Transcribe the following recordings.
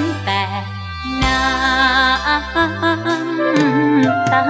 นแต่น้ำตา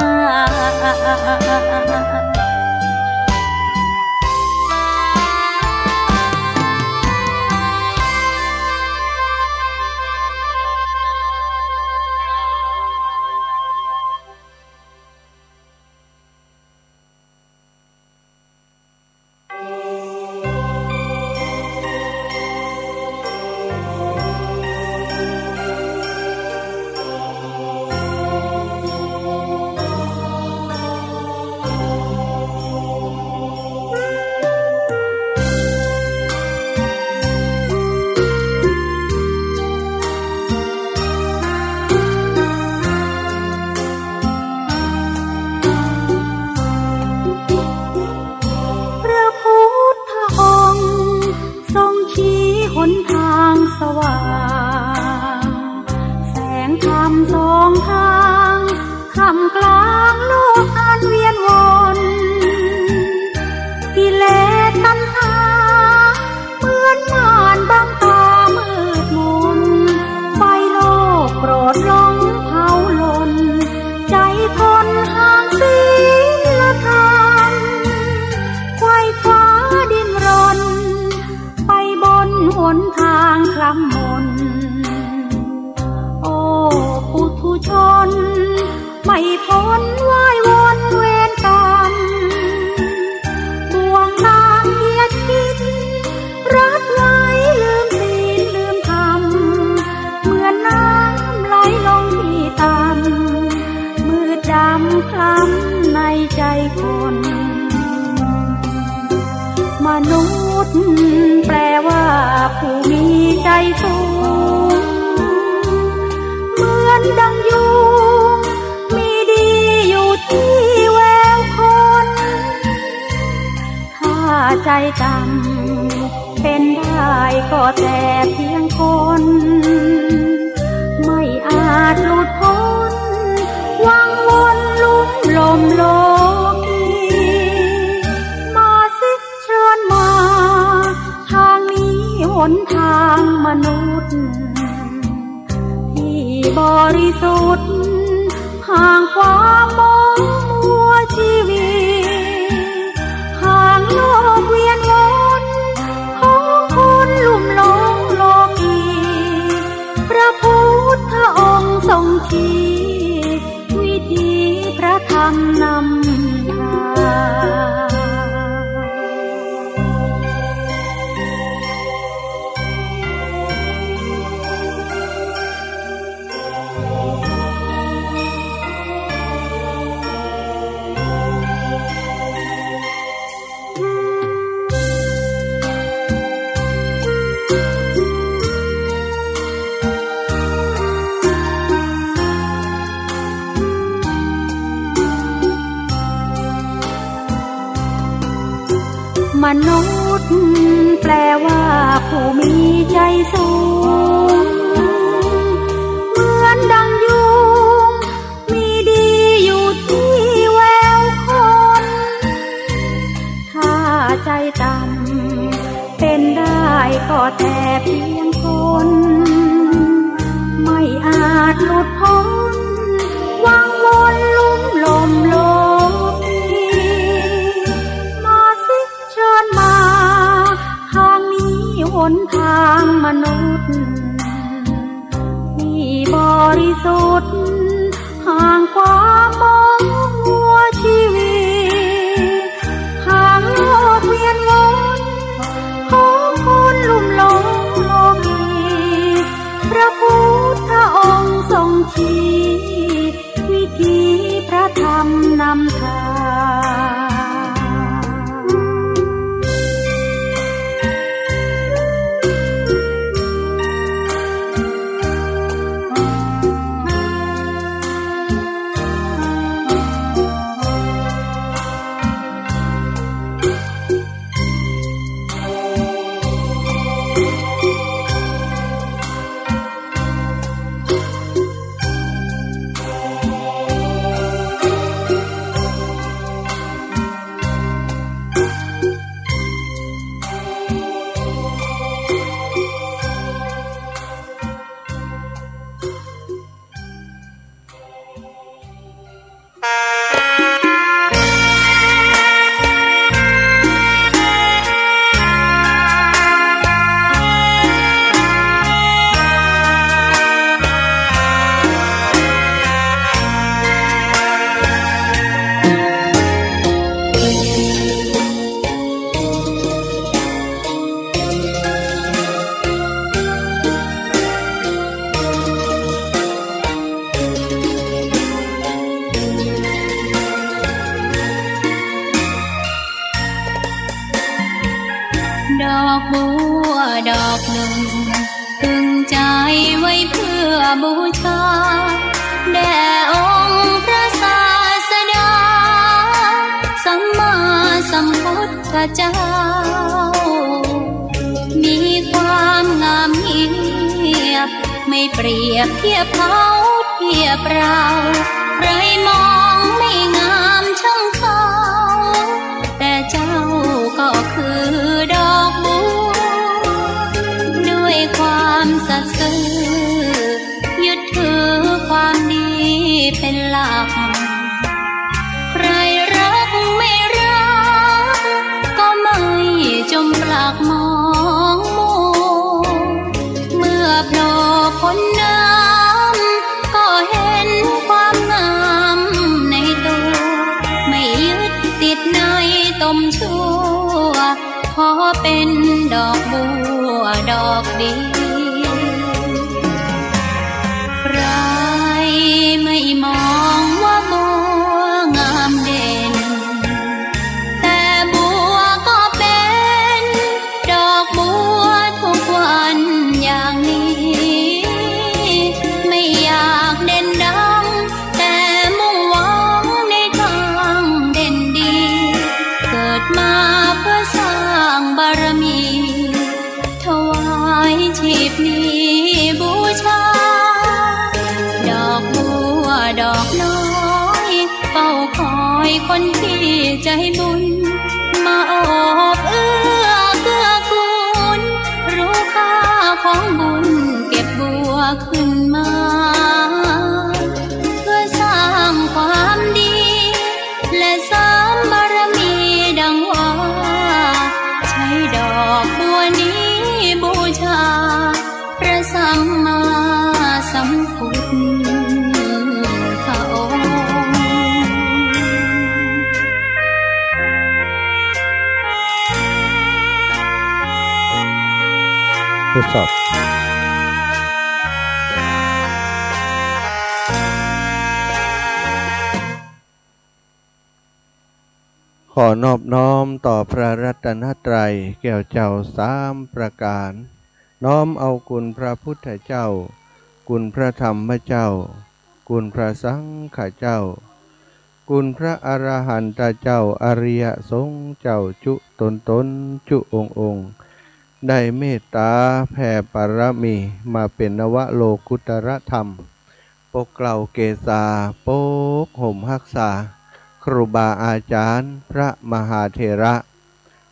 หนทางสว่างแสงธรรมสองทางท่ามกลางโลกอันเวียนวนกิเลสตัณหาเหมือนม่านบังตามืดมนไฟโลกโกรธหลงเผาลนใจทนห่างศีลธรรมไขว่คว้าดิ้นรนไปบนหนทางคล้ำมนโอ้ปุถุชนไม่พ้นว่ายวนเวรกรรมบ่วงนางเหยียดกินรัดไว้ลืมศีลลืมธรรมเหมือนน้ำไหลลงที่ต่ำมืดดำคล้ำในใจคนมนุษย์แปลว่าผู้มีใจสูงเหมือนดังยุงมีดีอยู่ที่แววคนถ้าใจต่ำเป็นได้ก็แต่เพียงคนไม่อาจหลุดพ้นวังวนลุ่มลมโลกีมาสิเชิญมาทางนี้หนทางมนุษย์ที่บริสุทธิ์ห่างความมองมัวชีวิตห่างโลกเวียนวนของคนลุ่มหลงโลกีพระพุทธองค์ทรงชี้วิธีพระธรรมนำทางมนุษย์แปลว่าผู้มีใจสูงเหมือนดังยุงมีดีอยู่ที่แววคนถ้าใจต่ำเป็นได้ก็แต่เพียงคนไม่อาจหลุดพ้นวังวนลุ่มลมโลกีมาสิเชิญมาทางนี้หนทางมนุษย์ที่บริสุทธิ์ห่างความมองมัวชีวิตห่างโลกเวียนวนของคนลุ่มหลงโลกีพระพุทธองค์ทรงชี้วิธีพระธรรมนำทาง บูชาแด่องค์พระศาสดาสัมมาสัมพุทธเจ้ามีความงามเงียบไม่เปรียบเทียบเขาเทียบเราใครมองไม่งามช่างเขาแต่เจ้าก็คือดอกบัวด้วยความสัตย์ซื่อยึดถือความดีเป็นหลักใครรักไม่รักก็ไม่จมปลักมองมัวเมื่อโผล่พ้นน้ำก็เห็นความงามในตัวไม่ยึดติดในตมชั่วขอเป็นดอกบัวดอกเดียวใครไม่มองว่าบัวงามเด่นแต่บัวก็เป็นดอกบัวทุกวันอย่างนี้ไม่อยากเด่นดังแต่มุ่งหวังในทางเด่นดีเกิดมาเพื่อสร้างบารมีถวายชีพนี้บูชาดอกบัวดอกน้อยเฝ้าคอยคนที่ใจบุญมาโอบเอื้อเกื้อกูลรู้ค่าของบุญเก็บบัวขึ้นมาเพื่อสร้างความดีและเสริมบารมีดังว่าใช้ดอกบัวนี้บูชาพระสัมมาสัมพุทธองค์ทดสอบขอนอบน้อมต่อพระรัตนตรัยแก้วเจ้าสามประการน้อมเอาคุณพระพุทธเจ้าคุณพระธรรมเจ้าคุณพระสังฆเจ้าคุณพระอรหันตเจ้าอริยสงฆ์เจ้าจุตนจุองค์ได้เมตตาแผ่ปรมีมาเป็นนวโลกุตรธรรมปกเกล้าเกษาปกห่มหักษาครูบาอาจารย์พระมหาเถระ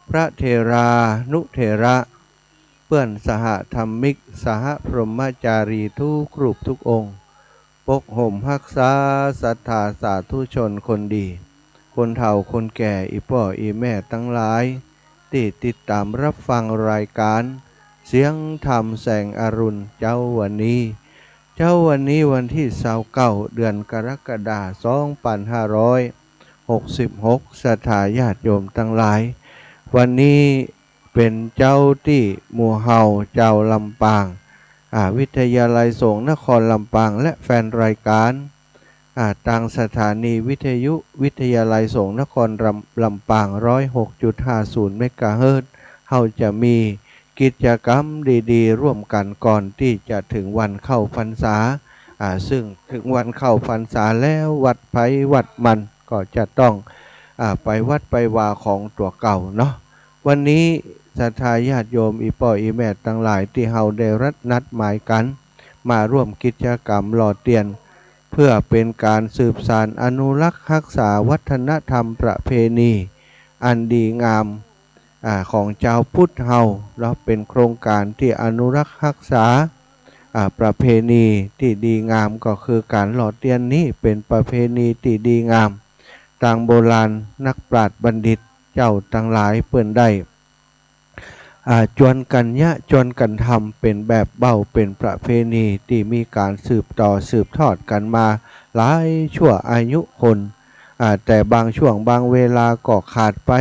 พระเถรานุเถระเพื่อนสหธรรมิกสหพรหมจารีทุกรูปทุกองค์ปกห่มหักษาศรัทธาสาธุชนคนดีคนเฒ่าคนแก่อีพ่ออีแม่ทั้งหลายที่ติดตามรับฟังรายการเสียงธรรมแสงอรุณเจ้าวันนี้วันที่29เดือนกรกฎาคม2566ศรัทธาญาติโยมทั้งหลายวันนี้เป็นเจ้าที่หมู่เฮาเจ้าลำปางวิทยาลัยสงฆ์นครลำปางและแฟนรายการทางสถานีวิทยุวิทยาลัยสงฆ์นครลำปาง 106.50 เมกะเฮิรตซ์เฮาจะมีกิจกรรมดีๆร่วมกันก่อนที่จะถึงวันเข้าพรรษาซึ่งถึงวันเข้าพรรษาแล้ววัดไผวัดมันก็จะต้องไปวัดไปวาของตัวเก่าเนาะวันนี้ศรัทธาญาติโยมอีพ่ออีแม่ทั้งหลายที่เฮาได้นัดหมายกันมาร่วมกิจกรรมหล่อเทียนเพื่อเป็นการสืบสานอนุรักษ์รักษาวัฒนธรรมประเพณีอันดีงามของชาวพุทธเฮาแล้วเป็นโครงการที่อนุรักษ์รักษาประเพณีที่ดีงามก็คือการหล่อเทียนนี้เป็นประเพณีที่ดีงามต่างโบราณนักปราชญ์บัณฑิตเจ้าทั้งหลายเปิ้นได้จวนกันจวนกันทำเป็นแบบเบ้าเป็นประเพณีที่มีการสืบต่อสืบทอดกันมาหลายชั่วอายุคนแต่บางช่วงบางเวลาก็ขาดไป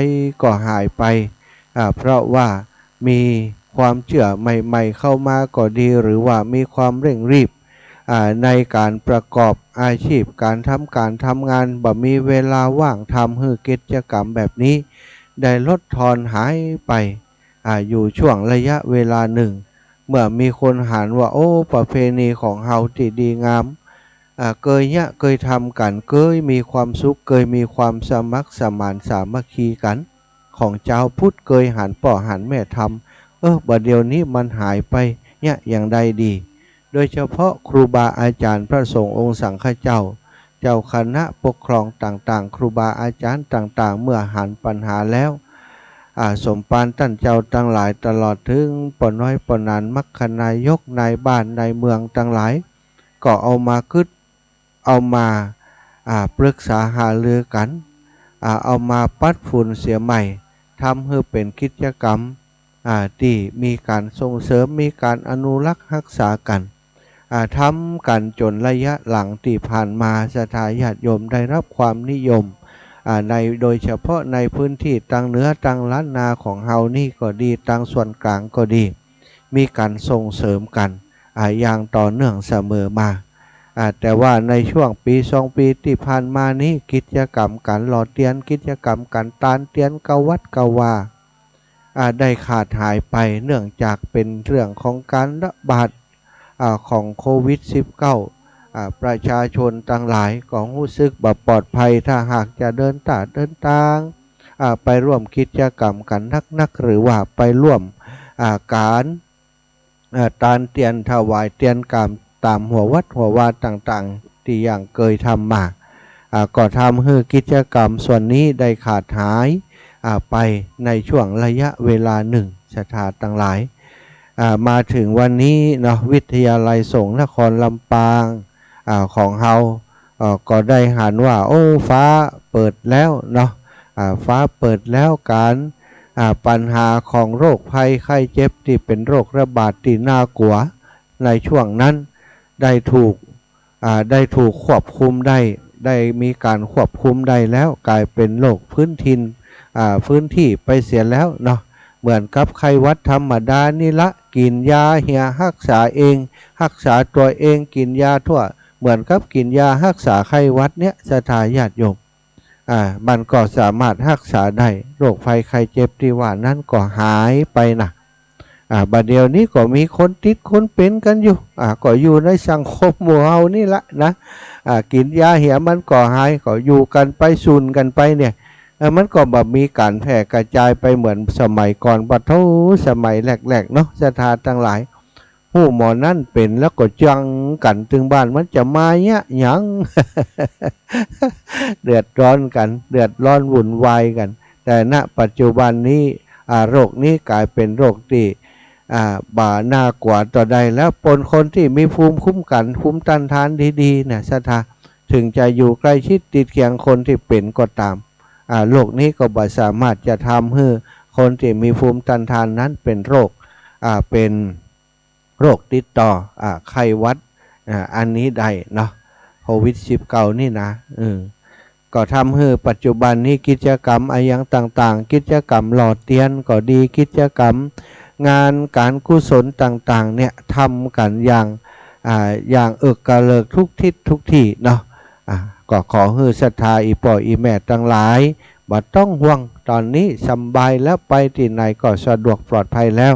ก็หายไปเพราะว่ามีความเชื่อใหม่ๆเข้ามาก็ดีหรือว่ามีความเร่งรีบในการประกอบอาชีพการทำงานบ่มีเวลาว่างทำให้กิจกรรมแบบนี้ได้ลดทอนหายไปอยู่ช่วงระยะเวลาหนึ่ง เมื่อมีคนหันว่าโอ้ประเพณีของเฮาที่ดีงามเคยทำกันเคยมีความสุขเคยมีความสมัครสมานสามัคคีกันของเจ้าพุทธเคยหันป่อหันแม่ทำบัดเดี๋ยวนี้มันหายไปเนี่ยอย่างใดดีโดยเฉพาะครูบาอาจารย์พระสงฆ์องค์สังฆเจ้าคณะปกครองต่างๆครูบาอาจารย์ต่างๆเมื่อหันปัญหาแล้วสมปานท่านเจ้าทั้งหลายตลอดถึงปน้อยปนานมัคคณายกนายบ้านนายเมืองทั้งหลายก็เอามาปรึกษาหารือกันเอามาปัดฝุ่นเสียใหม่ทำให้เป็นกิจกรรมที่มีการส่งเสริมมีการอนุรักษ์รักษากันทำกันจนระยะหลังที่ผ่านมาศรัทธาญาติโยมได้รับความนิยมโดยเฉพาะในพื้นที่ตังเหนือตังล้านนาของเฮานี่ก็ดีตังส่วนกลางก็ดีมีการส่งเสริมกันอย่างต่อเนื่องเสมอมาแต่ว่าในช่วงปี2 ปีที่ผ่านมานี้กิจกรรมการหล่อเทียนกิจกรรมการตานเทียนกวัดกวาได้ขาดหายไปเนื่องจากเป็นเรื่องของการระบาดของโควิด -19 ประชาชนต่างหลายก็รู้สึกบ่ปลอดภัยถ้าหากจะเดินทางไปร่วมกิจกรรมกันนักหรือว่าไปร่วมการตานเตียนถวายเตียนกรรมตามหัววัดหัววาต่างๆที่อย่างเคยทำมาก็ทำให้กิจกรรมส่วนนี้ได้ขาดหายไปในช่วงระยะเวลาหนึ่งศรัทธาต่างหลายมาถึงวันนี้เนาะวิทยาลัยสงฆ์นครลำปางของเฮาก็ได้หันว่าโอ้ฟ้าเปิดแล้วเนาะฟ้าเปิดแล้วการปัญหาของโรคภัยไข้เจ็บที่เป็นโรคระบาดที่น่ากลัวในช่วงนั้นได้ถูกควบคุมได้มีการควบคุมได้แล้วกลายเป็นโรคพื้นที่ไปเสียแล้วเนาะเหมือนกับไข้หวัดธรรมดานี่ละกินยาเหี่ยรักษาเองรักษาตัวเองกินยาทั่วเหมือนกับกินยารักษาไข้หวัดเนี่ยศรัทธาญาติโยมมันก็สามารถรักษาได้โรคภัยไข้เจ็บที่ว่านั้นก็หายไปนะบัดเดี๋ยวนี้ก็มีคนติดคนเป็นกันอยู่ก็อยู่ในสังคมหมู่เฮานี่ละนะกินยาเหี่ยมันก็หายก็อยู่กันไปสูนกันไปเนี่ยมันก็แบบมีการแพร่กระจายไปเหมือนสมัยก่อนปะทูสมัยแรกๆเนาะศรัทธาทั้งหลายผู้หมอนั่นเป็นแล้วก็จังกันถึงบ้านมันจะมาเนี่ยยัง เดือดร้อนกันเดือดร้อนวุ่นวายกันแต่ณปัจจุบันนี้โรคนี้กลายเป็นโรคที่บ่าหน้ากว่าต่อใดแล้วปนคนที่มีภูมิคุ้มกันภูมิต้านทานดีๆเนี่ยศรัทธาถึงจะอยู่ใกล้ชิดติดเคียงคนที่เป็นก็ตามโรคนี้ก็บ่สามารถจะทำให้คนที่มีภูมิต้านทานนั้นเป็นโรคติดต่อไข้หวัดอันนี้ได้เนาะโควิด -19 นี่นะก็ทำให้ปัจจุบันนี้กิจกรรมอย่างต่างๆกิจกรรมหล่อเทียนก็ดีกิจกรรมงานการกุศลต่างๆเนี่ยทำกันอย่างกระเลิกทุกทิศทุกที่เนาะก็ขอให้ศรัทธาอีป่ออีแม่ทั้งหลายบ่ต้องห่วงตอนนี้สบายแล้วไปที่ไหนก็สะดวกปลอดภัยแล้ว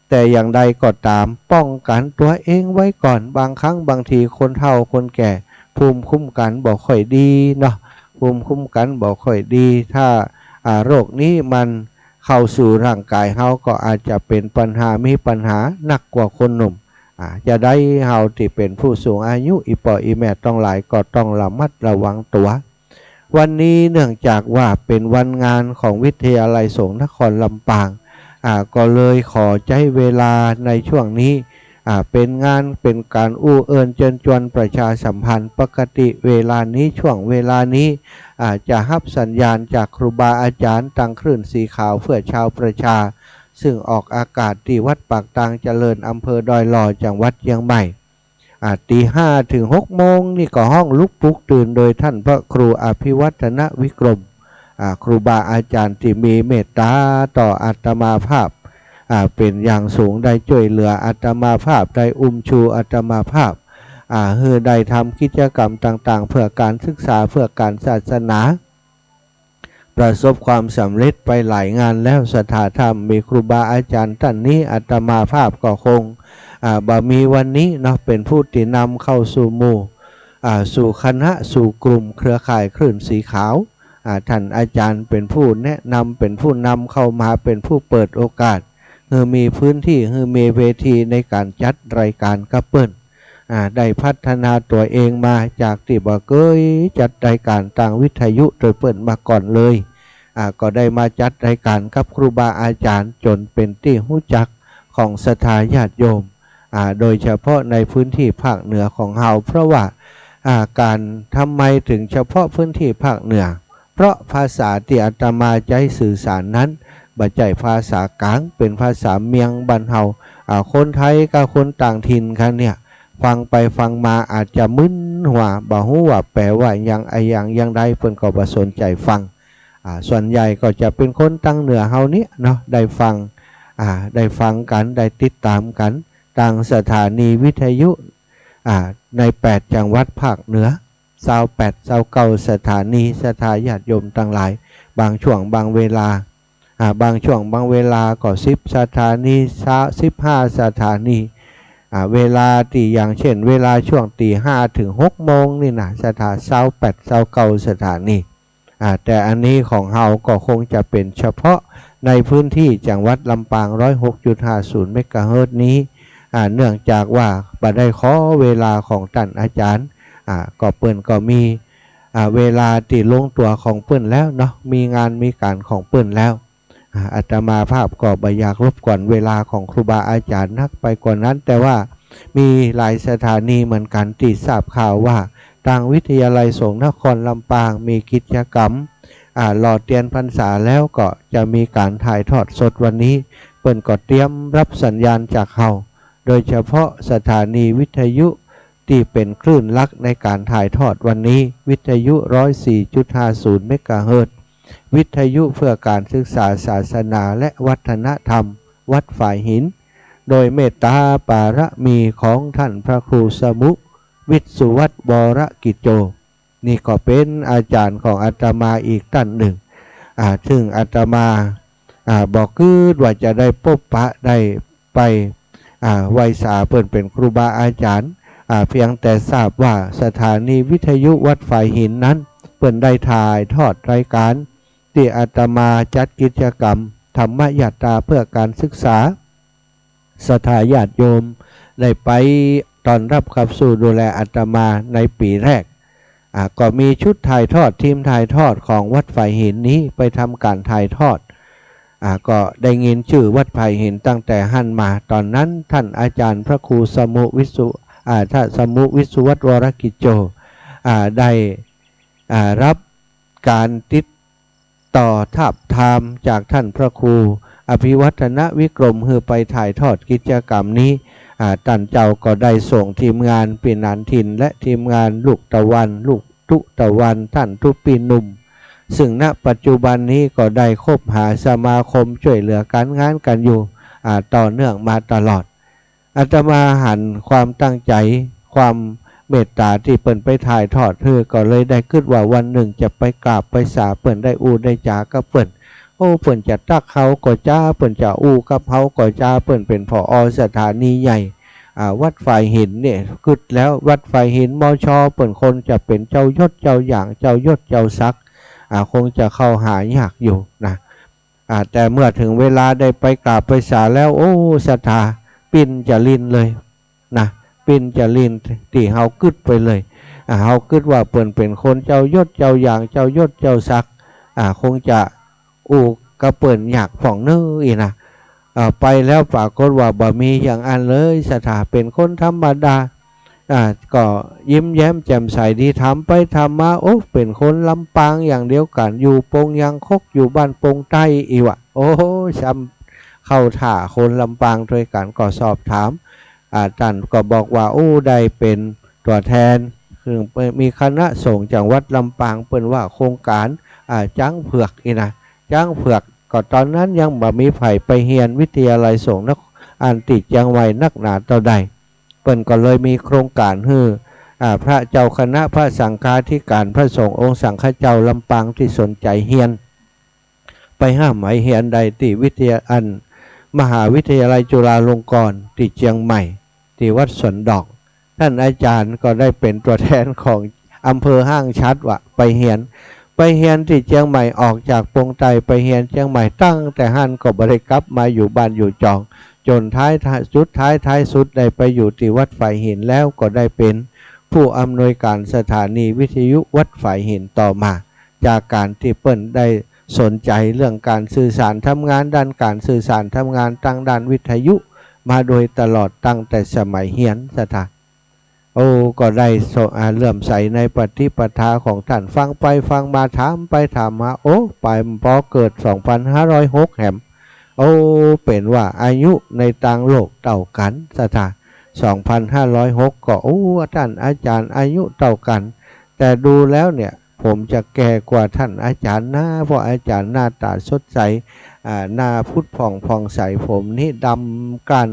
แต่อย่างใดก็ตามป้องกันตัวเองไว้ก่อนบางครั้งบางทีคนเฒ่าคนแก่ภูมิคุ้มกันบ่ค่อยดีเนาะภูมิคุ้มกันบ่ค่อยดีถ้าโรคนี้มันเข้าสู่ร่างกายเฮาก็อาจจะเป็นมีปัญหาหนักกว่าคนหนุ่มจะได้เฮาที่เป็นผู้สูงอายุอีป่ออีแม่ต้องหลายก็ต้องระมัดระวังตัววันนี้เนื่องจากว่าเป็นวันงานของวิทยาลัยสงฆ์นครลำปางก็เลยขอใช้เวลาในช่วงนี้เป็นงานเป็นการเอิญเชิญชวนประชาสัมพันธ์ปกติเวลานี้ช่วงเวลานี้จะรับสัญญาณจากครูบาอาจารย์ตั้งคลื่นสีขาวเพื่อชาวประชาซึ่งออกอากาศที่วัดปากตางเจริญอำเภอดอยหล่อจังหวัดเชียงใหม่ตี 5 ถึง 6 โมงนี่ก็ห้องลุกปลุกตื่นโดยท่านพระครูอภิวัฒนวิกรมครูบาอาจารย์ที่มีเมตตาต่ออาตมาภาพเป็นอย่างสูงได้ช่วยเหลืออาตมาภาพได้ชูอาตมาภาพได้ทำกิจกรรมต่างๆเพื่อการศึกษาเพื่อการศาสนา ประสบความสำเร็จไปหลายงานแล้วสถาธรรมมีครูบาอาจารย์ท่านนี้อาตมาภาพก็คงบ่มีวันนี้เนาะเป็นผู้ที่นำเข้าสู่หมู่สู่คณะสู่กลุ่มเครือข่ายคลื่นสีขาวท่านอาจารย์เป็นผู้แนะนำเป็นผู้นำเข้ามาเป็นผู้เปิดโอกาสมีพื้นที่มีเวทีในการจัดรายการกับเปิ้นได้พัฒนาตัวเองมาจากที่บ่เคยจัดรายการทางวิทยุโดยเปิ้นมาก่อนเลยก็ได้มาจัดรายการกับครูบาอาจารย์จนเป็นที่รู้จักของศรัทธาญาติโยมโดยเฉพาะในพื้นที่ภาคเหนือของเฮาเพราะว่าการทำไมถึงเฉพาะพื้นที่ภาคเหนือเพราะภาษาที่อาตมาใช้สื่อสารนั้นบ่ใช่ภาษากลางเป็นภาษาเมียงบ้านเฮาคนไทยกับคนต่างถิ่นกันเนี่ยฟังไปฟังมาอาจจะมึนหัวบ่ฮู้ว่าแปลว่าอย่างใดเพิ่นก็บ่สนใจฟังส่วนใหญ่ก็จะเป็นคนตั้งเหนือเฮานี้เนาะได้ฟังกันได้ติดตามกันทางสถานีวิทยุใน8จังหวัดภาคเหนือ28 29สถานีสถาญาติโยมทั้งหลายบางช่วงบางเวลาบางช่วงบางเวลาก็10สถานี15สถานีเวลาที่อย่างเช่นเวลาช่วงตี5ถึง6โมงนี่นะสถา28 29สถานีแต่อันนี้ของเฮาก็คงจะเป็นเฉพาะในพื้นที่จังหวัดลำปาง 106.50 เมกะเฮิรตซ์นี้เนื่องจากว่าบ่ได้ขอเวลาของท่านอาจารย์ก็เปิ้นก็มีเวลาที่ลงตัวของเปิ้นแล้วเนาะมีงานมีการของเปิ้นแล้วอาตมาภาพก็บ่อยากรบกวนเวลาของครูบาอาจารย์นักไปกว่านั้นแต่ว่ามีหลายสถานีเหมือนกันที่ทราบข่าวว่าทางวิทยาลัยสงฆ์นครลำปางมีกิจกรรมหล่อเทียนพรรษาแล้วก็จะมีการถ่ายทอดสดวันนี้เปิ้นก็เตรียมรับสัญญาณจากเฮาโดยเฉพาะสถานีวิทยุที่เป็นคลื่นหลักในการถ่ายทอดวันนี้วิทยุ 104.50 เมกะเฮิรตซ์วิทยุเพื่อการศึกษาศาสนาและวัฒนธรรมวัดฝ่ายหินโดยเมตตาปาระมีของท่านพระครูสมุวิสุวัตรวรกิจโจนี่ก็เป็นอาจารย์ของอาตมาอีกท่านหนึ่งซึ่งอาตมาบอกคือว่าจะได้พบปะได้ไปไหว้สาเพิ่นเป็นครูบาอาจารย์เพียงแต่ทราบว่าสถานีวิทยุวัดฝ่ายหินนั้นเพิ่นได้ถ่ายทอดรายการที่อาตมาจัดกิจกรรมธรรมยาตราเพื่อการศึกษาศรัทธาญาติโยมได้ไปตอนรับขับสู่ดูแลอาตมาในปีแรกก็มีชุดถ่ายทอดทีมถ่ายทอดของวัดฝ่ายหินนี้ไปทำการถ่ายทอดก็ได้ยินชื่อวัดฝ่ายหินตั้งแต่หันมาตอนนั้นท่านอาจารย์พระครูสมุวิสุท่านสมุวิสุวัตรวรกิจโจได้รับการติดต่อทาบทามจากท่านพระครูอภิวัฒนวิกรมคือไปถ่ายทอดกิจกรรมนี้ท่านเจ้าก็ได้ส่งทีมงานปีนันทินและทีมงานลูกตะวันลูกตุตะวันท่านทุปีหนุ่มซึ่งณปัจจุบันนี้ก็ได้คบหาสมาคมช่วยเหลือการงานกันอยู่ต่อเนื่องมาตลอดอาตมาหันความตั้งใจความเมตตาที่เปิ่นไปถ่ายทอดก็เลยได้คิดว่าวันหนึ่งจะไปกราบไปสาเปิ่นได้อูได้จากับเปิ่นเปิ่นจะตักเขาก็จ้าเปิ่นจะอูกับเขาก็จ้าเปิ่นเป็นผอ.สถานีใหญ่วัดฝ่ายหินเนี่ยคิดแล้ววัดฝ่ายหินมช.เปิ่นคนจะเป็นเจ้ายศเจ้าอย่างเจ้ายศเจ้าศักดิ์คงจะเข้าหายากอยู่นะแต่เมื่อถึงเวลาได้ไปกราบไปสาแล้วศรัทธาปิ่นจะลินเลยนะปิ่นจะลินที่เฮากึดไปเลยเฮากึดว่าเปิ่นเป็นคนเจ้ายศเจ้าอย่างเจ้ายศเจ้าศักดิ์คงจะกระเปิ่นอยากผ่องเนื้ออีนะไปแล้วปรากฏว่าบ่มีอย่างอันเลยศรัทธาเป็นคนธรรมดาก็ยิ้มแย้มแจ่มใสดีทำไปทำมาเป็นคนลำปางอย่างเดียวกันอยู่ปงยังคกอยู่บ้านปงใต้อีวะช้ำเข้าถ่าคนลำปางด้วยกันก็สอบถามท่านก็บอกว่าได้เป็นตัวแทนคือมีคณะสงฆ์จังหวัดลำปางเปิ้นว่าโครงการจ้างเผือกอีนะจ้างเผือกก็ตอนนั้นยังบ่มีไผไปเรียนวิทยาลัยสงฆ์อันติดยังไว้นักหนาเท่าใดเปิ้นก็เลยมีโครงการพระเจ้าคณะพระสังฆาธิการพระสงฆ์องค์สังฆเจ้าลำปางที่สนใจเรียน ไปห้ามไหมเฮียนใดที่วิทยาอันมหาวิทยาลัยจุฬาลงกรณ์ที่เชียงใหม่ที่วัดสวนดอกท่านอาจารย์ก็ได้เป็นตัวแทนของอำเภอห้างชัดว่าไปเฮียนที่เชียงใหม่ออกจากปงไตไปเฮียนเชียงใหม่ตั้งแต่หันก็บริกลับมาอยู่บ้านอยู่จองจนท้ายสุดได้ไปอยู่ที่วัดฝ่ายหินแล้วก็ได้เป็นผู้อำนวยการสถานีวิทยุวัดฝ่ายหินต่อมาจากการที่เปิ้นได้สนใจเรื่องการสื่อสารทำงานด้านการสื่อสารทำงานตั้งด้านวิทยุมาโดยตลอดตั้งแต่สมัยเฮียนสถานก็ได้เลื่อมใสในปฏิปทาของท่านฟังไปฟังมาถามไปถามมาไปพอเกิด 2506 แหมเป็นว่าอายุในต่างโลกเท่ากันสถาน2506 ก็ท่านอาจารย์อายุเท่ากันแต่ดูแล้วเนี่ยผมจะแก่กว่าท่านอาจารย์นะเพราะอาจารย์หน้าตาสดใสหน้าพุทธผ่องใสผมนี่ดำกัน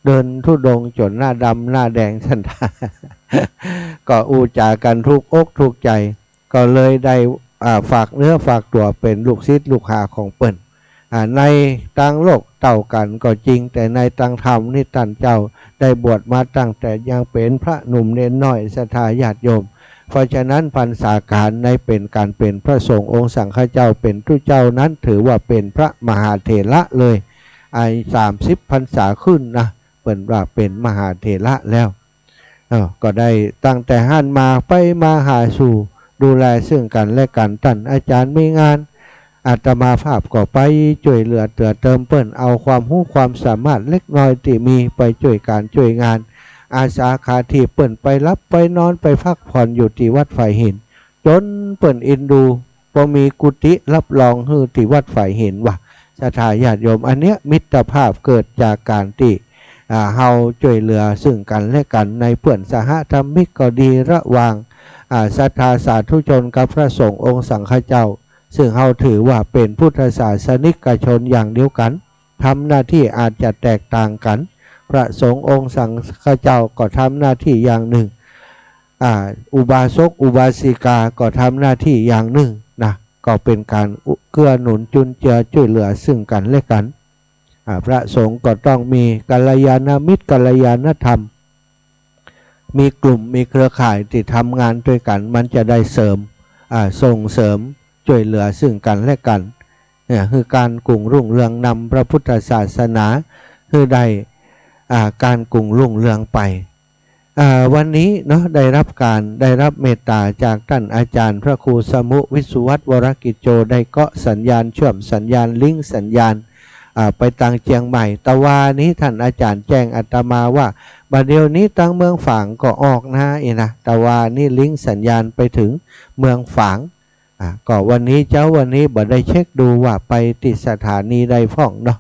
เดินทุดงจนหน้าดำหน้าแดงสันทา ก็อูจากันทุกอกทุกใจก็เลยได้ฝากเนื้อฝากตัวเป็นลูกศิษย์ลูกหาของเปิ้นในต่างโลกเต่ากันก็จริงแต่ในต่างธรรมนี่ท่านเจ้าได้บวชมาตั้งแต่ยังเป็นพระหนุ่มเนนน้อยศรัทธาญาติโยมเพราะฉะนั้นพรรษาการในเป็นการเป็นพระสงฆ์องค์สังฆเจ้าเป็นทุเจ้านั้นถือว่าเป็นพระมหาเถระเลย30 พรรษาขึ้นนะเปิ่นว่าเป็นมหาเถระแล้วก็ได้ตั้งแต่หันมาไปมาหาสู่ดูแลซึ่งกันและกันท่านอาจารย์มีงานอาตมาภาพก็ไปช่วยเหลือเติมเปิ้นเอาความรู้ความสามารถเล็กน้อยที่มีไปช่วยการช่วยงานอาสาขาที่เปิ้นไปรับไปนอนไปพักผ่อนอยู่ที่วัดฝ่ายหินจนเปิ้นอินดูพอมีกุฏิรับรองฮือที่วัดฝ่ายหินว่าศรัทธาญาติโยมอันเนี้ยมิตรภาพเกิดจากการที่เฮาช่วยเหลือซึ่งกันและกันในเพื่อนสหธรรมิกก็ดีระหว่างศรัทธาสาธุชนกับพระสงฆ์องค์สังฆเจ้าซึ่งเฮาถือว่าเป็นพุทธศาสนิกชนอย่างเดียวกันทำหน้าที่อาจจะแตกต่างกันพระสงฆ์องค์สังฆเจ้าก็ทำหน้าที่อย่างหนึ่งอุบาสกอุบาสิกาก็ทำหน้าที่อย่างหนึ่งนะก็เป็นการเกื้อหนุนจุนเจือช่วยเหลือซึ่งกันและกันพระสงฆ์ก็ต้องมีกัลยาณมิตรกัลยาณธรรมมีกลุ่มมีเครือข่ายที่ทำงานด้วยกันมันจะได้เสริมส่งเสริมช่วยเหลือซึ่งกันและกันเนี่ยคือการกุ่งรุ่งเรืองนำพระพุทธศาสนาคือได้การกุ่งรุ่งเรืองไปวันนี้เนาะได้รับเมตตาจากท่านอาจารย์พระครูสมุวิสุวัตวรกิจโจได้เกาะสัญญาณเชื่อมสัญญาณลิงก์สัญญาณไปตังเชียงใหม่ตะวานี้ท่านอาจารย์แจ้งอาตมาว่าบัดเดี๋ยวนี้ตังเมืองฝางก็ออกนะตะวานี้ลิงก์สัญญาณไปถึงเมืองฝางก็วันนี้บ่ได้เช็คดูว่าไปติดสถานีใดฟ้องเนาะ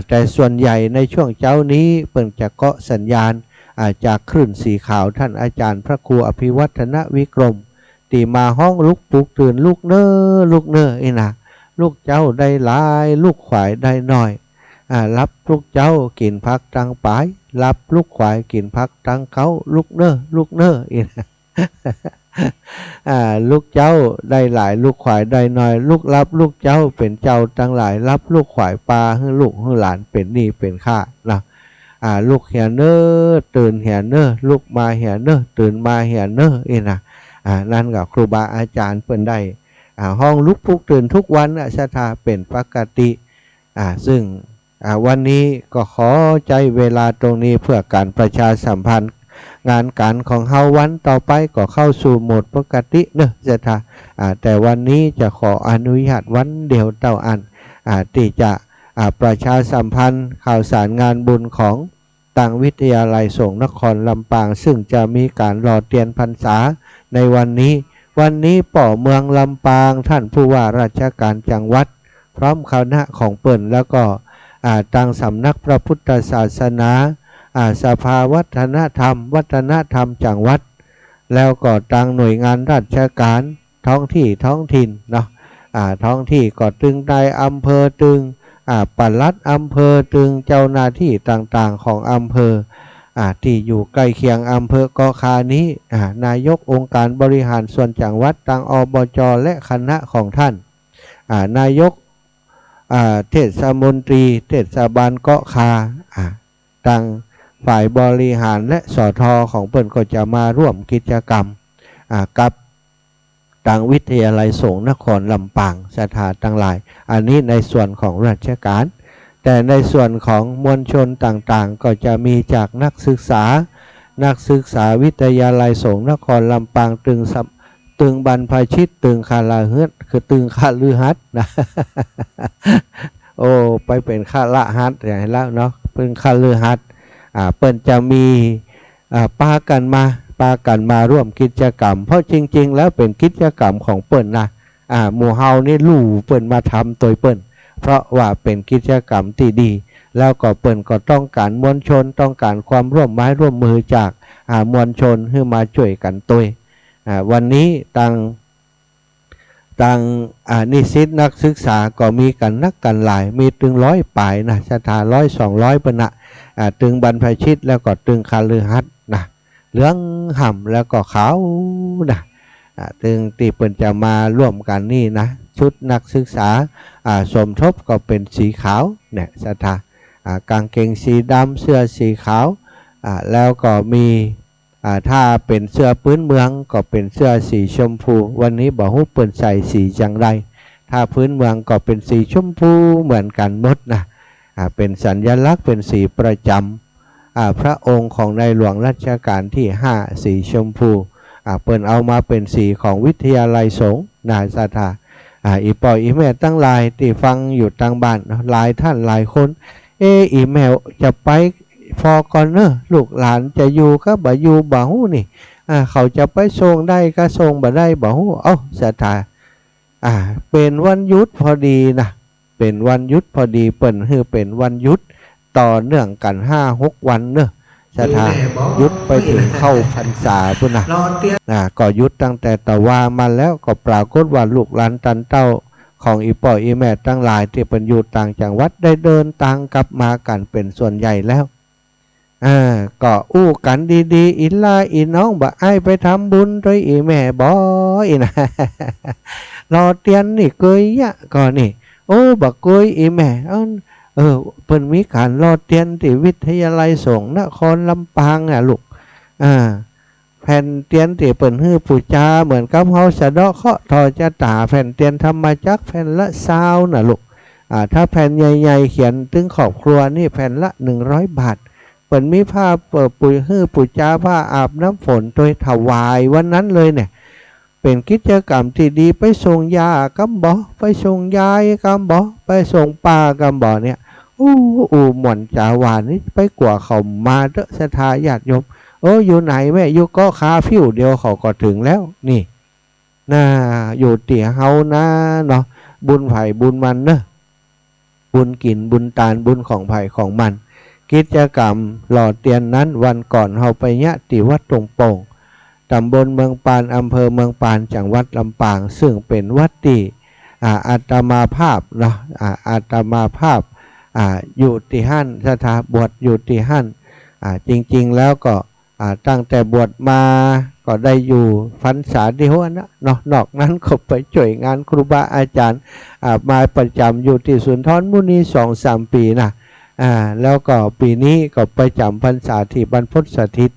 แต่ส่วนใหญ่ในช่วงเช้านี้เปิ่นจะเกาะสัญญาณจากคลื่นสีขาวท่านอาจารย์พระครูอภิวัฒนวิกรมตีมาห้องลุกปลุกตื่นลูกเน้อลูกเจ้าได้หลายลูกขวายได้น้อยรับลูกเจ้ากินพักตังปายรับลูกขวายกินพักตังเขาลูกเน้อลูกเจ้าได้หลายลูกขวายได้น้อยลูกรับลูกเจ้าเป็นเจ้าตั้งหลายรับลูกขวายปลาให้ลูกให้หลานเป็นหนี้เป็นข้านะลูกเหียเน้อตื่นเหียเน้อลูกมาเหียเน้อตื่นมาเหียเน้อนั่นกับครูบาอาจารย์เพิ่นได้ห้องลุกปลุกตื่นทุกวันศรัทธาเป็นปกติซึ่งวันนี้ก็ขอใจเวลาตรงนี้เพื่อการประชาสัมพันธ์งานการของเฮาวันต่อไปก็เข้าสู่โหมดปกติเนอะศรัทธาแต่วันนี้จะขออนุญาตวันเดียวเท่าที่จะประชาสัมพันธ์ข่าวสารงานบุญของต่างวิทยาลัยสงฆ์นครลำปางซึ่งจะมีการรอเตียนพรรษาในวันนี้ป่อเมืองลำปางท่านผู้ว่าราชการจังหวัดพร้อมคณะของเปิ้นแล้วก็ทางสำนักพระพุทธศาสนาสภาวัฒนธรรมจังหวัดแล้วก็ทางหน่วยงานราชการท้องถิ่นเนาะท้องที่ก็ตึงได้อำเภอตึงปลัดอำเภอตึงเจ้าหน้าที่ต่างๆของอำเภอที่อยู่ใกล้เคียงอำเภอกอคานี้นายกองค์การบริหารส่วนจังหวัดทางอบจและคณะของท่านนายก เทศมนตรีเทศบาลเกาะคาตั้งฝ่ายบริหารและสทของเปิ้นก็จะมาร่วมกิจกรรมกับทางวิทยาลัยสงฆ์นครลำปางสถานต่างหลายอันนี้ในส่วนของราชการแต่ในส่วนของมวลชนต่างๆก็จะมีจากนักศึกษาวิทยาลัยสงฆ์นครลำปางตึงบรรพชิตตึงคาลาเฮือดคือตึงคาลือฮัดนะโอ้ไปเป็นคาละฮัดอย่างนี้แล้วเนาะเป็นคาลือฮัดเปิ้นจะมีปากันมาร่วมกิจกรรมเพราะจริงๆแล้วเป็นกิจกรรมของเปิ้นนะหมู่เฮานี่ลู่เปิ้นมาทำตัวเปิ้นเพราะว่าเป็นกิจกรรมที่ดีแล้วก็เปิ้นก็ต้องการมวลชนต้องการความร่วมไม้ร่วมมือจากมวลชนให้มาช่วยกันตัววันนี้ต่างนิสิตนักศึกษาก็มีกันนักกันหลายมีถึง100 ป่ายนะสถาน100-200ปะนะตึงบรรพชิตแล้วก็ตึงคาลือฮัดนะเหลืองห่ำแล้วก็ขาวนะตึงที่เปิ้นจะมาร่วมกันนี่นะชุดนักศึกษาสมทบก็เป็นสีขาวเนี่ยสถากางเกงสีดำเสื้อสีขาวแล้วก็มีถ้าเป็นเสื้อพื้นเมืองก็เป็นเสื้อสีชมพูวันนี้บอกฮู้เปิ้นใส่สีจังไรถ้าพื้นเมืองก็เป็นสีชมพูเหมือนกันหมดนะเป็นสัญลักษณ์เป็นสีประจำพระองค์ของในหลวงรัชกาลที่5สีชมพูเปิ้นเอามาเป็นสีของวิทยาลัยสงฆ์นาสถาอีปอยอีแม่ตั้งหลายที่ฟังอยู่ทางบ้านหลายท่านหลายคนอีแม่จะไปพอก่อนเนอะลูกหลานจะอยู่ก็บ่อยู่บ่ฮู้นี่เขาจะไปส่งได้ก็ส่งบ่ได้บ่ฮู้สถาเป็นวันหยุดพอดีนะเป็นวันหยุดพอดีเปิ้นคือเป็นวันหยุดต่อเนื่องกัน 5-6 วันเนอะสถาหยุดไปถึงเข้าพรรษาพุ่นนะก็หยุดตั้งแต่ตะวามาแล้วก็ปรากฏว่าลูกหลานตันเต้าของอีป่ออีแม่ตั้งหลายที่เป็นอยู่ต่างจังหวัดได้เดินทางกลับมากันเป็นส่วนใหญ่แล้วก็อู้กันดีๆอีลาอีน้องบ่อ้ายไปทำบุญด้วยอีแม่บ่อีนะรอเตียนนี่เกยยะก็นี่โอ้บักเกยอีแม่เพิ่นมีการรอเตียนที่วิทยาลัยสงฆ์นครลำปางลูกแผ่นเตียนที่เปิ้นฮื้อปู่จาเหมือนกับเฮาสะเดาะเคราะห์ทอจะตาแผ่นเตียนธรรมจักรแผ่นละ20น่ะลูกถ้าแผ่นใหญ่ๆเขียนถึงครอบครัวนี่แผ่นละ100 บาทเปิ้นมีผ้าปู่ฮื้อปู่จาผ้าอาบน้ำฝนโดยถวายวันนั้นเลยเนี่ยเป็นกิจกรรมที่ดีไปส่งยากำบ่ไปส่งยายกำบ่ไปส่งป้ากำบ่เนี่ยหม่อนจาวานนี่ไปกว่าเขามาเด้อศรัทธาญาติโยมอยู่ไหนแม่อยู่ก็คาฟิวเดียวเขาก็ถึงแล้วนี่อยู่เตี่ยเฮานะเนาะบุญไผ่บุญมันเนอะบุญกินบุญตาลบุญของไผ่ของมันกิจกรรมหล่อเตียนนั้นวันก่อนเฮาไปยะติวัดตรงโป่งตำบลเมืองปานอำเภอเมืองปานจังหวัดลำปางซึ่งเป็นวัดที่อาตมาภาพเนาะอาตมาภาพอยู่ที่หั่นสถาบวชอยู่ที่หั่นจริงๆแล้วก็ตั้งแต่บวชมาก็ได้อยู่พรรษาเดียวนะเนาะนอกนั้นก็ไปช่วยงานครูบาอาจารย์มาประจำอยู่ที่สุนทรมุนี 2-3 ปีนะแล้วก็ปีนี้ก็ไปจำพรรษาที่บรรพตสถิต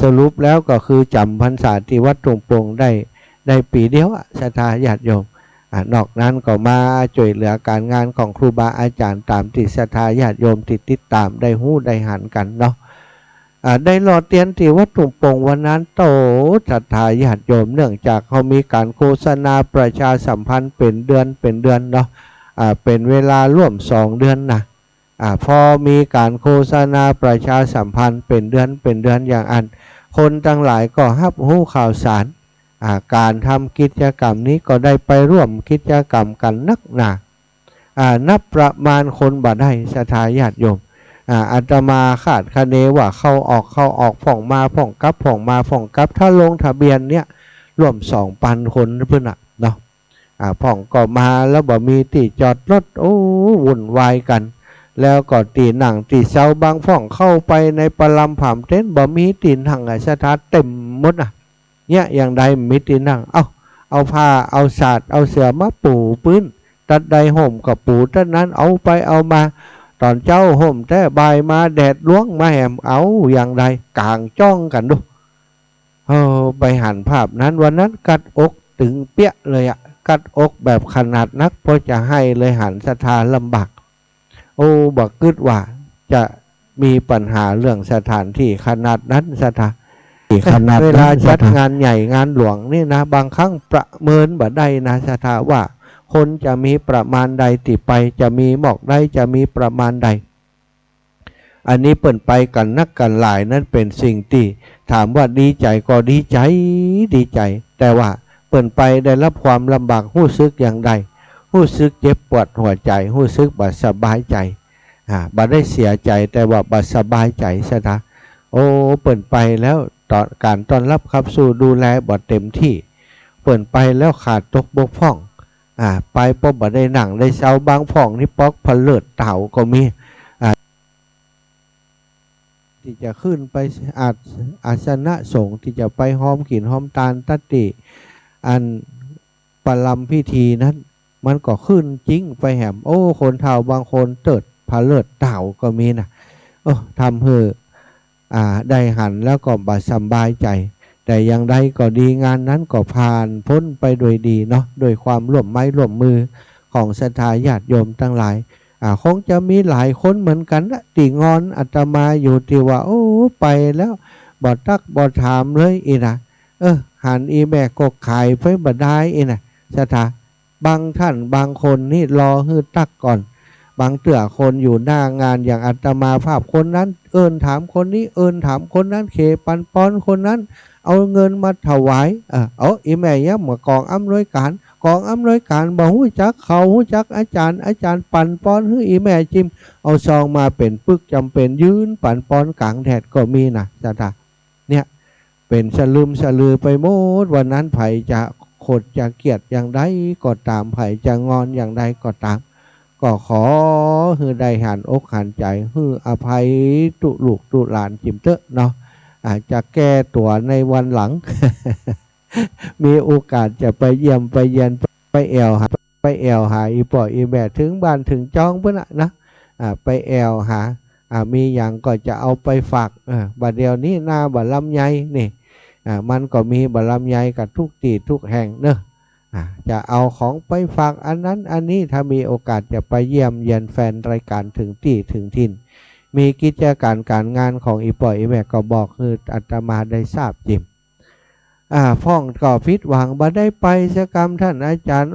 สรุปแล้วก็คือจำพรรษาที่วัดตรงโป่งได้ปีเดียวศรัทธาญาติโยมนอกนั้นก็มาช่วยเหลือการงานของครูบาอาจารย์ตามที่ศรัทธาญาติโยมติดตามได้หู้ได้หันกันเนาะได้หล่อเตียนที่วัดตรงโป่งวันนั้นโตศรัทธาญาติโยมเนื่องจากเขามีการโฆษณาประชาสัมพันธ์เป็นเดือนเนาะเป็นเวลาร่วม2 เดือนนะพอมีการโฆษณาประชาสัมพันธ์เป็นเดือนอย่างอันคนทั้งหลายก็รับรู้ข่าวสารการทำกิจกรรมนี้ก็ได้ไปร่วมกิจกรรมกันนักหนานับประมาณคนบ่ได้ศรัทธาญาติโยมอาตมาคาดคะเนว่าเข้าออกผ่องมาผ่องกลับผ่องมาผ่องกลับถ้าลงทะเบียนเนี่ยร่วม 2,000 คนเพื่อนเนาะผ่องก็มาแล้วบ่มีที่จอดรถวุ่นวายกันแล้วก็ตีหนังตีเสาบางผ่องเข้าไปในปลำผ่ามเต้นบ่มีตีหนังสถานเต็มหมดเนี่ยอย่างใดมีตีหนังเอาผ้าเอาศาสตร์เอาเสือมาปูพื้น ตัดใดห่มกับปูตัดนั้นเอาไปเอามาตอนเจ้าห่มแต่ใบมาแดดล้วงมาแหมเอาอย่างใดกลางจ้องกันดูไปหันภาพนั้นวันนั้นกัดอกตึงเปี้ยเลยอะกัดอกแบบขนาดนักเพราะจะให้เลยหันศรัทธาลำบากบอกกึดว่าจะมีปัญหาเรื่องสถานที่ขนาดนั้นศรัทธาเวลาจัดงานใหญ่งานหลวงนี่นะบางครั้งประเมินบ่ได้นะศรัทธาว่าคนจะมีประมาณใดติไปจะมีหมอกได้จะมีประมาณใดอันนี้เปิ่นไปกันนักกันหลายนั้นเป็นสิ่งที่ถามว่าดีใจก็ดีใจแต่ว่าเปิ่นไปได้รับความลำบากหู้ซึกอย่างใดหู้ซึกเจ็บปวดหัวใจหู้ซึกบ่สบายใจบ่ได้เสียใจแต่ว่าบ่สบายใจซะนะเปิ่นไปแล้วการต้อนรับครับสู่ดูแลบ่เต็มที่เปิ่นไปแล้วขาดตกบกพร่องไปป๊อบบ่ได้หนังได้เช้าบางพ่องนี่ป๊อกพเลิดเต่าก็มีที่จะขึ้นไปอาสนะสงฆ์ที่จะไปห้อมขินห้อมตาลตัตติอันปรำพิธีนั้นมันก็ขึ้นจริงไปแหมคนเฒ่าบางคนเติดพเลิดเต่าก็มีนะทำเพื่อได้หันแล้วก็บาสบายใจแต่อย่างใดก็ดีงานนั้นก็ผ่านพ้นไปโดยดีเนาะโดยความร่วมไม้ร่วมมือของศรัทธาญาติโยมทั้งหลายคงจะมีหลายคนเหมือนกันนะติงอนอาตมาอยู่ที่ว่าไปแล้วบ่ตักบ่ถามเลยนะหันอีแม่ก็ขายไปบ่ได้นะศรัทธาบางท่านบางคนนี่รอฮื้อตักก่อนบางเตื่อคนอยู่หน้างานอย่างอาตมาภาพคนนั้นถามคนนี้ถามคนนั้นเคปันปอนคนนั้นเอาเงินมาถวายอีแม่ยังมากองอำนวยการบ่ฮู้จักเขาฮู้จักอาจารย์ปันปอนฮื้ออีแม่จิมเอาซองมาเป็นปึกจำเป็นยืนปันปอนกลางแดดก็มีนะจ้าเนี่ยเป็นสลืมสลือไปหมดวันนั้นไผจะโคตรจะเกลียดอย่างใดก็ตามไผจะงอนอย่างใดก็ตามก็ขอฮื้อได้หันอกหันใจฮื้ออภัยตุลูกตุหลานจิมเตอะเนาะอาจจะแก้ตัวในวันหลัง มีโอกาสจะไปเยี่ยมไปเยียนไปแอวหาอีป่ออีแม่ถึงบ้านถึงจองเพื่อนนะไปแอวหามีอย่างก็จะเอาไปฝากบัดเดียวนี้หน้าบัดลำไยนี่มันก็มีบัดลำไยกับทุกตีทุกแห่งเนอะจะเอาของไปฝากอันนั้นอันนี้ถ้ามีโอกาสจะไปเยี่ยมเยียนแฟนรายการถึงที่ถึงถิ่นมีกิจการงานของอีป่ออีแม่ก็บอกคืออาตมาได้ทราบจิมฟ้องก็พิษหวังบ่ได้ไปสกรรมท่านอาจารย์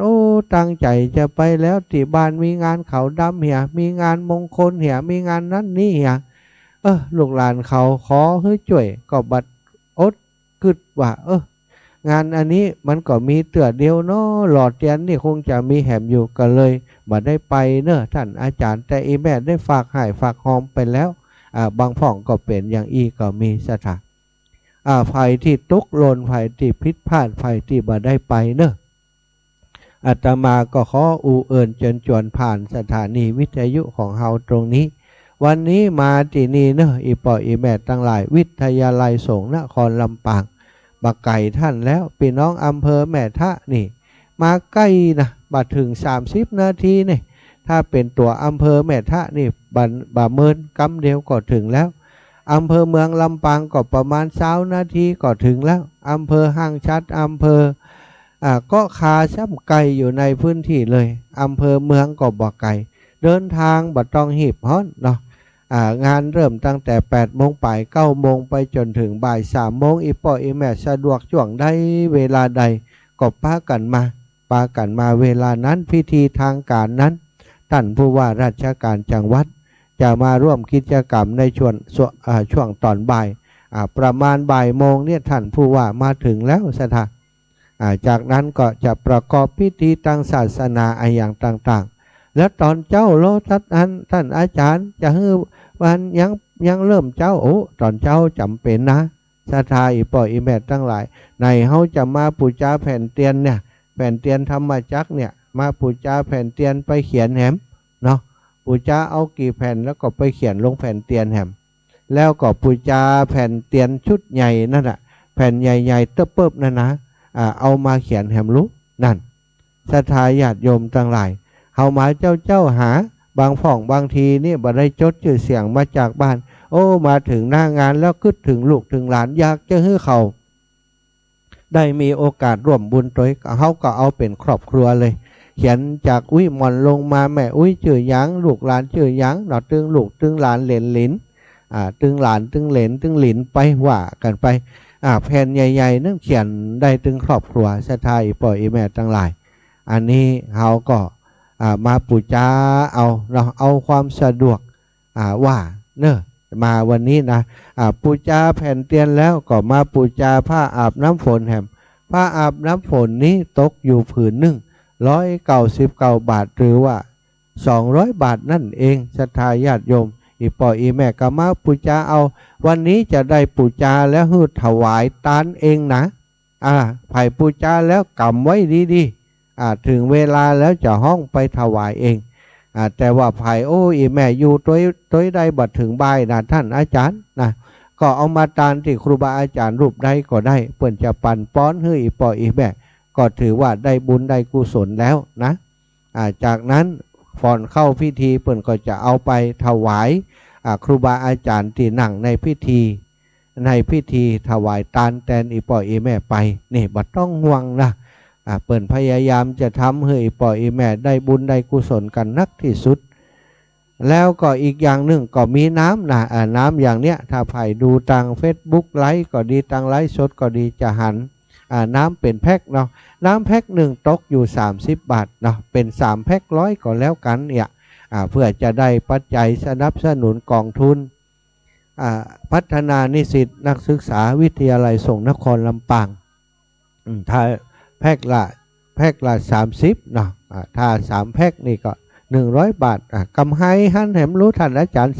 ตั้งใจจะไปแล้วที่บ้านมีงานเขาดำเหี่ยมีงานมงคลเหี่ยมีงานนั้นนี่เหี่ยลูกหลานเขาขอให้ช่วยก็บัดอดกึดว่างานอันนี้มันก็มีเตือเดียวเนาะหลอดเทียนนี่คงจะมีแหมอยู่กันเลยบ่ได้ไปเนอะท่านอาจารย์แต่อีแม่ได้ฝากให้ฝากหอมไปแล้วบางพ่องก็เป็นอย่างอีก็มีสถานภัยที่ตกหล่นภัยที่พิษพลาดภัยที่บ่ได้ไปเนอะอาตมาก็ขอเอิญเชิญชวนผ่านสถานีวิทยุของเฮาตรงนี้วันนี้มาที่นี่เนอะอีป่ออีแม่ตั้งหลายวิทยาลัยสงฆ์นครลำปางบักไก่ท่านแล้วพี่น้องอำเภอแม่ทะนี่มาใกล้นะบัดถึง30 นาทีนี่ถ้าเป็นตัวอำเภอแม่ทะนี่บ่เมินกำเดียวก็ถึงแล้วอำเภอเมืองลำปางก็ประมาณ20 นาทีก็ถึงแล้วอำเภอห้างชัดอำเภอก็คาซ้ำไกลอยู่ในพื้นที่เลยอำเภอเมืองก็บ่ไกลเดินทางบ่ต้องหีบฮ้อนเนาะงานเริ่มตั้งแต่8 โมงไป9 โมงไปจนถึงบ่าย3 โมงอีป่ออีแม่สะดวกช่วงได้เวลาใดก็พากันมาเวลานั้นพิธีทางการนั้นท่านผู้ว่าราชการจังหวัดจะมาร่วมกิจกรรมในช่วงตอนบ่ายประมาณบ่ายโมงเนี่ยท่านผู้ว่ามาถึงแล้วสถานจากนั้นก็จะประกอบพิธีทางศาสนาอย่างต่างๆแล้วตอนเจ้าโลทัศนั้นท่านอาจารย์จะให้วันยังเริ่มเจ้าตอนเจ้าจำเป็นนะศรัทธาอีป่ออีแม่ทั้งหลายในเฮาจะมาปูจาแผ่นเตียนเนี่ยแผ่นเตียนธรรมจักรเนี่ยมาปูจาแผ่นเตียนไปเขียนแหมเนาะปูจาเอากี่แผ่นแล้วก็ไปเขียนลงแผ่นเตียนแหมแล้วก็ปูจาแผ่นเตียนชุดใหญ่นั่นแหะแผ่นใหญ่ๆเติบเปิบนั่นนะเอามาเขียนแหมรู้นั่นศรัทธาญาติโยมทั้งหลาย เฮามาเจ้าหาบางฝ่องบางทีนี่บ่ได้จดชื่อเสียงมาจากบ้านโอ้มาถึงหน้างานแล้วคิดถึงลูกถึงหลานอยากจะให้เขาได้มีโอกาสร่วมบุญตัวเขาก็เอาเป็นครอบครัวเลยเขียนจากอุ้ยหมอนลงมาแม่อุ้ยชื่อหยังลูกหลานชื่อหยังเนาะตึงลูกตึงหลานเหลนหลินตึงหลานตึงเหลนตึงหลินไปว่ากันไปแผ่นใหญ่ๆนั่นเขียนได้ถึงครอบครัวศรัทธาอีป่ออีแม่ทั้งหลายอันนี้เขาก็มาปูจาเอาความสะดวกว่าเนอะมาวันนี้นะปูจาแผ่นเตียนแล้วก็มาปูจาผ้าอาบน้ำฝนแหมผ้าอาบน้ำฝนนี้ตกอยู่ผืนหนึ่ง199 บาทหรือว่า200 บาทนั่นเองศรัทธาญาติโยมอีป่ออีแม่ก็มาปูจาเอาวันนี้จะได้ปูจาแล้วฮืดถวายตานเองนะไผ่ปูจาแล้วกำไว้ดีๆถึงเวลาแล้วจะห้องไปถวายเองแต่ว่าไผ่โอ้อีแม่อยู่ตัวได้บัดถึงบ่ายนะท่านอาจารย์นะก็เอามาตานที่ครูบาอาจารย์รูปใดก็ได้เพื่อนจะปั่นป้อนให้อีป่ออีแม่ก็ถือว่าได้บุญได้กุศลแล้วนะจากนั้นก่อนเข้าพิธีเพื่อนก็จะเอาไปถวายครูบาอาจารย์ที่นั่งในพิธีถวายตานแตนอีป่ออีแม่ไปนี่บัดต้องห่วงนะเปิ่นพยายามจะทำให้อีป่ออีแม่ได้บุญได้กุศลกันนักที่สุดแล้วก็อีกอย่างหนึ่งก็มีน้ำนะน้ำอย่างเนี้ยถ้าใครดูทาง Facebook ไลฟ์ก็ดีทางไลฟ์สดก็ดีจะหันน้ำเป็นแพ็คเนาะน้ำแพ็คหนึ่งตกอยู่30 บาทเนาะเป็น3 แพ็ค100ก็แล้วกันเนี่ยเพื่อจะได้ปัจจัยสนับสนุนกองทุนพัฒนานิสิตนักศึกษาวิทยาลัยสงฆ์นครลำปางถ้าแพ็คละ30เนาะถ้า3 แพ็คนี่ก็100 บาทกำไฮหันแหมรู้ท่านอาจารย์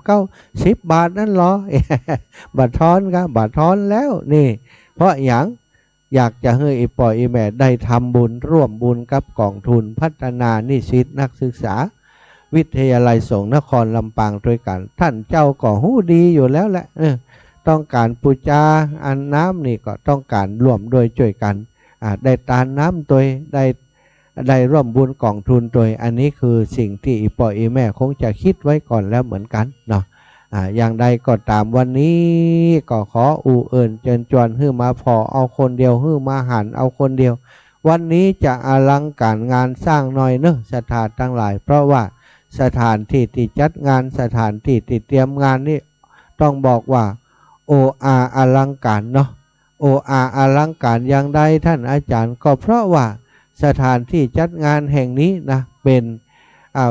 339 10 บาทนั่นเหรอ บัตรทอนครับบัตรทอนแล้วนี่เพราะอยากจะให้อีป่ออีแม่ได้ทำบุญร่วมบุญกับกองทุนพัฒนานิสิตนักศึกษาวิทยาลัยสงฆ์นครลำปางด้วยกันท่านเจ้าก็หู้ดีอยู่แล้วแหละต้องการปูจาอันน้ำนี่ก็ต้องการร่วมด้วยช่วยกันได้ตานน้ำตัวได้ร่วมบุญกองทุนตัวอันนี้คือสิ่งที่อีป่ออีแม่คงจะคิดไว้ก่อนแล้วเหมือนกันเนาะอย่างใดก็ตามวันนี้ก็ขอเอิญเชิญชวนให้มาพอเอาคนเดียวให้มาหันเอาคนเดียววันนี้จะอลังการงานสร้างหน่อยเนอะสถานทั้งหลายเพราะว่าสถานที่ที่จัดงานสถานที่ที่เตรียมงานนี่ต้องบอกว่าอลังการเนาะอลังการอย่างใดท่านอาจารย์ก็เพราะว่าสถานที่จัดงานแห่งนี้นะเป็น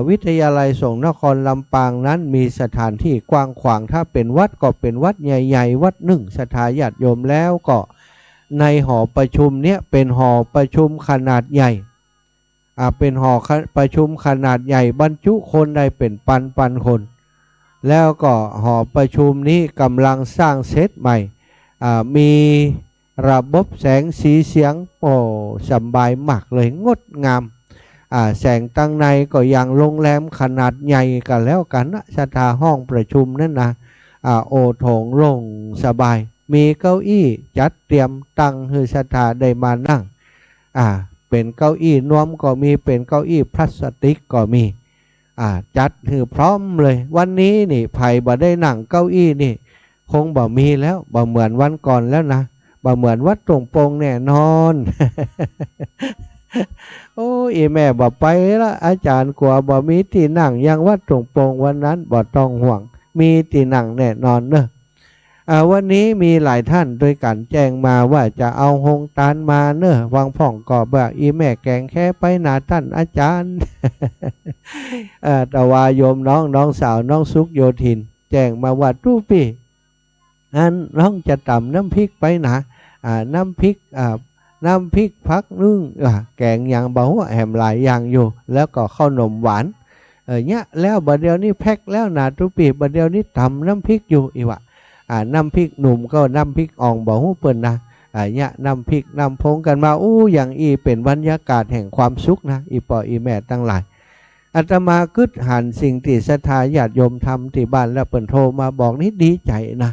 วิทยาลัยสงฆ์นครลำปางนั้นมีสถานที่กว้างขวางถ้าเป็นวัดก็เป็นวัดใหญ่ๆวัดหนึ่งศรัทธาญาติโยมแล้วก็ในหอประชุมเนี้ยเป็นหอประชุมขนาดใหญ่เป็นหอประชุมขนาดใหญ่บรรจุคนได้เป็นพันคนแล้วก็หอประชุมนี้กำลังสร้างเสร็จใหม่มีระบบแสงสีเสียงสบายมากเลยงดงามแสงตั้งในก็อย่างโรงแรมขนาดใหญ่กันแล้วกันนะศรัทธาห้องประชุมนั่นนะโถงโล่งสบายมีเก้าอี้จัดเตรียมตั้งให้ศรัทธาได้มานั่งเป็นเก้าอี้นวมก็มีเป็นเก้าอี้พลาสติกก็มีจัดให้พร้อมเลยวันนี้นี่ไผ่บ่ได้นั่งเก้าอี้นี่คงบ่มีแล้วบ่เหมือนวันก่อนแล้วนะบ่เหมือนวัดตรงโปงแน่นอน โอ้ยแม่บ่ไปละอาจารย์กลัวบ่มีที่นั่งยังวัดตรงโปงวันนั้นบ่ต้องห่วงมีที่นั่งแน่นอนเนอะวันนี้มีหลายท่านด้วยกันแจ้งมาว่าจะเอาหงตาลมาเนอะวางผ่องก่อแบบอีแม่แกงแค่ไปหนาท่านอาจารย์ แต่ว่าโยมน้องสาวน้องสุกโยธินแจ้งมาว่าตู้ปีน้องจะตำน้ำพริกไปนะน้ำพริกพักนึ่งแกงอย่างเบาแหมหลายอย่างอยู่แล้วก็ข้าวนมหวานเนี่ยแล้วบัดเดียวนี้แพ็คแล้วนะทุกปีบัดเดียวนี้ตำน้ำพริกอยู่อีวะน้ำพริกหนุ่มก็น้ำพริกอ่องบ่หูเปิ้นนะเนี่ยน้ำพริกน้ำพงกันมาอย่างเป็นบรรยากาศแห่งความสุขนะอีป่ออีแม่ตั้งหลายอาตมาคึดหันสิ่งที่ศรัทธาญาติโยมทำที่บ้านแล้วเปิ้นโทรมาบอกนี่ดีใจนะ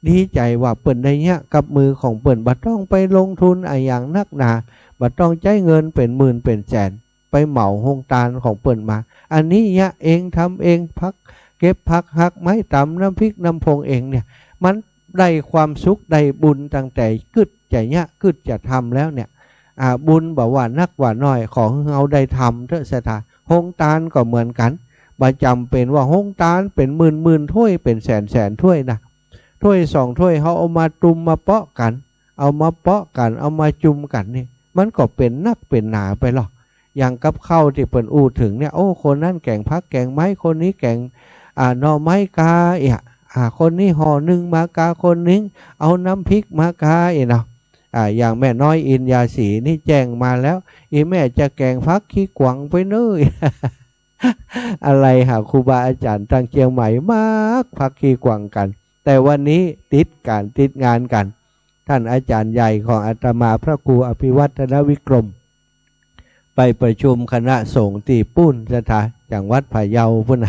ดีใจว่าเปิ้นได้เนี่ยกับมือของเปิ้นบ่ต้องไปลงทุนอย่างนักหนาบ่ต้องใช้เงินเป็นหมื่นเป็นแสน ไปเหมาห้องตาลของเปิ่นมาอันนี้ยะเองทำเองพักเก็บผักหักไม้ตำน้ำพริกน้ำพงเองเนี่ยมันได้ความสุขได้บุญตั้งแต่กึดจะยะกึดจะทำแล้วเนี่ยบุญบอกว่านักว่าน้อยของเราได้ทำเถอะสถาห้องตาลก็เหมือนกันประจำเป็นว่าห้องตาลเป็นหมื่นถ้วยเป็นแสนถ้วยนะถ้วย2 ถ้วยเขาเอามาตุมมาเปาะกันเอามาเปาะกันเอามาจุ่มกันนี่มันก็เป็นนักเป็นหนาไปหรอกอย่างกับข้าวที่เปิ่นอู้ถึงเนี่ยโอ้คนนั้นแกงพักแกงไม้คนนี้แกงหน่อไม้กาคนนี้ห่อหนึ่งมากาคนนึงเอาน้ำพริกมากาเนาะอย่างแม่น้อยอินยาสีนี่แจ้งมาแล้วอีแม่จะแกงพักขี้กวางไปเนย อะไรครูบาอาจารย์ทางเชียงใหม่มากพักขี้กวางกันแต่วันนี้ติดงานกันท่านอาจารย์ใหญ่ของอาตมาพระครูอภิวัฒนวิกรมไปประชุมคณะสงฆ์ที่ปุ้นสถานจังหวัดพะเยาพุ่น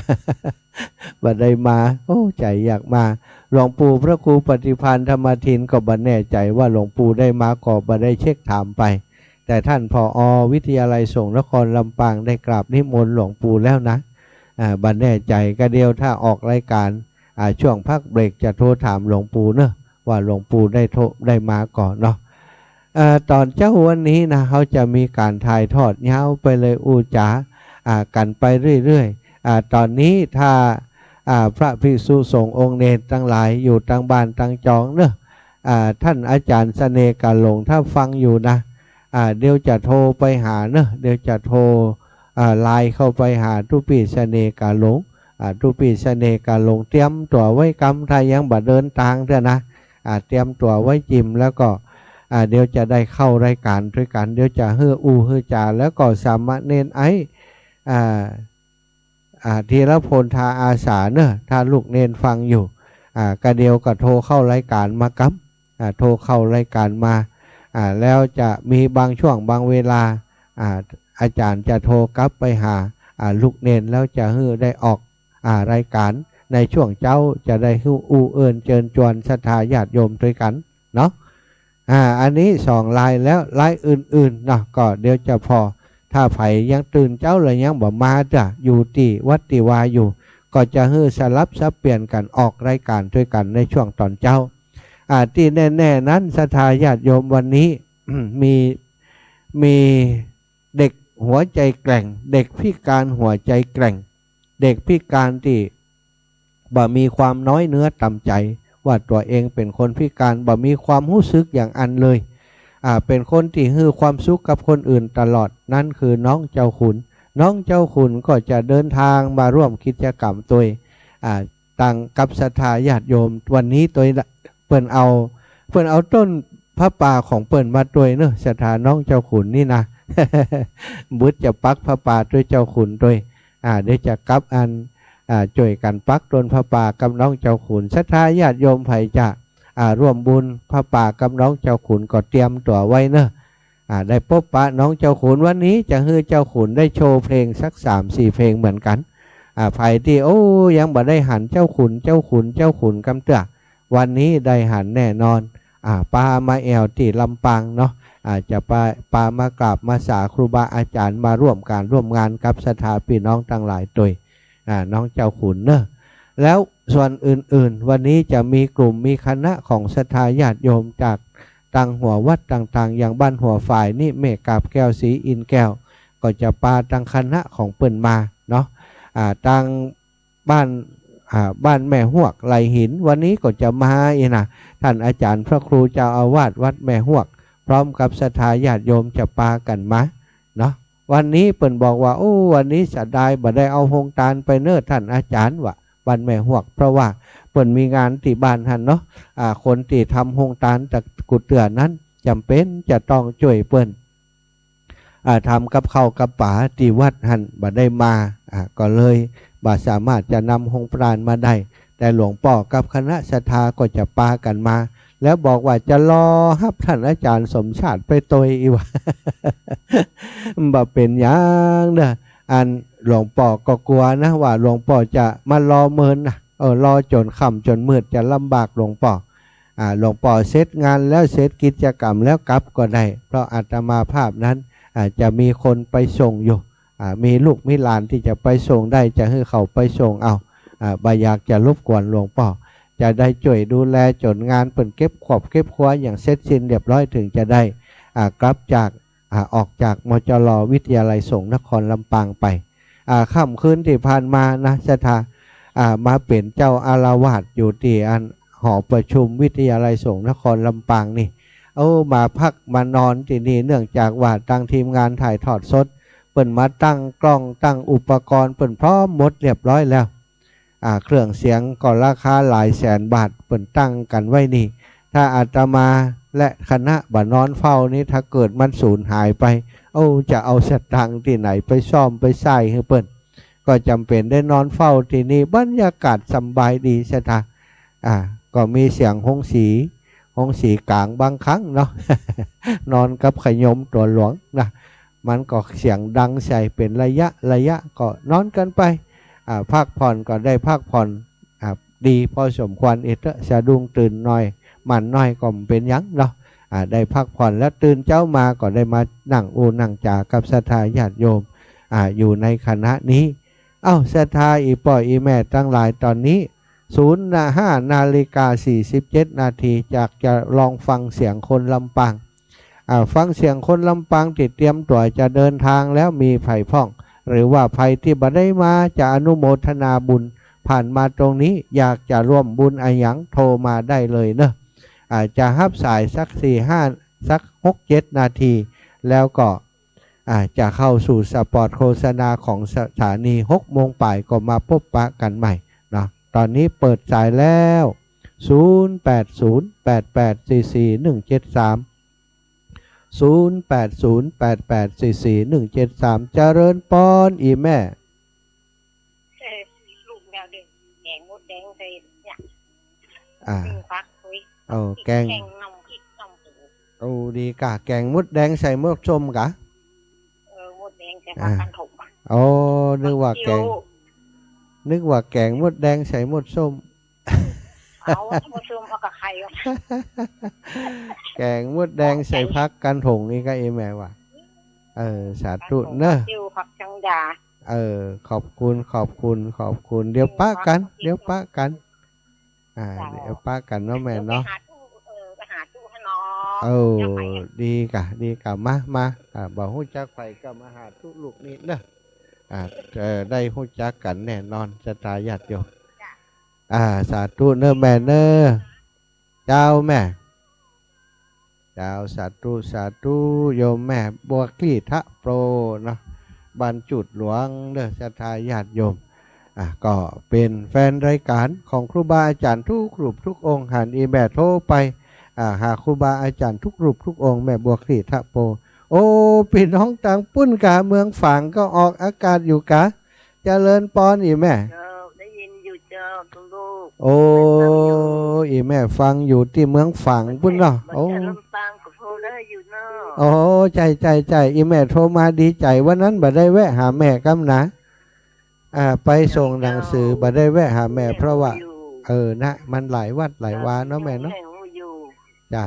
บัดได้มาโอ้ใจอยากมาหลวงปู่พระครูปฏิภาณธรรมทินก็บัดแน่ใจว่าหลวงปู่ได้มาก็บัดได้เช็คถามไปแต่ท่านผอ.วิทยาลัยสงฆ์นครลำปางได้กราบนิมนต์หลวงปู่แล้วนะบัดแน่ใจก็เดียวถ้าออกรายการช่วงพักเบรกจะโทรถามหลวงปู่เนอะว่าหลวงปู่ได้มาก่อนเนาะตอนเจ้าวันนี้นะเขาจะมีการถ่ายทอดยาวไปเลยอูจ๋ากันไปเรื่อยๆตอนนี้ถ้าพระภิกษุสงฆ์องค์เนรทั้งหลายอยู่ตั้งบ้านตั้งจองเนอะท่านอาจารย์เสน่ห์กาหลงถ้าฟังอยู่นะเดี๋ยวจะโทรไปหาเนอะเดี๋ยวจะโทรไลน์เข้าไปหาทุปีเสน่ห์กาหลงทุปีเสน่ห์กาหลงเตรียมตัวไว้กำถ้ายังบ่เดินทางเถอะนะเตรียมตัวไว้จิมแล้วก็เดี๋ยวจะได้เข้ารายการด้วยกันเดี๋ยวจะฮือจ่าแล้วก็สามเณรไอทีละพลทาอาสาเนอะถ้าลูกเนนฟังอยู่ก็เดียวก็โทรเข้ารายการมากับโทรเข้ารายการมาแล้วจะมีบางช่วงบางเวลาอาจารย์จะโทรกลับไปหาลูกเนนแล้วจะฮือได้ออกรายการในช่วงเจ้าจะได้ฮือเอิญเจิญจวนศรัทธาญาติโยมด้วยกันเนาะอันนี้2 ลายแล้วลายอื่นๆเนาะก็เดี๋ยวจะพอถ้าไผยังตื่นเจ้าเลยยังบ่มาจ้ะอยู่ที่วัดติวาอยู่ก็จะฮือสลับซับเปลี่ยนกันออกรายการด้วยกันในช่วงตอนเจ้าที่แน่ๆนั้นศรัทธาญาติโยมวันนี้ มีเด็กหัวใจแกร่งเด็กพิการหัวใจแกร่งเด็กพิการที่บ่มีความน้อยเนื้อต่ำใจว่าตัวเองเป็นคนพิการบ่มีความรู้สึกอย่างอันเลยเป็นคนที่ให้ความสุขกับคนอื่นตลอดนั่นคือน้องเจ้าขุนน้องเจ้าขุนก็จะเดินทางมาร่วมกิจกรรมตัวต่างกับศรัทธาญาติโยมวันนี้ตัวเปิ่นเอาต้นพระป่าของเปิ่นมาด้วยเนอะศรัทธาน้องเจ้าขุนนี่นะ บุตรจะปักพระป่าด้วยเจ้าขุนด้วยเดี๋ยวจะกลับอันช่วยกันปักต้นพระป่ากับน้องเจ้าขุนศรัทธาญาติโยมไผจะร่วมบุญพระป่ากับน้องเจ้าขุนก็เตรียมตัวไว้เนอะได้พบปะน้องเจ้าขุนวันนี้จะให้เจ้าขุนได้โชว์เพลงสัก3-4 เพลงเหมือนกันไผที่ยังบ่ได้หันเจ้าขุนกำเตือวันนี้ได้หันแน่นอนปามาแอวที่ลำปางเนาะจะปามากราบมาสาครูบาอาจารย์มาร่วมงานกับศรัทธาพี่น้องทั้งหลายตัวน้องเจ้าขุนเนอะแล้วส่วนอื่นๆวันนี้จะมีกลุ่มมีคณะของศรัทธาญาติโยมจากต่างหัววัดต่างๆอย่างบ้านหัวฝ่ายนี่เมฆกาบแก้วศรีอินแก้วก็จะปาตั้งคณะของเปิ่นมาเนาะตั้งบ้านแม่หวกไหลหินวันนี้ก็จะมานะท่านอาจารย์พระครูเจ้าอาวาสวัดแม่หวกพร้อมกับศรัทธาญาติโยมจะปากันมาเนาะวันนี้เปิ่นบอกว่าวันนี้จะได้บ่ได้เอาโฮงตาลไปเนิ่ท่านอาจารย์วะบ้านแม่หวกเพราะว่าเปิ่นมีงานที่บ้านท่านเนาะคนที่ทำโฮงตาลจากกุฏเตือนั้นจำเป็นจะต้องช่วยเปิ่นทำกับข้าวกับป๋าที่วัดหันบ่ได้มาก็เลยบ่สามารถจะนำโฮงปราณมาได้แต่หลวงพ่อกับคณะศรัทธาก็จะปากันมาแล้วบอกว่าจะรอฮับท่านอาจารย์สมชาติไปตัวอีวะ บ่เป็นอย่างเด้ออันหลวงพ่อก็กลัวนะว่าหลวงพ่อจะมารอเมินนะรอจนค่ำจนมืดจะลำบากหลวงพ่อหลวงพ่อเสร็จงานแล้วเสร็จกิจกรรมแล้วกลับก็ได้เพราะอาตมาภาพนั้นจะมีคนไปส่งอยู่ มีลูกมีหลานที่จะไปส่งได้จะให้เขาไปส่งเอาบ่อยากจะรบกวนหลวงพ่อจะได้ช่วยดูแลจนงานเปิ่นเก็บขอบเก็บครัวอย่างเสร็จสิ้นเรียบร้อยถึงจะได้กลับจากออกจากมจรวิทยาลัยสงฆ์นครลำปางไปค่ำคืนที่ผ่านมานะศรัทธามาเป็นเจ้าอาวาสอยู่ที่หอประชุมวิทยาลัยสงฆ์นครลำปางนี่มาพักมานอนที่นี่เนื่องจากว่าทางทีมงานถ่ายทอดสดเปิ่นมาตั้งกล้องตั้งอุปกรณ์เปิ่นพร้อมหมดเรียบร้อยแล้วเครื่องเสียงก็ราคาหลายแสนบาทเปิ่นตั้งกันไว้นี่ถ้าอาตมาและคณะบ่นอนเฝ้านี้ถ้าเกิดมันสูญหายไปจะเอาสตางค์ที่ไหนไปซ่อมไปใส่ให้เปิ่นก็จำเป็นได้นอนเฝ้าที่นี่บรรยากาศสบายดีใช่ไหมก็มีเสียงห้องสีกลางบางครั้งเนาะ นอนกับขยมตัวหลวงนะมันก็เสียงดังใส่เป็นระยะก็นอนกันไปพักผ่อนก็ได้พักผ่อนดีพอสมควรสะดุ้งตื่นหน่อยมันน้อยก็เป็นยังเนาะได้พักผ่อนแล้วตื่นเจ้ามาก็ได้มานั่งนั่งจากับศรัทธาญาติโยมอยู่ในคณะนี้ศรัทธาอีป่อยอีแม่ตั้งหลายตอนนี้05:47 นาทีจากจะลองฟังเสียงคนลำปางฟังเสียงคนลำปางติดเตรียมตัวจะเดินทางแล้วมีไผ่พ่องหรือว่าไผ่ที่บ่ได้มาจะอนุโมทนาบุญผ่านมาตรงนี้อยากจะร่วมบุญอะไรอย่างโทรมาได้เลยเนอะจะฮับสายสัก4-5สัก6-7 นาทีแล้วก็จะเข้าสู่สปอตโฆษณาของสถานี6 โมงป่ายก็มาพบปะกันใหม่นะตอนนี้เปิดสายแล้ว0808844173 0808844173เจริญปอนอีแม่ลูกแมวเด็กแกงมดแดงใส่เนี่ยฟักคุยแกงน้ำพริกน้ำปูดีกะแกงมดแดงใส่มดส้มกะมดแดงใส่ผักกันถมนึกว่าแกงมดแดงใส่มดส้มเอามดส้มเอากับไข่แกงมดแดงใส่ผักกันถงนี่ก็เอแม่ว่ะสาธุเนอะผักจังดาขอบคุณเดี๋ยวป้ากันเดี๋ยวป้ากันเนาะแม่เนาะไปหาตู้ให้น้องดีกะมาบอกฮู้จักไปก็มาหาตู้ลูกนี่เนอะจะได้ฮู้จักกันแน่นอนศรัทธาญาติโยมสาธุเนอะแม่เนอะเจ้าแม่เจ้าสาธุโยมแม่บัวคลี่ทะโปรเนาะบรรจุหลวงเด้อศรัทธาญาติโยมก็เป็นแฟนรายการของครูบาอาจารย์ทุกรูปทุกองค์หันอีแม่โทรไปหาครูบาอาจารย์ทุกรูปทุกองค์แม่บัวคลี่ทะโปพี่น้องต่างปุ้นกาเมืองฝางก็ออกอากาศอยู่กะเจริญปอนอีแม่ได้ยินอยู่เจ้าทุกลูกอีแม่ฟังอยู่ที่เมืองฝางปุ้นเนาะใจอีแม่โทรมาดีใจวันนั้นบ่ได้แวะหาแม่กำนะไปส่งหนังสือบ่ได้แวะหาแม่เพราะว่านะมันหลายวัดหลายวาเนาะแม่เนาะจ้า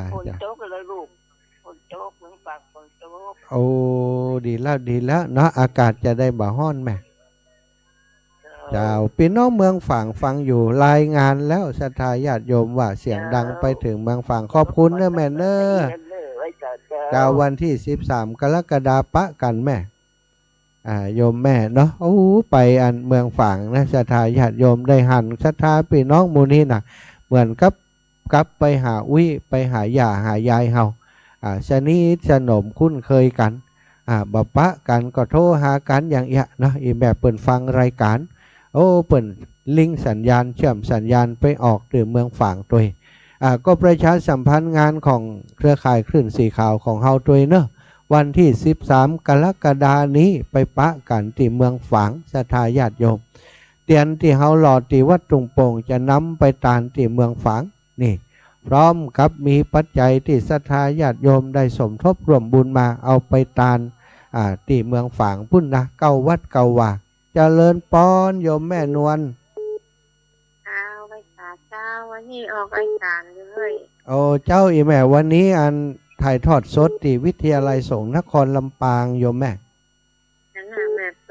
ดีแล้วเนาะอากาศจะได้บ่ฮ้อนแม่เจ้าพี่น้องเมืองฝางฟังอยู่รายงานแล้วศรัทธาญาติโยมว่าเสียงดังไปถึงเมืองฝางขอบคุณเนอะแม่เนอะเจ้าวันที่13 กรกฎาคมปะกันแม่โยมแม่เนาะไปเมืองฝางนะศรัทธาญาติโยมได้หันศรัทธาพี่น้องมูนี่นะเหมือนกับไปหาไปหาย่าหายายเฮาสนิทสนมคุ้นเคยกันบ่ปะกันก็โทรหากันอย่างเงี้ยเนาะอีแม่เปิ่นฟังรายการเปิ่นลิงสัญญาณเชื่อมสัญญาณไปออกถึงเมืองฝางตัวก็ประชาสัมพันธ์งานของเครือข่ายคลื่นสีขาวของเฮาตัวเนอะวันที่13 กรกฎาคมนี้ไปปะกันที่เมืองฝางศรัทธาญาติโยมเตียนที่เฮาหล่อที่วัดตุงโป่งจะนำไปตานที่เมืองฝางนี่พร้อมกับมีปัจจัยที่ศรัทธาญาติโยมได้สมทบร่วมบุญมาเอาไปตานที่เมืองฝางพุ่นนะเก้าวัดเก้าว่าเจริญปอนโยมแม่นวลเจ้าวันนี้ออกรายการเลยเจ้าอีแม่วันนี้ถ่ายทอดสดที่วิทยาลัยสงฆ์นครลำปางโยมแม่นั่นน่ะแม่เปิ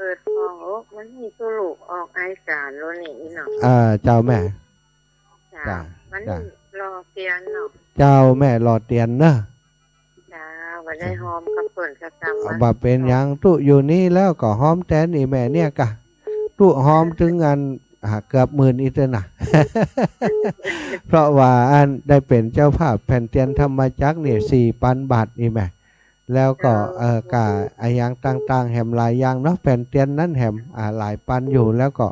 วันนี้ตุลูกออกรายการแล้วนี่เนาะ เจ้าแม่ จ้าวันนี้รอเตียนเนาะ เจ้าแม่รอเตียนเนอะ จ้าวันได้หอมกับเปิ่นกระจำ บ่เป็นหยังตุอยู่นี่แล้วก็หอมแตนอีแม่เนี่ยกะตุหอมถึงอันเกือบ10,000อีเตอร์น่ะ เพราะว่าอันได้เป็นเจ้าภาพแผ่นเตียนธรรมจักรนี่ 4,000 บาทนี่แม่แล้วก็กะอย่างต่างๆแหมหลายอย่างเนาะแผ่นเตียนนั้นแหมหลายปันอยู่แล้วก็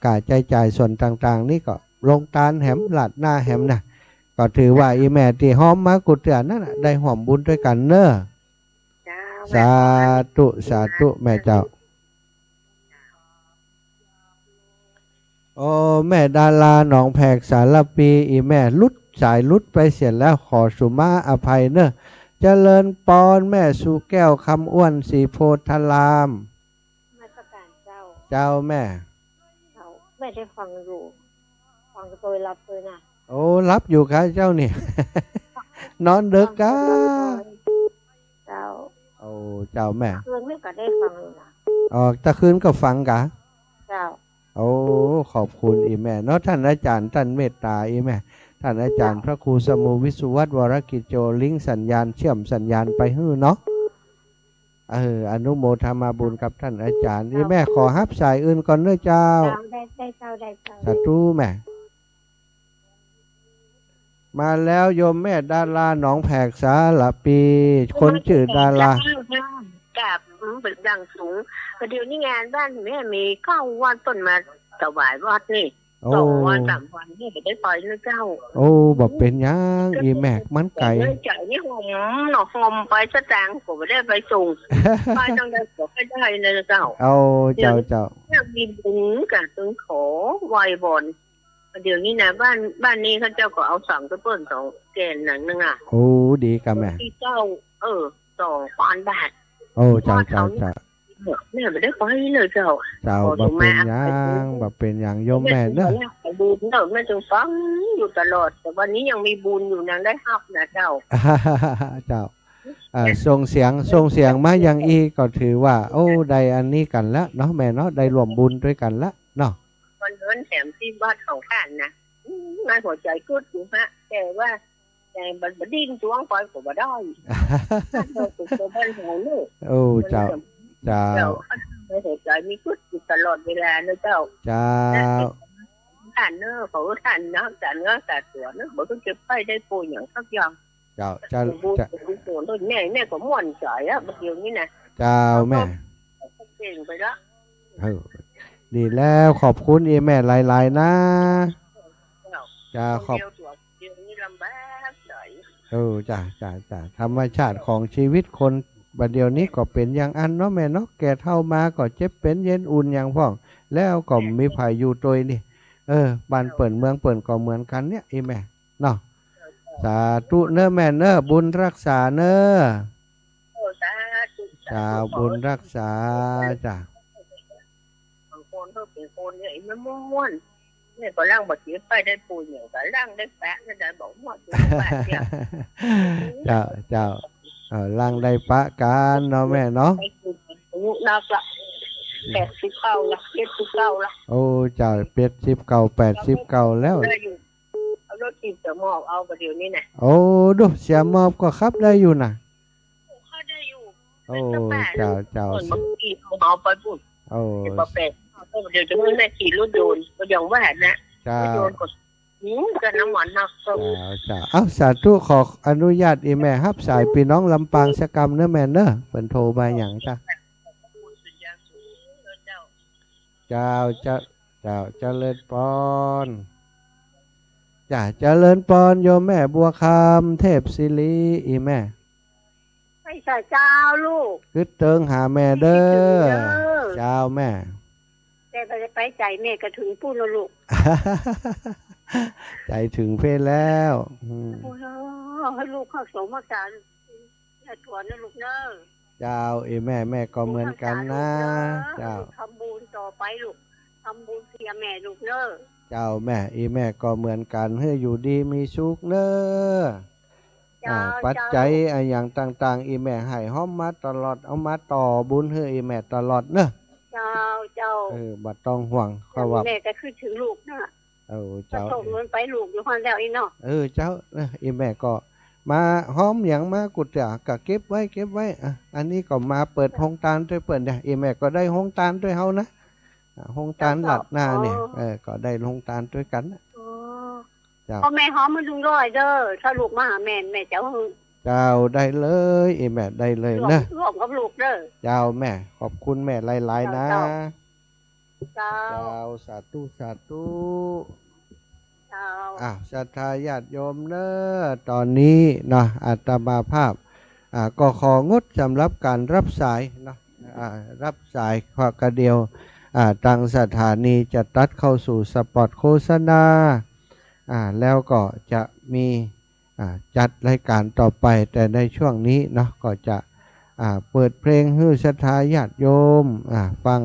กะจ่ายส่วนต่างๆนี่ก็ลงตาลแหมหลาดหน้าแหมน่ะก็ถือว่าอีแม่ที่หอมมากุเตือนนั่นได้หอมบุญด้วยกันเนอะสาธุสาธุแม่เจ้าโอ้แม่ดาราหนองแพกสารปีอีแม่ลุดสายลุดไปเสียแล้วขอสุมาอภัยเนอะเจริญปอนแม่สุแก้วคำอ้วนสีโพธารามมาตรการเจ้า เจ้าแม่แม่ได้ฟังอยู่ฟังโดยรับเลยนะโอ้รับอยู่ค่ะเจ้านี่ นอนเด็กกะเจ้าโอ้เจ้าแม่คืนไม่ก็ได้ฟังเลยนะตะคืนก็ฟังกะเจ้าโอ้ขอบคุณอีแม่เนาะท่านอาจารย์ท่านเมตตาอีแม่ท่านอาจารย์พระครูสมุวิสุวัตรวรกิจโจลิงสัญญาณเชื่อมสัญญาณไปฮื้อเนาะอนุโมทนาบุญกับท่านอาจารย์อีแม่ขอฮับสายอื่นก่อนเด้อเจ้าได้เจ้าสาธุแม่มาแล้วโยมแม่ดาราหนองแผกสารปีคนชื่อดารากับเป็นดังสูงประเดี๋ยวนี้งานบ้านแม่มีเข้าวันต้นมาถวายวัดนี่2 วัน 3 วันนี่จะได้ปล่อยนะเจ้าโอ้บอกเป็นยังอีแม่มันไก่ใจนี่หอมหนอหอมไปสตางค์ผมไม่ได้ไปส่งไปต้องได้ขอให้ได้นะเจ้าเอาเจ้าเนี่ยมีบุญกับตึงขอไหวบนเดี๋ยวนี้นะบ้านนี้เขาเจ้าก็เอา2กระเปิ้ล2แกนหนังนึงอ่ะโอ้ดีกับแม่ที่เจ้า2,000 บาทโอ้เจ้าเนี่ยไม่ได้ไปเลยเจ้าบ่เป็นยังบ่เป็นยังโยมแม่เนอะบุญเนอะแม่จึงฟังอยู่ตลอดแต่วันนี้ยังมีบุญอยู่นางได้ฮับนะเจ้าเจ้าส่งเสียงมาอย่างอีก็ถือว่าโอ้ได้อันนี้กันแล้วเนาะแม่เนาะได้รวมบุญด้วยกันแล้วเนาะวันนั้นแถมที่บ้านของข้านนะนายหัวใจกุดอยู่ฮะแต่ว่าแต่บัดดิ้นจ้วงไปก็บ่ได้โอ้เจ้าหัวใจมีกุดอยู่ตลอดเวลานะเจ้าท่านเนอะเขาท่านเนาะท่านเนาะแต่ตัวเนอะบ่ต้องเก็บไปได้ปูอย่างสักอย่างเจ้าตัวแม่ก็ม่วนใจอ่ะบัดเดี๋ยวนี้นะเจ้าแม่เก่งไปแล้วดีแล้วขอบคุณอีแม่หลายๆนะจ้าขอบจ้าธรรมชาติของชีวิตคนบัดเดี๋ยวนี้ก็เป็นอย่างอันเนาะแม่เนาะแก่เท่ามาก็เจ็บเป็นเย็นอุ่นอย่างพ่องแล้วก็มีภัยอยู่ตัวนี่บ้านเปิ่นเมืองเปิ่นก็เหมือนกันเนี่ยอีแม่เนาะสาธุเนอะแม่เนอะบุญรักษาเนอะจ้าบุญรักษาจ้าคนเขาเป็นคนเนี่ยมันม่วนเนี่ยก็ร่างบทเสียไปได้ปูอย่างก็ร่างได้แปะได้บอกหมดเจ้าร่างได้ปะกันเนาะแม่เนาะนักละ89ละ79ละโอ้เจ้า89แล้วเอารถจีบจะมอบเอาประเดี๋ยวนี้นะโอ้ดูเสียมอบก็ขับได้อยู่นะเขาได้อยู่โอ้เจ้าบางทีเอาไปพูดโอ้เดี๋ยวจะไม่ได้ขี่รถโดนก็ยังว่านะโดนกดกันน้ำหวานนักเอาสาธุขออนุญาตอีแม่ฮับสายพี่น้องลำปางสกรรมเนอะแม่เนอะเป็นโทรมาอย่างจ้าเจริญปอนเจริญปอนโยมแม่บัวคำเทพศิริอีแม่ไม่ใช่เจ้าลูกคือเติงหาแม่เด้อเจ้าแม่แต่ไปใจแม่ก็ถึงพูดแล้วลูกใจถึงเพศแล้วให้ลูกเข้าสมการตัวนะลูกเนอะเจ้าแม่ก็เหมือนกันนะเจ้าทำบุญต่อไปลูกทำบุญเพียแม่ลูกเนอะเจ้าแม่ก็เหมือนกันให้อยู่ดีมีสุขเนอะปัจจัยอย่างต่างๆแม่ให้ห้อมมาตลอดเอามาต่อบุญให้แม่ตลอดเนอะ เจ้าเจ้าบัดต้องห่วงเขาว่าแม่ก็คือถึงลูกนะเจ้าส่งเงินไปลูกอยู่ฮั่นแล้วอีเนาะเจ้าอีแม่ก็มาหอมหยังมากุดจะก็เก็บไว้อันนี้ก็มาเปิดห้องตาลด้วยเปิ่นเนี่ยอีแม่ก็ได้ห้องตาลด้วยเฮานะห้องตาลหลัดหน้าเนี่ยก็ได้ห้องตาลด้วยกันพ่อแม่หอมมันลุงร้อยเด้อถ้าลูกมาหาแม่เจ้าเจ้าได้เลยอีแม่ได้เลยนะร่วมกับลูกเด้อเจ้าแม่ขอบคุณแม่หลายๆนะเจ้าสาธุเจ้าศรัทธาญาติโยมเนอะตอนนี้เนาะอาตมาภาพก็ของดสำหรับการรับสายเนาะรับสายขอกระเดียวทางสถานีจะตัดเข้าสู่สปอตโฆษณาแล้วก็จะมีจัดรายการต่อไปแต่ในช่วงนี้เนาะก็จะเปิดเพลงให้ศรัทธาญาติโยมฟัง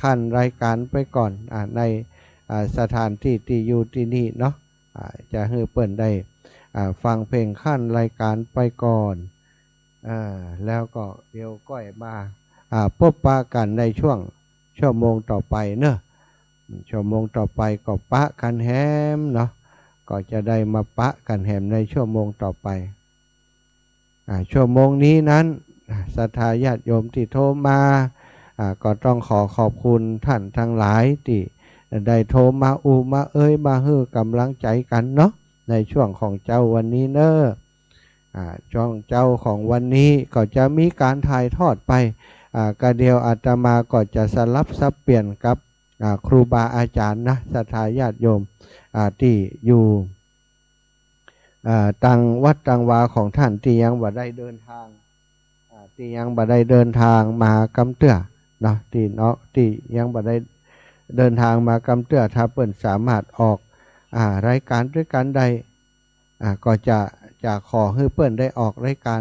ขั้นรายการไปก่อนในสถานที่ที่อยู่ที่นี่เนาะจะให้เปิดได้ฟังเพลงขั้นรายการไปก่อนแล้วก็เดี๋ยวก้อยมาพบปะกันในช่วงชั่วโมงต่อไปเนอะชั่วโมงต่อไปก็ปะกันแฮมเนาะก็จะได้มาปะกันแฮมในชั่วโมงต่อไปชั่วโมงนี้นั้นศรัทธาญาติโยมที่โทรมาก็ต้องขอบคุณท่านทั้งหลายที่ได้โทรมามามาฮื้อกำลังใจกันเนาะในช่วงของเจ้าวันนี้เนอะช่วงเจ้าของวันนี้ก็จะมีการถ่ายทอดไปกระเดียวอาตมาก็จะสลับสับเปลี่ยนกับครูบาอาจารย์นะศรัทธาญาติโยมที่อยู่ตังวัดตังวาของท่านที่ยังบ่ได้เดินทางมากำเตื้อเนาะที่ยังบ่ได้เดินทางมากำเตื้อถ้าเปิ่นสามารถออกรายการด้วยกันใดก็จะขอให้เปิ่นได้ออกรายการ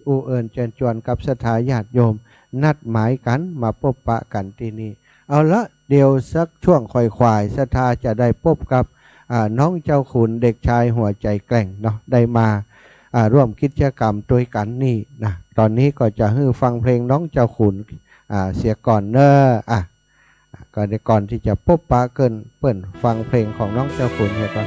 อู้เอิญเชิญชวนกับศรัทธาญาติโยมนัดหมายกันมาพบปะกันที่นี่เอาละเดี๋ยวสักช่วงค่อยควายศรัทธาจะได้พบกับน้องเจ้าขุนเด็กชายหัวใจแกร่งเนาะได้มาร่วมกิจกรรมด้วยกันนี่นะตอนนี้ก็จะให้ฟังเพลงน้องเจ้าขุนเสียก่อนเนอะก็ได้ก่อนที่จะพบปะเปิ่นฟังเพลงของน้องเจ้าขุนเสียก่อน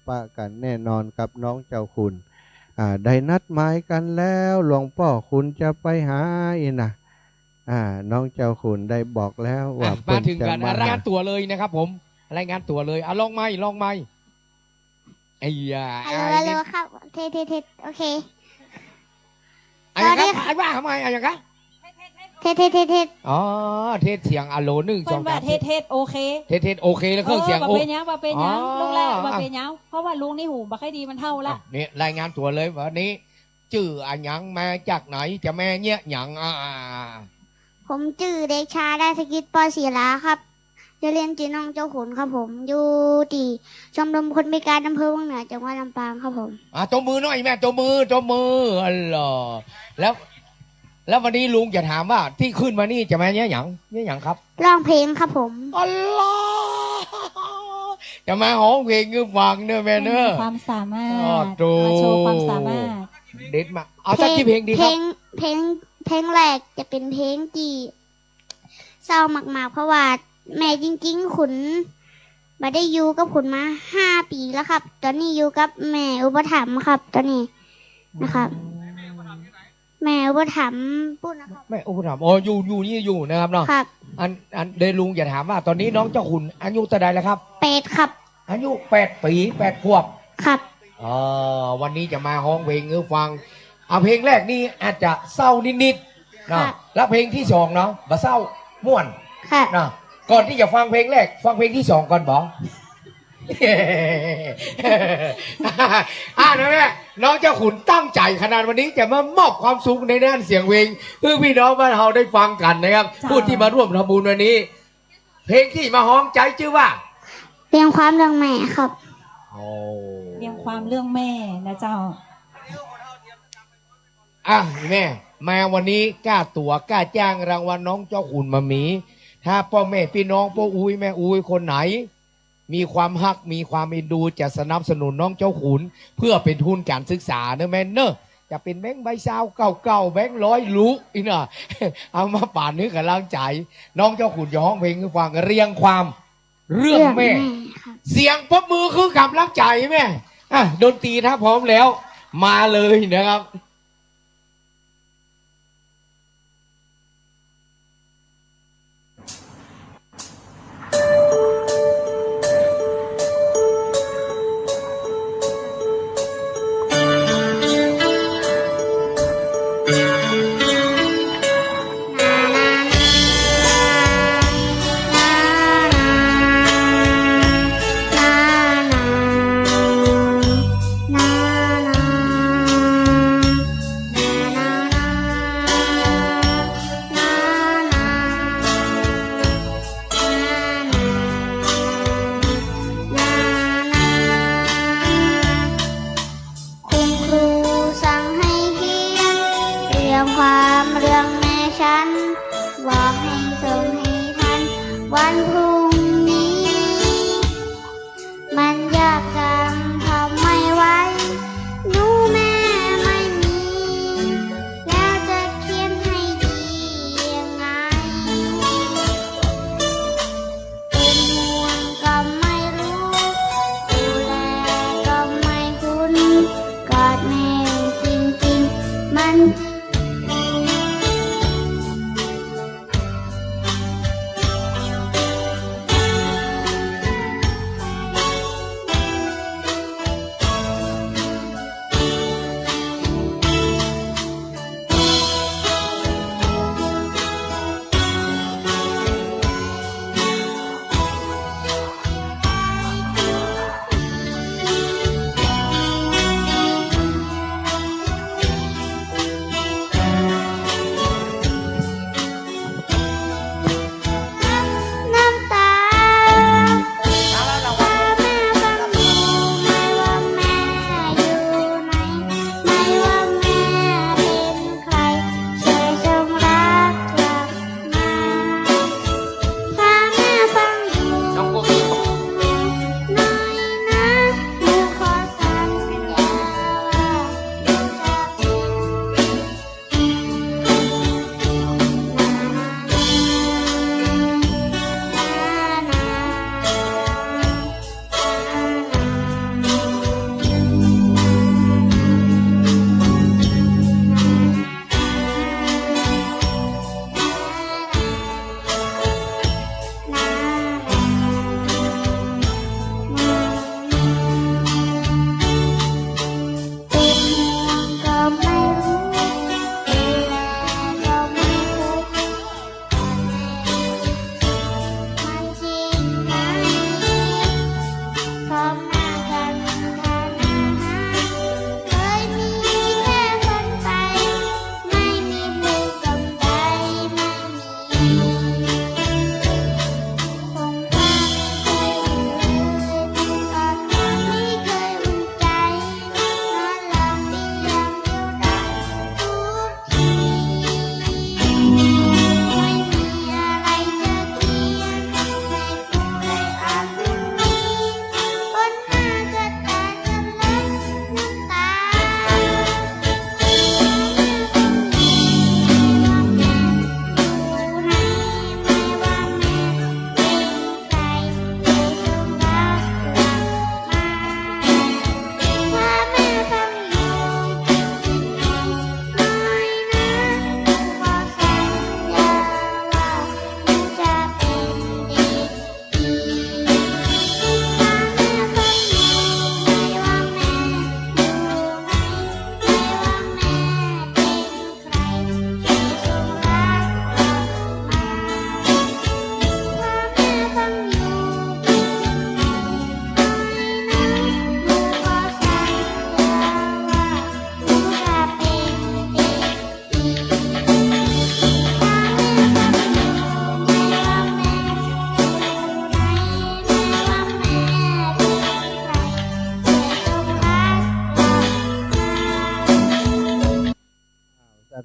ปะกันแน่นอนกับน้องเจ้าคุณได้นัดหมายกันแล้วหลวงพ่อคุณจะไปหาอีนะน้องเจ้าคุณได้บอกแล้วว่ามาถึงกันรายงานตัวเลยนะครับผมรายงานตัวเลยลองไม่ไอ้ยาฮัลโหลครับเทโอเคอะไรครับไอ้ว่าทำไมอะไรกันเทอ๋อเทศเสียงโล1 2 3เทโอเคเทโอเคแล้วเครื่องเสียงโอเป็นยังลูกแรกว่าเป็นยังเพราะว่าลุงนี่หูบ่ค่อยดีมันเท่าละนี่รายงานตัวเลยวันนี้ชื่ออันยังมาจากไหนจะแม่เนี้ยหยังผมชื่อเด็กชายได้สกิจปอศิลาครับจะเรียนจีน้องเจ้าขุนครับผมอยู่ที่ชมรมคนพิการอำเภอวังเหนือจังหวัดลำปางครับผมจมมือหน่อยแม่จมมืออ๋อแล้ววันนี้ลุงจะถามว่าที่ขึ้นมานี่จะมาเนี้ยหยังครับร้องเพลงครับผมอัลลอฮ์จะมาร้องเพลงคือฟังเนอะแม่เนอะความสามารถโชว์ความสามารถเด็ดมาเอาสักกี่เพลงดีครับเพลงแรกจะเป็นเพลงที่เศร้ามากๆเพราะว่าแม่จริงๆขุนมาได้อยู่กับขุนมา5 ปีแล้วครับตอนนี้อยู่กับแม่อุปถัมภ์ครับตอนนี้นะครับแม่อุปถัมภ์พูดนะครับแม่อุปถัมภ์อยู่นี่อยู่นะครับเนาะครับอันเดลุงอย่าถามว่าตอนนี้น้องเจ้าขุนอายุเท่าใดแล้วครับ8ครับอายุ8 ปี8 ขวบครับวันนี้จะมาร้องเพลงให้ฟังเพลงแรกนี่อาจจะเศร้านิดๆนะแล้วเพลงที่2เนาะบ่เศร้าม่วนนะก่อนที่จะฟังเพลงแรกฟังเพลงที่2ก่อนบอกนะแม่น้องเจ้าขุนตั้งใจขนาดวันนี้จะมามอบความสุขในด้านเสียงเพลงเพื่อพี่น้องบ้านเราได้ฟังกันนะครับผู้ที่มาร่วมทำบุญวันนี้เพลงที่มาฮ้องใจชื่อว่าเรียงความเรื่องแม่ครับเรียงความเรื่องแม่นะเจ้าแม่มาวันนี้กล้าตั๋วกล้าจ้างรางวัลน้องเจ้าขุนมามีถ้าพ่อแม่พี่น้องพ่ออุ้ยแม่อุ้ยคนไหนมีความฮักมีความเอ็นดูจะสนับสนุนน้องเจ้าขุนเพื่อเป็นทุนการศึกษาเนอะแม่เนอะจะเป็นแบงค์ใบซาวเก่าแบงค์100ลูกอีน่ะเอามาป่านนี้กับร่างใจน้องเจ้าขุนจะร้องเพลงให้ฟังเรียงความเรื่องแม่เสียงปรบมือคือกับรักใจแม่ดนตรีถ้าพร้อมแล้วมาเลยนะครับ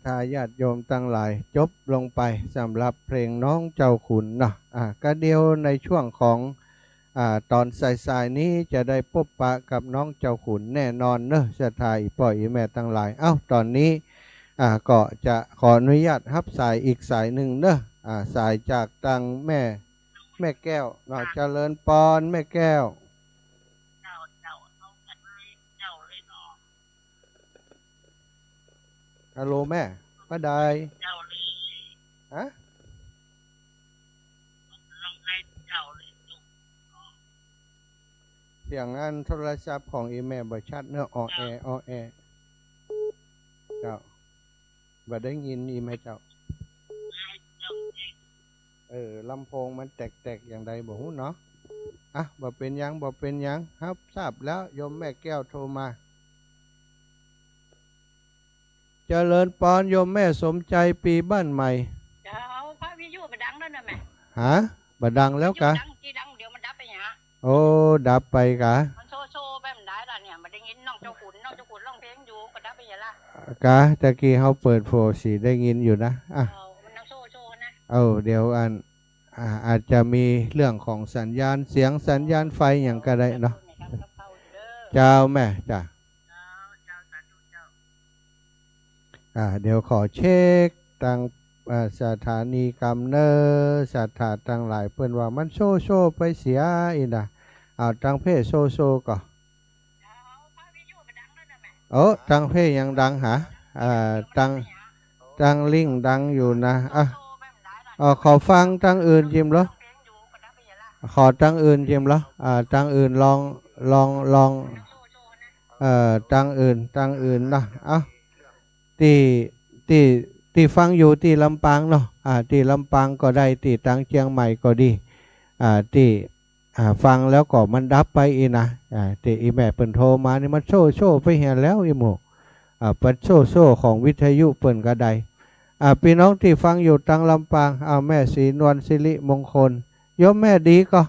ธาญาติโยมทั้งหลายจบลงไปสำหรับเพลงน้องเจ้าขุนเนาะก็เดียวในช่วงของตอนสายๆนี้จะได้พบปะกับน้องเจ้าขุนแน่นอนเนอะศรัทธาอีป่อยอีแม่ทั้งหลายตอนนี้ก็จะขออนุญาตรับสายอีกสายหนึ่งเนอะสายจากตังแม่แก้วเนาะเจริญปอนแม่แก้วฮัลโหลแม่ป้าใดฮะเสียงอันโทรศัพท์ของอีแม่บ่ชัดเนอะออแอเจ้าบ่ได้ยินอีแม่เจ้าลำโพงมันแตกอย่างใดบ่ฮู้เนาะบ่เป็นหยังครับทราบแล้วโยมแม่แก้วโทรมาเจริญปอนโยมแม่สมใจปีบ้านใหม่เจ้าพระวิยุมาดังแล้วนะแม่ฮะบ่ดังแล้วกะดังเดี๋ยวมันดับไปหาโอ้ดับไปกะมันโชว์แบบไหนล่ะเนี่ยมันได้ยินน้องเจ้าขุนร้องเพลงอยู่ก็ดับไปอย่าละกะตะกี้เฮาเปิดโฟสิได้ยินอยู่นะมันนั่งโชว์นะเดี๋ยวอาจจะมีเรื่องของสัญญาณเสียงสัญญาณไฟอย่างก็ได้เนาะเจ้าแม่จ้ะเดี๋ยวขอเช็คตั้งสถานีกำเนิดสถานตั้งหลายเพื่อนว่ามันโชว์ไปเสียอีนะตั้งเพศโชว์ก่อนตั้งเพศยังดังหาตั้งลิงดังอยู่นะขอฟังตั้งอื่นจิมเหรอขอตั้งอื่นจิมเหรอตั้งอื่นลองตั้งอื่นนะที่ฟังอยู่ที่ลำปางเนาะที่ลำปางก็ได้ที่ตั้งเชียงใหม่ก็ดีที่ฟังแล้วก็มันดับไปอีนะที่อีแม่เปิ่นโทรมานี่มันโชว์ไปเห็นแล้วอีโมปัดโชว์ของวิทยุเปิ่นก็ได้พี่น้องที่ฟังอยู่ตั้งลำปางแม่ศรีนวลศิริมงคลโยมแม่ดีก็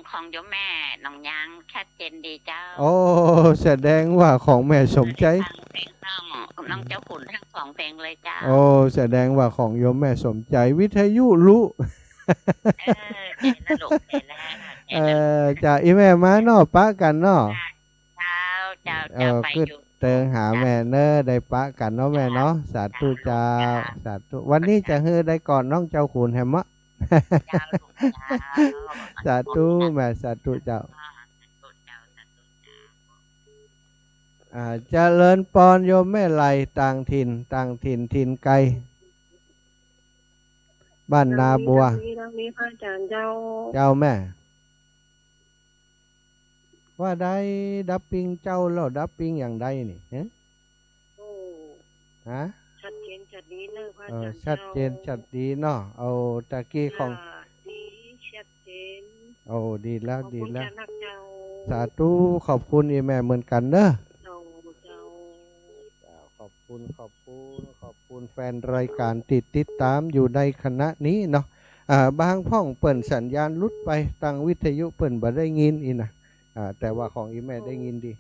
ของโยมแม่น้องยางชัดเจนดีเจ้าโอ้แสดงว่าของแม่สมใจน้องเจ้าขุนทั้งสองเพลงเลยจ้าโอ้แสดงว่าของโยมแม่สมใจวิทยุรู้จะอีแม่มาเนาะปะกันเนาะเจ้าไปอยู่เติงหาแม่เนอได้ปะกันเนาะแม่เนาะสาธุเจ้าสาธุวันนี้จะฮือได้ก่อนน้องเจ้าขุนแฮมะสาธุแม่สาธุเจ้าเจริญปอนโยมแม่ไหลต่างถิ่นไกลบ้านนาบัวเจ้าแม่ว่าได้ดับปิงเจ้าแล้วดับปิงอย่างใดนี่ฮะชัดเจนชัดดีเลยพระอาจารย์ชัดเจนชัดดีเนาะตะกี้ของดีชัดเจนดีแล้วสาธุขอบคุณอีแม่เหมือนกันเนอะขอบคุณแฟนรายการติดตามอยู่ในคณะนี้เนาะบางพ่องเปิ่นสัญญาณลุดไปตั้งวิทยุเปิ่นบ่ได้ยินอีนะแต่ว่าของอีแม่ได้ยินดี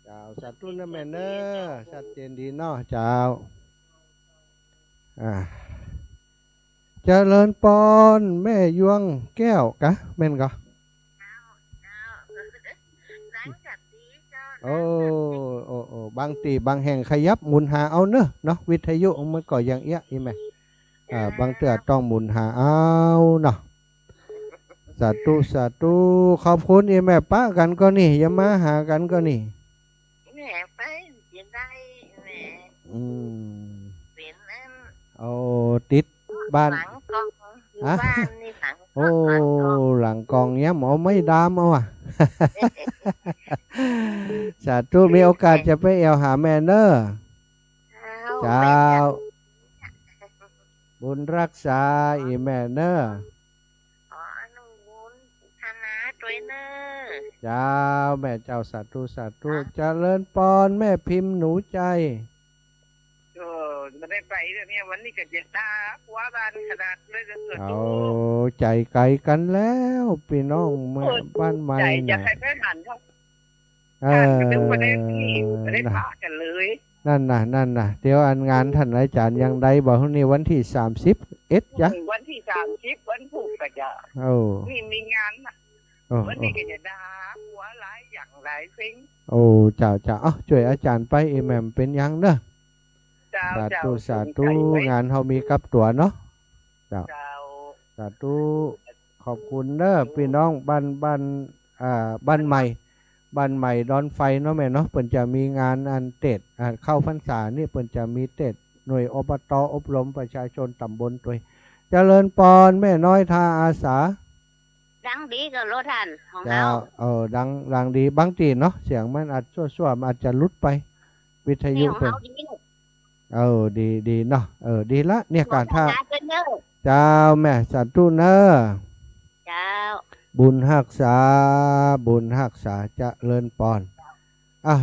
เจ้าสาธุนะแม่เนอะชัดเจนดีเนาะเจ้าเจริญปอนแม่ยวงแก้วกะแม่นกะโอ้บางตีบางแห่งขยับหมุนหาเอาเนาะวิทยุมันก็ยังเอี้ยอีแม่บางเตือต้องหมุนหาเอาเนาะสาธุขอบคุณอีแม่ป้ากันก็นี่อย่ามาหากันก็นี่แม่ไปเปลี่ยนได้แม่เปลี่ยนนั้นติดบ้านหลังกองเนี้ยหมอไม่ดามสาธุมีโอกาสจะไปแอวหาแม่เนอเจ้าบุญรักษาอีแม่เนอเจ้าแม่เจ้าสาธุเจริญปอนแม่พิมพ์หนูใจไม่ได้ไปเนี่ยวันนี้ก็จะตาหัวบานขนาดเลยจะเกิดใจไกลกันแล้วพี่น้องเมื่อบ้านใหม่ใจจะใครไม่หันเขาไม่ได้ผ่ากันเลย นั่นน่ะเดี๋ยวอันงานท่านอาจารย์ยังได้บอกนี่วันที่31จ้ะวันที่30วันพุธก็จะนี่มีงานนะวันนี้ก็จะด่าหัวหลายอย่างหลายสิ่งจ้าช่วยอาจารย์ไปแม่มเป็นยังเด้อสาธุงานเฮามีกับตัวเนาะสาธุขอบคุณเด้อพี่น้องบ้านใหม่ดอนไฟเนาะแม่เนาะเพิ่นจะมีงานอันเทศเข้าพรรษานี่เพิ่นจะมีเทศหน่วยอบต.อบรมประชาชนตำบลตัวเจริญปอนแม่น้อยทาอาสาดังดีก็รถทันของเราดังดีบางทีเนาะเสียงมันอาจชั่วๆมันอาจจะลุดไปวิทยุเพิ่นดีเนาะดีละเนี่ยการท่าเจ้าแม่สาธุเนอเจ้าบุญรักษาเจริญปอน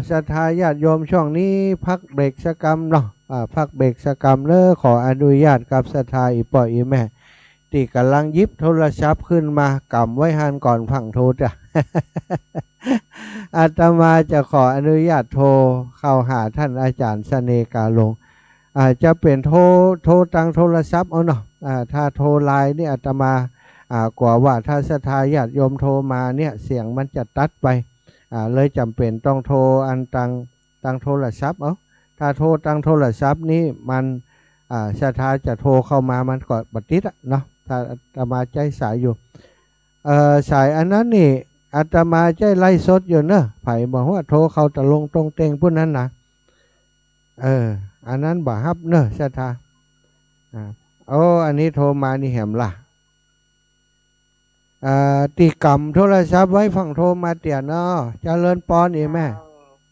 ศรัทธาญาติโยมช่วงนี้พักเบรกสักกรรมเนาะพักเบรกสักกรรมขออนุญาตกับศรัทธาอีป่ออีแม่ที่กำลังยิบโทรศัพท์ขึ้นมากำไว้หันก่อนพังโทรจ้ะ อาตมาจะขออนุญาตโทรเข้าหาท่านอาจารย์เสน่กาลงจะเป็นโทรตังโทรศัพท์เอาเนาะถ้าโทรไลน์นี่อาตมากว่าว่าถ้าศรัทธาญาติโยมโทรมาเนี่ยเสียงมันจะตัดไปเลยจำเป็นต้องโทรอันตังโทรศัพท์เอาถ้าโทรตังโทรศัพท์นี่มันศรัทธาจะโทรเข้ามามันก็บัดติดเนาะถ้าอาตมาใจสายอยู่สายอันนั้นนี่อาตมาใจไล่สดอยู่เนอะไผ่บอกว่าโทรเข้าตะลงตรงเต็งพวกนั้นนะอันนั้นบ่ฮับเนอะศรัทธาอันนี้โทรมานี่แหมล่ะตีกำโทรศัพท์ไว้ฝั่งโทรมาเตี่ยเนาะเจริญปอนอีแม่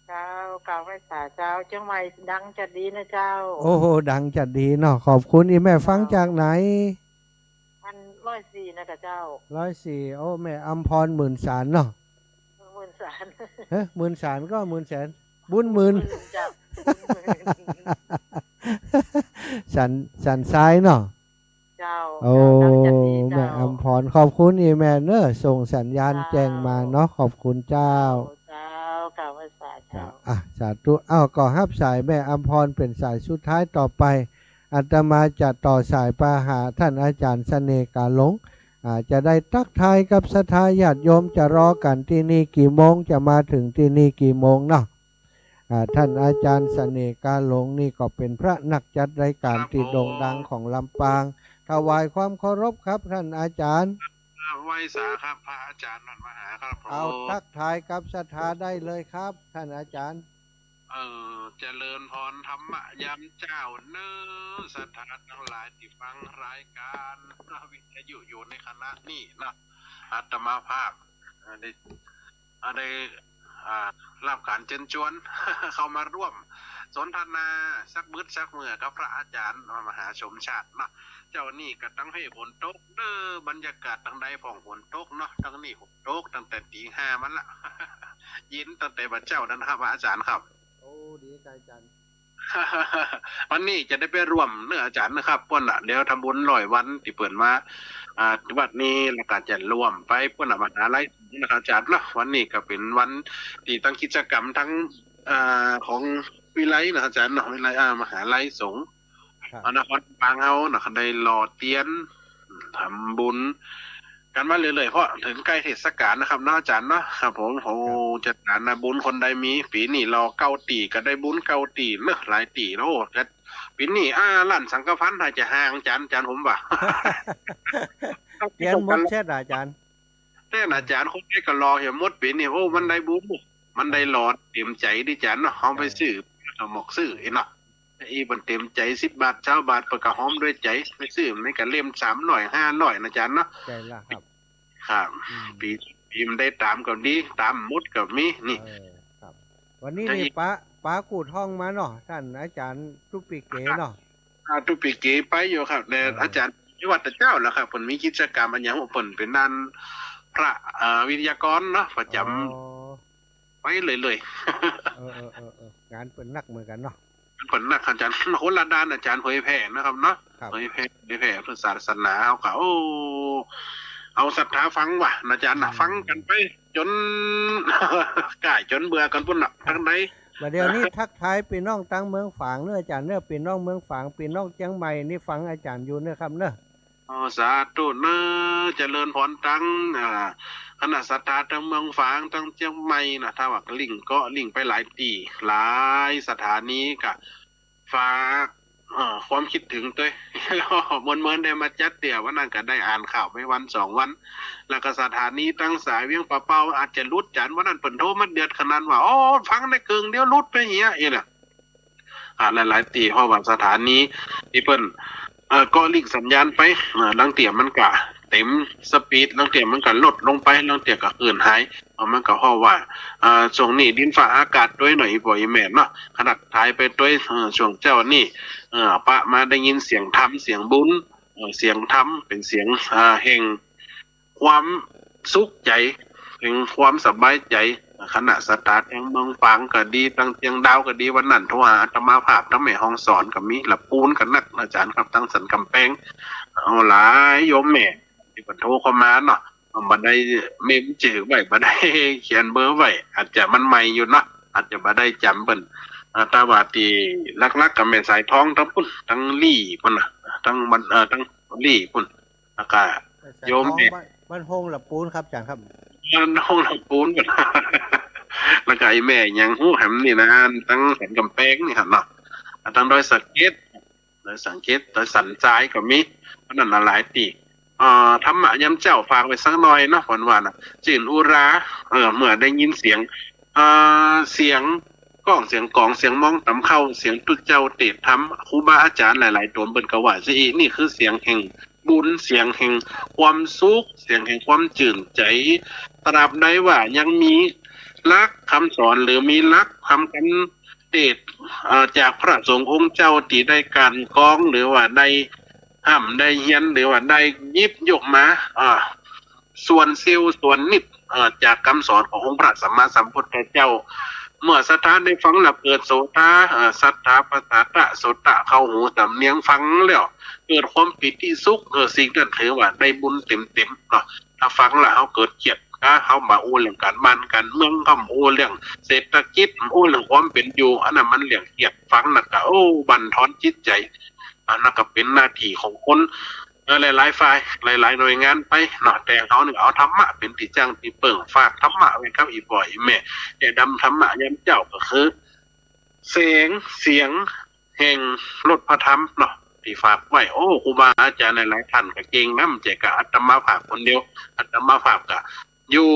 เจ้ากล่าวไว้สาเจ้าจังไหวดังจัดดีนะเจ้าโอ้โหดังจัดดีเนาะขอบคุณอีแม่ฟังจากไหน104นะเจ้า104โอ้แม่อัมพรหมื่นสารเนาะหมื่นสารก็หมื่นแสนบุญหมื่นสันซ้ายเนาะโอ้แม่อัมพรขอบคุณอีแม่เนอะส่งสัญญาณแจ้งมาเนาะขอบคุณเจ้ากล่าวว่าสาเจ้าสาธุก็ฮับสายแม่อัมพรเป็นสายสุดท้ายต่อไปอาตมาจะต่อสายไปหาท่านอาจารย์เสน่กาหลงจะได้ทักทายกับศรัทธาญาติโยมจะรอกันที่นี่กี่โมงจะมาถึงที่นี่กี่โมงเนาะท่านอาจารย์เสน่กาหลงนี่ก็เป็นพระนักจัดรายการที่โด่งดังของลำปางถวายความเคารพครับท่านอาจารย์ไว้สาครับพระอาจารย์นั่นมาหาครับเอาทักทายกับศรัทธาได้เลยครับท่านอาจารย์เจริญพรธรรมะยามเจ้าเนื้อศรัทธาทั้งหลายที่ฟังรายการวิทยุอยู่ในคณะนี่นะอาตมาภาพได้รับการเชิญชวน เข้ามาร่วมสนทนาสักบึดสักเมื่อกับพระอาจารย์มหาชมชาติเนาะเจ้านี่ก็ตั้งให้ฝนตกบรรยากาศตั้งใดผ่องฝนตกเนาะตั้งนี่ฝนตกตั้งแต่ตี 5มันละยินตั้งแต่บัดเจ้านั้นครับอาจารย์ครับดีใจจันวันนี้จะได้ไปร่วมเนื้ออาจารย์นะครับป้นเดี๋ยวทำบุญ100 วันที่เปิดมาวัดนี้แล้วก็จะร่วมไปป้นมหาลัยนะครับอาจารย์เนาะวันนี้ก็เป็นวันที่ตั้งกิจกรรมทั้งของวิไลนะอาจารย์เนาะวิไลมหาลัยสงฆ์นครปางเฮาเนาะได้หล่อเตียนทำบุญกันมาเรื่อยๆเพราะถึงใกล้เทศกาลนะครับเนาะอาจารย์เนาะครับผมจัดงานบุญคนใดมีปีนี้รอ9 ตีก็ได้บุญ9 ตีเนอะหลายตีแล้วแต่ปีนี้ลั่นสังฆพันธ์ถ้าจะห่างอาจารย์ผมว่าเรียนหมดเช่นอาจารย์อาจารย์คนได้ก็รอเห็นหมดปีนี้มันได้บุญมันได้หลอดเต็มใจดิอาจารย์เนาะเฮาไปซื้อหมกซื้อเนาะมันเต็มใจ10 บาท20 บาทประกาหอมด้วยใจไปซื้อในกันเล่ม300 500นะอาจารย์เนาะใจละครับครับปีมันได้ตามกับดีตามมุดกับมีนี่ครับวันนี้นี่ป้ากูท่องมาเนาะท่านอาจารย์ทุกปีเก๋เนาะทุกปีเก๋ไปอยู่ครับแต่อาจารย์ที่วัดเจ้าแหละครับผมมีกิจกรรมอันอย่างผมเป็นนั่นพระวิทยากรเนาะประจำไปเลยงานเป็นนักเหมือนกันเนาะผลนักอาจารย์คนละด้านอาจารย์เผยแผ่นะครับเนาะเผยแผ่พุทธศาสนาเอาศรัทธาฟังว่ะอาจารย์ฟังกันไปจนก่ายจนเบื่อกันพุ่นทั้งใด บัดเดี๋ยวนี้ทักทายพี่น้องตั้งเมืองฝางเนอะอาจารย์เนอะพี่น้องเมืองฝางพี่น้องเชียงใหม่นี่ฟังอาจารย์อยู่เนอะครับเนอะสาธุเนอะเจริญพรตั้งคณะศรัทธาทั้งเมืองฝางทั้งเชียงใหม่นะถ้าว่าลิงก็ลิงไปหลายปีหลายสถานีกะฝากความคิดถึงตัวเมินได้มาจัดเตี่ยวว่านั่นก็ได้อ่านข่าวไปวัน2 วันแล้วก็สถานีตั้งสายเวียงปะเป้าอาจจะรุดจันว่านั่นเปิ่นโทรมาเดือดขนาดว่าฟังได้เกิงเดียวรุดไปเหี้ยอีน่ะหลายๆตีเพราะว่าสถานีที่เปิ้นก็ลิงสัญญาณไปลังเตี่ยมันกะเต็มสปีดลังเตี่ยมันก็ลดลงไปลังเตี่ยก็อื่นหายมันก็เพราะว่าช่วงนี้ดินฟ้าอากาศด้วยหน่อยบ่อยแม่นเนาะขนาดถ่ายไปด้วยช่วงเจ้านี่ปะมาได้ยินเสียงธรรมเสียงบุญเสียงธรรมเป็นเสียงแห่งความสุขใจแห่งความสบายใจขณะสตาร์ทแห่งเมืองฝางก็ดีตั้งเตียงดาวก็ดีวันนั้นโทรหาอาตมาภาพทั้งแม่ห้องสอนก็มีละปูนกันนักอาจารย์ครับตั้งสันกำแพงเอาหลายโยมแม่ที่เพิ่นโทรเข้ามาเนาะบ่ได้เมมชื่อไว้บ่ได้เขียนเบอร์ไว้อาจจะมันใหม่อยู่เนาะอาจจะบ่ได้จำเพิ่นตาว่าที่ลักๆกับแม่สายทองทั้งพุ่นทั้งลี่พุ่นน่ะทั้งมันทั้งลี่พุ่นแล้วก็โยมแม่บ้านโฮงละปูนครับอาจารย์ครับมันห้องละปูนพุ่นแล้วก็ไอ้แม่ยังฮู้หำนี่นะทั้งสันกำแพงนี่หั่นเนาะทั้งดอยสะเก็ดดอยสังเกตดอยสันทรายก็มีเพราะนั้นหลายตีธรรมะยำเจ้าฝากไว้สักหน่อยเนาะวันๆน่ะจื่นอุราเมื่อได้ยินเสียงเสียงก้องเสียงกองเสียงมองตำเข้าเสียงตุเจ้าเตะธรรมครูบาอาจารย์หลายๆตัวเบิ่นก็ว่าสินี่คือเสียงแห่งบุญเสียงแห่งความสุขเสียงแห่งความจื่นใจตราบใดว่ายังมีลักคำสอนหรือมีลักคำกันเทศจากพระสงฆ์องค์เจ้าที่ได้การกองหรือว่าได้ห้ำได้เฮียนหรือว่าได้ยิบยกมาส่วนเซลล์ส่วนนิดจากคำสอนขององค์พระสัมมาสัมพุทธเจ้าเมื่อศรัทธาได้ฟังแล้วเกิดโสตาศรัทธาปัสสตะโสตะเข้าหูสำเนียงฟังแล้วเกิดความปิติสุขสิ่งนั้นถือว่าได้บุญเต็มๆเนาะถ้าฟังแล้วเขาเกิดเกียรติเขามาอู้เรื่องการบ้านการเมืองเขาอู้เรื่องเศรษฐกิจอู้เรื่องความเป็นอยู่อันนั้นมันเรื่องเกียรติฟังน่ะก็บั่นทอนจิตใจอันนั้นก็เป็นหน้าที่ของคนหลายๆฝ่ายหลายๆหน่วยงานไปเนาะแต่เขาเนี่ยเอาธรรมะเป็นที่จ้างที่เปิ่งฝากธรรมะไว้กับอีบ่อยแม่แต่ดำธรรมะยามเจ้าก็คือเสียงแห่งรถพระธรรมเนาะที่ฝากไว้ครูบาอาจารย์หลายๆท่านก็เก่งนำใจกับอาตมาภาพคนเดียวอาตมาภาพก็อยู่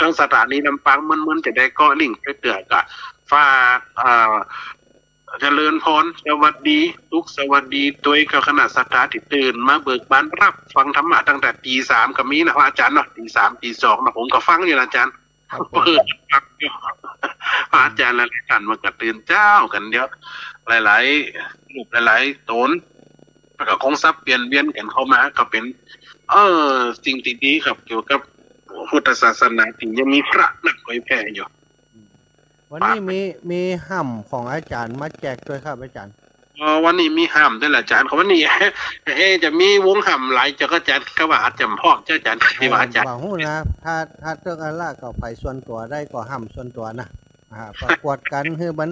ทั้งสถานีลำปางมันจะได้ก็ลิงก์ไปเตือนก็ฝากเจริญพรสวัสดีทุกสวัสดีตัวกับคณะศรัทธาที่ตื่นมาเบิกบานรับฟังธรรมะตั้งแต่ตี3ก็มีนะอาจารย์เนาะตี3ตี2นะผมก็ฟังอยู่นะอาจารย์เปิดฟังอยู่อาจารย์หลายท่านมันก็ตื่นเจ้ากันเยอะหลายๆรูปหลายๆตนแล้วก็คงซับเปลี่ยนเวียนกันเข้ามาก็เป็นสิ่งที่ดีครับเกี่ยวกับพุทธศาสนาที่ยังมีพระนักเผยแผ่อยู่วันนี้มีห่ำของอาจารย์มาแจกด้วยครับอาจารย์วันนี้มีห่ำด้วยอาจารย์เขาวันนี้จะมีวงห่ำหลายจะก็อาจารย์ก็ว่าอาจารย์พ่อเจ้าอาจารย์ที่ว่าอาจารย์บางหูนะถ้าเรื่องอะไรก็ไปส่วนตัวได้ก็ห่ำส่วนตัวนะประกวดกันคือมัน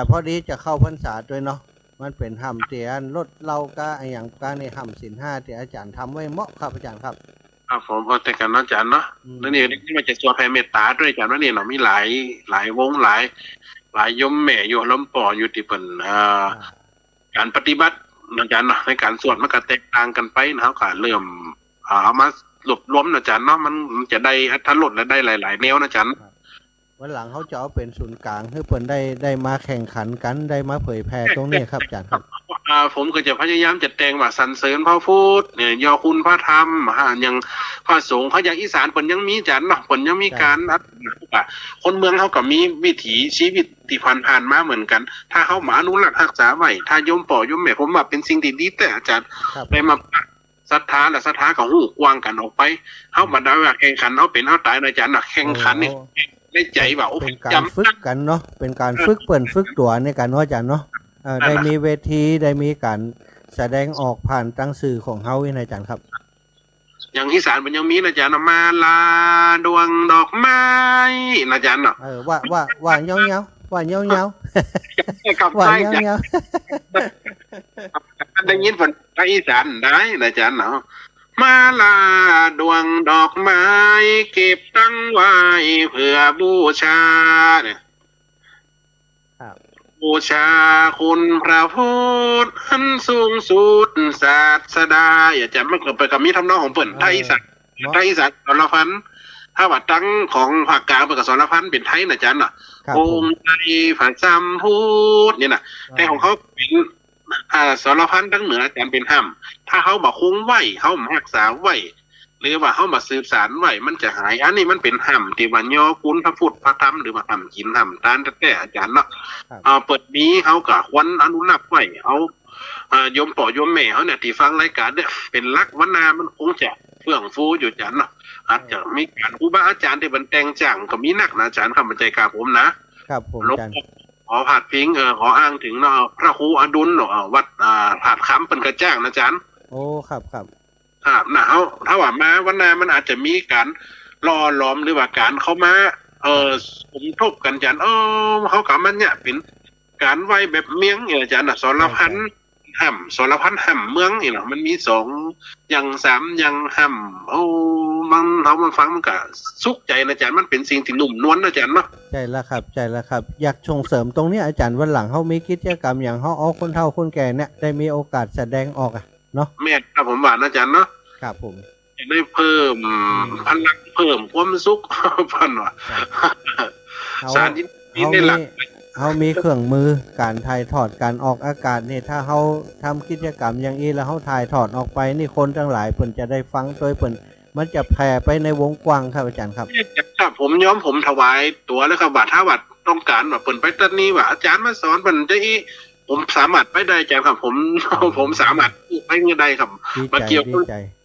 พอดีจะเข้าพรรษาด้วยเนาะมันเป็นห่ำเตียนรถเราก็อย่างการในห่ำศีล5ที่อาจารย์ทำไว้เหมาะครับอาจารย์ครับผมพอแต่กันอาจารย์เนาะแล้วนี่ที่มันจะสวดแผ่เมตตาด้วยอาจารย์ว่านี่เรามีหลายวงหลายยมแม่อยู่ล้มปออยู่ที่เป็นการปฏิบัติอาจารย์เนาะในการสวดมันก็แตกต่างกันไปนะครับค่ะเริ่มเอามารวบรวมอาจารย์เนาะมันจะได้อรรถรสและได้หลายๆแนวอาจารย์วันหลังเขาจะเอาเป็นศูนย์กลางให้เพิ่นได้มาแข่งขันกันได้มาเผยแพร่ตรงนี้ครับอาจารย์ครับผมก็จะพยายามจัดแต่งว่าสรรเสริญพระพุทธเนี่ยยอคุณพระธรรมอย่างพระสงฆ์เขาอย่างอีสานเพิ่นยังมีจันเนาะเพิ่นยังมีการคนเมืองเขาก็มีวิถีชีวิตที่ผ่านมาเหมือนกันถ้าเขามาอนุรักษ์รักษาไว้ถ้าโยมป่อโยมแม่ผมว่าเป็นสิ่งที่ดีแต่อาจารย์ได้มาศรัทธาและศรัทธาของหูกว้างกันออกไปเฮาบ่ได้ว่าแข่งขันเฮาเป็นเฮาตายอาจารย์น่ะแข่งขันนี่ในใจว่าเป็นการฝึกกันเนาะเป็นการฝึกเปิ้นฝึกตัวในการเนาะอาจารย์เนาะได้มีเวทีได้มีการแสดงออกผ่านตั้งสื่อของเฮาวินัยอาจารย์ครับอย่างอีสานมันยังมีอาจารย์มาลาดวงดอกไม้อาจารย์เนาะว่าเงี้ยว ว่าเงี้ยว กับ ๆว่า ไส้ เงี้ยว ได้ยินฝนภาคอีสานได้นะอาจารย์เนาะมาลาดวงดอกไม้เก็บตั้งไว้เพื่อบูชาเนี่ย ๆครับ บูชาคุณพระพุทธอันสูงสุดศาสดาอย่าจำมันก็ไปกับมีทำนองของเปิ่นไทยอีสานไทยอีสานสรพันถ้าว่าตั้งของภาคกลางเป็นกับสรพันเป็นไทยนะอาจารย์เนาะ ครับ โอ ผม มไทยผัดซ้ำพูดเนี่ยนะแต่ของเขาเป็นสรพันทั้งเหนืออาจารย์เป็นห้ำถ้าเขาบอกคงไหวเขามารักษาไหวหรือว่าเขามาสืบสารไหวมันจะหายอันนี้มันเป็นห้ำที่ว่าย่อคุณพระพุทธพระธรรมหรือว่าห้ำกินห้ำตานแต่อาจารย์เนาะ เปิดนี้เขากับควันอนุรักษ์ไว้เอาโยมป่อโยมแม่เขาเนี่ยที่ฟังรายการเนี่ยเป็นลักษณ์วนามันคงจะเฟื่องฟูอยู่อาจารย์เนาะอาจจะมีการครูบาอาจารย์ที่บรรแต่งจังก็มีนักนะอาจารย์คำบรรจัยกาผมนะครับ ผม ล อา บ จารย์ ขอผาดพิงขออ้างถึงเนาะพระครูอดุลเนาะวัดผาดค้ำเป็นกระจ้างนะอาจารย์ โอ้ครับครับ ครับนะเขาถ้าว่ามาวันนามันอาจจะมีการล่อล้อมหรือว่าการเข้ามาสมทบกันอาจารย์เขากับมันเนี่ยเป็นการไหวแบบเมียงอาจารย์สรพันห่ำสรพันห่ำเมืองเนาะมันมีสองอย่างสามอย่างห่ำมันเขามาฟังมันก็สุขใจนะอาจารย์มันเป็นสิ่งที่หนุ่มนวลนะอาจารย์เนาะ ใจแล้วครับใจแล้วครับอยากส่งเสริมตรงนี้อาจารย์วันหลังเขามีกิจกรรมอย่างเขาเอาคนเฒ่าคนแก่เนี่ยได้มีโอกาสแสดงออกเนาะ แม่ครับผมว่านะอาจารย์เนาะ ครับผม จะได้เพิ่มพลังเพิ่มความสุข พันว่า เขา สารที่ เขา ใน มี หลัก เขามีเครื่องมือการถ่ายทอดการออกอากาศนี่ถ้าเขาทำกิจกรรมอย่างนี้แล้วเขาถ่ายทอดออกไปนี่คนทั้งหลายเพิ่นจะได้ฟังโดยเพิ่นมันจะแผ่ไปในวงกว้างครับอาจารย์ครับ ครับผมย้อมผมถวายตัวแล้วครับว่าถ้าว่าต้องการว่าเปิ่นไปตัดนี้ว่าอาจารย์มาสอนเปิ่นจะอีผมสามารถไปได้อาจารย์ครับผม ผมสามารถไปเงินได้ครับ ดี มา ใจ เกี่ยว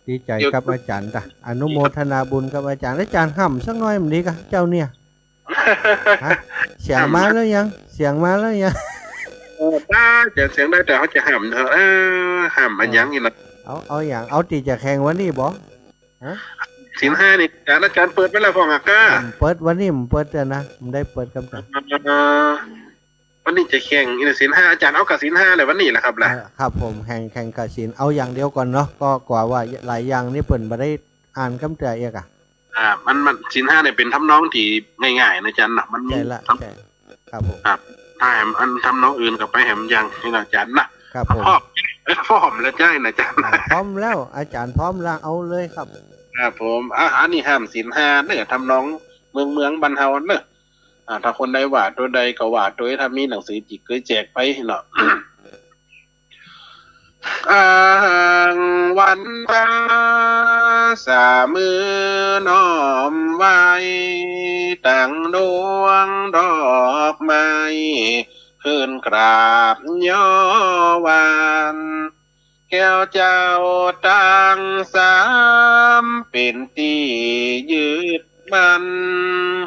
ดีใจกับอาจารย์จ้ะอนุโมทนาบุญกับอาจารย์อาจารย์ห่ำสักหน่อยมันดีกะเจ้าเนี่ยฮะเสียงมาแล้วยังเสียงมาแล้วยัง ถ้าจะเสียงได้แต่เขาจะห้ามห้ามอันยังนี่นะ เอาอย่างเอาตีจะแข่งวันนี้บ่ ศีลห้านี่อาจารย์เปิดไปแล้วฟองอาก้า ผมเปิดวันนี้ผมเปิดแล้วนะผมได้เปิดกับอาจารย์ วันนี้จะแข่งอินศีลห้าอาจารย์เอากับศีลห้าเลยวันนี้แหละครับล่ะ ครับผมแข่งกับศีลเอาอย่างเดียวก่อนเนาะก็กว่าว่าหลายอย่างนี่เปิ่นมาได้อ่านคำเตือนเอกอะ มันศีลห้าเนี่ยเป็นทำนองที่ง่ายๆนะอาจารย์นะมัน ใช่ละใช่ครับผม ถ้าแหมอันทำน้องอื่นกับไปแหมยังนี่นะอาจารย์นะครับ ผม พ่อมแล้วใช่นะอาจารย์ พร้อมแล้วอาจารย์พร้อมแล้วเอาเลยครับ ครับผมอันนี้ห้ามศีลห้าเนี่ยทำน้องเมืองบรรเทาเนอะถ้าคนใดว่าตัวใดก็ว่าตัวถ้ามีหนังสือจิกเคยแจกไปเนาะ วันตาสามือน้อมไว้ตั้งดวงดอกไม้ขึ้นกราบย่อวันแก้วเจ้าตั้งสามเป็นตียืดมัน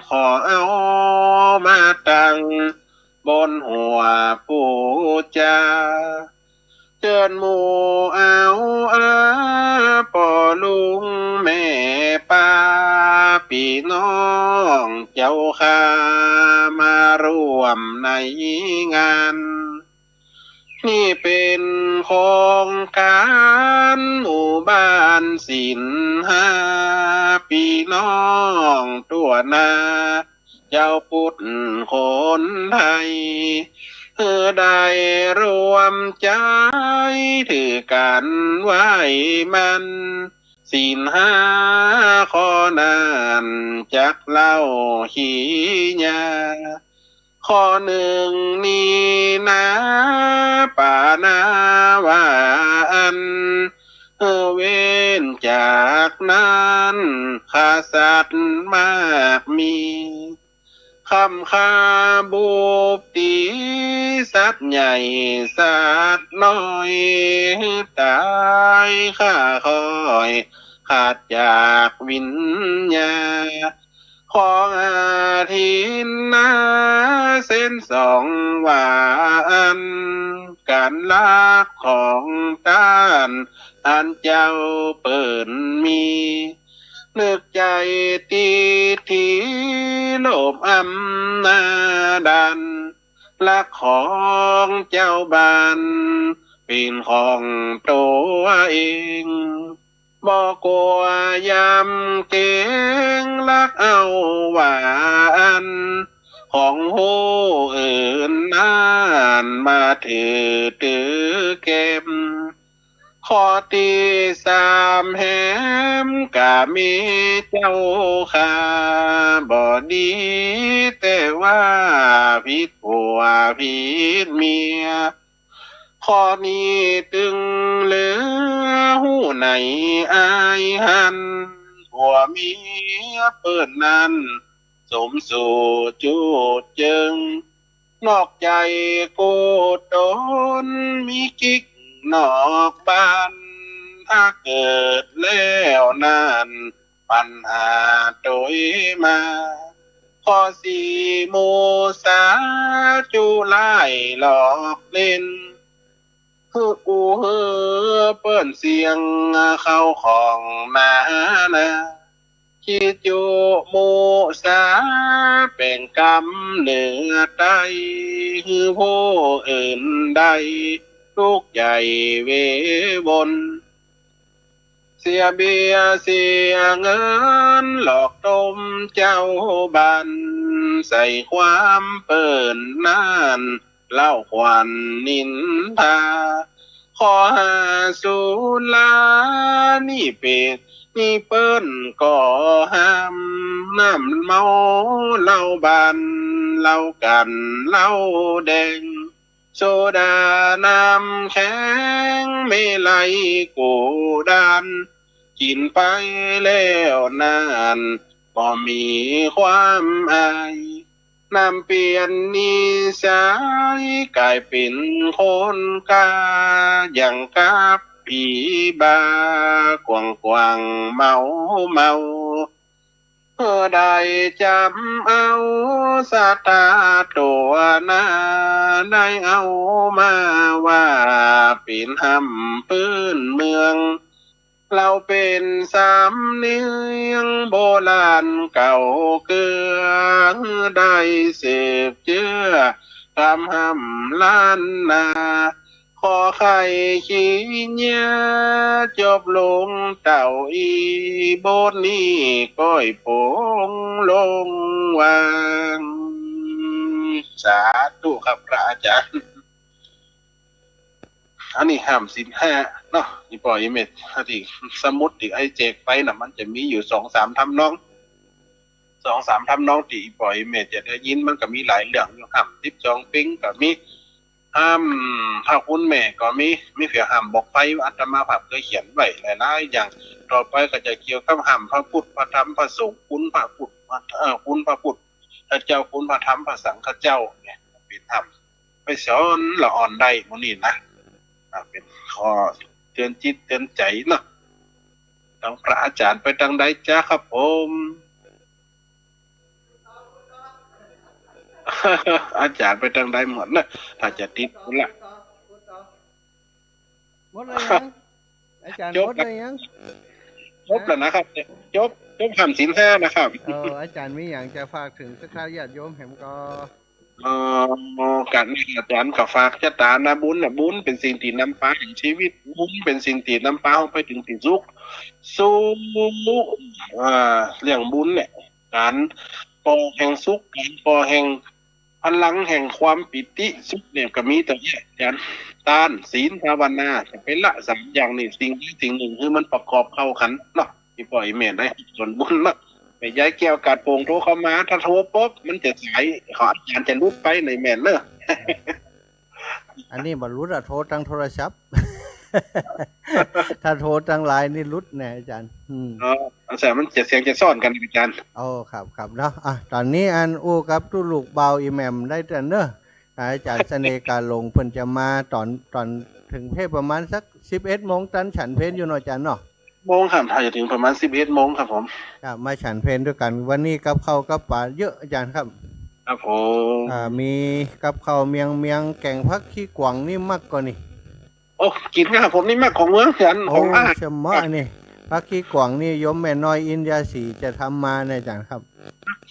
ขอเอามาตั้งบนหัวผู้จาเชิญหมู่เอาป่อลุงแม่ป้าพี่น้องเจ้าข้ามารวมในงานนี่เป็นโครงการหมู่บ้านศิลห้าพี่น้องตัวนาเจ้าพุทธคนไทยได้รวมใจถือกันไว้มันศีลห้าข้อนานจักเล่าขีญาข้อหนึ่งนี้นะป่านาวาอันเว้นจากนั้นข้าสัตว์มากมีคำคาบุบตีสัตว์ใหญ่สัตว์น้อยตายข้าคอยขาดจากวิญญาของอาทินนาเส้นสองวาอันการลักของต้านอันเจ้าเปิ่นมีนึกใจตีทีโลภอำนาดัน ลักของเจ้าบ้านเป็นของตัวเองบ่กลัวยำเก่งลักเอาหวานของหูอื่นนานมาถือตือเก็บข้อที่สามแหมกะมีเจ้าค่าบ่ดีแต่ว่าผิดผัวผิดเมียข้อนี้ตึงเหลือหูไหนอายหันผัวเมียเปิดนั้นสมสู่จูดจึงนอกใจกูตนมีกิ๊กนอกบ้านถ้าเกิดแล้วนั้นปัญหาโดยมาข้อสี่โมสาจุไล่หลอกเล่นคือกูเฮอเปิ้นเสียงเข้าของนานะคิดอยู่โมสาเป็นกรรมเหนือใดคือผู้อื่นใดทุกใหญ่เวบนเสียเบียเสียเงินหลอกต้มเจ้าบันใส่ความเปิ่นนานเล่าควันนินทาขอหาสูลานี่เป็ดนี่เปิ้นก่อห้ามน้ำเมาเหล้าบันเหล้ากันเหล้าแดงโซดาน้ำแข็งไม่ไหลกูดันกินไปแล้วนานก็มีความอายนำเปลี่ยนนิสัยกลายเป็นคนกาอย่างกับผีบากวางกวางเมาเมาได้จำเอาสตาตัวนาได้เอามาว่าเป็นหำพื้นเมืองเราเป็นสามเนียงโบราณเก่าเกือได้สืบเจือทำหำล้านนาขอไข่ขี้เนียจบลงเต่าอีโบสนี้ก้อยโผงลงวางสาธุครับพระอาจารย์อันนี้ห้ามศีลห้าเนาะนี่ปล่อยเม็ดที่สมุดที่ไอเจกไปน่ะมันจะมีอยู่2-3 ทำนอง2-3 ทำนองที่ปล่อยเม็ดจะได้ยินมันก็มีหลายเรื่องอยู่ห้าม12ปิ้งก็มีห้ามพระคุณแม่ก็มีเพียงห้ามบอกไปว่าอาตมาภาพเคยเขียนไว้หลายๆอย่างต่อไปก็จะเกี่ยวกับห้ามพระพุทธพระธรรมพระสงฆ์คุณพระพุทธคุณพระพุทธพระเจ้าคุณพระธรรมพระสังฆเจ้าเนี่ยเป็นธรรมไปสอนละอ่อนได้มื้อนี้นะเป็นข้อเตือนจิตเตือนใจเนาะทางพระอาจารย์ไปทางใดจ้าครับผมอาจารย์ไปทางใดหมดนะถ้าจะติดคนละหมดเลยยังอาจารย์หมดเลยยังจบแล้วนะครับจบคำศีลห้านะครับอาจารย์มีอย่างจะฝากถึงสักคราญาติโยมแหมก็การอาจารย์ก็ฝากชะตานะบุญนะบุญเป็นสิ่งที่นำพาแห่งชีวิตบุญเป็นสิ่งที่นำพาไปถึงที่สุขสู้เรื่องบุญเนี่ยการก่อแห่งสุขการก่อแห่งพลังแห่งความปิติสุขเนี่ยก็มีแต่เนี่ยการทานศีลภาวนาจะเป็นละ3 อย่างนี่สิ่งหนึ่งคือมันประกอบเข้ากันเนาะที่ปล่อยแม่ได้ส่วนบุญเนาะไปย้ายแก้วกาดโป่งโทรเข้ามาถ้าโทรปุ๊บมันจะสายขออาจารย์จะรุดไปในแม่นเนอะอันนี้บรรลุโทรทางโทรศัพท์ถ้าโทรทางไลน์นี่รุดแน่อาจารย์แต่มันจะเสียงจะซ่อนกันอาจารย์ครับเนาะตอนนี้อันอู้กับตู้ลูกเบาอีแมมได้แต่เนอะอาจารย์เสน่ห์การลงเพิ่นจะมาตอนถึงเพศประมาณสัก11 โมงตันฉันเพลอยู่เนาะอาจารย์เนาะโมงครับถ้าจะถึงประมาณ11 โมงครับผมครับมาฉันเพลด้วยกันวันนี้กับข้าวกับปลาเยอะอาจารย์ครับครับผมมีกับข้าวเมียงแกงผักขี้กวางนี่มากกว่านี่โอ้กินครับผมนี่มากของเมืองฉันของอาชมะนี่ผักขี้กวางนี่ยมแม่น้อยอินยาสีจะทำมาในอาจารย์ครับ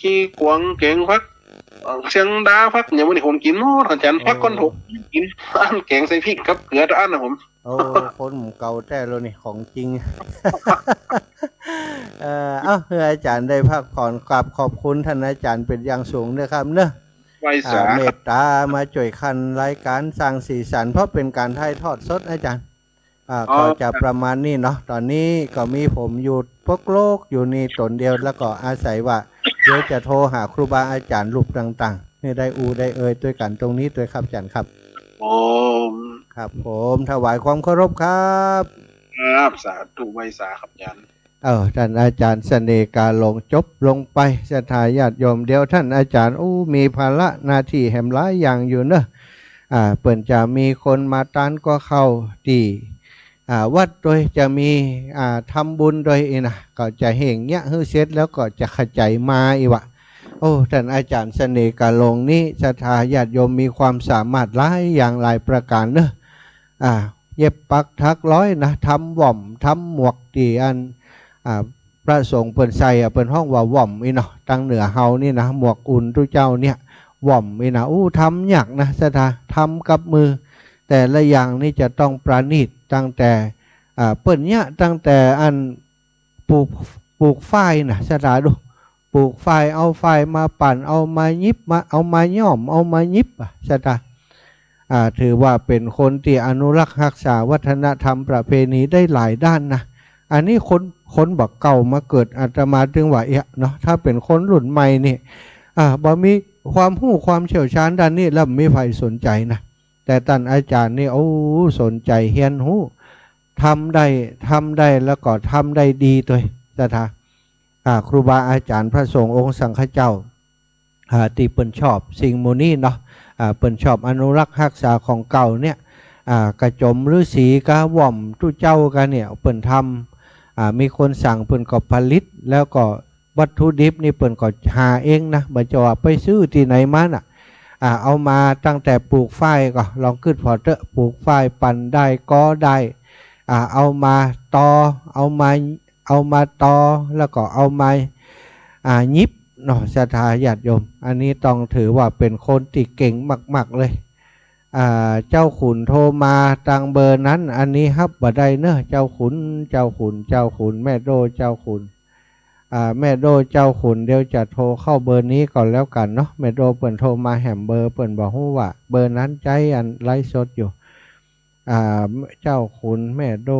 ขี้กวางแกงผัก เชียงดาพักอย่างวันนี้ผมกินหมดอาจารย์พักก้อนถูกกินอันแกงใส่พริกกับเกลืออันนะผม โอ้คนหมูเก่าแต่เลยนี่ของจริง อาจารย์ได้พักผ่อนกราบขอบคุณท่านอาจารย์เป็นอย่างสูงนะครับเนอะเมตตามาช่วยคันรายการสร้างสีสันเพราะเป็นการถ่ายทอดสดอาจารย์ก็จะประมาณนี้เนาะตอนนี้ก็มีผมอยู่พวกโลกอยู่นี่ตนเดียวแล้วก็อาศัยว่าเดี๋ยวจะโทรหาครูบาอาจารย์รูปต่างๆให้ได้ได้ด้วยกันตรงนี้ด้วยครับอาจารย์ครับครับผมถวายความเคารพครับครับสาธุไว้สาครับอาจารย์ท่านอาจารย์เสน่ห์การลงจบลงไปศรัทธาญาติโยมเดียวท่านอาจารย์มีภาระหน้าที่แหมหลายอย่างอยู่เนอะเปิ่นจะมีคนมาต้านก็เข้าดีวัดโดยจะมีทำบุญโดยนะก็จะเห่งเงี้ยฮือเสร็จแล้วก็จะขจายมาอีวะท่านอาจารย์เสน่ห์การลงนี้ศรัทธาญาติโยมมีความสามารถหลายอย่างหลายประการเนอะเย็บปักถักร้อยนะทำหว่อมทำหมวกตีอันพระสงฆ์เปิ่นใส่เปิ่นห้องว่าหว่อมอีเนาะตั้งเหนือเฮานี่นะหมวกอุ่นทุเจ้าเนี่ยหว่อมอีนะทำยากนะศรัทธาทำกับมือแต่ละอย่างนี่จะต้องประณีตตั้งแต่เปิ่นเนี่ยตั้งแต่อันปลูกฝ้ายนะศรัทธาดูปลูกฝ้ายเอาฝ้ายมาปั่นเอามายิบมาเอามาย่อมเอามายิบศรัทธาถือว่าเป็นคนที่อนุรักษ์รักษาวัฒนธรรมประเพณีได้หลายด้านนะอันนี้คนบอกเก่ามาเกิดอาตมาจึงว่าเนาะถ้าเป็นคนรุ่นใหม่นี่บ่มีความรู้ความเชี่ยวชาญด้านนี้แล้วไม่ใครสนใจนะแต่ท่านอาจารย์นี่สนใจเฮียนหูทำได้แล้วก็ทำได้ดีด้วยศรัทธาครูบาอาจารย์พระสงฆ์องค์สังฆเจ้าที่เปิ้นชอบสิ่งโมนี้เนาะเปิ้นชอบอนุรักษ์รักษาของเก่าเนี่ยกระจมฤาษีกะว่อมทุเจ้ากันเนี่ยเปิ้นทำมีคนสั่งเปิ้นก็ผลิตแล้วก็วัตถุดิบนี่เปิ้นก็หาเองนะบ่จะว่าไปซื้อที่ไหนมาน่ะเอามาตั้งแต่ปลูกฝ้ายก็ลองขึ้นพอเตอะปลูกฝ้ายปั่นได้ก็ได้เอามาตอเอามาตอแล้วก็เอามายิบเนาะศรัทธาญาติโยมอันนี้ต้องถือว่าเป็นคนที่เก่งมากๆเลยเจ้าขุนโทรมาตังเบอร์นั้นอันนี้ฮับบ่ได้เนอะเจ้าขุนแม่โดเจ้าขุนแม่โดเจ้าขุนเดี๋ยวจะโทรเข้าเบอร์นี้ก่อนแล้วกันเนาะแม่โดเปิ่นโทรมาแหมเบอร์เปิ่นบอกว่าเบอร์นั้นใจอันไลฟ์สดอยู่เจ้าขุนแม่โด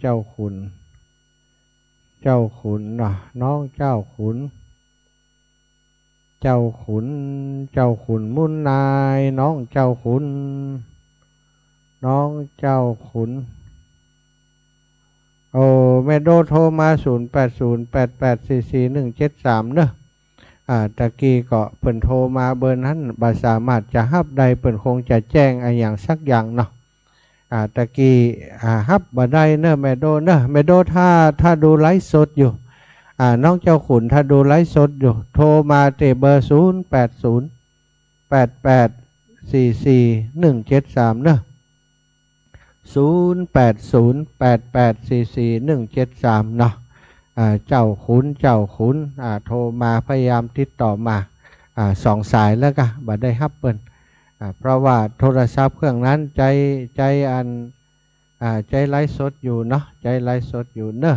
เจ้าขุนเนาะน้องเจ้าขุนมุนนายน้องเจ้าขุนแม่โดโทรมา0808844173เนอะตะกี้ก็เปิ่นโทรมาเบอร์นั้นบ่สามารถจะฮับได้เปิ่นคงจะแจ้งอย่างสักอย่างเนาะตะกี้ฮับบ่ได้เนอะแม่โดเนอะแม่โดถ้าดูไลฟ์สดอยู่น้องเจ้าขุนถ้าดูไลฟ์สดอยู่โทรมาที่เบอร์0808844173เนอะ0808844173เนาะเจ้าขุนโทรมาพยายามติดต่อมา2 สายแล้วก็บ่ได้ฮับเปิ้นเพราะว่าโทรศัพท์เครื่องนั้นใจไลฟ์สดอยู่เนาะใจไลฟ์สดอยู่เนอะ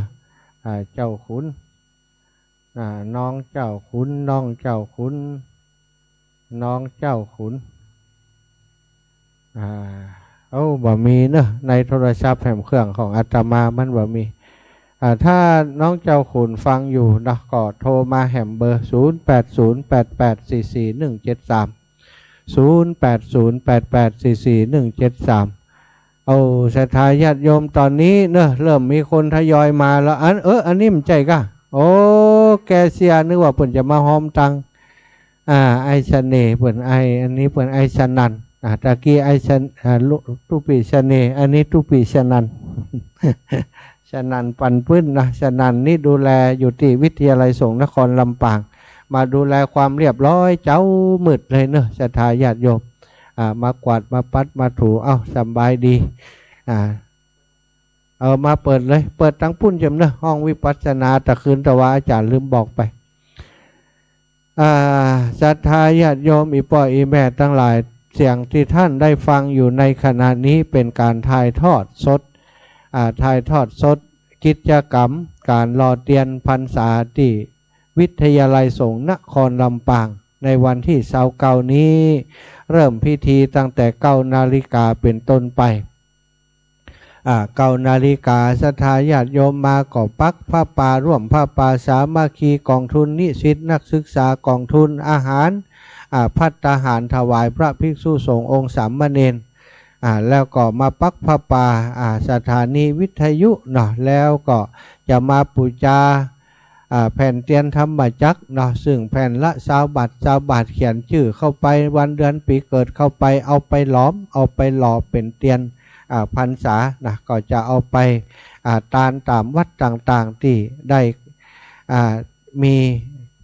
เจ้าขุนน้องเจ้าขุนบ่มีเนอะในโทรศัพท์แผ่นเครื่องของอาตมามันบ่มีถ้าน้องเจ้าขุนฟังอยู่นะก็โทรมาแหมเบอร์0808844173 0808844173ศรัทธาญาติโยมตอนนี้เนอะเริ่มมีคนทยอยมาแล้วอันนี้มันใจกะแกเสียนึกว่าเพิ่นจะมาหอมตังไอเสน่ห์เพิ่นอันนี้เพิ่นไอสนันตะกี้ไอตุปีเสน่ห์อันนี้ตุปีสนันสนันปันพื้นนะสนันนี่ดูแลอยู่ที่วิทยาลัยสงฆ์นครลำปางมาดูแลความเรียบร้อยเจ้ามืดเลยเนอะศรัทธาญาติโยมมากวาดมาปัดมาถูสบายดีมาเปิดเลยเปิดตั้งปุ้นจำเนอะห้องวิปัสสนาตะคืนตะวาอาจารย์ลืมบอกไป ศรัทธาญาติโยมอีป่ออีแม่ทั้งหลายเสียงที่ท่านได้ฟังอยู่ในขณะนี้เป็นการถ่ายทอดสดกิจกรรมการรอเตียนพรรษาที่วิทยาลัยสงฆ์นครลำปางในวันที่29นี้เริ่มพิธีตั้งแต่9 นาฬิกาเป็นต้นไป9 นาฬิกาศรัทธาญาติโยมมาก่อปักผ้าป่าร่วมผ้าป่าสามัคคีกองทุนนิสิตนักศึกษากองทุนอาหารภัตตาหารถวายพระภิกษุสงฆ์องค์สามเณรแล้วก็มาปักผ้าป่าสถานีวิทยุเนาะแล้วก็จะมาปูชาแผ่นเตียนธรรมจักรเนาะซึ่งแผ่นละ20 บาทเขียนชื่อเข้าไปวันเดือนปีเกิดเข้าไปเอาไปหลอมเอาไปหล่อเป็นเตียนพรรษานะก็จะเอาไปตามวัดต่างๆที่ได้มี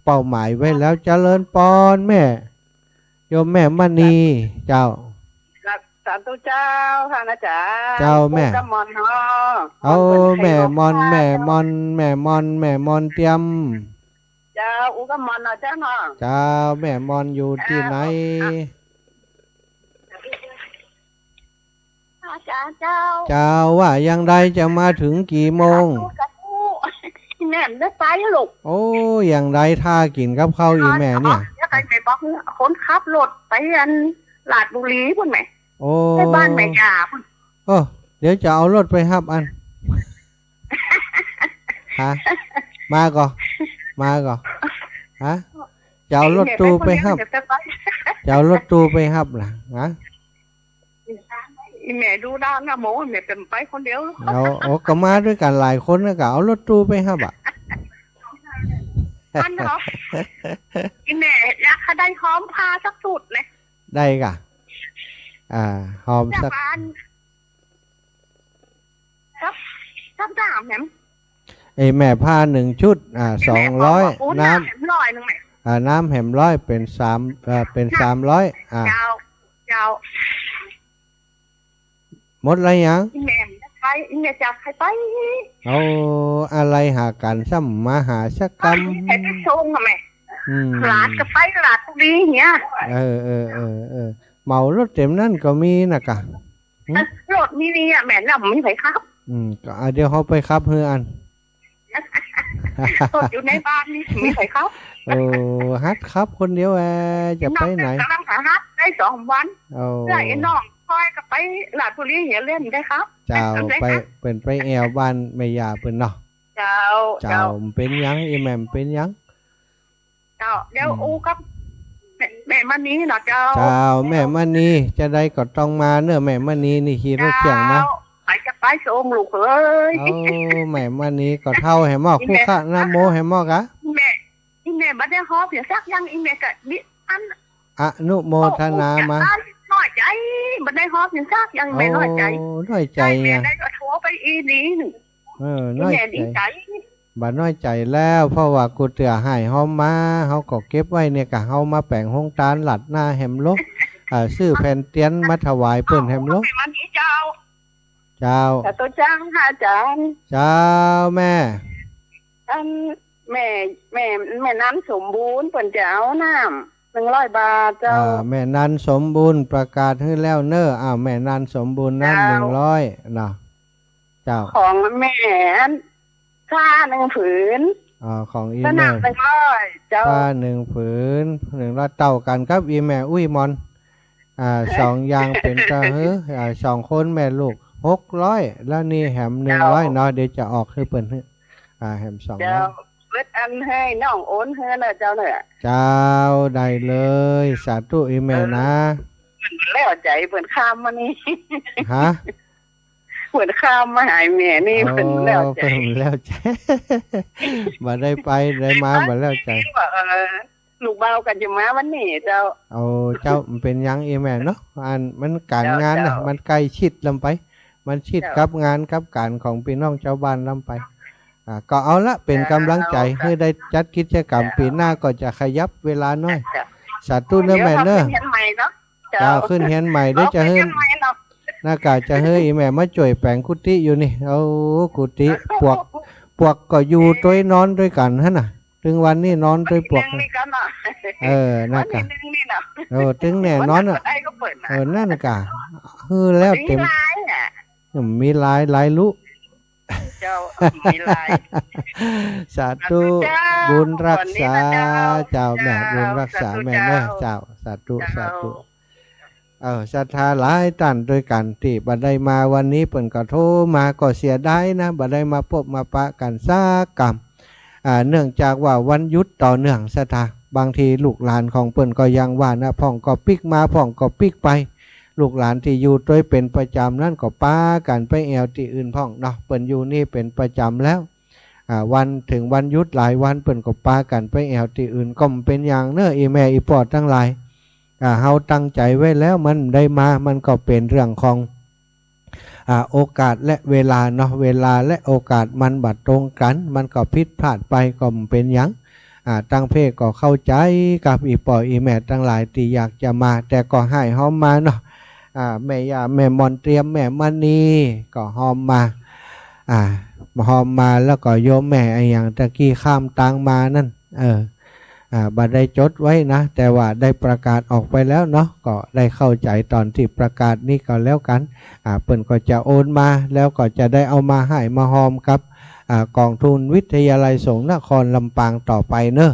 เป้าหมายไว้แล้วเจริญพรแม่โยมแม่มณีเจ้าสาธุเจ้าค่ะนะจ๊ะ เจ้าแม่เอาแม่มอนเตรียมเจ้าอุกมอนนะเจ้าเนาะเจ้าแม่มอนอยู่ที่ไหนเจ้าว่ายังไดจะมาถึงกี่โมงแม่ได้ไปลูกโอ้ยังไดท่ากินกับข้าวอีแม่เนี่ยใครไปบอกคนขับรถไปลาดบุรีพุ่นไหมโอ้ไปบ้านแม่ยาพุ่นเดี๋ยวจะเอารถไปฮับอันฮะมาก่อนฮะจะเอารถตู้ไปฮับจะเอารถตู้ไปฮับล่ะฮะแม่ดูด้านนะโมแม่เป็นไปคนเดียวก็มาด้วยกันหลายคนนะก็เอารถตู้ไปฮับอันเหรอแม่อยากได้หอมพาสักสุดเลยได้กะหอมสักครับด่ามแหมแม่ผ้า1 ชุด200น้ำน้ำแหม100เป็น300เจ้าหมดอะไรยังแม่จะใครไปเอาอะไรหากันซ้ำมาหาสักกรรมใครไปส่งแม่หลาดก็ไปหลาดดีเงี้ยเมารถเต็มนั่นก็มีนะกะรถมีนี่แม่น่ะไม่ไปครับก็เดี๋ยวเขาไปครับเฮือนรถอยู่ในบ้านนี่ไม่ไปครับฮัทครับคนเดียวจะไปไหนกำลังหาฮัทได้2 วันได้น้องคอยก็ไปหลาดบุรีเหี่ยเล่นได้ครับเจ้าไปเป็นไปแอวบ้านแม่ยาเพิ่นเนาะเจ้าเป็นยังอีแม่เป็นยังเดี๋ยวอูครับแม่มณีเนาะเจ้าแม่มณีจะได้ก็ต้องมาเนื้อแม่มณีนี่ขี่รถเสียงนะไปจะไปส่งลูกเอ้ยแม่มณีก็เท่าแห่หมอกคู่ข้าน้ำโมแห่หมอกะแม่บัดได้ฮอบเสียซักยังแม่ก็ดิอันอนุโมทนามาน้อยใจบัดได้ฮอบเสียซักยังแม่น้อยใจแม่ได้ก็โทรไปอีนี้น้อยใจบ่น้อยใจแล้วเพราะว่ากูเตือให้เฮามาเฮาก็เก็บไว้เนี่ยกะเฮามาแปลงห้องตาลหลัดหน้าแหมลกซื้อแผ่นเตียนมาถวายเพิ่นแหมลกเจ้าตัวจ้างค่ะอาจารย์เจ้าแม่แม่นั้นสมบูรณ์เพิ่นจะเอาน้ำ100 บาทเจ้าแม่นั้นสมบูรณ์ประกาศให้แล้วเน้อแม่นั้นสมบูรณ์น้ำ100เนาะเจ้าของแม่ผ้า1 ผืนของอีแม่100เจ้าผ้า1 ผืน100เต่ากันครับอีแม่อุ้ยมอน2 อย่างเป็นก็2 คนแม่ลูก600แล้วนี่แหม100เนาะเดี๋ยวจะออกให้เปิ้นแหม2เจ้าเบิดอันให้น้องโอนให้นะเจ้าเด้อเจ้าได้เลยสาธุอีแม่นะเพิ่นแล้วใจเพิ่นข้ามมานี่ฮะเพิ่นข้ามมาหายแม่นี่เพิ่นแล้วใจบ่ได้ไปได้มาบ่แล้วใจลูกเบากันจะมาวันนี้เจ้าเจ้ามันเป็นยังอีแม่เนาะมันการงานนะมันใกล้ชิดลำไปมันชิดกับงานกับการของพี่น้องชาวบ้านลำไปก็เอาละเป็นกำลังใจให้ได้จัดกิจกรรมปีหน้าก็จะขยับเวลาน้อยสาธุเด้อแม่เด้อจะขึ้นเฮียนใหม่ได้จะเฮือนน่ากาจะเฮ้ยแม่มาจ่วยแปลงกุฏิอยู่นี่กุฏิปวกก็อยู่ตัวนอนด้วยกันฮะน่ะถึงวันนี้นอนด้วยปวก น่ากะ นี่นะ ถึงแน่นอนอ่ะ ได้ก็เปิดนะ นั่นกะแล้วเต็ม ลายอ่ะ มีหลายลุ เจ้ามีลาย สาธุบุญรักษาเจ้าแม่บุญรักษาแม่เนอะเจ้าสาธุสาธุศรัทธาหลายท่านด้วยกันที่บัดได้มาวันนี้เปิ่นก็โทรมาก็เสียดายนะบัดได้มาพบมาปะกันสักกรรมเนื่องจากว่าวันหยุดต่อเนื่องศรัทธาบางทีลูกหลานของเปิ่นก็ยังว่านะพ่องก็ปิกมาพ่องก็ปิกไปลูกหลานที่อยู่ด้วยเป็นประจำนั่นก็ป้ากันไปแอวที่อื่นพ่องเนาะเปิ่นอยู่นี่เป็นประจำแล้ววันถึงวันหยุดหลายวันเปิ่นก็ป้ากันไปแอวที่อื่นก็เป็นอย่างเนอะอีแม่อีปอดทั้งหลายเฮาตั้งใจไว้แล้วมันได้มามันก็เป็นเรื่องของโอกาสและเวลาเนาะเวลาและโอกาสมันบัดตรงกันมันก็ผิดพลาดไปก็เป็นอย่างตั้งเพศก็เข้าใจกับอีปออีแม่ทั้งหลายที่อยากจะมาแต่ก็ให้เฮามาเนาะแม่ย่าแม่มอนเตรียมแม่มณีก็หอมมาหอมมาแล้วก็โยมแม่ไออย่างตะกี้ข้ามตังมานั่นบัดได้จดไว้นะแต่ว่าได้ประกาศออกไปแล้วเนาะก็ได้เข้าใจตอนที่ประกาศนี่ก็แล้วกันเปิ้นก็จะโอนมาแล้วก็จะได้เอามาให้มาหอมกับกองทุนวิทยาลัยสงฆ์นครลำปางต่อไปเนอะ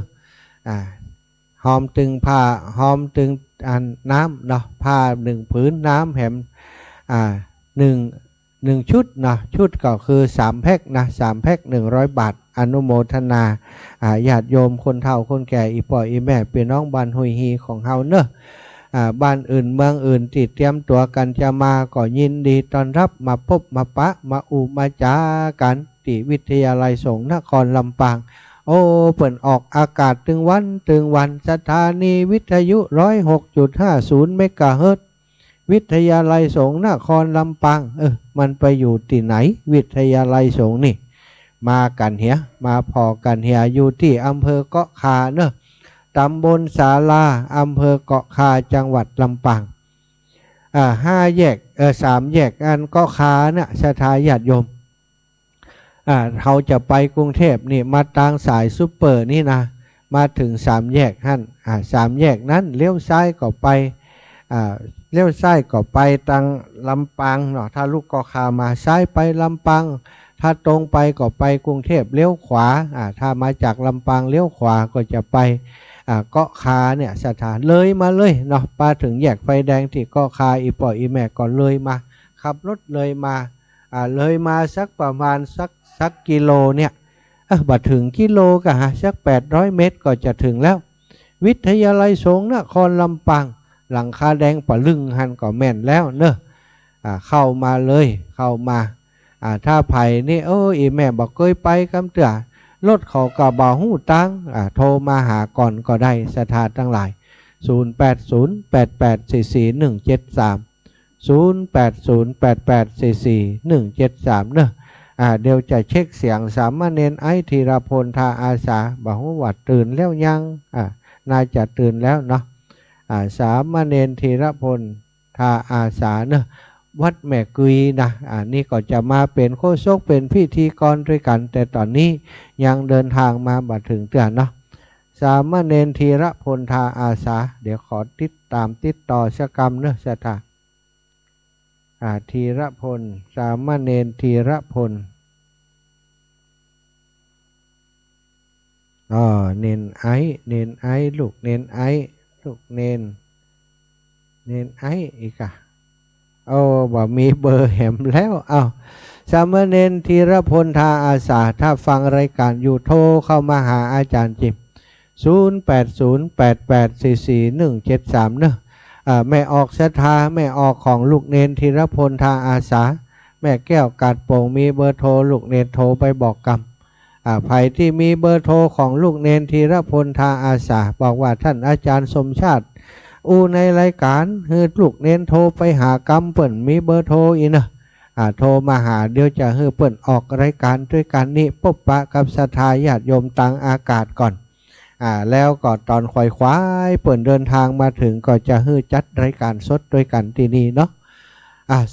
หอมตึงผ้าหอมตึงน้ำเนาะผ้า1 ผืนน้ำแหมหนึ่งชุดนะชุดก็คือ3 แพ็คนะ3 แพ็ค100 บาทอนุโมทนาญาติโยมคนเฒ่าคนแก่อีพ่ออีแม่พี่น้องบ้านหุยฮีของเฮาเนอะบ้านอื่นเมืองอื่นที่เตรียมตัวกันจะมาก็ยินดีต้อนรับมาพบมาปะมามาจากันที่วิทยาลัยสงฆ์นครลำปางโอ้เปิ่นออกอากาศถึงวันสถานีวิทยุ 106.50 เมกะเฮิรตซ์วิทยาลัยสงฆ์นครลำปางมันไปอยู่ที่ไหนวิทยาลัยสงฆ์นี่มากันเหียมาพอกันเหียอยู่ที่อำเภอเกาะคาเนอะตำบลศาลาอำเภอเกาะคาจังหวัดลำปาง5 แยก3 แยกอันเกาะคาเนี่ยสถาญาติโยมเขาจะไปกรุงเทพนี่มาทางสายซุปเปอร์นี่นะมาถึง3 แยกหั่น3 แยกนั้นเลี้ยวซ้ายก็ไปเลี้ยวซ้ายก็ไปทางลำปางเนาะถ้าลูกเกาะคามาซ้ายไปลำปางถ้าตรงไปก็ไปกรุงเทพเลี้ยวขวาถ้ามาจากลำปางเลี้ยวขวาก็จะไปเกาะคาเนี่ยสถานเลยมาเลยเนาะไปถึงแยกไฟแดงที่เกาะคาอีปออีแม่ก็เลยมาขับรถเลยมาเลยมาสักประมาณสักกิโลเนี่ยบัดถึงกิโลก็สัก800 เมตรก็จะถึงแล้ววิทยาลัยสงฆ์นครลำปางหลังคาแดงปะลึงหันก็แม่นแล้วเนอะเข้ามาเลยเข้ามาถ้าไผ่นี่อีแม่บอกเคยไปคำเตือรถเขาก็บ่หูตังโทรมาหาก่อนก็ได้สถานทั้งหลาย0808844173 0808844173เนอะเดี๋ยวจะเช็คเสียงสามเณรไอธีรพลทาอาสาบอกว่าตื่นแล้วยังน่าจะตื่นแล้วเนาะสามเณรธีรพลทาอาสาเนอะวัดแม่กุยนะนี่ก็จะมาเป็นโฆษกเป็นพิธีกรด้วยกันแต่ตอนนี้ยังเดินทางมาบัดถึงเตือนเนาะสามเณรธีรพลทาอาสาเดี๋ยวขอติดต่อสักกรรมเนอะสถาธีรพลสามเณรธีรพลเนนไอลูกเนนไอลูกเนนไออีกบ่มีเบอร์แหมแล้วสามเณรธีรพลทาอาสาถ้าฟังรายการอยู่โทรเข้ามาหาอาจารย์จิม0808844173เนอะแม่ออกศรัทธาแม่ออกของลูกเนนธีรพลทาอาสาแม่แก้วกาดโป่งมีเบอร์โทรลูกเนนโทรไปบอกกรรมใครที่มีเบอร์โทรของลูกเนนธีรพลทาอาสาบอกว่าท่านอาจารย์สมชาติในรายการฮือลูกเนนโทรไปหากรรมเปิ่นมีเบอร์โทรอีกนะโทรมาหาเดี๋ยวจะฮือเปิ่นออกรายการด้วยกันนี้พบปะกับศรัทธาญาติโยมต่างอากาศก่อนแล้วก็ตอนควายเปิ่นเดินทางมาถึงก็จะฮือจัดรายการสดด้วยกันที่นี่เนาะ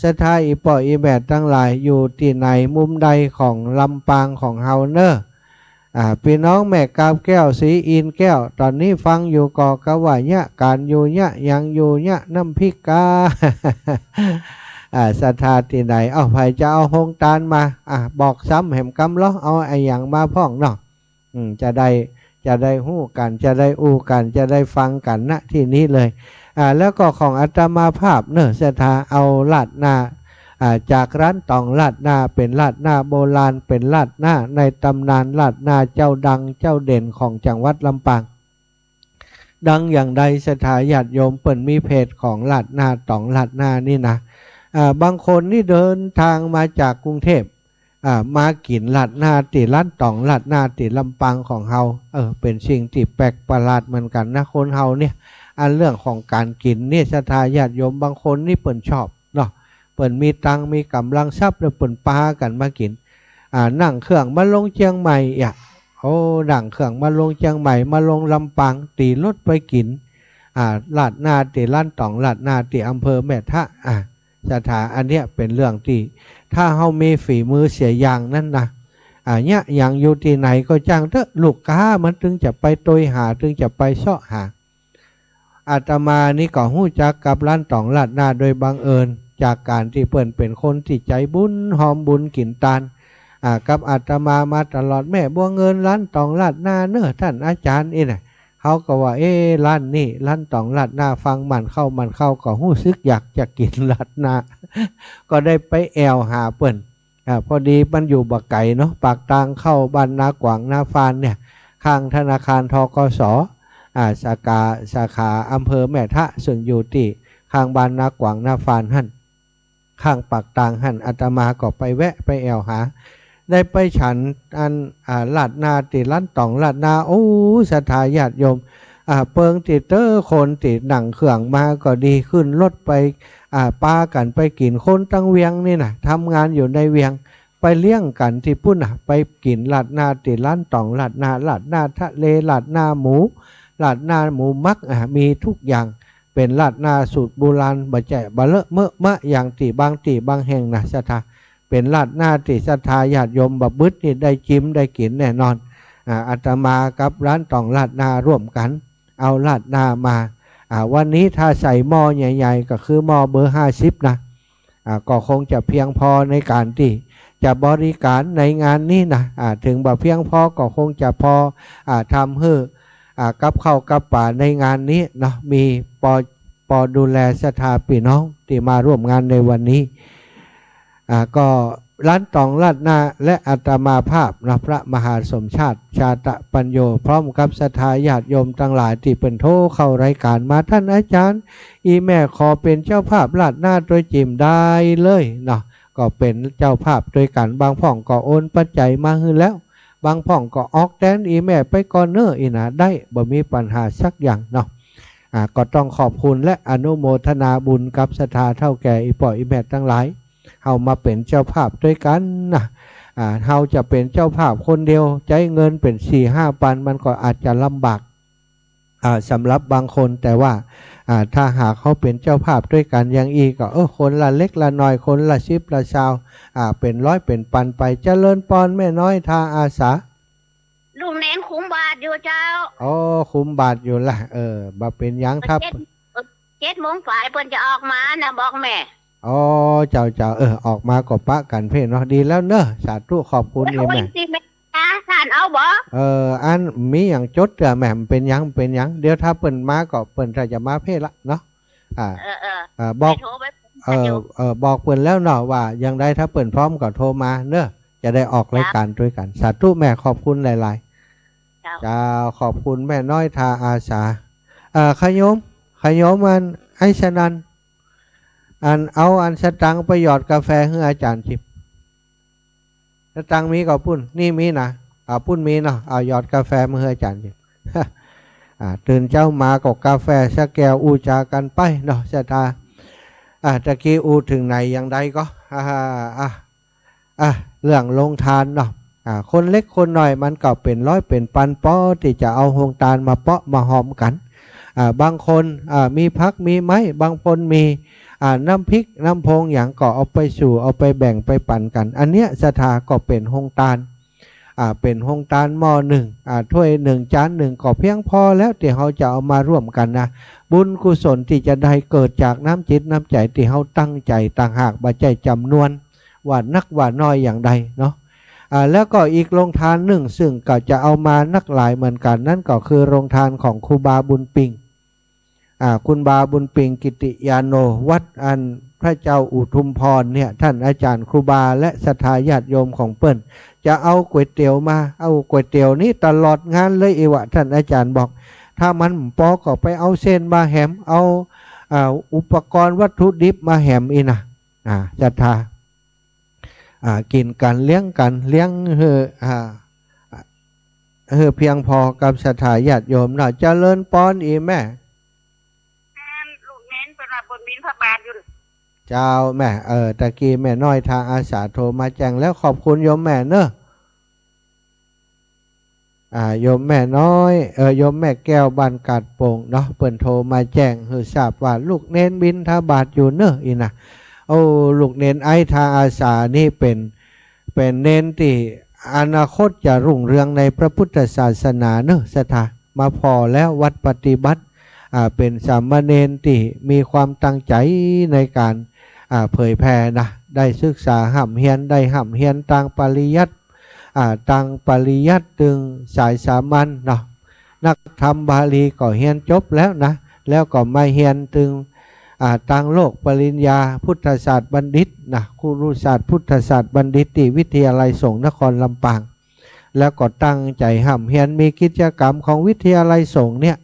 ศรัทธาอีปออีแบดทั้งหลายอยู่ที่ไหนมุมใดของลำปางของเฮาเนอ พี่น้องแม่กาบแก้วสีอินแก้วตอนนี้ฟังอยู่ก่อกะว่าเนี่ยการอยู่เนี่ยยังอยู่เนี่ยน้ำพริกกา ศรัทธาที่ไหนเอาไผจะเอาหงตาลมาบอกซ้ำแหมกำล้อเอาไอ้อย่างมาพ่องเนาะจะได้หู้กันจะได้อู้กันจะได้ฟังกันณที่นี้เลยแล้วก็ของอาตมาภาพเนอะศรัทธาเอาลาดหน้าจากร้านตองลาดหน้าเป็นลาดหน้าโบราณเป็นลาดหน้าในตำนานลาดหน้าเจ้าดังเจ้าเด่นของจังหวัดลำปางดังอย่างใดศรัทธาญาติโยมเปิ่นมีเพจของลาดหน้าตองลาดหน้านี่นะบางคนนี่เดินทางมาจากกรุงเทพมากินลาดหน้าติร้านตองลาดหน้าติลำปางของเฮาเป็นสิ่งที่แปลกประหลาดเหมือนกันนะคนเฮาเนี่ยอันเรื่องของการกินเนี่ยศรัทธาญาติโยมบางคนนี่เปิ่นชอบเนาะเปิ่นมีตังมีกำลังทรัพย์แล้วเปิ่นปากันมากินนั่งเครื่องมาลงเชียงใหม่นั่งเครื่องมาลงเชียงใหม่มาลงลำปางตีรถไปกินลาดหน้าติร้านตองลาดหน้าติอำเภอแม่ทะศรัทธาอันเนี้ยเป็นเรื่องที่ถ้าเฮามีฝีมือเสียอย่างนั้นนะเนี่ยอย่างอยู่ที่ไหนก็จ้างเถอะลูกค้ามันถึงจะไปตยหาถึงจะไปเสาะหาอาตมานี่ก็หู้จักกับร้านตองลาดหน้าโดยบังเอิญจากการที่เพิ่นเป็นคนที่ใจบุญหอมบุญกินตาลกับอาตมามาตลอดแม่บัวเงินร้านตองลาดหน้าเนอะท่านอาจารย์น่ะเขาก็ว่าร้านนี่ร้านตองลาดหน้าฟังมันเข้าก็หู้ซึกอยากจะกินลาดหน้า ก็ได้ไปแอวหาเปิ้นพอดีมันอยู่บักไก่เนาะปากทางเข้าบ้านนากวางนาฟานเนี่ยข้างธนาคารทกส.สาขาอำเภอแม่ทะซึ่งอยู่ที่ข้างบ้านนากวางนาฟานหั่นข้างปากทางหั่นอาตมาก็ไปแวะไปแอวหาได้ไปฉันอันลาดหน้าติร้านตองลาดหน้าโอ้ศรัทธาญาติโยมเปิงติเตอร์คนติดหนังเครื่องมาก็ดีขึ้นรถไปป้ากันไปกินคนตั้งเวียงนี่นะทำงานอยู่ในเวียงไปเลี้ยงกันที่พุ่นไปกินลาดหน้าติร้านตองลาดหน้าทะเลลาดหน้าหมูลาดหน้าหมูมักมีทุกอย่างเป็นลาดหน้าสูตรโบราณบะแจะบะเลอะเมอะมะอย่างตีบางแห่งนะศรัทธาเป็นลาดหน้าติศรัทธาญาติโยมบับบึดนี่ได้จิ้มได้กินแน่นอนอาตมากับร้านตองลาดหน้าร่วมกันเอาลาดหน้ามาวันนี้ถ้าใส่หม้อใหญ่ๆก็คือหม้อเบอร์50นะก็คงจะเพียงพอในการที่จะบริการในงานนี้นะถึงบ่เพียงพอก็คงจะพอทำให้กับข้าวกับป่าในงานนี้เนาะมีปอดูแลศรัทธาพี่น้องที่มาร่วมงานในวันนี้ก็ร้านตองลาดหน้าและอาตมาภาพพระมหาสมชาติชาตะปัญโยพร้อมกับศรัทธาญาติโยมทั้งหลายที่เป็นโทรเข้ารายการมาท่านอาจารย์แม่ขอเป็นเจ้าภาพลาดหน้าโดยจิมได้เลยเนาะก็เป็นเจ้าภาพโดยกันบางพ่องก็โอนปัจจัยมาให้แล้วบางพ่องก็ออกแดนแม่ไปก่อนเนอนะได้บ่มีปัญหาสักอย่างเนาะก็ต้องขอบคุณและอนุโมทนาบุญกับศรัทธาเท่าแก่ป่อแม่ทั้งหลายเฮามาเป็นเจ้าภาพด้วยกันนะเฮาจะเป็นเจ้าภาพคนเดียวใช้เงินเป็น 4-5 ปันมันก็อาจจะลำบากสำหรับบางคนแต่ว่าถ้าหากเขาเป็นเจ้าภาพด้วยกันอย่างอีก็คนละเล็กละน้อยคนละ10ละ20เป็นร้อยเป็นปันไปเจริญปอนแม่น้อยทาอาสาลุงเน้นคุ้มบาทอยู่เจ้าคุ้มบาทอยู่ละบ่เป็นยังครับ7 โมงฝ่ายเพิ่นจะออกมานะบอกแม่เจ้าออกมาก็ปะกันเพ่เนาะดีแล้วเนอะสาธุขอบคุณนี่แม่ท่านเอาบ่อันมีอย่างจดแม่เป็นยังเดี๋ยวถ้าเปิ่นมาก็เปิ่นจะมาเพ่ละเนาะบอกบอกเปิ่นแล้วเนาะว่ายังได้ถ้าเปิ่นพร้อมก็โทรมาเนอะจะได้ออกรายการด้วยกันสาธุแม่ขอบคุณหลายๆเจ้าขอบคุณแม่น้อยทาอาสาขยมมันไอ้ฉะนั้นเอาสตังไปหยอดกาแฟให้อาจารย์ชิบสตังมีก็ปุ้นนี่มีนะปุ้นมีเนาะหยอดกาแฟมาให้อาจารย์ชิบตื่นเจ้ามาก็กาแฟสักแก้วอูจากันไปเนาะศรัทธาตะกี้อูถึงไหนอย่างใดก็เรื่องลงทานเนาะคนเล็กคนน้อยมันก็เป็นร้อยเป็นปันป้อที่จะเอาหงตาลมาเปาะมาหอมกันบางคนมีพักมีไม้บางคนมีน้ำพริกน้ำพงอย่างก็เอาไปสู่เอาไปแบ่งไปปั่นกันอันเนี้ยศรัทธาก็เป็นหงตาล เป็นห้องตาลหม้อหนึ่งถ้วยหนึ่งจานหนึ่งก็เพียงพอแล้วที่เขาจะเอามาร่วมกันนะบุญกุศลที่จะได้เกิดจากน้ำจิตน้ำใจที่เขาตั้งใจต่างหากบ่ใจจำนวนว่านักว่าน้อยอย่างใดเนาะแล้วก็อีกโรงทานหนึ่งซึ่งก็จะเอามานักหลายเหมือนกันนั่นก็คือโรงทานของครูบาบุญปิงคุณบาบุญปิงกิติยาโนวัดอันพระเจ้าอุทุมพรเนี่ยท่านอาจารย์ครูบาและศรัทธาญาติโยมของเปิ้นจะเอาก๋วยเตี๋ยวมาเอาก๋วยเตี๋ยวนี้ตลอดงานเลยเอวะท่านอาจารย์บอกถ้ามันปอก็ไปเอาเส้นมาแหมเอาอุปกรณ์วัตถุดิบมาแหมอีนะศรัทธากินกันเลี้ยงกันเลี้ยงเพียงพอกับศรัทธาญาติโยมเนาะเจริญปอนอีแม่ลูกเน้นเป็นบนบินพระบาทอยู่เจ้าแม่ตะกี้แม่น้อยทางอาสาโทรมาแจ้งแล้วขอบคุณโยมแม่เนอะโยมแม่น้อยโยมแม่แก้วบ้านกาดโป่งเนาะเปิ่นโทรมาแจ้งคือทราบว่าลูกเน้นบินทบาทอยู่เนอะอีนะโอ้ลูกเน้นไอทางอาสานี่เป็นเน้นที่อนาคตจะรุ่งเรืองในพระพุทธศาสนาเนอะศรัทธามาพอแล้ววัดปฏิบัติเป็นสามเณรที่มีความตั้งใจในการเผยแผ่นะได้ศึกษาห่ำเฮียนได้ห่ำเฮียนต่างปริยัติต่างปริยัติตึงสายสามัญเนาะนักธรรมบาลีก็เฮียนจบแล้วนะแล้วก็มาเฮียนตึงต่างโลกปริญญาพุทธศาสตร์บัณฑิตนะครุศาสตร์พุทธศาสตร์บัณฑิตที่วิทยาลัยสงฆ์นครลำปางแล้วก็ตั้งใจห่ำเฮียนมีกิจกรรมของวิทยาลัยสงฆ์เนี่ย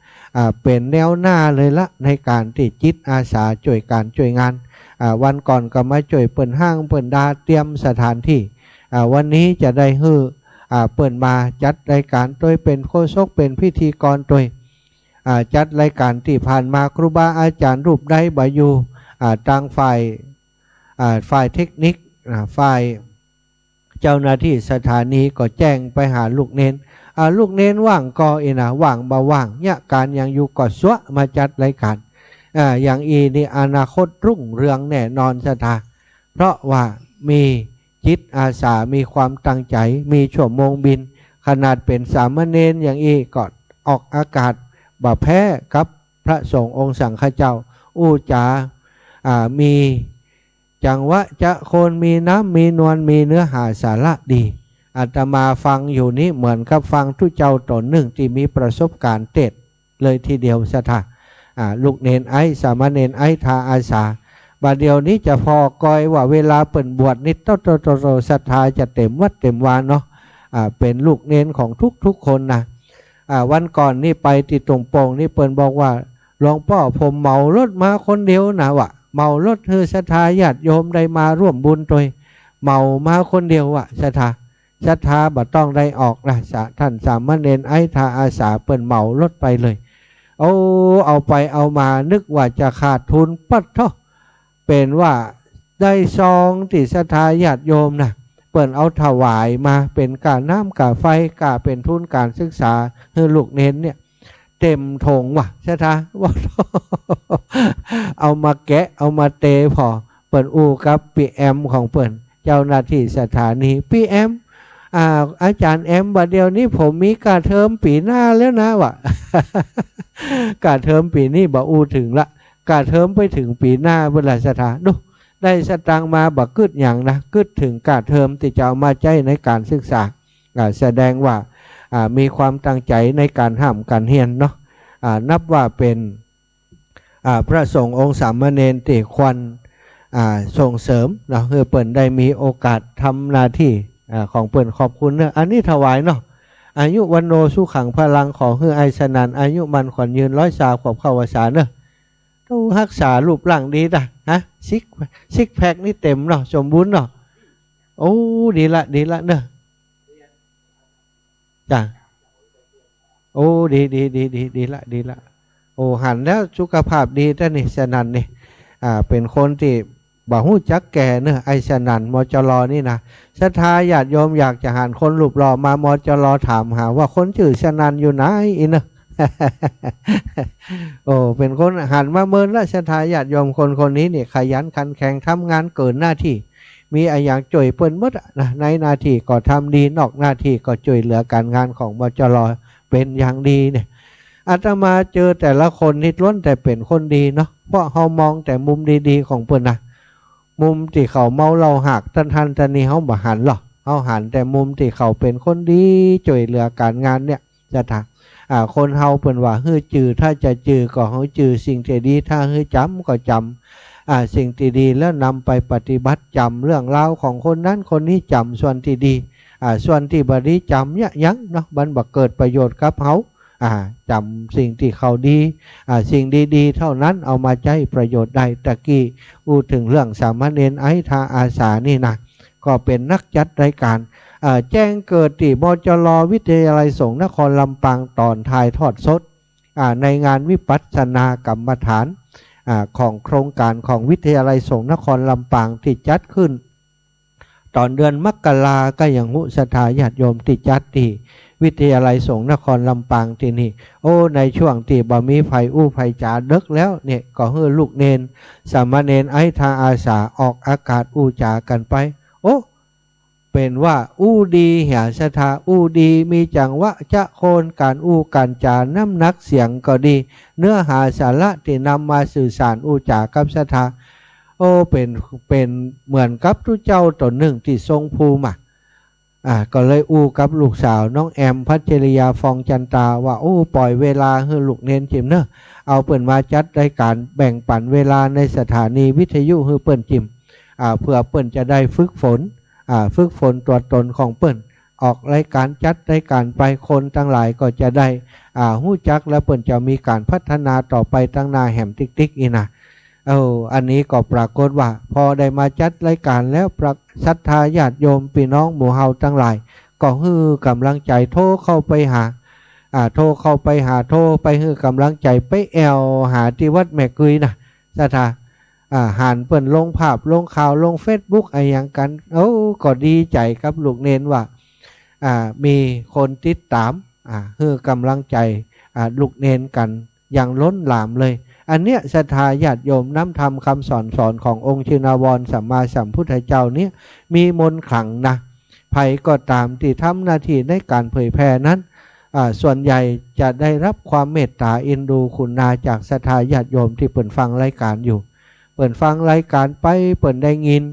เป็นแนวหน้าเลยละในการที่จิตอาสาช่วยการช่วยงานวันก่อนก็มาช่วยเปิ่นห้างเปิ่นดาเตรียมสถานที่วันนี้จะได้เปิ่นมาจัดรายการโดยเป็นโฆษกเป็นพิธีกรโดยจัดรายการที่ผ่านมาครูบาอาจารย์รูปได้บาอยู่ทางฝ่ายเทคนิคฝ่ายเจ้าหน้าที่สถานีก็แจ้งไปหาลูกเน้นลูกเน้นว่างก็ว่างบ่ว่างเนี่ยการยังอยู่ก็สวะมาจัดรายการอย่างนี่อนาคตรุ่งเรืองแน่นอนศรัทธาเพราะว่ามีจิตอาสามีความตั้งใจมีชั่วโมงบินขนาดเป็นสามเณรอย่างก็ออกอากาศบ่แพ้กับพระสงฆ์องค์สังฆเจ้าจามีจังหวะจะโคนมีน้ำมีนวลมีเนื้อหาสาระดีอาตมาฟังอยู่นี้เหมือนกับฟังทุเจ้าตนหนึ่งที่มีประสบการณ์เต็ดเลยทีเดียวศรัทธาลูกเนนไอสามเณรไอทาอาสาบาเดียวนี้จะพอกอยว่าเวลาเปิ่นบวชนิดโตศรัทธาจะเต็มวัดเต็มวานเนาะเป็นลูกเนนของทุกคนนะวันก่อนนี่ไปติดตรงโป่งนี่เปิ่นบอกว่าหลวงพ่อผมเมารถมาคนเดียวนะวะเมารถคือศรัทธาญาติโยมได้มาร่วมบุญโดยเมามาคนเดียวศรัทธาบ่ต้องได้ออกนะท่านสามเณรไอทาอาสาเปิ่นเมารถไปเลยเอาไปเอามานึกว่าจะขาดทุนปัดเท่าเป็นว่าได้ซองติศรัทธาญาติโยมนะเปิ่นเอาถวายมาเป็นการน้ำกาไฟกาเป็นทุนการศึกษาให้ลูกเน้นเนี่ยเต็มถงศรัทธาว่าเอามาแกะเอามาเตะพอเปิ่นกับปีแอมของเปิ่นเจ้าหน้าที่สถานีปีแอมอาจารย์แอมบัดเดียวนี้ผมมีการเทอมปีหน้าแล้วนะการเทอมปีนี้ถึงละการเทอมไปถึงปีหน้าเวลาศรัทธาดูได้สตังมากึดอย่างนะกึดถึงการเทอมที่จะเอามาใช้ในการศึกษาแสดงว่ามีความตั้งใจในการห้ามการเฮียนเนาะนับว่าเป็นพระสงฆ์องค์สามเณรที่ควรส่งเสริมเนาะเพื่อเปิ่นได้มีโอกาสทำหน้าที่ของเปิ่นขอบคุณเนอะอันนี้ถวายเนาะอายุวันโนสุขังพลังของเฮือไอสนันอายุมันขวัญยืน100 ขวบเข้าวสาเนอะต้องรักษารูปร่างดีนะซิกแพคนี่เต็มเนาะสมบูรณ์เนาะดีละเนอะจ้ะดีละหันแล้วสุขภาพดีแต่นี่สนันนี่เป็นคนที่บ่หู้จักแก่เนอะไอสนันมจรนี่นะศรัทธาญาติโยมอยากจะหันคนรูปหล่อมามจรถามหาว่าคนชื่อสนันอยู่ไหนอีเนอะ เป็นคนหันมาเมินละศรัทธาญาติโยมคนนี้เนี่ยขยันขันแข็งทำงานเกินหน้าที่ มีอะไรอย่างจ่วยเปิ้นหมดนะในหน้าที่ก็ทำดีนอกหน้าที่ก็ช่วยเหลือการงานของบจรเป็นอย่างดีเนี่ยอาตมาเจอแต่ละคนนี่ล้วนแต่เป็นคนดีเนาะเพราะเขามองแต่มุมดีๆของเปิ้นนะมุมที่เขาเมาเราหักทันนี่เขาบ่หันหรอกเขาหันแต่มุมที่เขาเป็นคนดีช่วยเหลือการงานเนี่ยจะทำคนเฮาเปิ้นว่าฮื้อจือถ้าจะจือก็เฮาจือสิ่งที่ดีถ้าฮื้อจำก็จำสิ่งที่ดีแล้วนำไปปฏิบัติจำเรื่องราวของคนนั้นคนนี้จำส่วนที่ดีส่วนที่บดีจำเนี่ยยังเนาะมันบักเกิดประโยชน์กับเฮาจำสิ่งที่เขาดีสิ่งดีๆเท่านั้นเอามาใช้ประโยชน์ได้ตะกี้พูดถึงเรื่องสามเณรไอ้ทาอาสานี่นะก็เป็นนักจัดรายการแจ้งเกิดที่บจร.วิทยาลัยสงฆ์นครลำปางตอนถ่ายทอดสดในงานวิปัสสนากรรมฐานของโครงการของวิทยาลัยสงฆ์นครลำปางที่จัดขึ้นตอนเดือนมกราก็ยังหุสถาญาติโยมที่จัดที่วิทยาลัยสงฆ์นครลำปางที่นี่ในช่วงที่บ่มีไฟอู้ไฟจ๋าดึกแล้วเนี่ยก็เฮือลูกเนนสามเณรไอ้ทาอาสาออกอากาศอู้จ๋ากันไปเป็นว่าอู้ดีเหี่ยสถาอู้ดีมีจังวะจะโคนการอู้การจาน้ำนักเสียงก็ดีเนื้อหาสาระที่นำมาสื่อสารอู้จากับสถาเป็นเหมือนกับทุเจ้าตนหนึ่งที่ทรงภูมิก็เลยอู้กับลูกสาวน้องแอมพัชริยาฟองจันตาว่าปล่อยเวลาให้ลูกเน้นจิมเนอะเอาเปิ่นมาจัดรายการแบ่งปันเวลาในสถานีวิทยุให้เปิ่นจิมเพื่อเปิ่นจะได้ฝึกฝนตัวตนของเปิ่นออกรายการจัดรายการไปคนทั้งหลายก็จะได้หู้จักและเปิ่นจะมีการพัฒนาต่อไปตั้งหน้าแหมติ๊กอีนะอันนี้ก็ปรากฏว่าพอได้มาจัดรายการแล้วศรัทธาญาติโยมพี่น้องหมู่เฮาทั้งหลายก็ฮือกำลังใจโทรเข้าไปหาโทรไปฮือกำลังใจไปหาที่วัดแม่กุยนะศรัทธาหันเปิ่นลงภาพลงข่าวลงเฟซบุ๊กอะไรอย่างกันก็ดีใจกับลูกเนนว่ามีคนติดตามฮือกำลังใจลูกเนนกันอย่างล้นหลามเลยอันเนี้ยศรัทธาญาติโยมน้ำธรรมคำสอนขององค์ชินวรสัมมาสัมพุทธเจ้าเนี่ยมีมนต์ขลังนะใครก็ตามที่ทำหน้าที่ในการเผยแผ่นั้นส่วนใหญ่จะได้รับความเมตตาเอ็นดูคุณนาจากศรัทธาญาติโยมที่เปิ่นฟังรายการอยู่เปิ่นฟังรายการไปเปิ่นได้ยิน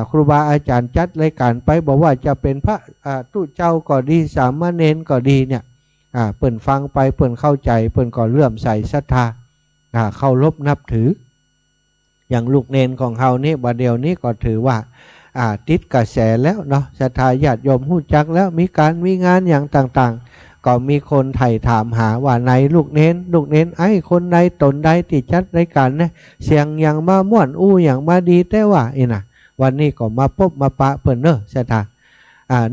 ครูบาอาจารย์จัดรายการไปบอกว่าจะเป็นพระตู้เจ้าก็ดีสามเณรก็ดีเนี่ยเปิ่นฟังไปเปิ่นเข้าใจเปิ่นก็เลื่อมใสศรัทธาเข้ารบนับถืออย่างลูกเนนของเฮานี่บัดเดียวนี้ก็ถือว่าติดกระแสแล้วเนาะศรัทธาญาติโยมหู้จักแล้วมีงานอย่างต่างๆก็มีคนไถ่ถามหาว่าในลูกเนนไอ้คนใดตนใดที่จัดรายการเนี่ยเสียงอย่างมาม่วนอย่างมาดีแต่ว่านะวันนี้ก็มาพบมาปะเปิ่นเนอะศรัทธา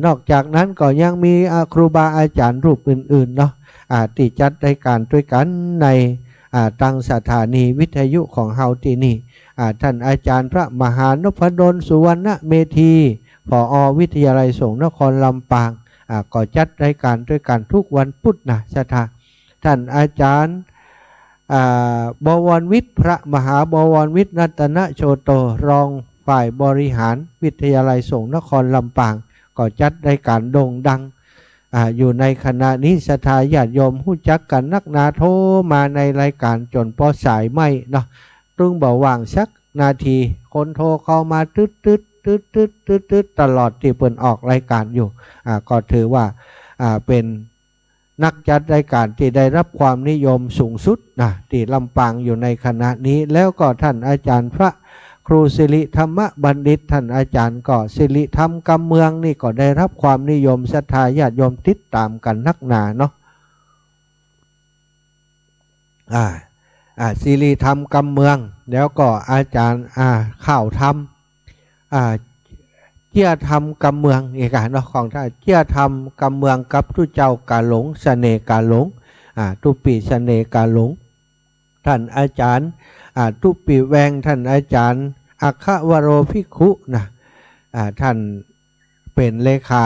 นอกจากนั้นก็ยังมีครูบาอาจารย์รูปอื่นๆเนาะที่จัดรายการด้วยกันในตั้งสถานีวิทยุของเฮาที่นี่ท่านอาจารย์พระมหานพดลสุวรรณเมธีผอ.วิทยาลัยสงฆ์นครลำปางก็จัดรายการด้วยกันทุกวันพุธนะศรัทธาท่านอาจารย์บวรวิทย์พระมหาบวรวิทย์รัตนโชโตรองฝ่ายบริหารวิทยาลัยสงฆ์นครลำปางก็จัดรายการโด่งดังอยู่ในขณะนี้ศรัทธาญาติโยมหู้จักกันนักนาโทรมาในรายการจนพอสายไม่เนาะตึงบ่ว่างสักนาทีคนโทรเข้ามาตึ๊ดตลอดที่เปิ่นออกรายการอยู่ก็ถือว่าเป็นนักจัดรายการที่ได้รับความนิยมสูงสุดนะที่ลำปางอยู่ในขณะนี้แล้วก็ท่านอาจารย์พระครูสิริธรรมบัณฑิตท่านอาจารย์ก็สิริธรรมกำเมืองนี่ก็ได้รับความนิยมศรัทธาญาติโยมติดตามกันนักหนาเนาะสิริธรรมกำเมืองแล้วก็อาจารย์ข่าวธรรมเจียธรรมกำเมืองอีกเนาะของท่านเจียธรรมกำเมืองกับทุเจ้ากาหลงเสน่กาหลงทุปีเสน่กาหลงท่านอาจารย์ทุปีแวงท่านอาจารย์อัคควโรภิกขุนะท่านเป็นเลขา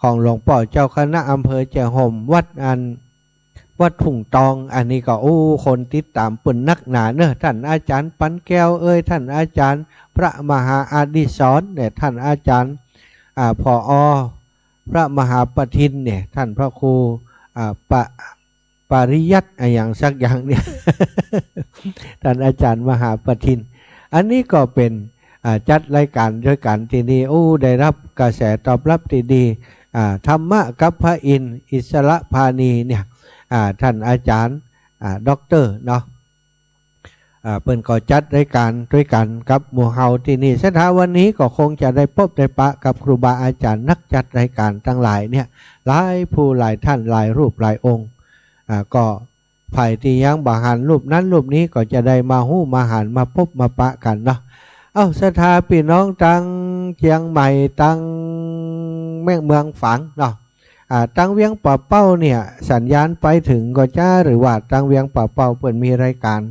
ของหลวงพ่อเจ้าคณะอำเภอเจียห่มวัด วัดถุงตองอันนี้ก็คนติดตามเปิ่นนักหนาเนอะท่านอาจารย์ปันแก้วท่านอาจารย์พระมหาอดิศรเนี่ยท่านอาจารย์ผอ.พระมหาปทินเนี่ยท่านพระครูปริยัติอย่างสักอย่างเนี่ย ท่านอาจารย์มหาปทินอันนี้ก็เป็นจัดรายการด้วยกันที่นี่ได้รับกระแสตอบรับที่ดีธรรมะกับพระอินทร์อิสระพานีเนี่ยท่านอาจารย์ด็อกเตอร์เนาะเปิ้นก็จัดรายการด้วยกันกับหมู่เฮาที่นี่สถาวันนี้ก็คงจะได้พบได้ปะกับครูบาอาจารย์นักจัดรายการทั้งหลายเนี่ยหลายผู้หลายท่านหลายรูปหลายองค์ก็ฝ่ายที่ยังบาหันรูปนั้นรูปนี้ก็จะได้มาหู้มาหันมาพบมาปะกันเนาะสถาพี่น้องตังเชียงใหม่ตังเมืองฝางเนาะตังเวียงป่าเป้าเนี่ยสัญญาณไปถึงก็จ้าหรือว่าตังเวียงป่าเป้าเปิดมีรายการ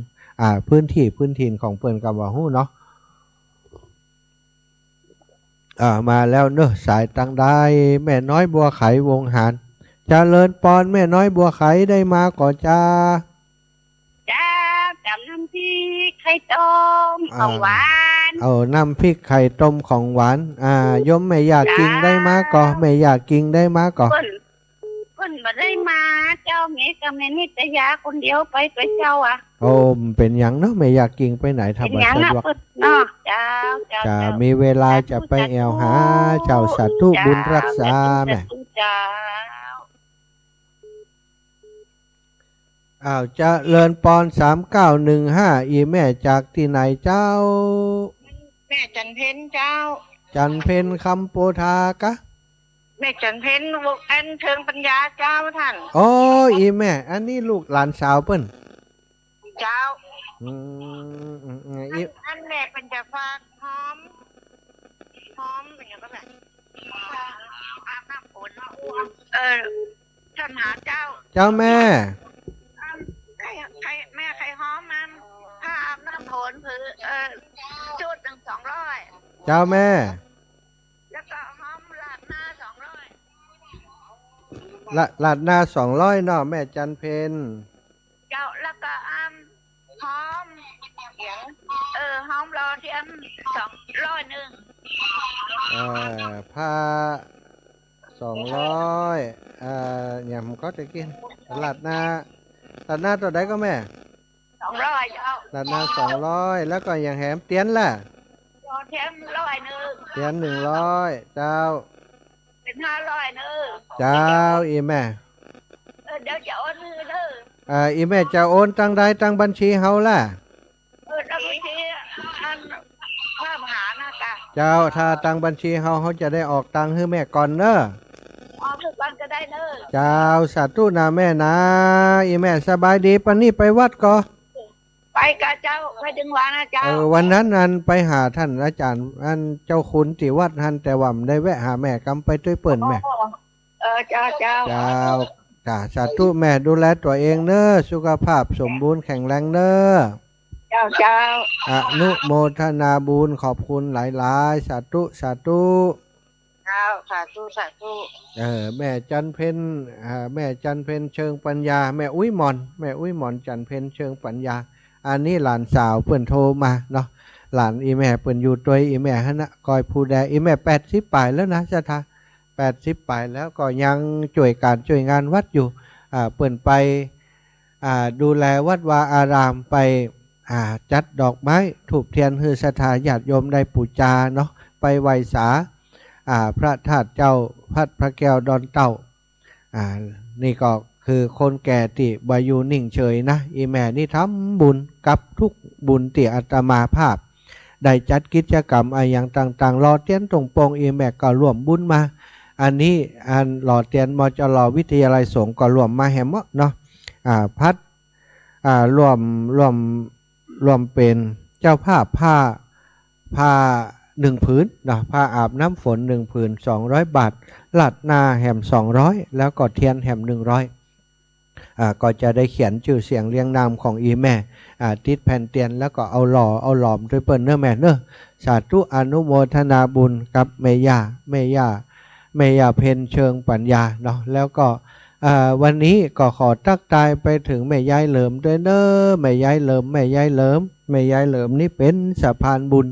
พื้นที่พื้นถิ่นของเปิดกับว่าหู้เนาะมาแล้วเนอะสายตังได้แม่น้อยบัวไขวงหารเจริญปอนแม่น้อยบัวไขได้มาก่อจ้ากับน้ำพริกไข่ต้มของหวานน้ำพริกไข่ต้มของหวานยมไม่อยากกินได้มาก่อไม่อยากกินได้มาก่อคนมาได้มาเจ้าเมกับแม่นิตยาคนเดียวไปตัวเจ้าเป็นอย่างเนาะไม่อยากกินไปไหนทำอะไรสะดวกเนาะจะมีเวลาจะไปแอวหาเจ้าสัตว์ทุบุญรักษาแม่จะเลินปอน3915อีแม่จากที่ไหนเจ้าแม่จันเพ็ญเจ้าจันเพ็ญคำโปธากะแม่จันเพ็ญวกอันเทิงปัญญาเจ้าท่านอีแม่อันนี้ลูกหลานสาวเปิ้นเจ้าอันแม่เป็นจะฝากหอมเป็นอย่างก็แบบอาบน้ำฝนท่านหาเจ้าแม่แม่ไข่หอมมันถ้าอาบน้ำฝนชุด1 200เจ้าแม่แล้วก็หอมลาดหน้า200ลาดหน้า200เนาะแม่จันเพ็ญเจ้าแล้วก็หอมหอมรอเทียม200นึงผ้า200ยำก็จะกินลาดหน้าตัวใดก็แม่200เจ้าลาดหน้า200แล้วก็อย่างแหมเตียนล่ะเทียม100นึงเตียน100เจ้าเป็น500นึงเจ้าอีแม่เดี๋ยวจะโอนมือเด้ออีแม่จะโอนตังใดตังบัญชีเฮาล่ะตังบัญชีพระมหานะกะเจ้าถ้าตังบัญชีเฮาจะได้ออกตังให้แม่ก่อนเนอะออกทุกวันก็ได้เนอะเจ้าสาธุนะแม่นะอีแม่สบายดีปะนี่ไปวัดก่อไปกับเจ้าไปดึงวานะเจ้าวันนั้นนันไปหาท่านอาจารย์เจ้าคุณที่วัดหันแต่ว่าได้แวะหาแม่กำไปด้วยเปิ่นแม่เจ้าสาธุแม่ดูแลตัวเองเนอะสุขภาพสมบูรณ์แข็งแรงเนอะเจ้าอนุโมทนาบุญขอบคุณหลายๆสาธุสาธุแม่จันเพ็ญแม่จันเพ็ญเชิงปัญญาแม่อุ้ยหมอนจันเพ็ญเชิงปัญญาอันนี้หลานสาวเปิ้นโทรมาเนาะหลานอีแม่เปิ้นอยู่ตัวอีแม่ฮะนะคอยผู้แดอีแม่80 ปลายแล้วนะสถา80 ปลายแล้วก็ยังช่วยงานวัดอยู่เปิ้นไปดูแลวัดวาอารามไปจัดดอกไม้ถูกเทียนฮือสถาญาติโยมได้ปูจาเนาะไปไหว้สาพระธาตุเจ้าพัดพระแก้วดอนเต้านี่ก็คือคนแก่ที่บาอยู่นิ่งเฉยนะอีแม่นี่ทำบุญกับทุกบุญที่อาตมาภาพได้จัดกิจกรรมอย่างต่างๆรอเตียนตรงปงอีแม่ก็ร่วมบุญมาอันนี้หล่อเตียนมจรวิทยาลัยสงฆ์ก็ร่วมมาแหมเนาะพัดร่วมเป็นเจ้าภาพผ้า1 ผืนนะผ้าอาบน้ำฝน1 ผืน200 บาทลาดหน้าแหม200แล้วก็เทียนแหม100ก็จะได้เขียนชื่อเสียงเรียงนามของอีแม่ติดแผ่นเตียนแล้วก็เอาหลอมด้วยเปิ้นเนื้อแม่เนื้อสาธุอนุโมทนาบุญกับแม่ย่าเพ็ญเชิงปัญญาเนาะแล้วก็ วันนี้ก็ขอทักทายไปถึงแม่ยายเหลิมด้วยเนอะแม่ยายเหลิมแม่ยายเหลิมแม่ยายเหลิมนี่เป็นสะพานบุญ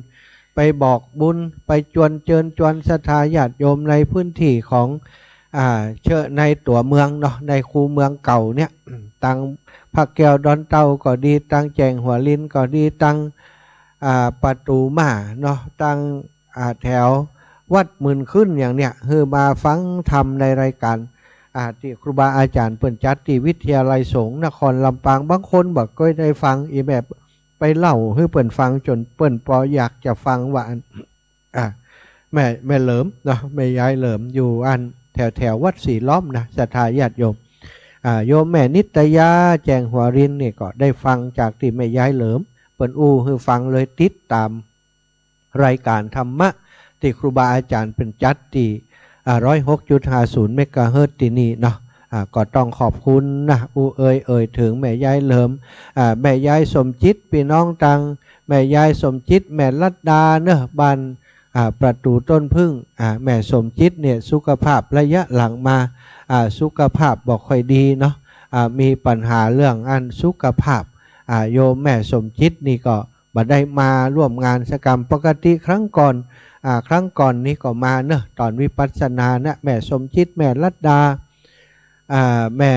ไปบอกบุญไปเชิญชวนศรัทธาญาติโยมในพื้นที่ของเชื่อในตัวเมืองเนาะในคูเมืองเก่าเนี่ยตังผักแก้วดอนเต้าก็ดีตังแจงหัวลินก็ดีตังประตูม่าเนาะตังแถววัดหมื่นขึ้นอย่างเนี้ยคือมาฟังธรรมในรายการที่ครูบาอาจารย์เปิ่นจัดที่วิทยาลัยสงฆ์นครลำปางบางคนบอกก็ได้ฟังอีแบบไปเล่าให้เปิ่นฟังจนเปิ่นพออยากจะฟังว่าแม่เหลิมเนาะแม่ยายเหลิมอยู่แถววัดสีล้อมนะศรัทธาญาติโยมโยมแม่นิตยาแจงหัวรินนี่ก็ได้ฟังจากที่แม่ยายเหลิมเปิ่นคือฟังเลยติดตามรายการธรรมะที่ครูบาอาจารย์เป็นจัดที่106.50 เมกะเฮิรตซ์ที่นี่เนาะก็ต้องขอบคุณนะเอ่ยถึงแม่ยายเหลิมแม่ยายสมจิตพี่น้องตังแม่ยายสมจิตแม่ลัดดาเนอะบ้านประตูต้นพึ่งแม่สมจิตเนี่ยสุขภาพระยะหลังมาสุขภาพบอกค่อยดีเนาะมีปัญหาเรื่องสุขภาพโยมแม่สมจิตนี่ก็บ่ได้มาร่วมงานสกรรมปกติครั้งก่อนนี้ก็มาเนอะตอนวิปัสสนานะแม่สมจิตแม่ลัดดาแม่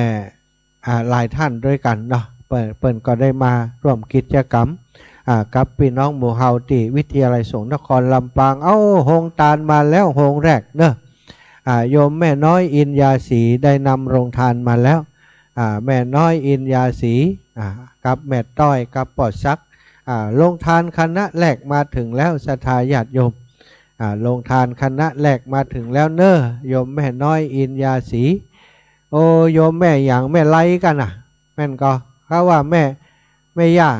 หลายท่านด้วยกันเนาะเปิ่นก็ได้มาร่วมกิจกรรมกับพี่น้องหมู่เฮาที่วิทยาลัยสงฆ์นครลำปางโฮงตาลมาแล้วโฮงแรกเนอะโยมแม่น้อยอินยาศรีได้นำโรงทานมาแล้วแม่น้อยอินยาศรีกับแม่ต้อยกับปอดซักโรงทานคณะแรกมาถึงแล้วศรัทธาญาติโยมโรงทานคณะแรกมาถึงแล้วเนอะโยมแม่น้อยอินยาศรีโยมแม่อย่างแม่ไล่กันแม่นก็เขาว่าแม่ย่า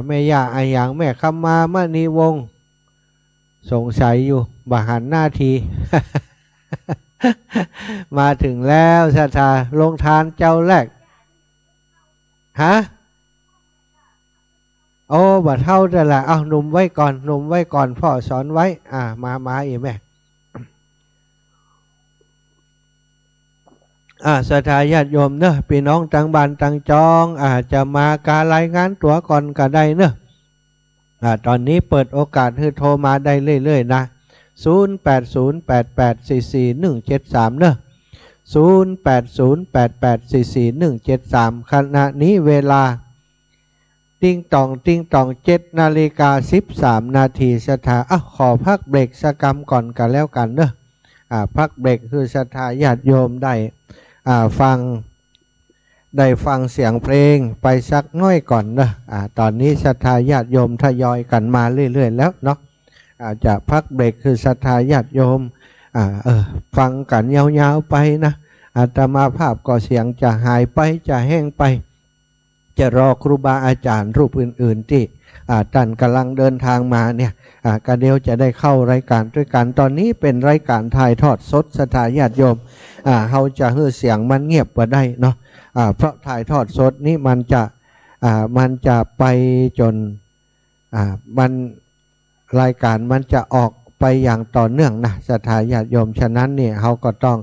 แม่ย่าอย่างแม่คำมามณีวงศ์สงสัยอยู่บหันหน้าที มาถึงแล้วศรัทธาโรงทานเจ้าแรกบัดเท่าแต่ละหนุ่มไว้ก่อนพ่อสอนไว้มาอีกแม่ศรัทธาญาติโยมเนอะพี่น้องต่างบ้านต่างจองจะมาการรายงานตัวก่อนก็ได้เนอะตอนนี้เปิดโอกาสให้โทรมาได้เรื่อยๆนะ0808844173เนอะ0808844173ขณะนี้เวลาติ้งตอง7:13 นาทีศรัทธาขอพักเบรกสักกรรมก่อนกันแล้วกันเนอะพักเบรกคือศรัทธาญาติโยมได้ฟังเสียงเพลงไปสักน้อยก่อนเนอะตอนนี้ศรัทธาญาติโยมทยอยกันมาเรื่อยๆแล้วเนาะจะพักเบรกคือศรัทธาญาติโยมฟังกันยาวๆไปนะอาตมาภาพก็เสียงจะหายไปจะแห้งไปจะรอครูบาอาจารย์รูปอื่นๆที่ท่านกำลังเดินทางมาเนี่ยก็เดี๋ยวจะได้เข้ารายการด้วยกันตอนนี้เป็นรายการถ่ายทอดสดศรัทธาญาติโยมเขาจะให้เสียงมันเงียบกว่าได้เนาะเพราะถ่ายทอดสดนี้มันจะไปจนมันรายการมันจะออกไปอย่างต่อเนื่องนะศรัทธาญาติโยมฉะนั้นเนี่ยเขาก็ต้อง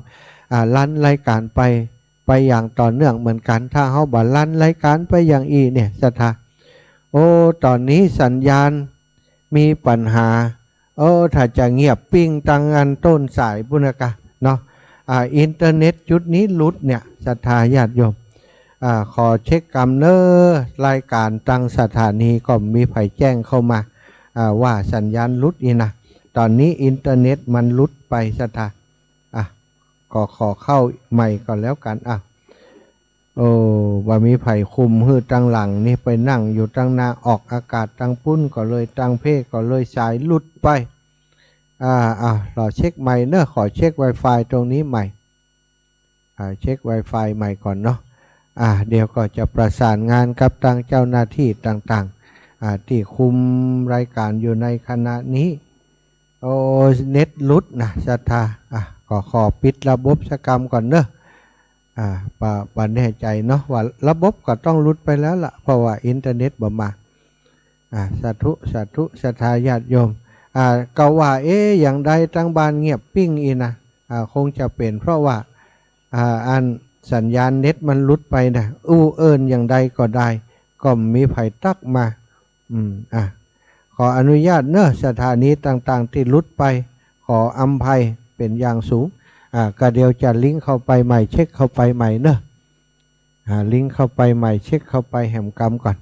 ลั่นรายการไปอย่างต่อเนื่องเหมือนกันถ้าเขาบัลั่นรายการไปอย่างเนี่ยศรัทธาตอนนี้สัญญาณมีปัญหาถ้าจะเงียบปิ้งตังอันต้นสายบุญกะเนาะอินเทอร์เน็ตจุดนี้หลุดเนี่ยศรัทธาญาติโยมขอเช็คกรรมเนอรายการตั้งสถานีก็มีไผแจ้งเข้ามาว่าสัญญาณหลุดนี่นะตอนนี้อินเทอร์เน็ตมันหลุดไปศรัทธาก็ขอเข้าใหม่ก่อนแล้วกันว่ามีไผ่คุมหื้อตั้งหลังนี่ไปนั่งอยู่ตั้งนาออกอากาศตั้งปุ้นก็เลยตั้งเพศก็เลยสายหลุดไปรอเช็คใหม่เนอะขอเช็ค Wi-Fi ตรงนี้ใหม่เช็ค Wi-Fi ใหม่ก่อนเนาะเดี๋ยวก็จะประสานงานกับทางเจ้าหน้าที่ต่างๆที่คุมรายการอยู่ในขณะนี้เน็ตหลุดนะศรัทธาก็ขอปิดระบบสกรรมก่อนเนอะป่าแน่ใจเนาะว่าระบบก็ต้องหลุดไปแล้วล่ะเพราะว่าอินเทอร์เน็ตบ่มาสาธุศรัทธาญาติโยมก็ว่าอย่างใดตั้งบ้านเงียบปิ้งนะคงจะเป็นเพราะว่า อันสัญญาณเน็ตมันหลุดไปนะเอิญอย่างใดก็ได้ก็มีไผตักมาขออนุญาตเนอะสถานีต่างๆที่หลุดไปขออภัยเป็นอย่างสูงก็เดี๋ยวจะลิงก์เข้าไปใหม่เช็คเข้าไปใหม่เนอะลิงก์เข้าไปใหม่เช็คเข้าไปแหมกรรมก่อน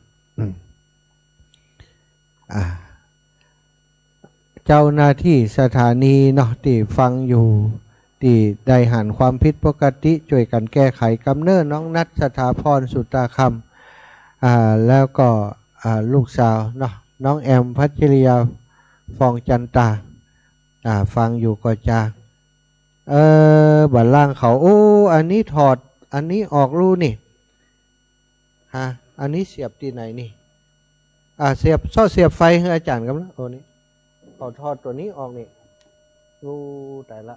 เจ้าหน้าที่สถานีเนาะที่ฟังอยู่ที่ได้หันความผิดปกติช่วยกันแก้ไขกำเนิดน้องนัทสถาพรสุตาคำแล้วก็ลูกสาวเนาะน้องแอมพัชริยาฟองจันตาฟังอยู่ก็จะบัดล่างเขาอันนี้ถอดอันนี้ออกรูนี่อันนี้เสียบที่ไหนนี่เสียบเสียบไฟให้อาจารย์กันแล้วนี่เอาทอดตัวนี้ออกนี่แต่ละ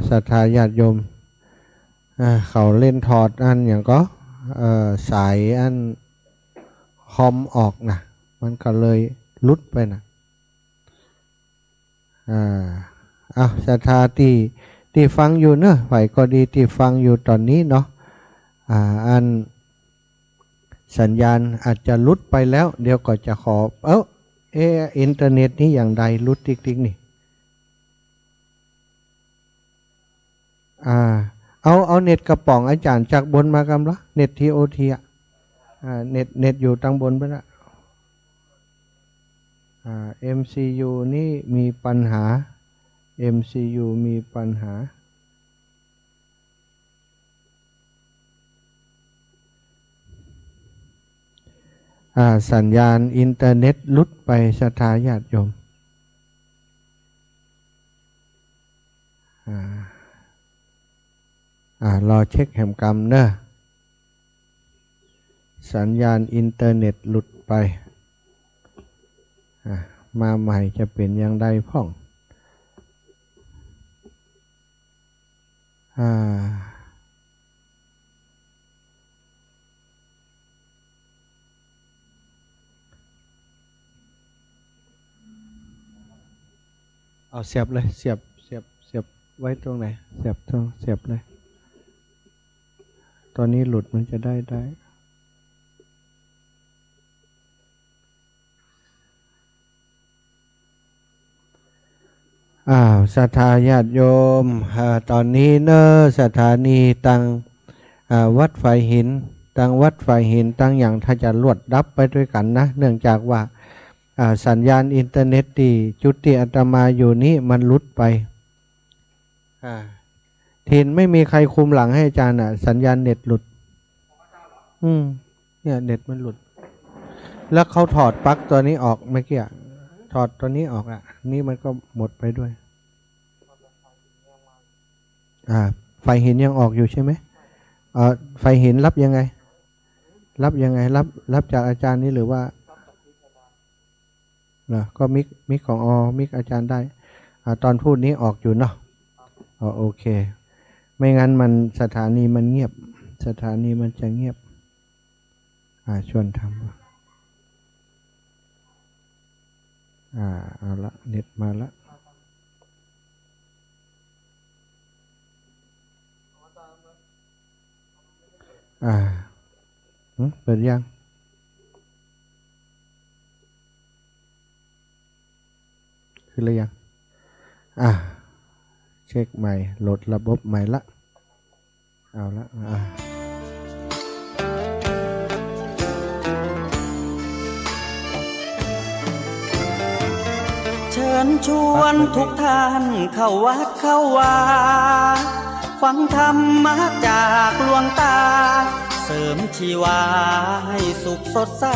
ศรัทธาญาติโยมเขาเล่นถอดอันอย่างก็สายอันคอมออกนะมันก็เลยลุดไปนะศรัทธาที่ฟังอยู่เนอะไหวก็ดีที่ฟังอยู่ตอนนี้เนาะอันสัญญาณอาจจะลุดไปแล้วเดี๋ยวก็จะขออินเทอร์เน็ตนี้อย่างใดลุดติ๊กๆนี่เอาเน็ตกระป๋องอาจารย์จากบนมากำละเน็ตทีโอทีเน็ตอยู่ตั้งบนไปละMCU นี่มีปัญหา MCU มีปัญหาสัญญาณอินเทอร์เน็ตลุดไปศรัทธาญาติโยมรอเช็คแหมกรรมเนอะสัญญาณอินเทอร์เน็ตหลุดไปมาใหม่จะเป็นอย่างใดพ่องเอาเสียบเลยเสียบไว้ตรงไหนเสียบเลยตอนนี้หลุดมันจะได้ศรัทธาญาติโยมตอนนี้เนอะสถานีตั้งวัดไฟหินตั้งอย่างถ้าจะลวดดับไปด้วยกันนะเนื่องจากว่าสัญญาณอินเทอร์เน็ตที่จุดที่อาตมาอยู่นี้มันหลุดไปทีนไม่มีใครคุมหลังให้อาจารย์สัญญาณเน็ตหลุดเนี่ยเน็ตมันหลุดแล้วเขาถอดปลั๊กตัวนี้ออกเมื่อกี้ถอดตัวนี้ออกนี่มันก็หมดไปด้วยไฟหินยังออกอยู่ใช่ไหมไฟหินรับยังไงรับจากอาจารย์นี้หรือว่าก็มิกของมิกอาจารย์ได้ตอนพูดนี้ออกอยู่เนาะโอเคไม่งั้นมันสถานีมันเงียบสถานีมันจะเงียบชวนทำเอาละเน็ตมาละเปิดยังขึ้นหรือยังเช็คใหม่โหลดระบบใหม่ละเอาละเชิญชวนทุกท่านเข้าวัดเข้าวาฟังธรรมะจากหลวงตาเสริมชีวาให้สุขสดใส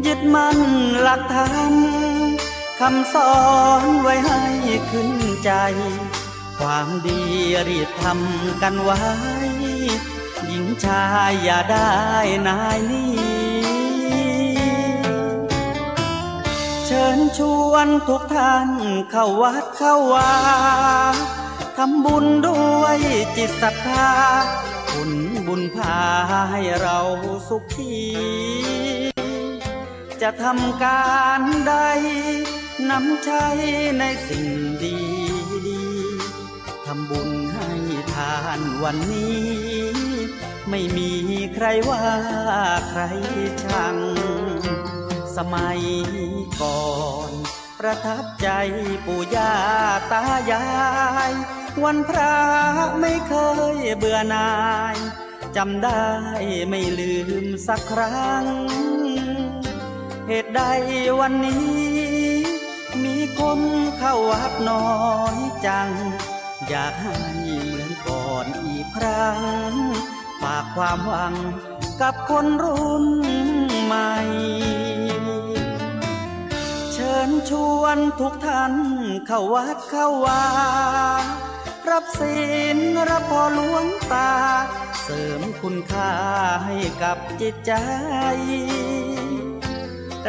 ยึดมั่นหลักธรรมคำสอนไว้ให้ขึ้นใจความดีรีบทำกันไว้หญิงชายอย่าได้นายนี้เชิญชวนทุกท่านเข้าวัดเข้าวาทำบุญด้วยจิตศรัทธาผลบุญพาให้เราสุขี จะทำการใดนำใช้ในสิ่งดีดีทำบุญให้ทานวันนี้ไม่มีใครว่าใครชังสมัยก่อนประทับใจปู่ย่าตายายวันพระไม่เคยเบื่อหน่ายจำได้ไม่ลืมสักครั้งเหตุใดวันนี้มีคนเข้าวัดน้อยจังอยากให้เหมือนก่อนอีกครั้งฝากความหวังกับคนรุ่นใหม่เชิญชวนทุกท่านเข้าวัดเข้าวารับศีลรับพรหลวงตาเสริมคุณค่าให้กับจิตใจ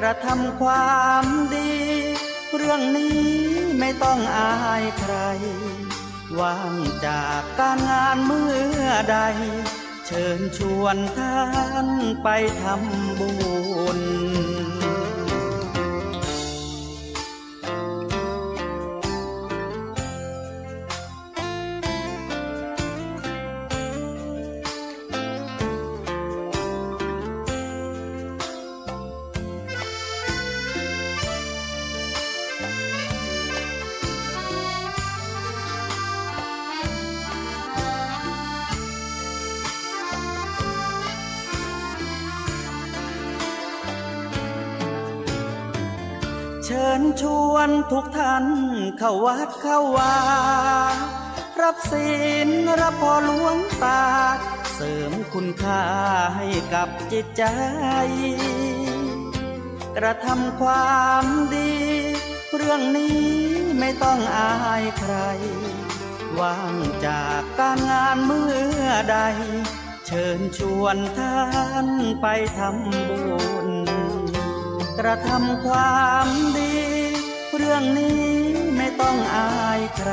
กระทำความดีเรื่องนี้ไม่ต้องอายใครว่างจากการงานเมื่อใดเชิญชวนท่านไปทำบุญเชิญชวนทุกท่านเข้าวัดเข้าวารับศีลรับพรหลวงตาเสริมคุณค่าให้กับจิตใจกระทำความดีเรื่องนี้ไม่ต้องอายใครว่างจากการงานเมื่อใดเชิญชวนท่านไปทำบุญกระทำความดีเรื่องนี้ไม่ต้องอายใคร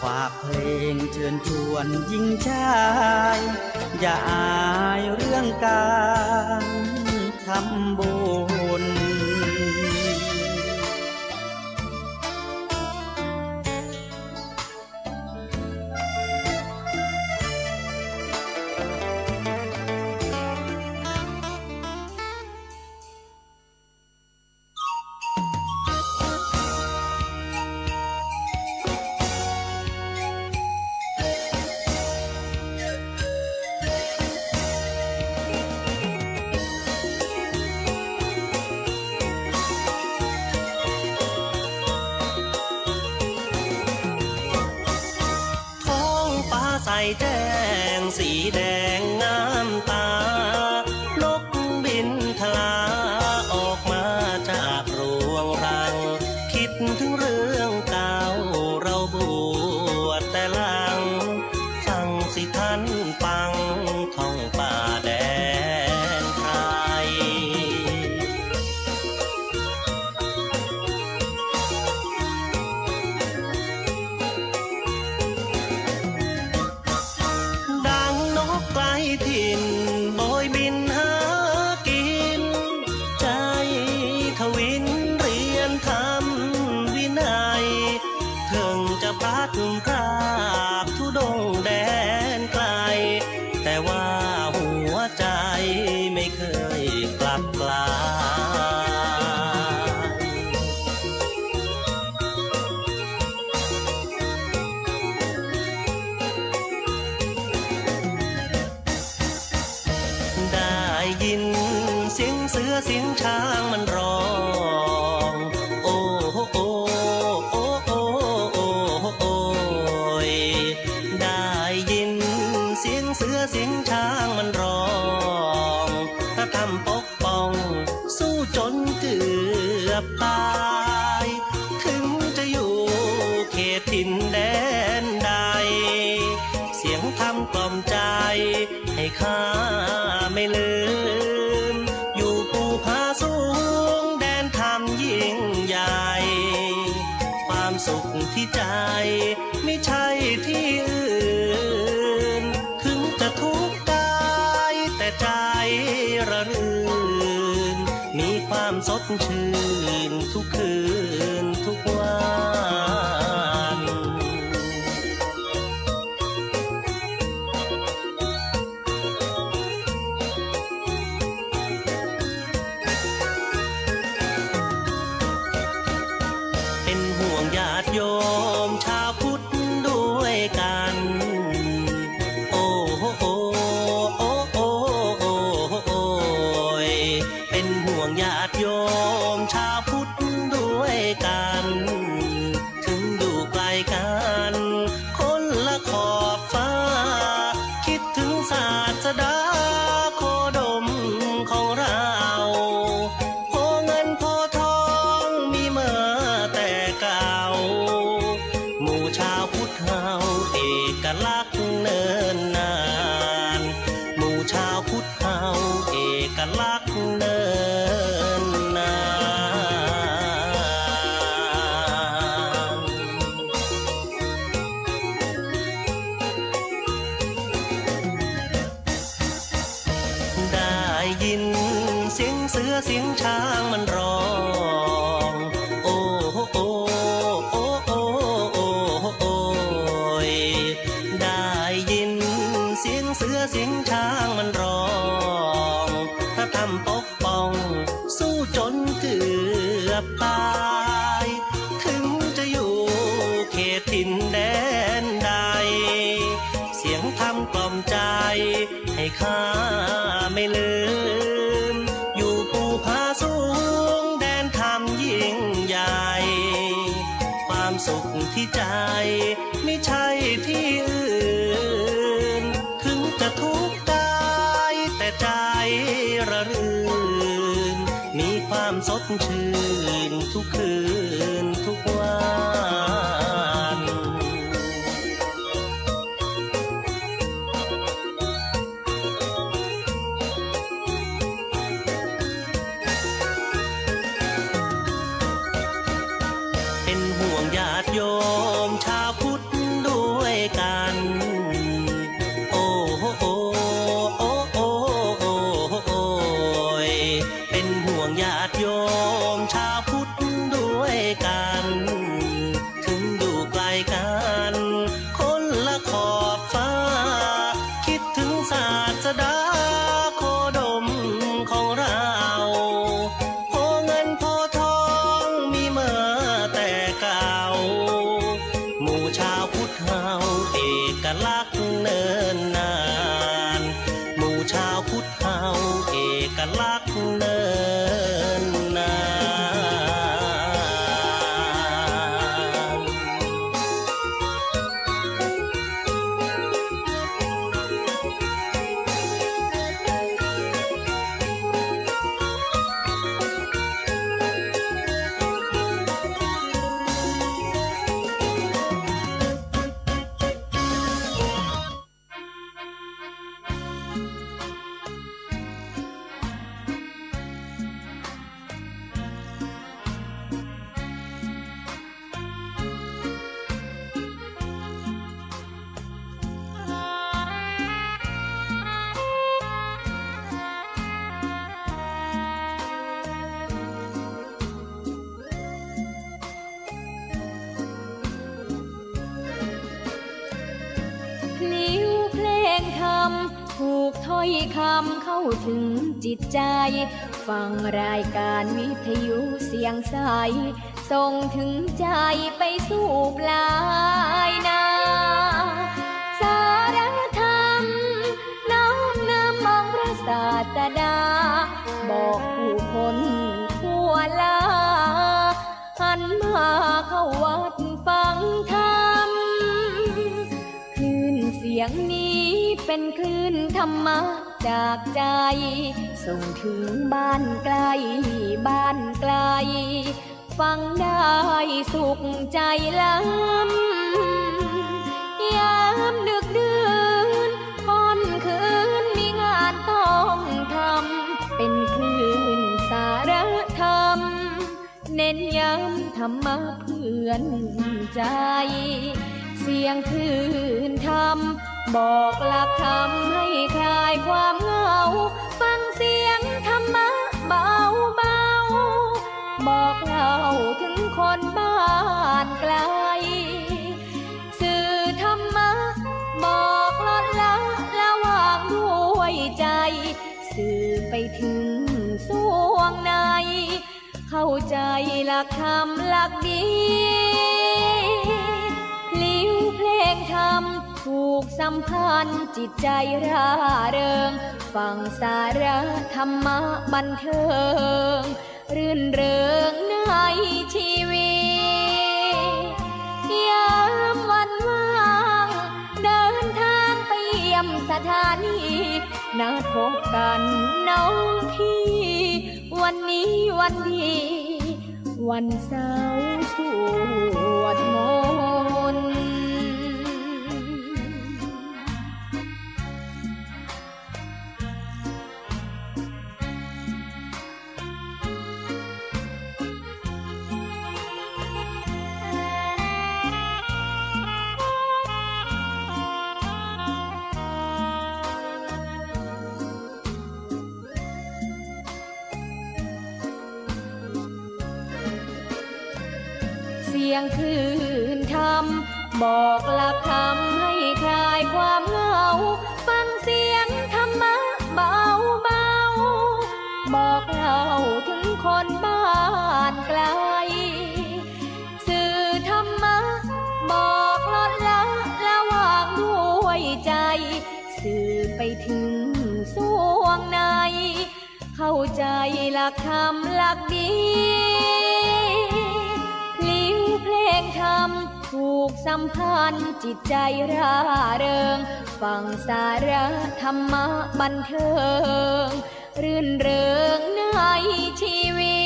ฝากเพลงเชิญชวนหญิงชายอย่าอายเรื่องการทำบุญแจ้งสีแดงงามตานกบินทลาออกมาจากรวงรังคิดถึงเรื่องเก่าเราบวชแต่หลังฟังสิท่านฟังท่องป่าแดนไทยถิ่นโบยบินหากินใจทวินเรียนทำวินัยถึงจะพลัดพรากทุดงแดนไกลแต่ว่าหัวใจไม่เคยกลับกลายยินเสียงเสือเสียงช้างมันร้องโอ้โอ้โอ้โอ้โอ้โอ้โอ้ยได้ยินเสียงเสือเสียงช้างมันร้องถ้าทำปกป้องสู้จนเกือบตายถึงจะอยู่เขตถิ่นแดนใดเสียงทำกล่อมใจให้ข้าไม่ลืมอยู่ภูผาสูงแดนธรรมยิ่งใหญ่ความสุขที่ใจไม่ใช่ที่อื่นถึงจะทุกข์กายแต่ใจระรื่นมีความ ความสดชื่นทุกคืนทุกวันเป็นห่วงญาติโยมชาวพุทธด้วยกันโอ้โหโอ้โอ้โอ้โอ้โอ้ยเป็นห่วงญาติโยมชาวพุทธด้วยกันถึงอยู่ไกลกันคนละขอบฟ้าคิดถึงศาสดาโคดมของเราพอเงินพอทองมีเมื่อแต่เก่าหมู่ชาวพุทธเฮาเอกลักษณ์เนินนานหมู่ชาวพุทธเฮาเอกลักษณ์เนินนานได้ยินเสียงเสือเสียงช้างมันร้องโอ้โอ้โอ้โอ้โอ้โอ้ยได้ยินเสียงเสือเสียงช้างมันร้องถ้าทำปกป้องสู้จนเกือบตายถึงจะอยู่เขตถิ่นแดนใดเสียงธรรมกล่อมใจให้ข้าไม่ลืมอยู่ภูผาสูงแดนธรรมยิ่งใหญ่ความสุขที่ใจไม่ใช่ที่อื่นถึงจะทุกข์กายแต่ใจระรื่นมีความสดชื่นทุกคืนทุกวันเป็นห่วงญาติโยมชาวพุทธด้วยกันโอ้โหโอ้โอ้โอ้โอ้โอ้ยเป็นห่วงญาติโยมชาวพุทธด้วยกันถึงอยู่ไกลกันคนละขอบฟ้าคิดถึงศาสดาโคดมของเราพอเงินพอทองมีเมื่อแต่เก่าหมู่ชาวพุทธเฮาเอกลักษณ์เนินนานหมู่ชาวพุทธเฮาเอกลักษณ์เนินนานลิ้วเพลงธรรมถูกถ้อยคำเข้าถึงจิตใจ ฟังรายการวิทยุเสียงใสส่งถึงใจไปสู่ปลายนาสารธรรมน้อมนำมองพระศาสดาบอกผู้คนทั่วลาหันมาเข้าวัดฟังธรรมคลื่นเสียงนี้เป็นคลื่นธรรมะจากใจส่งถึงบ้านไกลบ้านไกลฟังได้สุขใจล้ำยามดึกดื่นค่ำคืนมีงานต้องทำเป็นคลื่นสารธรรมเน้นย้ำธรรมะเพื่อนใจเสียงคลื่นธรรมบอกหลักธรรมให้คลายความเหงาฟังเสียงธรรมะเบา เข้าใจหลักธรรมหลักดีพลิ้วเพลงธรรมผูกสัมพันธ์จิตใจร่าเริงฟังสาระธรรมะบันเทิงรื่นเริงในชีวิตยามวันว่างเดินทางไปเยี่ยมสถานีนัดพบกันน้องพี่วันนี้วันดีวันเสาร์สวดมนต์เสียงคลื่นธรรมบอกหลักธรรมให้คลายความเหงาฟังเสียงธรรมะเบาเบาบอกเล่าถึงคนบ้านไกลสื่อธรรมะบอกลดละระหว่างด้วยใจสื่อไปถึงสวงในเข้าใจหลักธรรมหลักดีเพลงธรรมผูกสัมพันธ์จิตใจร่าเริงฟังสาระธรรมะบันเทิงรื่นเริงในชีวิ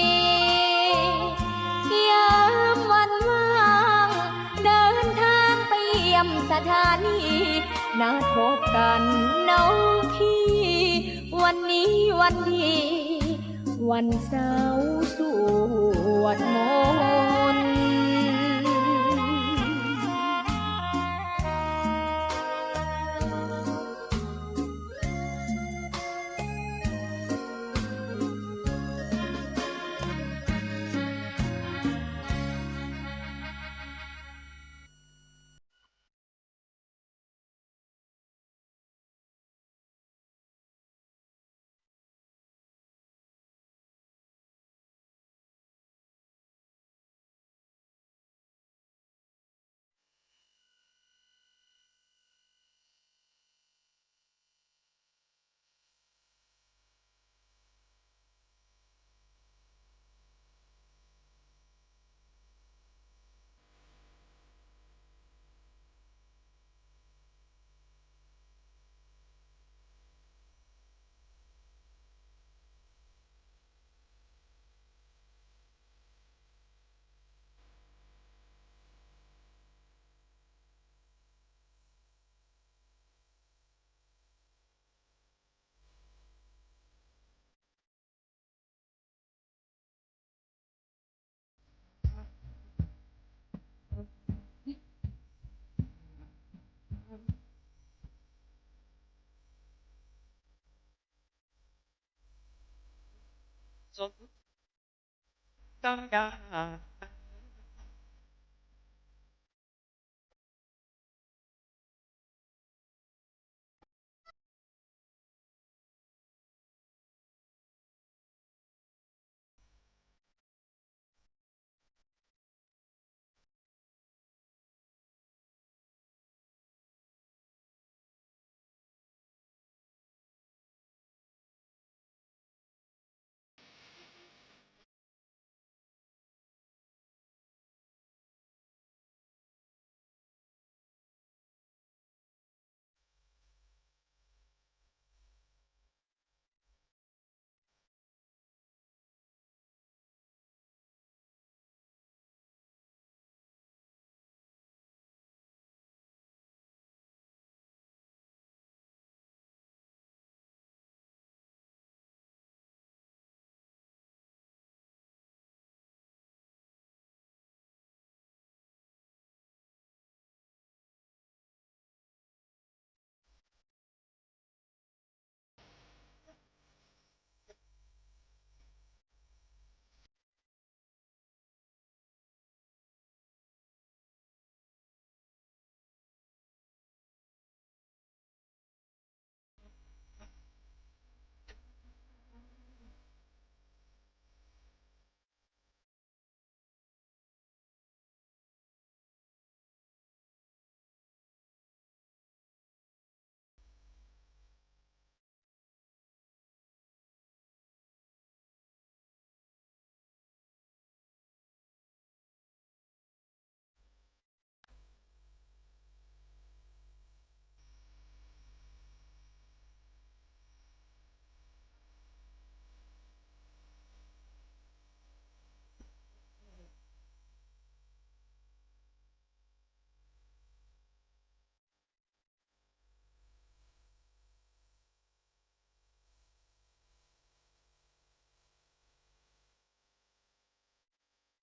ตยามวันว่างเดินทางไปเยี่ยมสถานีนัดพบกันน้องพี่วันนี้วันดีวันเสาร์สวดมนต์ต้อง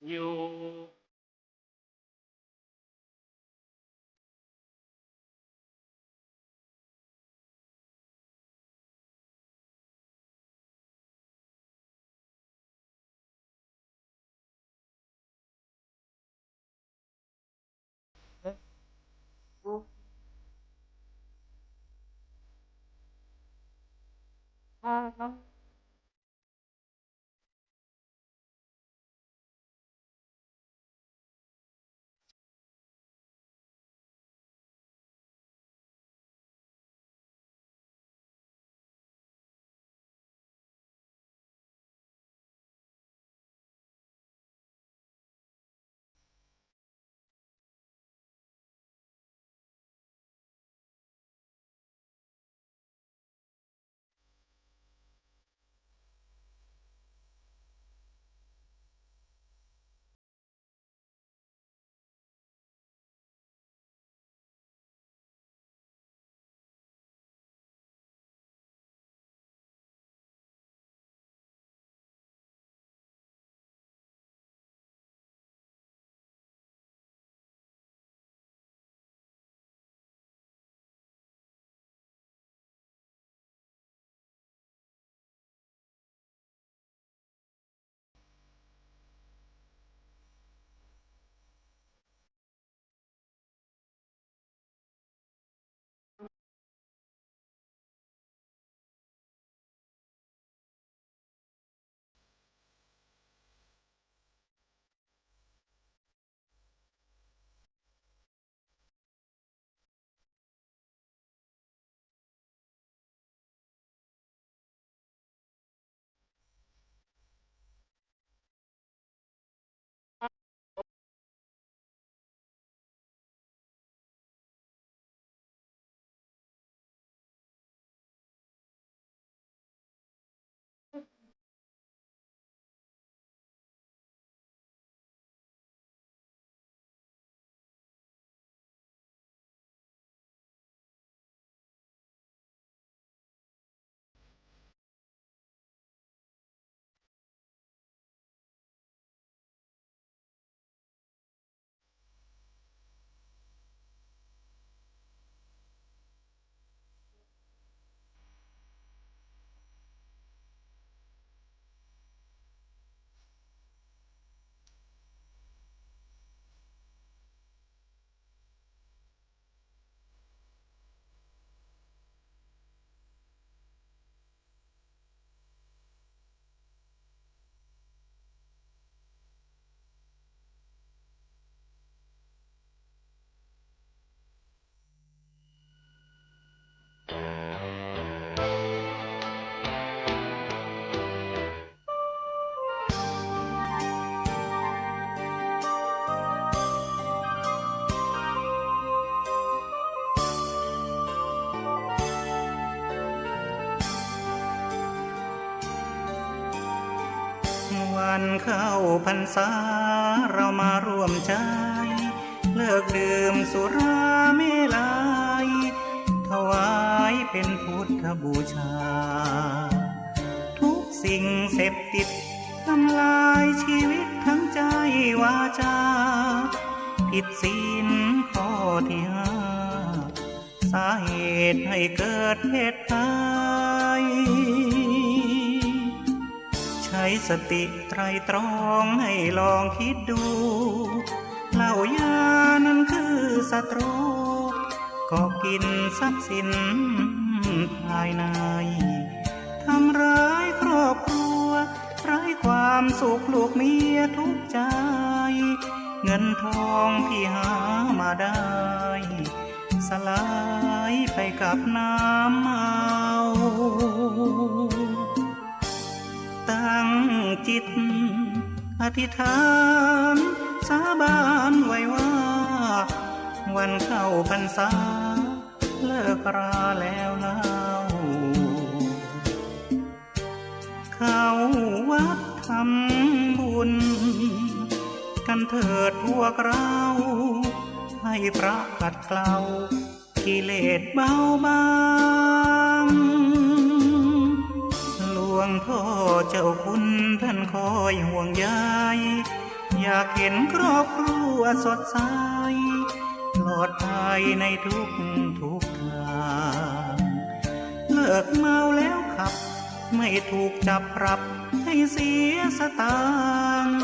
อยู่วันเข้าพรรษาเรามาร่วมใจเลิกดื่มสุราเมลัยถวายเป็นพุทธบูชาทุกสิ่งเสพติดทำลายชีวิตทั้งใจวาจาผิดศีลข้อที่ห้าสาเหตุให้เกิดเพศภัยใช้สติไตรตรองให้ลองคิดดูเหล้ายานั้นคือศัตรูก็กินทรัพย์สินภายในทำร้ายครอบครัวไร้ความสุขลูกเมียทุกใจเงินทองที่หามาได้สลายไปกับน้ำเมาตั้งจิตอธิษฐานสาบานไว้ว่าวันเข้าพรรษาเลิกราแล้วเล่าเข้าวัดทำบุญกันเถิดพวกเราให้พระขัดเกลากิเลสเบาบางหลวงพ่อเจ้าคุณท่านคอยห่วงใย อยากเห็นครอบครัวสดใสปลอดภัยในทุกทางเลิกเมาแล้วขับไม่ถูกจับปรับให้เสียสตางค์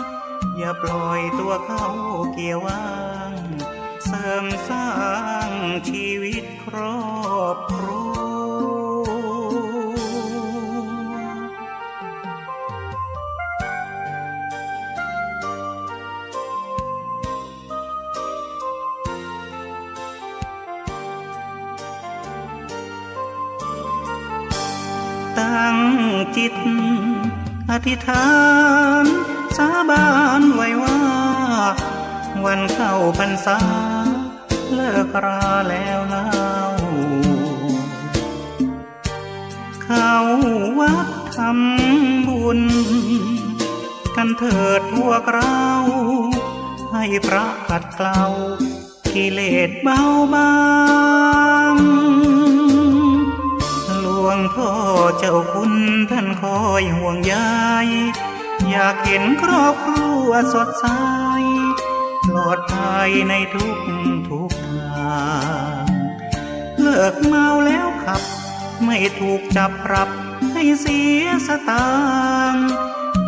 อย่าปล่อยตัวเขาเกี่ยวว่างเสริมสร้างชีวิตครอบครัวตั้งจิตอธิษฐานสาบานไว้ว่าวันเข้าพรรษาเลิกราแล้วเล่าเข้าวัดทำบุญกันเถิดพวกเราให้พระขัดเกลากิเลสเบาบางหลวงพ่อเจ้าคุณท่านคอยห่วงใยอยากเห็นครอบครัวสดใสปลอดภัยในทุกทางเลิกเมาแล้วขับไม่ถูกจับปรับให้เสียสตางค์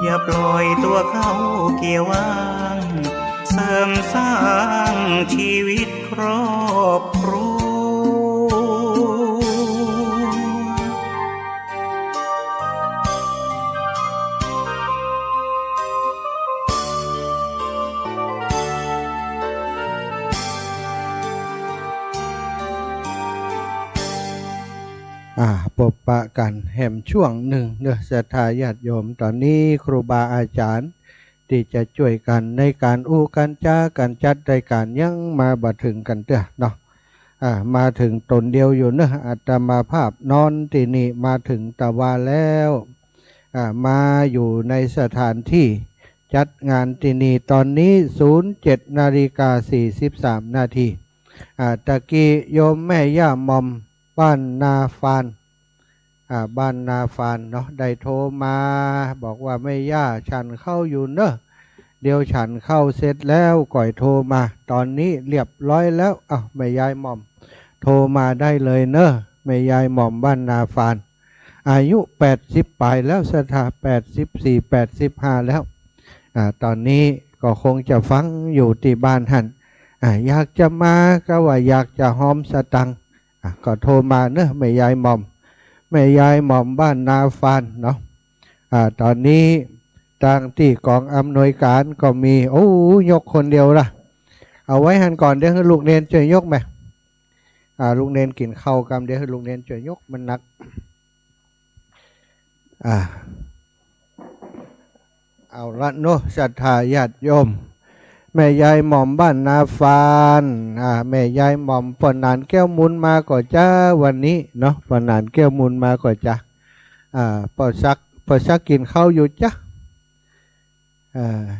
อย่าปล่อยตัวเขาเกี่ยวว่างเสริมสร้างชีวิตครอบครัวพบปะกันแห่มช่วงหนึ่งเด้อศรัทธาญาติโยมตอนนี้ครูบาอาจารย์ที่จะช่วยกันในการอู้กันจ้ากันจัดรายการยังมาบัดถึงกันเด้อเนาะมาถึงตนเดียวอยู่เนอะอาตมาภาพนอนที่นี่มาถึงตะวันแล้วมาอยู่ในสถานที่จัดงานที่นี่ตอนนี้ 07:43 นาทีตะกี้โยมแม่ย่ามอมบ้านนาฟานบ้านนาฟานเนาะได้โทรมาบอกว่าแม่ย่าฉันเข้าอยู่เนอะเดี๋ยวฉันเข้าเสร็จแล้วก่อยโทรมาตอนนี้เรียบร้อยแล้วแม่ยายหม่อมโทรมาได้เลยเนอะแม่ยายหม่อมบ้านนาฟานอายุ80ปลายแล้วสถา84 85แล้วตอนนี้ก็คงจะฟังอยู่ที่บ้านหันอยากจะมาก็ว่าอยากจะหอมสตังค์ก็โทรมาเนอะแม่ยายหม่อมบ้านนาฟานเนาะตอนนี้ทางที่กองอำนวยการก็มียกคนเดียวล่ะเอาไว้หันก่อนเดี๋ยวให้ลูกเนนช่วยยกไหมลูกเนนกินข้าวกันเดี๋ยวให้ลูกเนนช่วยยกมันหนักเอาละเนาะศรัทธาญาติโยมแม่ยายหม่อมบ้านนาฟานแม่ยายหม่อมปนานแก้วมุนมาก่อจ้าวันนี้เนาะปนานแก้วมุนมาก่อจ้าปอซักกินข้าวอยู่จ้ะ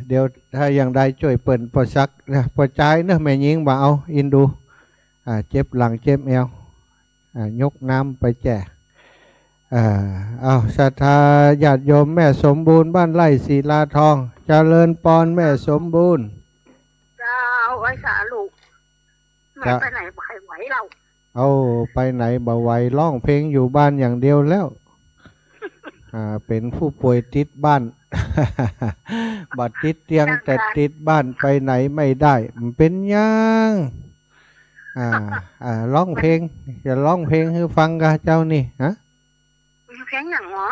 เดี๋ยวถ้าอย่างใดช่วยเปิ่นปอซักนะปอใจเนอะแม่ยิงมาเอาอินดูเจ็บหลังเจ็บเอวยกน้ำไปแจกเอาศรัทธาญาติโยมแม่สมบูรณ์บ้านไร่ศิลาทองเจริญปอนแม่สมบูรณ์เจ้าไว้สาลูกไม่ไปไหนไหวเราไปไหนบ่ไหวร้องเพลงอยู่บ้านอย่างเดียวแล้วเป็นผู้ป่วยติดบ้าน บัดติดเตียงแต่ติดบ้านไปไหนไม่ได้มันเป็นยังร้องเพลงจะร้องเพลงให้ฟังกับเจ้านี่ฮะเพลงอย่างหรอ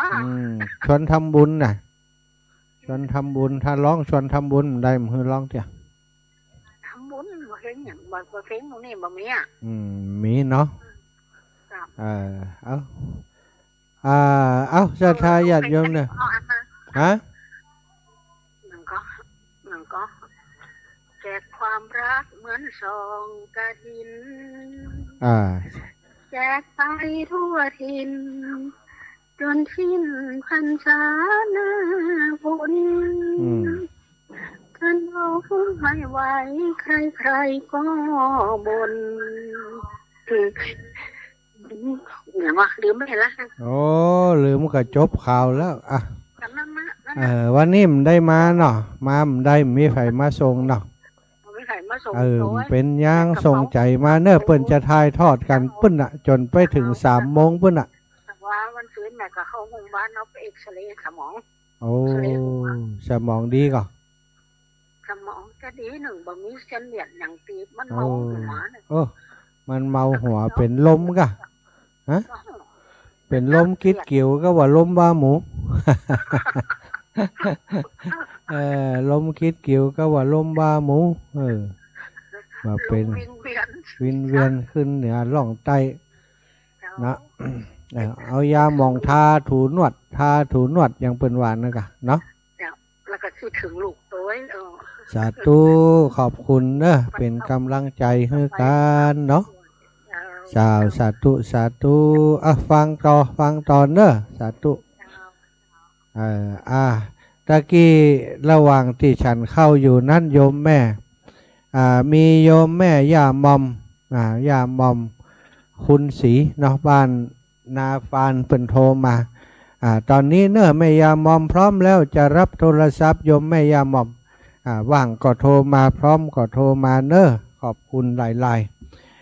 ชวนทำบุญน่ะชวนทำบุญถ้าร้องชวนทำบุญได้มือร้องเถอะทำบุญเพลงอย่างเพลงตรงนี้บ่มีมีเนาะเอาศรัทธาญาติโยมเนี่ยฮะมันก็แจกความรักเหมือนซองกฐินแจกไปทั่วถิ่นจนสิ้นพรรษาหน้าฝนท่านเอาไม่ไหวใครก็บ่นอย่างว่าลืมไม่เห็นละลืมก็จบข่าวแล้วนั่น วันนี้มันได้มาเนาะมามันได้มีไผมาส่งเนาะ ไม่ใครมาส่ง เป็นย่างส่งใจมาเนอะเปิ้นจะทายทอดกันปึ้นอ่ะจนไปถึง3 โมงปึ้นอ่ะว่าวันคืนแม่ก็เข้าโรงพยาบาลเอาไปเอ็กซเรย์สมอง โอ้สมองดีก่อ สมองจะดีหนึ่งบ่มีเส้นเลือดอย่างตีบมันเมาหัวเนี่ย โอ้มันเมาหัวเป็นลมกะฮะเป็นลมคิดเกี่ยวก็ว่าลมบ้าหมู ลมคิดเกี่ยวก็ว่าลมบ้าหมูมาเป็นวินเวียนขึ้นเหนือล่องใต้นะเอายาหมองทาถูนวดอย่างเป็นหวานนะกะเนาะแล้วก็คิดถึงลูกตัวสาธุขอบคุณเนอะเป็นกำลังใจให้กันเนาะสาธุฟังต่อเนอะสาธุตะกี้ระหว่างที่ฉันเข้าอยู่นั่นโยมแม่มีโยมแม่ย่ามอมคุณศรีเนาะบ้านนาฟานเป็นโทรมาตอนนี้เนอะแม่ย่ามอมพร้อมแล้วจะรับโทรศัพท์โยมแม่ย่ามอมว่างก็โทรมาพร้อมก็โทรมาเนอะขอบคุณหลาย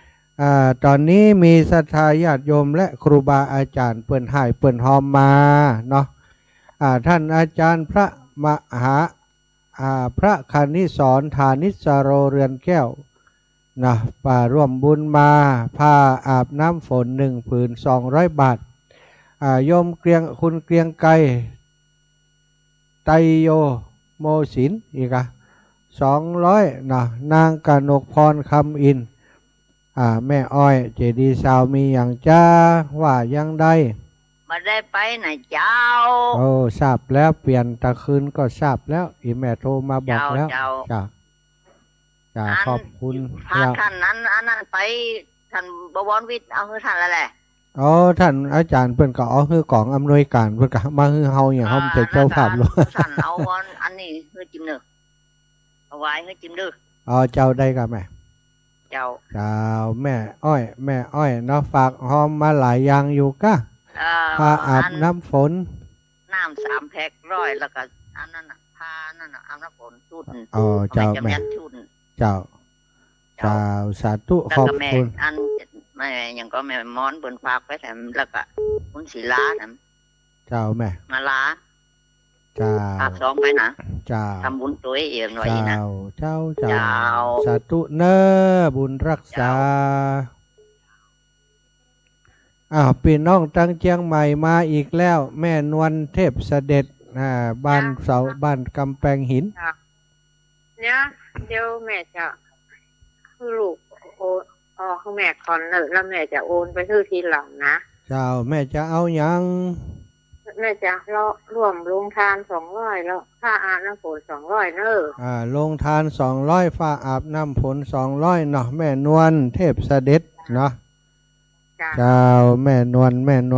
ๆตอนนี้มีศรัทธาญาติโยมและครูบาอาจารย์เปิ้นให้เปิ้นหอมมาเนาะท่านอาจารย์พระมหาพระคณิสรฐานิสโรเรือนแก้วนะป่าร่วมบุญมาผ้าอาบน้ำฝน1 ผืน200 บาทโยมคุณเกรียงไกรไตโยโมศินอีก200นะนางกนกพรคำอินแม่อ้อยเจดีย์สาวมีอย่างจ้าว่ายังได้มาได้ไปไหนเจ้าโอ้ทราบแล้วเปลี่ยนตะคืนก็ทราบแล้วอีแม่โทรมาบอกแล้วจ้าขอบคุณพาท่านนั้นอันนั้นไปท่านบวรวิทย์เอาคือท่านอะไรท่านอาจารย์เพิ่นก็เอาคือกองอำนวยการเพิ่นก็มาคือเฮาอย่างเฮาเป็นเจ้าภาพเลยท่านเอาอันนี้คือจิ้มเด้อเอาไว้คือจิ้มเด้อเจ้าได้ก็แม่เจ้าแม่อ้อยเนาะฝากหอมมาหลายอย่างอยู่กะผ้าอาบน้ำฝนน้ำ3 แพ็ค100แล้วก็อันนั้นน่ะผ้านั่นน่ะอาบน้ำฝนชุดเจ้าแม่เจ้าสาธุขอบคุณอันแม่ยังก็แม่ม้อนเปิ้นฝากไปแถมแล้วก็คุณศิลาแถมเจ้าแม่มาลาฝาก2ไปนะทำบุญตัวเองหน่อยนะเจ้าสาธุเนอบุญรักษาพี่น้องตั้งเชียงใหม่มาอีกแล้วแม่นวลเทพเสด็จบ้านเสาบ้านกำแพงหินเนี่ยเดี๋ยวแม่จะคือลูกคือแม่คอนแล้วแม่จะโอนไปซื้อทีหลังนะเจ้าแม่จะเอายังแม่จะร่วมลงทาน200แล้วค่าอาบน้ำฝน200เนอะลงทาน200ฝ้าอาบน้ำฝน200เนาะแม่นวลเทพเสด็จเนาะเจ้าแม่นว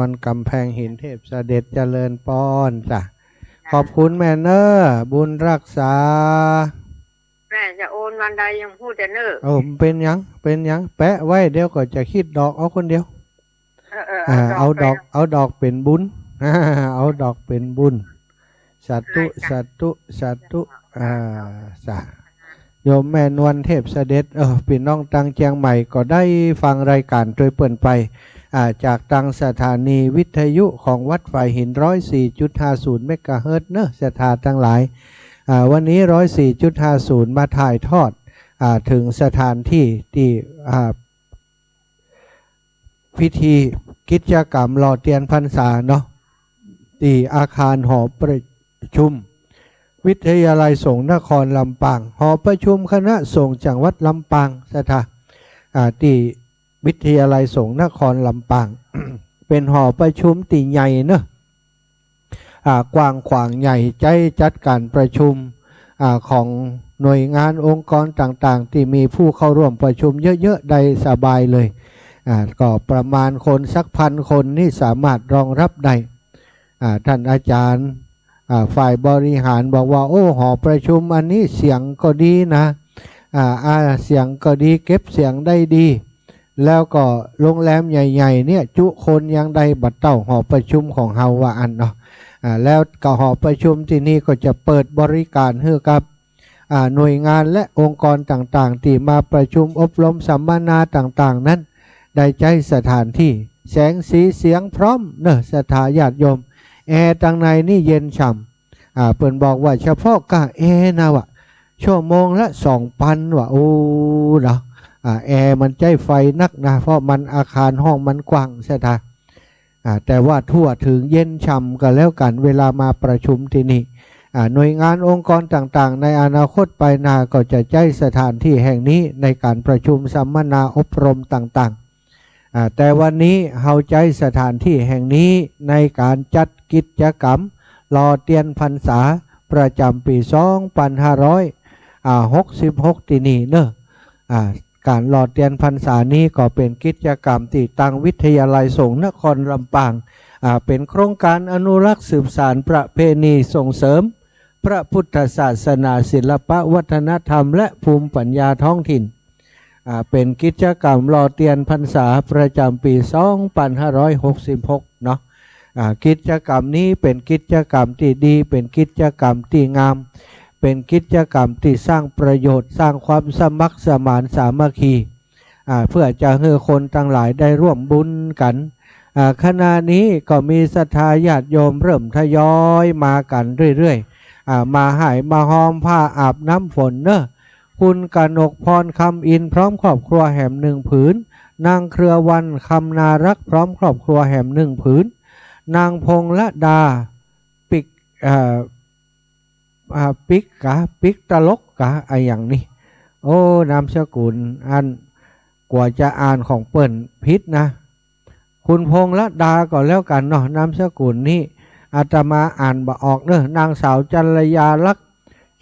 ลกำแพงหินเทพเสด็จเจริญพรจ้ะขอบคุณแม่เนอบุญรักษาแม่จะโอนวันใดยังพูดจะเนอเป็นยังแปะไว้เดี๋ยวก็จะคิดดอกเอาคนเดียวเอาดอกเป็นบุญเอาดอกเป็นบุญสาธุโยมแม่นวลเทพเสด็จพี่น้องตังเชียงใหม่ก็ได้ฟังรายการโดยเปิ่นไปจากตังสถานีวิทยุของวัดฝ่ายหิน 104.50 เมกะเฮิรตซ์เนอะสถานทั้งหลายวันนี้ 104.50 มาถ่ายทอดถึงสถานที่ที่พิธีกิจกรรมหล่อเทียนพรรษาเนาะที่อาคารหอประชุมวิทยาลัยสงฆ์นครลำปางหอประชุมคณะสงฆ์จังหวัดลำปางสถานที่วิทยาลัยสงฆ์นครลำปาง เป็นหอประชุมตีใหญ่เนอะกว้างขวางใหญ่ใจจัดการประชุมของหน่วยงานองค์กรต่างๆที่มีผู้เข้าร่วมประชุมเยอะๆได้สบายเลยก็ประมาณคนสัก1,000 คนนี่สามารถรองรับได้ท่านอาจารย์ฝ่ายบริหารบอกว่าหอประชุมอันนี้เสียงก็ดีนะเสียงก็ดีเก็บเสียงได้ดีแล้วก็โรงแรมใหญ่ๆเนี่ยจุคนยังได้บัดเต้าหอประชุมของเฮาว่าอันเนาะ แล้วก็หอประชุมที่นี่ก็จะเปิดบริการให้กับหน่วยงานและองค์กรต่างๆที่มาประชุมอบรมสัมมนาต่างๆนั้นได้ใจสถานที่แสงสีเสียงพร้อมเนอะสถาญาติโยมแอร์ต่างในนี่เย็นฉ่ำเปิ่นบอกว่าเฉพาะกะแอร์นะวะชั่วโมงละ 2,000 ว่ะโอ้เนาะแอร์มันใจไฟนักนะเพราะมันอาคารห้องมันกว้างใช่ไหมแต่ว่าทั่วถึงเย็นฉ่ำกันแล้วกันเวลามาประชุมที่นี่หน่วยงานองค์กรต่างๆในอนาคตไปนาก็จะใช้สถานที่แห่งนี้ในการประชุมสัมมนาอบรมต่างๆแต่วันนี้เฮาใช้สถานที่แห่งนี้ในการจัดกิจกรรมรอเตียนพรรษาประจำปี2566ที่นี่เนอะการรอเตียนพรรษานี้ก็เป็นกิจกรรมที่ตั้งวิทยาลัยสงฆ์นครลำปางเป็นโครงการอนุรักษ์สืบสานประเพณีส่งเสริมพระพุทธศาสนาศิลปวัฒนธรรมและภูมิปัญญาท้องถิ่นเป็นกิจกรรมรอเตียนพรรษาประจำปี2566เนาะกิจกรรมนี้เป็นกิจกรรมที่ดีเป็นกิจกรรมที่งามเป็นกิจกรรมที่สร้างประโยชน์สร้างความสมัครสมานสามัคคีเพื่อจะให้คนทั้งหลายได้ร่วมบุญกันขณะนี้ก็มีศรัทธาญาติโยมเริ่มทยอยมากันเรื่อยๆมาให้มาหอมผ้าอาบน้ำฝนเนอะคุณกนกพรคำอินพร้อมครอบครัวแหม1 ผืนนางเครือวันคำนารักพร้อมครอบครัวแหม1 ผืนนางพงละดาปิกปิกตลกกะอย่างนี้โอ้นามสกุลอันกว่าจะอ่านของเปิ่นพิษนะคุณพงละดาก็แล้วกันเนาะนามสกุลนี้อาตมาอ่านบ่ออกเนอะนางสาวจันยาลักษณ์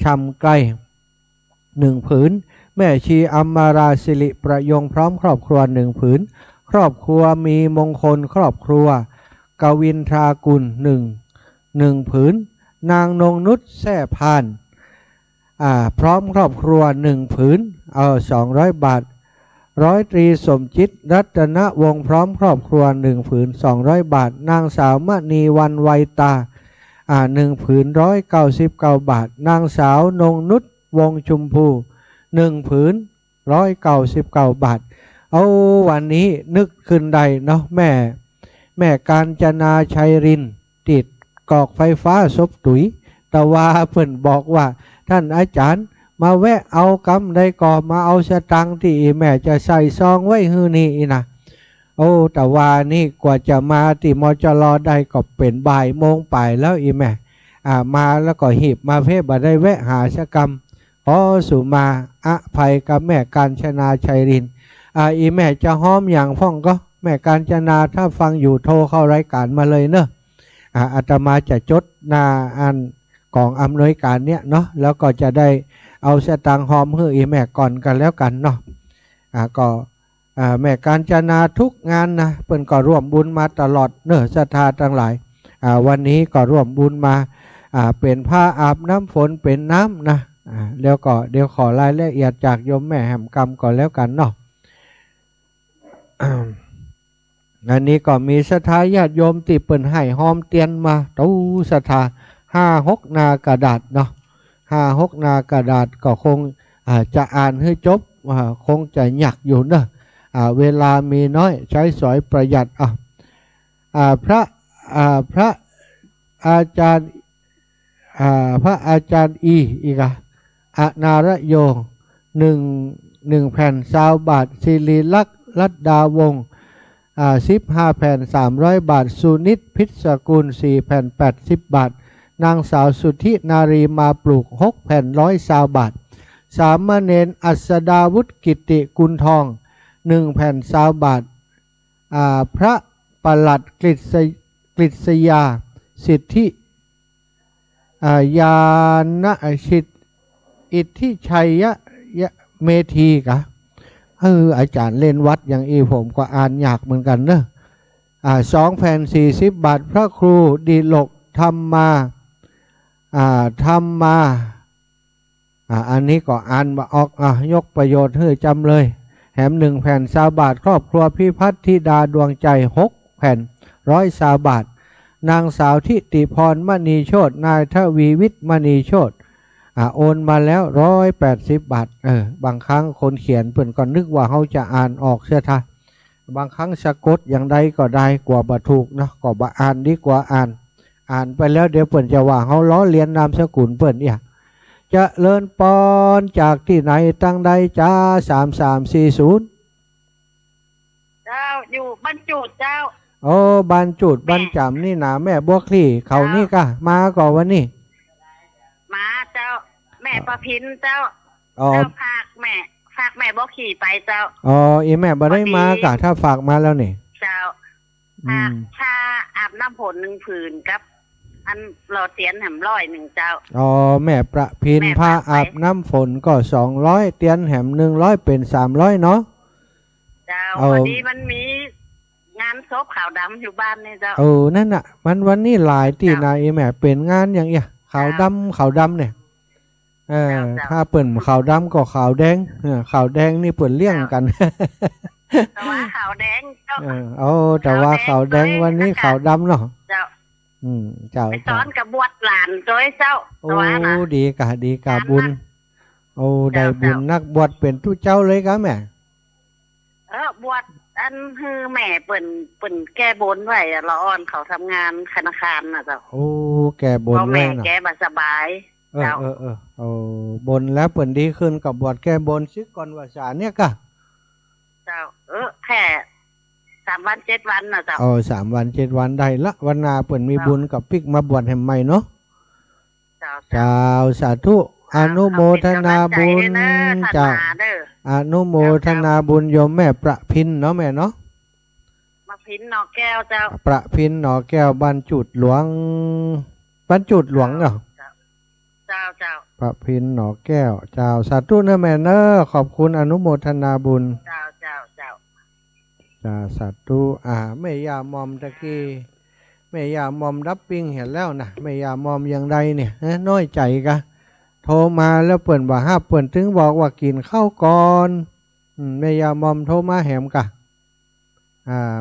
ชำไกล1 ผืนแม่ชีอัมมาราสิริประยงพร้อมครอบครัว1 ผืนครอบครัวมีมงคลครอบครัวกวินทรากุล1 ผืนนางนงนุชแท่พานพร้อมครอบครัว1 ผืน200 บาทร้อยตรีสมจิตรัตนวงศ์พร้อมครอบครัว1 ผืน200 บาทนางสาวมณีวันไวตา1 ผืน199 บาทนางสาวนงนุชวงชุมพู1 ผืน199 บาทเอาวันนี้นึกขึ้นได้เนาะแม่การจนาชัยรินติดกอกไฟฟ้าซบตุ๋ยแต่ว่าเพิ่นบอกว่าท่านอาจารย์มาแวะเอากำได้ก่อมาเอาสตังค์ที่แม่จะใส่ซองไว้ฮื้อนี่นะโอ้แต่ว่านี่กว่าจะมาที่มจรได้ก็เป็นบ่ายโมงไปแล้วแม่มาแล้วก็หีบมาเพ่บ่ได้แวะหาสกรรมขอสุมาอภัยกับแม่การชนาชัยรินแม่จะห้อมอย่างพ่องก็แม่การจนาถ้าฟังอยู่โทรเข้ารายการมาเลยเนอะอาตมาจะจดหน้าอันกองอำนวยการเนี้ยเนาะแล้วก็จะได้เอาสตางค์หอมให้แม่ก่อนกันแล้วกันเนาะก็แม่การจนาทุกงานนะเปิ้นก็ร่วมบุญมาตลอดเนอะศรัทธาทั้งหลายวันนี้ก็ร่วมบุญมาเป็นผ้าอาบน้ำฝนเป็นน้ำนะแล้วก็เดี๋ยวขอรายละเอียดจากโยมแม่แห่มกรรมก่อนแล้วกันเนาะอันนี้ก็มีศรัทธาญาติโยมติเปิ้นให้หอมเตียนมาตู้ศรัทธา5-6 หน้ากระดาษเนาะ5-6 หน้ากระดาษก็คงจะอ่านให้จบคงจะหยักอยู่เนอะเวลามีน้อยใช้สอยประหยัดพระอาจารย์อีกอนารโย1 แผ่น20 บาทศิริลักษณ์รัตดาวงศ์15 แผ่น300 บาทสุนิตพิศกุล4 แผ่น80 บาทนางสาวสุทธินารีมาปลูก6 แผ่น120 บาทสามเณรอัสดาวุฒิกิติกุลทอง1 แผ่น20 บาทพระปลัดกฤษยาสิทธิยานชิตอิทธิชัยเมธีกะอาจารย์เล่นวัดอย่างผมก็อ่านยากเหมือนกันเนอะ2 แผ่น40 บาทพระครูดิลกธรรมาอันนี้ก็อ่านมาออกยกประโยชน์ให้จำเลยแถม1 แผ่น20 บาทครอบครัวพิพัฒน์ธิดาดวงใจ6 แผ่น120 บาท นางสาวทิติพรมณีโชตินายทวีวิทย์มณีโชติโอนมาแล้ว180 บาทบางครั้งคนเขียนเปิ่นก็นึกว่าเขาจะอ่านออกเสียท่าบางครั้งสะกดอย่างใดก็ได้กว่าบ่ถูกเนาะก็บ่อ่านดีกว่าอ่านไปแล้วเดี๋ยวเปิ่นจะว่าเขาล้อเลียนนามสกุลเปิ่นเนี่ยจะเลินปอนจากที่ไหนตั้งใดจ้า3340เจ้าอยู่บรรจุเจ้าโอ้บรรจุบรรจำนี่นะแม่บัวคลี่เขานี่กะมาก่อนวันนี้มาเจ้าแม่ประพินเจ้าฝากแม่บัวขี่ไปเจ้าอ๋ออีแม่บ่ได้มากะถ้าฝากมาแล้วนี่เจ้าถ้าอาบน้ำฝน1 ผืนกับอันเราเตียนแหม100เจ้าอ๋อแม่ประพินผ้าอาบน้ำฝนก็200เตียนแหม100เป็น300เนาะเจ้าพอดีมันมีงานศพขาวดำอยู่บ้านนี่เจ้านั่นน่ะมันวันนี้หลายที่นะอีแม่เป็นงานอย่างเงี้ยขาวดำเนี่ยถ้าเปิ่นขาวดำก็ขาวแดงขาวแดงนี่เปิ่นเลี่ยงกันแต่ว่าขาวแดงเจ้าแต่ว่าขาวแดงวันนี้ขาวดำเนาะเจ้าเจ้าไปสอนกับบวชหลานจ้อยเจ้าดีกะบุญได้บุญนักบวชเป็นทุเจ้าเลยกะแม่บวชอันคือแม่เปิ่นแก้บนไว้ละอ่อนเขาทำงานธนาคารน่ะเจ้าแก้บนแม่แก้บ่สบายเจ้าบนแล้วเปิ่นดีขึ้นกับบวชแก้บนซึกก่อนว่าสาเนี่ยกะเจ้าแค่3 วัน 7 วันน่ะเจ้า3 วัน 7 วันได้ละวันนาเปิ่นมีบุญกับปิกมาบวชให้ใหม่เนาะเจ้าสาธุอนุโมทนาบุญเจ้าอนุโมทนาบุญโยมแม่ประพินเนาะแม่เนาะมาพินหนอแก้วเจ้าประพินหนอแก้วบรรจุหลวงเหรอเจ้าประพินหนอแก้วเจ้าสาธุเนอะแม่เนอะขอบคุณอนุโมทนาบุญเจ้าสาธุแม่ยามอมตะกี้แม่ยามอมรับปิ้งเห็นแล้วนะแม่ยามอมอย่างใดเนี่ยน้อยใจกะโทรมาแล้วเปิ่นว่าเปิ่นถึงบอกว่ากินข้าวก่อนแม่ยามอมโทรมาแหมกะ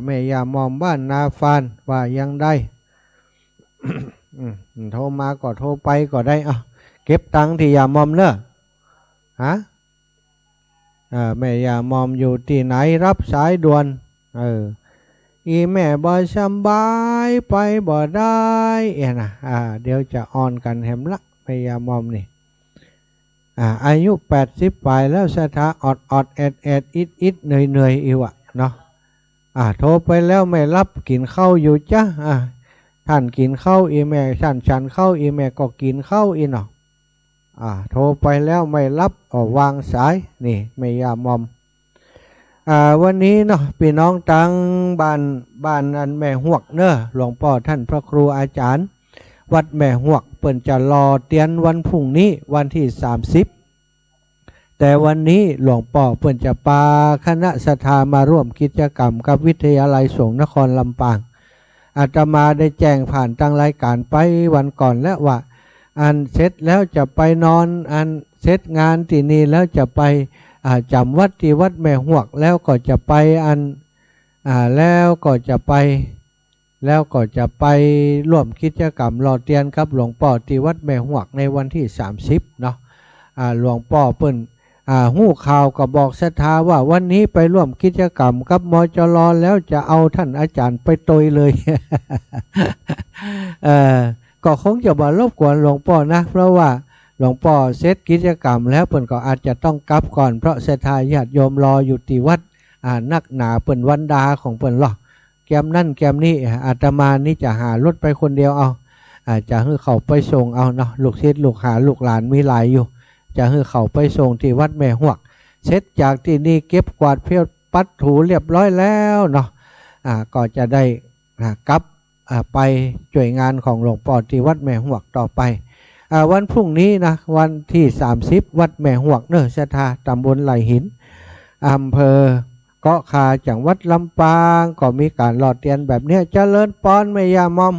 แม่ยามอมบ้านนาฟานว่ายังได้ โทรมาก็โทรไปก็ได้เก็บตังค์ที่ยามอมเนอะแม่ยามอมอยู่ที่ไหนรับสายด่วนอีแม่บ่สบายไปบ่ได้เดี๋ยวจะออนกันแหมละแม่ยามอมนี่อายุ80 ปลายแล้วสถาอดแอดอิดเหนื่อยอีวะเนาะโทรไปแล้วไม่รับกินข้าวอยู่จ้ะท่านกินข้าวอีแม่ฉันข้าวอีแม่ก็กินข้าวอีเนาะโทรไปแล้วไม่รับวางสายนี่แม่ยามอมวันนี้เนาะพี่น้องตังบ้านอันแม่หวกเนอะหลวงพ่อท่านพระครูอาจารย์วัดแม่หวกเปิ่นจะรอเตียนวันพรุ่งนี้วันที่30แต่วันนี้หลวงพ่อเปิ่นจะพาคณะศรัทธามาร่วมกิจกรรมกับวิทยาลัยสงฆ์นครลำปางอาตมาได้แจ้งผ่านทางรายการไปวันก่อนแล้วว่าอันเสร็จแล้วจะไปนอนอันเสร็จงานที่นี่แล้วจะไปจำวัดที่วัดแม่หวกแล้วก็จะไปแล้วก็จะไปร่วมกิจกรรมรอเตียนกับหลวงพ่อที่วัดแม่หวกในวันที่30เนาะหลวงพ่อเปิ้นหู้ข่าวก็บอกศรัทธาว่าวันนี้ไปร่วมกิจกรรมกับมจรแล้วจะเอาท่านอาจารย์ไปตยเลย ก็คงจะบ่รบกวนหลวงพ่อนะเพราะว่าหลวงพ่อเสร็จกิจกรรมแล้วเปิ้นก็อาจจะต้องกลับก่อนเพราะศรัทธาญาติโยมรออยู่ที่วัดนักหนาเปิ้นวันดาของเปิ้นหรอกแกมนั่นแกมนี่อาตมานี่จะหารถไปคนเดียวจะให้เขาไปส่งเอาเนาะลูกศิษย์ลูกหาลูกหลานมีหลายอยู่จะให้เขาไปส่งที่วัดแม่หวกเสร็จจากที่นี่เก็บกวาดเพียวปัดถูเรียบร้อยแล้วเนาะก็จะได้กลับไปช่วยงานของหลวงพ่อที่วัดแม่หวกต่อไปวันพรุ่งนี้นะวันที่30วัดแม่หวกเนอะศรัทธาตำบลไหลหินอำเภอเกาะคาจังหวัดลำปางก็มีการหลอดเตียนแบบเนี้ยเจริญปอนแม่ยามอม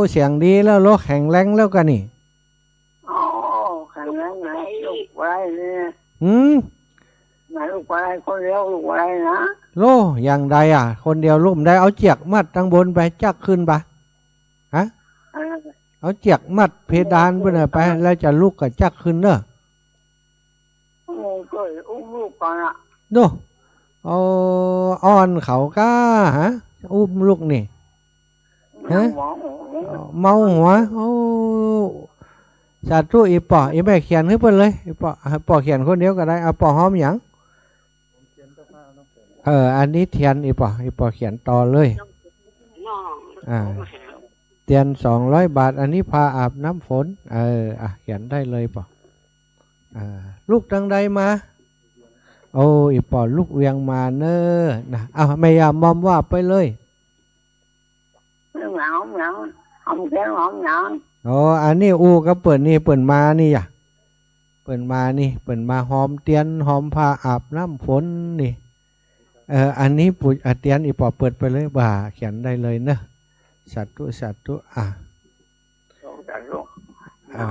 เสียงดีแล้วโลกแข็งแรงแล้วกันนี่แข็งแรงไหนลูกอะไรเนี่ยไหนลูกอะไรคนเดียวลูกอะไรนะ โลอย่างใดอ่ะคนเดียวลุ่มได้เอาเจียกมัดตั้งบนไปจักขึ้นปะฮะเอาเจียกมัดเพดานไปเลยไปแล้วจะลุกกับจักขึ้นเนอะโอ้ก็อุ้มลูกก่อนอ่ะดูเอาอ่อนเขาก้าฮะอุ้มลูกนี่ฮะเมาหัวโอ้สาธุอีปออีแม่เขียนให้เพิ่นเลยอีปอเขียนคนเดียวก็ได้เอาปอหอมหยังอันนี้เทียนอีปอเขียนต่อเลยเทียน200 บาทอันนี้พาอาบน้ำฝนเขียนได้เลยปอลูกทางใดมาโอ้อีปอลูกเวียงมาเนอนะไม่ยามอมว่าไปเลยอันนี้อูก็เปิดนี่เปิดมานี่อ่ะเปิดมาหอมเตียนหอมผ้าอาบน้ำฝนนี่อันนี้ปุ๋ยเตียนอีปอเปิดไปเลยบ่าเขียนได้เลยเนอะสัตว์ห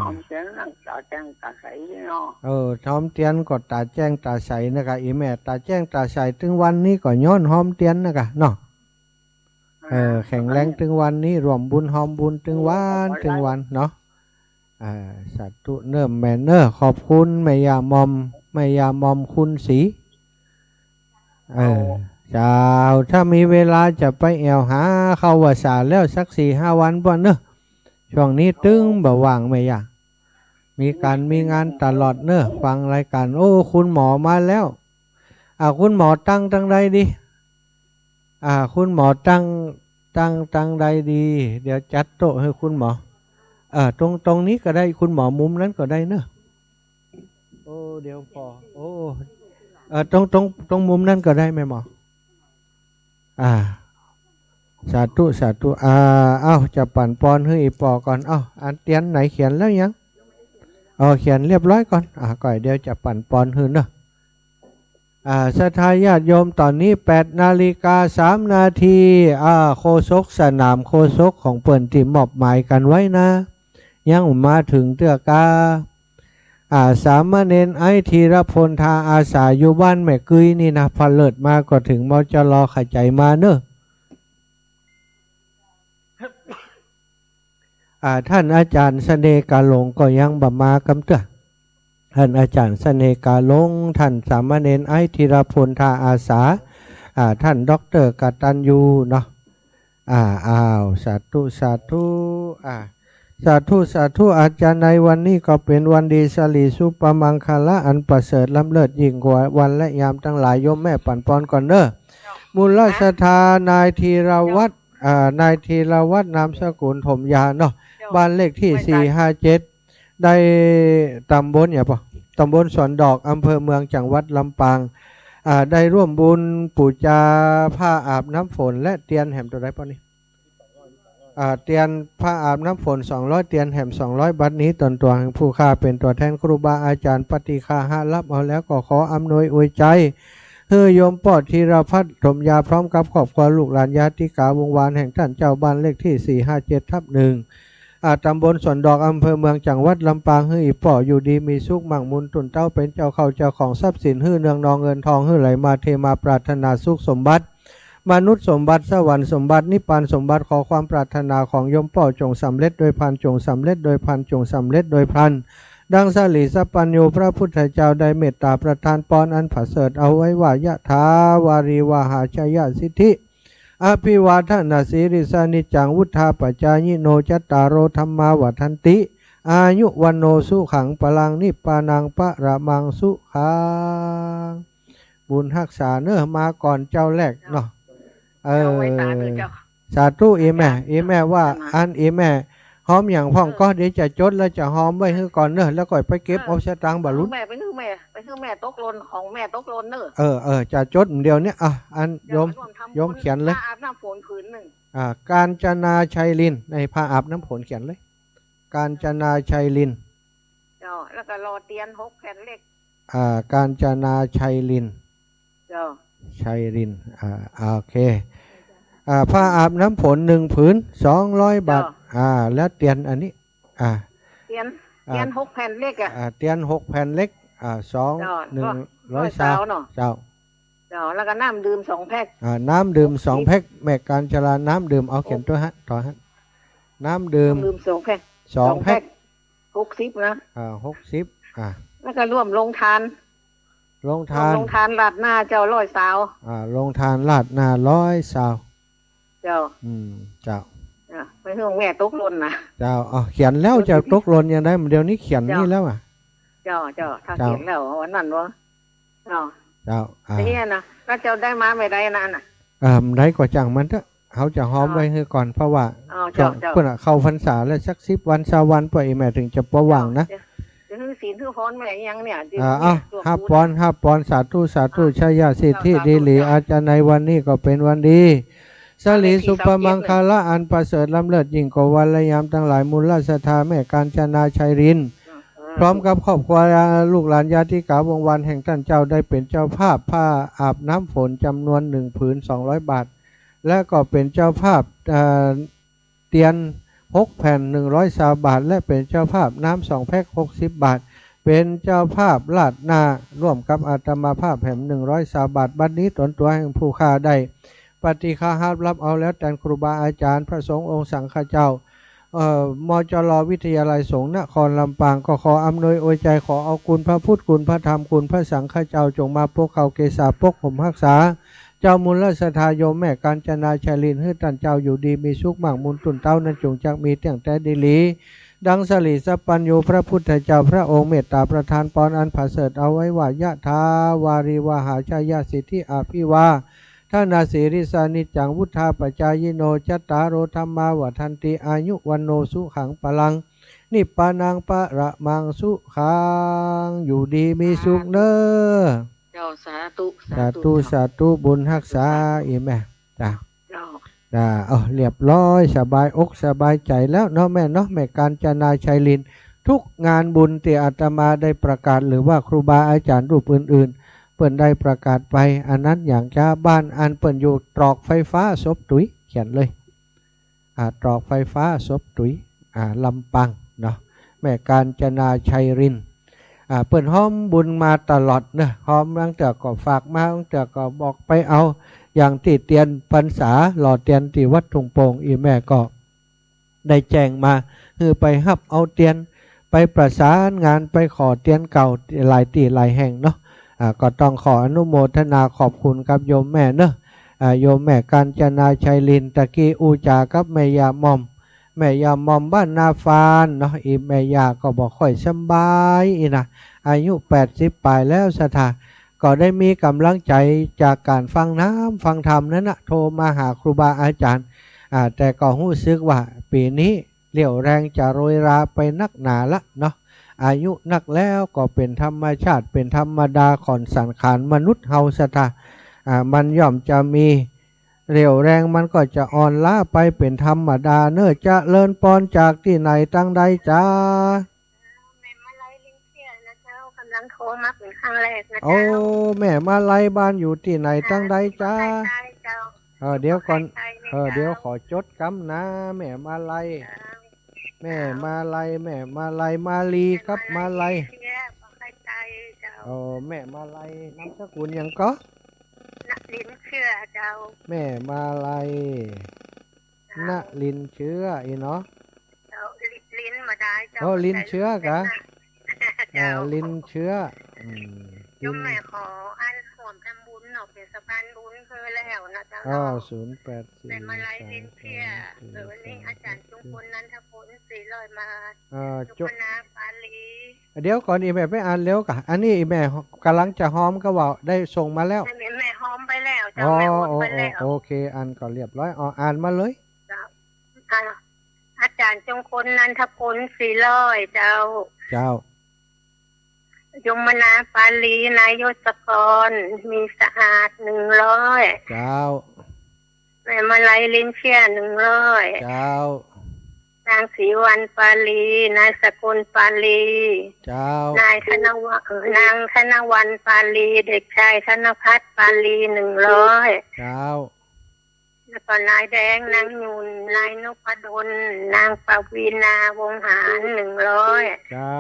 อมเตียนตาแจ้งตาใสเนาะหอมเตียนก็ตาแจ้งตาใสนะคะอีแม่ตาแจ้งตาใสถึงวันนี้ก็ย้อนหอมเตียนนะคะเนาะแข็งแรงถึงวันนี้รวมบุญหอมบุญถึงวันเนาะสัตว์เนิ่มแม่เนอขอบคุณแม่ยามอมคุณสีเจ้าถ้ามีเวลาจะไปแอวหาเข้าวสาแล้วสัก4-5 วันป่ะเนอะช่วงนี้ตึงบ่ว่างไม่อยากมีงานตลอดเนอะฟังรายการโอ้คุณหมอมาแล้วคุณหมอตั้งใดดีคุณหมอตั้งใดดีเดี๋ยวจัดโต๊ะให้คุณหมอตรงนี้ก็ได้คุณหมอมุมนั้นก็ได้เนอะโอ้เดี๋ยวพอโอ้ตรงมุมนั้นก็ได้ไหมหมอสาธุจะปั่นปอนให้อีปอก่อนอันเตียนไหนเขียนแล้วยังเขียนเรียบร้อยก่อนก่อนเดี๋ยวจะปั่นปอนให้เนอะศรัทธาญาติโยมตอนนี้8:03 นาทีโฆษกสนามโฆษกของเปิ่นที่มอบหมายกันไว้นะยังมาถึงเตื้อกาสามเณรไอธีรพลทาอาสาอยู่บ้านแม่กุยนี่นะพอเลิศมาก็ถึงมจรขจายมาเนอะท่านอาจารย์เสน่ห์กาหลงก็ยังบ่มากำเตื้อท่านอาจารย์เสน่ห์กาหลงท่านสามเณรไอธีรพลทาอาสาท่านด็อกเตอร์กตัญญูเนาะสาธุอาจารย์ในวันนี้ก็เป็นวันดีสลีสุปมังคละอันประเสริฐล้ำเลิศยิ่งกว่าวันและยามทั้งหลายโยมแม่ปั่นปอนก่อนเนอะมูลศรัทธานายธีรวัฒน์นามสกุลถมยาเนาะบ้านเลขที่457ได้ตำบลตำบลสวนดอกอำเภอเมืองจังหวัดลำปางได้ร่วมบุญปูจาผ้าอาบน้ำฝนและเตียนแหมตัวใดป่ะนี่เตียนผ้าอาบน้ำฝน200เตียนแหม200บัดนี้ตนตัวแห่งผู้ข้าเป็นตัวแทนครูบาอาจารย์ปฏิฆาหะรับเอาแล้วก็ขออำนวยอวยใจโยมปอดธีรพัฒน์ถมยาพร้อมกับครอบครัวลูกหลานญาติกาวงวานแห่งท่านเจ้าบ้านเลขที่457/1ตำบลสวนดอกอำเภอเมืองจังหวัดลำปางอีป่ออยู่ดีมีสุขมั่งมุนตุนเต้าเป็นเจ้าเข้าเจ้าของทรัพย์สินเนืองนองเงินทองไหลมาเทมาปรารถนาสุขสมบัติมนุษย์สมบัติสวรรค์สมบัตินิพพานสมบัติขอความปรารถนาของโยมป่อจงสำเร็จโดยพันจงสำเร็จโดยพันจงสำเร็จโดยพันดังสลีสัพพัญโยพระพุทธเจ้าได้เมตตาประทานปอนอันประเสริฐเอาไว้ว่ายะถาวารีวาหาชยสิทธิอภิวาทนาสีริสานิจังวุธาปัจจายโนจัตตารโอธรรมาวัฏันติอายุวันโนสุขังพลังนิปานังปะระมังสุขังบุญรักษาเนื้อมาก่อนเจ้าแรกเนาะสาธุอีแม่ว่าอันอีแม่หอมอย่างพ่องก็เดี๋ยวจะจดแล้วจะหอมไว้ให้ก่อนเนอะแล้วก็ไปเก็บเอาสตางค์บรรลุแม่ไปคือแม่ตกหล่นของแม่ตกหล่นเนอะจะจดเดียวเนี้ยอันโยมเขียนเลยอาบน้ำฝนผืนหนึ่งการจนาชัยลินในผ้าอาบน้ำฝนเขียนเลยการจนาชัยลินแล้วก็รอเตียน6 แผ่นเล็กการจนาชัยลินชัยลินโอเคผ้าอาบน้ำฝน1 ผืน200 บาทแล้วเตียนอันนี้เตียน6 แผ่นเล็กเตียน6 แผ่นเล็ก100 เจ้า จ้าแล้วก็น้ำดื่ม2 แพ็คน้ำดื่ม2 แพ็คแม่การจราน้ำดื่มเอาเขียนตัวฮะต่อฮะน้ำดื่ม2 แพ็ค2 แพ็ค60นะ60แล้วก็ร่วมลงทานลงทานลาดหน้าเจ้า100 สาวลงทานลาดหน้า100 สาวเจ้าเจ้าไม่ห่วงแม่ตกหล่นนะเจ้าเขียนแล้วจะตกหล่นยังได้เดี๋ยวนี้เขียนนี่แล้วเจ้าถ้าเขียนแล้ววันนั้นวะเจ้านี่นะแล้วเจ้าได้มาไม่ได้นั่นน่ะได้ก็จังมันเถอะเขาจะหอมไว้ให้ก่อนเพราะว่าเพื่อนเข้าพรรษาแล้วสัก10 วัน20 วันปล่อยแม่ถึงจะประวังนะจะถือศีลถือพรแม่ยังเนี่ย5 ปอนสาธุชัยยาสิทธิดีหลีอาจารย์ในวันนี้ก็เป็นวันดีสลีสุปมังคาละอันประเสริฐล้ำเลิศยิ่งกว่าวันและยามทั้งหลายมูลราชธาแม่กาญจนาชัยรินพร้อมกับครอบครัวลูกหลานญาติกาวงวานแห่งท่านเจ้าได้เป็นเจ้าภาพผ้าอาบน้ำฝนจำนวน1 ผืน200 บาทและก็เป็นเจ้าภาพเตียน6 แผ่น120 บาทและเป็นเจ้าภาพน้ำ2 แพ็ค60 บาทเป็นเจ้าภาพลาดหน้าร่วมกับอาตมาภาพแห่ง120 บาทบัดนี้ตนตัวแห่งผู้ค้าได้ปฏิฆาหารับเอาแล้วแต่ครูบาอาจารย์พระสงฆ์องค์สังฆเจ้ามจร.วิทยาลัยสงฆ์นครลำปางก็ขออำนวยอวยใจขอเอาคุณพระพุทธคุณพระธรรมคุณพระสังฆเจ้าจงมาปกเขาเกษาปกผมรักษาเจ้ามูลราชธาโยมแม่กาญจนาชัยรินให้ท่านเจ้าอยู่ดีมีสุขมั่งมูลตุนเต้านั้นจงจักมีเตียงแต่ดีลีดังสลีสัพปัญโยพระพุทธเจ้าพระองค์เมตตาประทานปอนอันผาเสริฐเอาไว้ว่ายะทาวาริวหาชายาสิทธิอาภิวาท่านาสีริสานิจังวุธาปจายโนจัตตารโรธรรมาวัฏันติอายุวันโนสุขังปลังนิปปานังปะระมังสุขังอยู่ดีมีสุขเนอเจ้าสาธุบุญรักษาอีแม่จ้าเรียบร้อยสบายอกสบายใจแล้วเนาะแม่เนาะแม่กาญจนาชัยรินทุกงานบุญที่อาตมาได้ประกาศหรือว่าครูบาอาจารย์รูปอื่นๆเปิ่นได้ประกาศไปอันนั้นอย่างจ้าบ้านอันเปิ่นอยู่ตรอกไฟฟ้าศพตุ๋ยเขียนเลยตรอกไฟฟ้าศพตุ๋ยลำปางเนาะแม่กาญจนาชัยรินเปิ่นห้อมบุญมาตลอดนะห้อมตั้งแต่ก็ฝากมาตั้งแต่ก็บอกไปเอาอย่างที่เตียนพรรษาหล่อเตียนที่วัดทุ่งโป่งอีแม่ก็ได้แจ้งมาคือไปฮับเอาเตียนไปประสานงานไปขอเตียนเก่าหลายที่หลายแห่งเนาะก็ต้องขออนุโมทนาขอบคุณกับโยมแม่เนาะโยมแม่กาญจนาชัยรินตะกี้อูจากับแม่ยามอมบ้านนาฟานเนาะอีแม่ยาก็บอกค่อยสบายอีนะอายุ80 ปลายแล้วสถาก็ได้มีกำลังใจจากการฟังธรรมนั้นนะโทรมาหาครูบาอาจารย์แต่ก็รู้สึกว่าปีนี้เรี่ยวแรงจะโรยราไปนักหนาละเนาะอายุนักแล้วก็เป็นธรรมชาติเป็นธรรมดาของสังขารมนุษย์เฮาสถามันย่อมจะมีเรี่ยวแรงมันก็จะอ่อนล้าไปเป็นธรรมดาเนื่อจะเลินปอนจากที่ไหนตั้งใดจ้าลังโทรมาเป็นครั้งแรกนะเจ้าโอ้แม่มาไล่บ้านอยู่ที่ไหนตั้งใดจ้าเดี๋ยวก่อนเดี๋ยวขอจดกำนะแม่มาไล่แม่มาไล่มาลีครับมาไล่แม่มาไล่นามสกุลยังก็ณลินเชื่อเจ้าแม่มาไล่ณลินเชื้ออีเนาะลิ้นมาได้เจ้าลินเชื้อกะลินเชื้อยุ่มแม่ขออันโหมทำบุญเนาะเป็นสะพานบุญคือแล้วนะเจ้า084เป็นมาไล่ลิ้นเชื่อวันนี้อาจารย์จุงพลนันทพล400 มาจุกนาปาลีเดี๋ยวก่อนอีแม่ไปอ่านเร็วกะอันนี้อีแม่กำลังจะหอมก็ว่าได้ส่งมาแล้วแม่หอมไปแล้วเจ้าแม่หอมไปแล้วโอเคอันก็เรียบร้อยอ่านมาเลยอาจารย์จงพลนันทพล400เจ้ายมนาปาลีนายศกรมีสะอาด100เจ้าแม่มาลัยลินเชีย100เจ้านางศรีวันปาลีนายสกุลปาลีเจ้านายนางธนวันปาลีเด็กชายธนภัทรปาลี100เจ้าแล้วก็นายแดงนางยุนนายนพดลนางปวีณาวงหาร100เจ้า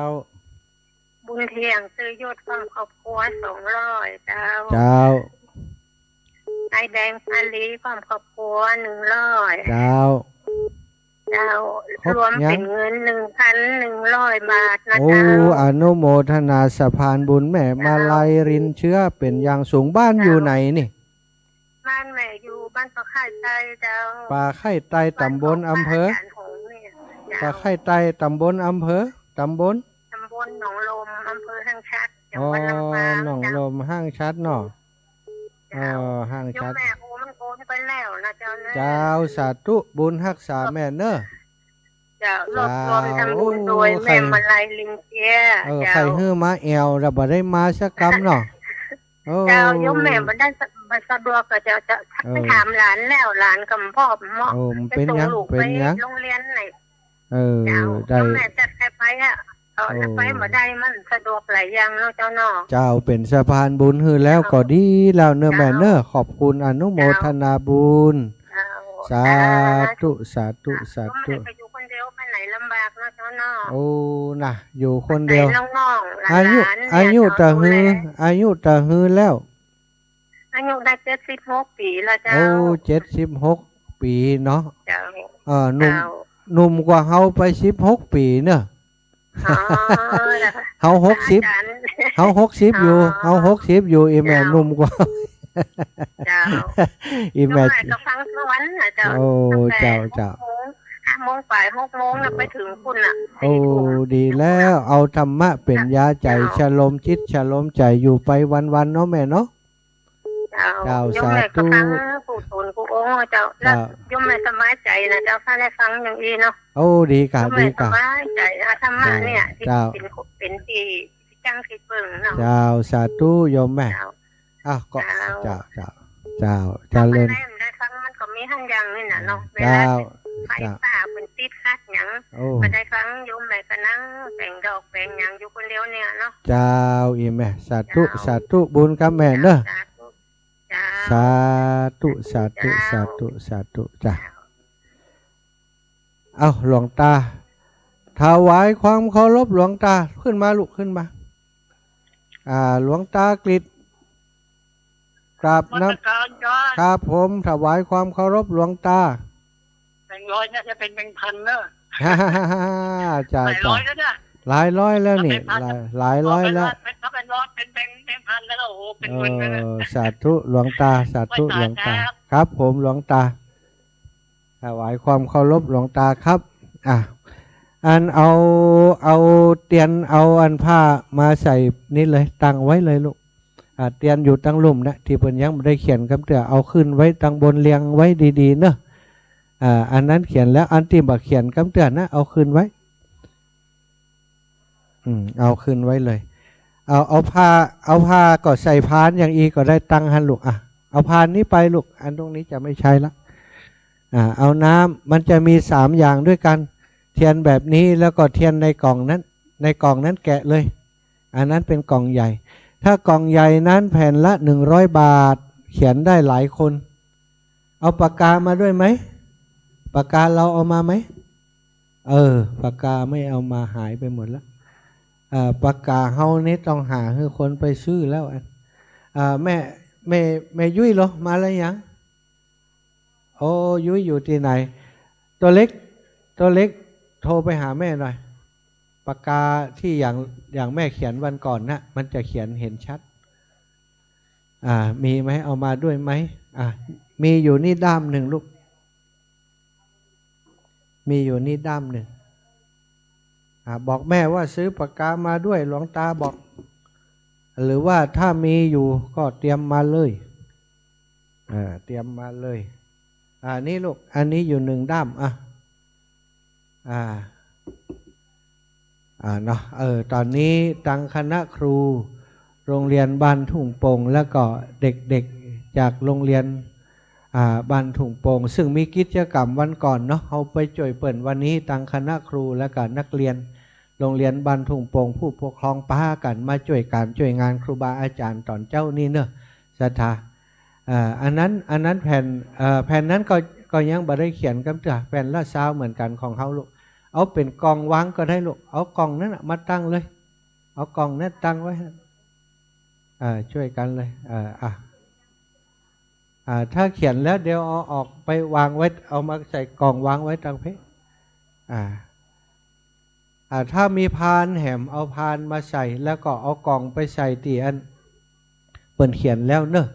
บุญเที่ยงซื้อยศความครอบครัว200เจ้า นายแดงอาลีความครอบครัว100เจ้าเจ้ารวมเป็นเงิน 1,100 บาทนะโอ้เจ้าอนุโมทนาสะพานบุญแม่มาลัยรินเชื้อเป็นอย่างสูงบ้านอยู่ไหนนี่บ้านแม่อยู่บ้านปลาไข่ใต้เจ้าป่าไข่ใต้ตำบลอำเภอป่าไข่ใต้ตำบลอำเภอตำบลหนองลมอำเภอห้างชัดจัง อ๋อ หวัดลำปางหนองลมห้างชัดเนาะห้างชัดแม่โอ้มันโอนไปแล้วนะเจ้านะเจ้าสาธุบุญรักษาแม่เนอะเจ้ารวบรวมทำบุญโดยแม่มาลัยลิงเจียใครฮื้อมาแอวเราบ่ได้มาสักกำเนาะเจ้ายมแม่บ่ได้สะดวกก็จะไปถามหลานแล้วหลานกับพ่อเหมาะจะส่งลูกไปโรงเรียนไหนได้แม่จะไปไปบ่ได้มันสะดวกหลายอย่างเนาะเจ้าเนาะเจ้าเป็นสะพานบุญฮื้อแล้วก็ดีแล้วเนอะแม่เนอะขอบคุณอนุโมทนาบุญสาธุสาธุสาธุไปอยู่คนเดียวไปไหนลำบากเนาะเจ้าเนาะโอ้น่ะอยู่คนเดียวอายุตะฮื้อแล้วอายุได้76 ปีแล้วเจ้าโอ้76 ปีเนาะเจ้าหนุ่มกว่าเฮาไป16 ปีเนอะเฮา60อยู่อีแม่หนุ่มกว่าอีแม่ก็ฟังสวรรค์นะเจ้าโอ้เจ้า5 โมงไป6 โมงน่ะไปถึงคุณน่ะโอ้ดีแล้วเอาธรรมะเป็นยาใจฉลมจิตฉลมใจอยู่ไปวันๆเนาะแม่เนาะเจ้าสาธุผู้ตนผู้องค์เจ้าแล้วยมแม่สบายใจนะเจ้าถ้าได้ฟังอย่างนี้เนาะโอ้ดีกะดีกะสบายใจธรรมะเนี่ยที่เป็นที่จังที่เบิ่งเนาะเจ้าสาธุโยมแม่ก็เจ้าเล่นได้ฟังมันก็มีทั้งอย่างนี่น่ะเนาะเวลาไฟฟ้าเป็นติดคัดหยังก็ได้ฟังโยมแม่ก็นั่งแบ่งดอกแบ่งหยังอยู่คนเดียวเนี่ยเนาะเจ้าอีแม่สาธุบุญกับแม่เนอะสาธุจ้ะเอาหลวงตาถวายความเคารพหลวงตาขึ้นมาลุกขึ้นมาหลวงตากฤษกราบนะครับผมถวายความเคารพหลวงตาแบงค์ร้อยเนี่ยจะเป็นแบงค์พันเนอะจ้าหลายร้อยแล้วเนี่ยหลายร้อยแล้วนี่หลายร้อยแล้วถ้าเป็นร้อยเป็นแบงค์พันแล้วโอ้โหเป็นเงินแล้วสาธุหลวงตาสาธุหลวงตาครับผมหลวงตาถวายความเคารพหลวงตาครับอันเอาเตียนเอาอันผ้ามาใส่นี่เลยตั้งไว้เลยลูกเตียนอยู่ตั้งลุ่มนะที่เพิ่นยังไม่ได้เขียนคำเตือนเอาขึ้นไว้ตั้งบนเรียงไว้ดีๆเนอะอันนั้นเขียนแล้วอันที่บักเขียนคำเตือนนะเอาขึ้นไว้เอาขึ้นไว้เลยเอาผ้าก็ใส่พานอย่างอีก็ได้ตั้งหันลูกเอาพานนี้ไปลูกอันตรงนี้จะไม่ใช้ละเอาน้ำมันจะมี3อย่างด้วยกันเทียนแบบนี้แล้วก็เทียนในกล่องนั้นแกะเลยอันนั้นเป็นกล่องใหญ่ถ้ากล่องใหญ่นั้นแผ่นละ100 บาทเขียนได้หลายคนเอาปากกามาด้วยไหมปากกาเราเอามาไหมปากกาไม่เอามาหายไปหมดแล้วปากกาเฮานี่ต้องหาให้คนไปซื้อแล้วแม่ยุ้ยเหรอมาแล้วยังโอ้ยุ้ยอยู่ที่ไหนตัวเล็กโทรไปหาแม่หน่อยปากกาที่อย่างแม่เขียนวันก่อนนะมันจะเขียนเห็นชัดมีไหมเอามาด้วยไหมมีอยู่นี่ด้ามหนึ่งลูกมีอยู่นี่ด้ามหนึ่งบอกแม่ว่าซื้อปากกามาด้วยหลวงตาบอกหรือว่าถ้ามีอยู่ก็เตรียมมาเลยเตรียมมาเลยนี่ลูกอันนี้อยู่1 ด้ามเนาะตอนนี้ตังคณะครูโรงเรียนบ้านทุ่งโป่งแล้วก็เด็กๆจากโรงเรียนบ้านทุ่งโป่งซึ่งมีกิจกรรมวันก่อนเนาะเอาไปจ่วยเปิ่นวันนี้ตังคณะครูและก็นักเรียนโรงเรียนบ้านทุ่งโป่งผู้ปกครองป้ากันมาช่วยงานครูบาอาจารย์ตอนเจ้านี่เนอะศรัทธาอันนั้นแผ่นนั้นก็ยังบ่ได้เขียนกันเถอะแผ่นละ20เหมือนกันของเขาลูกเอาเป็นกองวางก็ได้ลูกเอากองนั้นมาตั้งเลยเอากองนั้นตั้งไว้ช่วยกันเลย ถ้าเขียนแล้วเดี๋ยวเอาออกไปวางไว้เอามาใส่กล่องวางไว้ตรงเพถ้ามีพานแหมเอาพานมาใส่แล้วก็เอากล่องไปใส่ตีอันเปิ่นเขียนแล้วเนอะ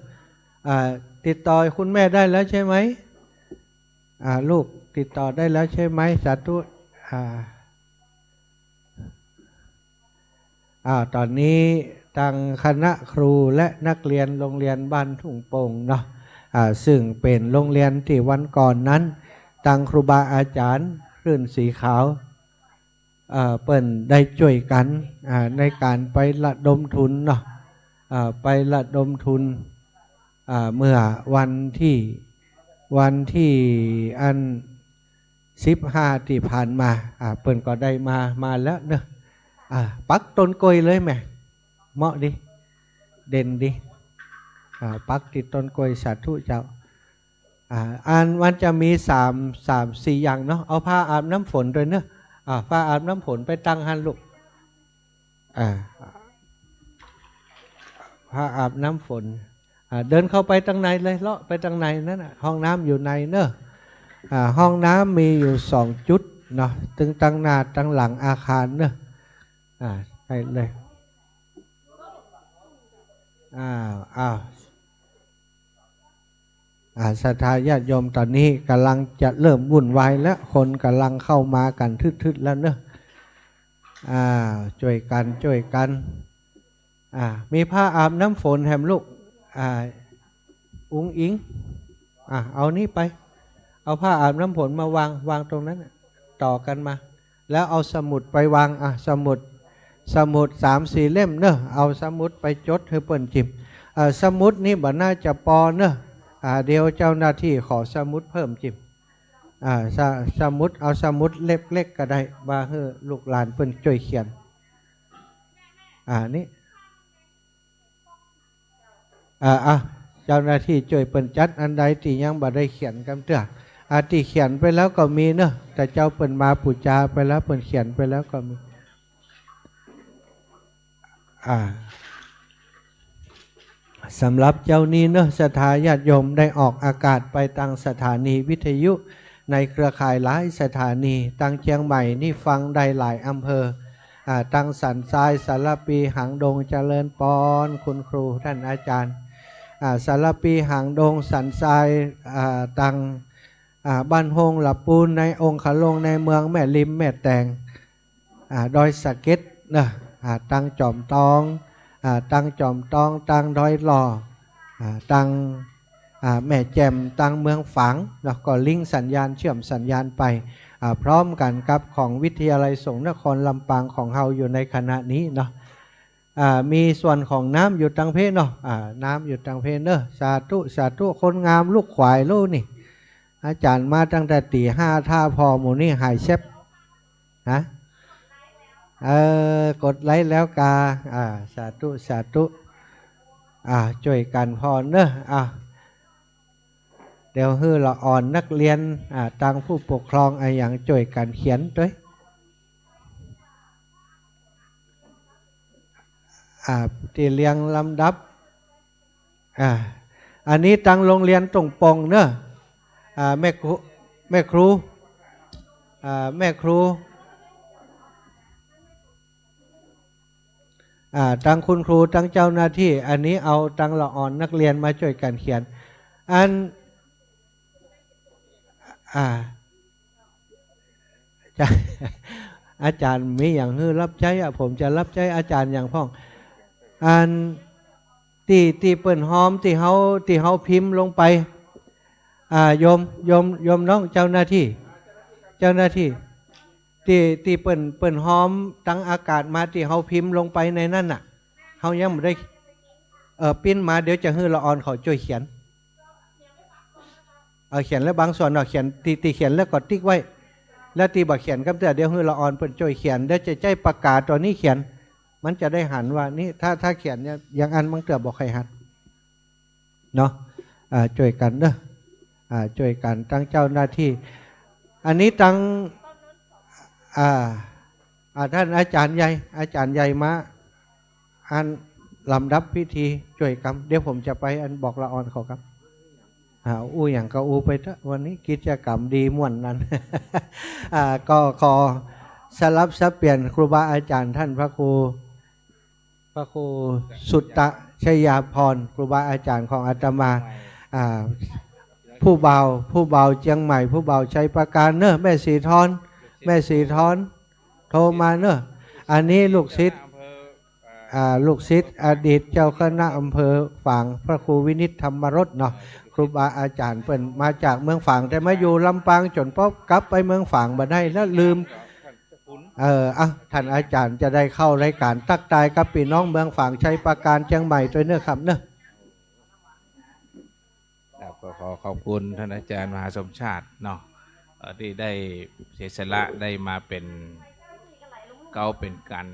ติดต่อคุณแม่ได้แล้วใช่ไหมลูกติดต่อได้แล้วใช่ไหมสาธุตอนนี้ทางคณะครูและนักเรียนโรงเรียนบ้านทุ่งโป่งเนาะซึ่งเป็นโรงเรียนที่วันก่อนนั้นทางครูบาอาจารย์รื่นสีขาวเปิ่นได้ช่วยกันในการไประดมทุนเนาะไประดมทุนเมื่อวันที่อัน15ที่ผ่านมาเปิ่นก็ได้มาแล้วเนอะปักต้นกล้วยเลยแม่เหมาะดิเด่นดิปักติดต้นกล้วยสาธุเจ้าอันมันจะมี4 อย่างเนาะเอาผ้าอาบน้ำฝนด้วยเนอะผ้าอาบน้ำฝนไปตั้งหันลูกผ้าอาบน้ำฝนเดินเข้าไปทางในเลยเลาะไปทางในนั่นห้องน้ำอยู่ในเนอะห้องน้ำมีอยู่2 จุดเนาะตึงตั้งหน้าตั้งหลังอาคารเนอะไปเลยศรัทธาญาติโยมตอนนี้กำลังจะเริ่มวุ่นวายแล้วคนกำลังเข้ามากันทึดๆแล้วเนอะช่วยกันมีผ้าอาบน้ำฝนแถมลูกอุ้งอิงเอานี่ไปเอาผ้าอาบน้ำฝนมาวางตรงนั้นต่อกันมาแล้วเอาสมุดไปวางสมุด3-4 เล่มเนอะเอาสมุดไปจดให้เปิ่นจิมสมุดนี่บ่น่าจะปอเนอะเดี๋ยวเจ้าหน้าที่ขอสมุดเพิ่มจิมสมุดเอาสมุดเล็กๆก็ได้มาให้ลูกหลานเปิ่นช่วยเขียนนี่เจ้าหน้าที่ช่วยเปิ่นจัดอันใดที่ยังบ่ได้เขียนกันเถอะที่เขียนไปแล้วก็มีเนอะแต่เจ้าเปิ่นมาปูจาไปแล้วเปิ่นเขียนไปแล้วก็มีสำหรับเจ้านี้เนอะศรัทธาญาติโยมได้ออกอากาศไปตั้งสถานีวิทยุในเครือข่ายหลายสถานีตั้งเชียงใหม่นี่ฟังได้หลายอำเภอตั้งสันทรายสารปีหางดงเจริญปอนคุณครูท่านอาจารย์สารปีหางดงสันทรายตั้งบ้านฮงหลับปูนในองค์ขลงในเมืองแม่ริมแม่แตงดอยสะเก็ดนะตั้งจอมตองตั้งดอยหล่อตั้งแม่แจ่มตั้งเมืองฝางแล้วก็ลิงก์สัญญาณเชื่อมสัญญาณไปพร้อมกันกับของวิทยาลัยสงฆ์นครลำปางของเฮาอยู่ในขณะนี้เนาะมีส่วนของน้ำอยู่ตังเพเนาะน้ำอยู่ตังเพเนอะสาธุคนงามลูกขวายลูกนี่อาจารย์มาตั้งแต่ตี5ท่าพอหมูนี่หายเชฟกดไลค์แล้วกาสาธุช่วยกันพอเนอะเดี๋ยวฮือละอ่อนนักเรียนตังผู้ปกครองอย่างช่วยกันเขียนด้วยที่เรียงลำดับอันนี้ตังโรงเรียนตรงปงเนอะแม่ครูตั้งคุณครูตั้งเจ้าหน้าที่อันนี้เอาตั้งละอ่อนนักเรียนมาช่วยกันเขียนอาจารย์มีอย่างฮือรับใช้ผมจะรับใช้อาจารย์อย่างพ่องที่เปิ่นหอมที่เฮาพิมพ์ลงไปโยมน้องเจ้าหน้าที่ที่เปิ่นหอมตั้งอากาศมาที่เฮาพิมพ์ลงไปในนั่นน่ะเฮายังไม่ได้ปิ้นมาเดี๋ยวจะฮือละออนเขาช่วยเขียนเขียนแล้วบางส่วนเขียนตีเขียนแล้วก็ติ๊กไว้แล้วตีบักเขียนกับเดี๋ยวฮือละออนเปิ่นช่วยเขียนเดี๋ยวจะใจประกาศตัวนี้เขียนมันจะได้หันว่านี่ถ้าเขียนเนี่ยอย่างอันมันเกือบบอกใครหันเนาะช่วยกันเนอะช่วยกันตั้งเจ้าหน้าที่อันนี้ตั้งท่านอาจารย์ใหญ่มาอันลำดับพิธีช่วยกันเดี๋ยวผมจะไปอันบอกละออนเขาครับ อู้อย่างก็อู้ไปเถอะวันนี้กิจกรรมดีม่วนนั้น ก็ขอสลับสับเปลี่ยนครูบาอาจารย์ท่านพระครูสุตตะชยาพรครูบาอาจารย์ของอาตมาผู้เบาเชียงใหม่ผู้เบาชัยประการเนอะแม่สีทอนโทรมาเนอะอันนี้ลูกศิษย์อดีตเจ้าคณะอำเภอฝางพระครูวินิจธรรมรสเนาะครูบาอาจารย์เป็นมาจากเมืองฝางแต่มาอยู่ลำปางจนป๊อบกลับไปเมืองฝางมาได้แล้วลืมท่านอาจารย์จะได้เข้ารายการตักตายกับพี่น้องเมืองฝางชัยประการเชียงใหม่ตัวเนื้อคำเนอะก็ขอขอบคุณท่านอาจารย์มหาสมชาติเนาะที่ได้เสียสละได้มาเป็นเก้าเป็นกัน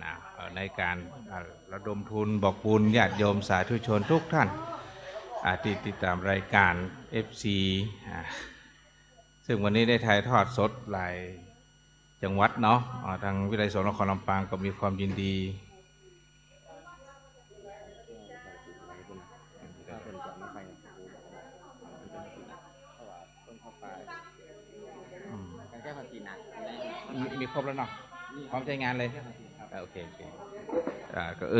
นะในการระดมทุนบอกบุญญาติโยมสาธุชนทุกท่านที่ติดตามรายการ FC ซึ่งวันนี้ได้ถ่ายทอดสดหลายจังหวัดเนาะทางวิทยาลัยสงฆ์นครลำปางก็มีความยินดีมีครบแล้วเนาะพร้อมใช้งานเลยโอเค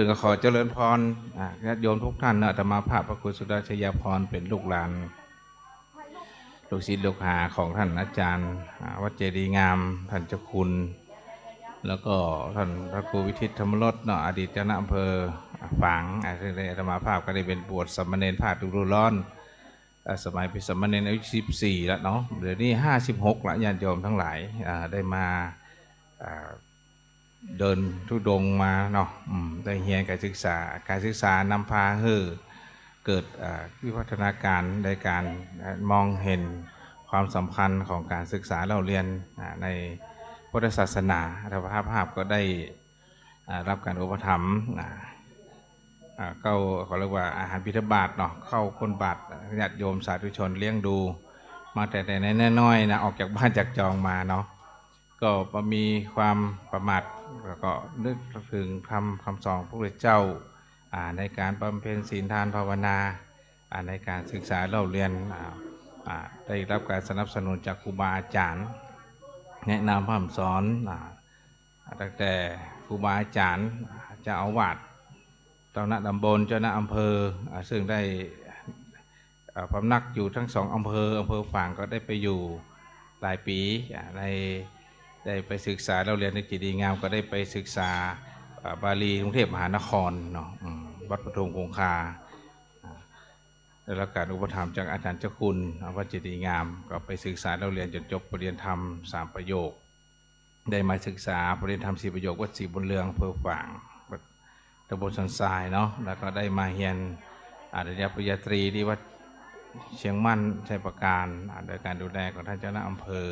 ก็ขอเจริญพรญาติโยมทุกท่านนะอาตมาภาพพระครูสุดาชยาพรเป็นลูกหลานลูกศิษย์ลูกหาของท่านอาจารย์วัดเจดีย์งามท่านเจ้าคุณแล้วก็ท่านพระครูวิทิตธรรมรสเนาะอดีตเจ้าหน้าอำเภอฝางซึ่งในอาตมาภาพก็ได้เป็นบวชสามเณรภาคฤดูร้อนสมัยเป็นสามเณรอายุ14แล้วเนาะเดี๋ยวนี้56ละญาติโยมทั้งหลายได้มาเดินทุดงมาเนาะได้เรียนการศึกษานำพาให้เกิดวิวัฒนาการในการมองเห็นความสำคัญของการศึกษาเราเรียนในพุทธศาสนาอัตภาพก็ได้รับการอุปถัมภ์เข้าเขาเรียกว่าอาหารบิณฑบาตเนาะเข้าคนบาตรญาติโยมสาธุชนเลี้ยงดูมาแต่น้อยๆนะออกจากบ้านจากจองมาเนาะก็มีความประมาทแล้วก็นึกถึงคำสอนพระพุทธเจ้าในการบำเพ็ญศีลทานภาวนาในการศึกษาเล่าเรียนได้รับการสนับสนุนจากครูบาอาจารย์แนะนำคำสอนตั้งแต่ครูบาอาจารย์เจ้าอาวาสเจ้าหน้าตำบลเจ้าหน้าอำเภอซึ่งได้พำนักอยู่ทั้ง2อำเภอฝางก็ได้ไปอยู่หลายปีได้ไปศึกษาเราเรียนในเจดีย์งามก็ได้ไปศึกษาบาลีกรุงเทพมหานครเนาะวัดปทุมคงคาได้รับการอุปถัมภ์จากอาจารย์เจ้าคุณวัดเจดีย์งามก็ไปศึกษาเราเรียนจนจบปริญญาธรรม3 ประโยคได้มาศึกษาปริญญาธรรม4 ประโยควัดศรีบุญเรืองอำเภอฝางตำบลสันทรายเนาะแล้วก็ได้มาเรียนปริญญาตรีที่วัดเชียงมั่นชัยประการโดยการดูแลของท่านเจ้าหน้าอำเภอ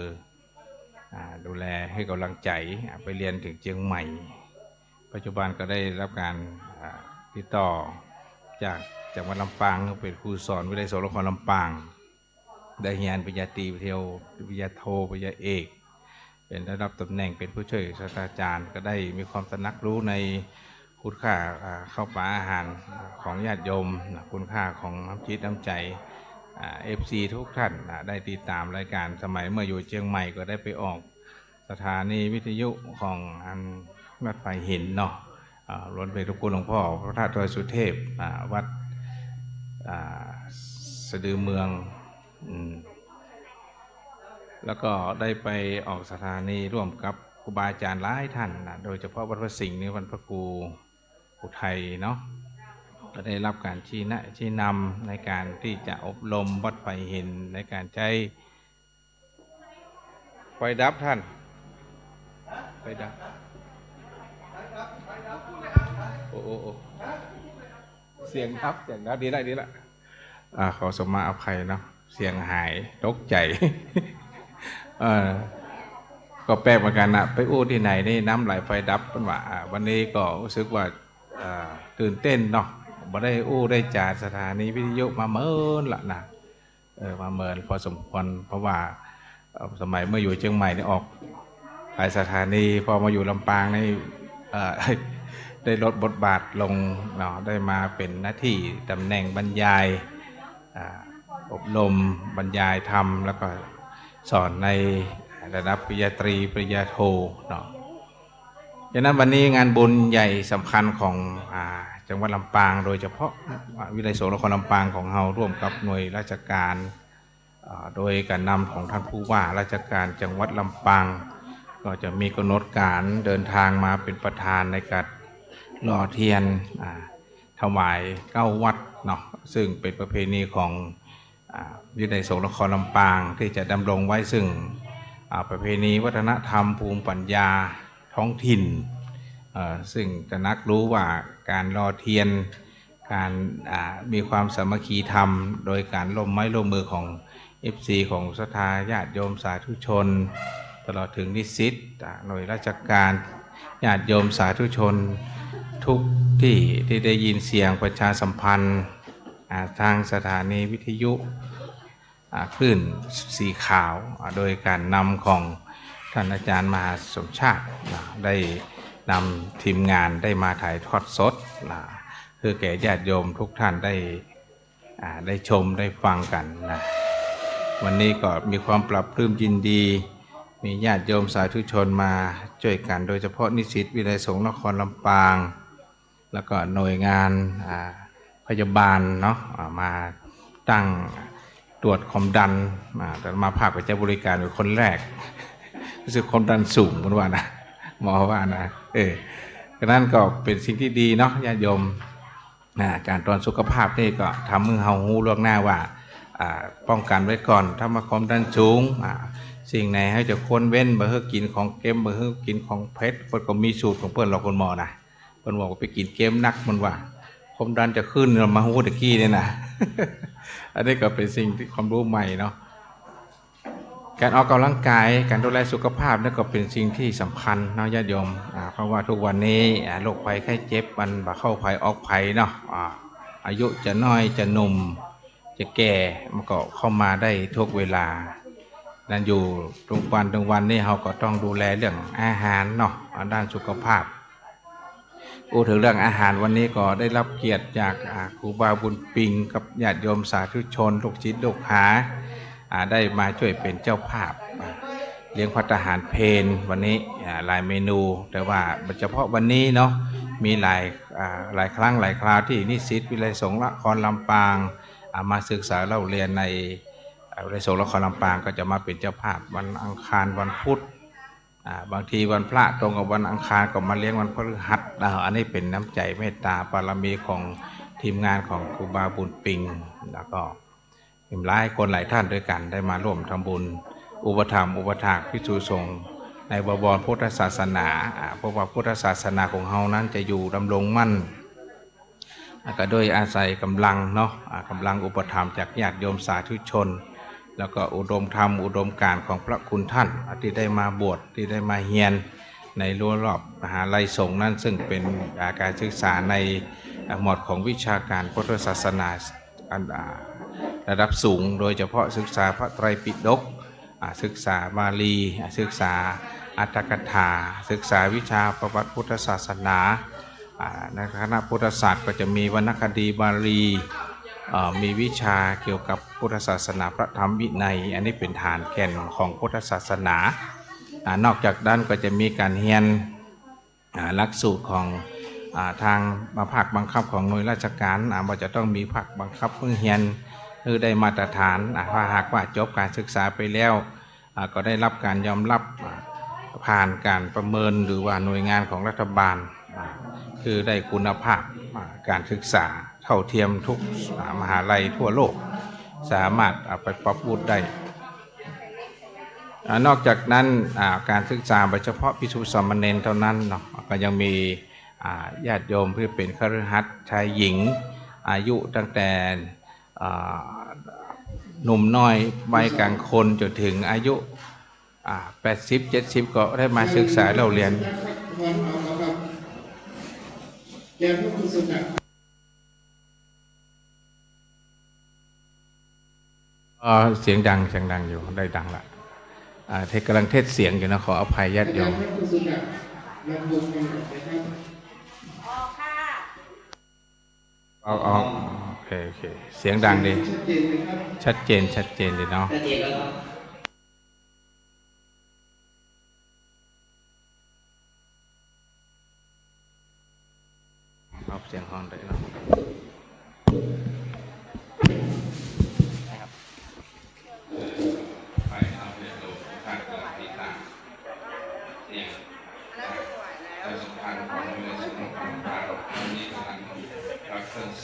ดูแลให้กำลังใจไปเรียนถึงเชียงใหม่ปัจจุบันก็ได้รับการติดต่อจากจังหวัดลำปางเป็นครูสอนวิทยาลัยสงฆ์นครลำปางได้เรียนปริญญาตรีปริญญาโทปริญญาเอกเป็นได้รับตำแหน่งเป็นผู้ช่วยศาสตราจารย์ก็ได้มีความตระหนักรู้ในคุณค่าข้าวปลาอาหารของญาติโยมคุณค่าของน้ำจิตน้ำใจFC ทุกท่านได้ติดตามรายการสมัยเมื่ออยู่เชียงใหม่ก็ได้ไปออกสถานีวิทยุของวัดไฟหินเนาะรวมเป็นทุกคนหลวงพ่อพระธาตุดอยสุเทพวัดสะดือเมืองแล้วก็ได้ไปออกสถานีร่วมกับครูบาอาจารย์หลายท่านโดยเฉพาะวัดพระสิงห์ในวันพระครูอุทัยเนาะก็ได้รับการชี้นำในการที่จะอบรมวัดไฟหินในการใช้ไฟดับท่านไฟดับโอ้เสียงดับดีละขอสมมาอภัยเนาะเสียงหายตกใจก็แปลกเหมือนกันนะไปอู้ที่ไหนนี่น้ำไหลไฟดับเป็นว่าวันนี้ก็รู้สึกว่าตื่นเต้นเนาะมาได้อู้ได้จ่าสถานีวิทยุมาเมินละนะมาเมินพอสมควรเพราะว่าสมัยเมื่ออยู่เชียงใหม่นี่ออกหลายสถานีพอมาอยู่ลำปางนี่ได้ลดบทบาทลงเนาะได้มาเป็นหน้าที่ตำแหน่งบรรยาย อบรมบรรยายธรรมแล้วก็สอนในระดับปริญญาตรีปริญญาโทเนาะฉะนั้นวันนี้งานบุญใหญ่สำคัญของจังหวัดลำปางโดยเฉพาะวิทยาลัยสงฆ์นครลำปางของเราร่วมกับหน่วยราชการโดยการนำของท่านผู้ว่าราชการจังหวัดลำปางก็จะมีกำหนดการเดินทางมาเป็นประธานในการหล่อเทียนถวาย9 วัดเนาะซึ่งเป็นประเพณีของวิทยาลัยสงฆ์นครลำปางที่จะดำรงไว้ซึ่งประเพณีวัฒนธรรมภูมิปัญญาท้องถิ่นซึ่งจะนักรู้ว่าการหล่อเทียนการมีความสามัคคีธรรมโดยการร่วมไม้ร่วมมือของ FC ของศรัทธาญาติโยมสาธุชนตลอดถึงนิสิตหน่วยราชการญาติโยมสาธุชนทุกที่ที่ได้ยินเสียงประชาสัมพันธ์ทางสถานีวิทยุคลื่นสีขาวโดยการนำของท่านอาจารย์มหาสมชาติได้นำทีมงานได้มาถ่ายทอดสดเพื่อแก่ญาติโยมทุกท่านได้ชมได้ฟังกันนะวันนี้ก็มีความปรับปลื้มยินดีมีญาติโยมสาธุชนมาช่วยกันโดยเฉพาะนิสิตวิทยาลัยสงฆ์นครลำปางแล้วก็หน่วยงานพยาบาลเนาะมาตั้งตรวจความดันแต่มาภาคไปใช้บริการเป็นคนแรกรู้สึกความดันสูงคุณว่านะหมอว่านะดังนั้นก็เป็นสิ่งที่ดีเนาะญาติโยมการตรวจสุขภาพนี่ก็ทำมือเฮาหูล่วงหน้าว่าป้องกันไว้ก่อนถ้ามาความดันสูงสิ่งไหนให้จะควรเว้นบ่ให้กินของเค็มบ่ให้กินของเผ็ดเพิ่นก็มีสูตรของเพิ่นหรอกคุณหมอนะเพิ่นบอกว่าไปกินเค็มนักมันว่าความดันจะขึ้นเรามาหูตะกี้เนี่ยนะ อันนี้ก็เป็นสิ่งที่ความรู้ใหม่เนาะการออกกำลังกายการดูแลสุขภาพนี่ก็เป็นสิ่งที่สำคัญเนาะญาติโยมเพราะว่าทุกวันนี้โรคภัยไข้เจ็บมันบ่เข้าภัยออกภัยเนาะอายุจะน้อยจะหนุ่มจะแก่มันก็เข้ามาได้ทุกเวลานั่นอยู่ทุกวันนี่เราก็ต้องดูแลเรื่องอาหารเนาะด้านสุขภาพพูดถึงเรื่องอาหารวันนี้ก็ได้รับเกียรติจากครูบาบุญปิงกับญาติโยมสาธุชนลูกศิษย์ลูกหาได้มาช่วยเป็นเจ้าภาพเลี้ยงภัตตาหารเพลวันนี้หลายเมนูแต่ว่าเฉพาะวันนี้เนาะมีหลายครั้งหลายคราวที่นิสิตวิทยาลัยสงฆ์นครลำปางมาศึกษาเล่าเรียนในวิทยาลัยสงฆ์นครลำปางก็จะมาเป็นเจ้าภาพวันอังคารวันพุธบางทีวันพระตรงกับวันอังคารก็มาเลี้ยงวันพฤหัสอันนี้เป็นน้ำใจเมตตาบารมีของทีมงานของครูบาบุญปิงแล้วก็หลายคนหลายท่านด้วยกันได้มาร่วมทำบุญอุปถัมภ์อุปถากภิกษุสงฆ์ในบวรพุทธศาสนาเพราะว่าพุทธศาสนาของเฮานั้นจะอยู่ดำรงมั่นก็โดยอาศัยกำลังเนาะกำลังอุปถัมภ์จากญาติโยมสาธุชนแล้วก็อุดมธรรมอุดมการของพระคุณท่านที่ได้มาบวชที่ได้มาเฮียนในรั้วรอบมหาลัยสงฆ์นั้นซึ่งเป็นการศึกษาในหมวดของวิชาการพุทธศาสนาระดับสูงโดยเฉพาะศึกษาพระไตรปิฎกศึกษาบาลีศึกษาอัตถกถาศึกษาวิชาประวัติพุทธศาสนาในคณะพุทธศาสตร์ก็จะมีวรรณคดีบาลีมีวิชาเกี่ยวกับพุทธศาสนาพระธรรมวินัยอันนี้เป็นฐานแก่นของพุทธศาสนานอกจากนั้นก็จะมีการเรียนหลักสูตรของทางภาคบังคับของหน่วยราชการว่าจะต้องมีภาคบังคับเพื่อเรียนคือได้มาตรฐานถ้าหากว่าจบการศึกษาไปแล้วก็ได้รับการยอมรับผ่านการประเมินหรือว่าหน่วยงานของรัฐบาลคือได้คุณภาพการศึกษาเท่าเทียมทุกมหาลัยทั่วโลกสามารถไปประพฤติได้นอกจากนั้นการศึกษาเฉพาะภิกษุสามเณรเท่านั้นเนาะก็ยังมีญาติโยมที่เป็นคฤหัสถ์ชายหญิงอายุตั้งแต่หนุ่มน้อยวัยกลางคนจนถึงอายุ80-70ก็ได้มาศึกษาเราเรียนเสียงดังอยู่ได้ดังละกำลังเทศเสียงอยู่นะขออภัยญาติโยมเอา เคเสียงดังดีชัดเจนดีเนาะเอาเสียงห้องได้เนาะ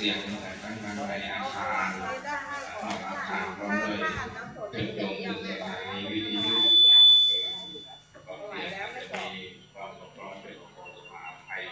เสียงตั้งในอาคารนอกอาคารพร้อมด้วยเครื่องยนต์สถานีวิทยุก็เพียงจะมีความปกครองเป็นสภาไทย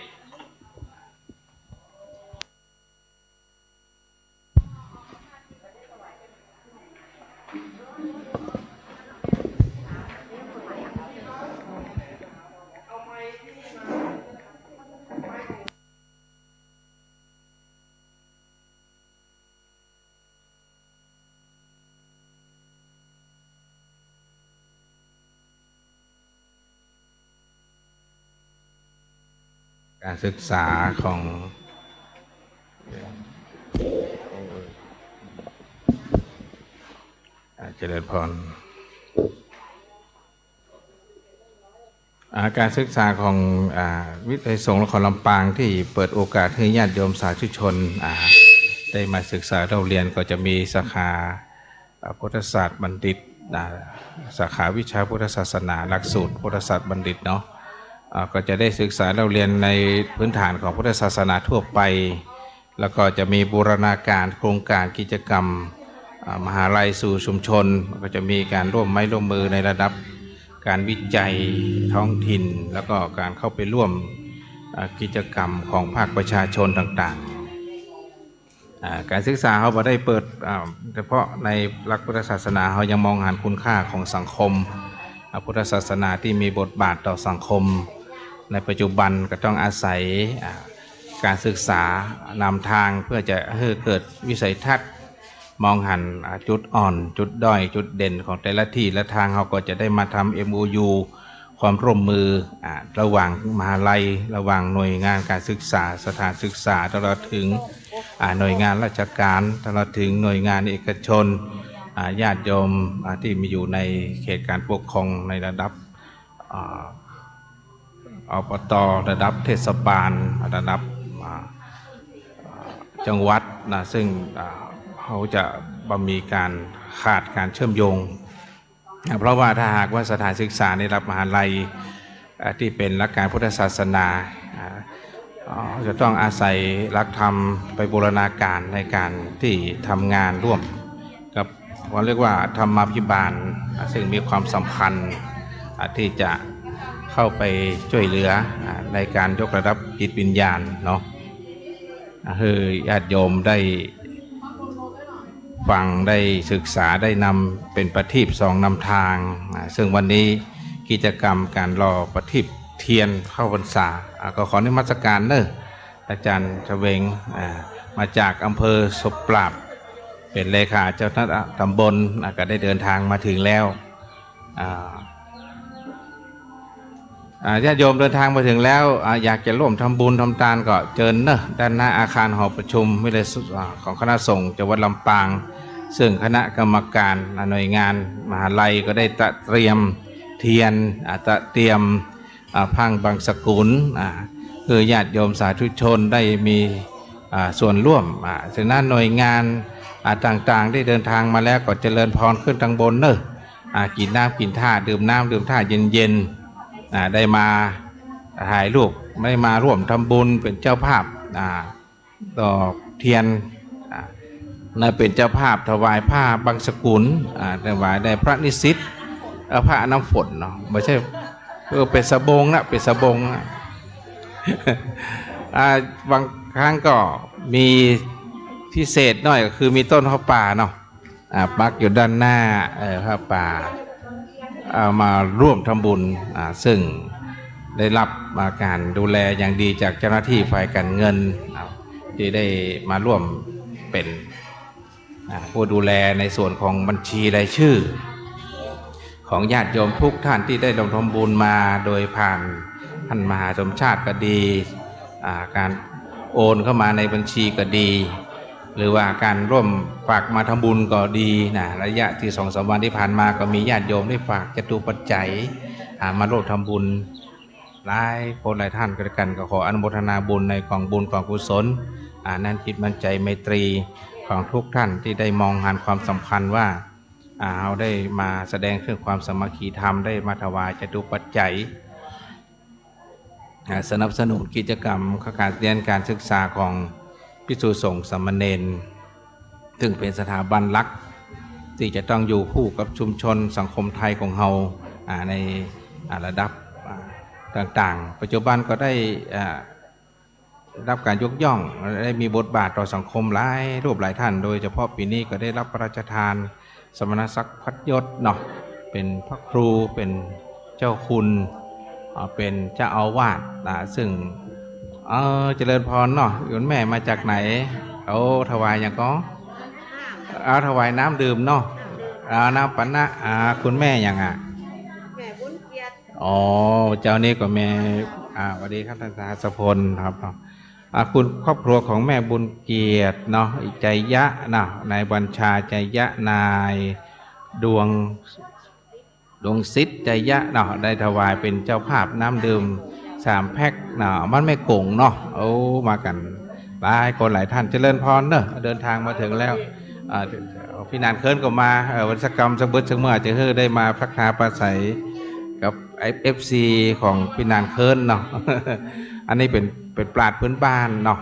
การศึกษาของเจริญพรการศึกษาของวิทยาลัยสงฆ์นครลำปางที่เปิดโอกาสให้ญาติโยมสาธุชนได้มาศึกษาเราเรียนก็จะมีสาขาพุทธศาสตร์บัณฑิตสาขาวิชาพุทธศาสนาหลักสูตรพุทธศาสตร์บัณฑิตเนาะก็จะได้ศึกษาเราเรียนในพื้นฐานของพุทธศาสนาทั่วไปแล้วก็จะมีบูรณาการโครงการกิจกรรมมหาลัยสู่ชุมชนก็จะมีการร่วมไม้ร่วมมือในระดับการวิจัยท้องถิ่นแล้วก็การเข้าไปร่วมกิจกรรมของภาคประชาชนต่างๆการศึกษาเขาบ่ได้เปิดเฉพาะในหลักพุทธศาสนาเขายังมองหาคุณค่าของสังคมพุทธศาสนาที่มีบทบาทต่อสังคมในปัจจุบันก็ต้องอาศัยการศึกษานำทางเพื่อจะให้เกิดวิสัยทัศน์มองหันจุดอ่อนจุดด้อยจุดเด่นของแต่ละที่และทางเขาก็จะได้มาทำ MOU ความร่วมมือระหว่างมหาลัยระหว่างหน่วยงานการศึกษาสถานศึกษาตลอดถึงหน่วยงานราชการตลอดถึงหน่วยงานเอกชนญาติโยมที่มีอยู่ในเขตการปกครองในระดับอบต.ระดับเทศบาลระดับจังหวัดนะซึ่งเขาจะมีการขาดการเชื่อมโยงเพราะว่าถ้าหากว่าสถานศึกษาในระดับมหาลัยที่เป็นหลักการพุทธศาสนาจะต้องอาศัยหลักธรรมไปบูรณาการในการที่ทำงานร่วมกับเขาเรียกว่าธรรมาภิบาลซึ่งมีความสัมพันธ์ที่จะเข้าไปช่วยเหลือในการยกระดับจิตวิญญาณเนาะคือญาติโยมได้ฟังได้ศึกษาได้นำเป็นประทีปส่องนำทางซึ่งวันนี้กิจกรรมการรอประทีปเทียนเข้าพรรษาก็ขอนิมนต์การเนอะอาจารย์เฉวงมาจากอำเภอศพปราบเป็นเลขาเจ้าคณะตำบลก็ได้เดินทางมาถึงแล้วญาติโยมเดินทางมาถึงแล้วอยากจะร่วมทำบุญทำทานก็เชิญเนอะด้านหน้าอาคารหอประชุมวิทยาของคณะสงฆ์จังหวัดลำปางซึ่งคณะกรรมการหน่วยงานมหาลัยก็ได้เตรียมเทียนเตรียมพังบางสกุลคือญาติโยมสาธุชนได้มีส่วนร่วมฉะนั้นหน่วยงานต่างๆได้เดินทางมาแล้วก็เจริญพรขึ้นทางบนเนอะกินน้ำกินท่าดื่มน้ำดื่มท่าเย็นๆได้มาถ่ายรูปได้มาร่วมทำบุญเป็นเจ้าภาพดอกเทียนเป็นเจ้าภาพถวายผ้าบางสกุลถวายได้พระนิสิตพระน้ำฝนเนาะไม่ใช่เป็นสบงนะเป็นสบงนะบางครั้งก็มีพิเศษหน่อยก็คือมีต้นผ้าป่าเนาะปักอยู่ด้านหน้าผ้าป่ามาร่วมทำบุญซึ่งได้รับการดูแลอย่างดีจากเจ้าหน้าที่ฝ่ายการเงินที่ได้มาร่วมเป็นผู้ดูแลในส่วนของบัญชีรายชื่อของญาติโยมทุกท่านที่ได้ลงทำบุญมาโดยผ่านท่านมหาสมชาติก็ดีการโอนเข้ามาในบัญชีก็ดี หรือว่าการร่วมฝากมาทำบุญก็ดีนะระยะที่2-3 วันที่ผ่านมาก็มีญาติโยมได้ฝากจตุปัจจัยมาร่วมทำบุญหลายคนหลายท่านกันก็ขออนุโมทนาบุญในกองบุญกองกุศลนั่นจิตมั่นใจไมตรีของทุกท่านที่ได้มองหันความสำคัญว่าเราได้มาแสดงถึงความสามัคคีธรรมได้มาถวายจตุปัจจัยสนับสนุนกิจกรรมการเรียนการศึกษาของภิกษุสงฆ์สามเณรซึ่งเป็นสถาบันหลักที่จะต้องอยู่คู่กับชุมชนสังคมไทยของเราในระดับต่างๆปัจจุบันก็ได้รับการยกย่องได้มีบทบาทต่อสังคมหลายรูปหลายท่านโดยเฉพาะปีนี้ก็ได้รับพระราชทานสมณศักดิ์พัดยศเนาะเป็นพระครูเป็นเจ้าคุณเป็นเจ้าอาวาสซึ่งเจริญพรเนาะคุณแม่มาจากไหนเอาถวายอย่างก็เอาถวายน้ำดื่มเนาะน้ำปันนะคุณแม่อย่างแม่บุญเกียรติเจ้านี้ก็แม่สวัสดีครับท่านสาสพลครับคุณครอบครัวของแม่บุญเกียรติเนาะใจยะเนาะนายบัญชาใจยะนายดวงศิษย์ใจยะเนาะได้ถวายเป็นเจ้าภาพน้ำดื่ม3 แพ็คเนาะมันไม่โก่งเนาะมากันหลายคนหลายท่านเจริญพรเนอะเดินทางมาถึงแล้วพี่นานเคิร์นก็มาวันศักรรมสมบูรณ์เมื่อจะได้มาพักทาปราศัยกับFC ของพี่นานเคิร์นเนาะ อันนี้เป็นปราชญ์พื้นบ้านเนาะ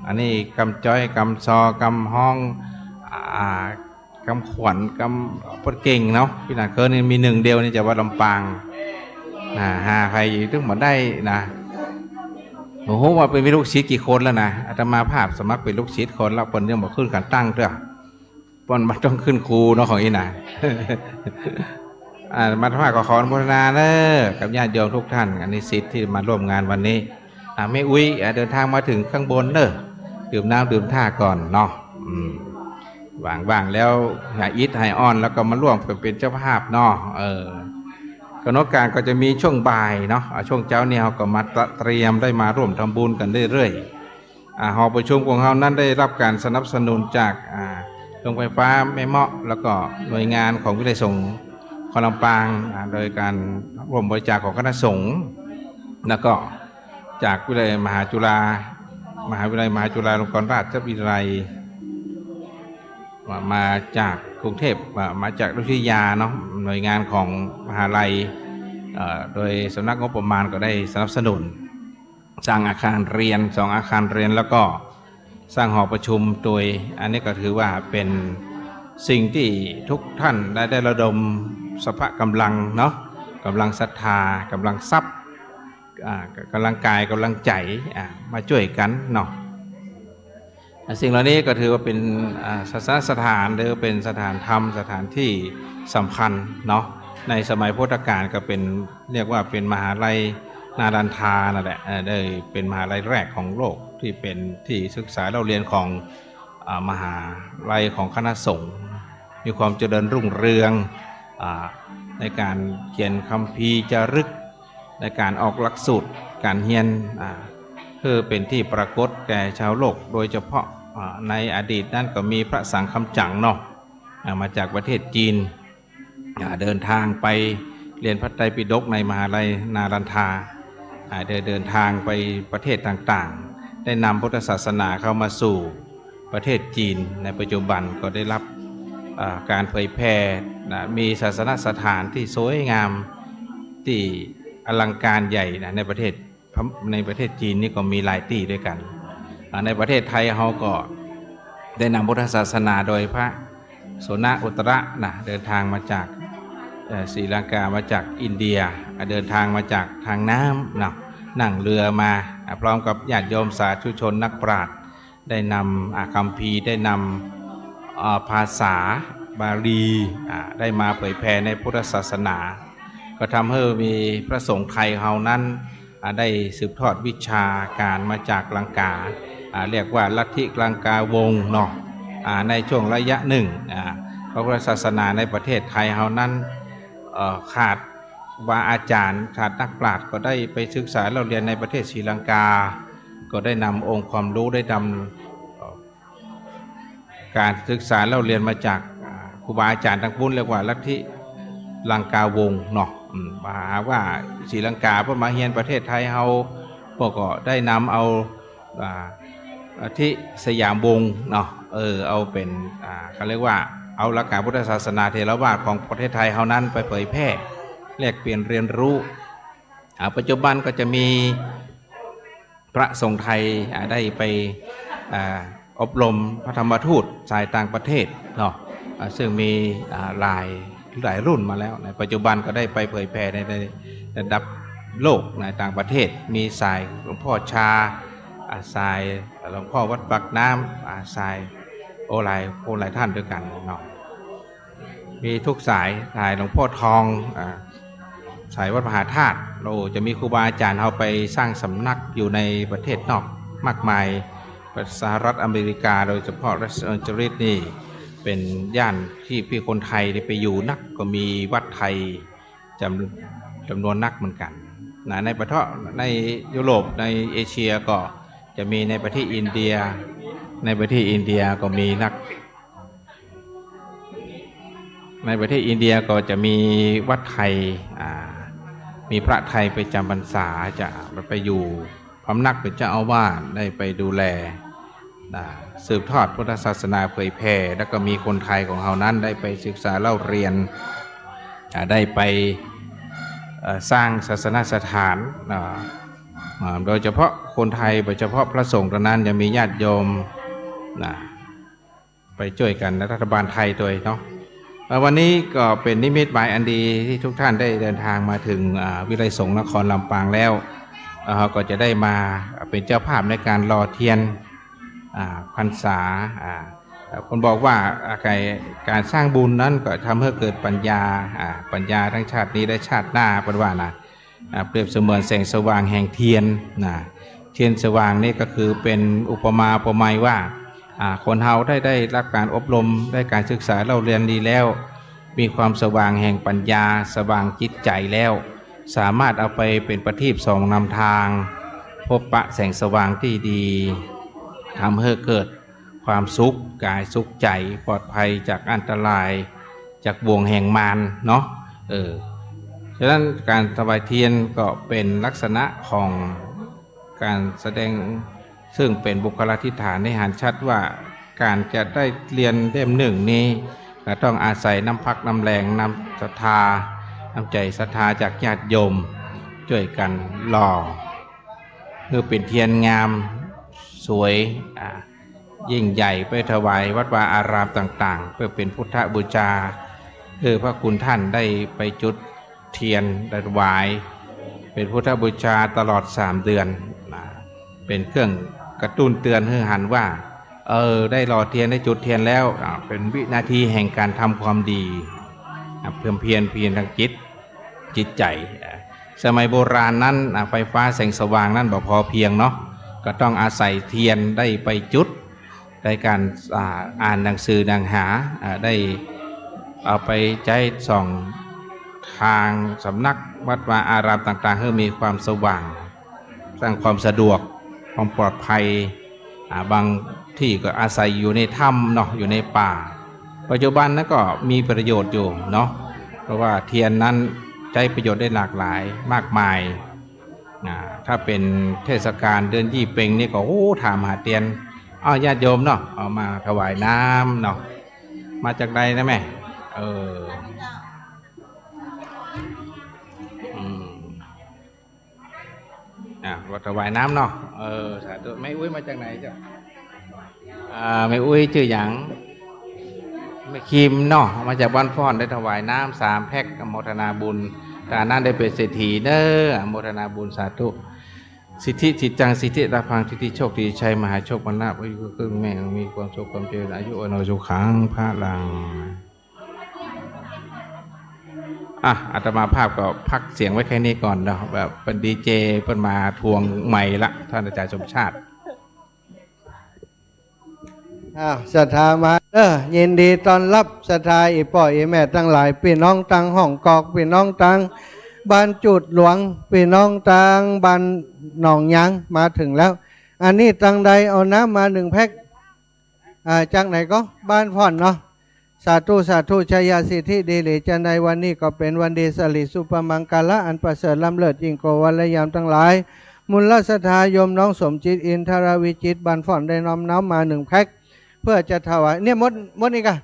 อันนี้กำจ้อยกำซอกำห้องกำขวัญกำปดเก่งเนาะพี่นานเคิร์นนี่มี1 เดียวนี่จะว่าลำปางหาใครถึงมาได้นะโอ้โหว่าเป็นลูกศิษย์กี่คนแล้วนะอาตมาภาพสมัครเป็นลูกศิษย์คนแล้วคนยังบอกขึ้นการตั้งเถอะมันต้องขึ้นครูเนาะของอีน่ะ มาทำก็ขออนุโมทนาเนอะกับญาติโยมทุกท่านอันนี้ศิษย์ที่มาร่วมงานวันนี้แม่อุ้ยเดินทางมาถึงข้างบนเนอะดื่มน้ำดื่มท่าก่อนเนาะว่างๆแล้วหาอิทไฮออนแล้วก็มาร่วมเป็นเจ้าภาพเนาะกำหนดการก็จะมีช่วงบ่ายเนาะช่วงเช้าเนี่ยเราก็มาเตรียมได้มาร่วมทำบุญกันเรื่อยๆหอประชุมของเรานั้นได้รับการสนับสนุนจากโรงไฟฟ้าแม่เมาะแล้วก็หน่วยงานของวิทยาสงฆ์คลำปางโดยการร่วมบริจาคของคณะสงฆ์แล้วก็จากวิทยาลัยมหาจุฬาลงกรณราชวิทยาลัยมาจากกรุงเทพมาจากวิทยาเนาะหน่วยงานของมหาลัยโดยสำนักงบประมาณก็ได้สนับสนุนสร้างอาคารเรียน2 อาคารเรียนแล้วก็สร้างหอประชุมโดยอันนี้ก็ถือว่าเป็นสิ่งที่ทุกท่านได้ระดมสภาพกำลังเนาะกำลังศรัทธากำลังทรัพย์กำลังกายกำลังใจมาช่วยกันเนาะสิ่งเหล่านี้ก็ถือว่าเป็นศาสนสถานหรือเป็นสถานธรรมสถานที่สำคัญเนาะในสมัยพุทธกาลก็เป็นเรียกว่าเป็นมหาลัยนารันทานั่นแหละได้เป็นมหาลัยแรกของโลกที่เป็นที่ศึกษาเราเรียนของมหาลัยของคณะสงฆ์มีความเจริญรุ่งเรืองในการเขียนคัมภีร์จารึกในการออกหลักสูตรการเรียนเพื่อเป็นที่ปรากฏแก่ชาวโลกโดยเฉพาะในอดีตนั้นก็มีพระสังฆำจั๋งเนาะมาจากประเทศจีนเดินทางไปเรียนพระไตรปิฎกในมหาลัยนารันทาเดินทางไปประเทศต่างๆได้นำพุทธศาสนาเข้ามาสู่ประเทศจีนในปัจจุบันก็ได้รับการเผยแพร่มีศาสนสถานที่สวยงามที่อลังการใหญ่ในประเทศจีนนี่ก็มีหลายที่ด้วยกันในประเทศไทยเราก็ได้นำพุทธศาสนาโดยพระโสนอุตระเดินทางมาจากศรีลังกามาจากอินเดียเดินทางมาจากทางน้ำนั่งเรือมาพร้อมกับญาติโยมสาธุชนนักปราชญ์ได้นำคัมภีร์ได้นำภาษาบาลีได้มาเผยแผ่ในพุทธศาสนาก็ทำให้มีพระสงฆ์ไทยเฮานั้นได้สืบทอดวิชาการมาจากลังกาเรียกว่าลัทธิลังกาวงศ์เนาะในช่วงระยะหนึ่งพระพุทธศาสนาในประเทศไทยเฮานั้นขาดอาจารย์ขาดนักปราชญ์ก็ได้ไปศึกษาเราเรียนในประเทศศรีลังกาก็ได้นำองค์ความรู้ได้น การศึกษาเราเรียนมาจากครูบาอาจารย์ทั้งปุ้นเรียกว่าลัทธิลังกาวงศ์เนาะมาหาว่าศรีลังกาเพิ่นมาเฮียนประเทศไทยเฮาพวกก็ได้นำเอาที่สยามวงศ์เนาะเอาเป็นเขาเรียกว่าเอาหลักการพุทธศาสนาเถรวาทของประเทศไทยเฮานั้นไปเผยแพร่แลกเปลี่ยนเรียนรู้ปัจจุบันก็จะมีพระสงฆ์ไทยได้ไปอบรมพระธรรมทูตสายต่างประเทศเนาะซึ่งมีหลายรุ่นมาแล้วในปัจจุบันก็ได้ไปเผยแพร่ในระดับโลกในต่างประเทศมีสายหลวงพ่อชาสายหลวงพ่อวัดปากน้ำสายหลายท่านด้วยกันเนาะมีทุกสายหลวงพ่อทองสายวัดมหาธาตุเราจะมีครูบาอาจารย์เอาไปสร้างสำนักอยู่ในประเทศนอกมากมายสหรัฐอเมริกาโดยเฉพาะรัสแอนเจลิสนี่เป็นย่านที่พี่คนไทยได้ไปอยู่นักก็มีวัดไทยจำนวนนักเหมือนกันในประเทศในยุโรปในเอเชียก็จะมีในประเทศอินเดียก็มีนักในประเทศอินเดียก็จะมีวัดไทยมีพระไทยไปจำพรรษาจะไปอยู่พำนักเป็นเจ้าอาวาสได้ไปดูแลสืบทอดพุทธศาสนาเผยแผ่แล้วก็มีคนไทยของเรานั้นได้ไปศึกษาเล่าเรียนได้ไปสร้างศาสนสถานโดยเฉพาะคนไทยโดยเฉพาะพระสงฆ์ตอนนั้นจะมีญาติโยมไปช่วยกันรัฐบาลไทยโดยเนาะวันนี้ก็เป็นนิมิตหมายอันดีที่ทุกท่านได้เดินทางมาถึงวิไลสงฆ์นครลำปางแล้วก็จะได้มาเป็นเจ้าภาพในการรอเทียนพรรษาคนบอกว่าการสร้างบุญนั้นก็ทำให้เกิดปัญญาทั้งชาตินี้และชาติหน้าเป็นว่านะเปรียบเสมือนแสงสว่างแห่งเทียนเทียนสว่างนี่ก็คือเป็นอุปมาอุปไมยว่าคนเฮาได้รับการอบรมได้การศึกษาเราเรียนดีแล้วมีความสว่างแห่งปัญญาสว่างจิตใจแล้วสามารถเอาไปเป็นประทีปส่องนำทางพบปะแสงสว่างที่ดีทำให้เกิดความสุขกายสุขใจปลอดภัยจากอันตรายจากบ่วงแห่งมารเนาะฉะนั้นการถวายเทียนก็เป็นลักษณะของการแสดงซึ่งเป็นบุคลาธิฐานในหันชัดว่าการจะได้เรียนเล่มหนึ่งนี้ก็ต้องอาศัยน้ำพักน้ำแรงน้ำศรัทธาน้ำใจศรัทธาจากญาติโยมช่วยกันหล่อเพื่อเป็นเทียนงามสวยยิ่งใหญ่ไปถวายวัดวาอารามต่างๆเพื่อเป็นพุทธบูชาพระคุณท่านได้ไปจุดเทียนได้ถวายเป็นพุทธบูชาตลอด3 เดือนเป็นเครื่องกระตุ้นเตือนให้หันว่าได้หล่อเทียนได้จุดเทียนแล้วเป็นวินาทีแห่งการทำความดีเพิ่มเพียรทางจิตใจสมัยโบราณนั้นไฟฟ้าแสงสว่างนั้นบ่พอเพียงเนาะก็ต้องอาศัยเทียนได้ไปจุดได้การอ่านหนังสือดังหาได้เอาไปใช้ส่องทางสำนักวัดวาอารามต่างๆให้มีความสว่างสร้างความสะดวกความปลอดภัยบางที่ก็อาศัยอยู่ในถ้ำเนาะอยู่ในป่าปัจจุบันนั้นก็มีประโยชน์อยู่เนาะเพราะว่าเทียนนั้นใช้ประโยชน์ได้หลากหลายมากมายถ้าเป็นเทศกาลเดือนยี่เพ็งนี่ก็ถามหาเทียนญาติโยมเนาะเอามาถวายน้ำเนาะมาจากใดนะแม่วัดถวายน้ำเนาะสาธุแม่อุ้ยมาจากไหนจ้ะแม่อุ้ยชื่อหยังแม่คิมเนาะมาจากบ้านฟ้อนได้ถวายน้ำ3 แพ็คอโมทนาบุญแต่นั้นได้เป็นเศรษฐีเด้ออโมทนาบุญสาธุสิทธิจิตจังสิทธิราพังสิทธิโชคดีชัยมหาโชคบรรณะอายุคือแม่มีความสุขความเจริญอายุอโนสุขังพระลังอาตมาภาพก็พักเสียงไว้แค่นี้ก่อนเนาะแบบเป็นดีเจเพิ่นมาทวงใหม่ละท่านอาจารย์สมชาติศรัทธามายินดีต้อนรับศรัทธาอีพ่ออีแม่ทั้งหลายพี่น้องตังห้องกอกพี่น้องตังบ้านจุดหลวงพี่น้องตังบ้านหนองยังมาถึงแล้วอันนี้ตังใดเอาน้ำมา1 แพ็ค จากไหนก็บ้านผ่อนเนาะสาธุสาธุชัยยาสิทธิดีหลีจันในวันนี้ก็เป็นวันดีสลิสุปมังกาละอันประเสริฐล้ำเลิศยิ่งกว่าวันและยามทั้งหลายมุลสถายมน้องสมจิตอินทรวิจิตบันฟ่อนได้น้อมน้ำมา1 แพ็คเพื่อจะถวายเนี่ยมดนี่กัน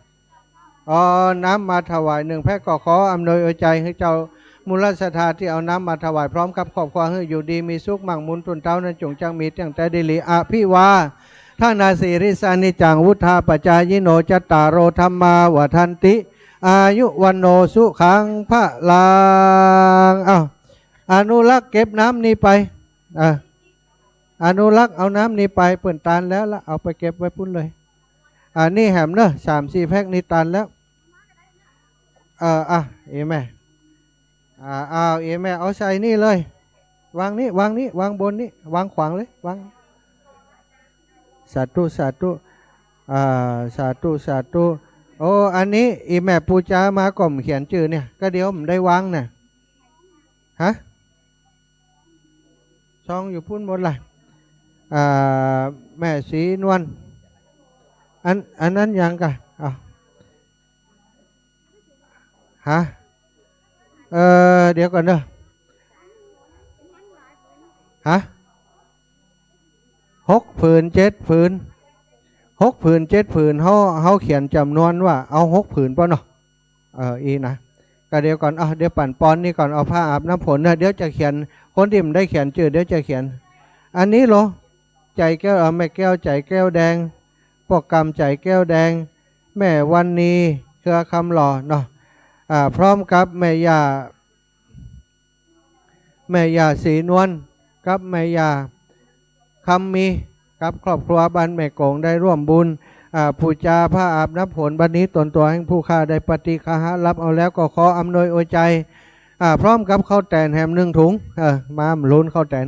น้ำมาถวาย1 แพ็คก็ขออำนวยใจให้เจ้ามูลสถาที่เอาน้ำมาถวายพร้อมกับครอบครัวให้อยู่ดีมีสุขมั่งมุนตุนเต้านั้นจงจังมีตั้งแต่ดิลิอภิวาท่านาสีริสานิจังวุธาปจายโนจัตตารโรธรรมาวทันติอายุวันโนสุขังพระลังอนุรักษ์เก็บน้ำนี้ไปอนุรักษ์เอาน้ำนี้ไปเปิ่นตานแล้วละเอาไปเก็บไว้พุ่นเลยนี่แหมเนอะ3-4 แพ็คนี้ตานแล้วเอ๋แม่เอ๋แม่เอาใส่นี่เลยวางนี่วางบนนี่วางขวางเลยวางสาธุสาธุสาธุสาธุโอ้อันนี้อีแม่ปูจามาก่อมเขียนชื่อเนี่ยก็เดี๋ยวผมได้วางเนี่ยฮะช่องอยู่พุ่นหมดเลยแม่สีนวลอันนั้นยังกะฮะเดี๋ยวก่อนเด้อฮะ6 ผืน 7 ผืน6 ผืน 7 ผืนเขาเขียนจำนวนว่าเอา6 ผืนป่ะเนาะอีนะก็เดี๋ยวก่อนเดี๋ยวปั่นปอนนี่ก่อนเอาผ้าอาบน้ำฝนนะเดี๋ยวจะเขียนคนที่มันได้เขียนชื่อเดี๋ยวจะเขียนอันนี้เหรอใจแก้วแม่แก้วใจแก้วแดงปกกรรมใจแก้วแดงแม่วันนี้เครือคำหล่อเนาะพร้อมกับแม่ย่าสีนวลกับแม่ย่าคำมีกับครอบครัวบ้านแม่กงได้ร่วมบุญผู้จาผ้าอาบน้ำฝนบัดนี้ตนตัวแห่งผู้ข้าได้ปฏิฆาหะรับเอาแล้วก็ขออำนวยอวยใจพร้อมกับข้าวแตนแฮม1 ถุงมาลุ้นข้าวแตน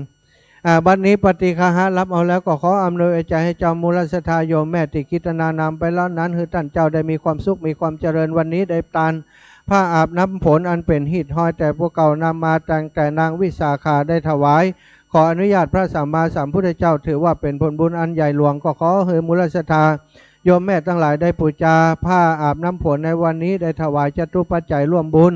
บัดนี้ปฏิฆาหะรับเอาแล้วก็ขออำนวยอวยใจให้เจ้ามูลสถาโยมแม่ติกิตนานามไปแล้วนั้นคือท่านเจ้าได้มีความสุขมีความเจริญวันนี้ได้ตานผ้าอาบน้ำฝนอันเป็นหิดห้อยแต่พวกเก่านำมาแต่นางวิสาขาได้ถวายขออนุญาตพระสัมมาสัมพุทธเจ้าถือว่าเป็นผลบุญอันใหญ่หลวงก็ขอเฮมูลสถาโยมแม่ทั้งหลายได้ปูจาผ้าอาบน้ำฝนในวันนี้ได้ถวายจตุปัจจัยร่วมบุญ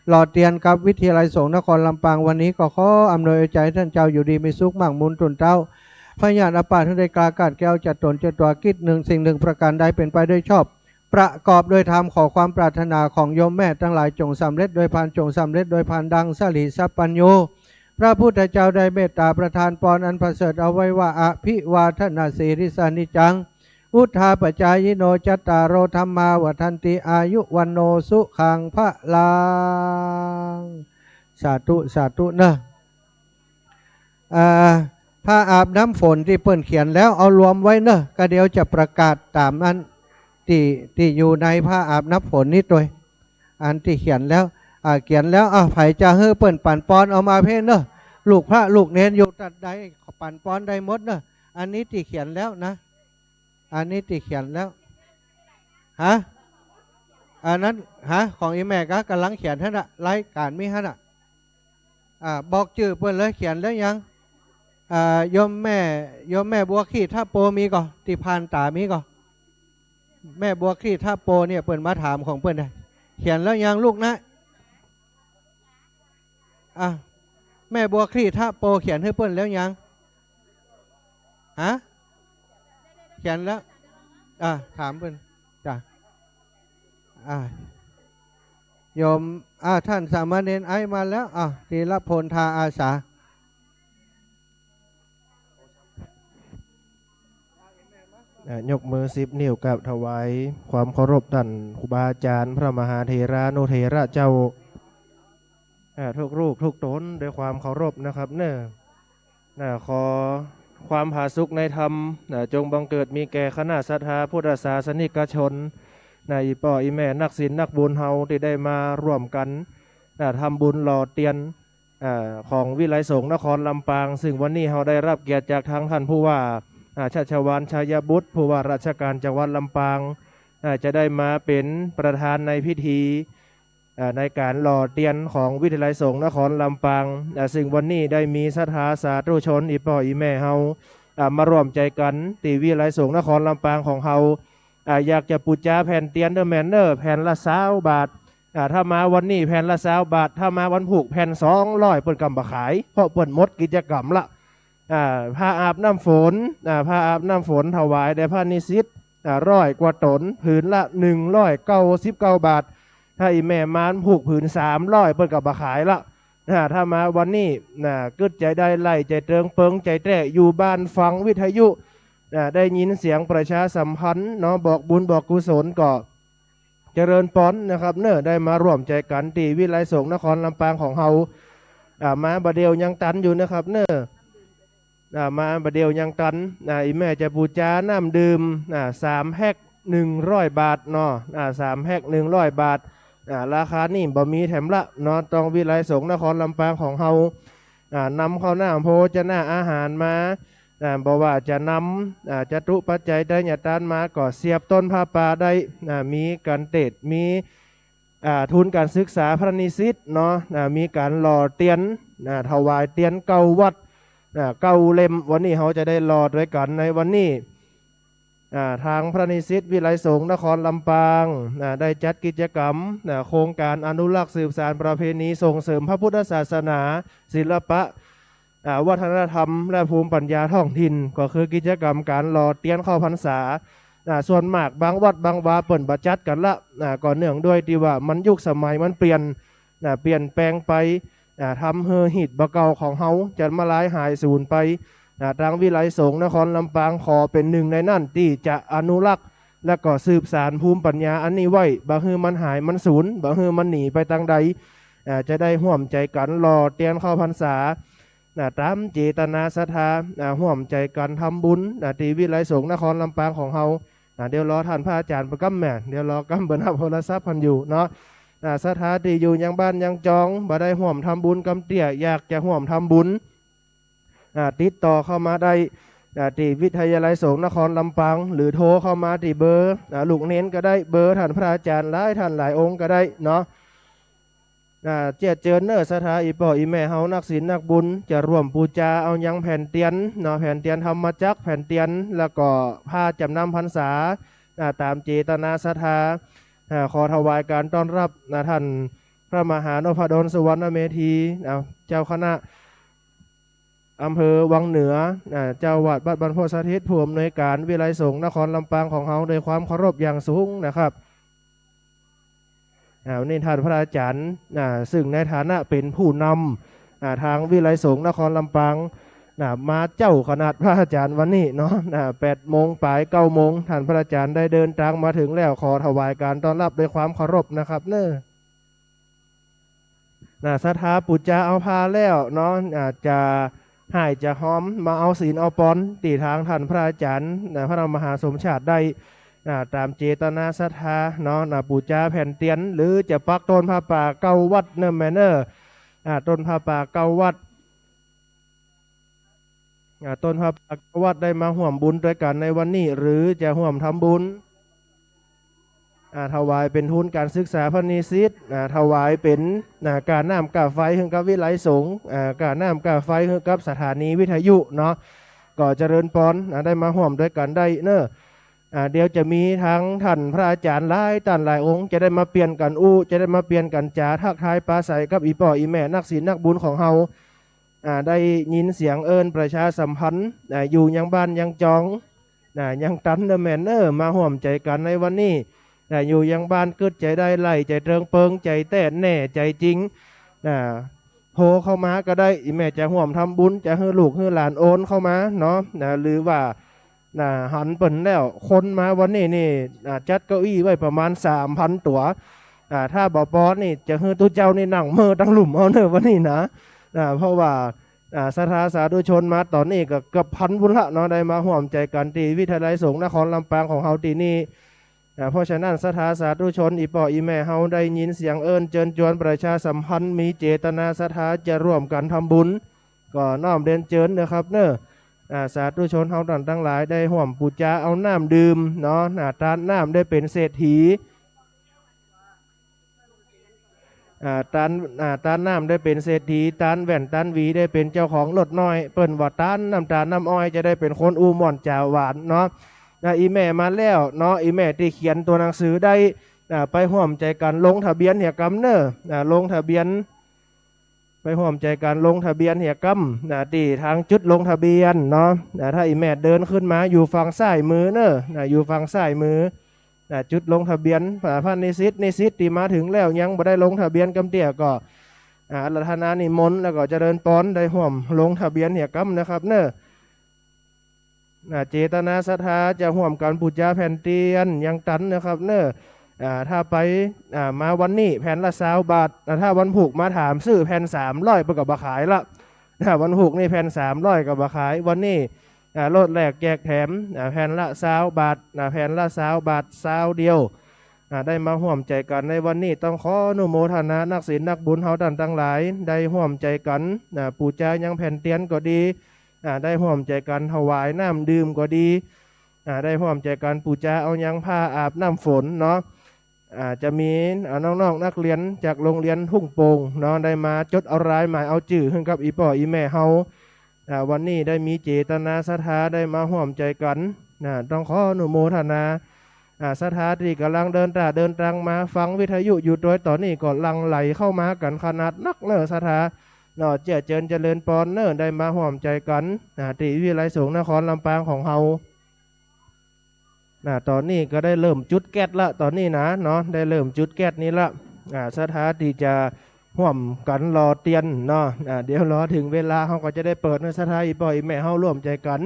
หล่อเตียนกับวิทยาลัยสงฆ์นครลำปางวันนี้ก็ขออำนวยใจท่านเจ้าอยู่ดีมีสุขมั่งมุนตุนเต้าพญานาปาทุได้กล้ากาดแก้วจัดตนจัดตัวกิจสิ่งหนึ่งประการใดเป็นไปด้วยชอบประกอบโดยธรรมขอความปรารถนาของโยมแม่ทั้งหลายจงสำเร็จโดยพานจงสำเร็จโดยพานดังสลีสัพปัญโยพระพุทธเจ้าได้เมตตาประทานพรอันประเสริฐเอาไว้ว่าอภิวาทนาสีริสานิจังอุทาปจายโนจัตตารโรธรรมาวทันติอายุวันโนสุขังพระลังสาธุสาธุเนอะผ้าอาบน้ำฝนที่เปิ้นเขียนแล้วเอารวมไว้เนอะก็เดี๋ยวจะประกาศตามนั้นที่อยู่ในผ้าอาบน้ำฝนนี้ตัวอันที่เขียนแล้วเขียนแล้วไผ่จะเฮ้อเปิ้นปั่นปอนเอามาเพ่เนอะลูกพระลูกเนนอยู่ตัดใดปั่นปอนได้หมดเนอะอันนี้ที่เขียนแล้วนะอันนี้ที่เขียนแล้วอันนั้นของอีแม่ก็กำลังเขียนท่านรายการมีท่านบอกชื่อเปิ้นเลยเขียนแล้วยังโยมแม่บัวขี้ท่าโปมีก่อที่พานตามีก่อแม่บัวขี้ท่าโปเนี่ยเปิ้นมาถามของเปิ้นได้เขียนแล้วยังลูกนะแม่บัวขี้ท่าโปเขียนให้เปิ้นแล้วยังเขียนแล้วถามเปิ้นจ้ะโยมท่านสามเณรไอมาแล้วทีละพลทาอาสายกมือ10 นิ้วกับถวายความเคารพท่านครูบาอาจารย์พระมหาเถรานุเถระเจ้าทุกรูปทุกตนด้วยความเคารพนะครับขอความผาสุกในธรรมจงบังเกิดมีแก่คณะศรัทธาพุทธศาสนิกชนอีป่ออีแม่นักศีลนักบุญเฮาที่ได้มาร่วมกันทำบุญหล่อเตียนของวิไลสงฆ์นครลำปางซึ่งวันนี้เฮาได้รับเกียรติจากทางท่านผู้ว่าชัชวาลชัยบุตรผู้ว่าราชการจังหวัดลำปางจะได้มาเป็นประธานในพิธีในการหล่อเตียนของวิทยาลัยสงฆ์นครลำปางซึ่งวันนี้ได้มีศรัทธาสาธุชนอีป่ออีแม่เฮามาร่วมใจกันที่วิทยาลัยสงฆ์นครลำปางของเฮา อยากจะปูจาแผ่นเตียนเดอร์แมนเนอร์แผ่นละ20 บาทถ้ามาวันนี้แผ่นละ20 บาทถ้ามาวันผูกแผ่น200เปิดกำบะขายเพราะเปิดมดกิจกรรมละผ้าอาบน้ำฝนผ้าอาบน้ำฝนถวายแด่พระนิสิต100 กว่าตนผืนละ199 บาทถ้าอีแม่มานผูกผืน300เปิดกำบะขายละถ้ามาวันนี้กึดใจได้ไล่ใจเติงเปิงใจแตะอยู่บ้านฟังวิทยุได้ยินเสียงประชาสัมพันธ์เนาะบอกบุญบอกกุศลก็เจริญป้อนนะครับเนอะได้มาร่วมใจกันที่วิไลสงฆ์นครลำปางของเฮามาบดเดียวยังตันอยู่นะครับเนอะมาบดเดียวยังตันอีแม่จะบูชาน้ำดื่ม3 แพ็ค100 บาทเนาะ3 แพ็ค100 บาทราคานี่บ่มีแถมละเนาะต้องวิไลสงฆ์นครลำปางของเฮานำข้าวหน้าโภชนะอาหารมาบอกว่าจะนำจตุปัจจัยได้หยาดตานมาก่อเสียบต้นผ้าป่าได้มีการเตดมีทุนการศึกษาพระนิสิตเนาะมีการหล่อเตียนถวายเตียนเก่าวัดเก่าเล่มวันนี้เขาจะได้หล่อด้วยกันในวันนี้ทางพระนิสิตวิไลสงฆ์นครลำปางได้จัดกิจกรรมโครงการอนุรักษ์สืบสานประเพณีส่งเสริมพระพุทธศาสนาศิลปะวัฒนธรรมและภูมิปัญญาท้องถิ่นก็คือกิจกรรมการหล่อเตียนเข้าพรรษาส่วนมากบางวัดบางวาเปิ่นบัจัดกันละก่อนเนื่องด้วยที่ว่ามันยุคสมัยมันเปลี่ยนแปลงไปทำเฮอหิตบะเก่าของเฮาจะมาลายหายสูญไปทางวิไลสงฆ์นครลำปางขอเป็นหนึ่งในนั่นที่จะอนุรักษ์และก็สืบสานภูมิปัญญาอันนี้ไว้บะฮือมันหายมันสูญบะฮือมันหนีไปทางใดจะได้ร่วมใจกันหล่อเตียนเข้าพรรษาตามเจตนาศรัทธาร่วมใจกันทำบุญที่วิไลสงฆ์นครลำปางของเฮาเดี๋ยวรอท่านพระอาจารย์ประกำแม่เดี๋ยวรอกำเบิร์นโทรศัพท์พันอยู่เนาะศรัทธาที่อยู่ยังบ้านยังจองบ่ได้ร่วมทำบุญกำเตี้ยอยากจะร่วมทำบุญติดต่อเข้ามาได้ที่วิทยาลัยสงฆ์นครลำปางหรือโทรเข้ามาที่เบอร์ลูกเน้นก็ได้เบอร์ท่านพระอาจารย์หลายท่านหลายองค์ก็ได้เนาะเจียเจอเนอร์สถาอีป่ออีแม่เฮานักศีลนักบุญจะร่วมปูจาเอายังแผ่นเตียนเนาะแผ่นเตียนธรรมจักรแผ่นเตียนแล้วก็ผ้าจำนำพรรษาตามเจตนาศรัทธาขอถวายการต้อนรับท่านพระมหานพดลสุวรรณเมธีเจ้าคณะอำเภอวังเหนือเจ้าวัดบัดบรรพสถิตผู้อำนวยการวิไลสงฆ์นครลำปางของเฮาโดยความเคารพอย่างสูงนะครับนี่ท่านพระอาจารย์ซึ่งในฐานะเป็นผู้นำทางวิไลสงฆ์นครลำปางมาเจ้าคณะพระอาจารย์วันนี้เนาะ8 โมงปลาย9 โมงท่านพระอาจารย์ได้เดินทางมาถึงแล้วขอถวายการต้อนรับด้วยความเคารพนะครับเนอะศรัทธาปุจจาเอาพาแล้วเนาะจะให้จะหอมมาเอาศีลเอาปอนตีทางท่านพระอาจารย์พระมหาสมชาติได้ตามเจตนาศรัทธาเนาะปูจาแผ่นเตียนหรือจะปักต้นผ้าป่าเก้าวัดเนอร์แมนเนอร์ต้นผ้าป่าเก้าวัดต้นผ้าป่าเก้าวัดได้มาร่วมบุญด้วยกันในวันนี้หรือจะร่วมทำบุญถวายเป็นทุนการศึกษาพระนิสิตถวายเป็นการน้ำกาไฟให้กับวิไลสงฆ์การน้ำกาไฟให้กับสถานีวิทยุเนาะก็เจริญพรได้มาร่วมด้วยกันได้เนอะเดี๋ยวจะมีทั้งท่านพระอาจารย์หลายท่านหลายองค์จะได้มาเปลี่ยนกันจะได้มาเปลี่ยนกันจ่าทักทายปราศัยกับอีป่ออีแม่นักศีลนักบุญของเฮาได้ยินเสียงเอิญประชาสัมพันธ์อยู่ยังบ้านยังจองยังตันเดอร์แมนเนอร์มาร่วมใจกันในวันนี้อยู่ยังบ้านกึดใจได้ไล่ใจเติงเปิงใจแต่แน่ใจจริงโทรเข้ามาก็ได้อีแม่จะร่วมทำบุญจะให้ลูกให้หลานโอนเข้ามาเนาะหรือว่าหันเปิ่นแล้วคนมาวันนี้นี่จัดเก้าอี้ไว้ประมาณ 3,000 ตัวถ้าบ่ปอนี่จะให้ตัวเจ้านี่นั่งเมื่อตั้งหลุมเอาเนอะวันนี้นะเพราะว่าศรัทธาสาธุชนมาตอนนี้ก็เกือบ1,000 บุญละเนาะได้มาร่วมใจกันที่วิทยาลัยสงฆ์นครลำปางของเฮาที่นี่เพราะฉะนั้นศรัทธาสาธุชนอีป่ออีแม่เฮาได้ยินเสียงเอิญเชิญชวนประชาสัมพันธ์มีเจตนาศรัทธาจะร่วมกันทำบุญก็น้อมเรียนเชิญนะครับเนอะสาธุชนเฮาทั้งหลายได้ร่วมปูจาเอาน้ำดื่มเนาะทานน้ำได้เป็นเศรษฐีตานน้ำได้เป็นเศรษฐีตานแว่นตานหวีได้เป็นเจ้าของรถน้อยเปิ้นว่าตานน้ำตาลน้ำอ้อยจะได้เป็นคนอูม่อนจ่าหวานเนาะ อีแม่มาแล้วเนาะอีแม่ที่เขียนตัวหนังสือได้ไปร่วมใจกันลงทะเบียนเหี่ยกรรมเนอะลงทะเบียนไปร่วมใจกันลงทะเบียนเหี่ยกรรมที่ทางจุดลงทะเบียนเนาะถ้าอีแม่เดินขึ้นมาอยู่ฝั่งซ้ายมือเนอะอยู่ฝั่งซ้ายมือจุดลงทะเบียนพระนิสิตที่มาถึงแล้วยังบ่ได้ลงทะเบียนกำเตี่ยก็รัตนานิมนต์แล้วก็เจริญพรได้ร่วมลงทะเบียนเหี่ยกรรมนะครับเนอะเจตนาศรัทธาจะร่วมกันบูชาแผ่นเตียนยังตันนะครับเนอะถ้าไปมาวันนี้แผ่นละ20 บาทถ้าวันผูกมาถามซื้อแผ่น300ประกับบาขายละถ้าวันผูกนี่แผ่น300กับบาขายวันนี้ลดแลกแจกแถมแผ่นละ20 บาทแผ่นละ20 บาท20 เดียวได้มาร่วมใจกันในวันนี้ต้องขออนุโมทนานักศีลนักบุญเฮาท่านทั้งหลายได้ร่วมใจกันปูชายังแผ่นเตียนก็ดีได้ร่วมใจกันถวายน้ำดื่มก็ดีได้ร่วมใจกันปูชาเอายังผ้าอาบน้ำฝนเนาะจะมีน้องๆนักเรียนจากโรงเรียนทุ่งโป่งเนาะได้มาจดเอารายหมายเอาจื่อขึ้นกับอีป่ออีแม่เฮาวันนี้ได้มีเจตนาศรัทธาได้มาร่วมใจกันต้องขออนุโมทนาศรัทธาที่กำลังเดินทางมาฟังวิทยุอยู่โดยตอนนี้ก็ลังไหลเข้ามากันขนาดนักเนอศรัทธาเนาะเจริญพรเนอได้มาร่วมใจกันที่วิไลสงฆ์นครลำปางของเฮาตอนนี้ก็ได้เริ่มจุดแก๊สละตอนนี้นะเนาะได้เริ่มจุดแก๊สนี้ละศรัทธาที่จะร่วมกันรอเตียนเนาะเดี๋ยวรอถึงเวลาเขาก็จะได้เปิดในศรัทธาอีป่ออีแม่เฮาร่วมใจกัน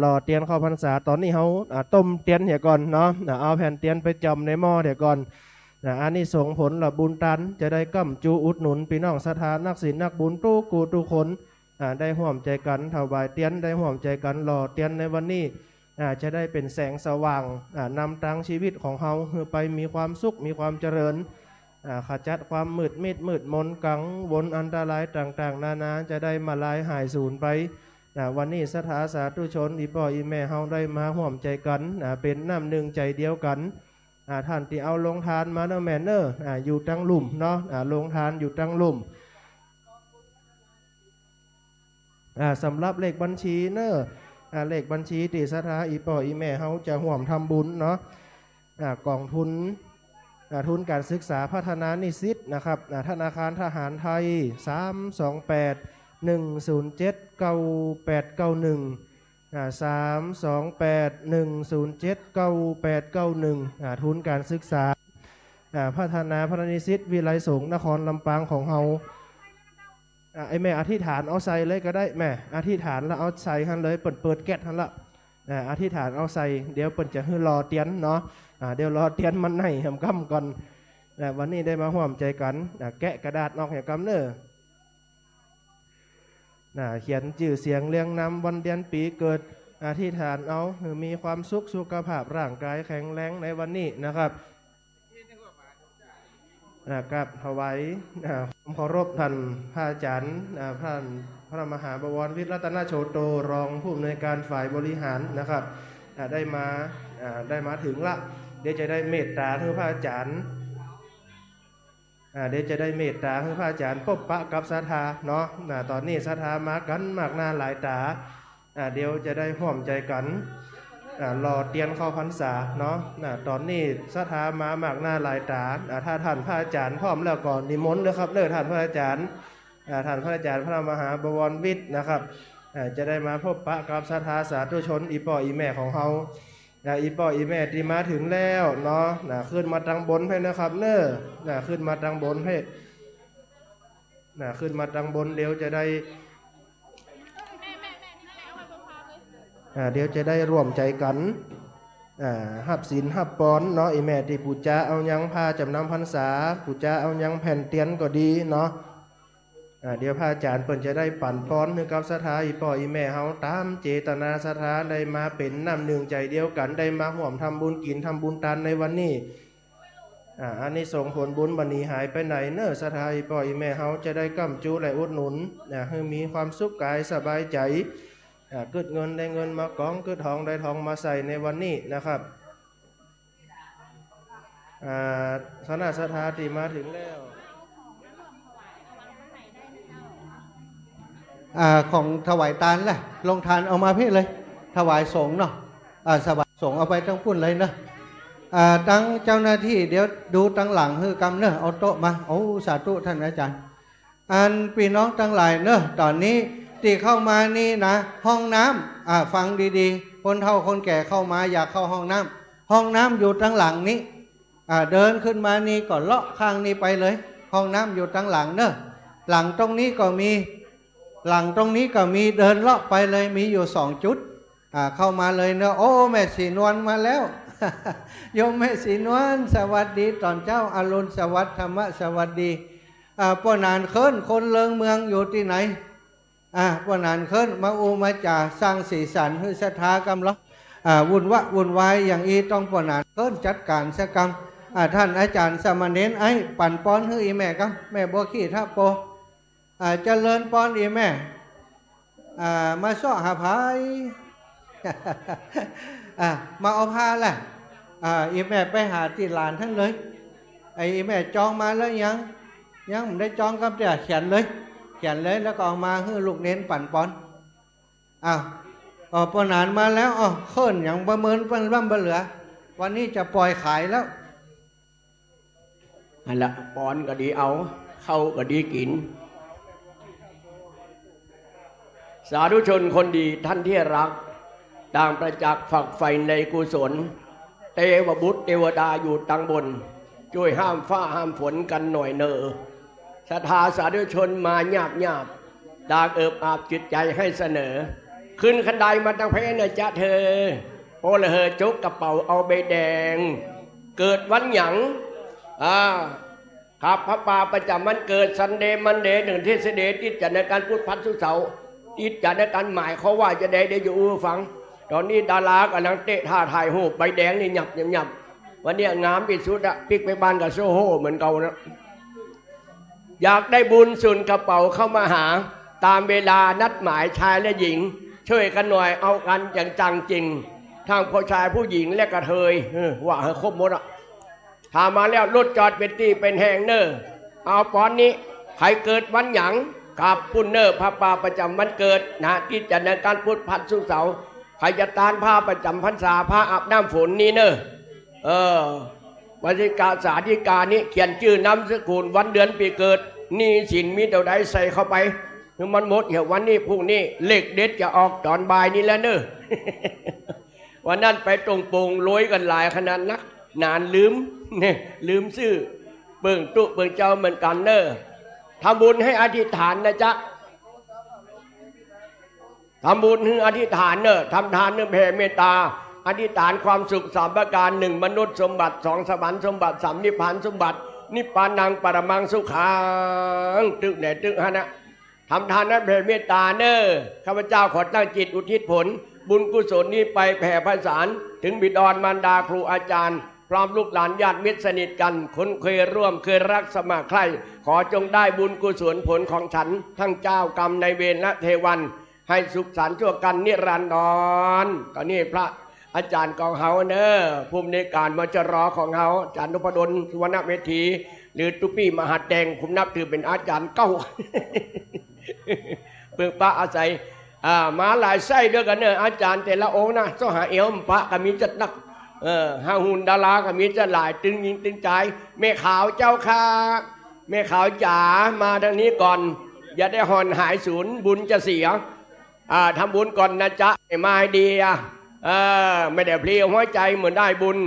รอเตียนเข้าพรรษาตอนนี้เฮาต้มเตียนเดี๋ยวก่อนเนาะเอาแผ่นเตียนไปจำในหม้อเดี๋ยวก่อนอันนี้ส่งผลละบุญตันจะได้ก้ำจูอุดหนุนพี่น้องศรัทธานักศีลนักบุญทุกคนได้ร่วมใจกันถวายเตียนได้ร่วมใจกันรอเตียนในวันนี้จะได้เป็นแสงสว่างนำทางชีวิตของเฮาไปมีความสุขมีความเจริญขจัดความมืดมนกังวลอันตรายต่างๆนานาจะได้มาลายหายสูญไปวันนี้ศรัทธาสาธุชนอีป่ออีแม่เฮาได้มาร่วมใจกันเป็นน้ำหนึ่งใจเดียวกันท่านที่เอาลงทานมาเนอะแม่เนออยู่ตั้งหลุมเนาะลงทานอยู่ตั้งหลุมสำหรับเลขบัญชีเนอะเลขบัญชีที่ศรัทธาอีป่ออีแม่เฮาจะร่วมทำบุญเนาะกองทุนทุนการศึกษาพัฒนานิสิตนะครับธนาคารทหารไทย328-107-9891 ทุนการศึกษาพัฒนาพระนิสิตวิไลสงฆ์นครลำปางของเฮาไอ้แม่อธิษฐานเอาใส่เลยก็ได้แม่อธิษฐานแล้วเอาใส่หันเลยเปิดแก๊สหันละอธิษฐานเอาใส่เดี๋ยวเปิดจะให้รอเตียนเนาะเดี๋ยวรอเตียนมันให้ทำกำก่อนวันนี้ได้มาร่วมใจกันแกะกระดาษออกแห่งกำเนอเขียนชื่อเสียงเรียงนำวันเดือนปีเกิดอธิษฐานเอามีความสุขสุขภาพร่างกายแข็งแรงในวันนี้นะครับกับถวายความเคารพท่านพระอาจารย์พระมหาบวรวิทย์รัตนโชโตรองผู้อำนวยการฝ่ายบริหารนะครับได้มาถึงละเดี๋ยวจะได้เมตตาให้พระอาจารย์เดี๋ยวจะได้เมตตาให้พระอาจารย์พบปะกับศรัทธาเนาะตอนนี้ศรัทธามากันมากหน้าหลายตาเดี๋ยวจะได้ร่วมใจกันรอเตียนเข้าพรรษาเนาะตอนนี้ศรัทธามามากหน้าหลายตาถ้าท่านพระอาจารย์พร้อมแล้วก่อนนิมนต์เลยครับเด้อท่านพระอาจารย์พระมหาบวรวิทย์นะครับจะได้มาพบปะกับศรัทธาสาธุชนอีป่ออีแม่ของเฮาอีป่ออีแม่ที่มาถึงแล้วเนาะขึ้นมาตังบนให้นะครับเน้อขึ้นมาตังบนให้ขึ้นมาตังบนเดี๋ยวจะได้ร่วมใจกันหับศีลหับปอนเนาะอีแม่ที่ปูจาเอายังพาจำนำพรรษาปูจาเอายังแผ่นเตียนก็ดีเนาะเดี๋ยวพระอาจารย์เปิ่นจะได้ปั่นป้อนให้กับศรัทธาอีป่ออีแม่เฮาตามเจตนาศรัทธาได้มาเป็นน้ำหนึ่งใจเดียวกันได้มาร่วมทำบุญกินทำบุญทานในวันนี้อันนี้ส่งผลบุญบันนี้หายไปไหนเนอศรัทธาอีป่ออีแม่เฮาจะได้ก้ำจูและอุดหนุนให้มีความสุขกายสบายใจเกิดเงินได้เงินมากองเกิดทองได้ทองมาใส่ในวันนี้นะครับคณะศรัทธาที่มาถึงแล้วของถวายทานแหละลงทานเอามาเพ่เลยถวายสงฆ์เนาะสบาย ส่งเอาไปทั้งพุ่นเลยเนอะตั้งเจ้าหน้าที่เดี๋ยวดูตั้งหลังคือกำเนอะเอาโต๊ะมาโอ้สาธุท่านอาจารย์อันพี่น้องทั้งหลายเนอะตอนนี้ที่เข้ามานี่นะห้องน้ำฟังดีๆคนเฒ่าคนแก่เข้ามาอยากเข้าห้องน้ำอยู่ตั้งหลังนี้เดินขึ้นมานี่ก็เลาะข้างนี้ไปเลยห้องน้ำอยู่ตั้งหลังเนอะหลังตรงนี้ก็มีเดินเลาะไปเลยมีอยู่2 จุดเข้ามาเลยเนอะโอ้แม่สีนวลมาแล้ว โยมแม่สีนวลสวัสดีตอนเจ้าอรุณสวัสดิ์ธรรมะสวัสดีป้านานเคินคนเลิงเมืองอยู่ที่ไหนป้านานเคินมามาจ่าสร้างสีสันให้ศรัทธากำลังวุ่นวายอย่างอีต้องป้านานเคินจัดการสกรรมท่านอาจารย์สมณเณรไอ้ปั่นป้อนให้อีแม่กัแม่บัวขี้ท่าโปเจริญป้อนอีแม่มาซ้อหาพายมาเอาผ้าแหละอีแม่ไปหาที่หลานท่านเลยไอ้แม่จองมาแล้วยังไม่ได้จองก็จะเขียนเลยแล้วก็เอามาให้ลูกเน้นปั่นป้อนปนานมาแล้วเขินอย่างประเมินเป็นร่ำเหลือวันนี้จะปล่อยขายแล้วอันละป้อนก็ดีเอาเข้าก็ดีกินสาธุชนคนดีท่านที่รักต่างประจักษ์ฝักใฝ่ในกุศลเทวบุตรเทวดาอยู่ตังบนช่วยห้ามฟ้าห้ามฝนกันหน่อยเนอศรัทธาสาธุชนมาหยาบดากเอิบอาบจิตใจให้เสนอขึ้นคันไดมาตั้งเพนะจ๊ะเธอโอละเฮอจกกระเป๋าเอาใบแดงเกิดวันหยังครับพระป่าประจำวันเกิดซันเดย์มันเดย์หนึ่งเทศเดย์ติดจัดในการพุทธพันธุเสาร์ติดจัดในการหมายเขาว่าจะได้อยู่ฟังตอนนี้ดารากำลังเตะท่าถ่ายหูปใบแดงนี่หยับวันนี้งามที่สุดปิกไปบ้านกับโซโฮเหมือนเก่านะอยากได้บุญส่วนกระเป๋าเข้ามาหาตามเวลานัดหมายชายและหญิงช่วยกันหน่อยเอากันอย่างจังจริงทางผู้ชายผู้หญิงและกระเทยว่าครบหมดถามมาแล้วรถจอดเป็นตีเป็นแหงเนอเอาปอนนี้ใครเกิดวันหยังกับพุ่นเนอพระป่าประจำวันเกิดนะที่จัดในการพุทธพันธุเสาร์ใครจะตานผ้าประจำพรรษาผ้าอาบน้ำฝนนี่เนอวจิกาสาธิกานี้เขียนชื่อนามสกุลวันเดือนปีเกิดนี่สินมีเท่าใดใส่เข้าไปคือมันหมดเหี่ยววันนี้พรุ่งนี้เลขเด็ดจะออกตอนบ่ายนี้แล้วเนอ วันนั้นไปตรงปงรวยกันหลายขนาดนักนานลืมซื้อเบิ่งตุเบิ่งเจ้าเหมือนกันเนอทำบุญให้อธิษฐานนะจ๊ะทำบุญให้อธิษฐานเนอทำทานเนอแผ่เมตตาอธิษฐานความสุข3 ประการ 1มนุษย์สมบัติ2สวรรค์สมบัติ3นิพพานสมบัตินิพพานังปรมังสุขังตึกไหนตึกฮะนะทำทานนั้นแผ่เมตตาเนอข้าพเจ้าขอตั้งจิตอุทิศผลบุญกุศลนี้ไปแผ่ไพศาลถึงบิดามารดาครูอาจารย์พร้อมลูกหลานญาติมิตรสนิทกันคนเคยร่วมเคยรักสมัครใคร่ขอจงได้บุญกุศลผลของฉันทั้งเจ้ากรรมในเวรและเทวันให้สุขสันต์ชั่วกันนิรันดรตอนนี้พระอาจารย์กองเฮาเนอภูมิในการมจรของเฮาอาจารย์นพดลสุวรรณเมธีหรือตุปี้มหาแดงผมนับถือเป็นอาจารย์เก้า เปิดปะอาศัยมาหลายไส้ด้วยกันเนออาจารย์แต่ละองค์นะต้องหาเอวมปะก็มีจัดนักหาหุ่นดาราก็มีจะหลายตึงยิงตึงใจแม่ขาวเจ้าค่ะแม่ขาวจ๋ามาทางนี้ก่อนอย่าได้หอนหายศูนย์บุญจะเสียทำบุญก่อนนะจ๊ะมาให้ดีไม่ได้เพลียวหัวใจเหมือนได้บุญ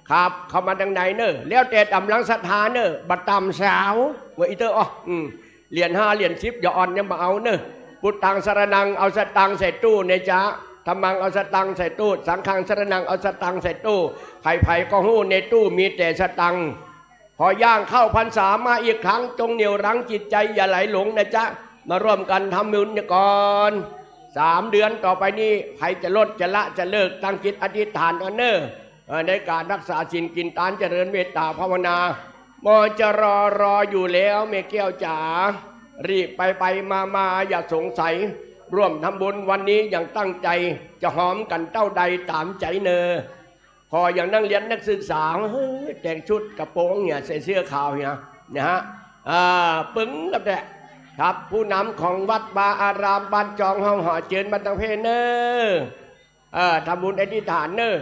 ครับเข้ามาทางไหนเนอะแล้วแต่ตำลังศรัทธาเนอะบัตรตำสาวว่าอีเตอร์เหรียญ5เหรียญ10อย่าอ่อนยังมาเอาเนอะพุทธังสรนังเอาสตังใส่ตู้เนี่ยจ๊ะธรรมังเอาสตังใส่ตู้สังฆังสรนังเอาสตังใส่ตู้ไผ่ก็หู้ในตู้มีแต่สตังพอย่างเข้าพรรษามาอีกครั้งจงเหนี่ยวรั้งจิตใจอย่าไหลหลงนะจ๊ะมาร่วมกันทำบุญก่อน3 เดือนต่อไปนี้ใครจะลดจะละจะเลิกตั้งจิตอธิษฐานกันเนอในการรักษาศีลกินทานเจริญเมตตาภาวนามอจะรออยู่แล้วแม่แก้วจ๋ารีบไปมาอย่าสงสัยร่วมทำบุญวันนี้อย่างตั้งใจจะหอมกันเต้าใดตามใจเนอพออย่างนั่งเรียนนักศึกษาแต่งชุดกระโปรงเนี่ยใส่เสื้อขาวเนี่ยนะฮะปึ้งกับแดะครับผู้นำของวัดบาอารามบ้านจองห้องหอเจิญบันตังเพเนอทำบุญอธิษฐานเนอ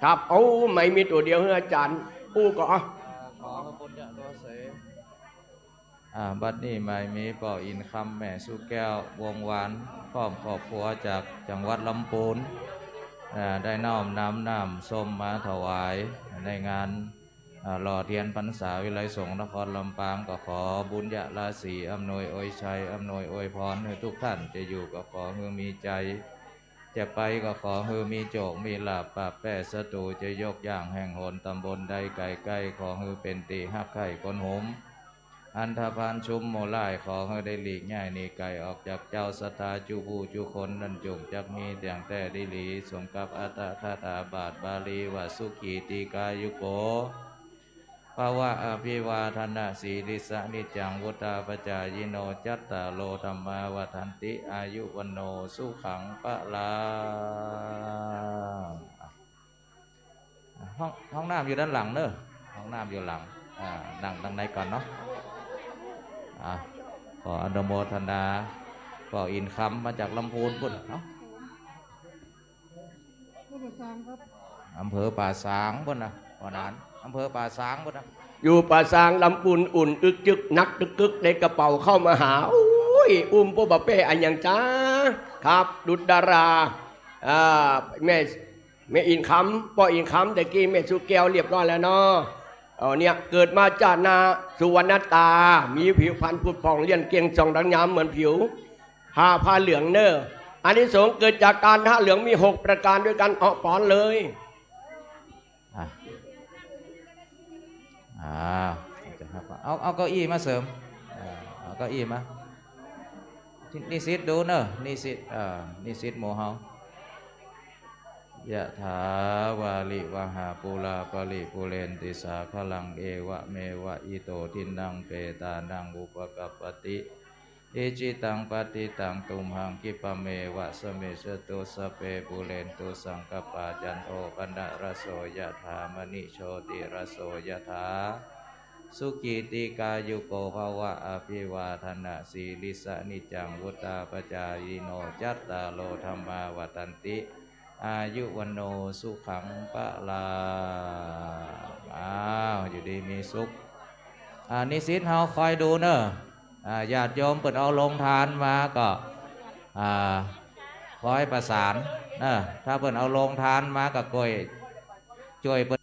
ครับโอ้ไม่มีตัวเดียวอาจารย์อู้ก็ขอพระพุทธโลเสบัดนี้ไม่มีป่ออินคำแม่สุแก้ววงหวานพร้อมครอบครัวจากจังหวัดลำพูนได้น้อมน้ำส้มมาถวายในงานหล่อเทียนพรรษาวิไลสงฆ์นครลำปางก็ขอบุญญาราศีอำนวยอวยชัยอำนวยอวยพรให้ทุกท่านจะอยู่ก็ขอให้มีใจจะไปก็ขอให้มีโจกมีลาภปราบแป้ศัตรูจะยกย่างแห่งหนตำบลใดไกลใกล้ขอให้เป็นตีหักไข่คนหมอันธพาลชุมโมไลขอให้ได้หลีกง่ายหนีไก่ออกจากเจ้าสตาจูบูจูคนนันจงจักมีแต่งแต่ดิลีสมกับอัตถคาถาบาทบาลีว่าสุขีติกายุโกภาวะอภิวาทนาสีริสะนิจังวุตาปจายโนจัตตาโลธรรมาวัฏันติอายุวันโนสุขังปะลาห้องน้ำอยู่ด้านหลังเนอะห้องน้ำอยู่หลังนั่งในก่อนเนาะขออนุโมทนาก็อินคำมาจากลำพูนพุ่นอำเภอป่าสางพุ่นนะก่อนนั้นอำเภอป่าสางพุ่นนะอยู่ป่าสางลำปูนอุ่นอึกจึกนักตึกกึกในกระเป๋าเข้ามาหาอุ้ยพวกบะเป้อันยังจ้าครับดุจดาราแม่อินคำพ่ออินคำแต่กี้แม่สุแก้วเรียบร้อยแล้วเนาะเนี่ยเกิดมาจากนาสุวรรณตามีผิวพรรณผุดผ่องเลี้ยนเกียงจองดังยามเหมือนผิวผ้าเหลืองเนออันนี้สงเกิดจากการผ้าเหลืองมี6ประการด้วยกันเอาปอนเลยเอาเก้าอี้มาเสริมเอาเก้าอี้มานิสิตดูเนอะนิสิตโมเฮายะถาวาลิวหาปูลาปริปุเรนติสาขลังเอวะเมวะอิโตทินังเปตานังอุปกัปปติอิจิตังปฏิตังตุมหังกิปะเมวะสเมสตุสเปปุเรนตุสังกปาจันโทปนะระโสยะถามณิโชติระโสยะถาสุกิติกายุโกภวะอภิวาทนาสีลิสะนิจังวุตาปจายโนจัตตาโลธรรมาวัตันติอายุวันโนสุขังปะลาอยู่ดีมีสุขนิสิตเฮาคอยดูเนอะญาติโยมเปิดเอาลงทานมาก็คอยประสานถ้าเปิดเอาลงทานมาก็ช่วยเปิด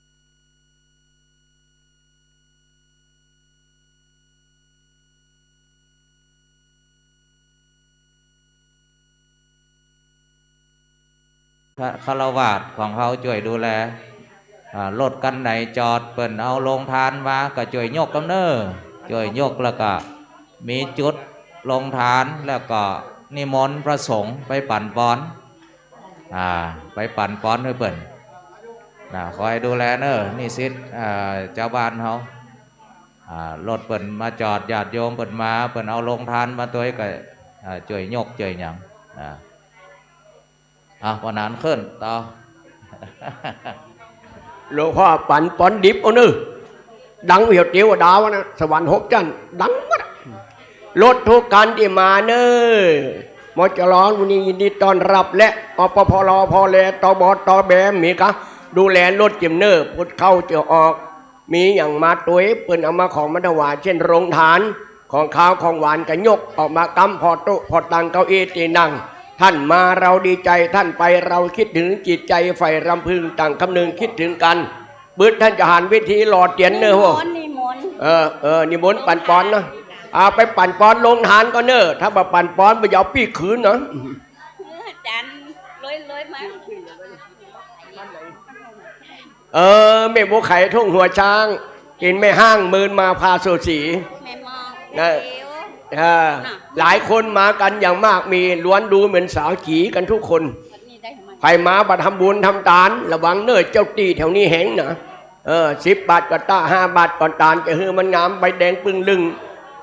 คารวาสของเขาช่วยดูแลรถกันไหนจอดเปิดเอาลงทานมาก็ช่วยยกกำเนิดช่วยยกแล้วก็มีจุดลงทานแล้วก็นิมนต์พระสงฆ์ไปปั่นป้อนไปปั่นป้อนให้เปิ่นคอยดูแลเนอะนี่สิเจ้าบ้านเขารถเปิ่นมาจอดญาติโยมเปิ่นมาเปิ่นเอาลงทานมาตัวก็ช่วยยกช่วยหยังวันนั้นขึ้นต่อหลวงพ่อปั่นป้อนดิบเอาเนอะดังเหี่ยวเตี้ยวดาวนะสวรรค์6จันดังหมดรถทุกคันที่มาเนอะมจรวันนี้ยินดีต้อนรับและอปพลพลตบตแบมมีกะดูแลรถจิมเนอร์พุทธเข้าเจาออกมีอย่างมาตัวเปิ้นเอามาของมัถวายเช่นโรงทานของข้าวของหวานกระยกออกมากำพอโต๊ะพอตังเก้าอี้ตีนั่งท่านมาเราดีใจท่านไปเราคิดถึงจิตใจใฝ่รำพึงต่างคำนึงคิดถึงกันบึ้ดท่านจะหันวิธีหลอดเตียนเนอะพวกนิมนต์ปั่นป้อนนะไปปั่นป้อนลงทานก็เนอะถ้ามาปั่นป้อนไปเอาปี้คืนเนาะจันลอยมาแม่บัวไข่ทุ่งหัวช้างกินไม่ห้างมืนมาพาโซสีนะหลายคนมากันอย่างมากมีล้วนดูเหมือนสาวจีกันทุกคนใครมาบัตรทำบุญทำทานระวังเนื้อเจ้าตีแถวนี้แห้งนะ10 บาทก็ตา5 บาทก่อนตานจะฮือมันงามใบแดงปึ้งลึง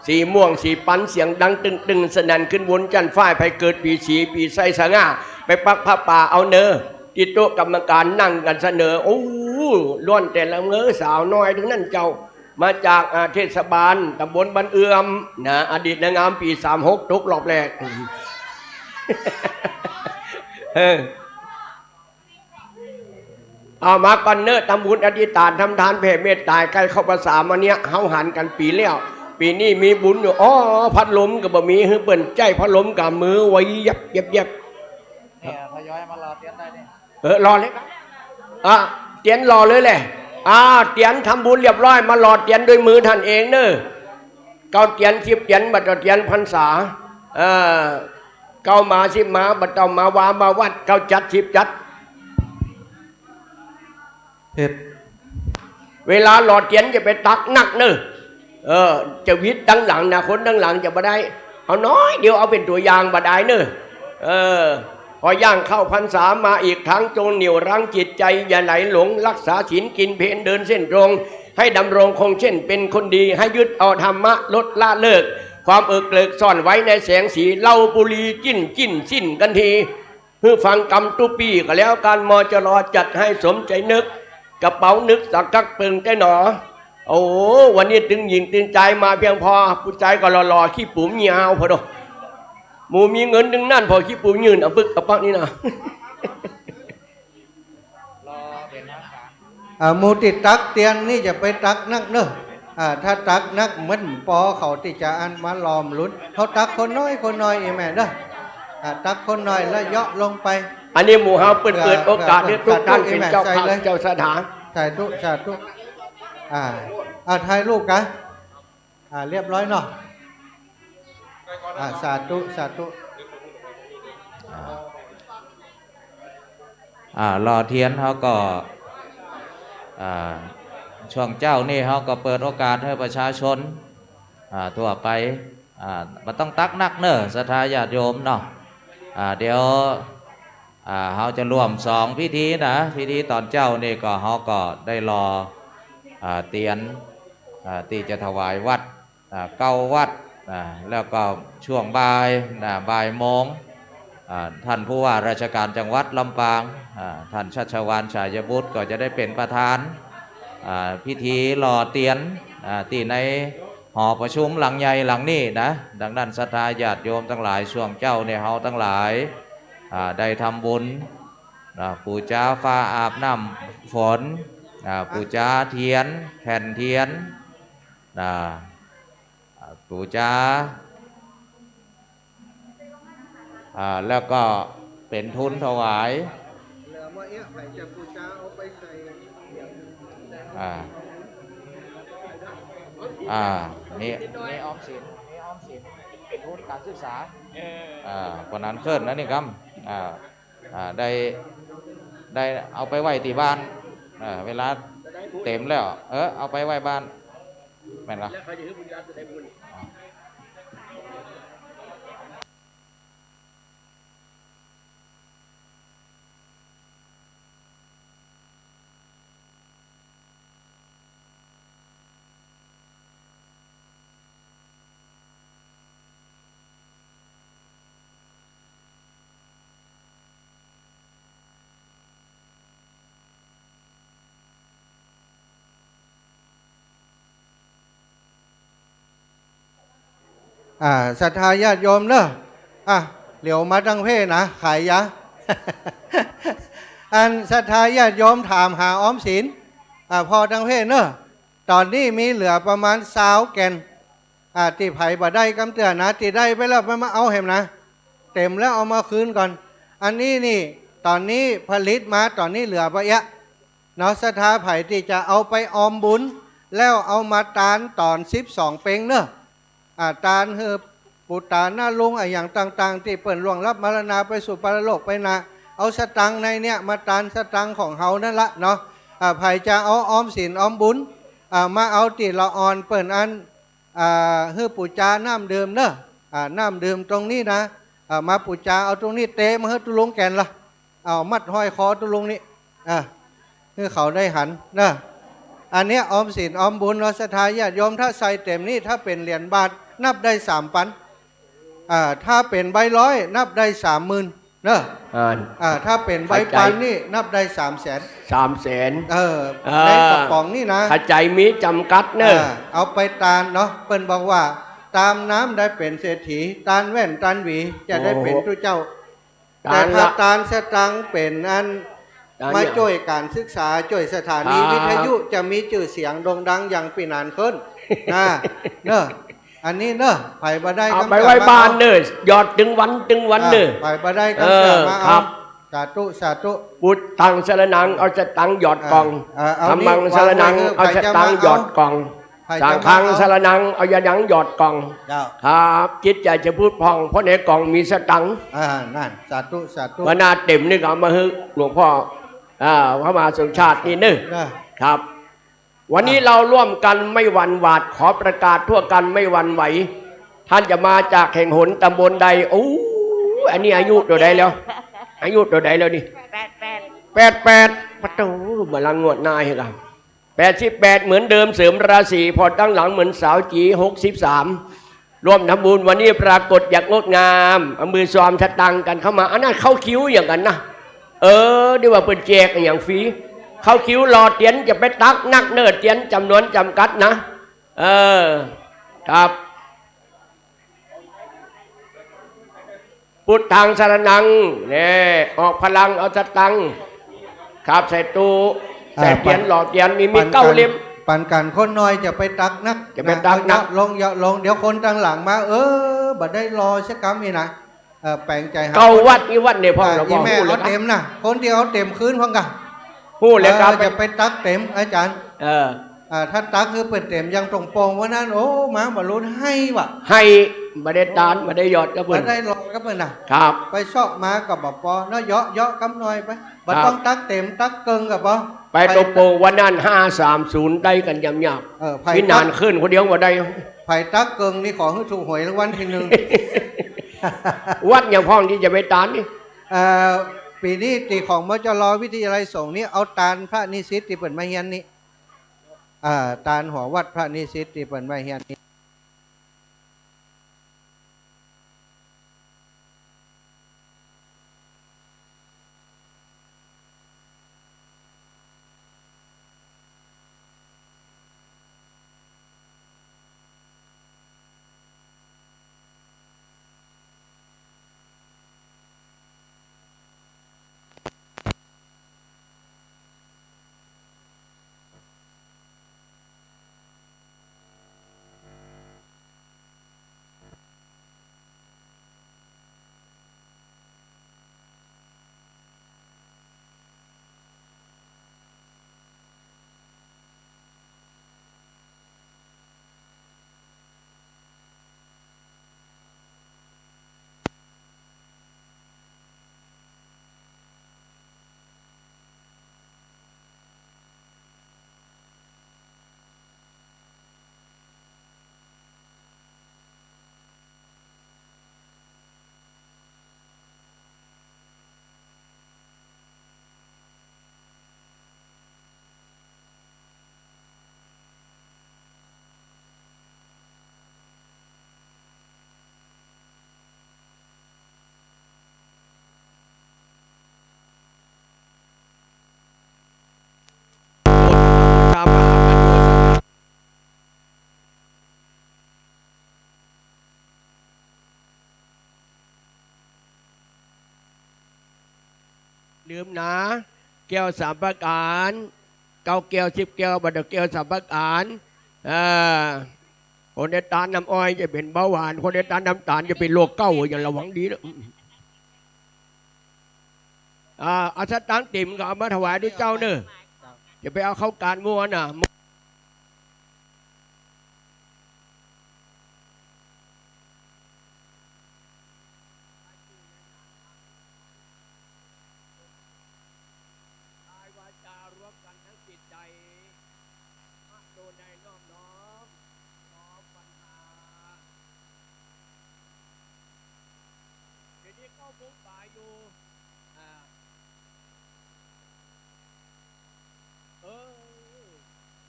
สีม่วงสีปันเสียงดังตึงสนั่นขึ้นวนจันฝ้ายไปเกิดปีสีปีไส้สง่าไปปักผ้าป่าเอาเนอที่โต๊ะกรรมการนั่งกันเสนอโอ้ล้วนแต่ละเงอสาวน้อยทั้งนั้นเจ้ามาจากเทศบาลตำบลบ้านเอื้อมนะอดีตนางงามปี36ตกรอบแรก เอามาก่อนเนอะทำบุญอธิษฐานทำทานแผ่เมตตาใกล้เข้าภาษามาเนี้ยเฮาหันกันปีแล้วปีนี้มีบุญอยู่อ๋อพัดลมกับบะหมี่ฮือเปิ่นใจพัดลมกับมือไว้ยับเนี่ยทยอยมารอเตียนได้เนี่ยรอเลยครับเตียนรอเลยแหละเตียนทำบุญเรียบร้อยมารอเตียนด้วยมือท่านเองเนอะเก้าเตียน10เตียนบัดเตียนพรรษาเก้ามา10มาบัดเก้ามาวามาวัดเก้าจัด10จัดเวลาหลอดเตียนจะไปตักหนักเนอะจะวิทย์ดังหลังนะคนดังหลังจะบ่ได้เอาน้อยเดี๋ยวเอาเป็นตัวอย่างบ่ได้เนอะพอย่างเข้าพรรษามาอีกครั้งจงเหนี่ยวรั้งจิตใจอย่าไหลหลงรักษาศีลกินเพลเดินเส้นตรงให้ดำรงคงเช่นเป็นคนดีให้ยึดเอาธรรมะลดละเลิกความเกลิกซ่อนไว้ในแสงสีเหล้าบุหรี่จิ้นสิ้นกันทีเพื่อฟังกำตุปีก็แล้วการมจรจัดให้สมใจนึกกระเป๋านึกสักกักเปิงใจหนอโอ้วันนี้ตึงหญิงตึงใจมาเพียงพอผู้ใจก็หล่อขี้ปุ๋มยาวพอดอกหมูมีเงินดึงนั่นพอขี้ปุ๋มยืนเอาปึกเอาปักนี่นะหมูติดตักเตียนนี่จะไปตักนักเนอะถ้าตักนักเหมือนปอเขาที่จะอันมาล้อมลุ้นเขาตักคนน้อยอีแม่เนอะตักคนน้อยแล้วย่อลงไปอันนี้หมู่เฮาเปิดโอกาสให้ทุกท่านเป็นเจ้าภาพเจ้าสถานสาธุถ่ายรูปกันเรียบร้อยเนาะสาธุรอเทียนเขาก็ช่วงเจ้านี่เขาก็เปิดโอกาสให้ประชาชนทั่วไปมันต้องตักนักเนอะศรัทธาญาติโยมเนาะเดี๋ยวเขาจะร่วม2พิธีนะพิธีตอนเจ้านี่ก็เขาก็ได้รอเตียนที่จะถวายวัดเก้าวัดแล้วก็ช่วงบ่ายโมงท่านผู้ว่าราชการจังหวัดลำปางท่านชัชวาลฉายบุตรก็จะได้เป็นประธานพิธีหล่อเตียนที่ในหอประชุมหลังใหญ่หลังนี้นะดังนั้นศรัทธาญาติโยมทั้งหลายช่วงเจ้าเนี่ยเขาทั้งหลายได้ทำบุญปูจาฟ้าอาบน้ำฝนปูจาเทียนแผ่นเทียนปูจาแล้วก็เป็นทุนถวายนี่ออมสินเป็นทุนการศึกษาคนนั้นเคลื่อนนะนี่ครับได้เอาไปไว้ที่บ้านเวลาเต็มแล้วเอาไปไว้บ้านแม่นละศรัทธาญาติโยมเนอะเหลียวมาตั้งเพนะขายยะ อันศรัทธาญาติโยมถามหาออมสินพอตั้งเพเนอะตอนนี้มีเหลือประมาณ20 แกนที่ไผ่บ่ได้กำเตือนนะที่ได้ไปแล้วมาเอาเห็นนะเต็มแล้วเอามาคืนก่อนอันนี้นี่ตอนนี้ผลิตมาตอนนี้เหลือไปเยอะเนาะศรัทธาไผ่ที่จะเอาไปออมบุญแล้วเอามาตานตอน12 เปงเนอะตานเฮือปุตตาหน้าลุงอย่างต่างๆที่เปิ่นล่วงรับมรณาไปสู่ปรโลกไปนะเอาสตังในเนี่ยมาตานสตังของเฮานั่นละเนาะไผ่จะเอาออมศีลออมบุญมาเอาติละอ่อนเปิ่นอันเฮือปุจจาน้ำเดิมเนอะน้ำเดิมตรงนี้นะมาปุจจาเอาตรงนี้เตะมาเฮือตุลุงแกนละเอามัดห้อยคอตุลุงนี่เฮือเขาได้หันนะอันนี้ออมศีลออมบุญเราศรัทธาญาติโยมถ้าใส่เต็มนี่ถ้าเป็นเหรียญบาทนับได้3 ปันถ้าเป็นใบร้อยนับได้30,000เนอะถ้าเป็นใบปันนี่นับได้300,000ในกระป๋องนี่นะใจมีจำกัดเนอะเอาไปตานเนาะเปิ้นบอกว่าตามน้ำได้เป็นเศรษฐีตานแว่นตานหวีจะได้เป็นทุเจ้าแต่ถ้าตานสตังเป็นอัน มาช่วยการศึกษาช่วยสถานีวิทยุจะมีชื่อเสียงโด่งดังอย่างปีนานขึ้นนะเนอะอันนี้เนอะไปบ่ได้เอาไปไว้บ้านเนอะหยอดถึงวันเนอะไปบ่ได้ก็จะมาเอาสาธุสาธุ พุทธังสรนังเอาสตังหยอดกล่องธรรมังสรนังเอาสตังหยอดกล่องสังฆังสรนังเอายาดังหยอดกล่องครับจิตใจจะพูดพองเพราะในกล่องมีสตังค์นั่นสาธุสาธุวันนาเต็มนึกเอามาให้หลวงพ่อพระมหาสมชาตินี่นึกครับ วันนี้เราร่วมกันไม่หวั่นหวาดขอประกาศทั่วกันไม่หวั่นไหวท่านจะมาจากแห่งหนตำบลใดโอ้อันนี้อายุตัวใดแล้วอายุตัวใดแล้วนี่88ประตูมาลังงวดนายครับ88เหมือนเดิมเสริมราศีพอตั้งหลังเหมือนสาวจี63ร่วมทำบุญวันนี้ปรากฏอย่างงดงามเอามือซ้อมชะตังกันเข้ามาอันนั้นเข้าคิ้วอย่างกันนะดีว่าเป็นแจกอย่างฟรีเข้าคิ้วรอเตียนจะไปตักนักเนิร์ดเตียนจำนวนจำกัดนะครับพุทธังสรนังเนี่ยออกพลังเอาสตังครับใส่ตู้ใส่เตียนหล่อเตียนมีเก้าเล่มปันกันคนน้อยจะไปตักนักจะไปตักนักลงเยอะลงเดี๋ยวคนตั้งหลังมาบัดได้รอชักกรรมนี่นะแปลงใจเก้าวัดนี่วัดเนี่ยพ่อเราบอกแม่เอาเต็มนะคนเดียวเอาเต็มคืนพ่อกันพูดเลยครับจะไปตักเต็มอาจารย์ถ้าตักคือเปิดเต็มยังตรงโปงว่านั้นโอ้มาบรรลุให้วะให้มาได้ตานมาได้ยอดก็เปิดมาได้รอก็เปิดนะครับไปชอบมากับบ่ปอเนาะเยาะกำหน่อยไปบ่ต้องตักเต็มตักเกิงกับบ่ไปตรงโปงวันนั้น530ได้กันยำยำพี่นานขึ้นคนเดียวมาได้ไผ่ตักเกิงนี่ขอให้ถูกหวยรางวัลที่1วัดอย่างพ่องที่จะไปตานนี่ปีนี้ตีของมจรวิทยาลัยสงฆ์นี่เอาตาลพระนิสิตที่เปิดมาเฮียนนี่ตาลหัววัดพระนิสิตที่เปิดมาเฮียนนี่ลืมนะแก้ว3ประการเก้าแก้ว10แก้วบัดแก้ว3ประการคนได้ตาลน้ำอ้อยจะเป็นเบาหวานคนได้ตาลน้ำตาลจะเป็นโรคเก้าอย่างระวังดีนะอาสตังติ่มก็เอามาถวายด้วยเจ้าเนอะจะไปเอาเข้าการมัวน่ะ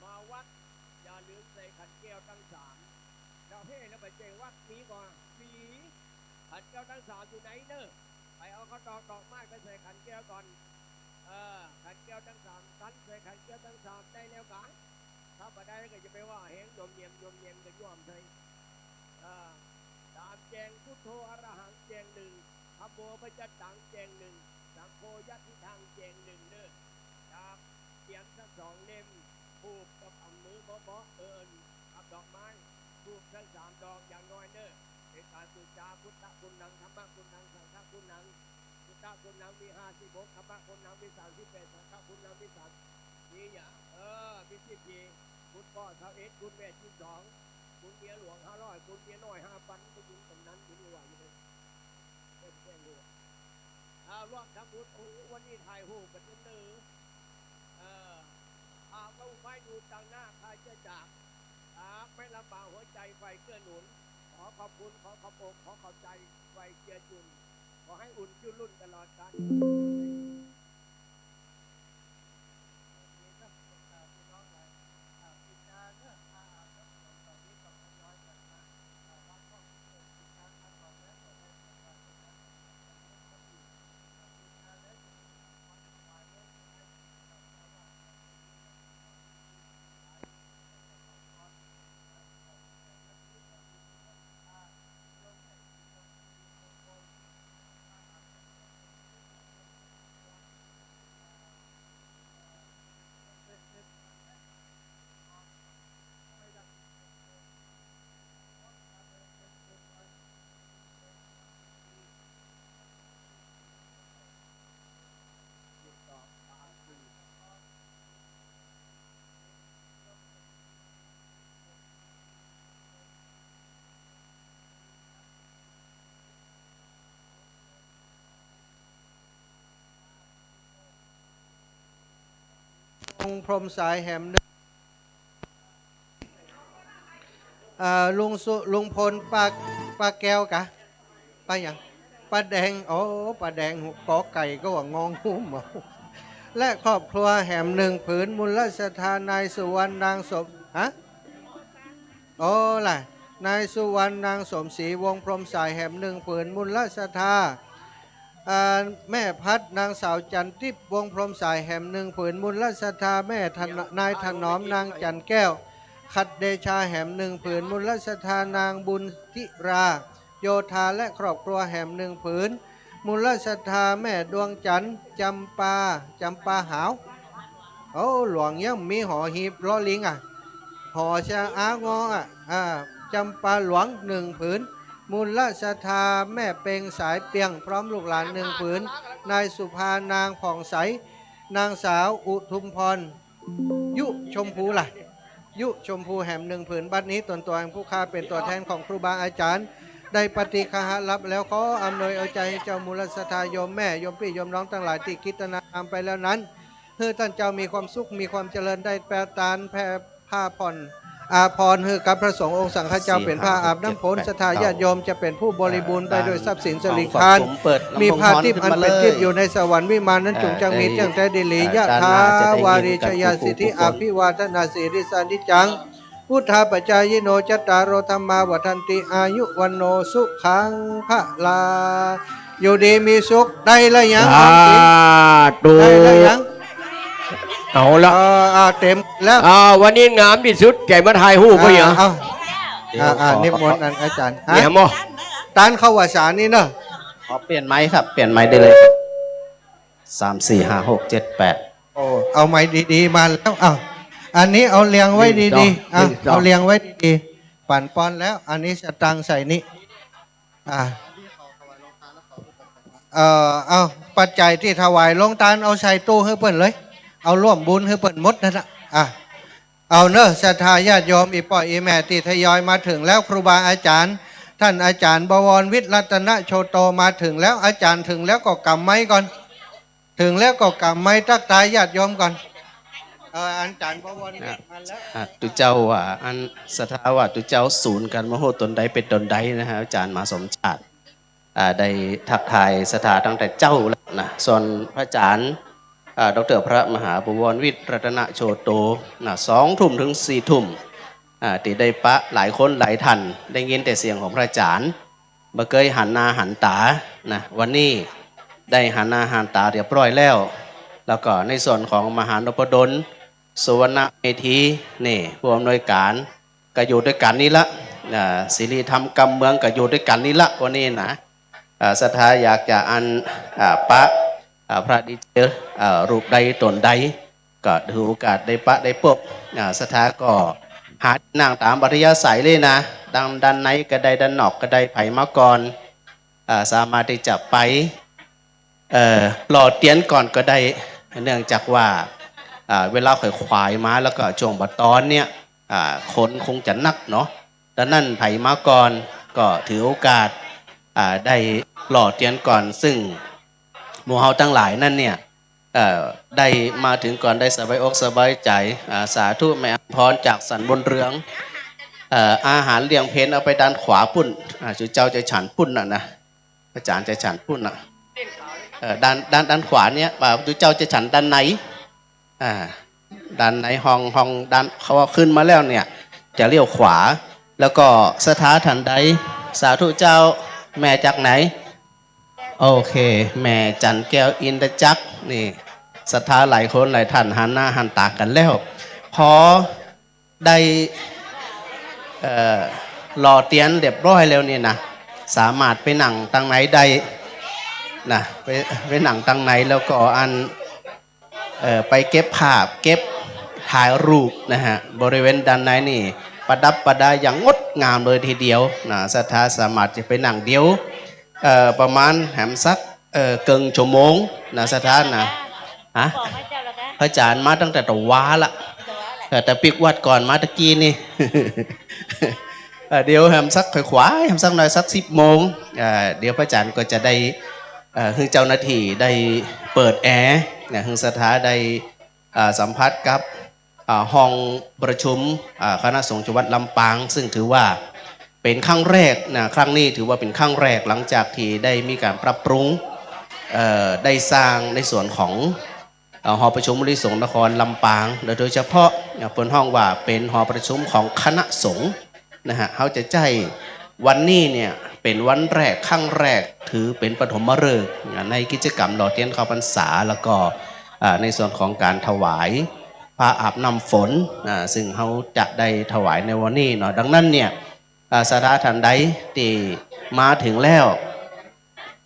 มาวัดอย่าลืมใส่ขันแก้วทั้ง3เราเพ่แล้วไปเจวัดนี้ก่อนสีขันแก้วทั้ง3อยู่ไหนเนอะไปเอาข้าวดอกไม้ไปใส่ขันแก้วก่อนขันแก้วทั้ง3ขันใส่ขันแก้วทั้ง3ได้แล้วกันถ้าไม่ได้ก็จะไปว่าแหงโยมเย็นก็ย่อมใส่ตามแจงพุทโธอรหังแจง1ธัมโมพระจัตตังแจง1สังโฆยัตถิทางแจง1เนอะ เขียนสัก2 เล่มผูกกับอำมือเบาๆกับดอกไม้ผูกสัก3 ดอกอย่างน้อยเด้อในการบูชาพุทธคุณนังธรรมคุณนังสังฆคุณนังพุทธคุณนังมี56ธรรมคุณนังมี38สังฆคุณนังมี3นี่อย่างมี14คุณพ่อ21คุณแม่22คุณเมียหลวง500คุณเมียน้อย5,000คุณกำนันคุณว่าอยู่เลยเป็นแจ้งด้วยร่วมทำบุญวันนี้ถ่ายรูปกันเด้อหากว่าไม่ดูต่างหน้าใครจะจากไม่ลำบากหัวใจไฟเกื้อหนุนขอขอบคุณขอขอบอกขอขอบใจไฟเกื้อจุนขอให้อุ่นชุ่มรุ่นตลอดกาลลุงพรหมสายแหมนึงลุงพลปลาแก้วกะปลาอย่างปลาแดงปลาแดงกอไก่ก็ว่างองหูหมูและครอบครัวแหม1 ผืนมูลศรัทธานายสุวรรณนางสมล่ะนายสุวรรณนางสมศรีวงพรหมสายแหม1 ผืนมูลศรัทธาแม่พัดนางสาวจันทิพย์วงพรหมสายแหม1 ผืนมูลศรัทธาแม่นายถนอมนางจันแก้วขัดเดชาแหม1 ผืนมูลศรัทธานางบุญธิราโยธาและครอบครัวแหม1 ผืนมูลศรัทธาแม่ดวงจันทร์จำปาหาวหลวงยังมีหอหีบล้อลิงหอชาอางอจำปาหลวง1 ผืนมูลศรัทธาแม่เปงสายเปียงพร้อมลูกหลาน1 ผืนนายสุภานางผ่องใสนางสาวอุทุมพรยุชมพูยุชมพูแหม1 ผืนบัดนี้ตนตัวแห่งผู้ข้าเป็นตัวแทนของครูบาอาจารย์ได้ปฏิฆารับแล้วขออำนวยเอาใจให้เจ้ามูลศรัทธาโยมแม่โยมพี่โยมน้องทั้งหลายที่คิดนาทำไปแล้วนั้นเพื่อท่านเจ้ามีความสุขมีความเจริญได้แปรตานแผ่ผ้าผ่อนอาภรณ์คือกับพระสงฆ์องค์สังฆเจ้าเป็นผ้าอาบน้ำฝนศรัทธาญาติโยมจะเป็นผู้บริบูรณ์ไปโดยทรัพย์สินสิริคานมีผ้าทิพย์อันเป็นทิพย์อยู่ในสวรรค์วิมานนั้นจงจังมีเที่ยงใจดิลียะทาวาริชยาสิทธิอภิวาทนาสิริสันติจังพุทธาปัจจายโนจัตตารโอธรรมาวัฏันติอายุวันโนสุขังพระลาอยู่ดีมีสุขได้ละยังได้ละยังเอาละเต็มแล้ววันนี้งามที่สุดแก่มาถ่ายรูปไปเหรอนิมนต์อาจารย์เนี่ยมอตานเข้าว่าสารนี่เนอะขอเปลี่ยนไม้ครับเปลี่ยนไม้ได้เลย3 4 5 6 7 8เอาไม้ดีๆมาแล้วอันนี้เอาเรียงไว้ดีๆเอาเรียงไว้ดีๆปั่นปอนแล้วอันนี้จะตังใส่นี่เอาปัจจัยที่ถวายลงตาลเอาใส่ตู้ให้เปิ่นเลยเอาร่วมบุญให้เปิ่นมดนั่นนะเอาเนอะศรัทธาญาติโยมอีป่อยอีแม่ที่ทยอยมาถึงแล้วครูบาอาจารย์ท่านอาจารย์บวรวิทย์รัตนโชโตมาถึงแล้วอาจารย์ถึงแล้วก็กำไม้ก่อนถึงแล้วก็กำไม้ตักตายญาติโยมก่อนอาจารย์บวรวิทย์มาแล้วตุเจ้าว่าอันศรัทธาว่าตุเจ้าศูนย์กันมโหตนใดเป็นตนใดนะฮะอาจารย์มาสมชาติได้ทักทายศรัทธาตั้งแต่เจ้าแล้วนะส่วนพระอาจารย์ดร.พระมหาบวรวิทย์รัตนโชโต2 ทุ่มถึง4 ทุ่มที่ได้ปะหลายคนหลายท่านได้ยินแต่เสียงของพระอาจารย์บ่เคยหันหน้าหันตานะวันนี้ได้หันหน้าหันตาเรียบร้อยแล้วก็ในส่วนของมหานพดลสุวรรณเมธีนี่ผู้อำนวยการก็อยู่ด้วยกันนี่ละศิริธรรมกำเมืองก็อยู่ด้วยกันนี่ละวันนี้นะศรัทธาอยากจะอันปะพระดิเจรูปใดตนใด ก็ถือโอกาสได้ปะได้พบสถาก็หานั่งตามบัธยาศัยเลยนะดันในก็ได้ดันนอกก็ได้ไผ่มาก่อนสามารถที่จะไปหล่อเตียนก่อนก็ได้เนื่องจากว่าเวลาข่อยควายมาแล้วก็ช่วงบัดตอนเนี่ยคนคงจะนักเนาะดังนั้นไผ่มาก่อนก็ถือโอกาสได้หล่อเตียนก่อนซึ่งหมู่เฮาทั้งหลายนั่นเนี่ยได้มาถึงก่อนได้สบายอกสบายใจสาธุแม่พรจากสันบนเรืองอาหารเลี้ยงเพนเอาไปด้านขวาปุ่นจุเจ้าจะฉันปุ่นนะอาจารย์จะฉันปุ่นด้านขวาเนี่ยจุเจ้าจะฉันด้านไหนด้านไหนห้องด้านเขาขึ้นมาแล้วเนี่ยจะเลี้ยวขวาแล้วก็สถาทันใดสาธุเจ้าแม่จากไหนโอเคแม่จันแก้วอินทจักรนี่ศรัทธาหลายคนหลายท่านหันหน้าหันตากันแล้วพอได้หล่อเตียนเรียบร้อยแล้วนี่นะสามารถไปหนังตั้งไหนได้นะไปหนังตั้งไหนแล้วก็ไปเก็บภาพเก็บถ่ายรูปนะฮะบริเวณด้านในนี่ประดับประดาอย่างงดงามเลยทีเดียวนะศรัทธาสามารถจะไปหนังเดียวประมาณแหมสักเกินชั่วโมงนะสถานนะฮะพระอาจารย์มาตั้งแต่ตะว้าละแต่ปิกวัดก่อนมาตะกี้นี่ เดี๋ยวแหมสักขวาแหมสักหน่อยสัก10 โมงเดี๋ยวพระอาจารย์ก็จะได้ให้เจ้าหน้าที่ได้เปิดแอร์เนี่ยให้สถาได้สัมผัสกับห้องประชุมคณะสงฆ์จังหวัดลำปางซึ่งถือว่าเป็นครั้งแรกนะครั้งนี้ถือว่าเป็นครั้งแรกหลังจากที่ได้มีการปรับปรุงได้สร้างในส่วนของหอประชุมริสงฆ์นครลำปางโดยเฉพาะเปิดห้องว่าเป็นหอประชุมของคณะสงฆ์นะฮะเขาจะใจวันนี้เนี่ยเป็นวันแรกครั้งแรกถือเป็นปฐมฤกษ์ในกิจกรรมหล่อเทียนเข้าพรรษาแล้วก็ในส่วนของการถวายพระอาบน้ำฝนซึ่งเขาจะได้ถวายในวันนี้เนาะดังนั้นเนี่ยสถานทันใดที่มาถึงแล้ว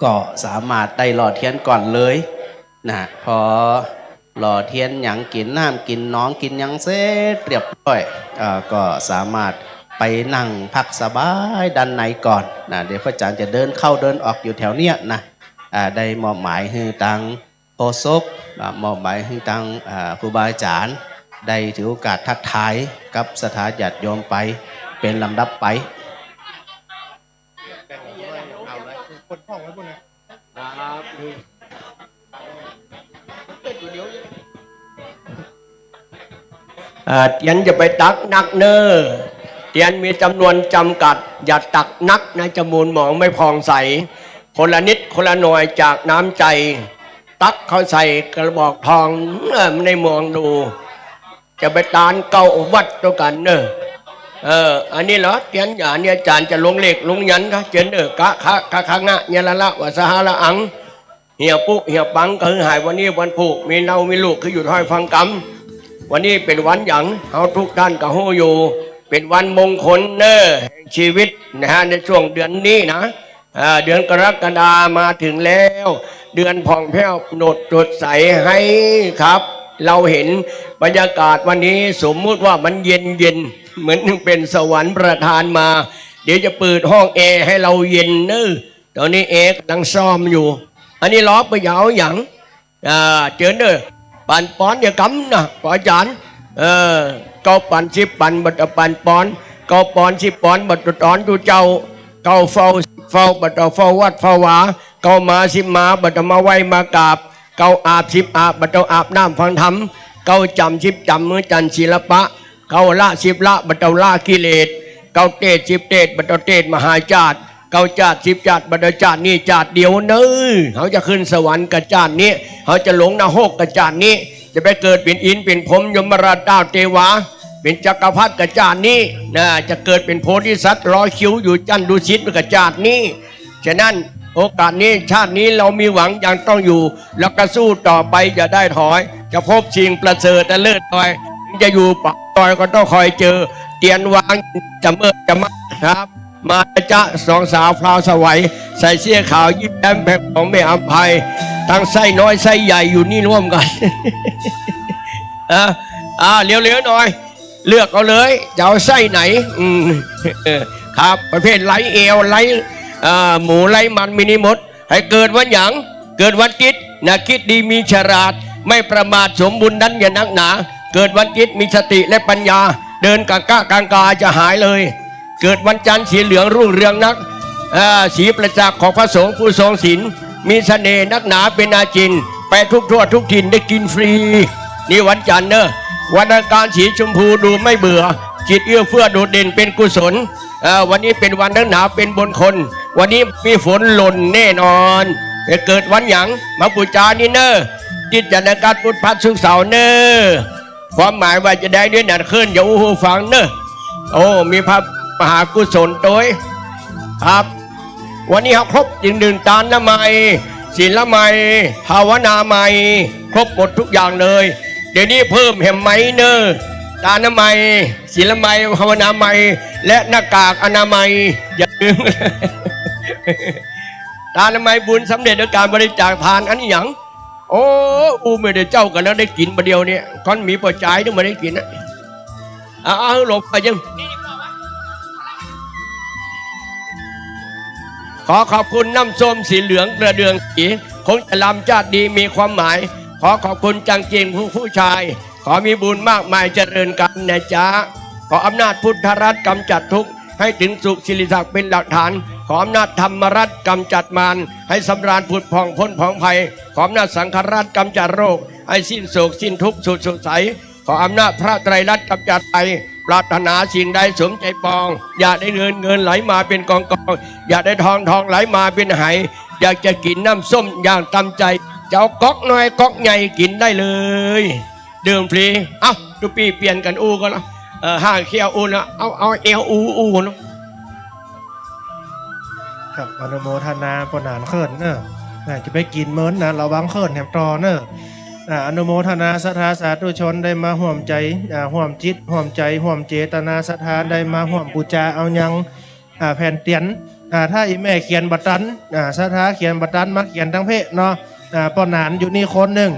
ก็สามารถได้หล่อเทียนก่อนเลยนะพอหล่อเทียนอย่างกินน้ำกินน้องกินยังเสร็จเรียบร้อยก็สามารถไปนั่งพักสบายด้านในก่อนนะเดี๋ยวพระอาจารย์จะเดินเข้าเดินออกอยู่แถวเนี้ยนะได้มอบหมายให้ทางโฆษกมอบหมายให้ทางครูบาอาจารย์ได้ถือโอกาสทักทายกับสถาญาติโยมไปเป็นลำดับไปเตียนจะไปตักนักเนอเตียนมีจำนวนจำกัดอย่าตักนักนะจมูลหมองไม่พองใสคนละนิดคนละหน่อยจากน้ำใจตักเขาใส่กระบอกทองไม่ได้มองดูจะไปตานเก้าวัดตัวกันเนออันนี้เหรอเตียนอย่างนี้อาจารย์จะลงเลขลงยันค่ะเจนกะคะงะยะละวะสหละอังเหี่ยปุ๊เหี่ยปังก็คือหายวันนี้วันผูกมีเนามีลูกคืออยู่ท้อยฟังกรรมวันนี้เป็นวันหยังเขาทุกท่านก็ฮู้อยู่เป็นวันมงคลเนอชีวิตนะฮะในช่วงเดือนนี้นะเดือนกรกฎามาถึงแล้วเดือนผ่องแผ้วโนดสดใสให้ครับเราเห็นบรรยากาศวันนี้สมมุติว่ามันเย็นเหมือนเป็นสวรรค์ประทานมาเดี๋ยวจะเปิดห้องแอร์ให้เราเย็นเนอตอนนี้แอร์กำลังซ่อมอยู่อันนี้ล้อไปยาวอย่างเจอเนอปั่นป้อนอย่ากำนะอาจารย์เก้าปั่น10 ปั่นบัดปั่นป้อนเก้าป้อน10 ป้อนบัดตอนดูเจ้าเก้าเฝ้าบัดเฝ้าวัดเฝ้าวาเก้ามา10 มาบัดมาไหวมากราบเก้าอาบ10 อาบบัดอาบน้ำฟังธรรมเก้าจำ10 จำมือจันศิลปะเก้าละ10 ละบัดละกิเลสเก้าเตศ10 เตศบัดเตศมหาจาตุเก้าจาตุ10 จาตุบัดจาตุนี่จาตุเดียวเนอเขาจะขึ้นสวรรค์กับจาตุนี้เขาจะหลงนรกกับจาตุนี้จะไปเกิดเป็นอินเป็นพรหมยมราชดาวเทวาเป็นจักรพรรดิกับจาตุนี้นะจะเกิดเป็นโพธิสัตว์รอคิวอยู่จันดุสิตกับจาตุนี้ฉะนั้นโอกาสนี้ชาตินี้เรามีหวังยังต้องอยู่แล้วก็สู้ต่อไปจะได้ถอยจะพบชิงประเสริฐแต่เลิศถอยจะอยู่ปากซอยก็ต้องคอยเจอเตียนวางจะเมื่อจะมาครับมาจะ2 สาวพราวสวัยใส่เสื้อขาวยิ้มแย้มแผ่ของแม่อภัยทั้งไส้น้อยไส้ใหญ่อยู่นี่ร่วมกัน เร็วๆหน่อยเลือกเอาเลยจะเอาไส้ไหนครับประเภทไร้เอวไร้หมูไร้มันมินิมดให้เกิดวันหยังเกิดวันกิจนะคิดดีมีฉลาดไม่ประมาทสมบุญนั้นอย่านักหนาเกิดวันกิจมีสติและปัญญาเดินกางกาจะหายเลยเกิดวันจันทร์สีเหลืองรุ่งเรืองนักสีประจักษ์ของพระสงฆ์ผู้ทรงศีลมีเสน่ห์นักหนาเป็นอาจินไปทุกทั่วทุกถิ่นได้กินฟรีนี่วันจันทร์เนอะวันอังคารสีชมพูดูไม่เบื่อจิตเอื้อเฟื้อโดดเด่นเป็นกุศลวันนี้เป็นวันนักหนาเป็นบนคนวันนี้มีฝนหล่นแน่นอนจะเกิดวันหยังมาปูจานี่เนอะจิตจันทร์การพุทธพัฒน์สุขเสาเนอะความหมายว่าจะได้ด้วยหนักขึ้นอย่าอู้หูฟังเนอะโอ้มีพระมหากุศลโดยครับวันนี้เขาครบจึงดึงตาลไมศีลไมภาวนาไมครบหมดทุกอย่างเลยเดี๋ยวนี้เพิ่มเห็นไหมเนอะตาลไมศีลไมภาวนาไมและหน้ากากอนามัยอย่าลืม ตาลไมบุญสำเร็จด้วยการบริจาคทานอันนี้หยังโอ้ไม่ได้เจ้ากันแล้วได้กินประเดียวเนี่ยก้อนหมีปอจ่ายต้องมาได้กินนะหลบไปยังขอขอบคุณน้ำส้มสีเหลืองกระเดืองสีคงจะลำชาติดีมีความหมายขอขอบคุณจังเจงผู้ชายขอมีบุญมากมายเจริญกันนะจ๊ะขออำนาจพุทธรัตน์กำจัดทุกข์ให้ถึงสุขศิริศักดิ์เป็นหลักฐานขออำนาจธรรมรัตน์กำจัดมารให้สำราญผุดผ่องพ้นผ่องภัยขออำนาจสังฆรัตน์กำจัดโรคให้สิ้นโศกสิ้นทุกข์สุดสดใสขออำนาจพระไตรรัตน์กำจัดภัยปรารถนาสิ่งใดสมใจปองอยากได้เงินไหลมาเป็นกองอยากได้ทองไหลมาเป็นไหอยากจะกินน้ำส้มอย่างตามใจจะเอาก๊อกน้อยก๊อกใหญ่กินได้เลยดื่มฟรีทุกปีเปลี่ยนกันกันแล้วห้างเคียวนะเอาเอลนะ ครับอนุโมทนาปนานเขินเนอะจะไปกินเมินนะระวังเขินแถมตรอเนอะอนุโมทนาศรัทธาสาธุชนได้มาห่วมใจห่วมจิตห่วมใจห่วมเจตนาศรัทธาได้มาห่วมบูชาเอายังแผ่นเตียนถ้าอีแม่เขียนบัตรตันศรัทธาเขียนบัตรตันมาเขียนทั้งเพศเนาะปนานอยู่นี่คนหนึ่ง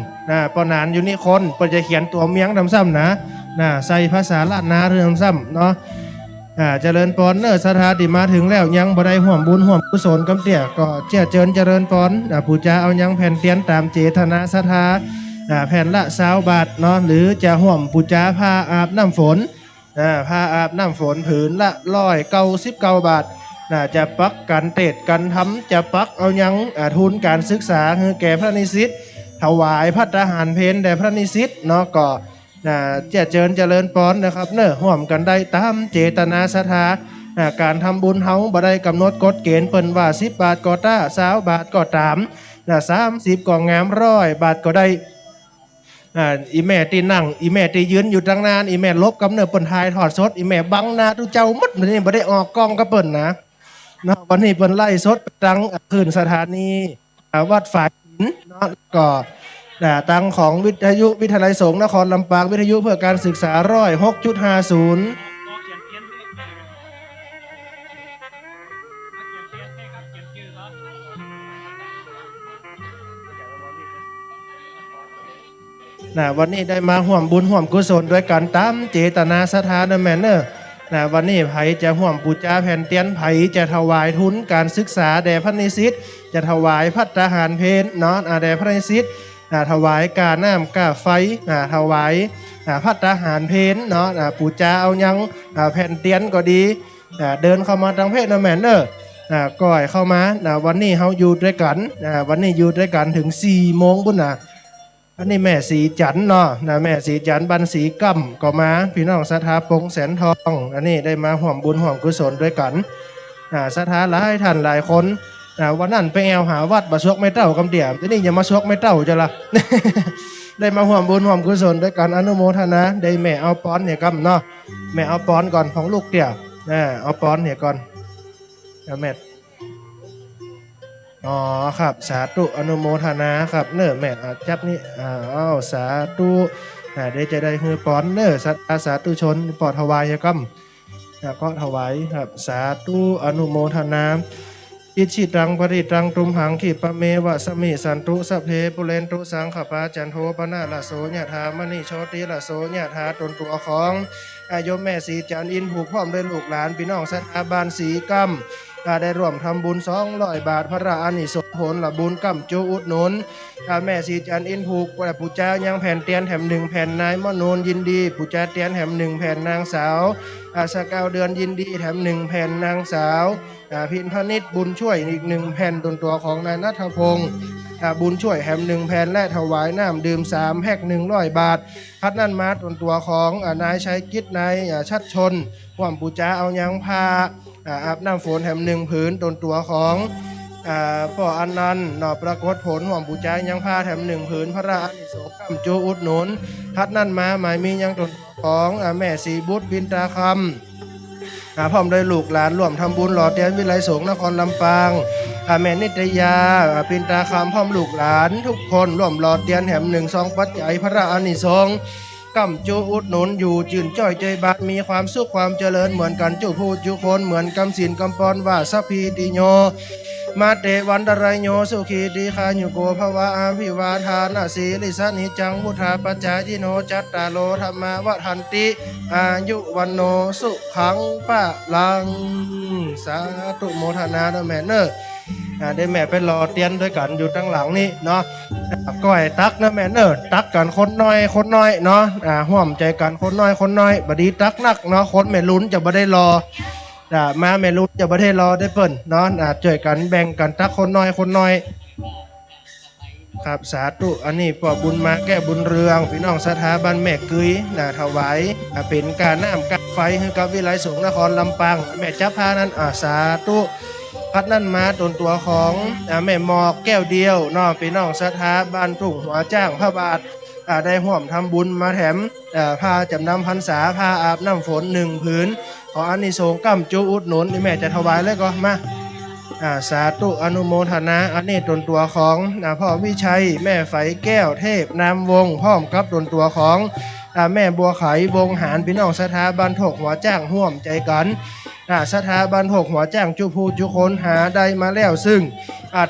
ปนานอยู่นี่คนปนจะเขียนตัวเมียงดำซ้ำนะใส่ภาษาล้านนาเรื่องซ้ำเนาะเจริญปอนเนอศรัทธาที่มาถึงแล้วยังบ่ได้ห่วมบุญห่วมกุศลกำเตี่ยก็เจริญปอนผู้จาเอายังแผ่นเตียนตามเจตนาศรัทธาแผ่นละ20 บาทเนาะหรือจะห่วมผู้จาผ้าอาบน้ำฝนผ้าอาบน้ำฝนผืนละ199 บาทจะปักกันเตดกันทำจะปักเอายังทุนการศึกษาคือแก่พระนิสิตถวายภัตตาหารเพลแด่พระนิสิตเนาะก็เจริญปอนนะครับเนอะห่วมกันได้ตามเจตนาศรัทธาการทำบุญเฮาบ่ได้กำหนดกฎเกณฑ์เปิ้นว่า10 บาทก็ตา20 บาทก็ตาม30ก็งาม100 บาทก็ได้อีแม่ตีนั่งอีแม่ตียืนอยู่ตั้งนานอีแม่ลบกำเนิดเปิ้นทายถอดสดอีแม่บังหน้าทุเจ้าหมดนี่บ่ได้ออกกล้องกับเปิ้นนะวันนี้เปิ้นไล่สดตั้งคืนสถานีวัดฝายหินเนาะก็ตั้งของวิทยุวิทยาลัยสงฆ์นครลำปางวิทยุเพื่อการศึกษา106.50วันนี้ได้มาห่วมบุญห่วมกุศลด้วยกันตามเจตนาศรัทธาแม่นเนอวันนี้ไผจะห่วมปูจาแผ่นเตียนไผจะถวายทุนการศึกษาแด่พระนิสิตจะถวายภัตตาหารเพลเนาะแด่พระนิสิตถวายกาน้ำกาไฟถวายภัตตาหารเพลเนาะปูจาเอายังแผ่นเตียนก็ดีเดินเข้ามาทางเพศแม่นเนอก่อยเข้ามาวันนี้เฮาอยู่ด้วยกันวันนี้อยู่ด้วยกันถึง4 โมงบุญอันนี้แม่สีจันเนาะแม่สีจันบันสีกั้มก็มาพี่น้องศรัทธาปงแสนทองอันนี้ได้มาห่วมบุญห่วมกุศลด้วยกันศรัทธาหลายท่านหลายคนวันนั้นไปแอวหาวัดมาชกไม่เต้ากำเดี่ยมที่นี่อย่ามาชกไม่เต้าจะละ ได้มาห่วมบุญห่วมกุศลด้วยกันอนุโมทนาได้แม่เอาป้อนเนี่ยกำเนาะแม่เอาป้อนก่อนของลูกเตี่ยเอาป้อนเนี่ยก่อนแม่อ๋อครับสาธุอนุโมทนาครับเนอแม่จับนี่สาธุได้จะได้ฮือป้อนเนอสาธุชนปอถวายกรรมก็ถวายครับสาธุอนุโมทนา อิชิตังปริตังตุมหังขิปะเมวะสมิสันตุสะเพปุเรนตุสังขปาจันโทปนาละโสญะธามณิโชติละโสญะธาตนตัวของอาโยมแม่สีจันอินผูกพร้อมด้วยลูกหลานพี่น้องสถาบันสีกรรมได้ร่วมทำบุญ200 บาทพระอานิสงส์ผลละบุญกำจูอุดหนุนแม่สีจันอินผูกผู้จ้ายังแผ่นเตียนแถม1แผ่นนายมโนนยินดีผู้จ้าเตียนแถม1แผ่นนางสาวสกาวเดือนยินดีแถม1แผ่นนางสาวพินพนิษบุญช่วยอีก1แผ่นตนตัวของนายณัฐพงศ์บุญช่วยแถม1แผ่นและถวายน้ำดื่ม3แพ็ค100 บาทพัดนั่นมาตนตัวของนายชัยกิจนายชัดชนความปูจ้าเอายังพาอาบน้ำฝนแถม1ผืนตนตัวของพ่ออนันต์นอปรากฏผลห่วงปูจ้ายังพาแถม1ผืนพระอานิสงส์กำจูอุดหนุนพัดนั่นมาหมายมียังตนของแม่สีบุตรบินตาคำพร้อมด้วยลูกหลานร่วมทำบุญหล่อเตียนวิไลสงฆ์นครลำปางแม่นิตยาปินตาคำพร้อมลูกหลานทุกคนร่วมหล่อเตียนแถม1 2ปัจจัยพระอานิสงส์กำจูอุดหนุนอยู่จื่นจ้อยใจบาดมีความสุขความเจริญเหมือนกันจุผู้จุคนเหมือนกำศีลกำปอนว่าสัพพีติโยมาเตวันตรายโยสุขีติคายุโกภวะอาภิวาทานาสีลิสนิจังวุธาปัจจายิโนจัตตาโลธรรมาวะทันติอายุวันโนสุขังปะลังสาธุโมทนาด้วยแม่เนอได้แม่ไปรอเตียนด้วยกันอยู่ตั้งหลังนี่เนาะก้อยตักนะแม่เนอตักกันคนน้อยเนาะห่วมใจกันคนน้อยบดีตักนักเนาะคนแม่ลุ้นจะบ่ได้รอมาแม่ลุ้นจะบ่ได้รอได้เปิ้นเนาะช่วยกันแบ่งกันตักคนน้อยครับสาธุอันนี้ปอบุญมาแก้บุญเรืองพี่น้องสถาบันแม่กุยถวายเป็นการน้ำการไฟให้กับวิไลสงฆ์นครลำปางแม่จับพานั้นสาธุพัดนั่นมาตนตัวของแม่หมอกแก้วเดียวน้องพี่น้องสถาบันทุ่งหัวจ้างพระบาทได้ห่วมทำบุญมาแถมผ้าจำนำพรรษาผ้าอาบน้ำฝน1ผืนขออานิสงส์กำจูอุดหนุนนี่แม่จะถวายเลยก็มาสาธุอนุโมทนาอันนี้ตนตัวของพ่อวิชัยแม่ไฝแก้วเทพนามวงพร้อมกับตนตัวของแม่บัวไขวงหารพี่น้องสถาบันถกหัวจ้างห่วมใจกันสถาบันถกหัวจ้างจุผู้จุคนหาได้มาแล้วซึ่ง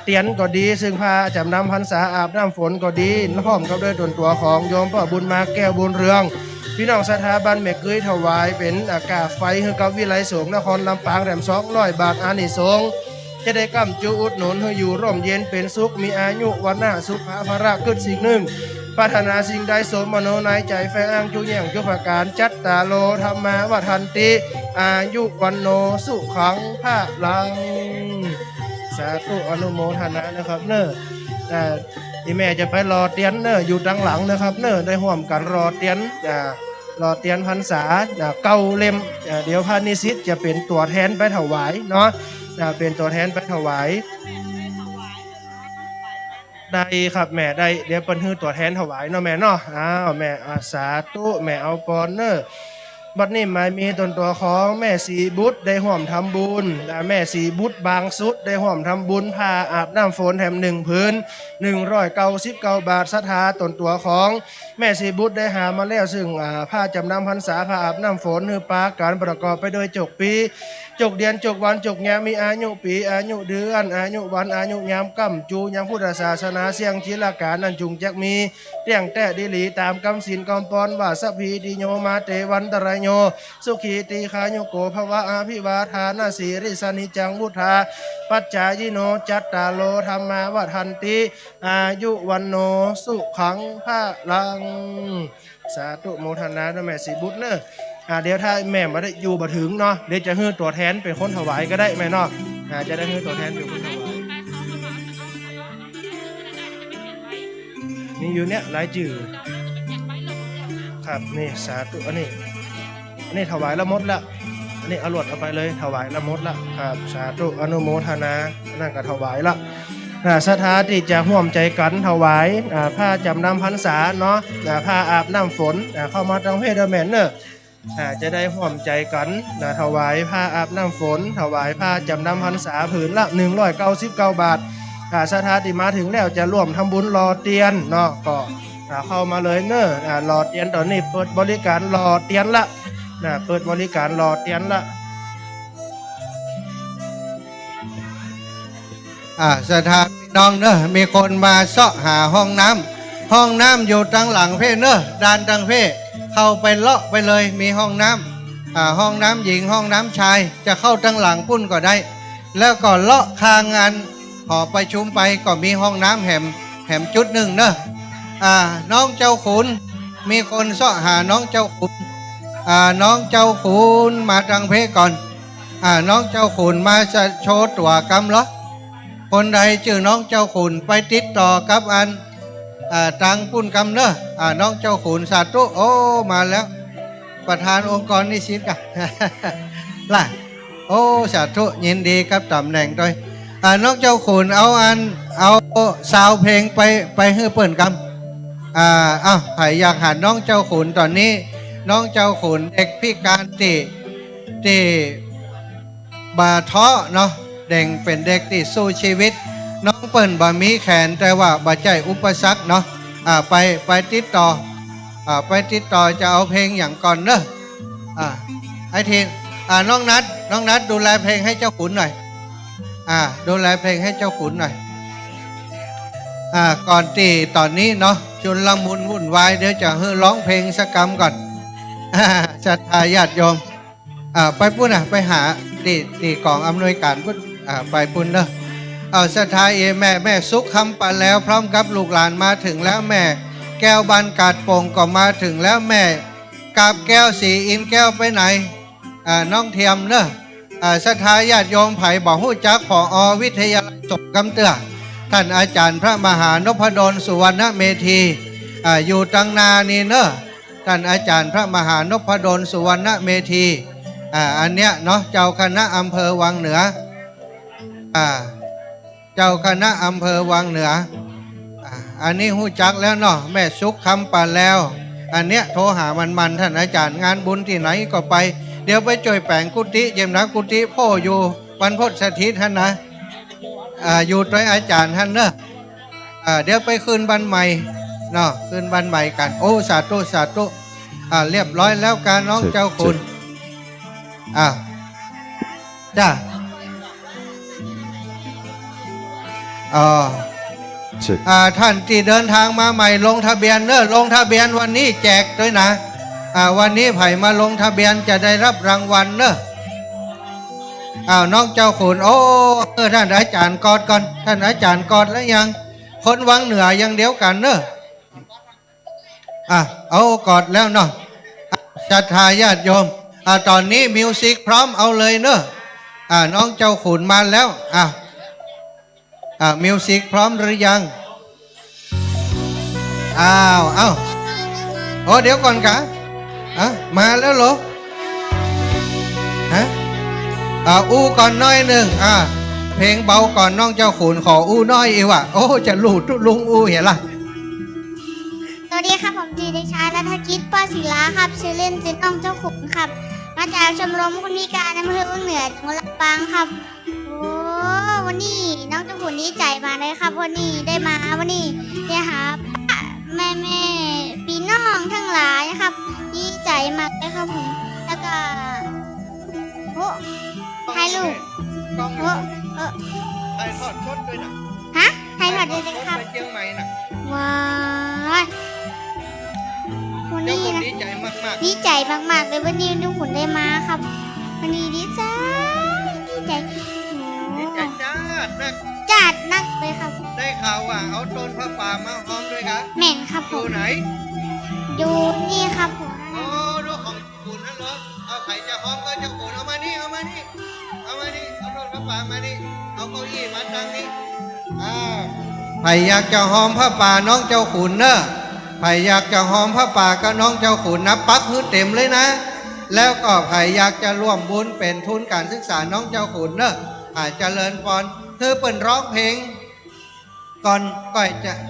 เตียนก็ดีซึ่งพาจำนำพรรษาอาบน้ำฝนก็ดีพร้อมกับด้วยตนตัวของโยมพ่อบุญมาแก้วบุญเรืองพี่น้องสถาบันแม่เกยถวายเป็นอากาศไฟให้กับวิไลสงฆ์นครลำปางแถม200 บาทอานิสงส์จะได้กำจูอุดหนุนให้อยู่ร่มเย็นเป็นสุขมีอายุวันหน้าสุขภระขึ้นสิ่งหนึ่งปรารถนาสิ่งใดสมมโนในใจแฝงจุแย่งจุภการจัตตาโลธรรมาวะทันติอายุวันโนสุขังภาลังสาธุอนุโมทนานะครับเนอะที่แม่จะไปรอเตียนเนอะอยู่ดังหลังนะครับเนอะได้ห่วมกันรอเตียนรอเตียนพรรษาเก้าเล่มเดี๋ยวพระนิสิตจะเป็นตัวแทนไปถวายเนาะเป็นตัวแทนไปถวายได้ครับแม่ได้เดี๋ยวเปิ้นฮื้อตัวแทนถวายเนาะแม่เนาะแม่สาธุแม่เอาก่อนเนอะบัดนี้หมายมีตนตัวของแม่สีบุตรได้ห่วมทำบุญแม่สีบุตรบางสุดได้ห่วมทำบุญผ้าอาบน้ำฝนแถม1ผืน199 บาทศรัทธาตนตัวของแม่สีบุตรได้หามาแล้วซึ่งผ้าจำนำพรรษาผ้าอาบน้ำฝนคือปาการประกอบไปโดยจกปีจกเดือนจกวันจกแงมีอายุปีอายุเดือนอายุวันอายุยามกำจูยังพุทธศาสนาเสียงจิรการนันจุงจักมีเตียงแต่ดิลีตามกำศีลกำปอนว่าสัพพีติโยมาเตวันตรายโยสุขีติคายุโกภวะอาภิวาทานาสีริสนิจังวุธาปัจจายิโนจัตตาโลธรรมาวะทันติอายุวันโนสุขังภาลังสาธุโมทนาด้วยแม่สีบุตรเนอะเดี๋ยวถ้าแม่มาได้อยู่บ่ถึงเนาะเดี๋ยวจะให้ตัวแทนเป็นคนถวายก็ได้แม่เนาะจะได้ให้ตัวแทนเป็นคนถวายนี่อยู่เนี้ยหลายจื่อครับนี่สาธุอันนี้ถวายละมดละอันนี้เอาหลวดเอาไปเลยถวายละมดละครับสาธุอนุโมทนานั่นก็ถวายละศรัทธาที่จะร่วมใจกันถวายผ้าจำนำพรรษาเนาะผ้าอาบน้ำฝนเข้ามาทางเพศแม่เนอะจะได้ร่วมใจกันถวายผ้าอาบน้ำฝนถวายผ้าจำนำพรรษาผืนละ199 บาทศรัทธาที่มาถึงแล้วจะร่วมทำบุญรอเตียนเนาะก็เข้ามาเลยเนอะรอเตียนตอนนี้เปิดบริการรอเตียนละเปิดบริการรอเตียนละ สถานพี่น้องเนอะมีคนมาเสาะหาห้องน้ำห้องน้ำอยู่ทางหลังเพ่เนอะด้านทางเพ่เข้าไปเลาะไปเลยมีห้องน้ำห้องน้ำหญิงห้องน้ำชายจะเข้าทางหลังปุ้นก็ได้ แล้วก็เลาะคางานหอประชุมไปก็มีห้องน้ำแหมจุดหนึ่งเนอะน้องเจ้าขุนมีคนเสาะหาน้องเจ้าขุนน้องเจ้าขุนมาทางเพ่ก่อนน้องเจ้าขุนมาจะโชว์ตัวกำเหรอคนใดชื่อน้องเจ้าขุนไปติดต่อกับตังปุ้นกำเนอะน้องเจ้าขุนสาธุโอ้มาแล้วประธานองค์กรนิสิตกัน ล่ะโอ้สาธุยินดีกับตำแหน่งด้วยน้องเจ้าขุนเอาซาวเพลงไปให้เปิ่นกำใครอยากหาน้องเจ้าขุนตอนนี้น้องเจ้าขุนเด็กพิการที่บาท้อเนาะเด็กเป็นเด็กที่สู้ชีวิตน้องเปิ่นบามีแขนแต่ว่าบาใจอุปสรรคเนาะไปติดต่อจะเอาเพลงอย่างก่อนเนอะไอทีน้องนัดดูแลเพลงให้เจ้าขุนหน่อยดูแลเพลงให้เจ้าขุนหน่อยก่อนตีตอนนี้เนาะชุนละมุนวุ่นวายเดี๋ยวจะให้ร้องเพลงสักกรรมก่อนศรัทธาญาติโยมไปปุ้นไปหาตีกองอำนวยการปุ้นไปปุ้นเนอะศรัทธาแม่สุขคำปะแล้วพร้อมกับลูกหลานมาถึงแล้วแม่แก้วบานกาดโป่งก็มาถึงแล้วแม่กาบแก้วสีอินแก้วไปไหนน้องเทียมเนอะศรัทธาญาติโยมไผ่บอกหู้จักผอ.วิทยาลัยศกกำเตือท่านอาจารย์พระมหานพดลสุวรรณเมธีอยู่ตังนานี่เนอะท่านอาจารย์พระมหานพดลสุวรรณเมธีอันเนี้ยเนาะเจ้าคณะอำเภอวังเหนือเจ้าคณะอำเภอวังเหนืออันนี้หู้จักแล้วเนาะแม่สุขคำปานแล้วอันเนี้ยโทรหามันท่านอาจารย์งานบุญที่ไหนก็ไปเดี๋ยวไปจ่วยแปลงกุฏิเยี่ยมนะกุฏิพ่ออยู่บรรพตสถิตท่านนะอยู่โดยอาจารย์ท่านเนอะเดี๋ยวไปคืนบันใหม่เนาะคืนบันใหม่กันโอ้สาธุสาธุเรียบร้อยแล้วการน้องเจ้าคุณจ้าท่านที่เดินทางมาใหม่ลงทะเบียนเนอะลงทะเบียนวันนี้แจกด้วยนะวันนี้ไผ่มาลงทะเบียนจะได้รับรางวัลเนอะน้องเจ้าขุนโอ้ท่านอาจารย์กอดก่อนท่านอาจารย์กอดแล้วยังคนวังเหนือยังเดียวกันเนอะเอากอดแล้วเนาะศรัทธาญาติโยมตอนนี้มิวสิกพร้อมเอาเลยเนอะน้องเจ้าขุนมาแล้วมิวสิกพร้อมหรือยังโอ้เดี๋ยวก่อนกะมาแล้วเหรออู้ก่อนน้อยหนึ่งเพลงเบาก่อนน้องเจ้าขุนขออู้น้อยอีกว่ะโอ้จะลู่ทุลุงอู้เห็นล่ะสวัสดีครับผมจีเด็กชายรัฐกิจป.ศิลาครับชื่อเล่นชื่อน้องเจ้าขุนครับมาจากชมรมคนพิการอำเภอวังเหนือจังหวัดลำปางครับโอ้วันนี้น้องเจ้าขุนดีใจมาเลยครับวันนี้ได้มาวันนี้ได้หาแม่พี่น้องทั้งหลายนะครับดีใจมากเลยครับผมแล้วก็โอ้ถ่ายรูปถ่ายทอดชดด้วยนะถ่ายทอดด้วยครับไปเชียงใหม่นะว้าววันนี้นะดีใจมากเลยวันนี้น้องขุนได้มาครับวันนี้ดีใจจัดนักเลยครับได้ข่าวว่าเอาต้นพระป่ามาหอมด้วยครับแม่นครับอยู่ไหนอยู่นี่ครับผมโอ้ดูของขุนนั่นเหรอเอาไข่จะหอมก็จะขุนเอามานี่เอาต้นพระป่ามานี่เอาเก้าอี้มาตั้งนี้ไผ่อยากจะหอมพระป่าน้องเจ้าขุนเนอะไผ่อยากจะหอมพระป่าก็น้องเจ้าขุนนะปักพื้นเต็มเลยนะแล้วก็ไผ่อยากจะร่วมบุญเป็นทุนการศึกษาน้องเจ้าขุนเนอะเจริญพรเธอเปิ่นร้องเพลงก่อน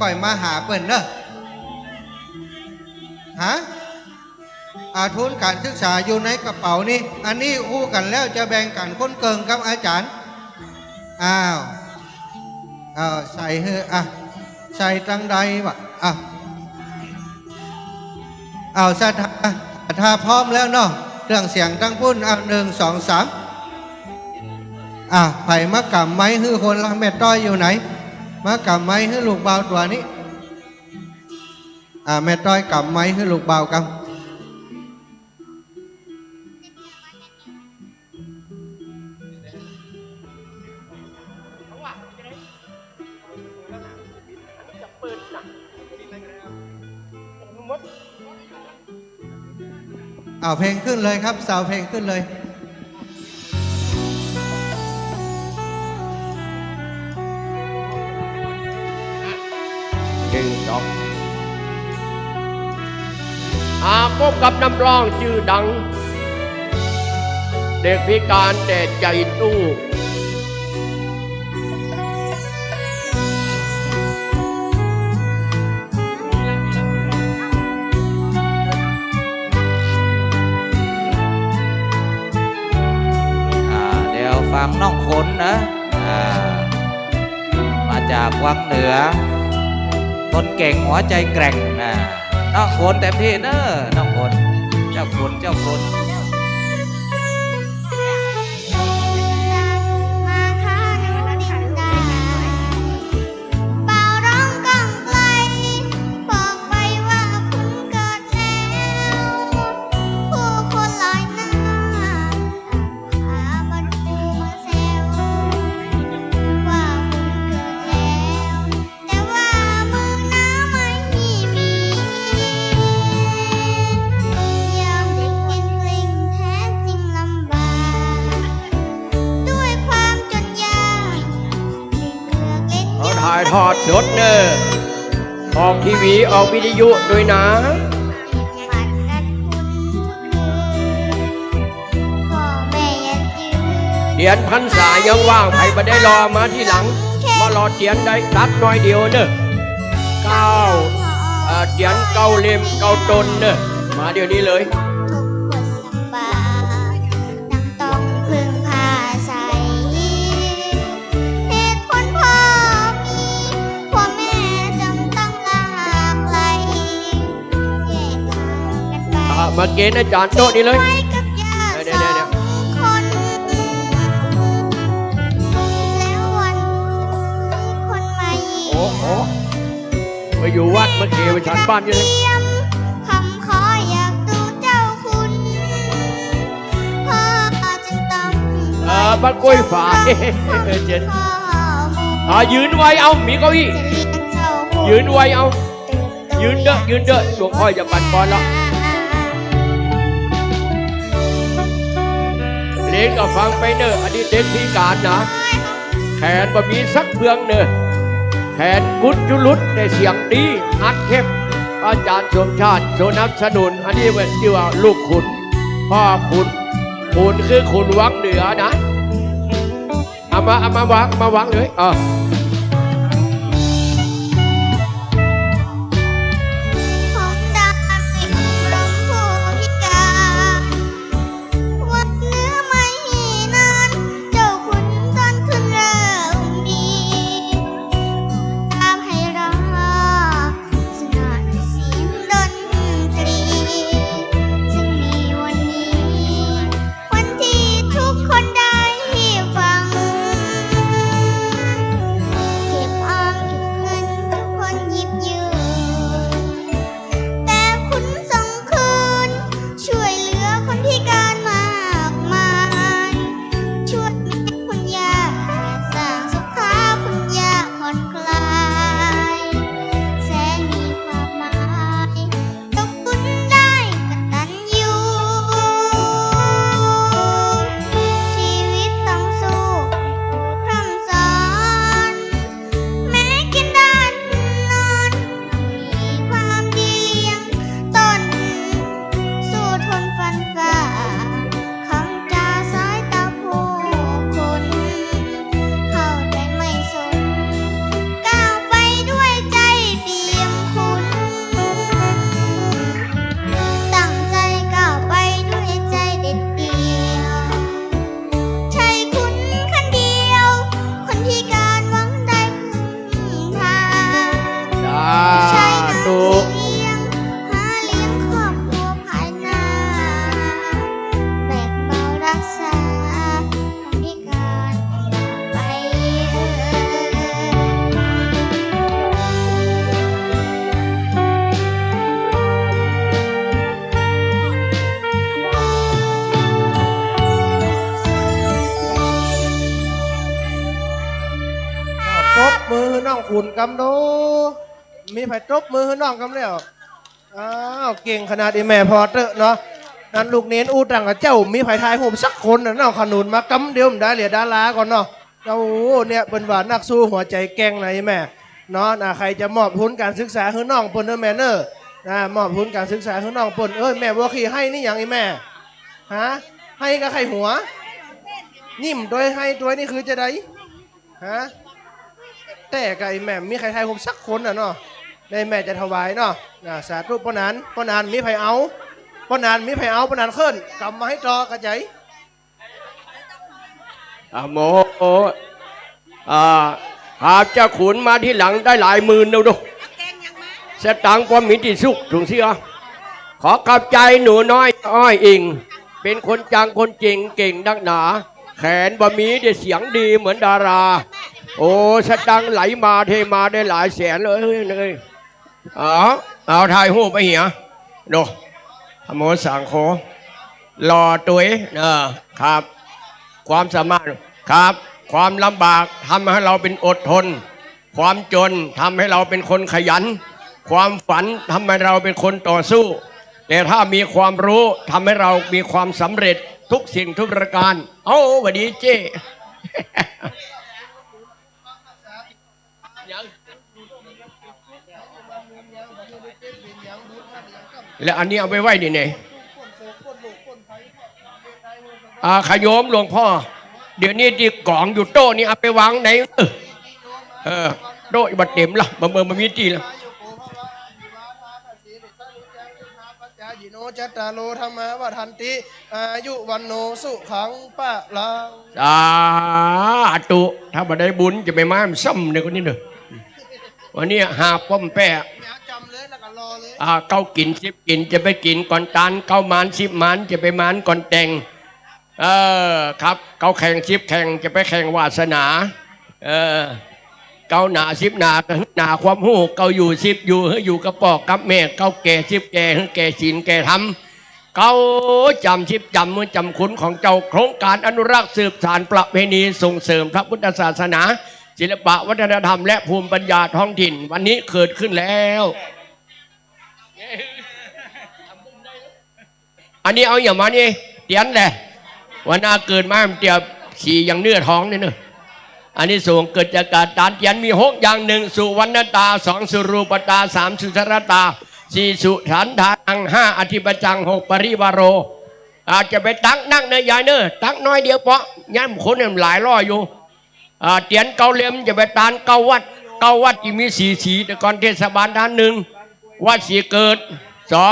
ก่อยมาหาเปิ่นเนอะทุนการศึกษาอยู่ในกระเป๋านี่อันนี้อู้กันแล้วจะแบ่งกันคนเกิงกับอาจารย์ใส่เฮใส่ตั้งใดวะศรัทธาพร้อมแล้วเนาะเรื่องเสียงตั้งพุ่น1 2 3 ไผ่มะกำไม้ฮือคนละแม่ต้อยอยู่ไหนมะกำไม้ฮือลูกเบาตัวนี้แม่ต้อยกำไม้ฮือลูกเบากำเพลงขึ้นเลยครับสาวเพลงขึ้นเลยพบกับน้ำร้องชื่อดังเด็กพิการแต่ใจตู้เดี๋ยวฟังน้องขนนะมาจากวังเหนือคนเก่งหัวใจแกร่งน้องขนเต็มที่เนอะน้องขนเจ้าขนเจ้าขนถ่ายทอดสดเนอะออกทีวีออกวิทยุด้วยนะเดียนพรรษายังว่างใครมาได้รอมาที่หลังมารอเดียนได้ตัดน้อยเดียวเนอะเดียนเก้าเล่มเก้าตนเนอะมาเดี๋ยวนี้เลยมาเกณฑ์อาจารย์โต๊ะนี่เลยเดี๋ยวโอ้โหมาอยู่วัดมาเกณฑ์ไปฉันบ้านอยู่เลยคำขออยากดูเจ้าคุณพ่อจะต้องบ้านกล้วยฝายเจนยืนไว้เอามีเก้าอี้ยืนไว้เอายืนเด้อหลวงพ่อจะปั่นบอลแล้วเล่นก็ฟังไปเนอะอันนี้เด็กพิการนะแขนบ่มีสักเบืองเนอะแขนกุดจุลุดแต่เสียงดีอัดเข้มอาจารย์สมชาติโชนับสนุนอันนี้เป็นชื่อว่าลูกขุนพ่อขุนคือขุนวังเหนือนะเอามาวางเลย ขุนกำโดมีไผ่ตบมือให้น้องกำแล้วอ้าวเก่งขนาดไอ้แม่พอเตอะเนาะนั่นลูกเน้นอู้ตังกับเจ้ามีไผ่ทายผมสักคนนะน้องขนุนมากำเดียวได้เหลียดาราก่อนเนาะโอ้โหเนี่ยเป็นหวานนักสู้หัวใจแกงนะไอ้แม่เนาะใครจะมอบทุนการศึกษาให้น้องปนเนอร์แมนเนอร์มอบทุนการศึกษาให้น้องปนแม่บัวขี้ให้นี่อย่างไอ้แม่ฮะให้กับใครหัวนิ่มโดยให้ตัวนี่คือจะได้ฮะแต่กับไอ้แม่มีใครทายผมสักคนเนาะในแม่จะถวายเนาะสาธุปนานมีไผเอาปนานมีไผเอาปนานเคลื่อนกำมาให้จอกระใจโมหากเจ้าขุนมาที่หลังได้หลายหมื่นดูเสตังค์พอมีที่สุกถุงเสียขอขับใจหนูน้อยอ้อยอิงเป็นคนจังคนจริงเก่งนักหนาแขนบะมีได้เสียงดีเหมือนดาราโอ้สตังค์ไหลมาเทมาได้หลายแสนเลยเอาถ่ายหูปไปเหี่ยดูโมสังโฆรอตัวครับความสามารถครับความลำบากทำให้เราเป็นอดทนความจนทำให้เราเป็นคนขยันความฝันทำให้เราเป็นคนต่อสู้แต่ถ้ามีความรู้ทำให้เรามีความสำเร็จทุกสิ่งทุกประการโอ้สวัสดีเจ้แล้วอันนี้เอาไปไว้ที่ไหนขยมหลวงพ่อเดี๋ยวนี้ที่กล่องอยู่โต๊ะนี่เอาไปวางไหนโต๊ะบัดเต็มละมามีที่ละยิโนจัตตาโลธรรมะวัฏันติอายุวันโนสุขังปะลังสาธุถ้าบัดได้บุญจะไปมาซ้ำในคนนี้เด้อวันนี้หาป้อมแปะเก้ากิน10กินจะไปกินก่อนตานเก้ามาน10มานจะไปมานก่อนแต่งครับเก้าแข่ง10แข่งจะไปแข่งวาสนาเก้าหนา10หนาหนาความหูเก้าอยู่10อยู่กระปอกกับแม่เก้าแก่10แก่แก่ศีลแก่ธรรมเก้าจำ10จำมือจำคุณของเจ้าโครงการอนุรักษ์สืบสานประเพณีส่งเสริมพระพุทธศาสนาศิลปะวัฒนธรรมและภูมิปัญญาท้องถิ่นวันนี้เกิดขึ้นแล้วอันนี้เอาอย่างมานี่เตียนแหละวันน่าเกิดมาเตียบขี่อย่างเนื้อท้องนี่เนอะอันนี้ส่งเกิดจากการตานเตียนมี6อย่าง1สุวรรณตา2สุรูปตา3สุชรตา4สุฐานทาง5อธิปจัง6ปริวารโรอาจจะไปตั้งนั่งเนยยายเนอะตั้งน้อยเดียวเพราะย่ำคนหลายร้อยอยู่เตียนเกาเลียมจะไปตานเกาวัดที่มีสีแต่ก่อนเทศบาลด้าน1วัดสีเกิด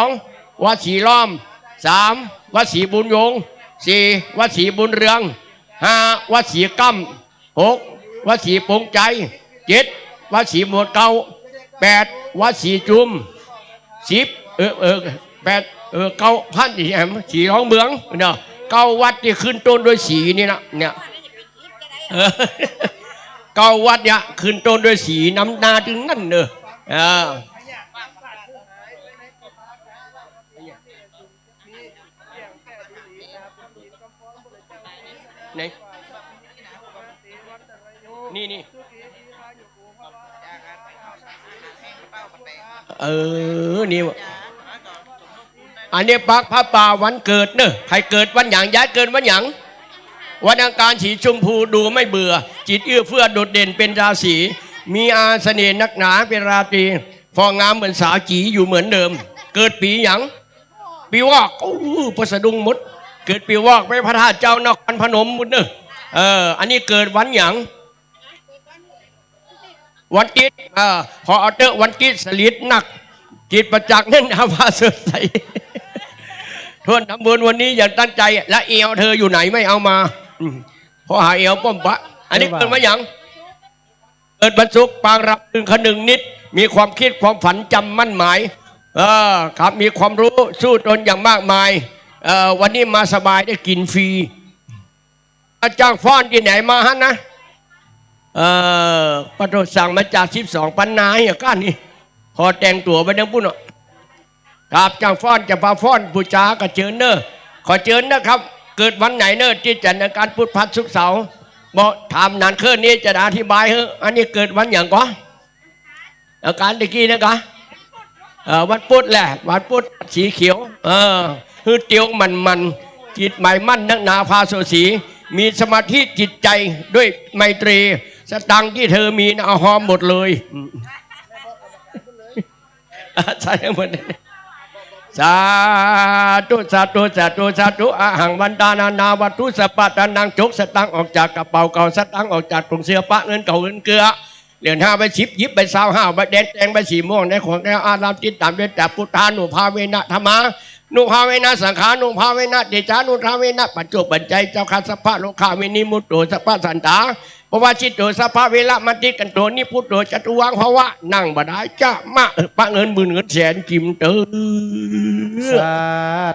2วัดสีล้อม3วัดสีบุญยง4วัดสีบุญเรือง5วัดสีกั้ม6วัดสีปงใจ7วัดสีหมวดเก่า8วัดสีจุม108เก้าพันสีร้องเมืองเนาะเก้าวัดที่ขึ้นต้นด้วยสีนี่นะเนี่ยเก้าวัดเนี่ยขึ้นต้นด้วยสีน้ำนาถึงนั่นเนอะไหนนี่นี่นี่อันนี้ปักพระป่าวันเกิดเนอะใครเกิดวันหยังย้ายเกิดวันหยังวันอังคารสีชมพูดูไม่เบื่อจิตเอื้อเฟื้อโดดเด่นเป็นราศีมีอาเสน่ห์นักหนาเป็นราตรีฟองงามเหมือนสาวจีอยู่เหมือนเดิมเกิดปีหยังปีวอกพระสะดุงมดเกิดปีวอกไปพระธาตุเจ้านครพนมมุดเนอะอันนี้เกิดวันหยังวันกิจพอเอาเตอวันกิจสลิดหนักจิตประจักษ์นั่นอาภาสดใสทวนทำบุญวันนี้อย่างตั้งใจและเอวเธออยู่ไหนไม่เอามาพอหาเอวป้อมปะอันนี้เกิดมาอย่างเกิดบรรทุกปางรับตึงขนึงนิดมีความคิดความฝันจำมั่นหมายครับมีความรู้สู้ตนอย่างมากมายวันนี้มาสบายได้กินฟรีอาจารย์ฟ้อนที่ไหนมาฮะนะประโดดสั่งมาจาก12ปันนาอย่างก้านนี่พอแต่งตัวไปนั่งปุ้นครับจ้างฟ้อนจะพาฟ้อนผู้จากระเจิญเนอขอเจิญนะครับเกิดวันไหนเนอที่จัดในการพุทธพัฒน์ศุกร์เสาร์บอกถามนานเคลื่อนนี้จะอธิบายเฮ้อันนี้เกิดวันอย่างก็ อาการตะกี้นะคะวันพุธแหละวันพุธสีเขียวฮือเตียวมันจิตหมายมั่นนักหนาพาโสสีมีสมาธิจิตใจด้วยไมตรีสตังที่เธอมีนะเอาหอมหมดเลยใช่หมดสาธุสาธุสาธุสาธุอาหังวันดานาวัตถุสปัตนังจกสตังออกจากกระเป๋าเก่าสตังออกจากถุงเสื้อปะเงินเก่าเงินเกลือเหรียญ5 ใบ 10ยิบใบ25 ใบแดงแดงใบสีม่วงในของแก้วอารามจิตตามด้วยแต่พุทธานุภาเวนะธรรมานุภาเวนะสังขานุภาเวนะเดชานุภาเวนะปัจจุบันใจเจ้าข้าสัพพะโลกาวินิมุตโตสัพพะสันตาปวาชิตโตสัพพะเวละมันติกันโตนิพุตโตจตุวังภาวะนั่งบดายจ้ามาปะเงินหมื่นเงินแสนจิมเตอสา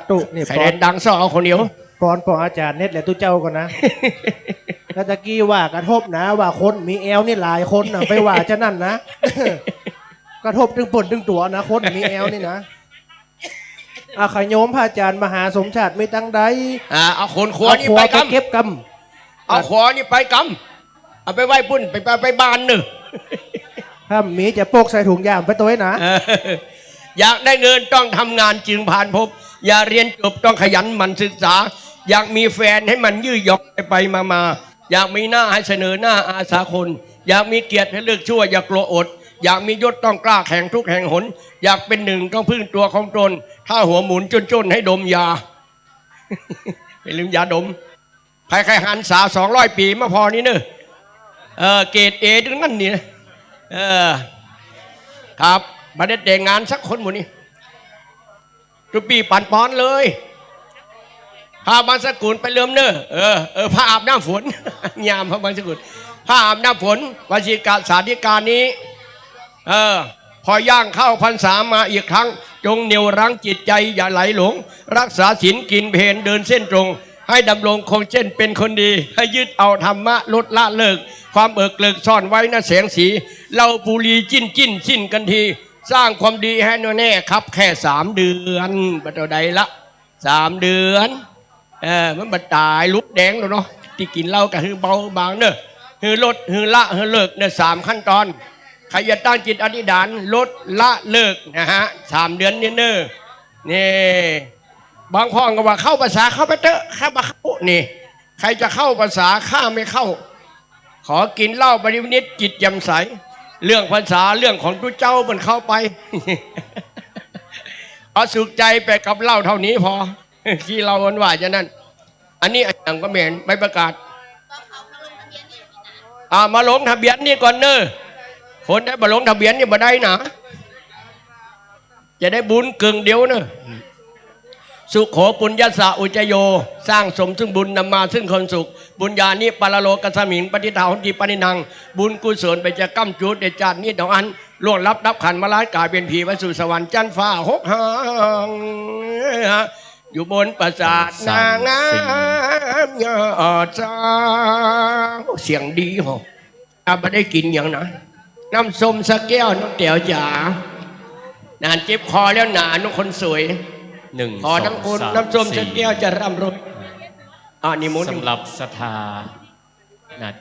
ธุนี่ใครเด่นดังซ้อเอาคนเดียวก่อนอาจารย์เน็ตแหละตู้เจ้าก่อนนะแล้วตะกี้ว่ากระทบนะว่าคนมีแอลนี่หลายคนนะไปว่าจะนั่นนะกระทบถึงปนถึงตัวนะคนมีแอลนี่นะขยโยมพระอาจารย์มหาสมชาติไม่ตั้งใดเอาคนขวนี่ไปกำเก็บกำเอาขวนี่ไปกำเอาไปไหว้พุ่นไปบานหนึ่งถ้ามีจะโปกใส่ถุงยามไปตัวนะอยากได้เงินต้องทำงานจึงผ่านพบอย่าเรียนจบต้องขยันหมั่นศึกษาอยากมีแฟนให้มันยื้อหยอกไปมาอยากมีหน้าให้เสนอหน้าอาสาคนอยากมีเกียรติให้เลิกชั่วอย่ากลัวอดอยากมียศต้องกล้าแข่งทุกแห่งหนอยากเป็นหนึ่งต้องพึ่งตัวของตนถ้าหัวหมุนจนให้ดมยาไม่ลืมยาดมใครหันษา200 ปีมาพอนี้เนอะเกรดเอถึงนั่นนี่ครับมาได้แต่งงานสักคนหมดนี่ทุกปีปั่นปอนเลยพาบางสกุลไปเริ่มเนอะพาอาบน้ำฝนยามพาบางสกุลพาอาบน้ำฝนวันศิกาสาธิการนี้พอย่างเข้าพรรษามาอีกครั้งจงเหนี่ยวรั้งจิตใจอย่าไหลหลงรักษาศีลกินเพลเดินเส้นตรงให้ดำรงคงเส้นเป็นคนดีให้ยึดเอาธรรมะลดละเลิกความเอิกเลิกซ่อนไว้นะแสงสีเราปุรีจิ้นสิ้นกันทีสร้างความดีให้แน่ครับแค่3 เดือนบัดใดละ3 เดือนมันบัดตายลุกแดงแล้วเนาะที่กินเหล้าก็คือเบาบางเนอะคือลดคือละคือเลิกเนี่ย3 ขั้นตอนใครจะตั้งจิตอธิษฐานลดละเลิกนะฮะ3 เดือนนี่เนอะนี่บางพ่อก็ว่าเข้าภาษาเข้าไปเถอะเข้ามาเข้านี่ใครจะเข้าภาษาข้าไม่เข้าขอกินเหล้าบริวนิจจิตแจ่มใสเรื่องภาษาเรื่องของทุเจ้ามันเข้าไปเอาสุขใจไปกับเหล้าเท่านี้พอที่เราวันว่าจะนั่นอันนี้อย่างก็เหม็นไม่ประกาศมาลงทะเบียนนี่ก่อนเนอะคนได้มาลงทะเบียนนี่มาได้นะจะได้บุญกึ่งเดียวเนอะสุขโขปุญญาสะอุจโยสร้างสมซึ่งบุญนำมาซึ่งคนสุขบุญญาณิปาลโลกัสมิงปฏิทาหนติปนินังบุญกุศลไปจะกั้มจุดเดจานนี้ดอกอันล่วงรับขันมาลายกายเป็นผีไปสู่สวรรค์จันฟ้า6 หางอยู่บนปราสาทนางงามยอดจ้าเสียงดีหรอไม่ได้กินอย่างนะน้ำส้มสักแก้วน้องเตี๋ยวจ๋านานเจ็บคอแล้วหนาน้องคนสวยขอทั้งคนน้ำส้มสักแก้วจะร่ำรวยนิมนต์สำหรับศรัทธา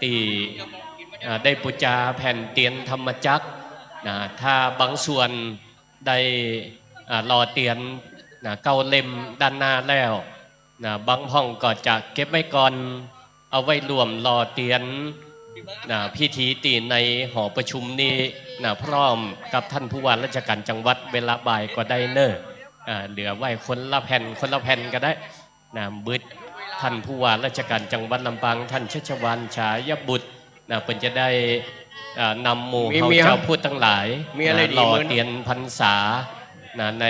ตีได้ปูจาแผ่นเตียนธรรมจักรถ้าบางส่วนได้รอเตียนเก้าเล่มด้านหน้าแล้วบางห้องก็จะเก็บไว้ก่อนเอาไว้รวมรอเตียนพิธีตีในหอประชุมนี้พร้อมกับท่านผู้ว่าราชการจังหวัดเวลาบ่ายก็ได้เนอะเหลือไว้คนละแผ่นก็ได้บึดท่านผู้ว่าราชการจังหวัดลำปางท่านชัชวาลฉายบุตรเป็นจะได้นำหมู่เขาเจ้าพูดทั้งหลายรอเตียนพรรษาใน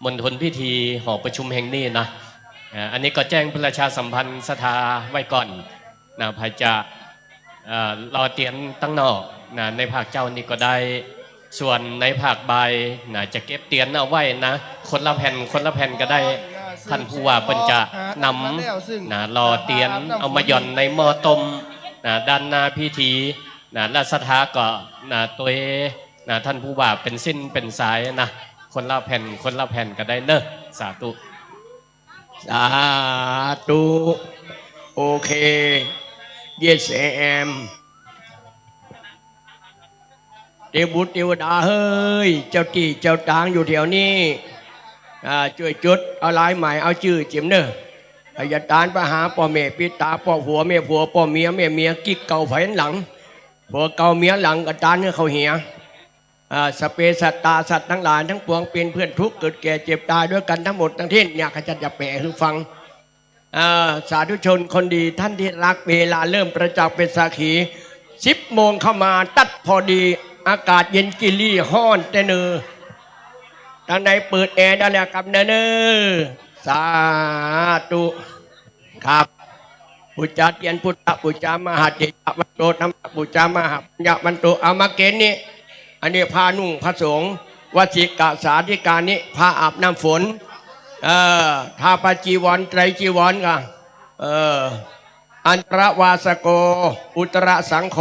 มณฑลพิธีหอประชุมแห่งนี้นะอันนี้ก็แจ้งประชาสัมพันธ์ศรัทธาไว้ก่อนภายจะรอเตียนตั้งนอกในภาคเจ้านี่ก็ได้ส่วนในภาคบ่ายจะเก็บเตียนเอาไว้นะคนละแผ่นก็ได้ท่านผู้ว่าเป็นจะนำรอเตียนเอามาหย่อนในหม้อต้มด้านหน้าพิธีและศรัทธาก็ตัวท่านผู้ว่าเป็นสิ้นเป็นสายนะคนละแผ่นก็ได้เนอะสาธุโอเค yes am เทวบุตรเทวดาเฮ้ยเจ้าที่เจ้าทางอยู่แถวนี้ช่วยจุดเอาลายใหม่เอาชื่อเจียมเนออายตานไปหาพ่อแม่ปิตาพ่อผัวแม่ผัวพ่อเมียแม่เมียกิ๊กเก่าไฟหลังผัวเก่าเมียหลังกระตานเนื้อเขาเหี่ยสเปสัตตาสัตว์ทั้งหลายทั้งปวงเป็นเพื่อนทุกข์เกิดแก่เจ็บตายด้วยกันทั้งหมดทั้งทิ้นอยากจะแปลให้ฟังสาธุชนคนดีท่านที่รักเวลาเริ่มประจักษ์เป็นสักขี10 โมงเข้ามาตัดพอดีอากาศเย็นกิลี่ห้อนแต่เนอทางในเปิดแอร์ได้แล้วกับเนอสาธุครับปุจจาเตียนพุทธปุจจามหาเจตวันโตธรรมปุจจามหาปัญญาวันโตเอามาเกณฑ์นี้อันนี้พานุ่งพระสงฆ์วจิกะสาธิการนี้พาอาบน้ำฝนทาปจีวรไตรจีวรกันอันตรวาสโกอุตระสังโฆ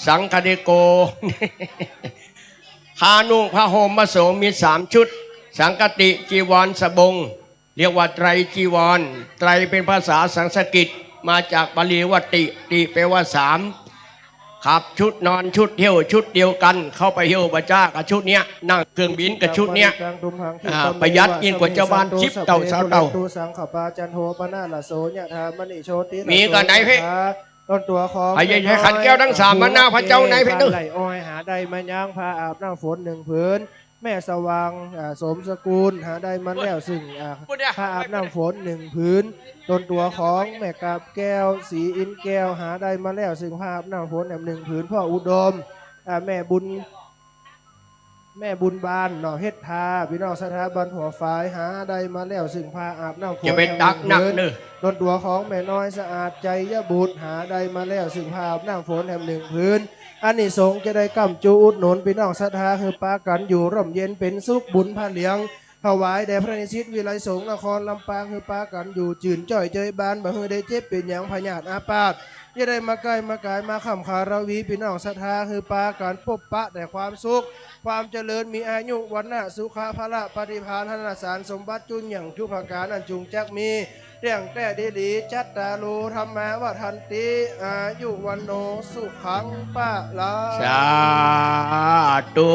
สังคเดโกพานุ่งพระห่มพระสงฆ์มี3 ชุดสังกติจีวรสบงเรียกว่าไตรจีวรไตรเป็นภาษาสันสกฤตมาจากบาลีว่าติแปลว่า3ขับชุดนอนชุดเที่ยวชุดเดียวกันเข้าไปเที่ยวบัจ้ากับชุดเนี้ยนั่งเครื่องบินกับชุดเนี้ยประหยัดยิ่งกว่าเจ้าบ้านชิปเต่าสาวเต่ามีกันไหนเพ่ต้นตัวของไอ้ยัยขันแก้วทั้ง3มันหน้าพระเจ้าไหนเพ่ตึ้งไหลอ้อยหาได้มาย่างพาอาบน้ำฝน1 ผืนแม่สว่างสมสกุลหาได้มาแล้วซึ่งพาอาบน้ำฝน1 ผืนต้นตัวของแม่กาบแก้วสีอินแก้วหาได้มาแล้วซึ่งพาอาบน้ำฝน1 ผืนพ่ออุดมแม่บุญบานหน่อเฮ็ดทาพี่น้องสถาบันหัวฝ่ายหาได้มาแล้วซึ่งพาอาบน้ำฝนจะเป็นตักหนักเนอะต้นตัวของแม่น้อยสะอาดใจยบุตรหาได้มาแล้วซึ่งพาอาบน้ำฝน1 ผืนอันนี้สงจะได้กำจูอุดหนุนพี่น้องศรัทธาคือปากันอยู่ร่มเย็นเป็นสุขบุญพาเลี้ยงถวายแด่พระนิสิตวิไลสงฆ์นครลำปางคือปากันอยู่จื่นจ่อยเจยบานบ่ฮือได้เจ็บเป็นอย่างพญาติอาปาดจะได้มาใกล้มากายมาขำคาราวีพี่น้องศรัทธาคือปากันพบปะแต่ความสุขความเจริญมีอายุวันนะสุขะพละปฏิภาณธนสารสมบัติจุนอย่างทุพการอันจุงจักมีเรื่องแต่ดีจัตตาลูธรรมะวัฏันติอายุวันโนสุขังปะลาสาธุ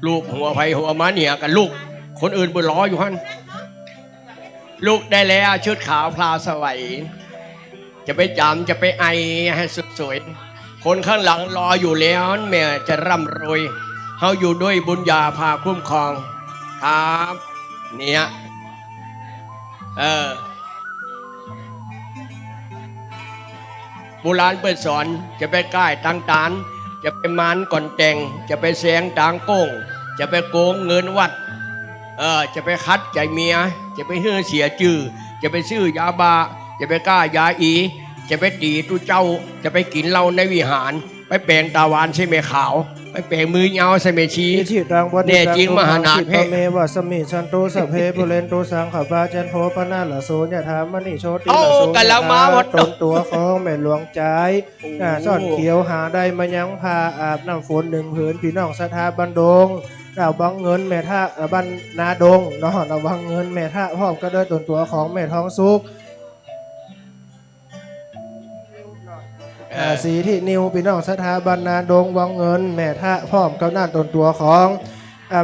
ลูกหัวไผ่หัวม้าเนี่ยกับลูกคนอื่นบนล้ออยู่ฮั่นลูกได้แล้วชุดขาวพลาสวัยจะไปจำจะไปไอให้สุดสวยคนข้างหลังรออยู่แล้วแม่จะร่ำรวยเขาอยู่ด้วยบุญญาพาคุ้มครองครับเนี่ยโบราณเปิดสอนจะไปใกล้ตังตานจะไปมานก่อนแต่งจะไปแสงต่างโก้งจะไปโกงเงินวัดจะไปคัดใจเมียจะไปเฮือเสียจื่อจะไปซื้อยาบาจะไปก้ายาอีจะไปตีตุเจ้าจะไปกินเหล้าในวิหารไปแปลงตาหวานใช่ไหมขาวไปแปลงมือเงาใช่ไหมชีเนี่ยจริงมหานาถเพเมวะสมิชันโตสัพเพปุเรนโตสังขปาจันโทปนาลโสยถามณีโชติลโสกันแล้วมาวัดต้นตัวของแม่หลวงใจซ่อนเขียวหาได้มายังพาอาบน้ำฝน1 ผืนพี่น้องศรัทธาบันดงเราบังเงินแม่ท่าบ้านนาดงเนาะเราบังเงินแม่ท่าพร้อมก็ได้ต้นตัวของแม่ทองสุกสีที่นิวพี่น้องศรัทธาบรรณาดงวังเงินแม่ท่าพร้อมกับหน้าต้นตัวของ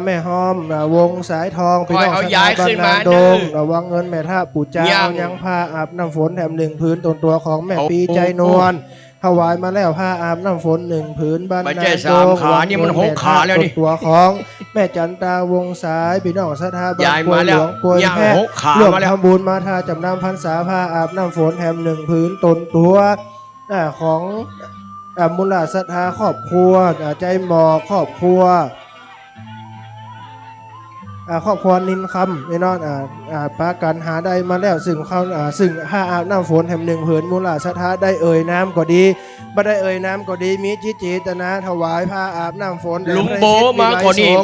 แม่หอมวงสายทองพี่น้องศรัทธาบรรณาดงวังเงินแม่ท่าปู่เจ้ายังผ้าอาบน้ำฝนแถม1 ผืนต้นตัวของแม่ปีใจนวลถวายมาแล้วผ้าอาบน้ำฝน1 ผืนบรรณาดงขานี่มัน6 ขาแล้วนี่ตัวของแม่จันตาวงสายพี่น้องศรัทธาบรรณาหลวงกวยแพทย์ร่วมทำบุญมาทาจำนำพรรษาผ้าอาบน้ำฝนแถม1 ผืนต้นตัวของมูลศรัทธาครอบครัวใจหมอครอบครัวนินคำพี่น้องปากันหาได้มาแล้วซึ่งเขาซึ่งผ้าอาบน้ำฝนแถม1 ผืนมูลศรัทธาได้เอ่ยน้ำก็ดีบ่ได้เอ่ยน้ำก็ดีมีจิตเจตนาถวายผ้าอาบน้ำฝนลุงโบมาคนนี้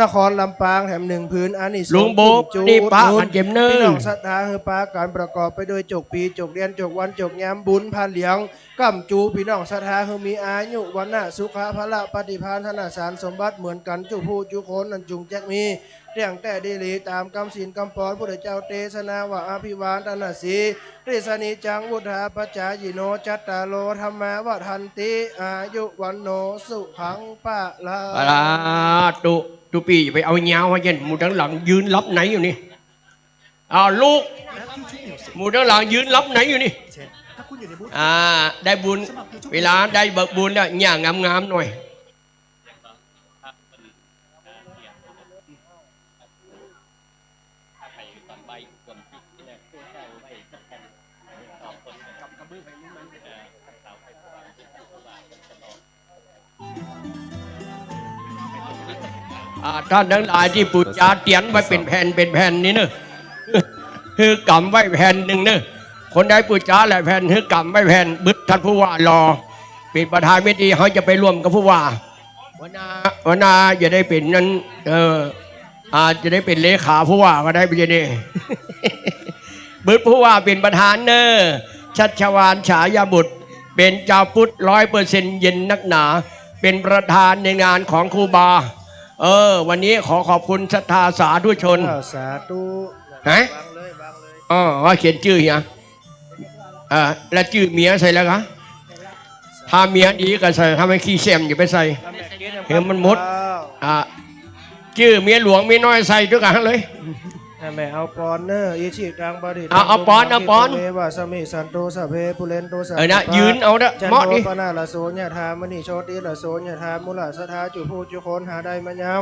นครลำปางแถม1 ผืนอันนี้ลุงโบนี่ป้ามันเก็บเนื้อพี่น้องศรัทธาคือปาการประกอบไปโดยจกปีจกเรียนจกวันจกยามบุญพาเลี้ยงกัมจูพี่น้องศรัทธาคือมีอายุวันนะสุขะพละปฏิภาณธนสารสมบัติเหมือนกันจุผู้จุคนนันจุงแจ็คมี เรื่องแต่ดีหลีตามกำศีลกำปอนพุทธเจ้าเตสนาว่าอภิวาทนาสีริสนิจังวุฒาปจายิโนจัตตาโลธรรมะวะทันติอายุวันโนสุขังปะลา ปลาตุปีไปเอาเงาไว้ยันหมูทั้งหลังยืนรับไหนอยู่นี่ลูกหมูทั้งหลังยืนรับไหนอยู่นี่ได้บุญเวลาได้เบิกบุญแล้วอย่างงามๆหน่อยท่านทั้งหลายที่ปุจจาเตียนไว้เป็นแผ่นนี้เนอะคือกำไว้แผ่นหนึ่งเนอะคนใดปุจจาหลายแผ่นคือกำไว้แผ่นบึดท่านผู้ว่ารอเป็นประธานเวทีเขาจะไปร่วมกับผู้ว่าวันนาจะได้เป็นนั้นอาจจะได้เป็นเลขาผู้ว่าก็ได้ไปยังนี่บึดผู้ว่าเป็นประธานเนอะชัชวาลฉายาบุตรเป็นเจ้าพุทธ100%เย็นนักหนาเป็นประธานในงานของครูบาวันนี้ขอขอบคุณศรัทธาสาธุชนสาธุฮะว่าเขียนชื่อยังแล้วชื่อเมียใส่แล้วคะถ้าเมียดีก็ใส่ถ้าไม่ขี้เสียมอย่าไปใส่เห็นมันมดชื่อเมียหลวงเมียน้อยใส่ด้วยกันเลยแม่เอาปอนเนอร์อีชีดังบดิเอาปอนเมวาสมิสันโตสเพปุเรนโตสันะยืนเอาเด้อมอดิปนาละโสญธามณีโชติละโสญธามุลาสถาจุภูจุโคนหาได้มายัง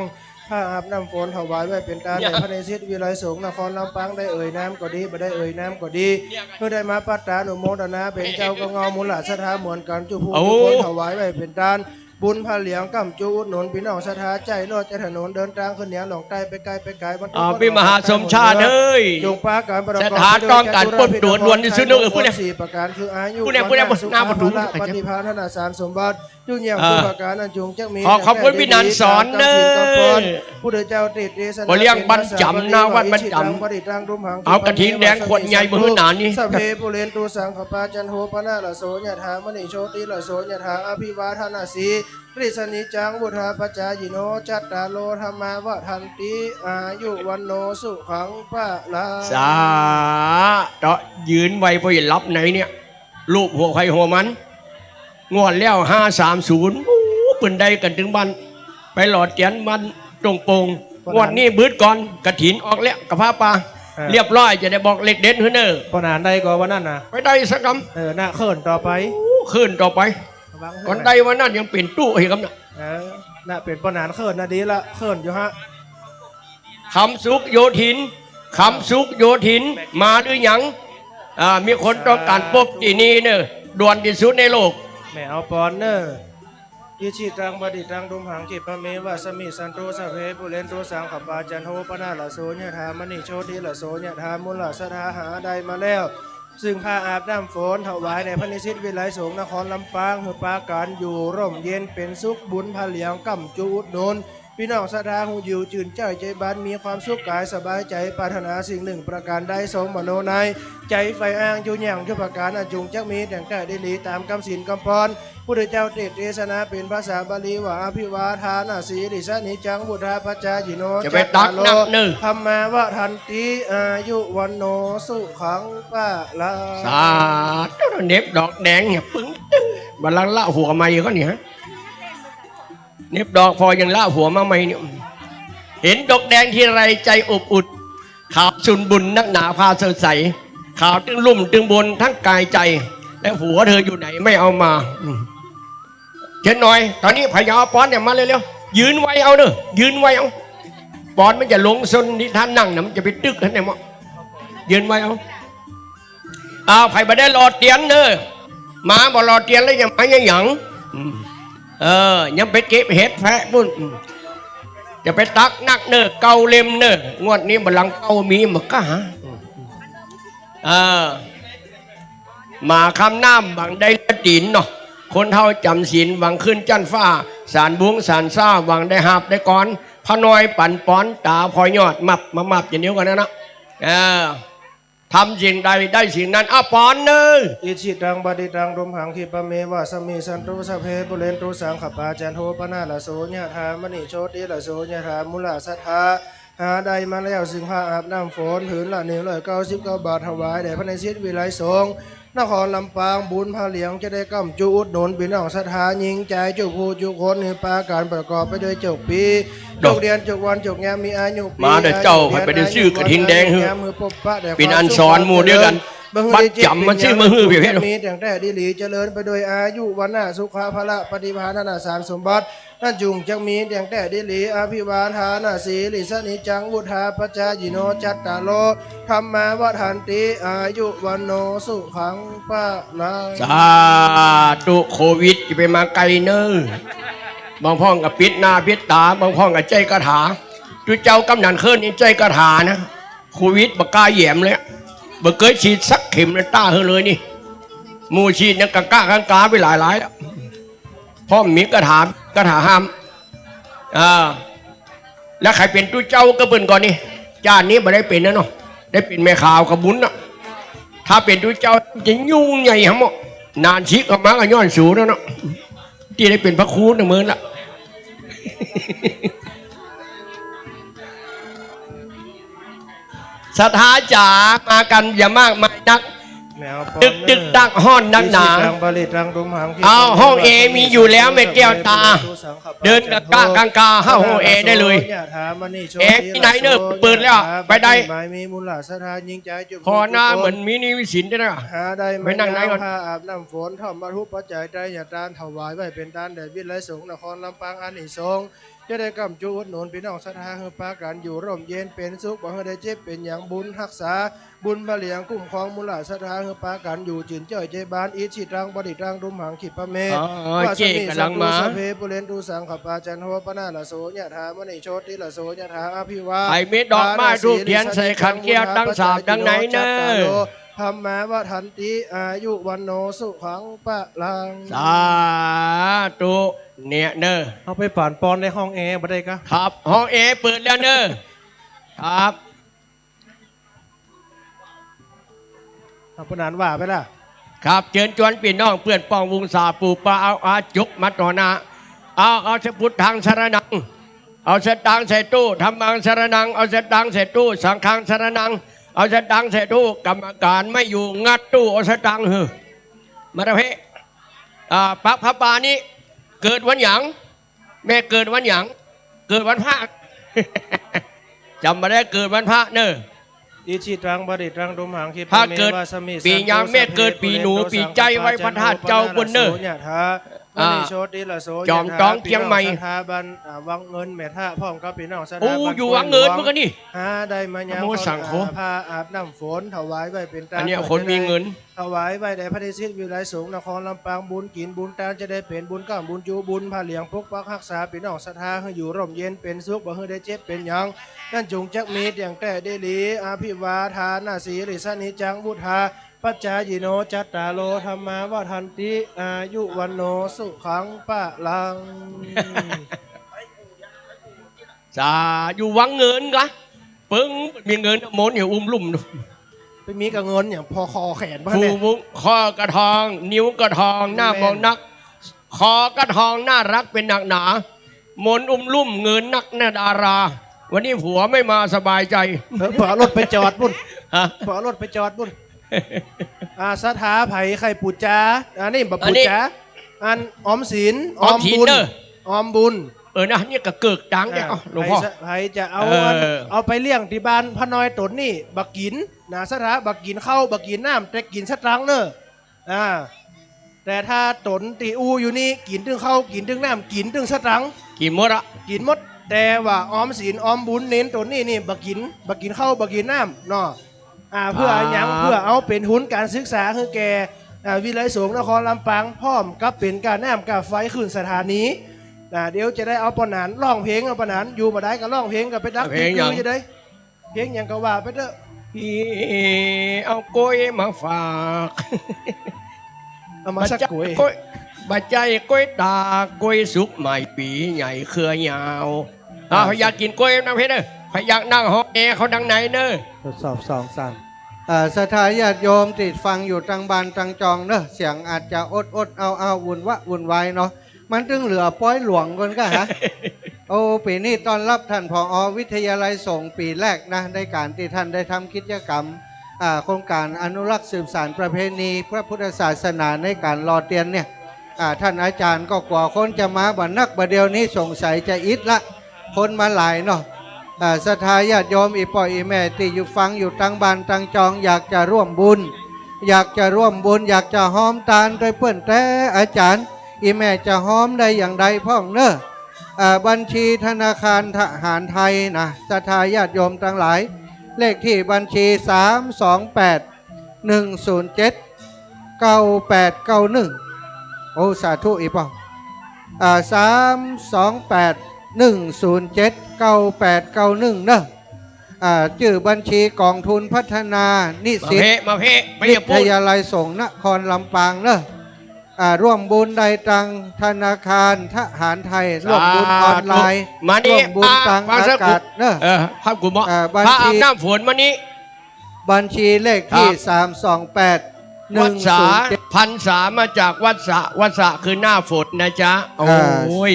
ผ้าอาบน้ำฝนถวายไว้เป็นการในพระเนศิษวิไลสงฆ์นครลำปางได้เอ่ยน้ำก็ดีไม่ได้เอ่ยน้ำก็ดีเพื่อได้มาปัตตานุโมทนาเป็นเจ้าก็เงามุลาสถาเหมือนกันจุภูจุโคนถวายไว้เป็นการบุญพาเหลียงกำจูอุดหนุนพี่น้องศรัทธาใจรอดจะถนนเดินทางขึ้นเหนือหลงใต้ไปไกลบรรทุกพี่มหาสมชาติเอ้ยจงปาการประกอบศรัทธาต้องการปลดด่วนที่สุดเลยผู้ใด4ประการคืออายุผู้ใดหน้าประตูปฏิภาณธนาสารสมบัติจุนเยี่ยมสุประการอันจงจักมีขอบคุณพี่นันสอนเด้อผู้เจ้าติดเดชบ่เลี้ยงบรรจำนาวัดบรรจำเอากระถิ่นแดงขวดใหญ่มือหนานี่สัพเพปุเรนตุสังขปาจันโหปนะละโสยถามณีโชติละโสยถาอภิวาทนาสีริสนิจังวุฒาปจายิโนจัตตาโลธรรมาวะทันติอายุวันโนสุขังปะลาสาต่อยืนไว้พออย่ารับไหนเนี่ยรูปหัวใครหัวมันงวดแล้ว530ปืนใดกันถึงบ้านไปหลอดเตียนมันตรงโป่งงวดนี้บืดก่อนกระถินออกแล้วกับพระป่าเรียบร้อยจะได้บอกเล็กเด็ดเฮ้อปนานใดก่อนวันนั้นนะไปได้สักคำน่ะขึ้นต่อไปก่อนใดวันนั้นยังเป็นตู้เหรอครับน่ะเป็นปนานขึ้นนะดีละขึ้นอยู่ฮะคำสุกโยธินมาด้วยหยังมีคนต้องการพบที่นี่เนอะด่วนที่สุดในโลกแม่เอาปอนเนอร์ยิชิตังบดิตังดุมหังกิปะเมวะสมิสันโตสเพปุเรนโตสังขปาจันโหปนาละโสญธามณีโชติละโสญธามุลาสถาหาได้มาแล้วซึ่งผ้าอาบน้ำฝนถวายในพระนิสิตวิไลสงฆ์นครลำปางเพื่อปาการอยู่ร่มเย็นเป็นสุขบุญพาเหลียงกำจูอุดหนุนพี่น้องศรัทธาหูอยู่จื่นใจบ้านมีความสุขกายสบายใจปรารถนาสิ่งหนึ่งประการใดสมมโนในใจไฟอ้างจุญยังจุประการอันจุงจักมีแต่งแต่ได้หลีตามคำศีลคำพรพุทธเจ้าเทศนาเป็นภาษาบาลีว่าอภิวาทานาสีริสนิจังบุทาปัจจายิโนจัตตาโลธรรมาวะทันติอายุวันโนสุขังปะลาสาธุเน็บดอกแดงเนี่ยปึ้งบัลลังละหัวไม่ก็เนี่ยเน็บดอกพอยังละหัวมาไม่เนี่ยเห็นดอกแดงที่ไรใจอบอุ่นขาวสุนบุญนักหนาพาสดใสขาวตึงลุ่มตึงบนทั้งกายใจและหัวเธออยู่ไหนไม่เอามาเช่นหน่อยตอนนี้พยาป้อนเนี่ยมาเร็วๆยืนไว้เอาเนอะยืนไว้เอาป้อนมันจะลงซนที่ท่านนั่งนะมันจะไปตึกท่านไหนมั้งยืนไว้เอาไผ่มาได้รอเตียนเนอะมาบ่รอเตียนแล้วยังไม่ยังหยังยังไปเก็บเห็ดแพะบุญจะไปตักนักเนอะเกาเล็มเนอะงวดนี้บัลลังเกามีหมึกก็หามาคำน้ำบางได้ละดินเนาะคนเท่าจำศีลวังขึ้นจันฟ้าสารบุ้งสารซ่าวังได้หาบได้ก้อนพระน้อยปั่นป้อนตาพอยอดมับอย่างเดียวกันนะทำสิ่งใดได้สิ่งนั้นปอนเนออิชิตังบดิตังดมหังคิปะเมวะสมิสันโตสเพปุเรนโตสังขปาจันโทปนาละโสญธามณีโชติละโสญธามุลาสัทธา หาได้มาแล้วซึ่งผ้าอาบน้ำฝนผืนละ199 บาทถวายแด่พระในศิษย์วิไลสงฆ์นครลำปางบุญพาเหลียงจะได้กำจุอุดหนุนพี่น้องศรัทธายิงใจจุผู้จุคนในปาการประกอบไปด้วยจกปีจกเดือนจกวันจกแงมมีอายุปีมาแต่เจ้าไปได้ชื่อกระทิงแดงหือเป็นอันสอนหมู่เดียวกันบัดจำมันชื่อมือหือเพียงมีแต่งแต่ดีหลีเจริญไปโดยอายุวันนาสุขาภละปฏิภาณนาสารสมบัตินั่นจุงจักมีแต่งแต่ดีหลีอภิวาทานาสีลิสนิจังวุธาปจายิโนจัตตาโลธรรมาวัฏันติอายุวันโนสุขังปะลังสาธุโควิดจะไปมาไกลเนอบางพ่องกับปิดหน้าปิดตาบางพ่องกับใจกระถาจุเจ้ากำนันเคลื่อนนี่ใจกระถานะโควิดบักกาแยมเลยบ่เคยฉีดสักเข็มในตาเธอเลยนี่มูฉีดเนี่ยกะกะกังกาไปหลายแล้วพ่อมีกระถห้ามแล้วใครเป็นตู้เจ้าก็เป็นก่อนนี่จานนี้ไม่ได้เป็นนะเนาะได้เป็นแม่ข่าวขบุญนะถ้าเป็นตู้เจ้าจะยุ่งใหญ่ฮะหมนานชิกออกมาก็ย้อนสูแล้วเนาะที่ได้เป็นพระครูหนึ่งมือละศรัทธาจ๋ามากันอย่ามากมายนักดึกดักห้อนนักหนาเอาห้องเอมีอยู่แล้วแม่แก้วตาเดินกะกะกังกาเข้าห้องเอได้เลยเอที่ไหนเนอะเปิดแล้วไปได้พอหน้าเหมือนมินิวิสินได้นะไปนั่งไหนก่อนอาบน้ำฝนทอมมาทุบปัจจัยได้อย่าตานถวายไว้เป็นตานแด่วิไลสงฆ์นครลำปางอานิสงส์จะได้กำจุอุดหนุนพี่น้องศรัทธาให้ปากันอยู่ร่มเย็นเป็นสุขบ่ให้ได้เจ็บเป็นอย่างบุญรักษาบุญบะเหลียงคุ้มครองมูลศรัทธาให้ปากันอยู่จินเจ้ยใจบานอิชิตรังบดิตรังดุมหังขิปะเมว่าสมิสังมาสเพปุเรนตุสังขปาจันโหปนาละโสยะถามณีโชติละโสยะถาอภิวาไอเม็ดดอกไม้ทูบเทียนใส่ขันแก้วตั้งสาบดังไหนเนอธรรมะวัฏันติอายุวันโนสุขังปะลังสาธุเนี่ยเนอเอาไปป่านปอนในห้องแอร์บ่ได้กะครับห้องแอร์เปิดแล้วเนอครับเอาปนานว่าไปล่ะครับเชิญชวนพี่น้องเพื่อนป้องวงศาปูปลาเอาอาจุกมาต่อหน้าเอาสพุทธังสรนังเอาสตังใส่ตู้ธรรมังสรนังเอาสตังใส่ตู้สังฆังสรนังเอาสตังใส่ตู้กรรมการไม่อยู่งัดตู้เอาสตังหือมาเถอะพระปานี้เกิดวันหยังแม่เกิดวันหยังเกิดวันพระจำมาได้เกิดวันพระเนอะอิชิตรังบดิตรังดุมหังคิปะเมวาสมิปีหยังแม่เกิดปีหนูปีใจไว้พระธาตุเจ้าบนเนอะจอมต้องเพียงใหม่วังเงินแม่ท่าพ่อมกับพี่น้องสถาบันอยู่วังเงินเมื่อกี้นี่ได้มายามสังโฆพาอาบน้ำฝนถวายไว้เป็นตาอันนี้คนมีเงินถวายไว้แด่พระเดชวิไลสงฆ์นครลำปางบุญกินบุญตาจะได้เป็นบุญก้ามบุญจูบุญพาเหลียงปกปักรักษาพี่น้องศรัทธาให้อยู่ร่มเย็นเป็นสุขบ่ให้ได้เจ็บเป็นหยังนั่นจงจักมีอย่างแต่ได้หลีอภิวาทานาสีริสนิจังวุธาปัจจายิโนจัตตาโลธรรมาวัฏันติอายุวันโนสุขังปะลังจะอยู่วังเงินกะปึ้งมีเงินโมนอยู่ลุ่มไปมีกับเงินอย่างพอคอแขนผู้มุกคอกระทองนิ้วกระทองหน้ามองนักคอกระทองน่ารักเป็นหนักหนาโมนลุ่มเงินนักหน้าดาราวันนี้ผัวไม่มาสบายใจเผื่อรถไปจอดบุญเผื่อรถไปจอดบุญสถาไผ่ไข่ปูจ้าอันนี้แบบปูจ้าอันออมสินออมบุญออมบุญนะนี่ก็เกิดดังแกหลวงพ่อไผ่จะเอาไปเลี้ยงที่บ้านพน้อยตนนี่บักกินนะสถาบักกินข้าวบักกินน้ำแต่กินสตรังเนอะแต่ถ้าตนตีอูอยู่นี่กินตึงข้าวกินตึงน้ำกินตึงสตรังกินหมดอะกินหมดแต่ว่าออมสินออมบุญเน้นตนนี่บักกินข้าวบักกินน้ำเนาะเพื่ออย่างเพื่อเอาเป็นทุนการศึกษาคือแกวิไลสงฆ์นครลำปางพร้อมกับเป็นการแนมกับไฟขึ้นสถานีเดี๋ยวจะได้เอาปนานร้องเพลงเอาปนานอยู่มาได้ก็ร้องเพลงกับไปดักเพลงอย่างจะได้เพลงอย่างก็ว่าไปเถอะเอากล้วยมาฝากเอามาสักกล้วยบาใจกล้วยตากล้วยสุกใหม่ปีใหญ่เครือยาวอยากกินกล้วยนะเพชรเนอะอยากนั่งห้องเขาดังไหนเนอะทดสอบ2 3ศรัทธาญาติโยมติดฟังอยู่ตังบานตังจองเนอะเสียงอาจจะอดเอาวุ่นวายเนาะมันจึงเหลือป้อยหลวงกันก็ฮะ โอ้ปีนี้ต้อนรับท่านผอ.วิทยาลัยสงฆ์ปีแรกนะในการที่ท่านได้ทำกิจกรรมโครงการอนุรักษ์สืบสานประเพณีพระพุทธศาสนาในการรอเตียนเนี่ยท่านอาจารย์ก็กว่าคนจะมาบันนักบัดเดียวนี้สงสัยจะอิดละคนมาหลายเนาะศรัทธาญาติโยมอีป่อยอีแม่ที่อยู่ฟังอยู่ตั้งบ้านตั้งจองอยากจะร่วมบุญอยากจะหอมตาลโดยเพื่อนแต่อาจารย์อีแม่จะหอมได้อย่างใดพ่องเนอะบัญชีธนาคารทหารไทยนะศรัทธาญาติโยมทั้งหลายเลขที่บัญชี328-107-9891โอ้สาธุอีป่อ328-107-9891เนอะชื่อบัญชีกองทุนพัฒนานิสิตวิทยาลัยสงฆ์นครลำปางเนอะร่วมบุญใดตังธนาคารทหารไทยร่วมบุญออนไลน์ร่วมบุญตังอากาศเนอะภาพกุมบัญชีน้ำฝนมานี้บัญชีเลขที่วัดสาพันษามาจากวัดสาคือหน้าฝนนะจ๊ะโอ้ย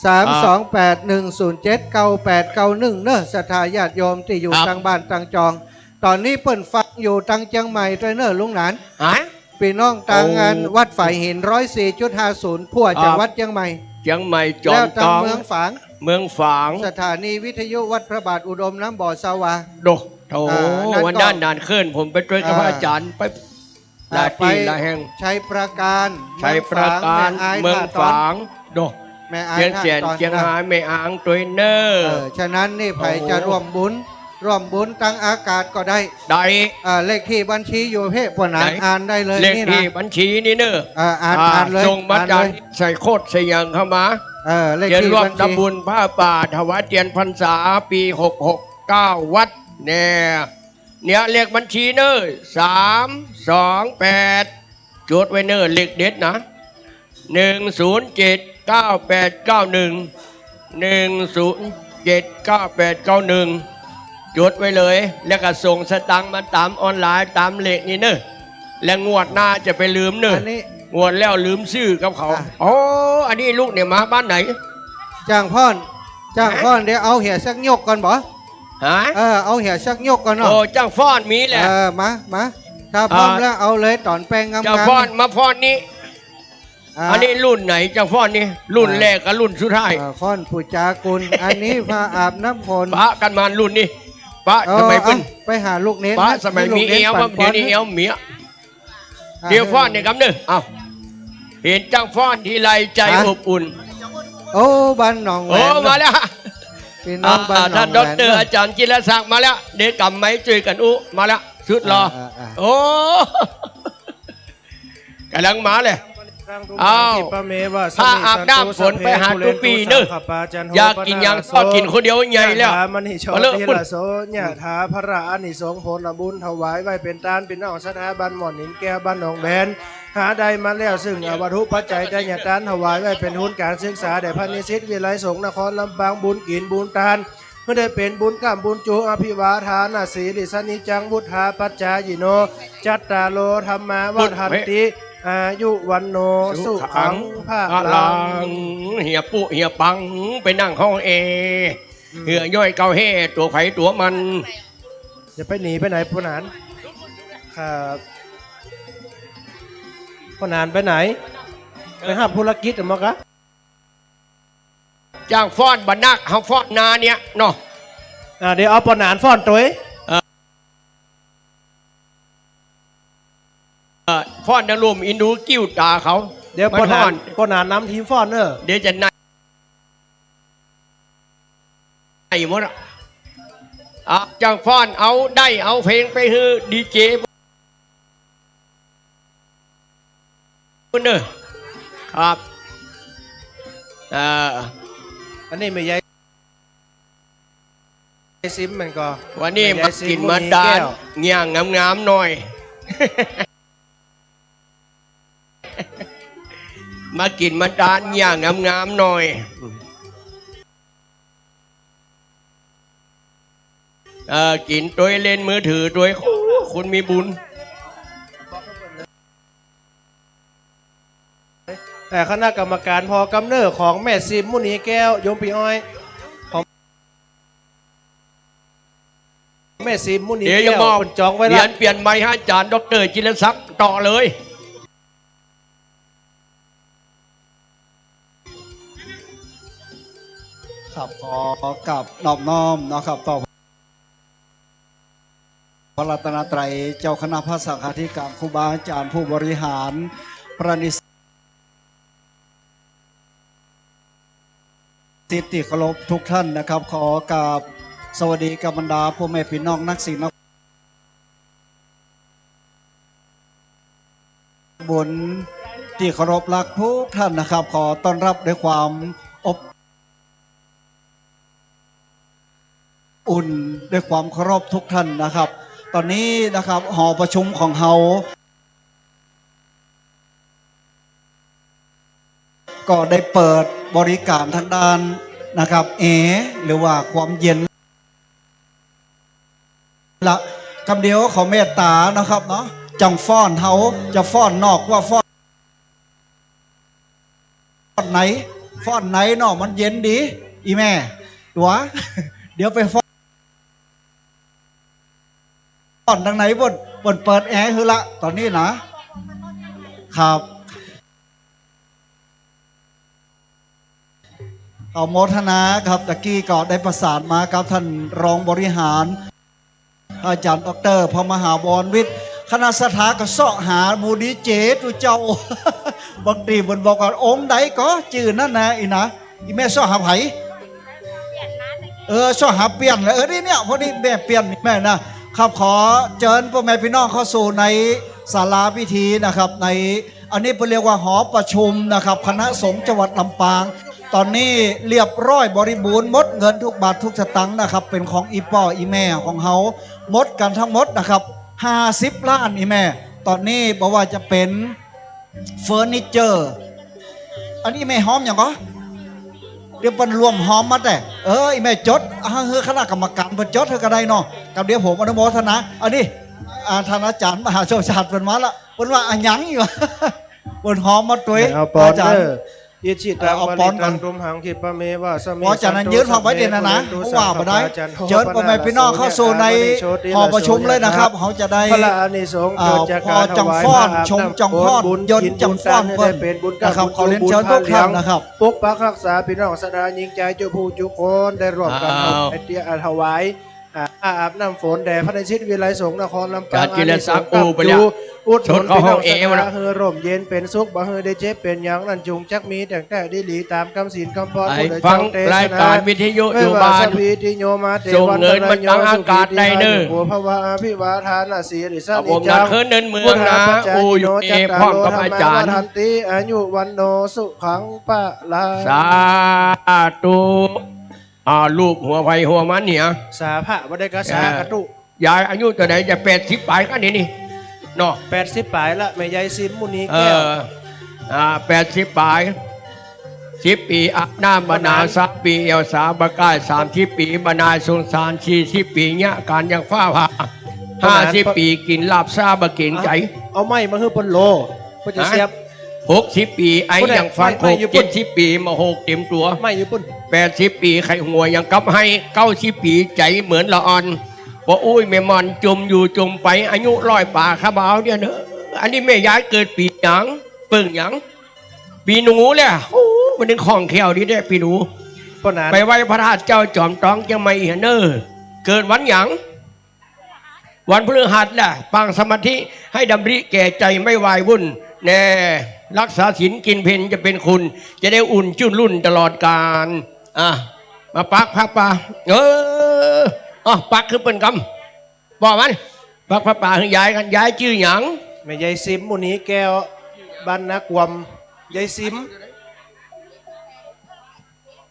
328-107-9891เนอะศรัทธาญาติโยมที่อยู่ทางบ้านทางจองตอนนี้เปิ้นฟังอยู่ทางเชียงใหม่ด้วยเนอะลุงหนานพี่น้องต่างงานวัดฝ่ายหิน104.50พั่วจากวัดเชียงใหม่จอมตองเมืองฝางสถานีวิทยุวัดพระบาทอุดมน้ำบ่อสวาโถวันนั้นนานขึ้นผมไปช่วยกับอาจารย์ไปหลายที่หลายแห่งชัยประการเมืองฝางโดเชียงเสียนเชียงหายแม่อ่างตัวเนอร์ฉะนั้นนี่ไผจะร่วมบุญตั้งอากาศก็ได้เลขที่บัญชีอยู่เพ่ปนอ่านได้เลยเลขที่บัญชีนี่เนอะอ่านเลยส่งมาจากใส่โคตรใส่ยังเข้ามาเขียนรวมทำบุญผ้าป่าถวายเทียนพรรษาปี669วัดเนี่ยเลขบัญชีเนอะ328จดไว้เนอะเลขเด็ดนะ107-9891 จดไว้เลยแล้วก็ส่งสตังค์มาตามออนไลน์ตามเลขนี้เนอะและงวดหน้าจะไปลืมเนอะงวดแล้วลืมชื่อกับเขาอันนี้ลูกเนี่ยมาบ้านไหนจ้างพ่อนเดี๋ยวเอาเหี่ยสักยกก่อนบ่เอาเหี่ยสักยกก่อนเนาะจ้างฟ้อนมีแหละมาถ้าพร้อมแล้วเอาเลยตอนแป้งงามๆจ้างฟ้อนมาฟ้อนนี้อันนี้รุ่นไหนจ้างฟ้อนนี่รุ่นแรกกับรุ่นสุดท้ายฟ้อนผู้จากุลอันนี้พาอาบน้ำฝนปะกันมารุ่นนี้ปะสมัยเป็นไปหาลูกเน้นปะสมัยมีเอวเดี๋ยวนี้เอวเมียเดี๋ยวฟ้อนเนี่ยครับเนอะเอาเห็นจ้างฟ้อนทีไรใจอบอุ่นโอ้บ้านหนองแหวนมาแล้วท่านดร.อาจารย์จิรศักดิ์มาแล้วเด็กกำไม้จุยกันมาแล้วชุดรอกำลังมาเลยถ้าอาบน้ำฝนไปหาตุปีนึกอยากกินยังก็กินคนเดียวใหญ่แล้วมันหิชอเทระโสเนี่ยถาพระอานิสงส์ผลบุญถวายไว้เป็นตานเป็นน้องสถาบันหม่อนหินแก้วบ้านหนองแบนหาได้มาแล้วซึ่งวัตถุปัจจัยได้เนี่ยตานถวายไว้เป็นทุนการศึกษาแด่พระนิสิตวิไลสงฆ์นครลำปางบุญกินบุญทานเมื่อได้เป็นบุญกรรมบุญจูอภิวาทานาสีลิสนิจังวุฒาปัจจายิโนจัตตาโลธรรมาวัฏันติอายุวันโนสุขังภาลังเหี่ยปุเหี่ยปังไปนั่งห้องเหื่อย่อยเกาเฮตัวไผ่ตัวมันจะไปหนีไปไหนพ่อหนานครับพ่อหนานไปไหนไปหาธุรกิจหรือมั้งคะจ้างฟ้อนบันนักเขาฟ้อนนาเนี่ยเนาะเดี๋ยวเอาพ่อหนานฟ้อนตัวฟ้อนนรุมอินดูกิ้วตาเขาเดี๋ยวพ่อหนานน้ำทีมฟ้อนเนอะเดี๋ยวจะนายหมดจ้างฟ้อนเอาได้เอาเพลงไปฮือดีเจเนอะครับอันนี้ไม่ใหญ่ซิมมันก็วันนี้มากินมาดานเงี้ยงามๆหน่อยมากินมาดานเงี้ยงามๆหน่อยกินตัวเล่นมือถือตัวคุณมีบุญแต่คณะกรรมการพอกำเนิดของแม่ซิมมุนีแก้วโยมปีอ้อย แม่ซิมมุนี เดี๋ยวยังมอบ จองไว้ เรี ละ ยนเปลี่ยนไม้ให้อาจารย์ดร.จิรศักดิ์ต่อเลย ครับขอกราบนอบน้อมนะครับต่อพระรัตนตรัยเจ้าคณะพระสังฆาธิการครูบาอาจารย์ผู้บริหารพระนิสิตที่เคารพทุกท่านนะครับขอกราบสวัสดีกับบรรดาพ่อแม่พี่น้องนักศิลป์นักบุญที่เคารพรักทุกท่านนะครับขอต้อนรับด้วยความอบอุ่นด้วยความเคารพทุกท่านนะครับตอนนี้นะครับหอประชุมของเฮาก็ได้เปิดบริการทางด้านนะครับหรือว่าความเย็นละคำเดียวขอเมตตานะครับเนาะจังฟ้อนเฮาจะฟ้อนนอกว่าฟ้อนไหนเนาะมันเย็นดีอีแม่ตัวเดี๋ยวไปฟ้อนทางไหนบนเปิดแอร์คือละตอนนี้นะครับเอาโมทนาครับตะกี้ก็ได้ประสานมากับท่านรองบริหารอาจารย์ดร.พมหาบรวิทย์คณะสถาก็เสาะหามูดีเจตุเจ้า บางทีบนบอกว่าองค์ใดก็จื่อนั่นนะอีแม่เสาะหาไผเสาะหาเปลี่ยนเลยนี่เนี่ยพอดีแม่เปลี่ยนแม่นะครับขอเชิญพ่อแม่พี่น้องเข้าสู่ในศาลาพิธีนะครับในอันนี้เรียกว่าหอประชุมนะครับคณะสงฆ์จังหวัดลำปางตอนนี้เรียบร้อยบริบูรณ์หมดเงินทุกบาททุกสตังค์นะครับเป็นของอีพ่ออีแม่ของเฮาหมดกันทั้งหมดนะครับ50 ล้านอีแม่ตอนนี้บอกว่าจะเป็นเฟอร์นิเจอร์อันนี้แม่หอมอย่างก็เดี๋ยวเป็นรวมหอมมาแต่อีแม่จดคณะกรรมการเพิ่นจดเธอก็ได้เนาะกับเดี๋ยวผมอนุโมทนาอันนี้ท่านอาจารย์มหาโชติชาติเพิ่นมาละเพิ่นว่าอันยังอยู่เพิ่นหอมมาตัวอาจารย์ยิชิตังบริตังตุมหังคิปะเมวะสมิจากนั้นยืนฟังไว้เด่นนะว่าบ่ได้เชิญพ่อแม่พี่น้องเข้าสู่ในหอประชุมเลยนะครับเขาจะได้พระอานิสงส์เกิดจากการถวายพระอาบน้ำบุญยนต์จังฟ้อนเพิ่นเป็นบุญนะครับขอเรียนเชิญทุกท่านนะครับปกปักรักษาพี่น้องสดายิงใจเจ้าผู้จุคนได้ร่วมกันไอเดียถวายอาบน้ำฝนแด่พระนิชิตวิไลสงฆ์นครลำปางจิรศักดิ์อูไปแล้วอุดหนุนพี่น้องสดาเฮือร่มเย็นเป็นสุขบ่เฮือได้เจ็บเป็นอย่างนั้นจุงจักมีแต่งแต่ดีหลีตามคำศีลคำพรผู้ใดฟังรายการวิทยุอยู่บ้านส่งเงินมันตั้งอากาศได้เด้อพระวาพิวาทานาสีริสันนิจังเนินเมืองนะอูอยู่พร้อมกับอาจารย์ทันติอายุวันโนสุขังปะลาสาธุลูกหัวไฟหัวมันเนี่ยสาพระบ่ได้กระสากระตุยายอายุตัวไหนจะ80 ปลายกันนี่เนาะ80 ปลายละแม่ยายซิมมุนีแก้ว80 ปลาย10 ปีอาบน้ำมานาน3 ปีเอวสาบกาย30 ปีมานายสงสาร40 ปีเนี่ยการยังฟ้าผ่า50 ปีกินลาบซาบกินใจเอาไม้มาคือปนโลเพื่อจะเสียบ60 ปีไอ้ยังฟัง70 ปีมา6เต็มตัวไม่อยู่ปุ่น80 ปีไข่หัวยังกับให้90 ปีใจเหมือนละอ่อนบ่อุ้ยแม่มันจมอยู่จมไปอายุ100 ป่าข้าบ่าวเดียวเนอะอันนี้แม่ยายเกิดปีหยังเบิ่งหยังปีหนูแหละโอ้มันนึงของแขวดีได้ปีหนูไปไหว้พระธาตุเจ้าจอมตองจังไม่เห็นเนอเกิดวันหยังวันพฤหัสแหละปางสมาธิให้ดำริแก่ใจไม่วายวุ่นแน่รักษาศีลกินเพลจะเป็นคุณจะได้อุ่นจุนรุ่นตลอดกาลมาปักพระป่าปักคือเป็นกำบอกมันปักพระป่าคือยายกันยายชื่อหยังแม่ยายซิมมุนีแก้วบ้านนักวมยายซิม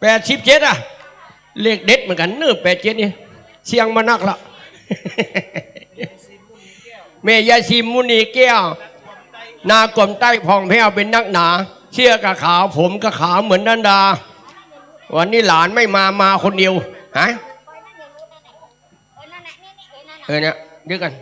87เลขเด็ดเหมือนกันเนื้อ87นี่เสียงมานักละแม่ยายซิมมุนีแก้วนากลมใต้พองแพ้วเป็นนักหนาเชี่ยกะขาวผมกะขาวเหมือนนันดาวันนี้หลานไม่มาคนเดียวฮะเนี่ยเดี๋ยวกัน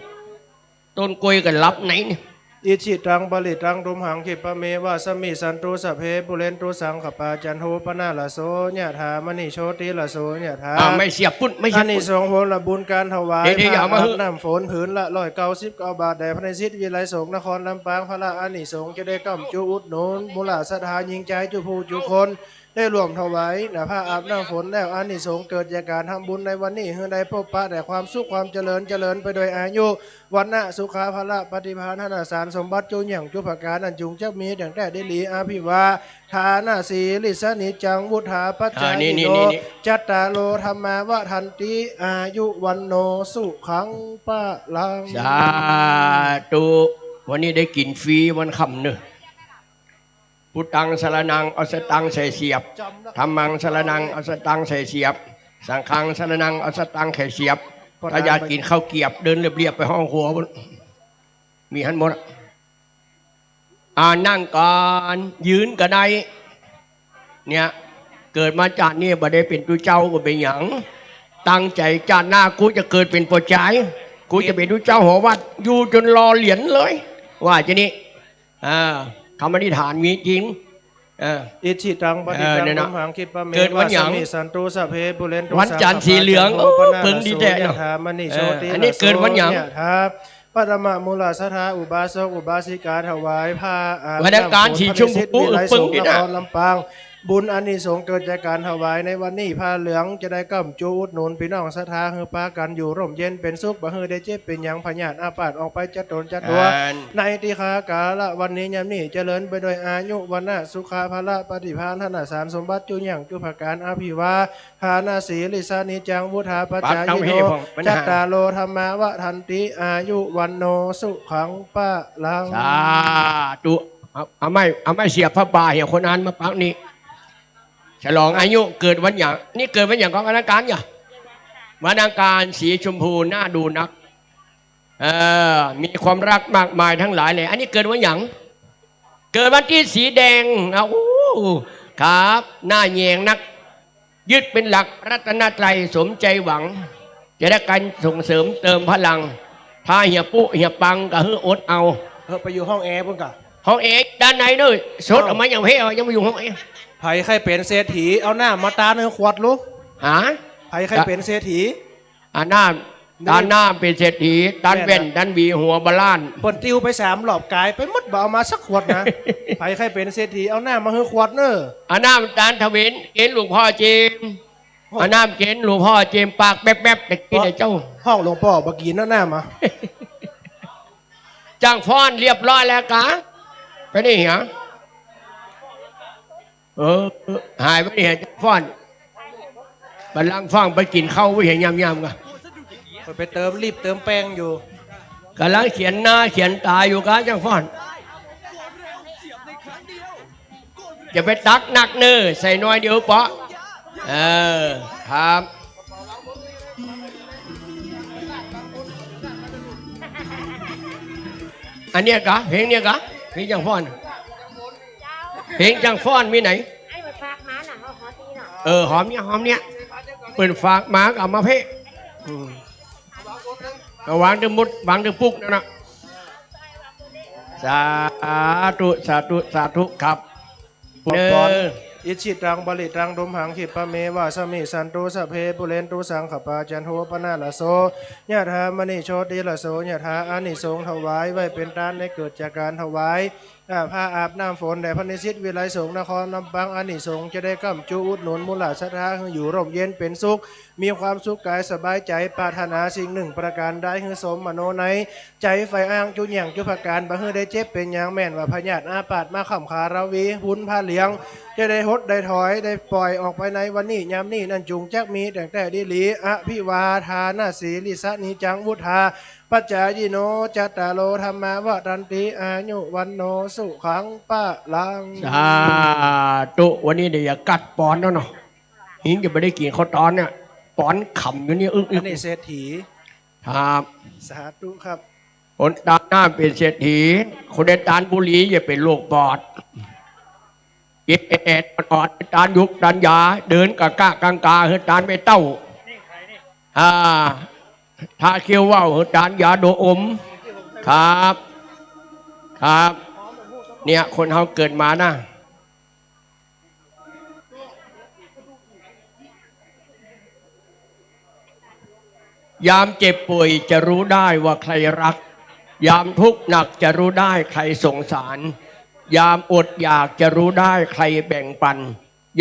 ต้นกล้วยกันรับไหนเนี่ย อิจิตังบลิตังดุมหังขิปะเมวะสมิสันตุสะเพปุเรนตุสังขปาจันโทปนาลโสยะถามณีโชติลโสยะถา ไม่เสียบปุ๊ดไม่เสียบ อานิสงส์ผลบุญการถวาย เดี๋ยวอย่ามา พระ ฮึ อาบน้ำฝนผืนละ199 บาทแด่พระนิสิตวิไลสงฆ์นครลำปางพระละอานิสงส์จะได้กำจูอุดหนุนมูลสถานยิงใจจุภูจุคนได้รวมถวายนะพระอาบน้ำฝนแล้วอานิสงส์เกิดจากการทำบุญในวันนี้ให้ได้พบปะแต่ความสุขความเจริญไปโดยอายุวันนะสุขาภละปฏิภาณธนสารสมบัติจุอย่างจุภการอันจุงจะมีดังแต่ได้หลีอาภิวาทานาสีลิสนิจังวุธาปัจจานิโนจัตตาโลธรรมาวะทันติอายุวันโนสุขังปะลัง สาธุวันนี้ได้กินฟรีวันค่ำเนอะพุทธังสรนังเอาสตังใส่เสียบธรรมังสรนังเอาสตังใส่เสียบสังฆังสรนังเอาสตังใส่เสียบถ้าอยากกินข้าวเกียบเดินเรียบๆไปห้องครัวมีหันหมดนั่งก่อนยืนก็ได้เนี่ยเกิดมาจากนี่บ่ได้เป็นตัวเจ้าก็เป็นหยังตั้งใจจาติหน้ากูจะเกิดเป็นปัจจัยกูจะเป็นตัวเจ้าหอวัดอยู่จนรอเหรียญเลยว่าจะนี่คำอธิษฐานมีจริงอิจิตังปฏิตังดุมหังขิปะเม เกิดวันหยัง สันตุสะเพปุเรนตุ วันจันทร์สีเหลืองเพิ่งดีแต่เนาะ อันนี้เกิดวันหยัง ครับปฐมมูลสถาอุบาสกอุบาสิกาถวายผ้าอาบ วันนั้นการฉีดชมพู วิไล ปึ้ ส ง งฆ์ นี่ น นะ ครลำปางบุญอานิสงส์เกิดจากการถวายในวันนี้ผ้าเหลืองจะได้กำจูอุดหนุนพี่น้องศรัทธาฮือปากันอยู่ร่มเย็นเป็นสุขบ่ฮือได้เจ็บเป็นหยังพญาติอาปาดออกไปจัดตนจัดตัวในติคากาละวันนี้ยามนี้เจริญไปโดยอายุวันนะสุขาภละปฏิภาณธนสารสมบัติจุอย่างจุภการอภิวาทานาสีลิสานิจังวุธาปัจจายโนจัตตาโลธรรมาวะทันติอายุวันโนสุขังปะลัง สาธุเอาไม่เสียบพระบาเหี่ยคนอ่านมาปักนี้ฉลองอายุเกิดวันอย่างนี่เกิดวันอย่างของอนังการอย่าวันอังการสีชมพูน่าดูนักมีความรักมากมายทั้งหลายเลยอันนี้เกิดวันอย่างเกิดวันที่สีแดงโอ้ครับหน้าแยงนักยึดเป็นหลักรัตนตรัยสมใจหวังจะได้การส่งเสริมเติมพลังถ้าเหี่ยปุ๊เหี่ยปังก็ฮืออดเอาไปอยู่ห้องแอร์พุ่นกะห้องแอร์ด้านในเลยสดออกมาอย่างเพ่ยังมาอยู่ห้องแอร์ไผ่ใครเป็นเศรษฐีเอาหน้ามาตาในขวดลูกไผ่ใครเป็นเศรษฐีหน้าตาหน้าเป็นเศรษฐีด้านเว้นด้านบีหัวบาลานปนติวไป3 รอบกายไปมดบ่เอามาสักขวดนะ ไผ่ใครเป็นเศรษฐีเอาหน้ามาให้ขวดเนอะหน้าด้านทวินเกณฑ์หลวงพ่อเจมหน้าเกณฑ์หลวงพ่อเจมปากแป๊บๆแต่กินไอ้เจ้าห้องหลวงพ่อบักกีนหน้ามาจ้างฟ้อนเรียบร้อยแล้วกะไปนี่เหรอหายไปนี่เหรอจ้างฟ้อนบัลลังก์ฟังไปกินข้าวไปเห็นยำๆกันไปเติมรีบเติมแป้งอยู่กำลังเขียนหน้าเขียนตาอยู่กันจ้างฟ้อนจะไปตักหนักเนื้อใส่น้อยเดียวเปาะครับอันเนี้ยกะเพลงเนี้ยกะเพลงจังฟ้อนเพลงจังฟ้อนมีไหนหอมเนี้ยเปิดฝากหมากับมาเพ่วางดึงมุดวางดึงปุ๊กนะสาธุครับอิจิตังบลิตังดุมหังขิปะเมวะสมิสันตุสะเพปุเรนตุสังขปาจันโทปนาลโสยะถามณีโชติลโสยะถาอานิสงส์ถวายไว้เป็นทานในเกิดจากการถวายผ้าอาบน้ำฝนแด่พระนิสิตวิไลสงฆ์นครลำปางอานิสงส์จะได้กำจูอุดหนุนมูลศรัทธาอยู่ร่มเย็นเป็นสุขมีความสุขกายสบายใจปรารถนาสิ่งหนึ่งประการได้คือสมมโนในใจไฟอ้างจุนอย่างจุภการบ่ฮือได้เจ็บเป็นอย่างแม่นว่าพญาติอาปาดมาขำคาราวีหุนผ้าเหลียงจะได้หดได้ถอยได้ปล่อยออกไปในวันนี้ยามนี้นั่นจุงจักมีแต่ดิลีอภิวาทานาสีลิสะนิจังวุธาปัจจายโนจัตตาโลธรรมาวะตันติอายุวันโนสุขังปะลังสาธุวันนี้เดี๋ยวกัดปอนแล้วเนาะหิงจะไม่ได้กินข้าวตอนเนี่ยปอนขำอยู่นี่อันนี้เศรษฐีครับสาธุครับคนตาหน้าเป็นเศรษฐีคนในตานบุรีอย่าเป็นโรคปอดอดตานยุกตานยาเดินกะกะกังกาเฮตานไม่เต้าถ้าเคี้ยวว่าวตานยาโดอมครับ ครับเนี่ยคนเขาเกิดมานะยามเจ็บป่วยจะรู้ได้ว่าใครรักยามทุกข์หนักจะรู้ได้ใครสงสารยามอดอยากจะรู้ได้ใครแบ่งปัน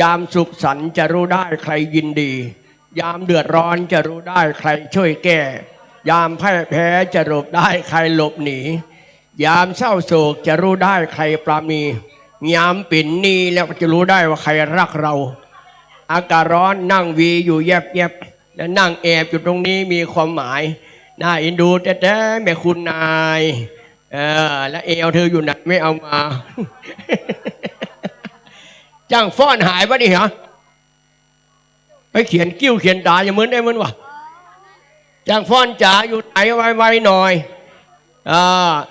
ยามสุขสันต์จะรู้ได้ใครยินดียามเดือดร้อนจะรู้ได้ใครช่วยแก้ยามพ่ายแพ้จะรู้ได้ใครหลบหนียามเศร้าโศกจะรู้ได้ใครปราณียามปิ่นนี้แล้วจะรู้ได้ว่าใครรักเราอากาศร้อนนั่งวีอยู่แยบๆและนั่งแอบอยู่ตรงนี้มีความหมายน่าอินดูแต่แม่คุณนายแล้วเอวเธออยู่ไหนไม่เอามาจ้างฟ้อนหายปะนี่เหรอไปเขียนกิ้วเขียนตาอย่าเหมือนได้เหมือนวะจ้างฟ้อนจ๋าอยู่ไหนไวๆหน่อย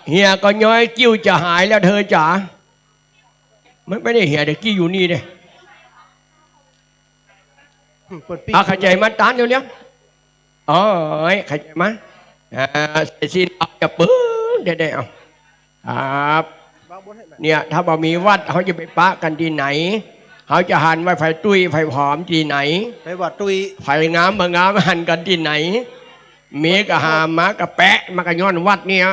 เฮียก็ย้อยกิ้วจะหายแล้วเธอจ๋ามันไม่ได้เฮียเด็กกิ้วอยู่นี่เนี่ยเข้าใจมันตานเดี๋ยวนี้อ๋อเข้าใจมั้ยเสียเอาจะปื้นเด็ดๆเอาครับเนี่ยถ้าบ่มีวัดเขาจะไปปะกันที่ไหนเขาจะหันไว้ไฟตุ้ยไฟหอมที่ไหนไปวัดตุ้ยไฟงามบางงามหันกันที่ไหนมีกะหามมากะแปะมากะย้อนวัดเนี่ย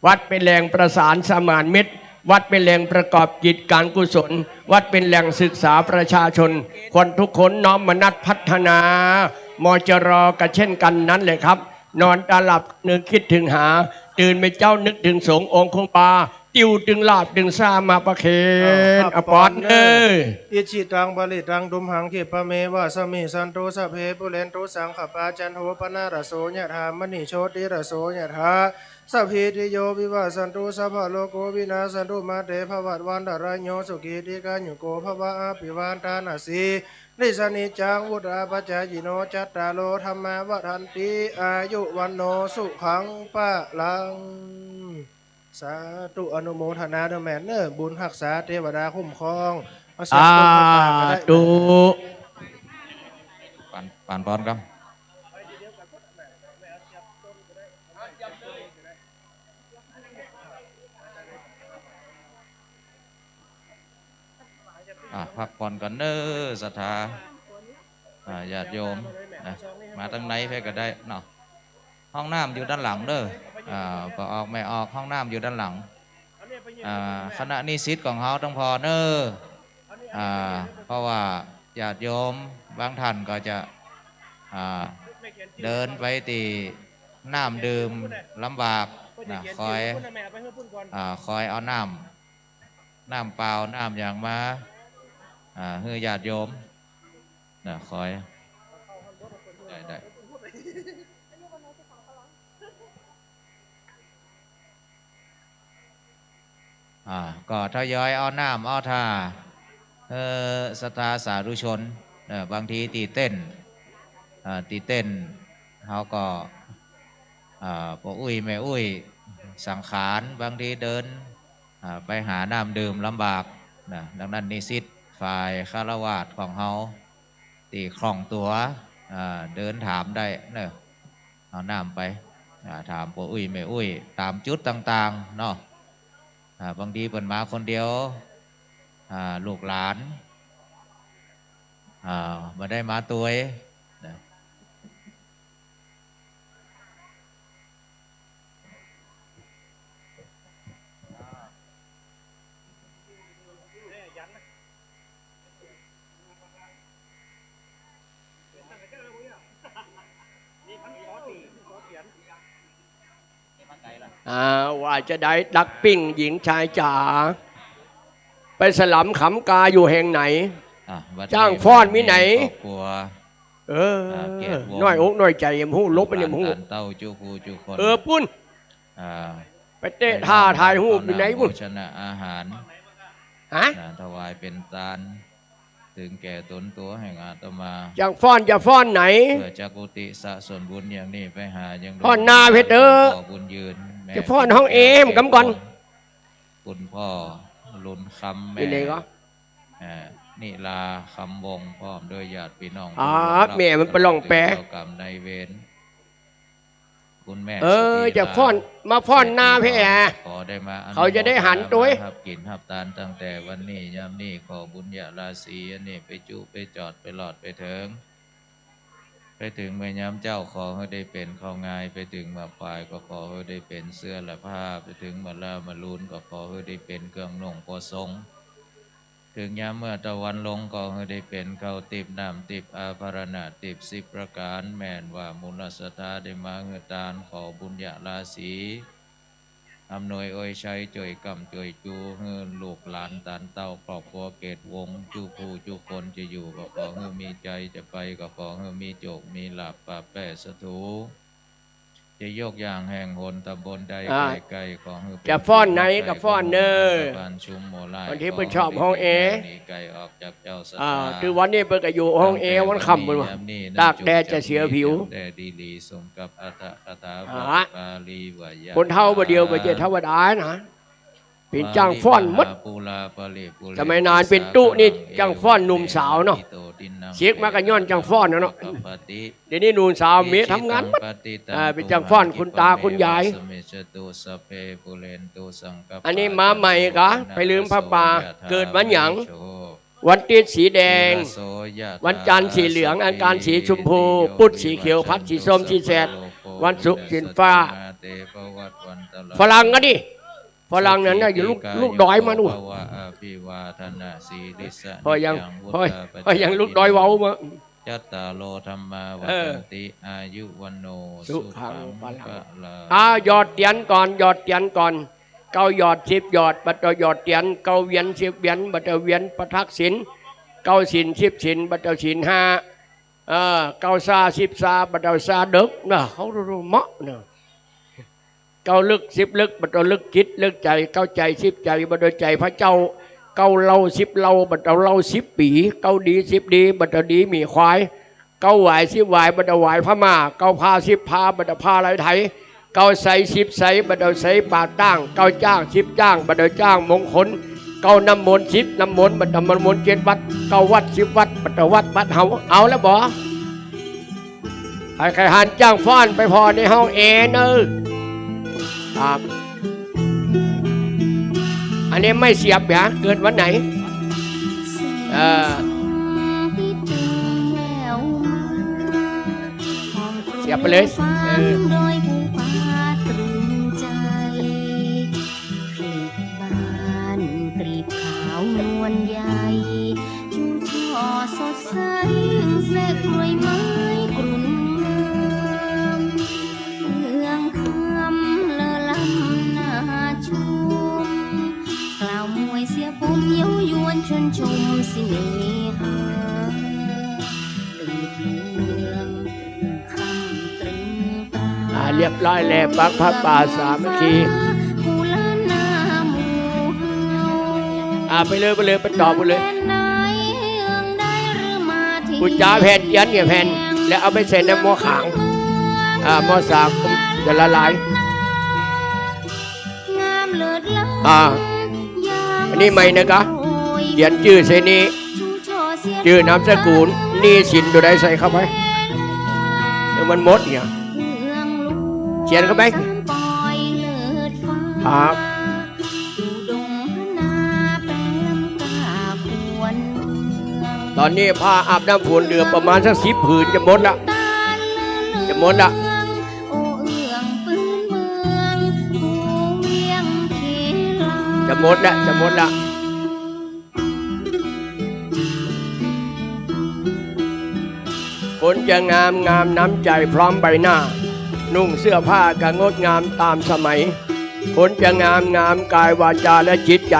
วัดเป็นแหล่งประสานสมานมิตรวัดเป็นแหล่งประกอบกิจการกุศลวัดเป็นแหล่งศึกษาประชาชนคนทุกคนน้อมมนัสพัฒนามจรก็เช่นกันนั้นเลยครับนอนตาหลับนึกคิดถึงหาตื่นไปเจ้านึกถึงสงฆ์องค์คงปาติวดึงลาบดึงซามาประเคนอปอนอิจิตังบาลิตังดุมหังเขปะเมวะสมิสันโตสะเพปุเรนโตสังขปาจันโทปนาระโสยะธามณิโชติระโสยะธาสัพพิติโยวิวัสสันตุสัพพะโลกโควินาสันตุมาเตภวัตวันตรายโยสุขีติกายุโกภวะอภิวันตานาสีนิสนิจังวุตราปัจจายโนจัตตาโลธรรมวัฏันติอายุวันโนสุขังปะลังสาธุอนุโมทนาเดอแม่เนอบุญรักษาเทวดาคุ้มครองสาธุปานปอนครับพักผ่อนกันเนอศรัทธาญาติโยมนะมาตั้งไหนเพื่อก็ได้เนาะห้องน้ำอยู่ด้านหลังเด้อก็ออกไม่ออกห้องน้ำอยู่ด้านหลังคณะนิสิตของเขาต้องพอเนอเพราะว่าญาติโยมบางท่านก็จะเดินไปตีน้ำดื่มลำบากนะคอยเอาน้ำเปล่าน้ำอย่างมาให้ญาติโยมนะคอยได้ก็ทยอยเอาน้ำเอาท่าศรัทธาสาธุชนบางทีตีเต้นเขาก็ปออุ้ยแม่อุ้ยสังขารบางทีเดินไปหาน้ำดื่มลำบากนะดังนั้นนิสิตฝ่ายฆราวาสของเขาตีคล่องตัวเดินถามได้เนอะเอาน้ำไปถามปออุ้ยแม่อุ้ยตามจุดต่างๆเนาะบางทีเปิดมาคนเดียวลูกหลานมาได้มาตัวนะว่าจะได้ดักปิ้งหญิงชายจ๋าไปสลัมขำกาอยู่แห่งไหนจ้างฟ้อนมีไหนน้อยอกน้อยใจยังหูลบไปยังหูปุ้นไปเตะท่าถ่ายหูมีไหนปุ้นชนะอาหารถวายเป็นทานถึงแก่ตนตัวแห่งอาตมาจ้างฟ้อนจะฟ้อนไหนเพื่อจักกุติสะส่วนบุญอย่างนี้ไปหายังฟ้อนนาเพชรบุญยืนจะฟ้อนห้องเอมกำก่อนคุณพ่อลุนคำแม่นิลาคำวงพร้อมด้วยญาติพี่น้องแม่มันไปลองแปะกรรมในเวรบุ คุณแม่ จะฟ้อนมาฟ้อนหน้าพี่แอ ขอได้มา เขาจะได้หันตัว หับกินหับทานตั้งแต่วันนี้ยามนี้ขอบุญญาราศีอันนี้ไปจุไปจอดไปหลอดไปเถิงไปถึงเมื่อยามเจ้าขอให้ได้เป็นข้าวงายไปถึงมาปลายก็ขอให้ได้เป็นเสื้อและผ้าไปถึงมาล่ามาลูนก็ขอให้ได้เป็นเครื่องนุ่งพอทรงถึงยามเมื่อตะวันลงก็ให้ได้เป็นเขาติบน้ำติบอาภรณะติบ10 ประการแม่นว่ามูลสถาได้มาเงือตานขอบุญญาราศีอำนวยอวยชัยจ่วยกำจ่วยจูเงินลูกหลานตานเต้าครอบครัวเกตวงจูผู้จูคนจะอยู่ก็ขอให้มีใจจะไปก็ขอให้มีโจกมีหลับปะแปะสถูจะยกอย่างแห่งหนตำบลใดไกลๆขอให้จะฟ้อนไหนก็ฟ้อนเนอวันที่เพิ่นชอบห้องเอคือวันนี้เพิ่นก็อยู่ห้องเอวันค่ำเพิ่นว่าตากแดดจะเสียผิวคนเท่าบ่เดียวบ่เจ็ดเท่าบ่ได้นะเป็นจ้างฟ้อนมดสมัยนานเป็นตุนี่จ้างฟ้อนหนุ่มสาวเนาะเสียกมากันย้อนจ้างฟ้อนเนาะเดี๋ยวนี้หนุ่มสาวเมียทำงานเป็นจ้างฟ้อนคุณตาคุณยายอันนี้มาใหม่กะไปลืมพระป่าเกิดวันหยังวันติดสีแดงวันจันทร์สีเหลืองอังคารสีชมพูพุธสีเขียวพัดสีส้มสีแสดวันศุกร์สีฟ้าฝรั่งก็ดิฝรั่งนั้นน่ะอยู่ลูกดอยมาดูพอยังลูกดอยเว้ามาจัตตาโลธรรมาวัฏติอายุวันโนสุขังพลังหยอดเตียนก่อนหยอดเตียนก่อนเก้าหยอด10 หยอดบัดหยอดเตียนเก้าเวียน10 เวียนบัดเวียนประทักษิณเก้าศีล10 ศีลบัดศีล5เก้าซา10 ซาบัดซาเด็กนะเขารู้เหมาะนะเก้าลึก10 ลึกบัดลึกจิตลึกใจเก้าใจ10 ใจบัดใจพระเจ้าเก้าเล่า10 เล่าบัดเล่า10 ปีเก้าดี10 ดีบัดดีมีควายเก้าไหว10 ไหวบัดไหวพม่าเก้าพา10 พาบัดพาไรไทยเก้าใส่10 ใส่บัดใส่ป่าตั้งเก้าจ้าง10 จ้างบัดจ้างมงคลเก้าน้ำมนต์10 น้ำมนต์บัดน้ำมนต์7 วัดเก้าวัด10 วัดบัดวัดเฮาเอาแล้วบ่ใครหันจ้างฟ้อนไปพอในห้องเอเนอครับอันนี้ไม่เสียบนะเกิดวันไหนเสียบไปเลยนวลใหญ่ชูช่อสดใสแสกกล้วยไม้กลุ่นเมืองคำเลอลำนาชุมกล่าวมวยเสียผมเย้ายวนชวนชมสิเนหาตื่นเมืองคำตรึงตาเรียบร้อยแล้วปักพระป่าสามัคคีไปเลยไปต่อไปเลยกุญจ่าแผ่นยันเนี่ยแผ่นแล้วเอาไปใส่ในหม้อขางหม้อสากจะละลายอันนี้ไม่นะคะเขียนชื่อใส่นี้ชื่อนามสกุลนี่สินตัวใดใส่เข้าไปมันมดเนี่ยเขียนเข้าไปครับตอนนี้ผ้าอาบน้ำฝนเหลือประมาณสัก10 ผืนจะหมดละคนจะงามน้ำใจพร้อมใบหน้านุ่งเสื้อผ้าก็งดงามตามสมัยคนจะงามกายวาจาและจิตใจ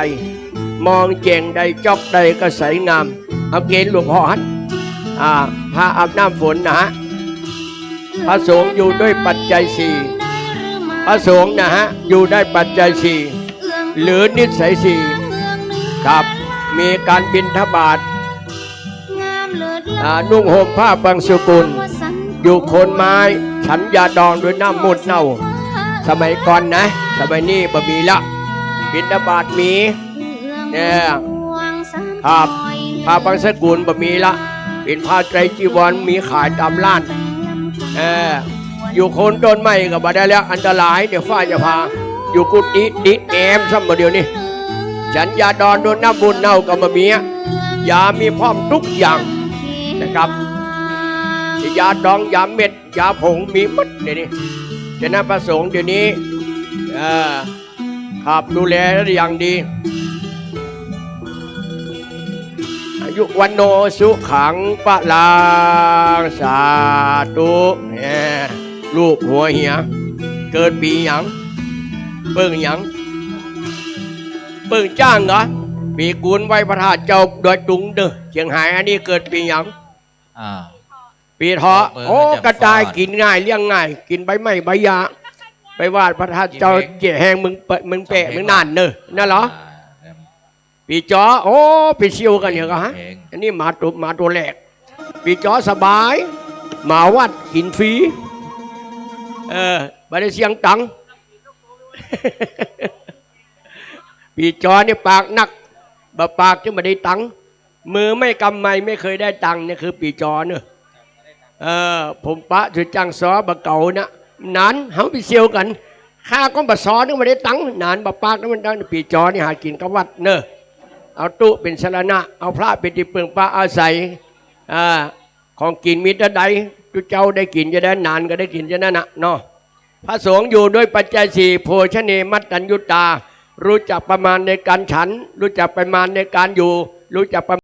มองเจ่งใดจอกใดก็ใสงามเอาเกณฑ์หลวงพ่อฮันพระอาบน้ำฝนนะฮะพระสงฆ์อยู่ด้วยปัจจัย4พระสงฆ์นะฮะอยู่ได้ปัจจัย4หรือนิสัย4ครับมีการบิณฑบาตนุ่งห่มผ้าบางสกุลอยู่โคนไม้ฉันยาดองด้วยน้ำมูดเน่าสมัยก่อนนะสมัยนี้บ่มีละบิณฑบาตมีเนี่ยครับผ้าบางสกุลบ่มีละเป็นผ้าไตรจีวรมีขายตามร้าน อยู่โคนต้นไม้ก็บ่ได้แล้วอันตรายเดี๋ยวฟ้าจะพาอยู่กุฏิดิดแอมซ้ำมาเดียวนี้ฉันยาดอนโดนน้ำบุญเน่ากับมะเมียยามีพร้อมทุกอย่างนะครับยาดองยาเม็ดยาผงมีหมดเดี๋ยวนี้ฉะนั้นพระสงฆ์เดี๋ยวนี้ขับดูแลอย่างดีอายุวันโนสุขังปะลาสาธุลูกหัวเหียเกิดปีหยังเบิ่งหยังเบิ่งจ้างเหรอปีกุลไว้พระธาตุเจ้าดอยตุงเด้อเชียงหายอันนี้เกิดปีหยังปีเถาะโอ้กระจายกินง่ายเลี้ยงง่ายกินใบไม้ใบยาไปวาดพระธาตุเจ้าเจ๋แหงมึงเปะมึงนานเนอะนั่นเหรอปีจอโอ้ปีเชียวกันเหรอฮะอันนี้มาตัวแรกปีจอสบายมาวัดกินฟรีไม่ได้เสียงตังปีจอนี่ปากนักบ่ปากจะไม่ได้ตังมือไม่กำไม่ไม่เคยได้ตังเนี่ยคือปีจอเนอะผมปะจุดจังซอบะเก่านะนานเขาไปเซียวกันข้าก็บะซอนึกไม่ได้ตังนานบะปากนั่นมันดังปีจอนี่หากินกับวัดเนอะเอาตู้เป็นสรณะเอาพระเป็นที่เปลืองปลาอาศัยของกินมีแต่ใดจุเจ้าได้กินจะได้นานก็ได้กินจะนั่นนะเนาะพระสงฆ์อยู่ด้วยปัจจัยสี่โภชเนมัตตัญญุตารู้จักประมาณในการฉันรู้จักประมาณในการอยู่รู้จักประ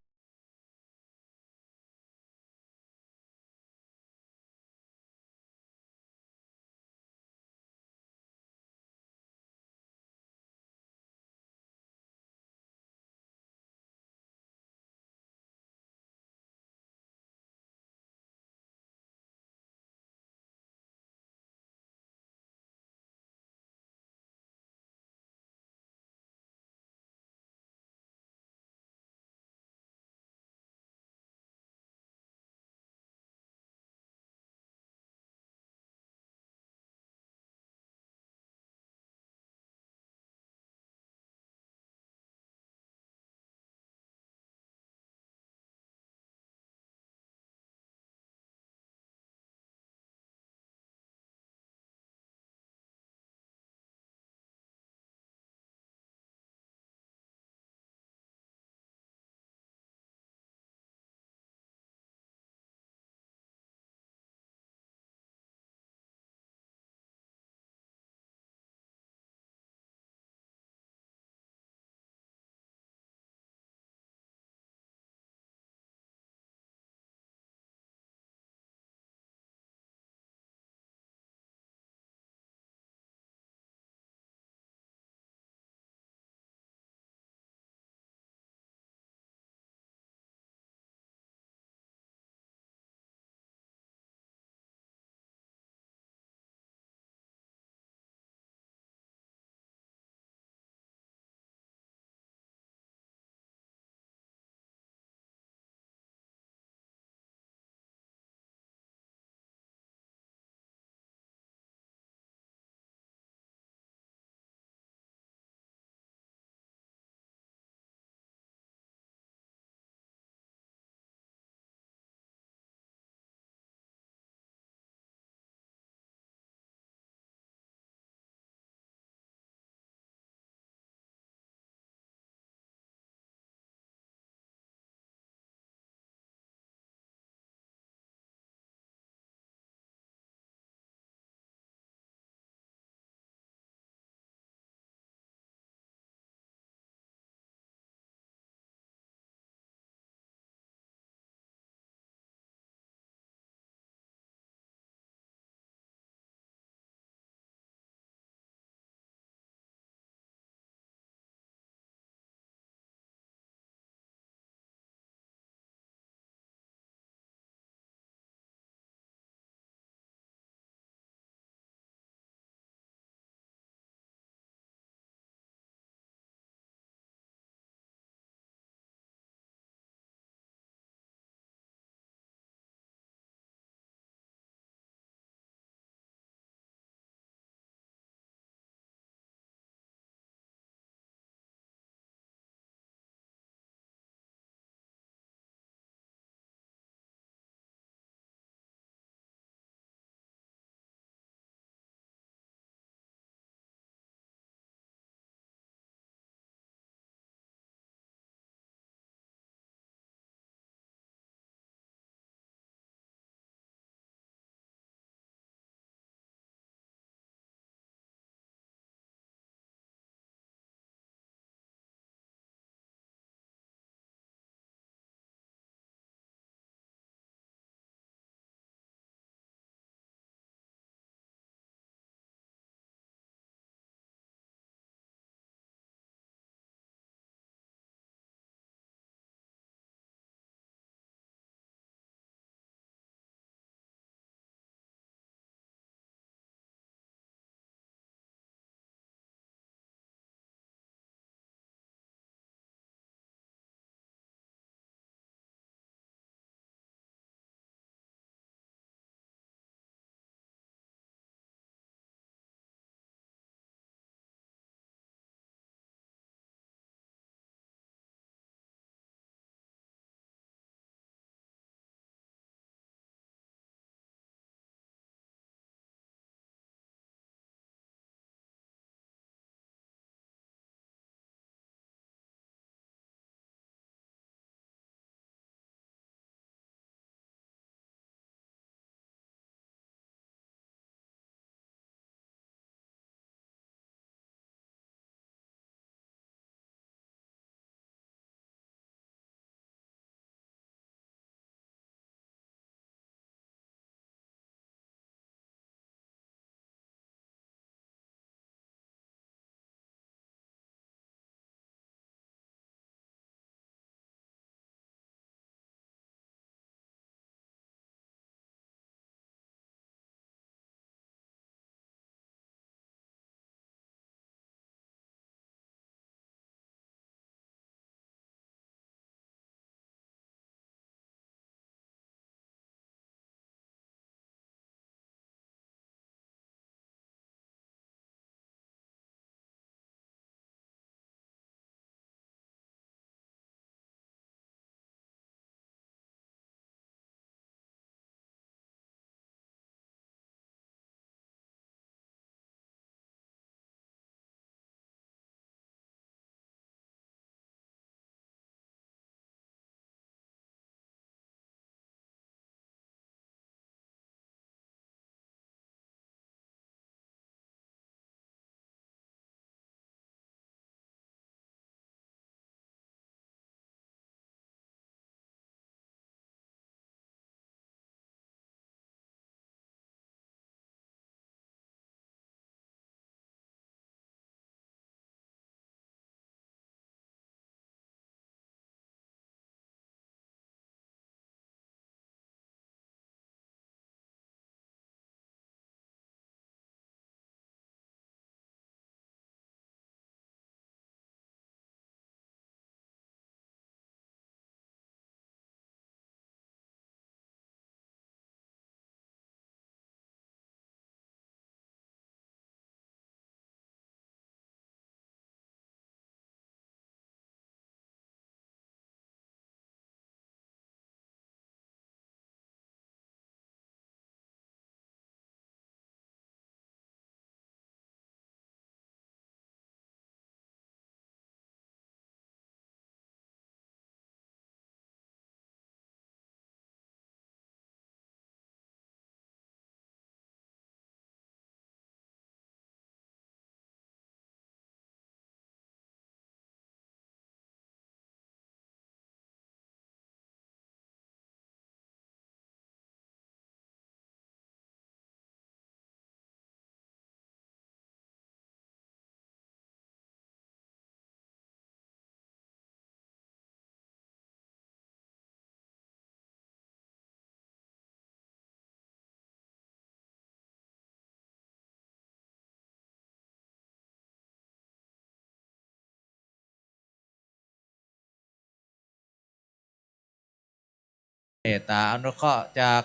เมตตาอนุเคราะห์จาก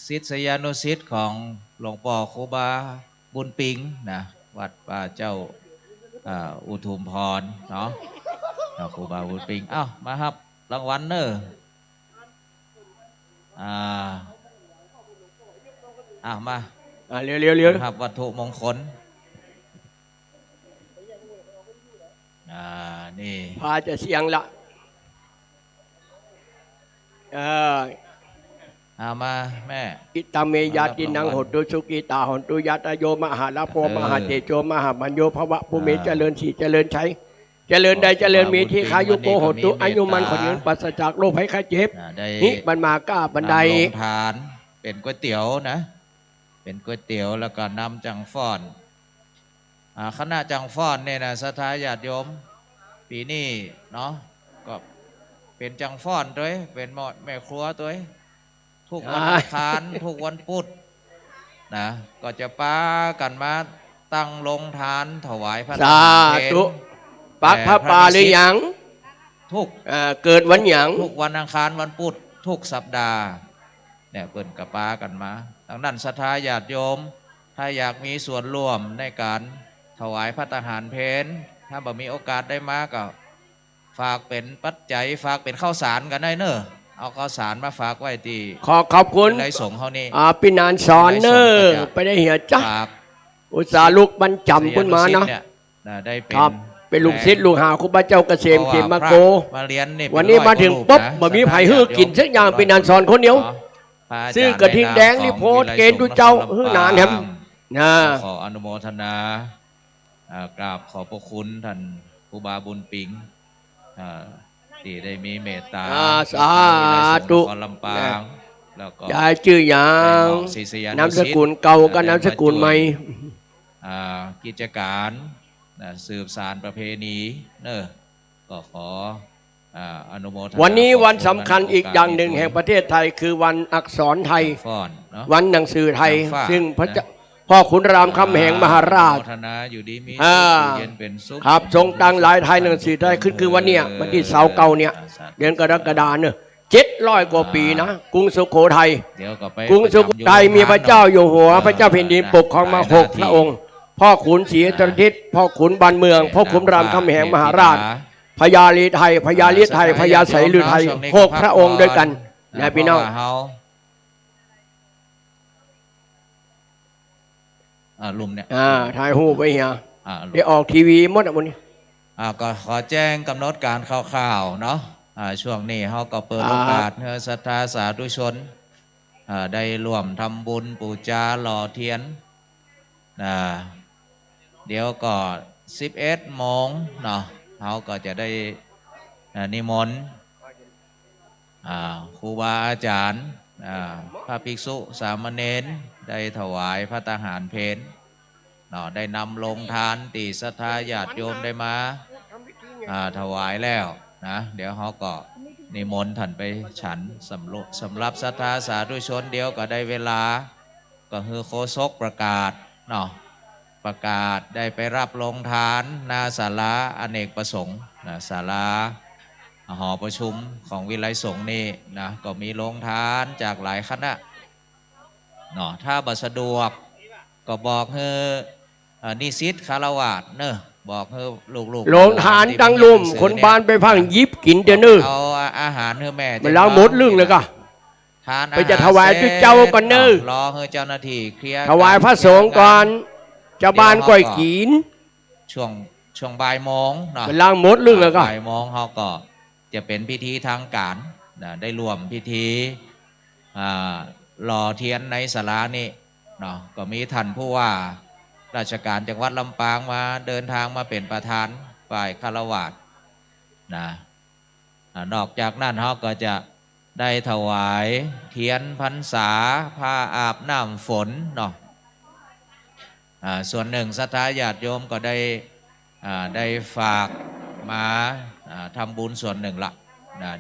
ศิษยานุศิษย์ของหลวงพ่อครูบาบุญปิงนะวัดป่าเจ้าอุทุมพรเนาะครูบาบุญปิงมาครับรางวัลเนอะมาเร็วครับวัตถุมงคลนี่พาจะเสียงละมาแม่อิตาเมยาตินังหตุสุกิตาหตุยัตโยมหาลาโพมหาเตโจมหามัญโยภวะภูมิเจริญสีเจริญใช้เจริญใดเจริญมีที่ขายุโกหตุอายุมันคนยืนปัสจากโรคภัยไข้เจ็บนี่บรรมาก้าบันไดทานเป็นก๋วยเตี๋ยวนะเป็นก๋วยเตี๋ยวแล้วก็นำจังฟ้อนคณะจังฟ้อนเนี่ยนะศรัทธาญาติโยมปีนี้เนาะก็เป็นจังฟ้อนด้วยเป็นหมอดแม่ครัวด้วยทุกวันอังคารทุกวันพุธนะก็จะป้ากันมาตั้งลงทานถวายพระทานเพลปักพระป่าหรือยังทุกเกิดวันหยังทุกวันอังคารวันพุธทุกสัปดาห์เนี่ยเปิ่นกับป้ากันมาดังนั้นศรัทธาญาติโยมถ้าอยากมีส่วนร่วมในการถวายพระทหารเพลถ้าบ่มีโอกาสได้มาก็ฝากเป็นปัจจัยฝากเป็นข้าวสารกันได้เนอะเอาข้าวสารมาฝากไว้ที่ขอบคุณในสงฆ์เขานี่ปีนานสอนเนอะไปได้เหี่ยจ้าอุตสาลุกบรรจำขึ้นมาเนาะได้เป็นลูกศิษย์ลูกหาครูบาเจ้าเกษมเขมโกวันนี้มาถึงปุ๊บบ่มีไผ่ฮื้อกินสักอย่างปีนานสอนคนเดียวซื้อกระทิงแดงนี่โพสเกณฑ์ดูเจ้าฮื้อนานแฮมขออนุโมทนากราบขอบพระคุณท่านครูบาบุญปิงที่ได้มีเมตตาสาธุลำปางแล้วก็ยายชื่ออย่างนามสกุลเก่ากับนามสกุลใหม่กิจการสืบสานประเพณีเนอะก็ขออนุโมทนาวันนี้วันสำคัญอีกอย่างหนึ่งแห่งประเทศไทยคือวันอักษรไทยวันหนังสือไทยซึ่งพระเจ้าพ่อขุนรามคำแหงมหาราชครับทรงตั้งหลายไทยหนังสือไทยคือวันเนี้ยวันที่เสาเก่าเนี่ยเดือนกรกฎาคมเนี่ย700 กว่าปีนะกรุงสุโขทัยกรุงสุโขทัยมีพระเจ้าอยู่หัวพระเจ้าแผ่นดินปกครองมา6 พระองค์พ่อขุนศรีอยุธยาพ่อขุนบานเมืองพ่อขุนรามคำแหงมหาราชพญาลีไทยพญาลิไทยพญาไสลือไทย6 พระองค์ด้วยกันนะพี่น้องลุมเนี่ยถ่ายหูปไปเฮียได้ออกทีวีหมดอ่ะวันนี้ก็ขอแจ้งกำหนดการคร่าวๆเนาะช่วงนี้เขาก็เปิดโอกาสให้ศรัทธาสาธุชนได้ร่วมทำบุญปูจาหล่อเทียนเดี๋ยวก็11 โมงเนาะเขาก็จะได้นิมนต์ครูบาอาจารย์พระภิกษุสามเณรได้ถวายพระทหารเพลได้นำลงทานตีศรัทธาญาติโยมได้มาถวายแล้วนะเดี๋ยวเขาก็นิมนต์ท่านไปฉันสำหรับศรัทธาสาธุชนเดียวก็ได้เวลาก็คือโฆษกประกาศประกาศได้ไปรับลงทานนาศาลาอเนกประสงค์ศาลาหอประชุมของวิไลสงฆ์นี่นะก็มีลงทานจากหลายคณะถ้าบัสะดวกก็บอกให้นิสิตคารวะเนอะบอกให้ลูกลงทานตั้งลุ่มคนบ้านไปพังยิบกินเดี๋ยวนึเอาอาหารให้แม่มันแล้วหมดเรื่องเลยก็ไปจะถวายจุดเจ้าก่อนเนอะรอให้เจ้าหน้าที่เคลียร์ถวายพระสงฆ์ก่อนเจ้าบ้านก่อยกินช่วงบ่ายโมงเนาะมันล้างหมดเรื่องเลยก็บ่ายโมงเขาก็จะเป็นพิธีทางการได้รวมพิธีหล่อเทียนในศาลานี่เนาะก็มีท่านผู้ว่าราชการจังหวัดลำปางมาเดินทางมาเป็นประธานฝ่ายคารวะนอกจากนั้นเขาก็จะได้ถวายเทียนพรรษาผ้าอาบน้ำฝนเนาะส่วนหนึ่งศรัทธาญาติโยมก็ได้ฝากมาทำบุญส่วนหนึ่งละ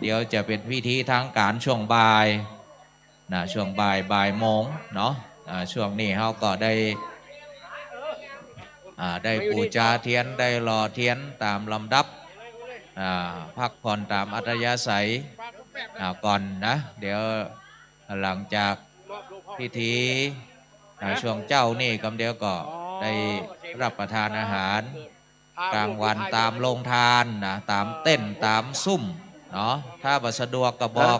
เดี๋ยวจะเป็นพิธีทางการช่วงบ่ายช่วงบ่ายโมงเนาะช่วงนี้เขาก็ได้ปูจาเทียนได้หล่อเทียนตามลำดับพักผ่อนตามอัธยาศัย ก่อนนะเดี๋ยวหลังจากพิธีช่วงเจ้านี่กำเดียวก็ได้รับประทานอาหารกลางวันตามโรงทานนะตามเต้นตามซุ่มเนาะถ้าบ่สะดวกก็บอก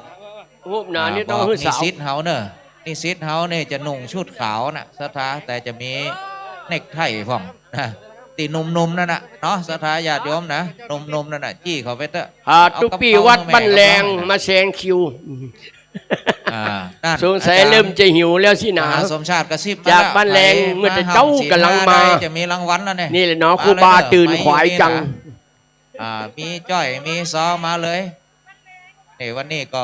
นิสิตเฮาเนอะนิสิตเฮาเนี่ยจะนุ่งชุดขาวนะสถาแต่จะมีเนกไทพ่องนะตีนุ่มๆนั่นน่ะเนาะสถาญาติโยมนะนุ่มๆนั่นน่ะจี้เขาไปเถอะตุปีวัดบ้านแรงมาแซงคิวสงสัยเริ่มจะหิวแล้วสินะสมชาติกระซิบจากบ้านแรงเมื่อเจ้ากำลังมาจะมีรางวัลแล้วเนี่ยนี่แหละเนาะครูบาตื่นขวายจังมีจ้อยมีซอมาเลยนี่วันนี้ก็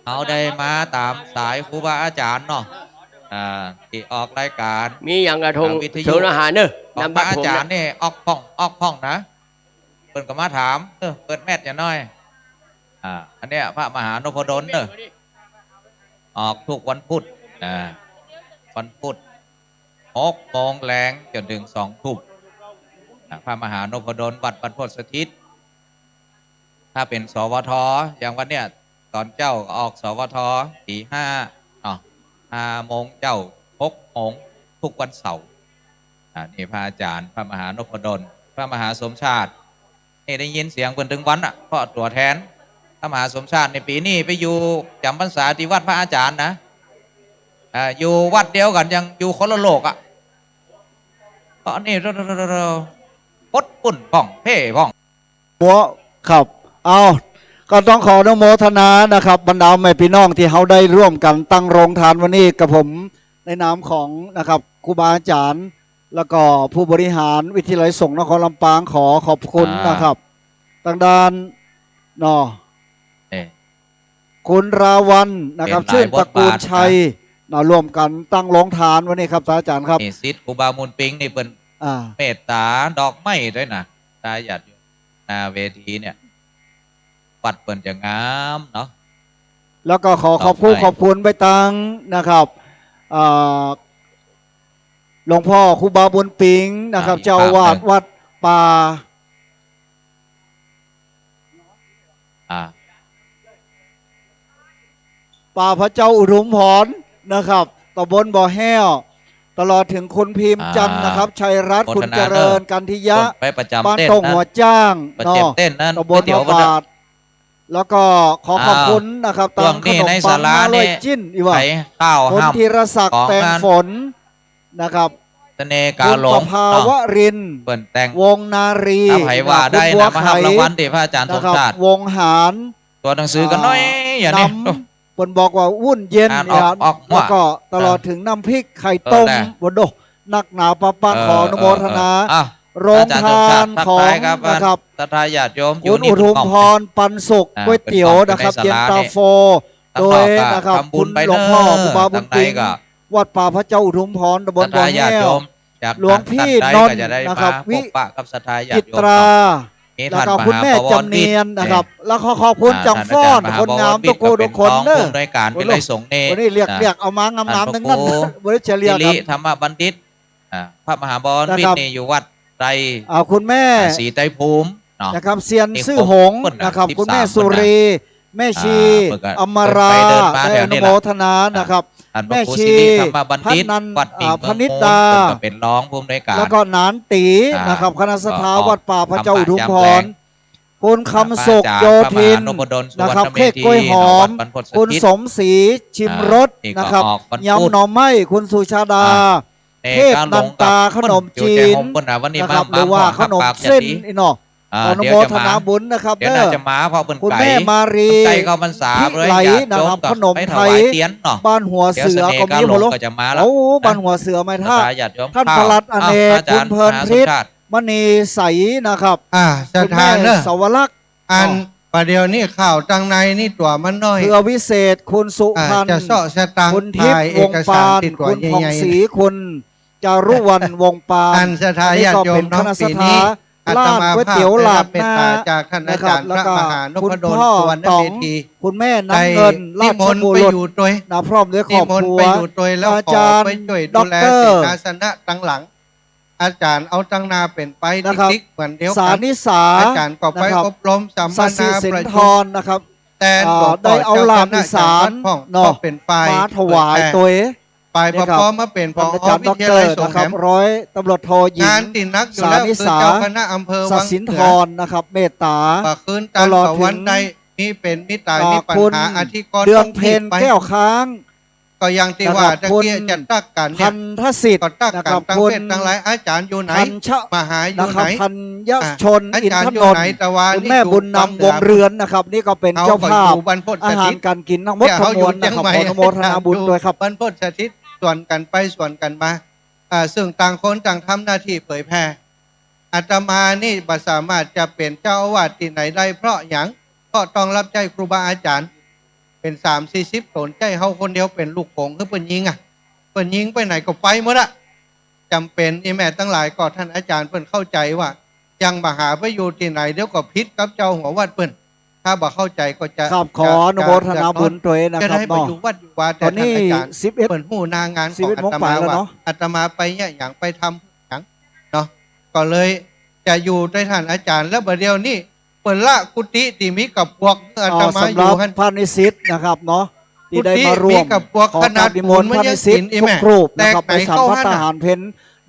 เอาได้มาตามสายครูบาอาจารย์เนาะที่ออกรายการมีอย่างกระทงวิทยุอาหารเนอะนำพระอาจารย์นี่ออกพ่องนะเปิดก็มาถามเปิดแมทจะน้อยอันเนี้ยพระมหานพดลเนอะออกทุกวันพุธวันพุธ6 โมงแรงจนถึง2 ทุ่มพระมหานพดลวัดบรรพตสถิตถ้าเป็นสวทอย่างวันเนี้ยตอนเจ้าออกสวทตี 5 5 โมงเจ้า6 โมงทุกวันเสาร์นี่พระอาจารย์พระมหานพดลพระมหาสมชาตินี่ได้ยินเสียงเปิ่นถึงวันเพราะตัวแทนพระมหาสมชาติในปีนี้ไปอยู่จำพรรษาที่วัดพระอาจารย์นะอยู่วัดเดียวกันยังอยู่คนละโลกเพราะนี่เราปดปุ่นพ่องเพ่พ่องหัวครับเอาก็ต้องขออนุโมทนานะครับบรรดาแม่พี่น้องที่เขาได้ร่วมกันตั้งโรงทานวันนี้กับผมในนามของนะครับครูบาอาจารย์แล้วก็ผู้บริหารวิทยาลัยสงฆ์นครลำปางขอขอบคุณนะครับทางด้านคุณราวันนะครับชื่นตระกูลชัยร่วมกันตั้งโรงทานวันนี้ครับอาจารย์ครับนี่ศิษย์ครูบามูลปิงนี่เป็นเมตตาดอกไม้ด้วยนะตาหยัดอยู่หน้าเวทีเนี่ยปัดเปิ่นจะงามเนาะแล้วก็ขอขอบคุณไปตังนะครับหลวงพ่อครูบาบุญปิงนะครับเจ้าวาดวัดป่าพระเจ้าอุทุมพรนะครับตำบลบ่อแห้วตลอดถึงคุณพิมพ์จันนะครับชัยรัตน์คุณเจริญกันทิยะบ้านตงหัวจ้างเนาะตำบลบ่อบาดแล้วก็ขอขอบคุณนะครับตามขนมปังมาเลยจิ้นอีกว่าคนธีรศักดิ์แตงฝนนะครับเสน่ห์กาหลงภาวรินเปิ่นแต่งวงนารีไผว่าได้นะมารับรางวัลที่พระอาจารย์สมชาติวงหารตัวหนังสือกันน้อยอย่างนี้บนบอกว่าวุ่นเย็นแล้วก็ตลอดถึงน้ำพริกไข่ต้มบนโดนักหนาปะปะขออนุโมทนาโรงทานของนะครับตถาญาติโยมคุณอุทุมพรปันสุขก๋วยเตี๋ยวนะครับเย็นตาโฟโดยนะครับคุณหลวงพ่อครูบาบุญปิงวัดป่าพระเจ้าอุทุมพรตำบลบ่อแห้วหลวงพี่นนท์นะครับวิจิตราแล้วก็คุณแม่จำเนียนนะครับแล้วขอบคุณจังฟ้อนคนงามทุกคนเนอะโดยการเป็นไรสงฆ์วันนี้เรียกเอามางามๆทั้งนั้นบริเฉลี่ยกันธรรมบัณฑิตพระมหาบรวิทย์นี่อยู่วัดไตรคุณแม่ศรีไตรภูมินะครับเซียนซื่อหงนะครับคุณแม่สุรีแม่ชีอมราได้อนุโมทนานะครับแม่ชีพัฒนันพนิดาเป็นร้องภูมิในการแล้วก็นานตีนะครับคณะสถาวัดป่าพระเจ้าอุทุมพรคุณคำสุขโยธินนะครับเค้กกล้วยหอมคุณสมศรีชิมรสนะครับยำหน่อไม้คุณสุชาดาเทพนันตาขนมจีนนะครับหรือว่าขนมเส้นอีนออนุโมทนาบุญนะครับเดี๋ยวจะมาเพราะคุณแม่มารีไก่เข้าพรรษาเลยนะครับขนมไทยบ้านหัวเสือก็มีหัวลกโอ้บ้านหัวเสือไม่ท่าท่านพลัดอเนกคุณเพลินพริษมณีใสนะครับสถานสวรักษ์อันประเดี๋ยวนี้ข่าวจังในนี่ตัวมันน้อยเพื่อวิเศษคุณสุพันธ์คุณทิพย์วงปานคุณผ่องศรีคุณจารุวรรณวงปานสถานญาติโยมน้องปีนี้ลาบก๋วยเตี๋ยวหลาบหน้าจากท่านอาจารย์พระมหานพดลสุวรรณเวทีคุณแม่น้ำเงินราชบุรีนะพร้อมด้วยครอบครัวอาจารย์ด็อกเตอร์ศาสนะตั้งหลังอาจารย์เอาตั้งนาเป็นไปนะครับเหมือนเดียวกันสานิสาอาจารย์ก็ไปอบรมสัมมนาประชุมนะครับ แต่หลวงพ่ ได้เอาลาบอีสาน พ่อง เนาะ ก็เป็นฝ่าย มาถวายตัวเอง ฝ่ายปกครองมาเป็นผอ อาจารย์ วิ ด ทยาลัยสง นะ แห ครับ ม ร้อยตำรวจโทหญิง งานตินักอยู่ สา แล้ว นิ คือ สา เจ้าคณะอำเภอ ส วัง สิน เสื ท อ รนะครับ เมตตา ป่าคืนตัน ตลอด ส ถึ วร ง รค์ใดนี่เป็นนิตายนี่ปัญ คุณ หาอธิกร เดือน ต้อง เพ็ รี ญ บไป แก้วค้าง ก็ยังที่ว่าตะเกียจะตักกันเนี่ พั ย นธสิทธิ์ ก็ตัก นะ กั คน รับ ตั้ง คุณ เพศตั้งหลายอาจารย์อยู่ไหน พันชะ มหาอยู่ นะค ไห รับ น พันยชน อา อิน จารย์ ท อน ยู่ น ไหน ท์ แต่ว่า คุณ นี่ แม่ อยู่ บุญนำวงเรือนนะครับ นี่ก็เป็นเจ้าภาพ ขอยู่บรรพตส อาหาร ถิต การกินทั้งหมด เนี่ย ทั้ เขา ง อ ม ยู่ วล เชี นะ ยง ครับ ใหม่ ขออนุโมทนาบุญด้วยครับ บรรพตสถิตส่วนกันไปส่วนกันมาซึ่งต่างคนต่างทำหน้าที่เผยแพร่อาตมานี่บ่สามารถจะเป็นเจ้าอาวาสที่ไหนได้เพราะอย่างเพราะต้องรับใช้ครูบาอาจารย์เป็น30-40 ตนใจเฮาคนเดียวเป็นลูกโป่งคือเปิ้นยิงเปิ้นยิงไปไหนก็ไปหมดอะจำเป็นอีแม่ทั้งหลายก็ท่านอาจารย์เปิ้นเข้าใจว่ายังมหาไปอยู่ที่ไหนเดี๋ยวก็พิษกับเจ้าหัววัดเปิ้นถ้าบ่เข้าใจก็จะ ครับขออนุโมทนาบุญตัวเองนะ จะ ครับ ได้ไป เนาะ อยู่วัดอยู่วา ต แต่ อน ท่าน นี้ อาจารย์ 11 เปิ้นหู้นางานของ 11 อา โมง ต ไป มา แล้ว ว่า เนาะ อาตมาไปเนี่ยอย่างไปทำอย่างเนาะก็เลยจะอยู่ด้วยท่านอาจารย์แล้วบัดเดียวนี้เปิดละกุฏิที่มีกับพวกอาตมาอ สำหรั ยู่ บ กัน พระนิสิตนะครับเนาะที่ได้มาร่ มี วม กับพวก ขอ คณะ การนิมนต์ บุญ พระนิสิต อี ทุ แม่ กรูป แต นะ ก ครับ ไหน ไปฉัน เข้า พระ หั่น ท น่ะ หารเพน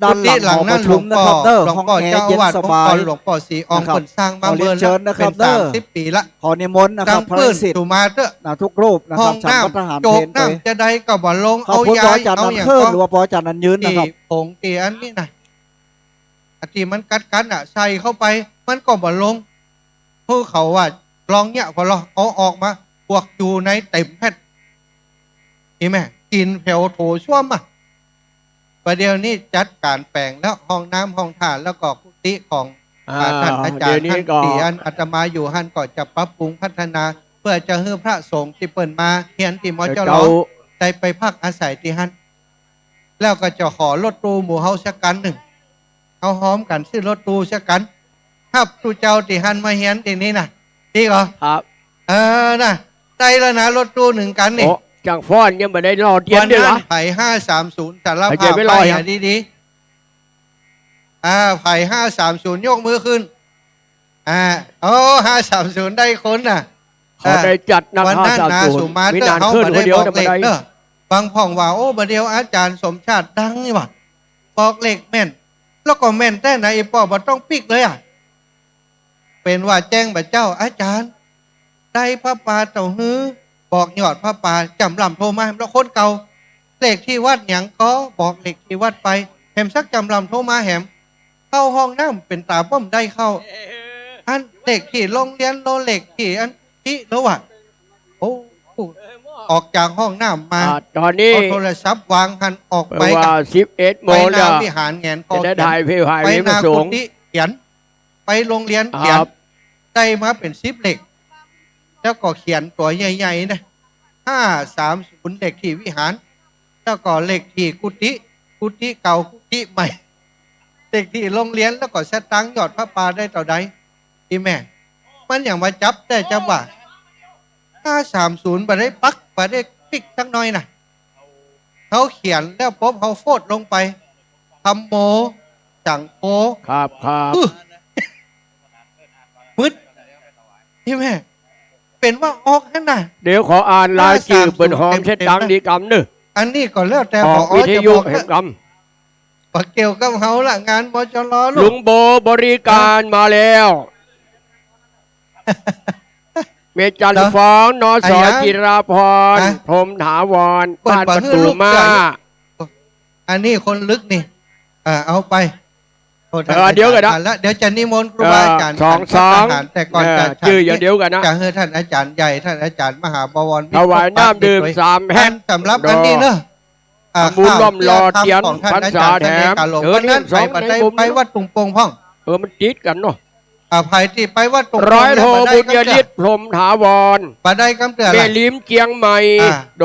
ด้านหลัง หลั ห ง อป นั้น ระ หล ชุ ว ม ง นะ พ่อ ครับเด้อ หลวง ห้อง พ่อ แอร์ เจ้า เย็น อาวาส ส ของ บา พ่อย หลวงพ่อศรีออง นะครับ เปิดสร้างมา ขอเรี เบิ ยน ร์ เชิญนะค เป็ รับ น เด้อ 30 ปีละ ขอนิมนต์นะครับพระ เปิ้ นิ น สิต ถูมาเถอะ นะทุกรูปนะ ห้ ค อ รับ ง ฉัน น้ พระทหาร ำโจ เพ ก นไป น้ำจะได้ก็บ่ลง ขอบ เอา คุณพ ยา ระ ย อาจารย์ เอา นัน อย่าง เคิร์ ก็ หรือว่าพระอาจารย์นันยืนนะ ที่ ครับ ผงตีอันนี้นะอันที่มันกัดอ่ะใส่เข้าไปมันก็บ่ลงพวกเขาว่าลองเนี่ยพอเราเอาออกมาพวกอยู่ในเต็มแพทย์นี่แม่กินแผ่วโถช่วมอ่ะประเดี๋ยวนี้จัดการแปลงแล้วห้องน้ำห้องท่าแล้วก็กุฏิของท่านอาจารย์ท่านเตียนอาตมาอยู่ท่านก็จะปรับปรุงพัฒนา เพื่อจะให้พระสงฆ์ที่เปิดมาเฮียนที่มอเจ้าหลวงได้ไปพักอาศัยที่ท่านแล้วก็จะขอรถตู้หมู่เฮาสักกันหนึ่งเอาหอมกันซื้อรถตู้สักกันถ้าผู้เจ้าที่ท่านมาเฮียนที่นี้นะดีเหรอ ครับ นะได้แล้วนะรถตู้หนึ่งกันนี่ โอ้จังฟ้อนยังไม่ได้รอเทียนด้วยเหรอ ไผ่530สาร ไอ้ ภา เจ๊ พ ไม่ ไป รอยัง ดีไผ่530ยกมือขึ้นโอ้530ได้คนน่ะ เขาได้จัดนัก วันนั้นนะสุมา มี เตอ นา ร์ น เขา ขึ้น มา ค ได้ นเดียว บอก จะ เล มา ข ได้ เด้อบางพ่องว่าโอ้บดเดียวอาจารย์สมชาติดังนี่ว่ะบอกเลขแม่น แล้วก็แม่นแต่ไหนไอ้ป่อบ่ต้องปิกเลยอ่ะเป็นว่าแจ้งบัดเจ้าอาจารย์ได้พระป่าเต่าฮื้อบอกยอดพระป่าจำลำโทรมาแล้วคนเก่าเลขที่วัดหยังก็บอกเลขที่วัดไปแหมสักจำลำโทรมาแหมเข้าห้องน้ำเป็นตาป้อมได้เข้าอันเลขที่โรงเรียนโลเลขที่อันที่แล้วว่ะโอ้ออกจากห้องน้ำมา ตอนนี้ เอาโทรศัพท์วางหันออกไป ว่า11 โม ไป ง ห แล้ น้าว วิหารแงนคอ จะได้ เขียน ถ่ายเพลงถ่าย ไป เพลง ห มา น้า สู กุ ง ฏิเขียนไปโรงเรียนเขียน ครับ ได้มาเป็น10 เหล็ก แล้วก็เขียนตัวใหญ่ๆนะ530เลขที่วิหาร แล้วก็เลขที่กุฏิเก่ากุฏิใหม่เลขที่โรงเรียนแล้วก็สตังค์ยอดพระป่าได้ต่อใดที่แม่มันอย่างมาจับได้จับว่า530บ่ได้ปักบ่ได้ปิกสักหน่อยนะเขาเขียนแล้วป๊บเขาโฟดลงไปทำโมจังโป ครับครับ มึดที่แม่เป็นว่าออกนั่นน่ะ เดี๋ยวขออ่านรายชื่อบนหอมเช็ดดังดีกรรมเนอะ อันนี้ก็แล้วแต่ อ พ อก อ วิท จะ ยุ บอก แห่งกรรม ก็เกี่ยวกับเขาละงานบจร ลุงโบบริการมาแล้ว เมจันทร์ฟ้องนสจิราพรพรหมถาวรบ้านประตูมา อันนี้คนลึกนี่เอาไปโอ้ท่าน เดี๋ยวกันนะ แล้วเดี๋ยวจะนิมนต์ครูบาอาจารย์ สอง แต่ก่อนจะ ชื่ออย่างเดียวกันนะ จะให้ท่านอาจารย์ใหญ่ท่านอาจารย์มหาบวร ถวายน้ำดื่ม3 แพ็ค สำหรับอันนี้เนอะ บุญล้อมรอเทียน ของท่าน พรร อา ษา จารย์ แถม กาหลง เออ วันนั้น นี่ ไปปัดได้ สองในมุม ไปวัดตุงโปงพ่อง มันจิตกันเนาะ ภัยที่ไปวัดตุงโปง ร้อยโท เนี่ย บุญยฤทธิ์พรหมถาวร ปัดได้กำเตือน แม่ลิมเจียงใหม่โด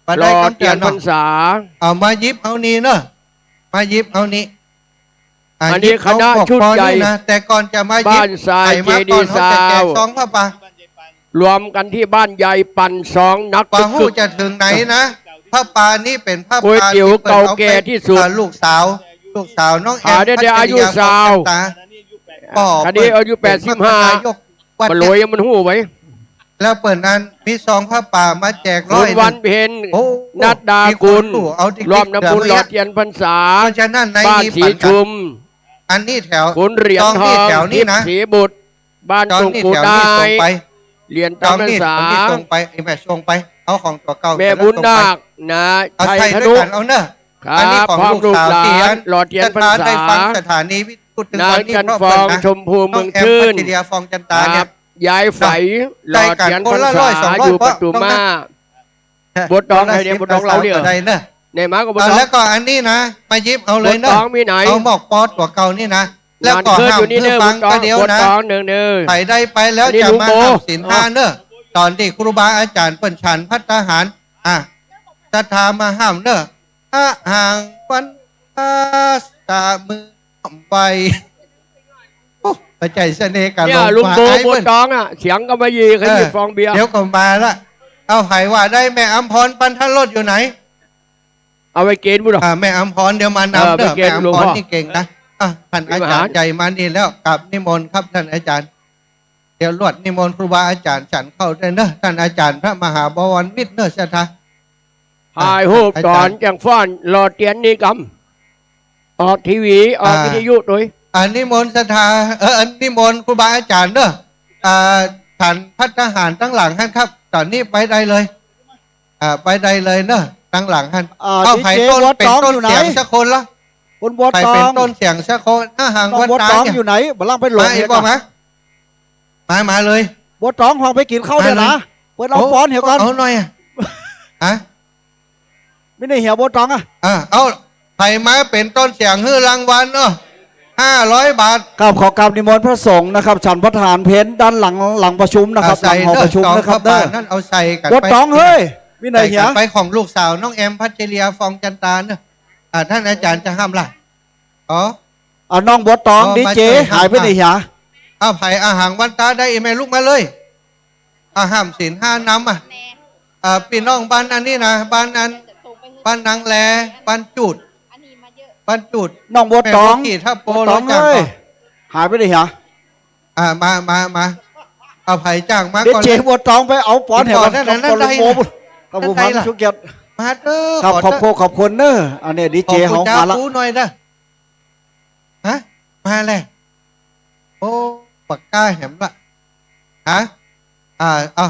ปัด ร ได้ อก ำ เที เตื ย อน นพรรษา เอามายิบเอานี้เนอะมายิบเอานี้ อันนี้ ยิบ คณะ เอา ชุดใหญ่ พอนี่นะแต่ก่อนจะมายิบ บ้านทราย ใส่มา เจดี ก่อน ย์ เขาจะแจก ซาว ซองผ้าป่าร วมกันที่บ้านใหญ่ปั่น2 นัก กว่าหู ตึก จะถึงไหนนะผ้าป่านี่เป็นผ้า ก๋วย ป่า เตี๋ยว ที่ปิด เก่า อไป แก่ที่สุด ลูกสาวน้องแอ ขาม ยได้แต่อายุ พัชริ สาว ตาก็ คดีอายุ เป็น 85 ยกวัด มันรวยยังมันหู้ไว้ แล้วเปิดนั้นมีซองผ้าป่ามาแจกร้ คุ อ ณ ย วันเพ็ญนัดดากุลรวมน้ำบุญหลอดเทียนพรรษา เพราะฉะนั้นใน บ้าน นี้ สีชุม อันนี้แถว คุณเหรียญทอง แถวนี้ ทิพ นะ ย์ศรีบุตรบ้าน จอง ตุง นี่ กู แถว ได้ นี้ส่งไป เหรียญ จ ตา อง มพรร นี่ ษา ส่งไปไอ้แม่ส่งไปเอาของตัวเก่า แม่บุญนาคนะ เอา ชัย ใช้ ธ ด้ว นุ ยกันเอาเนอะ ครั อันนี้ บ ของ พร้อม ลู ลู ก ก สาว หลา ที่ นหลอดเทียนพรร จะได้ ษา ฟังสถานีวิทยุถึง นาง วันนี้ จัน เพราะ ฟอง เปิดนะ ชมพู น้ เมื อ อง ง แอม ชื่ พั น ชริยาฟองจันตา ค เนี่ รั ย บยายไฝหลอดเทียนพรรษาอยู่ประตูมาบทดองใครเนี่ยบทดองเราเนี่ย ได้เนอะ ในมาก็บทด เอา อง แล้วก็อันนี้นะมายิบเอาเลยเน บท อะ ดองมีไหน เอาหมอกปอตัวเก่านี่นะแล้วก็ งาน ห้าม อยู่นี่ เพื่ เน อ อะ ฟัง บทดอง ก็เดียว บท นะ ดองเนอะ ใครได้ไปแล้ว อันนี้ จะ ลุง มา โบ ห้ามศีลห้าเนอะตอนที่ครูบาอาจารย์เปิ้นฉันพัฒหารศรัทธามาห้ามเนอะห่างวันตามือไปโอ้ปัจจัยเสน่ห์กัน เนี่ยลุงโบบทดองอ่ะเสียงก็มายีขยิบฟองเบียร์ เดี๋ยวก็มาละเอาไผว่าได้แม่อัมพรปันทรถอยู่ไหน เอาไปเกณฑ์บุญหรอ แม่อัมพรเดี๋ยวมานำเด้อแม่อัมพรนี่เก่งนะท่านอาจารย์ใหญ่มานี่แล้วกับนิมนต์ครับท่านอาจารย์เดี๋ยวลวดนิมนต์ครูบาอาจารย์ฉันเข้าได้เนอะท่านอาจารย์พระมหาบวรมิตรเนอะชะทา ถ่ายรูปตอนจังฟ้อนหลอดเทียนนี่กำออกทีวีออกวิทยุด้วย นิมนต์ชะทานิมนต์ครูบาอาจารย์เนอะฉันพัฒหารตั้งหลังท่านครับตอนนี้ไปได้เลยไปได้เลยเนอะตั้งหลังท่านเอาไผ่ต้นเป็นต้นเสียงสักคนละคุณบัว ไป ตอ เป็น ง ต้นเสียงสักคนห่าง น้อง วัน บัว ตา ตอง เนี่ย อยู่ไหนบัลลังไปหลง มาอีกบอกมาเลย บัวตองห้องไปกินข้าวเดี๋ยวนะเปิดเอาป้อนเหี่ยวก่อน เอาหน่อยไม่ได้เหี่ยวบัวตองเอาไผ่มาเป็นต้นเสียงฮื้อรางวัล500 บาท ครับขอกราบนิมนต์พระสงฆ์นะครับฉันพระทหารเพนด้านหลังประชุมนะครับหลังหอประชุมนะครับเด้อ นั่นเอาใส่กัน บัวตองเฮ้ยวินัยเหี่ย ไปของลูกสาวน้องแอมพัชริยาฟองจันตาเนอะท่านอาจารย์จะห้ามล่ะน้องบัวตองดีเจหายไปไหนเหี่ยเอาไผ่อาหารวันตาได้แม่ลูกมาเลยห้ามศีล5 น้ำพี่น้องบ้านอันนี้นะบ้านนั้นบ้านนางแลบ้านจุดบ้านจุด น้องบัวตอง ขี่ถ้าโป บัวต เรา อง จ้าง เฮ้ยหายไปไหนเหี่ยมาเอาไผ่จ้างมา ดี ก่อน เจบัวตองไปเอาป้อนเหี่ยว นั่น กับลุงโบกับผู้พันชุกเกียรติ มาเด้อ ครับขอบคุณเนอะอันนี้ดีเจของมาละ หน่อยนะมาเลยโอ้ปากกาแหมละเอา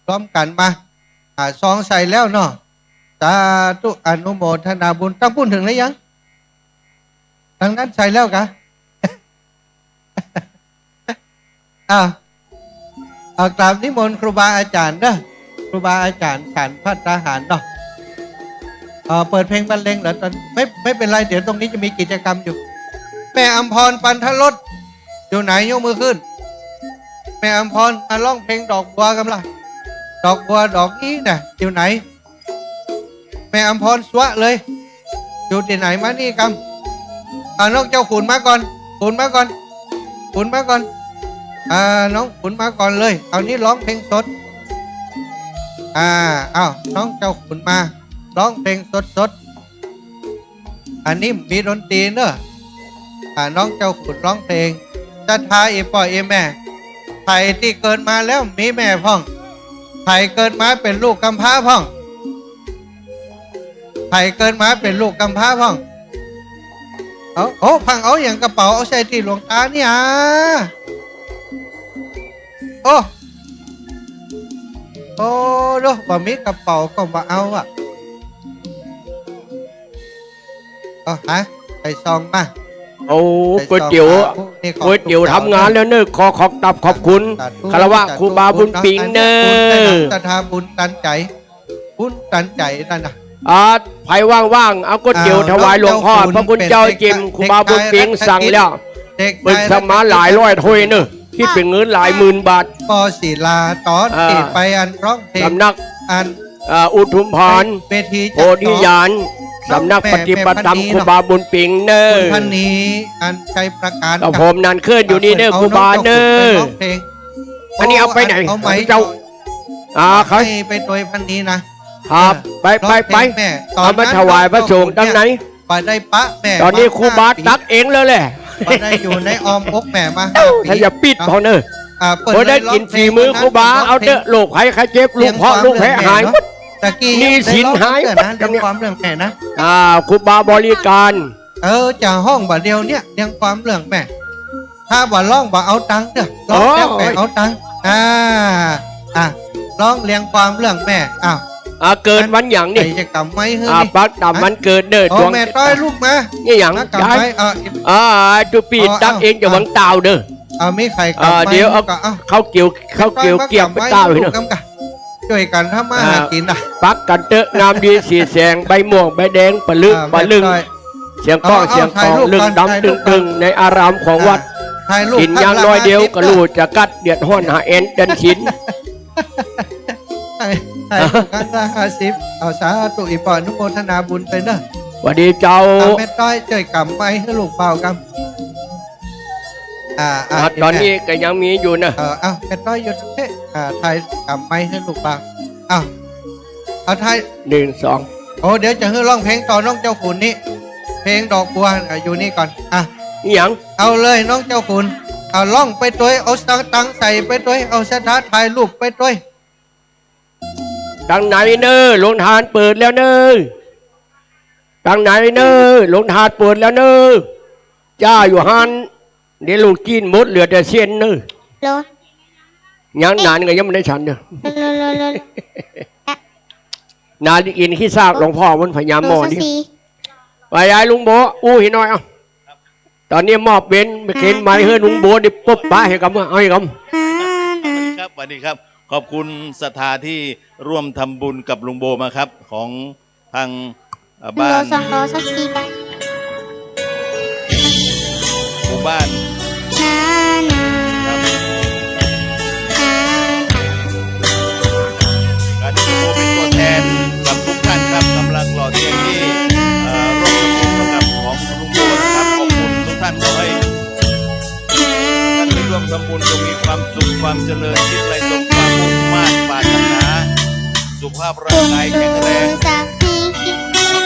พร้อมกันมาซองใส่แล้วเนาะสาธุอนุโมทนาบุญต้องพูดถึงหรือยังทางนั้นใส่แล้วกะ เอากราบนิมนต์ครูบาอาจารย์นะครูบาอาจารย์ฉันพัฒหารเนาะเปิดเพลงบรรเลงเหรอตอนไม่เป็นไรเดี๋ยวตรงนี้จะมีกิจกรรมอยู่แม่อัมพรปันทรสอยู่ไหนยกมือขึ้นแม่อัมพรมาร้องเพลงดอกบัวกันล่ะดอกบัวดอกนี้น่ะอยู่ไหนแม่อัมพรสวะเลยอยู่ที่ไหนมานี่กำน้องเจ้าขุนมาก่อนขุนมาก่อนน้องขุนมาก่อนเลยเอานี้ร้องเพลงสดน้องเจ้าขุนมาร้องเพลงสดอันนี้มีดนตรีเนอะน้องเจ้าขุนร้องเพลงจะทาอีป่ออีแม่ไผ่ที่เกิดมาแล้วมีแม่พ่องไผ่เกิดมาเป็นลูกกำพร้าพ่องไผ่เกิดมาเป็นลูกกำพร้าพ่องพังเอาอย่างกระเป๋าเอาใส่ที่หลวงตาเนี่ยโอ้ดูบ่มีกระเป๋าก็มาเอาใส่ซองมาก๋วยเตี๋ยวทำงานแล้วเนอะขอบคุณคารวะครูบาบุญปิงเนอะศรัทธาบุญตันใจนั่นนะไผ่ว่างๆเอาก๋วยเตี๋ยวถวายหลวงพ่อพระคุณเจ้าจิมครูบาบุญปิงสั่งแล้วเป็นสมาหลายร้อยถ้วยเนอะคิดเป็นเงินหลายหมื่นบาทปอศิลาตอนติดไปอันร้องเพลงสำนักอุทุมพรโพธิญาณสำนักปฏิบัติธรรมครูบาบุญปิงเนอร์ท่านนี้อันใจประการกับผมนันเคลื่อนอยู่นี่เนอร์ครูบาเนอร์อันนี้เอาไปไหนเจ้าเขาไปตัวพันนี้นะครับไปเอามาถวายพระสงฆ์ตั้งไหนไปได้ปะแม่ตอนนี้ครูบาตักเองเลยแหละไปได้อยู่ในออมอกแม่มาถ้าอย่าปิดพอเนอร์ โอ้ได้กินฝีมือครูบาเอาเถอะโรคภัยไข้เจ็บลูกเพาะลูกแพ้หายหมด ตะกี้ นี่สินหาย นะเรื่องความเรื่องแม่นะ ครูบาบริการ จะห้องบ่เดียวเนี่ยเรื่องความเรื่องแม่ถ้าบ่ร้องบ่เอาตังค์เด้อร้องแล้วแม่เอาตังค์ร้องเรียงความเรื่องแม่เกิดวันอย่างนี้จะกำไม้เฮ้ยปักดำมันเกิดเด้อดวงแม่ต้อยลูกมานี่อย่างยายจุปีตักเองจะหวังเต่าเด้อไม่ใครเดี๋ยวเขาเกี่ยวไปเต่าให้เนาะช่วยกันทำมาหากินนะปักกันเตอะงามดีสีแสงใบม่วงใบแดงปะลึงเสียงก้องเสียงกองลึงดำตึงในอารามของวัดกินอย่างน้อยเดียวก็รู้จะกัดเดือดห้อนหาเอ็นดันขินกันละ50เอาสาธุอีปอนุโมทนาบุญไปเนอะวันดีเจ้าแม่ต้อยช่วยกำไม้ให้ลูกเป่ากำตอนนี้ก็ยังมีอยู่นะแม่ต้อยหยุดไทยกำไม้ให้ลูกเป่าเอาไทย1 2เดี๋ยวจะให้ร้องเพลงต่อน้องเจ้าขุนนี่เพลงดอกบัวอยู่นี่ก่อนอย่างเอาเลยน้องเจ้าขุนเอาร้องไปตัวเอาตังใส่ไปตัวเอาสถานถ่ายรูปไปตัวดังไหนเนอลงทานเปิดแล้วเนอดังไหนเนอลงทานเปิดแล้วเนอจ้าอยู่ฮันเดี๋ยวลูกกินหมดเหลือแต่เส้นเนอยังนานก็ยังไม่ได้ฉันเนอะนานกินขี้ซากหลวงพ่อมันพยายามมอนี่ไปยายลุงโบอู้ให้หน่อยตอนนี้มอบเบนไปเข็นไม้เฮือลุงโบนี่ปุ๊บป้าให้กำเอาให้กำครับสวัสดีครับขอบคุณศรัทธาที่ร่วมทำบุญกับลุงโบมาครับของทางบ้านหมู่บ้านการที่ลุงโบเป็นตัวแทนกับทุกท่านครับกำลังหล่อเทียนที่ร่วมทำบุญกับของลุงโบนะครับขอบคุณทุกท่านขอให้ท่านที่ร่วมทำบุญจงมีความสุขความเจริญคิดอะไรสมความมุ่งมั่นปรารถนาสุขภาพร่างกายแข็งแรง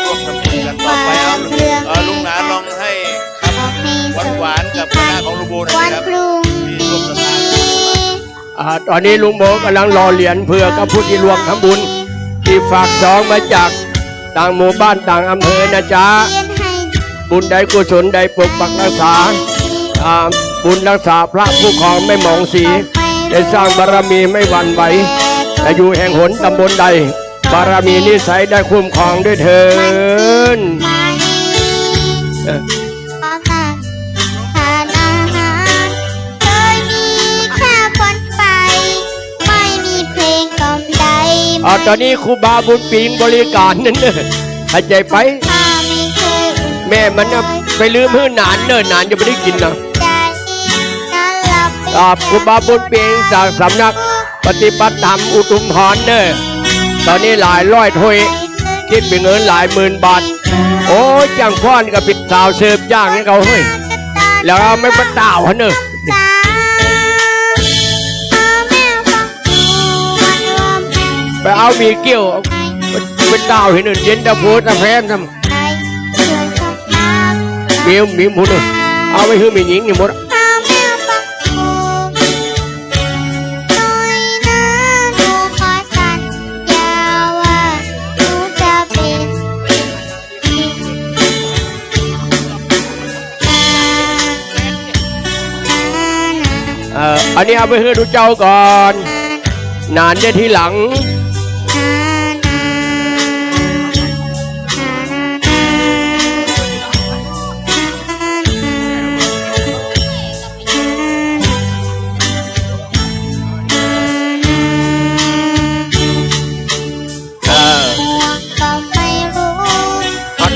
ร่วมทำบุญกันต่อไปลุงหนาลองให้คำหวานกับคณะของลุงโบหน่อยครับที่ร่วมสถานตอนนี้ลุงโบกำลังรอเหรียญเพื่อกับผู้ที่ร่วมทำบุญที่ฝากซองมาจากต่างหมู่บ้านต่างอำเภอนะจ๊ะบุญใดกุศลใดปกปักรักษาบุญรักษาพระผู้ครองไม่มองสีได้สร้างบารมีไม่หวั่นไหวแต่อยู่แห่งหนตำบลใดบารมีนิสัยได้คุ้มครองด้วยเถิดตอนนี้ครูบาบุญปิงบริการนั่นเนอะหายใจไปแม่มันไปลืมหื้อนานเนิ่นนานจะไม่ได้กินนะครูบาบุญปิงจากสำนักปฏิบัติธรรมอุทุมพรเนอะตอนนี้หลายร้อยถ้วยคิดเป็นเงินหลายหมื่นบาทโอ้จังพ่อนกับปิดสาวเสิร์ฟย่างให้เขาเฮ้ยแล้วไม่ประตาวเนอะไปเอามีเกี่ยวเป็นดาวเห็นเย็นตะโพตะแพมทำมีหมดเลยเอาไปคือมีหญิงนี่หมดอันนี้เอาไปให้ดูเจ้าก่อนนานได้ทีหลัง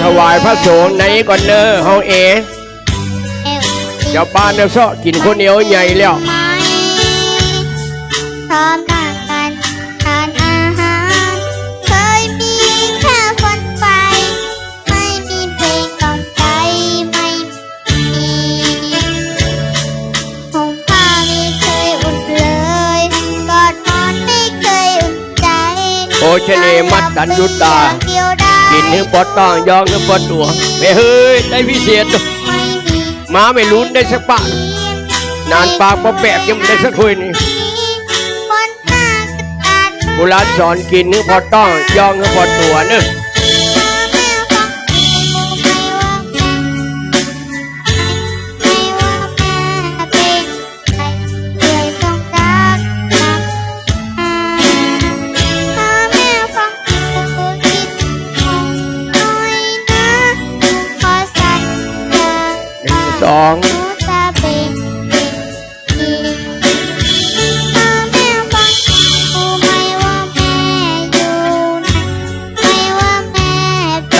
ถวายพระสงฆ์ในก่อนเนอเฮาเจ้าบ้านเนี่ยซะกินคนเหนียวใหญ่แล้วพร้อมต่างกันทานอาหารเคยมีแค่ฝันไปไม่มีเพลงกล่อมใจไม่มีห่มผ้าไม่เคยอุ่นเลยกอดนอนไม่เคยอุ่นใจโอชเนมัดดันยุตตากินให้ปอดต้องยองให้ปอดตัวไม่เฮ้ยได้พิเศษมาไม่ลุ้นได้สักปะ นานปากบ่แปบยังไม่ได้สักถ้วยนี่โบราณสอนกินนึกพอต้องย่องนึกพอตัวนึกสอง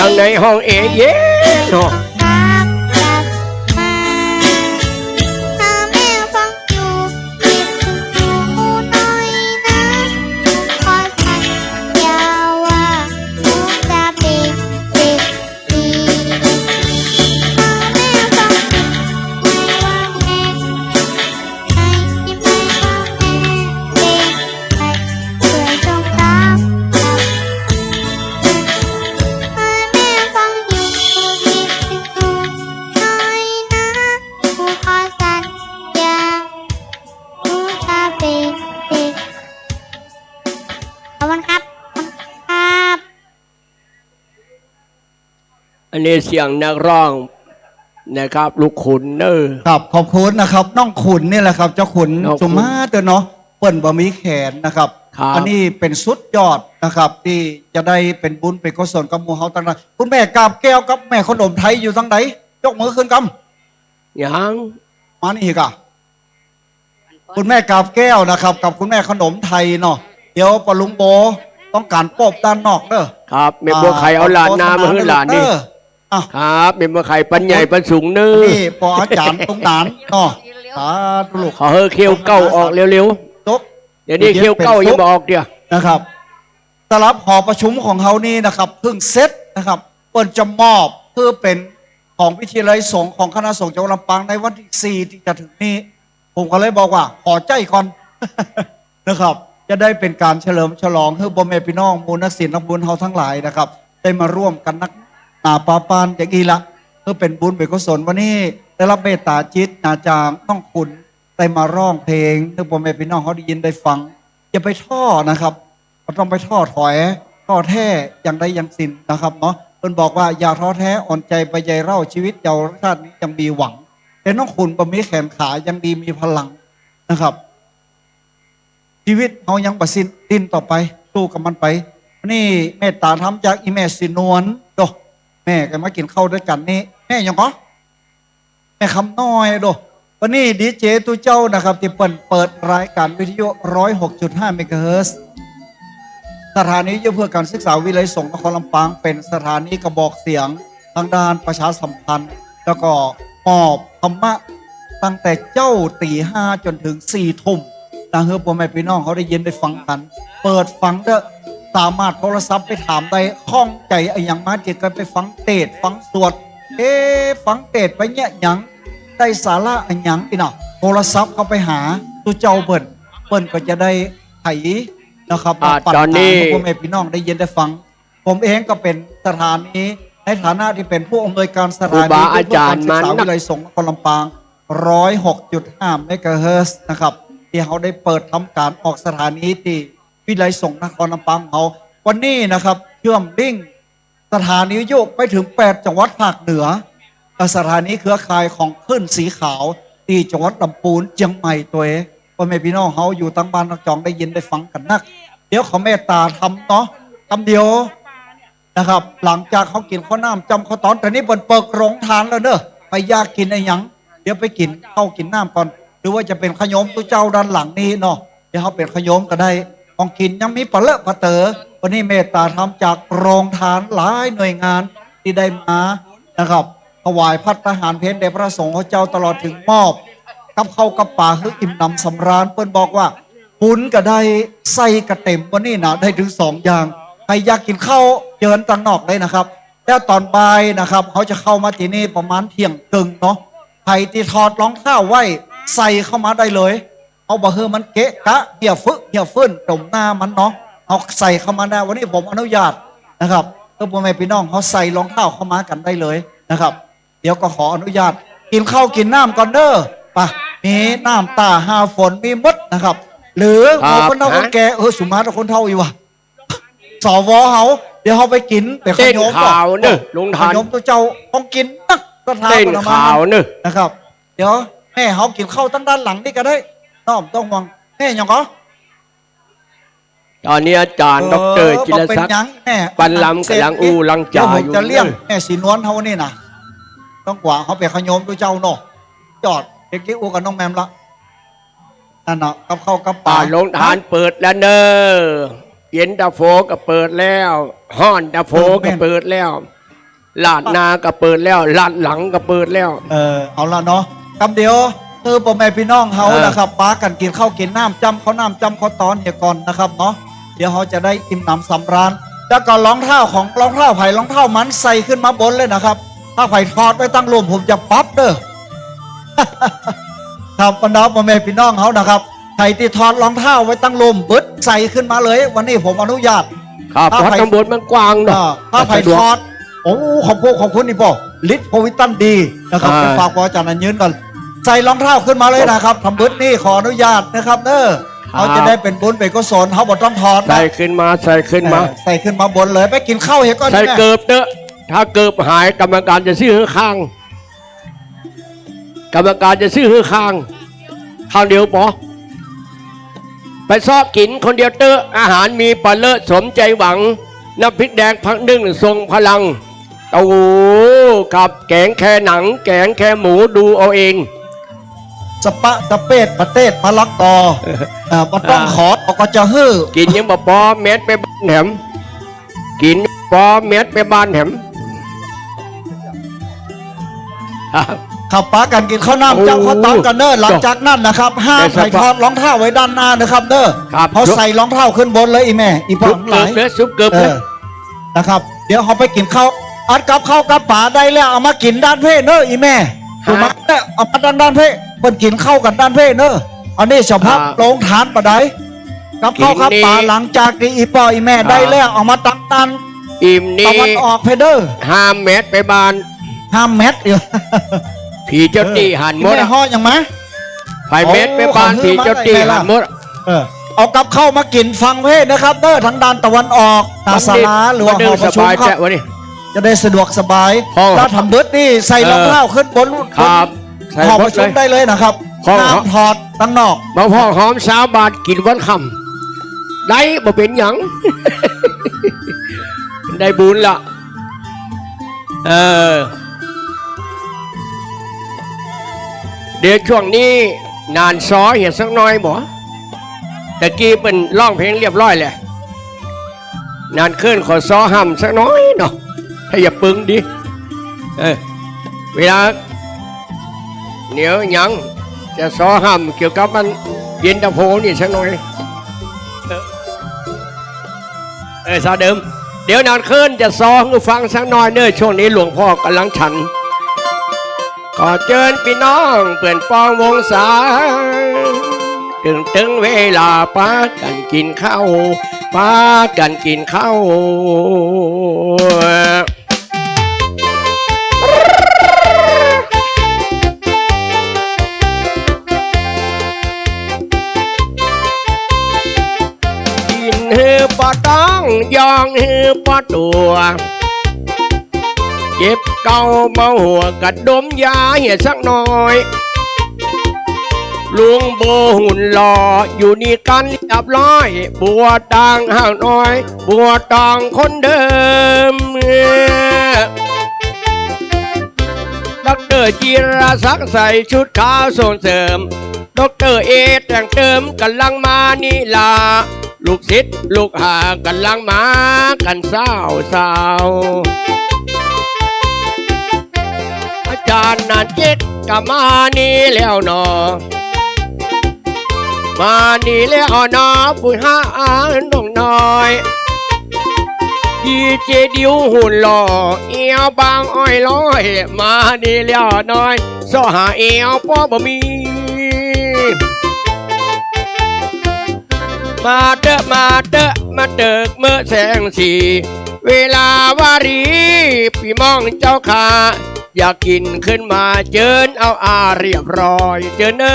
ทางในห้องเองเย็นเนาะอันนี้เสียงนักร้องนะครับลูกขุนเนอครับขอบคุณนะครับน้องขุนนี่แหละครับเจ้าขุนสุมาเตอเนาะเปิ้นบ่มีแขนนะครับอันนี้เป็นสุดยอดนะครับที่จะได้เป็นบุญเป็นกุศลกับหมู่เฮาตั้งนั้นคุณแม่กาบแก้วกับแม่ขนมไทยอยู่ทางไหนยกมือขึ้นกำยังมานี่กะคุณแม่กาบแก้วนะครับกับคุณแม่ขนมไทยเนาะเดี๋ยวปลุงโบต้องการปบด้านนอกเด้อครับแม่บัวไข่เอาหลานนามาให้หลานนี่ครับแม่บัวไข่ปันใหญ่ปันสูงเนื้อนี่ปออาจารย์ตรงนั้นเนาะสาธุลูกขอเฮอเคี้ยวเก้าออกเร็วๆจบเดี๋ยวนี้เคี้ยวเก้ายังบอกออกเดียวนะครับสำหรับหอประชุมของเขานี่นะครับเพิ่งเซตนะครับเปิดจะมอบเพื่อเป็นของวิทยาลัยสงฆ์ของคณะสงฆ์จังหวัดลำปางในวันที่4ที่จะถึงนี้ผมก็เลยบอกว่าขอใจก่อนนะครับจะได้เป็นการเฉลิมฉลองให้พ่อแม่พี่น้องมูลนักศิลป์นักบุญเฮาทั้งหลายนะครับได้มาร่วมกันนักนาปาปานอย่างนี้ละเพื่อเป็นบุญเป็นกุศลวันนี้ได้รับเมตตาจิตอาจารย์ต้องคุณได้มาร้องเพลงให้พ่อแม่พี่น้องเขาได้ยินได้ฟังอย่าไปท้อนะครับเราต้องไปท้อถอยท้อแท้อย่างใดอย่างสิ้นนะครับเนาะเพิ่นบอกว่าอย่าท้อแท้อ่อนใจไปใหญ่เล่าชีวิตเจ้าชาตินี้ยังมีหวังแต่น้องคุณบ่มีแขนขายังดีมีพลังนะครับชีวิตเรายังประสิทธิ์ดิ้นต่อไปสู้กับมันไปนี่เมตตาทำจากอีแม่สินวลโดแม่แกมากินข้าวด้วยกันนี่แม่ยังก็แม่คำน้อยโดวันนี้ดีเจตุเจ้านะครับที่เปิดรายการวิทยุ 106.5 เมกะเฮิรตซ์สถานีเพื่อการศึกษาวิทยาลัยสงฆ์นครลำปางเป็นสถานีกระบอกเสียงทางด้านประชาสัมพันธ์แล้วก็มอบธรรมะตั้งแต่เจ้าตี 5จนถึง4 ทุ่มนะเฮ้ยพ่อแม่พี่น้องเขาได้ยินได้ฟังกันเปิดฟังเด้อสามารถโทรศัพท์ไปถามได้ข้องใจอย่างมาเจ็ดกันไปฟังเทศฟังสวดฟังเทศไปเนี่ยหยังได้สาระหยังอีน่ะโทรศัพท์เขาไปหาตัวเจ้าเปิ้นก็จะได้ไถนะครับตอนนี้พ่อแม่พี่น้องได้ยินได้ฟังผมเองก็เป็นสถานีในฐานะที่เป็นผู้อำนวยการสถานีอาจารย์มันวิทยาลัยสงฆ์นครลำปาง 106.5 เมกะเฮิรตซ์นะครับที่เขาได้เปิดทำการออกสถานีที่วิทยาลัยสงฆ์นครลำปางเขาวันนี้นะครับเชื่อมลิงก์สถานีวิทยุไปถึง8จังหวัดภาคเหนือสถานีเครือข่ายของคลื่นสีขาวที่จังหวัดลำพูนเชียงใหม่ตัวเองพ่อแม่พี่น้องเขาอยู่ตั้งบ้านตั้งจองได้ยินได้ฟังกันนักเดี๋ยวเขาเมตตาทำเนาะคำเดียวนะครับหลังจากเขากินข้าวน้ำจำข้าวตอนแต่นี้เปิดโรงทานแล้วเนอะไปอยากกินอะไรยังเดี๋ยวไปกินข้าวกินน้ำก่อนหรือว่าจะเป็นขยมตัวเจ้าด้านหลังนี้เนาะเดี๋ยวเขาเป็นขยมก็ได้ของกินยังมีปลาเลอะปลาเต๋อวันนี้เมตตาทำจากโรงทานหลายหน่วยงานที่ได้มานะครับถวายพัฒหารเพลแด่พระสงฆ์เจ้าตลอดถึงมอบกับเข้ากับป่าคืออิ่มหนำสำราญเปิ้นบอกว่าบุญก็ได้ใส่กระเต็มวันนี้นะได้ถึง2 อย่างใครอยากกินข้าวเยินตังนอกเลยนะครับแล้วตอนบ่ายนะครับเขาจะเข้ามาที่นี่ประมาณเที่ยงครึ่งเนาะใครที่ถอดรองเท้าไว้ใส่เข้ามาได้เลยเอาบ่เฮือมันเกะกะเหี่ยวฟื้นตมหน้ามันเนาะเอาใส่เข้ามาได้วันนี้ผมอนุญาตนะครับเพื่อพ่อแม่พี่น้องเขาใส่รองเท้าเข้ามากันได้เลยนะครับเดี๋ยวก็ขออนุญาตกินข้าวกินน้ำก่อนเด้อป่ะมี มีน้ำตาหาฝนมีมดนะครับ หรือคนเฒ่าคนแก่สุมาตคนเฒ่าอยู่วะสวเขาเดี๋ยวเขาไปกินไปขยมข่าวเนอะลุงทานขยมตัวเจ้าต้องกินนักก็ทานเต้นข่าวเนอะนะครับ เดี๋ยวแม่เขากินข้าวตั้งด้านหลังนี่ก็ได้น้อมต้องห่วงแม่ยังก็ตอนนี้อาจารย์ดร.จิรศักดิ์ปันลำกำลังลังจ่าอยู่จะเลี้ยงแม่สีนวลเขานี่นะต้องกว่าเขาไปขยมตัวเจ้าเนาะจอดเด็กๆอูกับน้องแมมละนั่นเนาะกับข้าวกับปลาลงทานเปิดแล้วเนอะเย็นตาโฟก็เปิดแล้วห้อนตาโฟก็เปิดแล้วลาดนาก็เปิดแล้วลาดหลังก็เปิดแล้วเอาละเนาะคำเดียวพ่อแม่พี่น้องเขานะครับป้ากันกินข้าวกินน้ำจำเขาน้ำจำเขาตอนเดี๋ยวก่อนนะครับเนาะเดี๋ยวเขาจะได้อิ่มหนำสำราญแล้วก็รองเท้าของรองเท้าไผ่รองเท้ามันใส่ขึ้นมาบนเลยนะครับถ้าไผ่ถอดไปตั้งลมผมจะปั๊บเด้อ ครับบรรดาพ่อแม่พี่น้องเขานะครับไผ่ที่ถอดรองเท้าไว้ตั้งลมปึ๊ดใส่ขึ้นมาเลยวันนี้ผมอนุญาตครับเพราะตำบลมันกว้างเนาะถ้าไผ่ถอดโอ้ขอบคุณนี่ป่อลิตโพวิตันดีนะครับเป็นฝากอาจารย์ยืนก่อนใส่รองเท้าขึ้นมาเลยนะครับทำบึ้ดนี่ขออนุญาตนะครับเขาจะได้เป็นบุญเป็นกุศลเขาบอกต้องถอดใส่ขึ้นมาใส่ขึ้นมาบนเลยไปกินข้าวเห็นก่อนใส่เกิบเด้อถ้าเกิบหายกรรมการจะซื้อข้างกรรมการจะซื้อข้างข้าวเดียวปอไปซอกกินคนเดียวเตออาหารมีปลาเลอะสมใจหวังน้ำพริกแดงพักนึ่งทรงพลังโอ้กับแกงแค่หนังแกงแค่หมูดูเอาเองสปะสเปดประเทศมะละกอมาต้องขอก็จะฮื้อกินยังบ่ปอเม็ดไปบ้านแหมกินปอเม็ดไปบ้านแหมขับป้ากันกินข้าวน้ำเจ้าข้าวต้มกันเนอหลังจากนั้นนะครับห้ามใส่ถอดรองเท้าไว้ด้านหน้านะครับเขาใส่รองเท้าขึ้นบนเลยอีแม่อีพ่อหลายซุปเกือบเลยนะครับเดี๋ยวเขาไปกินข้าวอัดกับข้าวกับป่าได้แล้วเอามากินด้านเพศเนออีแม่ถูกไหมเอามาด้านเพศคนกินข้าวกันด้านเพศเนออันนี้เฉพาะโรงทานปะไดกับข้าวกับป่าหลังจากที่อีพ่ออีแม่ได้แล้วเอามาตักตันอิ่มนี่ตะวันออกเพเดอร์5 เมตรไปบาน5 เมตรเดียวผีเจ้าตีหันมดห่ออย่างไหมไฟเม็ดไปบานผีเจ้าตีหันมดเอากับเข้ามากินฟังเพศนะครับทางด้านตะวันออกตาสาราหรือว่าหอประชุมครับจะได้สะดวกสบายถ้าทำเบิร์ดนี่ใส่รองเท้าขึ้นบนหอประชุมได้เลยนะครับน้ำถอดตั้งนอกบ่พ่อหอมสาวบาทกินวันคำได้บ่เป็นหยังได้บุญละเดี๋ยวช่วงนี้นานซ้อเห็นสักน้อยบ่แต่กี้เป็นร้องเพลงเรียบร้อยเลยนานขึ้นขอซ้อห้ำสักน้อยเนาะให้อย่าปึงดิเวลาเหนียวยังจะซ้อห้ำเกี่ยวกับมันเย็นตาโพนี่สักน้อยซาเดิมเดี๋ยวนานขึ้นจะซ้อให้ฟังสักน้อยเนอะช่วงนี้หลวงพ่อกำลังฉันขอเชิญพี่น้องเปิ่นปองวงศาถึงเวลาป้ากันกินข้าวป้ากันกินข้าวกินหือปะต้องยองหือปะตัวเจ็บเก่าเมาหัวกัดดมยาเหี้ยสักหน่อยลุงโบหุ่นหล่ออยู่นี่กันเรียบร้อยบัวต่างห่างน้อยบัวต่างคนเดิมดร.จิรศักดิ์ใส่ชุดขาวส่งเสริมดร.เอแต่งเติมกำลังมานี่ลาลูกศิษย์ลูกหากำลังมากันสาวอาจารย์นันเจ็ดก็มานี่แล้วหนอมานี่แล้วหนอปุ้ยห้าน้องน้อยดีเจดิวหุ่นหล่อเอวบางอ้อยลอยมานี่แล้วน้อยสอหาเอวป้อบ่มีมาเด้อมาเติกเมื่อแสงสีเวลาวารีพี่มองเจ้าขา อยากกินขึ้นมาเจิญเอาเรียบร้อยเจิญเนอ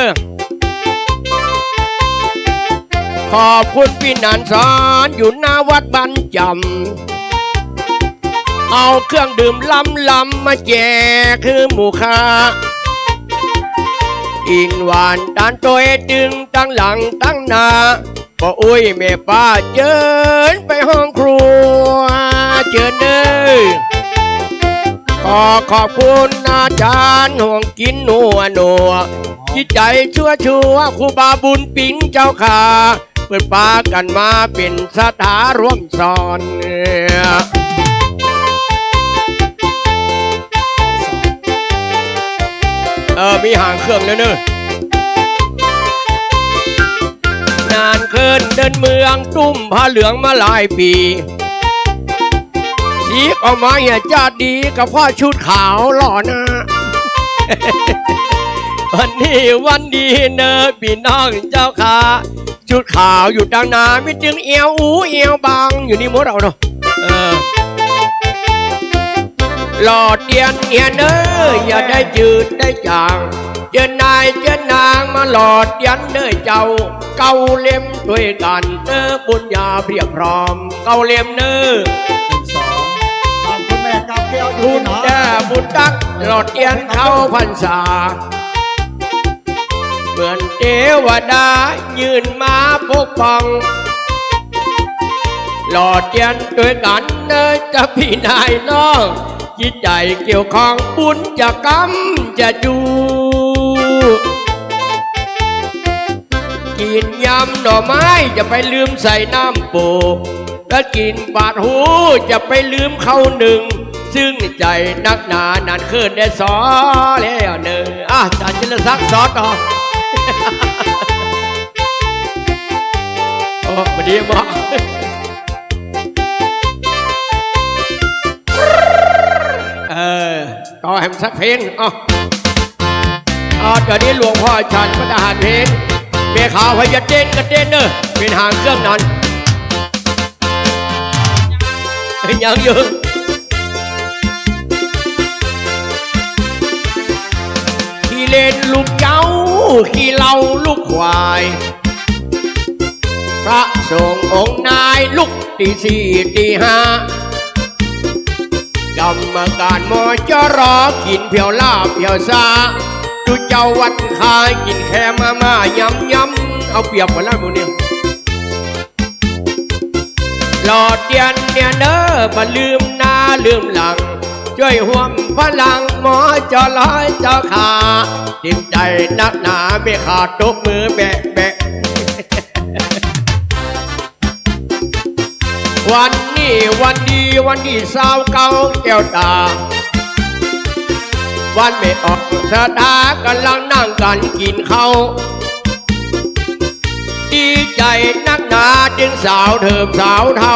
ขอบคุณพี่นันสอนอยู่หน้าวัดบรรจำเอาเครื่องดื่มล้ำมาแจกคือหมู่ค้าอินหวานด้านตัวดึงตั้งหลังตั้งหน้าบ่อุ้ยแม่ป้าเจิญไปห้องครัวเจิญเด้อขอบคุณอาจารย์ห่วงกินนัวจิตใจชั่วครูบาบุญปิงเจ้าขาเปิดปากันมาเป็นสถาร่วมสอนมีห่างเครื่องแล้วเนอะนานเคินเดินเมืองตุ้มผ้าเหลืองมาหลายปีสีออกมาอย่าจ้าดีกับพ่อชุดขาวหล่อนะ วันนี้วันดีเนอะพี่น้องเจ้าขาชุดขาวอยู่ดังนาไม่จึงเอวเอวบางอยู่นี่หมดเราเนาะหลอดเตียนเนียเนออย่าได้จืดได้จางเจอนายเจอนางมาหลอดเตียนเนอเจ้าเกาเล่มด้วยกันเนอบุญญาเพียบพร้อมเกาเล่มเนอคุณแม่กับแก้วอยู่ บุญ เนาะ แด่บุญตักหลอดเตียนเข้าพรรษาเหมือนเทวดายืนมาปกป้องหลอดเตียนด้วยกันเนอจะพี่นายน้องจิตใจเกี่ยวข้องบุญจะกรรมจะดูกินยำหน่อไม้จะไปลืมใส่น้ำปูถ้ากินบาดหูจะไปลืมเข้าหนึ่งซึ่งใจนักหนานานขึ้นได้สอแล้วเนออาจารย์จิรศักดิ์สอต่อ โอ้มาดีมากต่อแหมสักเพลงเดี๋ยวนี้หลวงพ่อฉันพระทหารเพลงเบขาวพยาเต้นกันเต้นเนอะเป็นหางเครื่องนั้นยังอยู่ขี่เล่นลูกเจ้าขี่เล่าลูกควายพระสงฆ์องค์นายลุกตีสี่ตีห้ากรรมการมอจะรอกินเพียวลาบเพียวซาดูเจ้าวัดขายกินแค่มายำเอาเปรียบหมดแล้วพวกนี้หลอดเดียนเนี่ยเนอมาลืมหน้าลืมหลังช่วยห่วงพลังหมอจะร้อยเจ้าขาจิตใจนักหนาไม่ขาดตกมือแบะวันนี้วันดีวันที่สาวเก่าแก้วตาวันไม่ออกสถากำลังนั่งกันกินข้าวดีใจนักหนาจึงสาวเถิมสาวเทา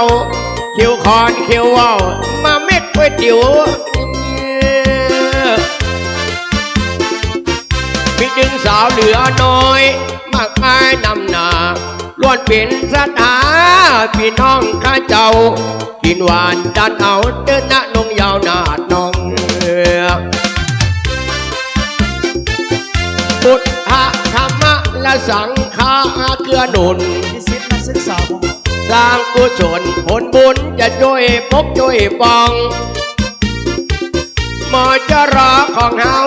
เขียวคอนเขียวว่าวมาเม็ดก๋วยเตี๋ยวมีจึงสาวเหลือน้อยมากมายนำหนาล้วนเป็นสถาพี่น้องข้าเจ้ากินหวานดันเอาเดินหน้านงยาวนาดนองพุทธธรรมะและสังฆาเกื้อหนุนสร้างกุศลผลบุญจะช่วยพกช่วยปองหมอจะรอของเฮา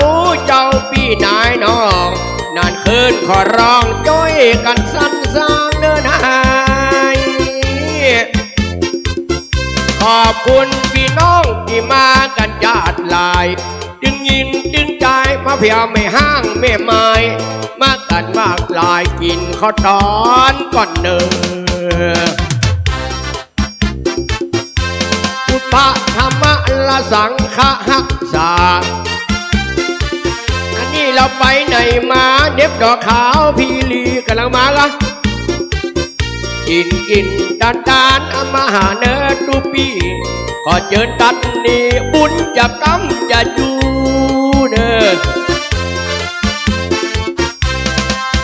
เจ้าพี่นายน้องนานคืนขอร้องช่วยกันสรรสร้างเดินหายขอบคุณพี่น้องที่มากันญาติหลายดึงยินดึงใจมาเพียงไม่ห้างไม่ไม้มากันมากหลายกินข้าวตอนก่อนเนื้อพุทธธรรมะละสังฆะหักษาอันนี้เราไปไหนมาเด็บดอกขาวพีลีกำลังมาละกินดานอามาหาเนื้อตูปีขอเจิญตัดนี่บุญจะกำจะจูเด้อ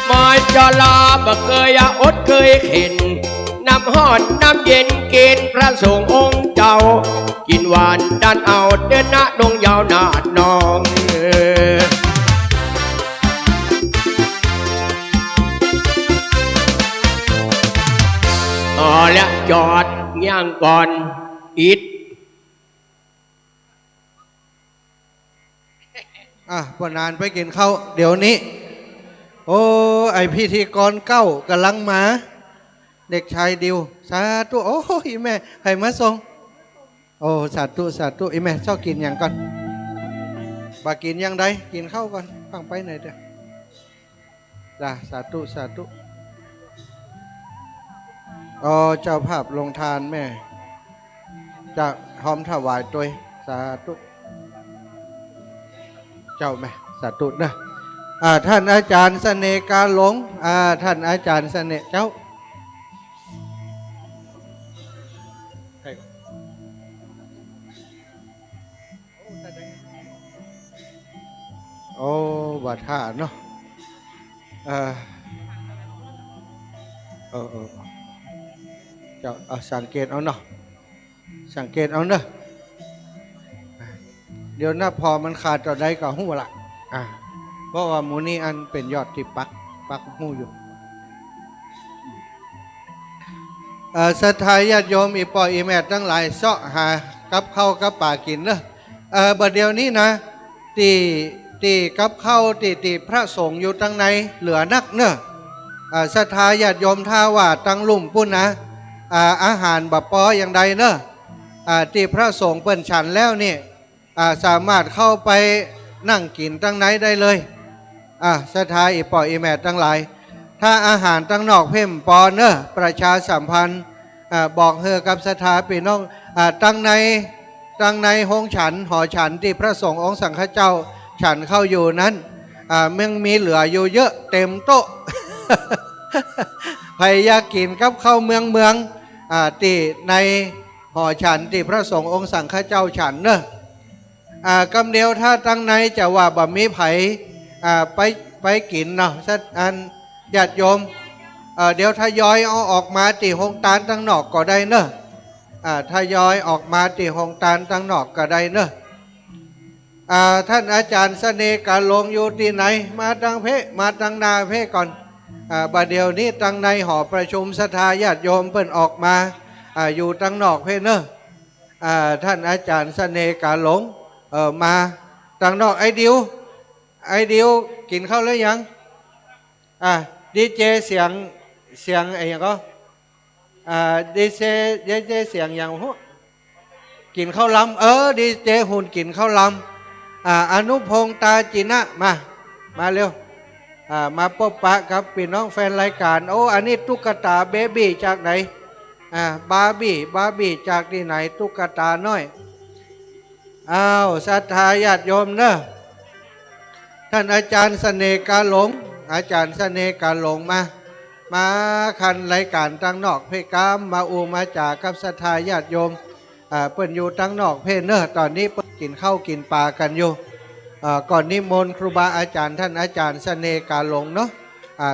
มาจลาบ่เคยอดเคยเข็นน้ำห้อนน้ำเย็นเกณฑ์พระสงฆ์องค์เจ้ากินหวานดันเอาเดินหน้าดงยาวนาดนอง อแล้วจอดย่างก่อนอิด พอนานไปกินข้าวเดี๋ยวนี้ โอ้ไอพิธีกรเก้ากำลังมา เด็กชายดิวสาธุโอ้ยแม่ให้มาส่งโอ้สาธุสาธุอีแม่ชอบกินอย่างก่อนบากินอย่างใดกินข้าวก่อนฟังไปไหนเด้อจ้าสาธุสาธุอ๋อเจ้าภาพลงทานแม่จะหอมถวายตัวสาธุเจ้าแม่สาธุนะท่านอาจารย์เสน่ห์กาหลงท่านอาจารย์เสน่ห์เจ้าโอ้บาท่าเนาะเจ้าสังเกตเอาเนาะสังเกตเอาเนาะเดี๋ยวหน้าพอมันขาดต่อใดก็หู้ละเพราะว่าหมูนี่อันเป็นยอดที่ปักหู้อยู่ศรัทธาญาติโยมอีปออีแม่ทั้งหลายเสาะหากับข้าวกับป่ากินเนอะบัดเดี๋ยวนี้นะตีกับข้าวตีพระสงฆ์อยู่ตั้งในเหลือนักเนอะศรัทธาญาติโยมท่าว่าตั้งลุ่มปุ้นนะอาหารแบบปออย่างใดเนอะตีพระสงฆ์เปิ่นฉันแล้วนี่สามารถเข้าไปนั่งกินตั้งไหนได้เลยศรัทธาอีปออีแม่ตั้งหลายถ้าอาหารตั้งนอกเพ่มปอเนอะประชาสัมพันธ์บอกเฮอกับศรัทธาพี่น้องตั้งในห้องฉันหอฉันที่พระสงฆ์องค์สังฆเจ้าฉันเข้าอยู่นั้นมันมีเหลืออยู่เยอะเต็มโต๊ะ ใครอยากกินกับข้าวเมืองที่ในหอฉันที่พระสงฆ์องค์สังฆเจ้าฉันเนอะกำเดียวถ้าตั้งในจะว่าบ่มีไผไปกินเนาะอันญาติโยมเดี๋ยวทยอยเอาออกมาตีหงตาลตั้งนอกก็ได้เนอะทยอยออกมาตีหงตาลตั้งนอกก็ได้เนอะท่านอาจารย์เสน่ห์การลงอยู่ที่ไหนมาตั้งเพมาตั้งนาเพก่อนบัดเดี๋ยวนี้ตั้งในหอประชุมศรัทธาญาติโยมเพิ่นออกมาอยู่ตั้งนอกเพเนอะท่านอาจารย์เสน่ห์การหลงมาตั้งนอกไอเดียวกินข้าวแล้วยังดีเจเสียงไอ้ยังก็ดีเจเสียงอย่างหัวกินข้าวลำดีเจหุ่นกินข้าวลำอนุพงษ์ตาจินะมาเร็วมาพบปะกับพี่น้องแฟนรายการโอ้อันนี้ตุ๊กตาเบบี้จากไหนบาร์บี้จากที่ไหนตุ๊กตาน้อยศรัทธาญาติโยมเนอะท่านอาจารย์เสน่ห์กาหลงอาจารย์เสน่ห์กาหลงมาคันรายการตั้งนอกเพกามมามาจากกับศรัทธาญาติโยมเปิ้นอยู่ตั้งนอกเพเนอะตอนนี้เปิ้นกินข้าวกินปลากันอยู่ก่อนนิมนต์ครูบาอาจารย์ท่านอาจารย์เสน่ห์กาหลงเนาะ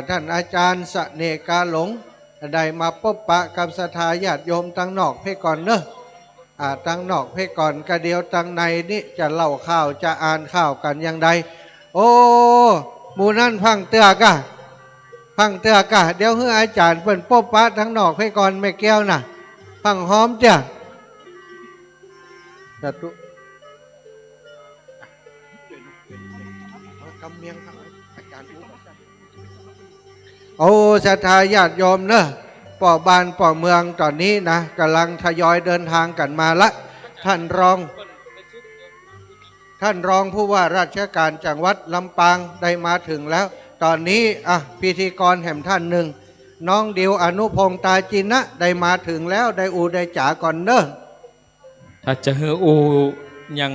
ท่านอาจารย์เสน่ห์กาหลงได้มาพบปะกับศรัทธาญาติโยมตั้งนอกเพก่อนเนอะตั้งนอกเพก่อนก็เดียวตั้งในนี่จะเล่าข่าวจะอ่านข่าวกันอย่างใดโอ้หมู่นั่นพังเตือกะเดี๋ยวให้อาจารย์เปิ่นพบปะทั้งนอกเพก่อนไม่แก้วน่ะพังหอมจ้ะสาธุโอ้ศรัทธาญาติโยมเนอะป่อบ้านป่อเมืองตอนนี้นะกำลังทยอยเดินทางกันมาละท่านรองผู้ว่าราชการจังหวัดลำปางได้มาถึงแล้วตอนนี้พิธีกรแห่งท่านหนึ่งน้องดิวอนุพงษ์ตาจินะได้มาถึงแล้วได้ได้จ๋าก่อนเนอะถ้าจะเฮยัง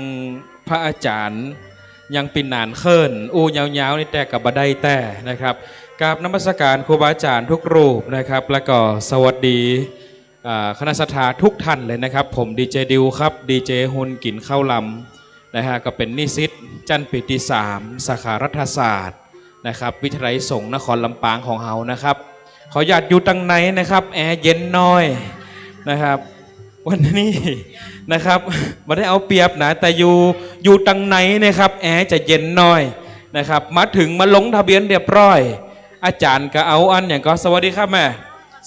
พระอาจารย์ยังปินหนานเคินยาวๆนี่แต่กับบัไดแต่นะครับกราบนมัสการครูบาอาจารย์ทุกรูปนะครับแล้วก็สวัสดีคณะศรัทธาทุกท่านเลยนะครับผมดีเจดิวครับดีเจฮุนกินข้าวลำนะฮะก็เป็นนิสิตจันทร์ปีที่3สาขารัฐศาสตร์นะครับวิทยาลัยสงฆ์นครลำปางของเฮานะครับขอญาติอยู่ตั้งไหนนะครับแอร์เย็นน้อยนะครับวันนี้นะครับไม่ได้เอาเปรียบนะแต่อยู่ตั้งไหนนะครับแอร์จะเย็นน้อยนะครับมาถึงมาลงทะเบียนเรียบร้อยอาจารย์ก็เอาอันอย่างก็สวัสดีครับแม่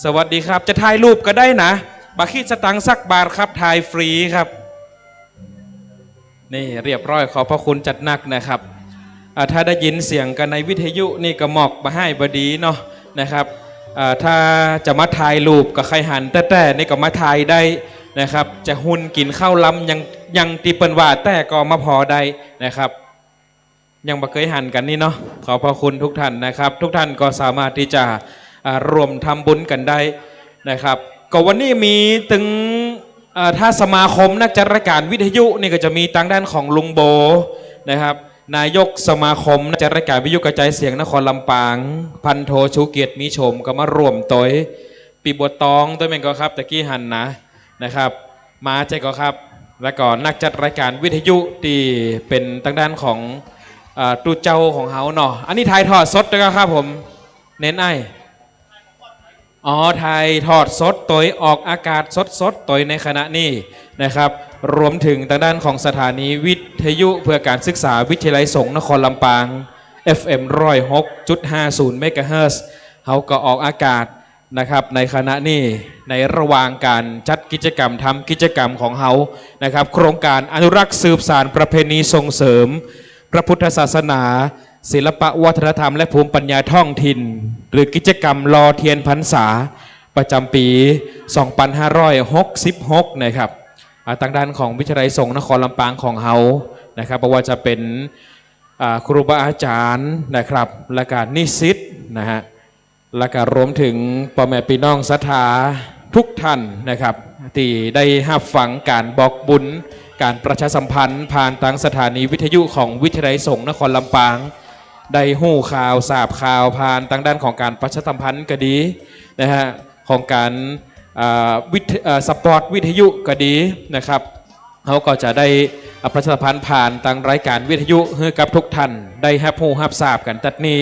สวัสดีครับจะถ่ายรูปก็ได้นะบาคิดสตังค์สักบาทครับถ่ายฟรีครับนี่เรียบร้อยขอบพระคุณจัดหนักนะครับถ้าได้ยินเสียงกันในวิทยุนี่ก็หมอกมาให้บดีเนาะนะครับถ้าจะมาถ่ายรูปกับใครหันแต่นี่ก็มาถ่ายได้นะครับจะหุ่นกินข้าวล้ำยังตีเปิลว่าแต่ก็มาพอได้นะครับยังบ่เคยหันกันนี่เนาะขอบพระคุณทุกท่านนะครับทุกท่านก็สามารถที่จะรวมทำบุญกันได้นะครับก็วันนี้มีถึงถ้าสมาคมนักจัดรายการวิทยุนี่ก็จะมีทางด้านของลุงโบนะครับนายกสมาคมนักจัดรายการวิทยุกระจายเสียงนครลำปางพันโทชูเกียรติมีชมก็มาร่วมตัวปีบัวตองตัวเองก็ครับตะกี้หันนะครับมาใจก็ครับแล้วก็นักจัดรายการวิทยุที่เป็นทางด้านของตูเจ้าของเฮาเนาะอันนี้ถ่ายทอดสดนะครับผมเน้นไอ้ถ่ายทอดสดตัวออกอากาศสดตัวในขณะนี้นะครับรวมถึงทางด้านของสถานีวิทยุเพื่อการศึกษาวิทยาลัยสงฆ์นครลำปาง FM 106.50 เมกะเฮิรตซ์เขาก็ออกอากาศนะครับในขณะนี้ในระหว่างการจัดกิจกรรมทำกิจกรรมของเขานะครับโครงการอนุรักษ์สืบสานประเพณีส่งเสริมพระพุทธศาสนาศิลปวัฒนธรรมและภูมิปัญญาท้องถิ่นหรือกิจกรรมรอเทียนพรรษาประจำปี 2566 นะครับทางด้านของวิทยาลัยสงฆ์นครลำปางของเฮานะครับเพราะว่าจะเป็นครูบาอาจารย์นะครับและการนิสิตนะฮะและก็รวมถึงพ่อแม่พี่น้องศรัทธาทุกท่านนะครับที่ได้รับฟังการบอกบุญการประชาสัมพันธ์ผ่านทางสถานีวิทยุของวิทยาลัยสงฆ์นครลำปางได้หู้ข่าวทราบข่าวผ่านทางด้านของการประชาสัมพันธ์ก็ดีนะฮะของการสปอร์ตวิทยุก็ดีนะครับเขาก็จะได้ประชาสัมพันธ์ผ่านทางรายการวิทยุให้กับทุกท่านได้รับหู้รับทราบกันตัดนี้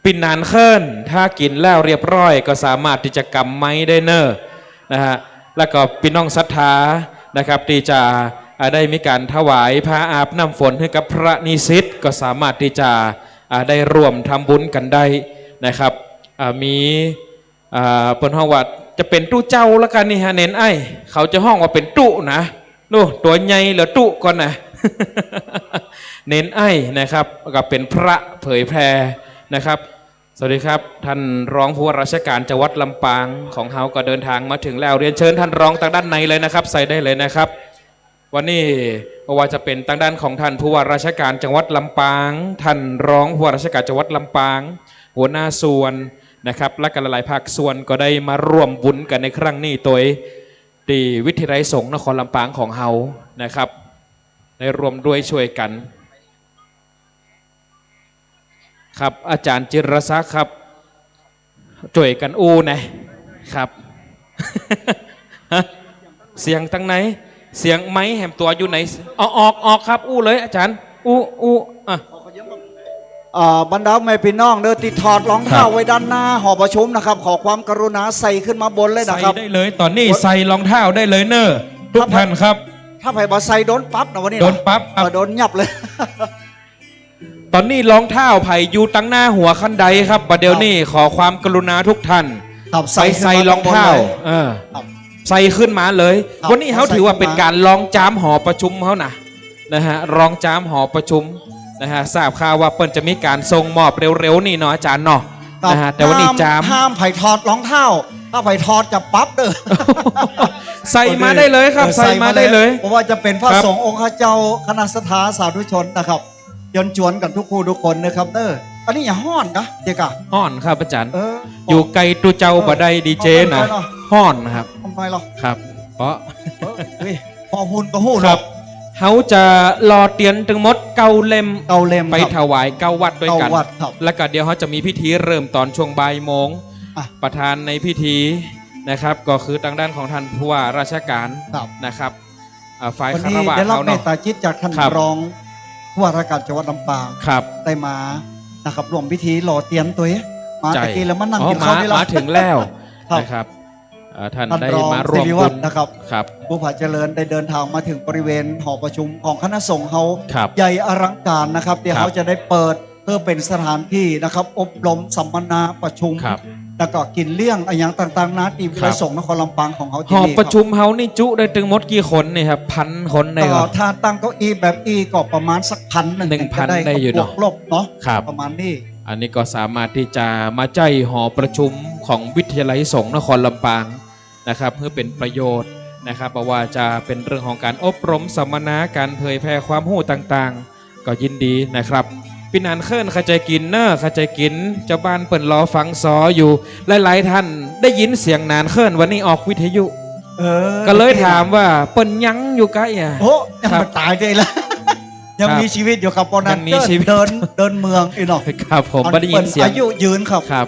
ปิ่นนานเคินถ้ากินแล้วเรียบร้อยก็สามารถที่จะกำไม้ได้เนอนะฮะแล้วก็พี่น้องศรัทธานะครับที่จะได้มีการถวายผ้าอาบน้ำฝนให้กับพระนิสิตก็สามารถที่จะได้ร่วมทำบุญกันได้นะครับมีเปิ้นห้องว่าจะเป็นตู้เจ้าแล้วกันนี่ฮะเน้นไอ้เขาจะห้องว่าเป็นตู้นะนู่ตัวใหญ่เหลือตู้ก่อนนะ เน้นไอ้นะครับก็เป็นพระเผยแพร่นะครับสวัสดีครับท่านรองผู้ว่าราชการจังหวัดลำปางของเฮาก็เดินทางมาถึงแล้วเรียนเชิญท่านรองทางด้านในเลยนะครับใส่ได้เลยนะครับวันนี้ว่าจะเป็นทางด้านของท่านผู้ว่าราชการจังหวัดลำปางท่านรองผู้ว่าราชการจังหวัดลำปางหัวหน้าส่วนนะครับและกันหลายภาคส่วนก็ได้มาร่วมบุญกันในครั้งนี้โดยที่วิทยาลัยสงฆ์นครลำปางของเฮานะครับได้รวมด้วยช่วยกันครับอาจารย์จิรศักดิ์ครับช่วยกันนะครับ เสียงตั้งไหนเสียงไม้แหมตัวอยู่ไหนออกครับเลยอาจารย์บรรดาแม่พี่น้องเดินติดถอดรองเท้าไว้ด้านหน้าหอประชุมนะครับขอความกรุณาใส่ขึ้นมาบนเลยนะครับใส่ได้เลยตอนนี้ใส่รองเท้าได้เลยเนอะทุกท่านครับถ้าไผ่บอใส่โดนปั๊บนะวันนี้โดนปั๊บโดนยับเลย ตอนนี้รองเท้าไผ่อยู่ตั้งหน้าหัวคันใดครับประเดี๋ยวนี้ขอความกรุณาทุกท่านใส่รองเท้าใส่ขึ้นมาเลยวันนี้เขาถือว่าเป็นการลองจามหอประชุมเขานะฮะรองจามหอประชุมนะฮะทราบข่าวว่าเปิ้ลจะมีการส่งมอบเร็วๆนี่เนาะอาจารย์เนาะนะฮะแต่วันนี้จามห้ามไผ่ถอดรองเท้าถ้าไผ่ถอดจะปั๊บเด้อ ใส่มาได้เลยครับใส่มาได้เลยเพราะว่าจะเป็นพระสงฆ์องค์ข้าเจ้าคณะสัทธาสาธุชนนะครับยนจวนกันทุกคู่ทุกคนนะครับอันนี้อย่าห้อนนะเด็กอะห้อนครับอาจารย์อยู่ไกลตูเจ้าบ่ได้ดีเจนะห้อนนะครับทำไมหรอครับเพราะพอหุ่นก็หู้ครับเขาจะรอเตียนถึงมด9 เล่มไปถวาย9 วัดด้วยกันแล้วก็เดี๋ยวเขาจะมีพิธีเริ่มตอนช่วงบ่ายโมงประธานในพิธีนะครับก็คือทางด้านของท่านผู้ว่าราชการนะครับฝ่ายคารวะเขาเนาะได้รับเมตตาจิตจากท่านรองผู้ว่าราชการจังหวัดลำปางได้มานะครับรวมพิธีหล่อเตียนตัวมาตะกี้แล้วมานั่งกินข้าวได้แล้วมาถึงแล้วนะครับท่านได้มาร่วมบุญนะครับผู้ผ่าเจริญได้เดินทางมาถึงบริเวณหอประชุมของคณะสงฆ์เขาใหญ่อลังการนะครับเดี๋ยวเขาจะได้เปิดเพื่อเป็นสถานที่นะครับอบรมสัมมนาประชุม แล้วก็กินเลี้ยงอะไรอย่างต่างๆนะที่วิทยาลัยสงฆ์นครลำปางของเขาที่ หอ นี่ ประชุมเฮานี่จุได้ถึงหมดกี่คนนี่ครับ1,000 คนได้ ก็ เหรอ ถ้าตั้งเก้าอี้แบบอีก็ประมาณสัก1,000 ได้อยู่ บ เนาะ วกลบเนาะ ครับ ประมาณนี้ อันนี้ก็สามารถที่จะมาใจหอประชุมของวิทยาลัยสงฆ์นครลำปางนะครับเพื่อเป็นประโยชน์นะครับเพราะว่าจะเป็นเรื่องของการอบรมสัมมนาการเผยแพร่ความรู้ต่างๆ ก็ยินดีนะครับพี่นันเคลื่อนเข้าใจกินเนอะเข้าใจกินเจ้าบ้านเปิ่นรอฟังซออยู่หลายๆท่านได้ยินเสียงนานเคลื่อนวันนี้ออกวิทยุก็เลยถามว่าเปิ่นยังอยู่ใกล้อ่ะ โอ้ยังไม่ตายเลยละยังมีชีวิตอยู่ครับปอนันเดินเมืองอีหนอ ครับผมไม่ได้ยินเสียง อายุยืนครับ ครับ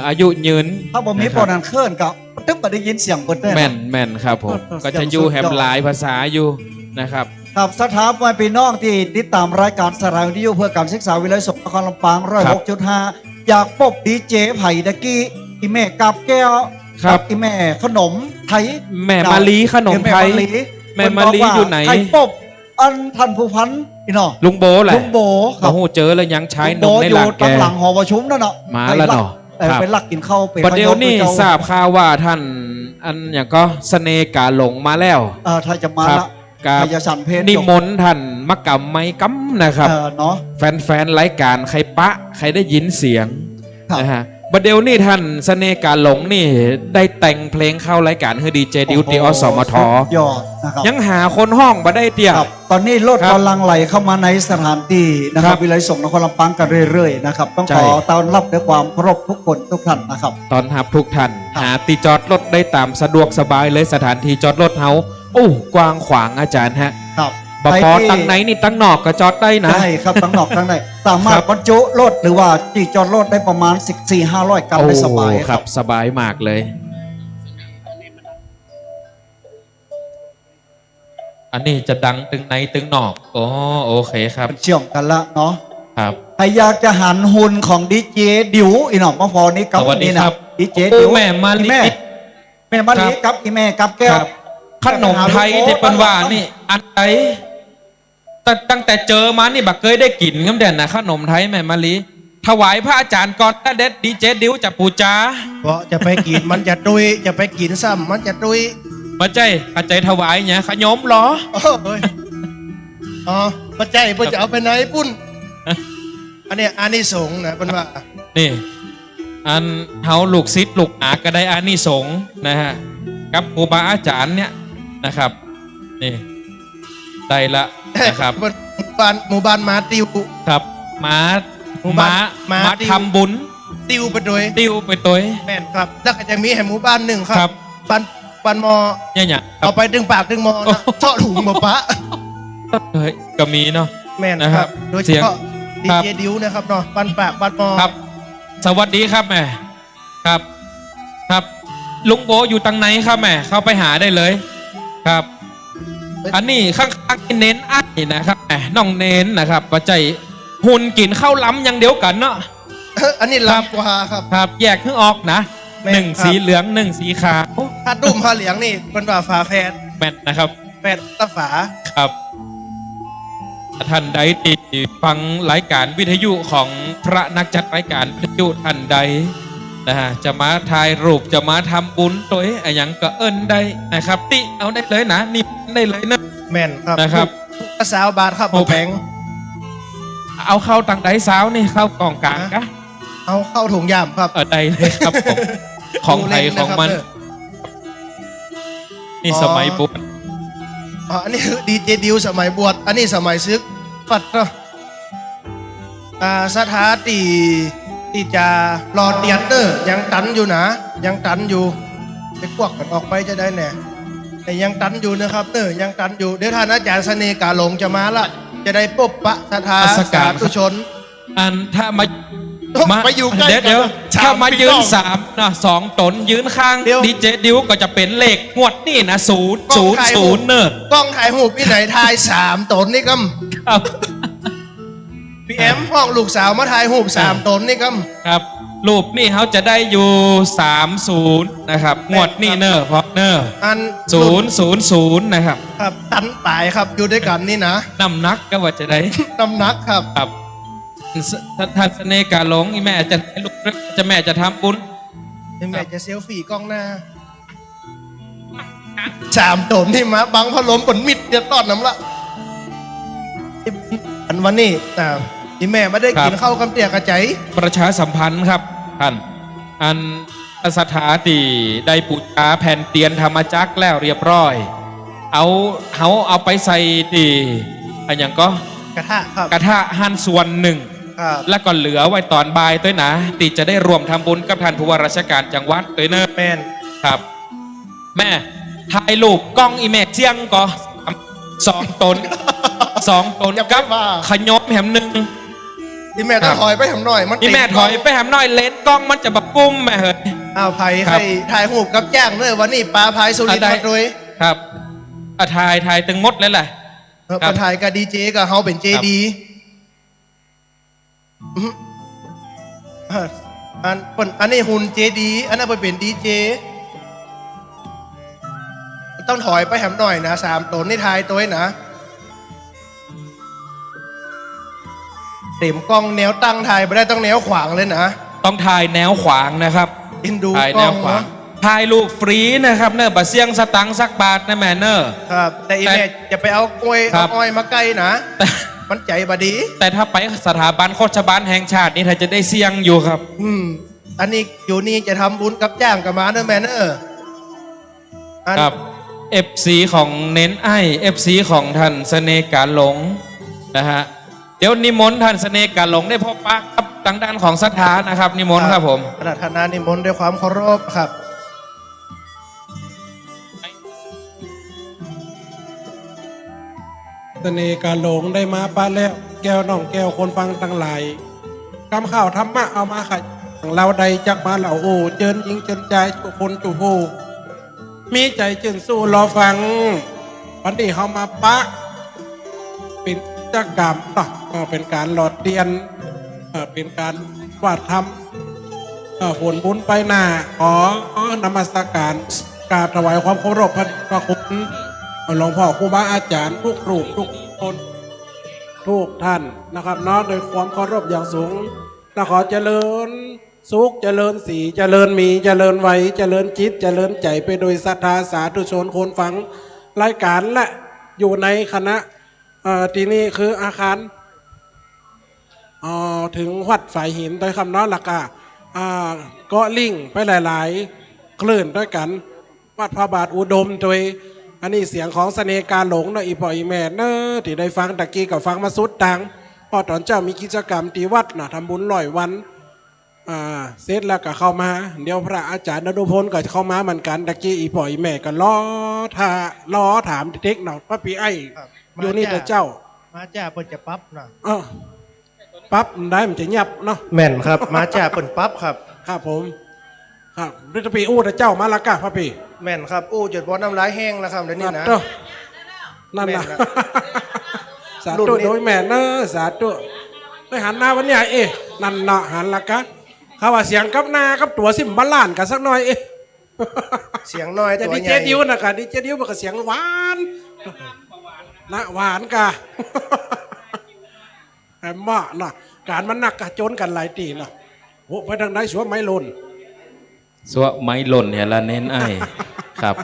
อายุยืน ถ้าผมมีปอนันเคลื่อนก็ตึ้งไม่ได้ยินเสียงเปิดได้ แม่นครับผมก็จะอยู่แฮมหลายภาษาอยู่นะครับ ครับสถาบันพี่น้องที่ติดตามรายการสถานีวิทยุเพื่อการศึกษาวิทยาลัยสงฆ์นครลำปาง106.5อยากพบดีเจไผ่ตะกี้อีแม่กับแก้วอีแม่ขนมไทย แม่มาลีขนมไทยแม่มาลีอยู่ไหนไข่ปบอันทันผู้พันอีนอ ลุงโบแหละ ลุงโบครับ โอ้โหเจอแล้วยังใช้นมในหลังแก หลังหอประชุมนั่นเนาะ มาแล้วเนาะ ไปลักกินข้าวเป็น ประเดี๋ยวนี้ทราบข่าวว่าท่านอันอย่างก็เสน่ห์กาหลงมาแล้วถ้าจะมาละกับนิมนต์ท่านมกำไม่กำนะครับเนาะแฟนๆรายการใครปะใครได้ยินเสียงนะฮะประเดี๋ยวนี้ท่านเสน่ห์กาหลงนี่ได้แต่งเพลงเข้ารายการคือดีเจดิวตีอสมทยอดนะครับยังหาคนห้องมาได้เตี้ยตอนนี้รถกำลังไหลเข้ามาในสถานที่นะครับวิทยาลัยสงฆ์นครลำปางกันเรื่อยๆนะครับต้องขอต้อนรับด้วยความเคารพทุกคนทุกท่านนะครับตอนรับทุกท่านหาตีจอดรถได้ตามสะดวกสบายเลยสถานที่จอดรถเฮาโอ้กว้างขวางอาจารย์ฮะครับบพอตั้งไหนนี่ตั้งนอกก็จอดได้นะใช่ครับตั้งนอกตั้งไหนสามารถบรรจุรถหรือว่าที่จอดรถได้ประมาณ 14-500 กรัมได้สบายครับสบายมากเลยอันนี้จะดังตึงไหนตึงนอกโอเคครับเชื่อมกันละเนาะครับใครอยากจะหันหุ่นของดีเจดิวอีหนอมาพอนี้กับนี่นะดีเจดิวแม่มาลีแม่มาลีกับอีแม่กับแก้วขนมไทยที่เป็นว่านี่อันไหนตั้งแต่เจอมานี่บักเคยได้กินงั้นเด่นนะขนมไทยแม่มาลีถวายพระอาจารย์ก่อนถ้าเด็ดดีเจดิวจะปูจาเพราะจะไปกินมันจะตุยจะไปกินซ้ำมันจะตุยมาใจปัจจัยถวายเนี่ยขยมหรอปัจจัยเพื่อจะเอาไปไหนปุ้นอันนี้อานิสงส์นะเป็นว่านี่อันเฮาลูกศิษย์ลูกหาก็ได้อานิสงส์นะฮะกับครูบาอาจารย์เนี่ยนะครับนี่ได้ละนะครับหมู่บ้านมาติวครับมาทำบุญติวไปโดยแม่นครับแล้วก็จะมีให้หมู่บ้านหนึ่งครับบ้านมอเนี่ยเอาไปดึงปากดึงมอเจาะถุงบ่ปะก็มีเนาะแม่นครับโดยเฉพาะดีเจดิวนะครับเนาะบ้านปากบ้านมอครับสวัสดีครับแม่ครับลุงโบอยู่ตังไหนครับแม่เข้าไปหาได้เลยครับอันนี้ข้างๆเน้นอันนี้นะครับแม่น้องเน้นนะครับปัจจัยหุ่นกินข้าวล้ำอย่างเดียวกันเนาะอันนี้ล้ำกว่าครับแยกขึ้นออกนะ1สีเหลือง1สีขาวถ้าดุ่มผ้าเหลืองนี่เป็นว่าฝาแฝดแม่นนะครับแฝดตาฝาครับท่านใดติดฟังรายการวิทยุของพระนักจัดรายการวิทยุท่านใดนะฮะจะมาถ่ายรูปจะมาทำบุญตัวอะไรอย่างก็เอิ้นได้นะครับติเอาได้เลยนะนี่ได้เลยนะแม่นครับนะครับสาวบาทครับแพงเอาเข้าตังไดสาวนี่เข้ากล่องกลางกะเอาเข้าถุงยามครับได้เลยครับของไทยของมันนี่สมัยบวชอันนี้ดีเจดิวสมัยบวชอันนี้สมัยซึกปัดเนาะสถานที่จะรอเตียนเนอร์ยังตันอยู่นะยังตันอยู่ไปกวักกันออกไปจะได้แน่แต่ยังตันอยู่นะครับยังตันอยู่เดี๋ยวท่านอาจารย์เสน่ห์กาหลงจะมาละจะได้พบปะสาธุชนถ้ามาไปอยู่ใกล้เดี๋ยวถ้ามายืน3นะ2ตนยืนข้างดีเจดิวก็จะเป็นเลขงวดนี่นะ000เนอะกล้องถ่ายหูปที่ไหนถ่าย3ตนนี่ก็พี่แอมห้องลูกสาวมาถ่ายหูป3ตนนี่ก็ครับรูปนี่เขาจะได้อยู่30นะครับงวดนี่เนอะเพราะเนอะ000นะครับครับตันตายครับอยู่ด้วยกันนี่นะน้ำหนักก็ว่าจะได้น้ำหนักครับท่านเสน่ห์กาหลงแม่จะลูกจะแม่จะทำบุญ แม่จะเซลฟี่กล้องหน้า3 ตนที่มาบังพัดลมปนมิดเดี๋ยวตอนน้ำละวันนี้ที่แม่ไม่ได้กินข้าวกำเตียกระใจประชาสัมพันธ์ครับท่านอันสถาตีได้ปูชาแผ่นเตียนธรรมจักรแล้วเรียบร้อยเอาไปใส่ตีอันอย่างก็กระทะครับกระทะหั่นส่วนหนึ่งแล้วก็เหลือไว้ตอนบ่ายด้วยนะตีจะได้รวมทำบุญกับท่านผู้ว่าราชการจังหวัดด้วยเนอะแม่นครับแม่ถ่ายรูปกล้องอีเมจเชียงก็2 ตนกับขยมแหม1อีแม่ถอยไปแหมหน่อยมันอีแม่ถอยไปแหมหน่อยเลนกล้องมันจะแบบปุ้มแม่เฮ้ยไผ่ให้ถ่ายหูปกับแจ้งเนอะวันนี้ปลาพายสุรินทร์มาด้วยครับถ่ายตึงมดเลยแหละก็ถ่ายกับดีเจกับเฮาเป็นเจดีอันนี้หุ่นเจดีอันนั้นไปเป็นดีเจต้องถอยไปแหมหน่อยนะ3 ตนนี่ถ่ายตัวนะเต็มกล้องแนวตั้งถ่ายไปได้ต้องแนวขวางเลยนะต้องถ่ายแนวขวางนะครับอินดูถ่ายแนวขวางถ่ายรูปฟรีนะครับเนอะบะเสี่ยงสตังค์สักบาทนะแม่เนอะครับแต่อีแม่จะไปเอากล้วยเอาอ้อยมาใกล้นะมันใจบดีแต่ถ้าไปสถาบันโคชบาลแห่งชาตินี่ถ้าจะได้เสี่ยงอยู่ครับอันนี้อยู่นี่จะทำบุญกับจ้างกับมาเนอะแม่เนอะครับ FC ของเน้นไอ FC ของท่านเสน่ห์การหลงนะฮะเดี๋ยวนิมนต์ท่านเสน่ห์การหลงได้พบปะกับทางด้านของศรัทธานะครับนิมนต์ครับผมขณะท่านนั้นนิมนต์ด้วยความเคารพครับเสน่ห์การหลงได้มาป้าแล้วแก้วน้องแก้วคนฟังทั้งหลายคำข่าวธรรมะเอามาขัดเราใดจักมาเหล่าโอเจิญยิงเจิญใจจุคนจุโหมีใจเจิญสู้รอฟังวันนี้เขามาปะเป็นจักกรรมเนาะเป็นการหลอดเตียนเป็นการวาดธรรมผลบุญไปหน้าขอนมัสการกราบถวายความเคารพพระคุณหลวงพ่อครูบาอาจารย์ทุกรูปทุกคนทุกท่านนะครับเนาะโดยความเคารพอย่างสูงและขอเจริญสุขเจริญสีเจริญมีเจริญไว้เจริญจิตเจริญใจไปโดยศรัทธาสาธุชนคนฟังรายการและอยู่ในคณะที่นี่คืออาคารถึงวัดฝ่ายหินโดยคำน้อยหลักก็ลิงไปหลายๆคลื่นด้วยกันวัดพระบาทอุดมโดยอันนี้เสียงของเสน่ห์การหลงนะอีพ่ออีแม่เนอะที่ได้ฟังตะกี้กับฟังมาสุดดังพอตอนเจ้ามีกิจกรรมที่วัดนะทำบุญ100 วันเสร็จแล้วก็เข้ามาเดี๋ยวพระอาจารย์นรุพลก็เข้ามาเหมือนกันตะกี้อีพ่ออีแม่ก็ล้อถามเทคหน่อยว่าปีไออยู่นี่ตัวเจ้ามาจ้าเปิดจะปั๊บนะปั๊บได้มันจะยับเนาะแม่นครับมาจ้าเปิดปั๊บครับครับผมครับฤทธิ์ปีอู้ตัวเจ้ามาละกะพระปีแม่นครับอู้จุดบอลน้ำลายแห้งแล้วครับเดี๋ยวนี้นะนั่นนะสาธุโดยแม่เนอะสาธุไปหันหน้าวันนี้นั่นเนาะหันละกะเขาว่าเสียงกับหน้ากับตัวซิมบาลานกันสักหน่อยเสียงน้อยตัวใหญ่ดีเจดิวนะคะดีเจดิวมันก็เสียงหวานนะหวานกะแอมบ้านะการมันหนักกะโจนกันหลายตีนะโอ้ไปทางไหนสวมไม้หล่นสวมไม้หล่นเนี่ยละเน้นไอครับ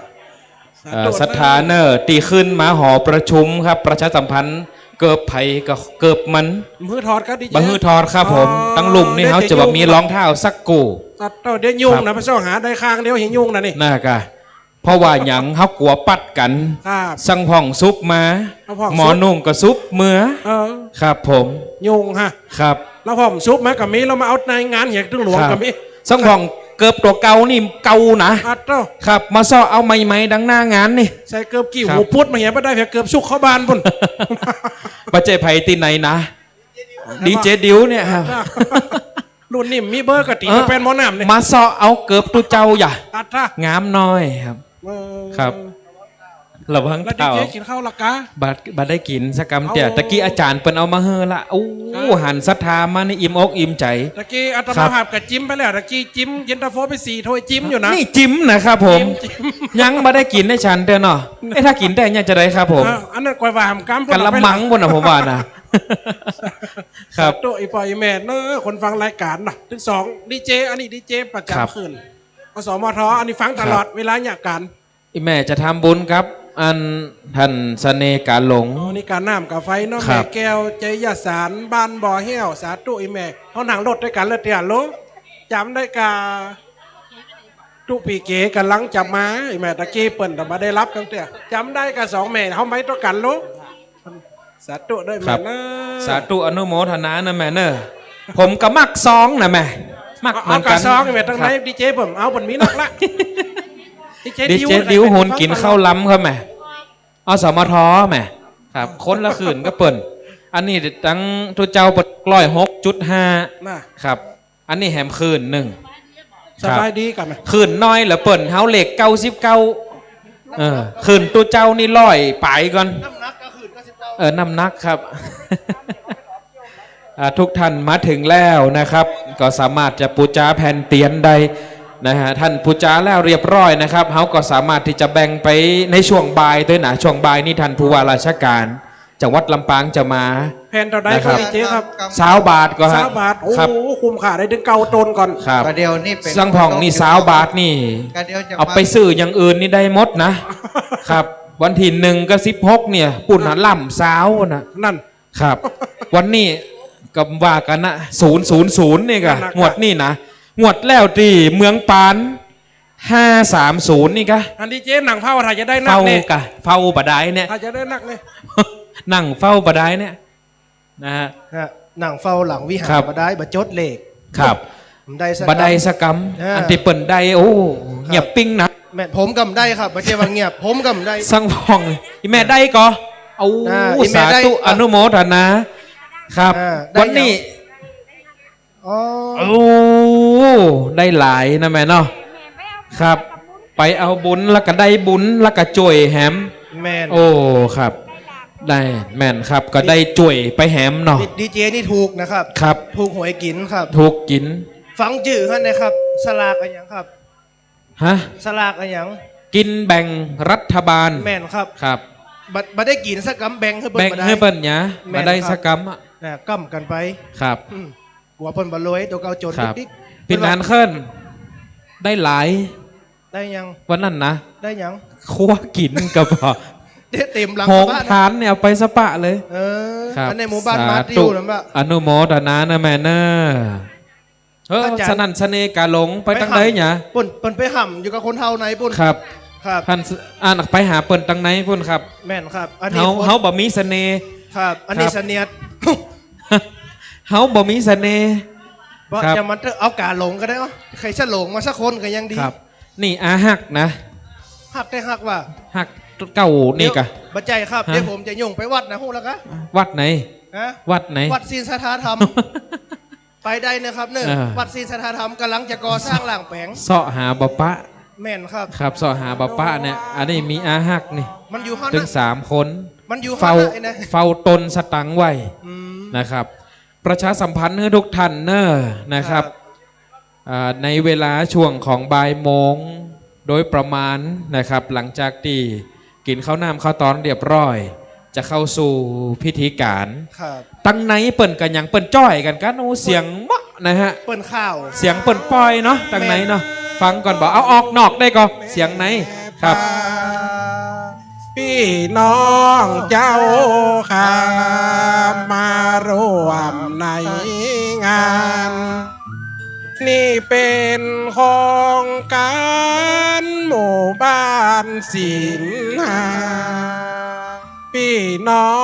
สถานเนอร์ตีขึ้นมาหอประชุมครับประชาสัมพันธ์เกิบไผ่กับเกิบมันมือถอดครับดิบะฮือถอดครับผมตั้งหลุมนี่เขาจะแบบมีรองเท้าสักกูเดี๋ยวยุ่งนะพระเจ้าหาได้ข้างเดี๋ยวเห็นยุ่งนะนี่น่ากะเพราะว่าหยังเขากลัวปัดกันสั่งผ่องซุปมาหมอนุ่งก็ซุปเมื่อครับผมยุ่งฮะครับแล้วผมซุปมากับมีเรามาเอาในงานเหตุถึงหลวงกับมีสั่งผ่องเกือบตัวเก่านี่เก่านะครับมาซ้อเอาใหม่ๆดังหน้างานนี่ใส่เกือบกี่หูพุทธมาเห็นไม่ได้เพียงเกือบชุกเข้าบ้านพุ่นปัจเจไผ่ตีไหนนะดีเจดิวเนี่ยครับรุ่นนี่มีเบอร์กติเป็นหมอน้ำเนี่ยมาซ้อเอาเกือบตัวเจ้าอย่างามน้อยครับครับระวังเต่ากินข้าวละกะบัดได้กินสักกรรมเตี่ยตะกี้อาจารย์เปิ้นเอามาเฮอละโอ้หันศรัทธามาในอิ่มอกอิ่มใจตะกี้อาตมาภาพกับจิ้มไปแล้วตะกี้จิ้มเย็นตาโฟไป4 ถ้วยจิ้มอยู่นะนี่จิ้มนะครับผมยังบัดได้กินได้ฉันเด้อเนาะถ้ากินได้ยังจะได้ครับผมอันนั้นกวยว่าหำกำกันละมังบนนะผมว่านะครับตัวอีปอยแม่เนอะคนฟังรายการนะถึง2ดีเจอันนี้ดีเจประจำคืน อสมทอันนี้ฟังตลอดเวลาอยากการ อีแม่จะทำบุญครับ อันท่านเสน่ห์การหลง นี่การน้ำกับไฟเนาะ ครั แม่ บ แก้วใจยสารบ้านบ่อเหี้ยวสาธุอีแม่เขาหนังรถด้วยกันเลยเตียนลูกจำได้กาตุปีเก๋กันลังจับมาอีแม่ตะกี้เปิ่นแต่มาได้รับกันเตียจำได้กับ2แม่เขาไม่ต้องกันลูกสาธุด้วย ครั แม่ บ นะ สาธุอนุโมทนานะแม่เนอะผมก็มักซองนะแม่มักเหมื เอา อน ก กั ระ น ซองแม่ตั้งไหน ครับ ดีเจผมเอาบนมีนักละ ดิเจดิวโหนกินข้าวล้ำครับแม่อสมทแม่ครับคนละคืนก็เปิ่นอันนี้ตั้งทุเจ้าปด106.5 น่ะ ครับ อันนี้แหมคืนหนึ่ง สบายดีกันไหม คืนน้อยเหรอเปิ่นเฮาเหล็ก99คืนตัวเจ้านี่ร้อยไปก่อนน้ำหนักครับ ทุกท่านมาถึงแล้วนะครับ ก็สามารถจะปูจาแผ่นเตียนใดนะฮะท่านปูจาแล้วเรียบร้อยนะครับเขาก็สามารถที่จะแบ่งไปในช่วงบ่ายด้วยนะช่วงบ่ายนี่ท่านผู้ว่าราชการจังหวัดลำปางจะมา แผ่นต่อได้ นะ ค ครั รับบ ดีเจครับ 20 บาทก็ฮะ 20 บาทโอ้ ครับ โหคุ้มค่าได้ถึงเกาตนก่อน ครับ ประเดี๋ยวนี่เป็น สังผ่องนี่20 บาทนี่ กระเดี๋ยวจะ เอาไปซื้ออย่างอื่นนี่ได้หมดนะ ครับ วันที่1กับ16เนี่ยปุ่นหาล่ำสาวนะ นั่น ครับ วันนี้ก็ว่ากันนะ000นี่กะงวดนี่นะงวดแล้วที่เมืองปาน530นี่กะ อันดีเจหนังเผาถ้าจะได้นัก เฝ้า เนี่ย กะเฝ้าบดายเนี่ย ถ้าจะได้นักเนี่ย นั่งเฝ้าบดายเนี่ยนะฮะ หนังเฝ้าหลังวิหาร ครับ มาได้บัจดเลข ครับ ผมได้สัก บดายสกรรมอันที่เปิ่นได้โอ้เงียบปิ้งนะ แม่ผมกำได้ครับไม่ใช่ว่าเงียบผมกำได้ สังพองอีแม่ได้ก็เอา อีแม่ สา ได้ ธุอนุโมทนาครับ ได้ วันนี้ อ๋อ โอ้ได้หลายนะแม่เนาะครับ ไปเอาบุญแล้วก็ได้บุญแล้วก็จ่วยแหม แม่น โอ้ครับ ได้แม่นครับก็ได้จ่วยไปแหมเนาะ ดีเจนี่ถูกนะครับ ครับ ถูกหวยกินครับ ถูกกิน ฟังจื่อท่านนะครับ สลากอะไรอย่างครับ ฮะ สลากอะไรอย่าง กินแบ่งรัฐบาล แม่นครับ ครับ บัได้กินสักกำแบ่งให้เปิ้ แบ่ง บ่ได้ ให้เปิ้นหยา แม่ มาน ได้ ครับ สักกรรมอะ กำกันไป ครับ หัวเปิ้นบ่รวยตัวเก่าจน ครับ ดิ๊ก พี่นานเคลื่อนได้หลาย ได้ยัง วันนั้นนะ ได้ยัง คั่วกินกับพอ เต็มหลัง หง บ้าน ทานเนี่ยเอาไปสปะเลย เออ ครับ อันในหมู่บ้าน ส มาติวนั่นบ่ อนุโมทนานะแม่เนอสนั่นเสน่ห์กาหลงไปตั้งไหนเนี่ย เปิ้นไปห่ำอยู่กับคนเฮาไหนปุ่น ครับ ครับ ท่านอ่านไปหาเปิ้นตั้งไหนพุ่นครับ แม่นครับ อันนี้ เฮาบ่มีเสน่ห์ ครับ อันนี้ ครับ เสนียด เฮาบ่มีเสน่ห์ เพราะ ครับ จะมันเอากาหลงก็ได้เนาะใครจะหลงมาสักคนก็ยังดี ครับ นี่อาหักนะ หักได้หักว่า หักเก่านี่กะ บัจใจครับ ฮะ เดี๋ยวผมจะยุ่งไปวัดนะฮู้แล้วกะ วัดไหน ฮะ วัดไหน วัดศีลสถาธรรม ไปได้นะครับเนอะ อ่า วัดศีลสถาธรรมกำลังจะก่อสร้างหลังแปลง เสาะหาบปะ แม่นครับ ครับเสาะหาบปะเนี่ยอันนี้มีอาหักนี่ มันอยู่ข้างห ถึ น้า ง3 คน มันอยู่ เฝ้า ข้างหน้าไอ้นะ เฝ้าตนสตังค์ไว้นะครับ ประชาสัมพันธ์ให้ทุกท่านเนอะนะครับในเวลาช่วงของบ่ายโมงโดยประมาณนะครับ หลังจากที่กินข้าวน้ำข้าวตอนเรียบร้อย จะเข้าสู่พิธีการ ครับ ตั้งไหนเปิ่นกันอย่างเปิ่นจ้อยกันกันโอ้เสียงมะนะฮะ เปิ้นข้าว เสียงเปิ่นปอยเนาะตั้งไหนเนาะฟังก่อนบอกเอาออกนอกได้ก็เสียงไหนครับ พี่น้องเจ้าข้ามารวมในงาน นี่เป็นโครงการหมู่บ้านศิลหาพี่น้อ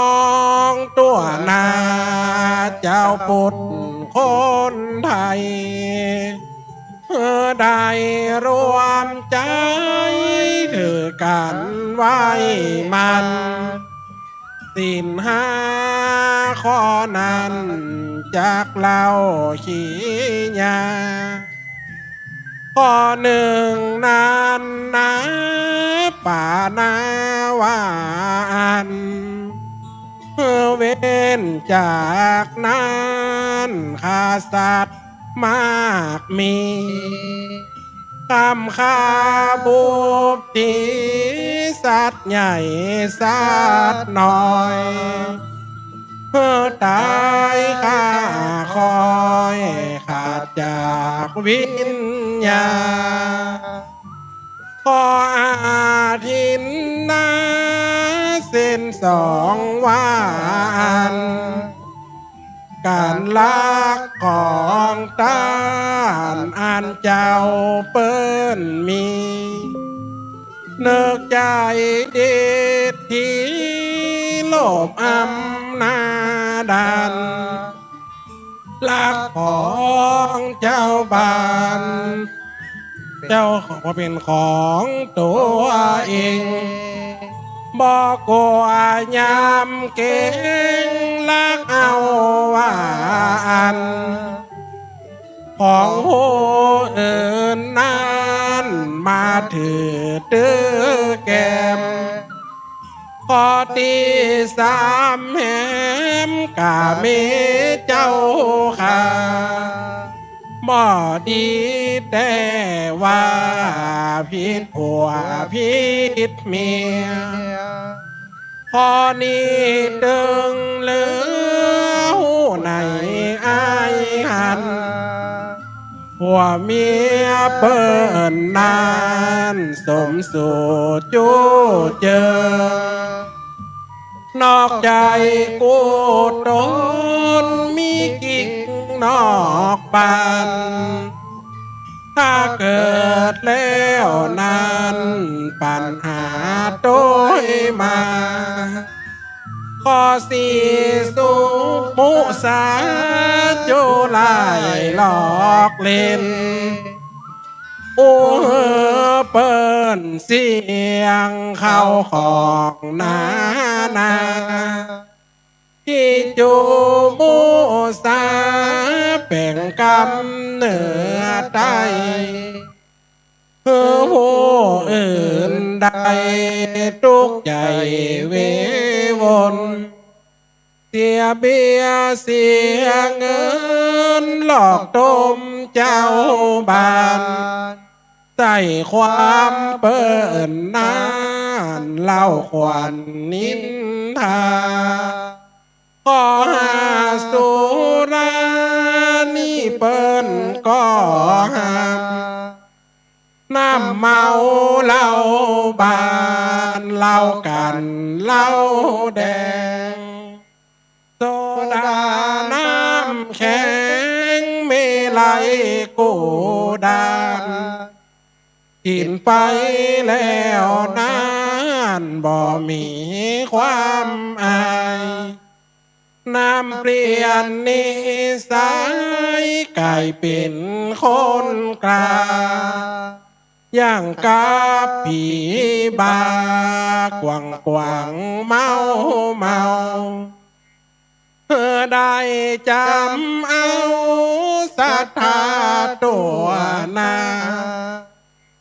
งตัวนาเจ้าปุตคนไทยได้รวมใจถือกันไว้มันศีล5 ข้อนั้นจากเราขี้ยาข้อ1นั้นนะป่านาวานเว้นจากนั้นข้าสัตว์มากมีคำข้าบุบตีสัตว์ใหญ่สัตว์น้อยตายข้าคอยขาดจากวิญญาณ ขออาทินนาเส้นสองวานการลักของตานอันเจ้าเปิ้นมีเนึกใจเด็ดที่โลภอำนาดันลักของเจ้าบ้านเจ้าขอเป็นของตัวเองบอกกลัวยำเก่งลักเอาว่าอันของผู้อื่นนั้นมาถือตื้อแกมขอตีสามแหมกาเมเจ้าค่ะบ่ดีแต่ว่าผิดผัวผิดเมียพอนี้ดึงเหลือหูในอายหันผัวเมียเปิ้นนานสมสู่จูเจอนอกใจกูตนมีกิ๊กนอกบ้านถ้าเกิดแล้วนั้นปัญหาโต้ยมาขอสีสุมุสาจุลายหลอกเล่นอู้เปิ้นเสียงเข้าของนาที่จูมูสาแป่งกำเหนือใต้ผู้อื่นใดทุกใจเววนเสียเบี้ยเสียเงินหลอกต้มเจ้าบ้านใส่ความเปิ้นนานเล่าขวัญนินทาขอหาสุรานี่เปิ้นก็ห้ามน้ำเมาเหล้าบานเหล้ากันเหล้าแดงโซดาน้ำแข็งไม่ไหลกูดานกินไปแล้วนานบ่มีความอายน้ำเปลี่ยนนิสัยกลายเป็นคนกลาอย่างกับผีบากวางเมาเธอได้จำเอาศรัทธาตัวนา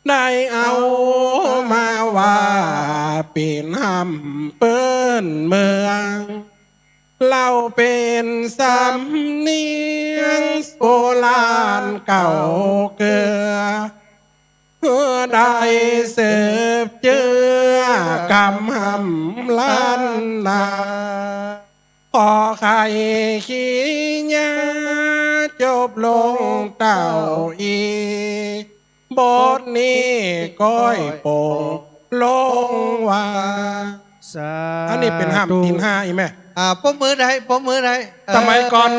ได้เอามาว่าเป็นหำเปิ้นเมืองเราเป็นสำเนียงโบราณเก่าเกลือเพื่อได้เสิบเจือกำหำล้านนาขอใครขี้ยาจบลงเต่าอีบทนี้ก้อยโป่งลงว่าอันนี้เป็นห้ามตีนห้าอีแม่ปมมือได้สมัยก่อน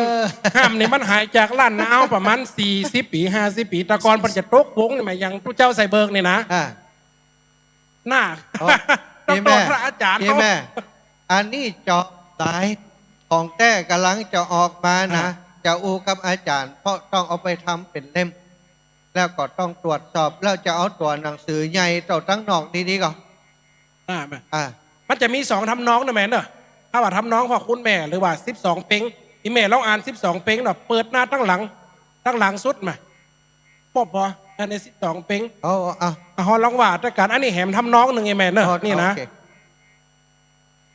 ห้ามนี่มันหายจากล้านเอาประมาณ40 ปี50 ปีตะกอนมันจะตกวงนี่แม่ยังผู้เจ้าใส่เบิกนี่นะหน้าต้องตอบพระอาจารย์เขาแม่อันนี้เจาะสายของแต้กำลังจะออกมานะจะอูกับอาจารย์เพราะต้องเอาไปทำเป็นเล่มแล้วก็ต้องตรวจสอบแล้วจะเอาตัวหนังสือใหญ่ต่อตั้งนอกนี้ก่อนมันจะมี2ทำน้องนะแม่เนอะถ้าว่าทำน้องพ่อคุณแม่หรือว่า12 เป้งอีแม่ลองอ่าน12 เป้งเนาะเปิดหน้าตั้งหลังสุดมาพออันนี้12 เป้งฮอลองว่าแต่การอันนี้แหมทำน้องหนึ่งไอ้แม่เนอะนี่นะ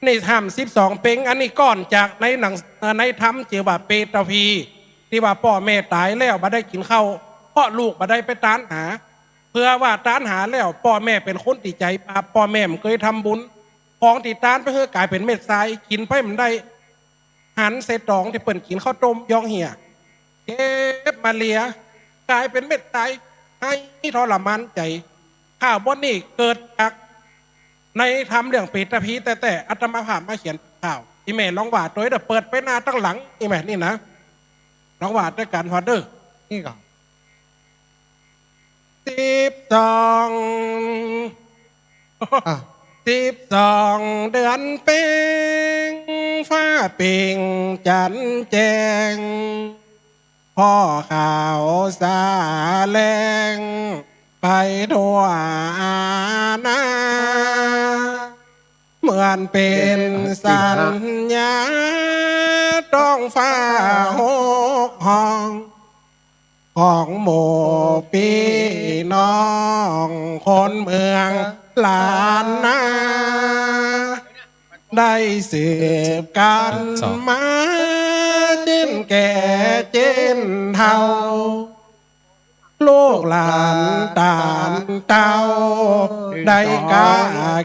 นี่ทำ12 เป้งอันนี้ก้อนจากในทำเจียวว่าเปตาพีที่ว่าพ่อแม่ตายแล้วมาได้กินข้าวเพราะลูกมาได้ไปตานหาเพื่อว่าตานหาแล้วพ่อแม่เป็นคนติดใจพ่อแม่มันเคยทำบุญของติดตานไปเพื่อกลายเป็นเม็ดทรายกินไปมันได้หันเศษดองที่เปิ่นกินข้าวต้มยองเหี่ยเก็บมาเลียกลายเป็นเม็ดทรายให้ทรมานใจ ข่าวบนนี่เกิดจากในทำเรื่องปิดตะพีแต่อาตมาภาพมาเขียนข่าวอีเมลลองว่าตัวเดี๋ยวเปิดไปหน้าตั้งหลังอีเมลนี่นะลองว่าด้วยกันฮอดเดอร์นี่ก่อน12 เดือนเป่งฟ้าเป่งจันแจงพ่อข่าวสาแลงไปทั่วอาณาเหมือนเป็นสัญญาต้องฟ้าหกห้องของหมู่พี่น้องคนเมืองล้านนาได้สืบกันมาจิ้นแก่จิ้นเท่าลูกหลานตานเต้าได้กา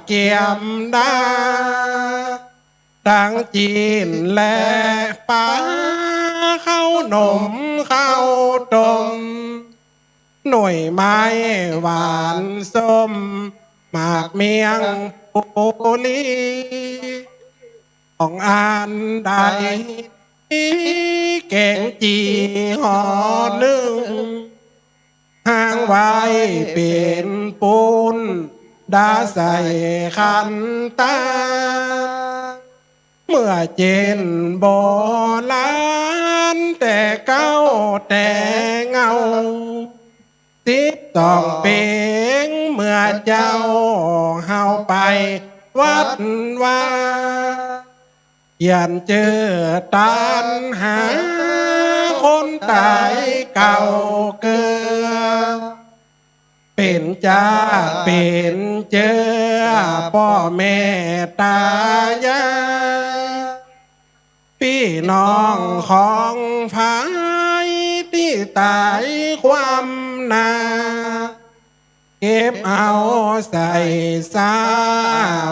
เกียมดาดังจีนและป้าเข้านมเข้าตมหน่วยไม้หวานส้มหมากเมียงปุลีของอ่านได้แกงจีห่อนึ่งห่างไว้เป็นปูนดาใส่ขันตาเมื่อเจนโบราณแต่เก้าแต่เงา12 เป่งเมื่อเจ้าเฮาไปวัดว่ายันเจอตันหาคนตายเก่าเกิดเป็นจ้าเป็นเจอพ่อแม่ตายายพี่น้องของพายที่ตายความนาเก็บเอาใส่ซา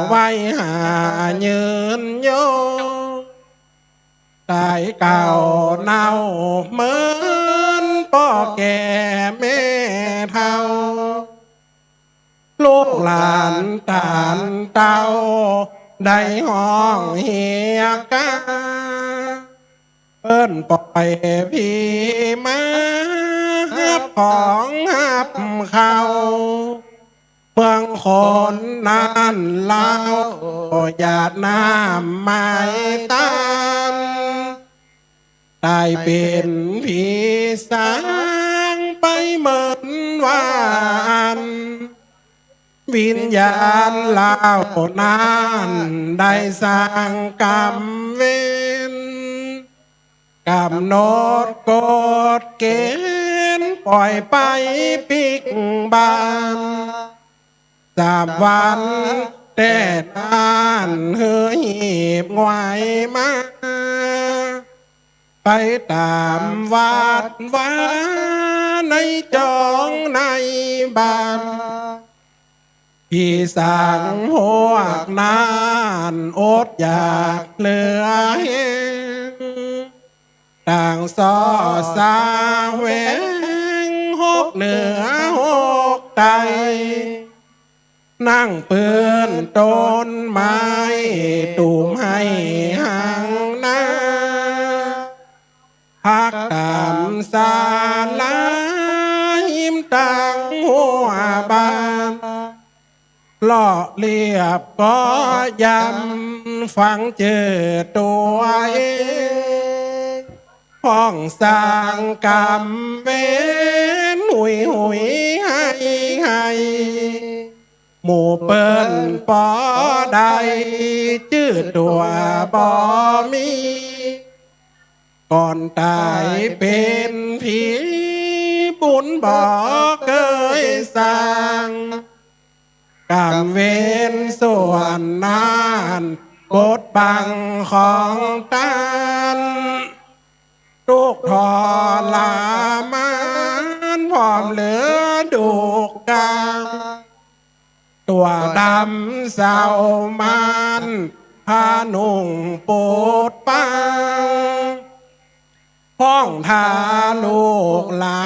ไว้หายืนโยตายเก่าเน่าเหมือนพ่อแก่แม่เฒ่าลูกหลานตานเต้าได้ห้องเฮียกาเอิ้นปล่อยพี่มาหับของหับเขาเมืองคนนั้นเล่าหยาดน้ำไม่ตามตายเป็นผีสางไปเหมือนวานวิญญาณเล่านานได้สร้างกรรมเวรกำหนดกฎเกณฑ์ปล่อยไปปิกบาน3 วันแต่นานเหือหีบไหวมาไปตามวัดว่าในจองในบ้านพี่สั่งพวกนานอดอยากเหลือเห็นต่างซอสาเวงหกเหนือหกใต้นั่งปืนต้นไม้ตุ่มให้ห่างนาพักตามศาลาหิมตังหัวบานล่อเรียบก็ยำฟังเจอตัวเองห้องสร้างกรรมเวนหุยให้หมู่เปิ้นปอใดชื่อตัวบ่มีก่อนตายเป็นผีบุญบ่เคยสร้างกรรมเวรส่วนนานกดบังของตานทุกทรมานพร้อมเหลือดูกกาตัวดำเศร้ามันพานุ่งปูดปังห้องทาลูกหลา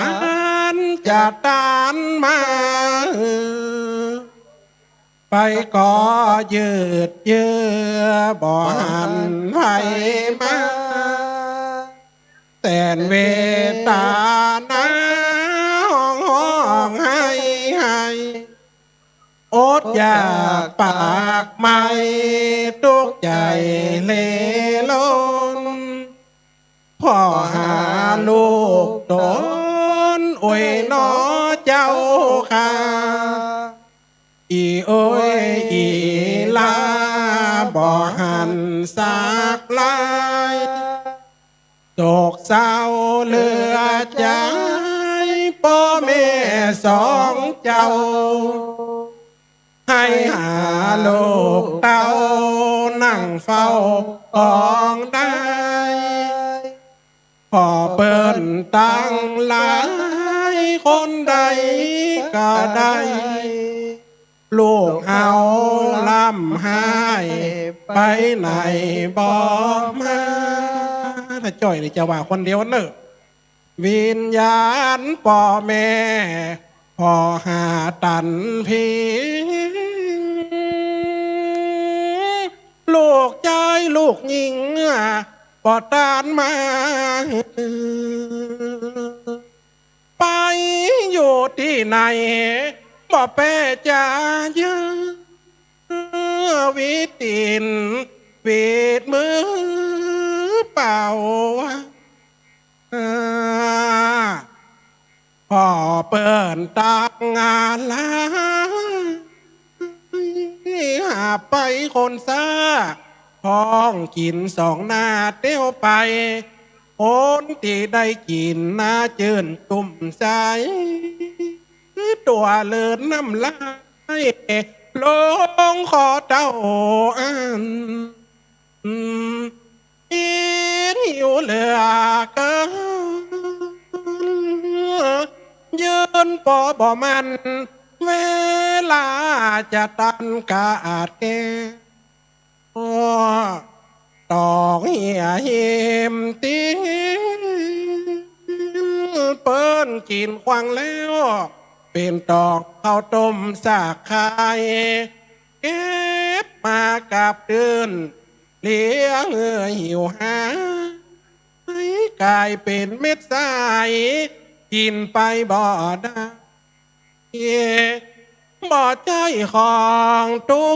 นจะตานมา ไปก็ยืดเยื้อบ่หันไผมาแต่นเวตานาห้องให้อดอยากปากไม่ทุกใจเลล้นพ่อหาลูกโดนโอ้ยน้อเจ้าค่ะอีโอ้ยอีลาบ่หันสักลายโศกเศร้าเหลือใจพ่อแม่สองเจ้าให้หาลูกเต้านั่งเฝ้ากองได้พอเปิ้นตั้งหลายคนใดก็ได้ลูกเอาล่ำหายไปไหนบอกมาถ้าจ้อยนี่จะว่าคนเดียวเนอะวิญญาณพ่อแม่พ่อหาตันพีลูกใจลูกหญิงปอดตานมาไปอยู่ที่ไหนบ่แป้จะเยอะวิตินวีดมือเปล่าพ่อเปิดตักงานลาหาไปคนซาท้องกินสองหน้าเตี้ยวไปคนที่ได้กินหน้าเจินตุ่มใสตัวเลือนน้ำลายลงขอเต้าอันหิวเหลือเกินยืนปอบ่มันเวลาจะตันกาอาดแกตอกเหี่ยหิมตีเปิ้นกินควางแล้วเป็นตอกข้าวต้มสากไข่เก็บมากับเดินเลี้ยงหิวหากลายเป็นเม็ดทรายกินไปบ่ได้บ่ใจของตัว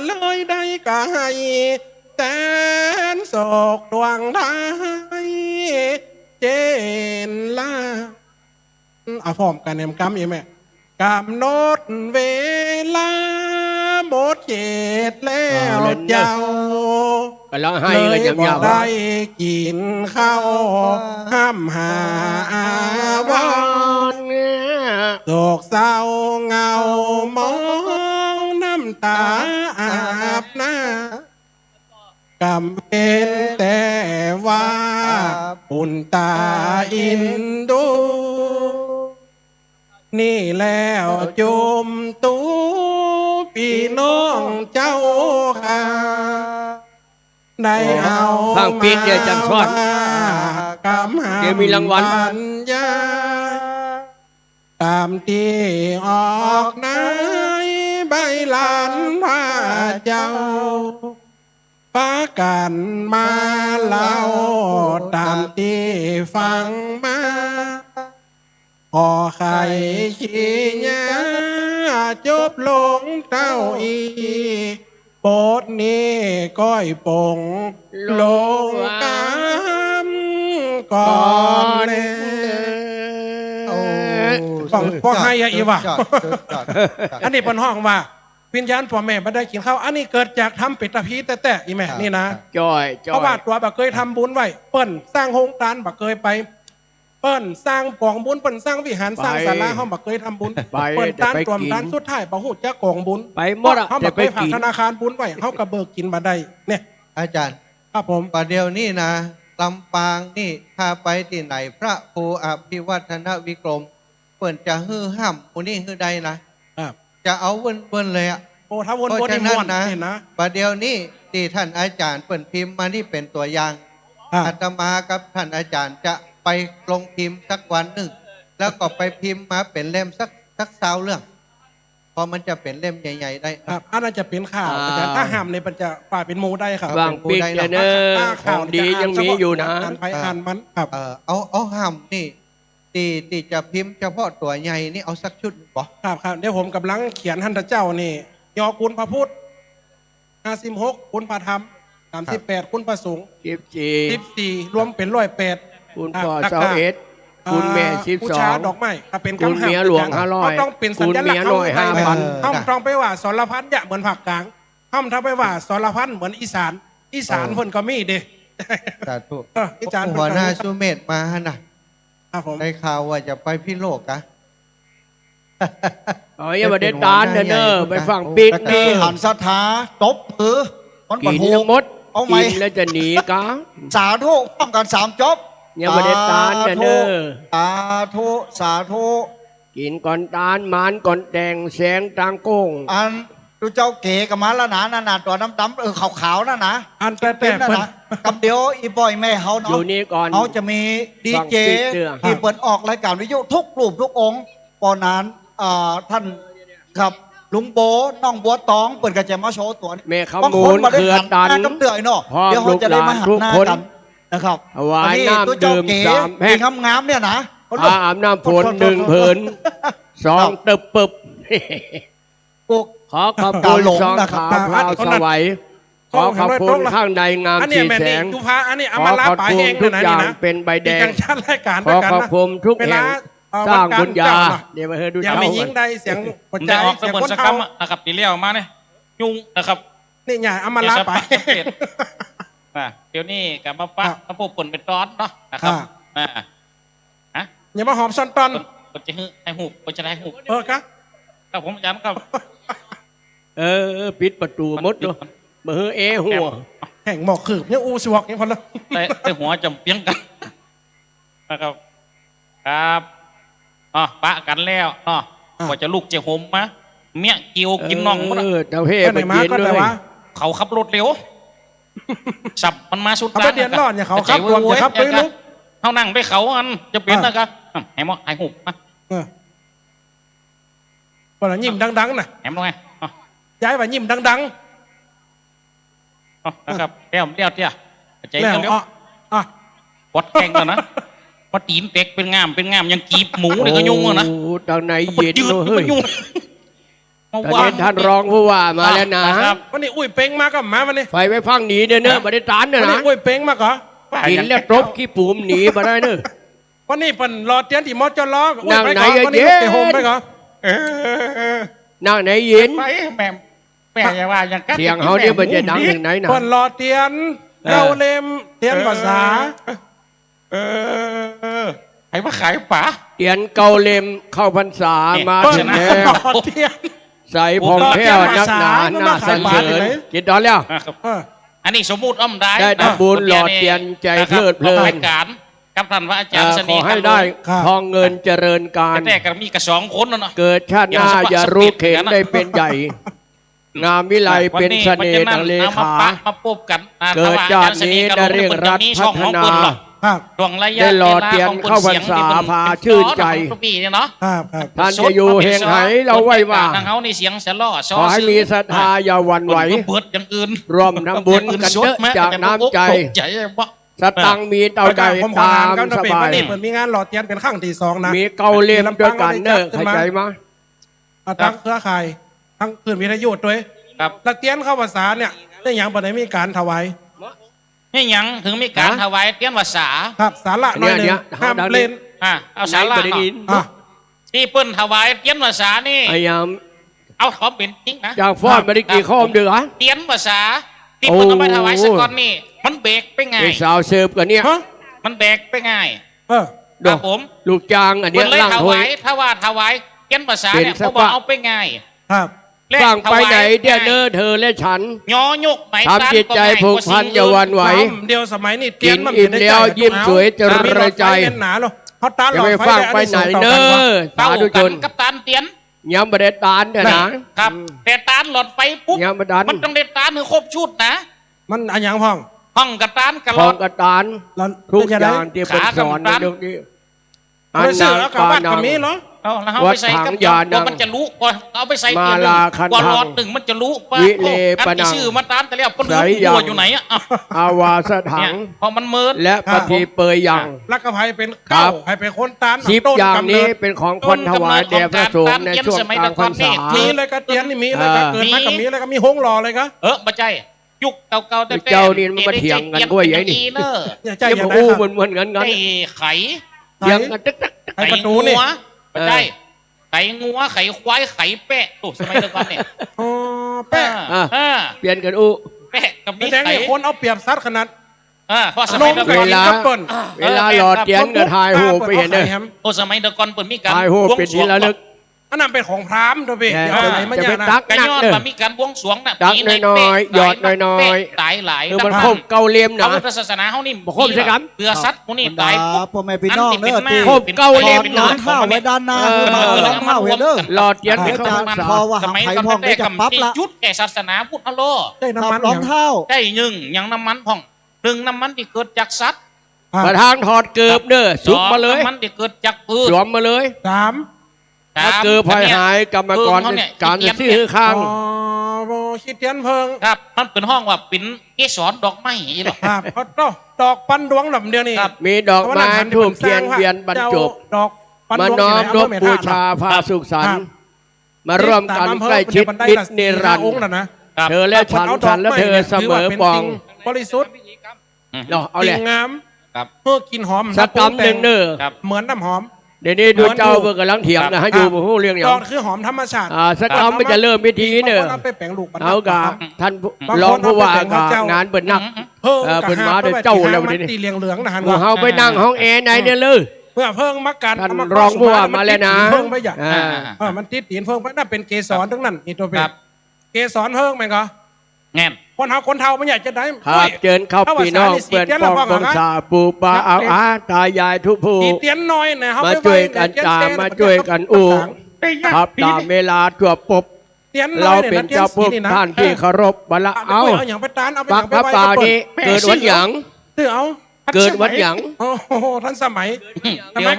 เลยได้กายแสนโศกดวงไทยเจนล่าเอาพร้อมกันแหมกำอีกไหมกำหนดเวลาหมดเหตุแล้วเจ้าก็ร้องไห้เลยยังยาวได้กินข้าวห้ามหาอาวันโศกเศร้าเงามองน้ำตาอาบหน้ากำเป็นแต่ว่าปุ่นตาอินดูนี่แล้วจุมตูพี่น้องเจ้าค่ะได้เอาฟังปิดเดี๋ยวจังสอนเดี๋ยวมีรางวัลญาตามที่ออกนายใบลานพระเจ้าปากันมาเล่าตามที่ฟังมาขอไข่ขี้ยาจบลงเต้าอีโปดนี้ก้อยปงลงกำก่อนพอให้อีวะอันนี้เป็นห้องว่าวิญญาณพ่อแม่ไม่ได้กินข้าวอันนี้เกิดจากทำปิดตะพีแต่อีแม่นี่นะเพราะว่าตัวบักเคยทำบุญไว้เปิ้นสร้างโฮงการบักเคยไปเปิ้นสร้างกองบุญเปิ้นสร้างวิหารสร้างศาลาห้องบักเคยทำบุญเปิ้นต้านตัวต้านสุดท้ายบ่ฮู้จักกองบุญไปหมดเขาบักเคยฝากธนาคารบุญไว้เขากระเบิกกินมาได้เนี่ยอาจารย์ครับผมประเดี๋ยวนี้นะลำปางนี่ถ้าไปที่ไหนพระครูอภิวัฒนวิกรมเปิ้นจะฮือห้ามผู้นี้ฮือใดนะจะเอาเวินเลยอ่ะโอ้ถ้าวนนี่ม่วนนะประเดี๋ยวนี้ที่ท่านอาจารย์เปิ้นพิมพ์มานี่เป็นตัวอย่างอาตมากับท่านอาจารย์จะไปลงพิมพ์สักวันหนึ่งแล้วก็ไปพิมพ์มาเป็นเล่มสัก20 เรื่อง พอมันจะเป็นเล่มใหญ่ๆได้ ครับอันนั้นจะเป็นข่าวอาจารย์ถ้าห้ามในมันจะป่าเป็นหมูได้ครับ บางปีกเนอของดียังมีอยู่นะ อ่านไปอ่านมันครับ เอาห้ามนี่ที่จะพิมพ์เฉพาะตัวใหญ่นี่เอาสักชุดบ่ ครับเดี๋ยวผมกำลังเขียนหันตะเจ้านี่ยอคุณพระพุทธ56คุณพระธรรม38คุณพระสงฆ์14รวมเป็น108คุณพ่อ21คุณแม่บูชาดอกไม้ถ้าเป็น คุณ คำห้าม เมียหลวง500 ต้องเป็นสัญลักษณ์ คุณเมียน้อย5,000 ห้ามต้องไปว่าสรพันธ์เหมือนภาคกลางห้ามถ้าไปว่าสรพันธ์เหมือนอีสานเพิ่นก็มีเด้ สาธุ อาจารย์ หัวหน้าสุเมธมาน่ะ ครับผม ได้ข่าวว่าจะไปพิโลกอะ อย่ามาเด็ดดานเด้อไปฟังปีกนี่ หันสถาตบผือมัน กินทั้งหมดกินแล้วจะหนีกะ สาธุพร้อมกัน3จบ อย่ามาเด็ดดานเด้อ สาธุสาธุ กินก่อนตาลมานก่อนแดงแสงตางโก้ง อันดูเจ้าเก๋กับมาแล้วนะนั่นน่ะตัวดำๆขาวๆนั่นนะ อันแปล เป็น ก นั่นนะกับเดี๋ยวอีบอยแม่เขา อ เนาะ ยู่นี่ก่อน เขาจะมีดีเจ ฟังปิดเสื้อ ที่เปิดออกรายการวิทยุทุกรูปทุกองค์ปอนั้นท่านครับลุงโบน้องบัวตองเปิดกระเจมาโชว์ตัวนี้ แม่เขา บาง มู คน ล มาได้ เกลือ หันห ดัน น้ากับเดือยเนาะ พร้อม เดี๋ยวเขาจะได้มาหัน ลูก หน้า หลานทุกคน กันนะครับ ถวาย อันนี้ น้ำ ตัวเจ้า ดื่ม เก๋ 3 แพ็ค งามๆเนี่ยนะ อาบน้ำฝน1 ผืน2 ตึบปึบขอขอบคุณ2 ขาพราวสวัยขอขอบคุณข้างในงาม อันนี้ สี แม่ แส นี่ ง ทุพาอันนี้ ข เอา อ มาลา ขอบ ป่า คุ แห้ ณ ง ทุก นะ อย่าง นี่นะ เป็นใบแด มี ง การจัดรายการ ข ด้ อ วยกัน ขอบ นะ คุณทุก เว แห่ ลาง สร้างบุญญา วันการ เดี๋ยวมาเฮดู ยัง เจ้า มียิงได้เสียงหัวใจ ได้ออก เสียง เปิด คน สกร เท่าร มนะครับปีเลี้ยวมาเนี่ยยุ่งนะครับ นี่ใหญ่เอามาลาไป เดี๋ยวนี้กับมาปะมาพวกผลเป็นตอนเนาะนะครับฮะ อย่ามาหอมซอนตอน คนจะให้หูคนจะได้หู ครับ ครับผมย้ำครับ ปิดประตูมดดูมาเฮเอหัว แห่งหมอกขืบเนี่ยอูสวกเนี่ยพอแล้ว แต่หัวจำเปียงกันนะครับครับอ๋อปะกันแล้วเนาะกว่าจะลูกจะห่มมาเมียกิวกินน่องหมด เจ้าเพ่ไปเย็นเลย เขาขับรถเร็วสับมันมาสุด เขาไปเดียนรอดเนี่ยเขาขับรวมจะขับไปลุก เขานั่งไปเขาอันจะเป็นนะครับให้หมอให้หุบมา พอแล้วยิ้มดังๆน่ะ แหมลงไง ย้ายไปยิ้มดัง นะครับเดี๋ยวเตี้ยใจ ๆแล้ว เร็วปดแข่งกันนะปดตีนเต็กเป็นงามยังกีบหมูเลยก็ยุ่งนะ ดังในเย็นเฮ้ย ยุ่ง ตอนนี้ท่านรองผู้ว่ามาแล้วนะ วันนี้อุ้ยเป้งมาก็มาวันนี้ ไฟไปพังหนีเด้อเนอะมาได้ตานเนอะ วันนี้ นะ อุ้ยเป้งมาก็ กินแล้วตบขี้ปูมหนีมาได้เนอะ วันนี้เป็นรอเตียนที่มอจล้อ นั่งไหน วันนี้ เย็น ไปโฮมไปก่อน นั่งไหนเย็น ไปแม่อย่าว่าอย่างกัน เสียงเขาเนี่ยมันจะดังถึงไหนนะ คนรอเตียนเราเล่มเตียนภาษา ให้มาขายป๋า เตียนเกาเล็มเข้าพรรษามาถึงแล้ว รอเตียน ใส่ผมแพ้วนักหนาหน้าสันเสริญกินตอนแล้ว อันนี้สมมุติอ้อมได้ ได้ทำบุญหล่อเตียนใจเพลิดเพลิน รายการกับท่านพระอาจารย์ส ข นิ อ ท ให้ได้ทองเงินเจริญการ แต่ก็มีกระ2 คนนะเนาะ เกิดชาติหน้าอย่ารู้เข็นได้เป็นใหญ่ งามวิไลเป็นเสน่ห์ดังเลขา มาพบกัน เกิดชาตินี้ได้เร่งรัดพัฒนา ดวงระยะ ได้หล่อเตียนเข้าพรรษาพาชื่นใจ ปีเนี่ยเนาะ ท่านจะอยู่เฮงไหเราไว้ว่า ทางเขาในเสียงสะล่อ ขอให้มีศรัทธาอย่าหวั่นไหว เบิดอย่างอื่น รวมทำบุญกันเยอะจากน้ำใจสตังค์มีเต่าใดตามสบาย นี่เปิดมีงานหล่อเตียนเป็นข้างที่2นะ มีเกาเลียมด้วยกันเนอะเข้าใจมั้ย ทั้งเครือข่ายทั้งคืนวิทยุด้วยหลักเตียนเข้าภาษาเนี่ยได้อย่างปนไหนมีการถวาย นี่ยังถึงมีการถวายเตียนภาษา ครับสาระหน่อยหนึ่งห้ามเล่น เอาสาระที่เปิ้นถวายเตียนภาษานี่ พยายาม เอาขอเป็นจริงนะ จากฟอนมาได้กี่ข้อมเดือ เตียนภาษาที่เปิ้นเอาไปถวายสกอนนี่มันเบรกไปไง สาวเสิร์ฟกันเนี่ย มันเบรกไปไง ครับผมลูกจางอันนี้ เปิ้นเลย ล่าง ถ ถ้ว วาย ยถ้าว่าถวายเตียนภาษาเนี่ยเขาบอกเอาไปไง ครับ ฟังไปไหนเดี๋ยวเนอเธอและฉัน ย่อยกไหม ทำจิตใจผูกพันอย่าหวั่นไหว เดียวสมัยนี้เตี กิ ยน น มัน อิ่มแล้วยิ้มสวยเจริญใจ หนาหรอเขาตาหล จะ อด ไป ไฟ ฟังไปไหนเนอสาธุชน กับตานเตียน ย้ำประเด็นตานเถอะนะครับ แต่ตานหลอดไฟปุ๊บ ย้ำประดัน มันต้องได้ตานให้ครบชุดนะ มันอันยังพ่อง ห้องกับตานกับห ข ล อ อง ด กระตานทุกอย่างที่เป็นสอนในเรื่องนี้ ไม่เสือกับบ้านกับมีเหรอ เอาแล้วเอาไปใส่กับยาว่ามันจะรู้ก่อนเอาไปใส่เกลือก่อนหลอดหนึ่งมันจะรู้ป่ะอันที่ชื่อมาตามแต่แล้วก็รู้ตัวอยู่ไหนอ่ะอาวาสถัง พอมันเมิน และปฏิเปยยัง ลักกระไพเป็นเก้าให้เป็นคนตาน สิบอย่างนี้เป็นของคนถวายแด่พระสงฆ์ในช่วงกลางพรรษา มีเลยก็เตียนนี่มีเลยก็เกิดมากับมีเลยก็มีห้องรอเลยก็มาใจยุคเก่าๆแต่เจ้านี่มันมาเถียงกันด้วยยัยนี่ใจอย่างอู้เหมือนกันไก่ไข่เถียงกันตึ๊กไก่งัวมาใจไก่งัวไข่ควายไข่แปะตู้สมัยเดียวกันเนี่ยอ๋อแปะเปลี่ยนกันอู้แปะกับมีไก่คนเอาเปรียบซัดขนาดเพราะสมัยเวลาหลอดเตียนกับทายโหไปเห็นเลยโอ้สมัยเดียวกันเปิดมีการ ทายโหเป็นที่ระลึกอันนั้นเป็นของพราหมณ์ตัวเองจะไปตักนักเลย มีการบวงสรวงน่ะตักน้อยๆหยอดน้อยๆตายหลาย มันครบเกาเลียมนะพุทธศาสนาเขานี่ครบใช่ครับเบื่อซัดพวกนี้ตายปุ๊บ พ่อแม่พี่น้องเด้อที่ ครบเกาเลียมนะ ข้าวไว้ด้านหน้ามาล้างข้าวเด้อ หลอดเตียนอาจารย์พอว่าหางไผ่พ่องได้จะปั๊บละ จุดแก่ศาสนาพุทธโลได้น้ำมัน รองเท้าได้ยังน้ำมันพ่องน้ำมันที่เกิดจากสัตว์ ประธานถอดเกือบเด้อสุกมาเลยน้ำมันที่เกิดจากปืนสวมมาเลยถ้าเกือบพายหายกรรมกรการจะซื้อข้างคิดเตียนเพิงครับมันเป็นห้องว่าเป็นเกสรดอกไม้หรอครับดอกปันดวงลำเดียวนี่มีดอกไม้ทูบเทียนเวียนบรรจบดอกมาน้อมรบบูชาพาสุขสันต์มาร่วมกันใกล้ชิดมิตรนิรันดร์เธอและฉันและเธอเสมอปองบริสุทธิ์เอาเลยงามเพื่อกินหอมสักคำหนึ่งเด้อเหมือนน้ำหอมเดี๋ยวนี้ดูเจ้าเบอร์กำลังเถียงนะฮะอยู่ผู้เรื่องอย่างคือหอมธรรมชาติสักคำมันจะเริ่มพิธีเนอะเอากะท่านรองผู้ว่างานเปิดนักเปิดมาเดี๋ยวเจ้าแล้วนี่ตีเหลืองๆนะฮะเขาไปนั่งห้องแอร์ไหนเนี่ยเลย เพื่อเพิ่งมักการท่านรองผู้ว่ามาแล้วนะเพิ่งไม่อยากมันติดตีนเพิ่งเพราะนั่นเป็นเกสรทั้งนั้นนี่ตัวเป็นเกสรเพิ่งไหมก็แง่คนเท่าไม่อยากจะได้ครับเจิญเข้าพี่น้องเปิดปองกองสาปูปลาเอาตายายทุกผู้เตียนน้อยนะมาช่วยกันจ่ามาช่วยกันอู้ครับตามเวลาทั่วปบเราเป็นเจ้าพวกท่านที่เคารพบละเอาปักพระป่านี้เกิดวันหยังเกิดวันหยังโอ้โหท่านสมัย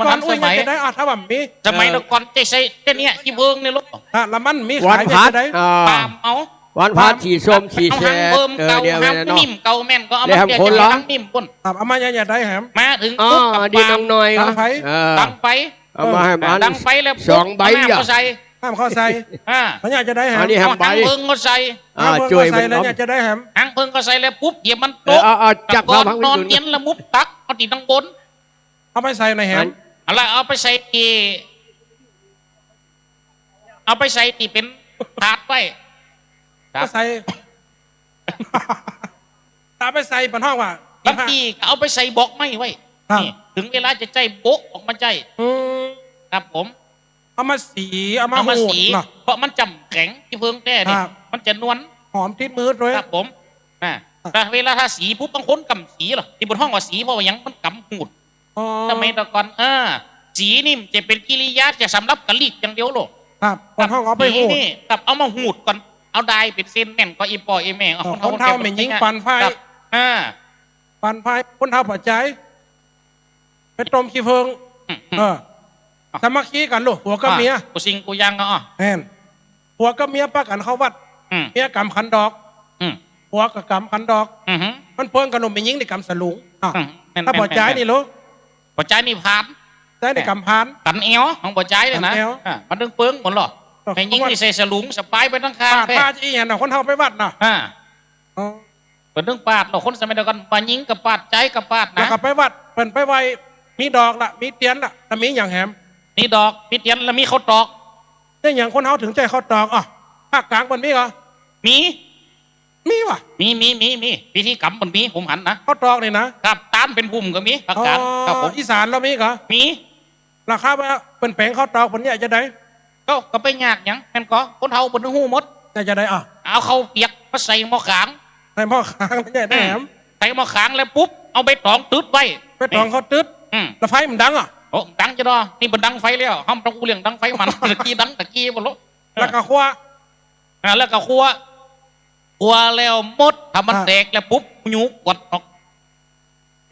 ก่อนอุ้ยจะได้ถ้าแบบมีสมัยก่อนจะใช้เนี่ยที่เบิ้งเนี่ยลูกละมันมีวันพัดปามเอาวันพัดฉี่ส้มฉี่แฉะเดี๋ยวนิ่มเก่าแม่นก็เอามาเดี๋ยวทั้งนิ่มปุ่นเอามาอย่าได้แหมมาถึงปุ๊บดีน้องน้อยดังไปเอามาให้มันดังไปแล้ว2 ใบอย่าใส่ห้ามเข้าใส่มันอยากจะได้แหมนี่ห้ามใบเพิ่งก็ใส่ช่วยมันแล้วอยากจะได้แหมหางเพิ่งก็ใส่แล้วปุ๊บเหยียบมันโต๊ะจับก่อนนอนเย็นละมุบตักเอาตีดังบนเอาไปใส่ในแหมอะไรเอาไปใส่ตีเป็นถาดไว้ใส่ตาไปใส่บนห้องว่าบางทีเอาไปใส่บอกไม่ไว้ถึงเวลาจะใจโบ๊ะออกมาใจครับผมเอามาสีเอามาสีเพราะมันจำแข็งที่เพิ่งแน่เนี่ยมันจะนวลหอมติดมือด้วยครับผมแต่เวลาถ้าสีปุ๊บบางคนกำสีหรอที่บนห้องว่าสีเพราะว่ายังมันกำหูดทำไมตะกอนสีนี่จะเป็นกิริยาจะสำรับกะลิกอย่างเดียวหรอกครับบนห้องเอาไปหูดนี่ครับเอามาหูดก่อนเอาได้เป็นเส้นแม่นก็อีปออีแม่คนเท่าไม่ยิงปันไฟปันไฟคนเท่าปัจจัยไปต้มขี้เพิงสามัคคีกันลูกหัวกับเมียกูสิงกูยังอ่ะแน่นหัวกับเมียป้ากันเข้าวัดเมียกำขันดอกหัวกับกำขันดอกมันเพิ่งกันหนุ่มไม่ยิงในกำสลุงถ้าปัจจัยนี่ลูกปัจจัยนี่พานได้ในกำพานกันเอวของปัจจัยเลยนะมันดึงเปิ้งหมดหรอไม่ยิงที่ใส่สลุงสปายไปทั้งข้างปาดอีเนี่ยคนเท่าไปวัดนะเป็นเรื่องปาดเราคนสมัยเดียวกันปายิงกับปาดใจกับปาดนะแล้วก็ไปวัดเป็นไปไวมีดอกละมีเตียนละแล้วมีอย่างแหมมีดอกมีเตียนแล้วมีข้าวตอกนี่อย่างคนเท่าถึงใจข้าวตอกภาคกลางมันมีเหรอมีวะมีพิธีกรรมมันมีผมหันนะข้าวตอกนี่นะครับตามเป็นพุ่มก็มีภาคกลางครับผมอีสานเรามีเหรอมีราคาว่าเป็นแผงข้าวตอกคนนี้จะได้ก็ไปยากยังเห็นก็คนเท่าบนหูมดจะได้เอาเขาเปียกมาใส่หม้อขางใส่หม้อขางไม่ใช่แหมใส่หม้อขางแล้วปุ๊บเอาใบตองตืดไว้ใบตองเขาตืดแล้วไฟมันดังโอ้ดังจะดอนี่มันดังไฟแล้วห้ามต้องกูเลี้ยงดังไฟมันตะกี้ดังตะกี้บนรถแล้วก็คั่วแล้วมดทำมันแตกแล้วปุ๊บยูกดออก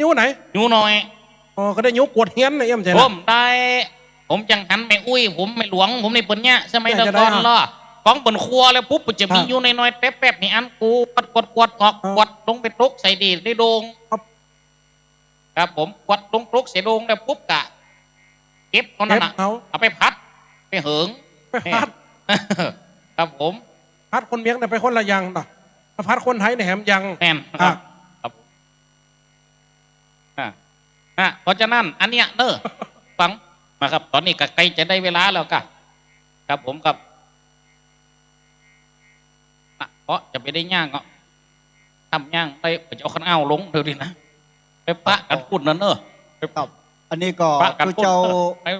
ยูไหนยูหน่อยก็ได้ยูกดเฮี้ยนนะเอี่ยมใช่ไหมผมได้ ผมจังหันไม่อุ้ยผมไม่หลวงผมในเปิ้นเนี่ยสมัยตะก่อนล่อของบนครัวแล้วปุ๊บมันจะมีอยู่ในน้อยแป๊บๆนี่อันกูกวดออกกวดลงไปตกใส่ดีในโดงครับผมกวดลงตกใส่โดงแล้วปุ๊บกะเก็บเอานั่นน่ะเอาไปพัดไปเหิงไปพัดครับผมพัดคนเมียงแต่ไปคนละยังนะพัดคนไทยในแหมยังแหมครับเพราะฉะนั้นอันเนี้ยเนอะฟังมาครับตอนนี้ก็ใกล้จะได้เวลาแล้วกะครับผมครับเพราะจะไปได้ย่างก็ทำย่างไปจะเอาขันเอาลงเดี๋ยวดินะไปปะกันพูดนั่นเนอะครับอันนี้ก็ทุเจ้า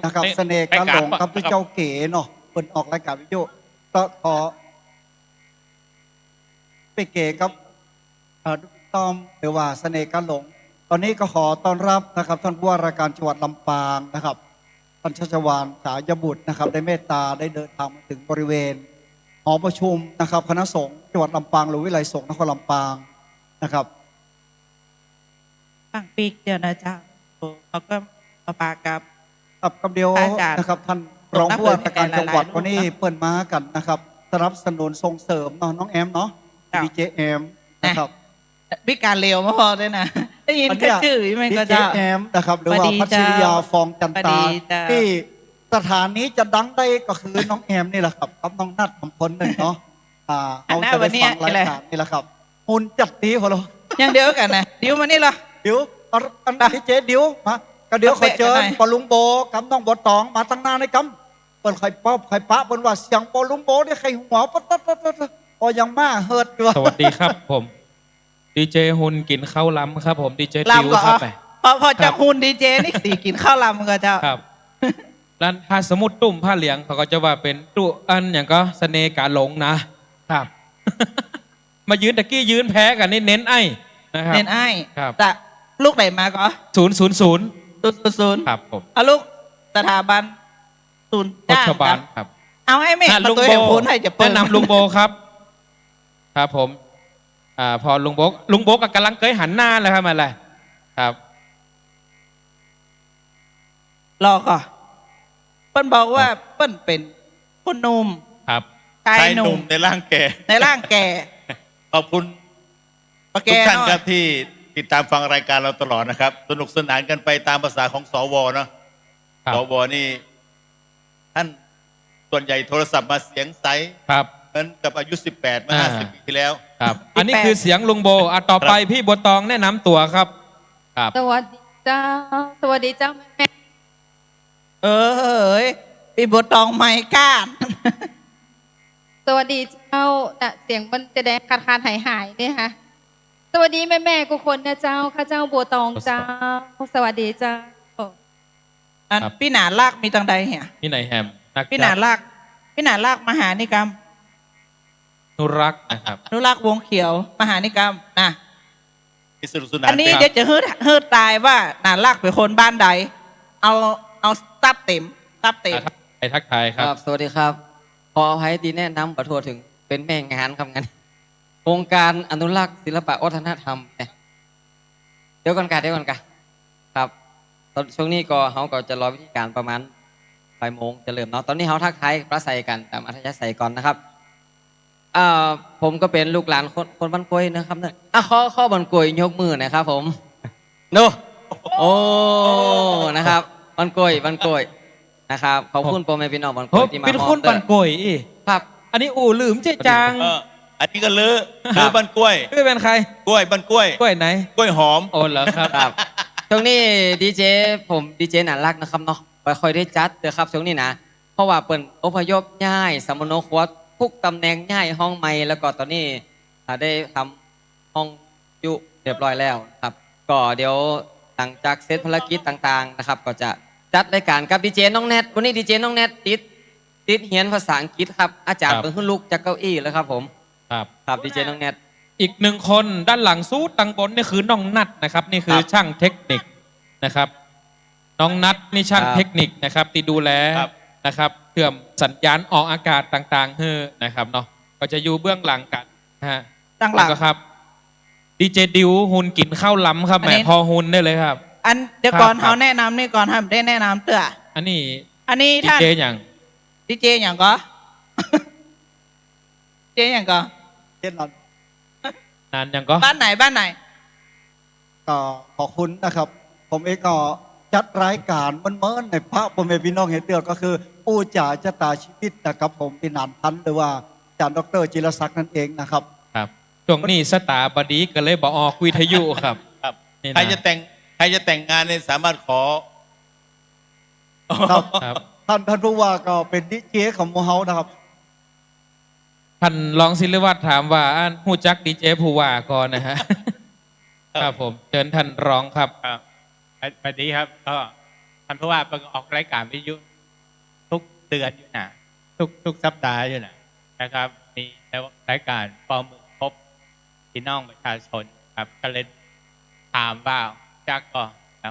นะครับเสน่ห์การหลงกับทุเจ้าเก๋เนาะเปิดออกรายการวิทยุก็ขอไปเก๋กับต้อมหรือว่าเสน่ห์การหลงตอนนี้ก็ขอต้อนรับนะครับท่านผู้ว่าราชการจังหวัดลำปางนะครับท่านชัชวาลสายบุตรนะครับได้เมตตาได้เดินทางมาถึงบริเวณหอประชุมนะครับคณะสงฆ์จังหวัดลำปางหรือวิไลสงฆ์นครลำปางนะครับตั้งปีเดียวนะจ๊ะเขาก็มาปากับเดียวนะครับท่านรองผู้ว่าราชการจังหวัดวันนี้เปิดมากันนะครับสนับสนุนส่งเสริมน้องแอมเนาะดีเจแอมนะครับวิการเลวมาพอเลยนะได้ยินแค่ชื่อไม่ก็จะแอมนะครับหรือว่าพัชริยาฟองจันตาที่สถานนี้จะดังได้ก็คือน้องแอมนี่แหละครับกับน้องนัดของคนหนึ่งเนาะเขาจะได้ฟังรายการนี่แหละครับหุ่นจัดดีพอเรายังเดียวกันนะเดี๋ยวมานี่เหรอเดี๋ยวอันดีเจเดี๋ยวมาก็เดี๋ยวคอยเจอปอลุงโบกับน้องบัวตองมาตั้งนานในกำเปิดไข่ป๊อปไข่ปะบนว่าเสียงปอลุงโบนี่ไข่หัวปั๊ดพอยังมาเฮิร์ดด้วยสวัสดีครับผมดีเจหุ่นกินข้าวล้ำครับผมดีเจติวครับพอจะหุ่นดีเจนี่สีกินข้าวล้ำก็จะครับร้านผ้าสมุดตุ่มผ้าเหลียงเขาก็จะว่าเป็นตุอันอย่างก็เสน่ห์การหลงนะครับมายืนตะกี้ยืนแพ้กันนี่เน้นไอ้นะครับเน้นไอ้ครับแต่ลูกไหนมาก็000ครับผมเอาลูกสถาบันศูนย์จ้างครับเอาให้แม่ลุงโบให้จะแนะนำลุงโบครับครับผมพอลุงโบกกำลังเคยหันหน้าแล้วครับมาเลยครับรอก่อนเปิ้ลบอกว่าเปิ้ลเป็นคนหนุ่มครับชายหนุ่มในร่างแก่ขอบคุณทุกท่านครับที่ติดตามฟังรายการเราตลอดนะครับสนุกสนานกันไปตามภาษาของสวเนาะสวนี่ท่านส่วนใหญ่โทรศัพท์มาเสียงใสครับเหมือนกับอายุ18เมื่อ50 ปีที่แล้วครับอันนี้คือเสียงลุงโบต่อไปพี่บัวตองแนะนำตัวครับครับสวัสดีเจ้าแม่พี่บัวตองไม่ก้านสวัสดีเจ้าเสียงมันจะแดงขาดหายเนี่ยค่ะสวัสดีแม่ทุกคนนะเจ้าข้าเจ้าบัวตองเจ้าสวัสดีเจ้าพี่หนาลากมีตังใดเหี่ยพี่ไหนแฮมพี่หนาลากมหานิกรรมนุรักนะครับนุรักวงเขียวมหานิกรรมนะอันนี้เดี๋ยวจะฮืดตายว่าหนาลากเป็นคนบ้านใดเอาตับเต็มทักทายครับสวัสดีครับขออภัยที่แนะนำขอโทษถึงเป็นแม่งานครับงั้นโครงการอนุรักษ์ศิลปะวัฒนธรรมเนี่ยเดี๋ยวก่อนกันครับตอนช่วงนี้ก็เขาก็จะรอวิธีการประมาณบ่ายโมงจะเริ่มเนาะตอนนี้เขาทักทายประสัยกันตามอัธยาศัยก่อนนะครับผมก็เป็นลูกหลานคนบ้านกล้วยนะครับเนี่ยข้อบ้านกล้วยยกมือนะครับผมโนโอ้นะครับบ้านกล้วยนะครับขอบคุณพ่อแม่พี่น้องบ้านกล้วยที่มาเป็นคนบ้านกล้วยครับอันนี้ลืมเจ๊จางอันนี้ก็เลอะบ้านกล้วยเป็นใครกล้วยบ้านกล้วยไหนกล้วยหอมโอ้เหรอครับช่วงนี้ดีเจผมดีเจหนารักนะครับเนาะค่อยได้จัดเถอะครับช่วงนี้นะเพราะว่าเปิดอพยพย้ายสมโนครัวทุกตำแหน่งย้ายห้องใหม่แล้วก็ตอนนี้ได้ทำห้องอยู่เรียบร้อยแล้วครับก็เดี๋ยวหลังจากเสร็จภารกิจต่างๆนะครับก็จะจัดรายการกับดีเจน้องแนทวันนี้ดีเจน้องแนทติดเรียนภาษาอังกฤษครับอาจารย์เป็นขึ้นลุกจากเก้าอี้แล้วครับผมครับดีเจน้องแนทอีกหนึ่งคนด้านหลังสู้ตังบนนี่คือน้องนัทนะครับนี่คือช่างเทคนิคนะครับน้องนัทนี่ช่างเทคนิคนะครับที่ดูแลนะครับเชื่อมสัญญาณออกอากาศต่างๆนะครับเนาะก็จะอยู่เบื้องหลังกันนะฮะตั้งหลังครับดีเจดิวหุ่นกินข้าวล้ำครับแม่พอหุ่นได้เลยครับอันเดี๋ยวก่อนเขาแนะนำนี่ก่อนทำได้แนะนำเตื้ออันนี้ อันนี้ท่าน ดีเจอย่าง ดีเจอย่างก็ เจอย่างก็ เช่นนั้น นานอย่างก็ บ้านไหนบ้านไหน ก็ขอบคุณนะครับ ผมเองก็จัดรายการเมื่อในพระพ่อแม่พี่น้องเห็นเดือก็คือปู่จ่าชะตาชีวิตนะครับผมพี่นานพันธ์หรือว่าอาจารย์ดร.จิรศักดิ์นั่นเองนะครับ ครับช่วงนี้สตาบดีก็เลยบอกออกวิทยุครับ ครับ นี่นะ ใครจะแต่งงานเนี่ยสามารถขอ ครับท่านผู้ว่าก็เป็นดีเจของหมู่เฮานะครับ ท่านรองศิลวัฒน์ถามว่าอันหูจักดีเจผู้ว่าก่อนนะฮะ ครับผมเชิญท่านรองครับ สวัสดีครับก็ท่านผู้ว่าประกอบออกรายการวิทยุทุกเดือนอยู่นะทุกสัปดาห์อยู่นะครับมีรายการปอมือพบพี่น้องประชาชนครับก็เลยถามว่าจักก็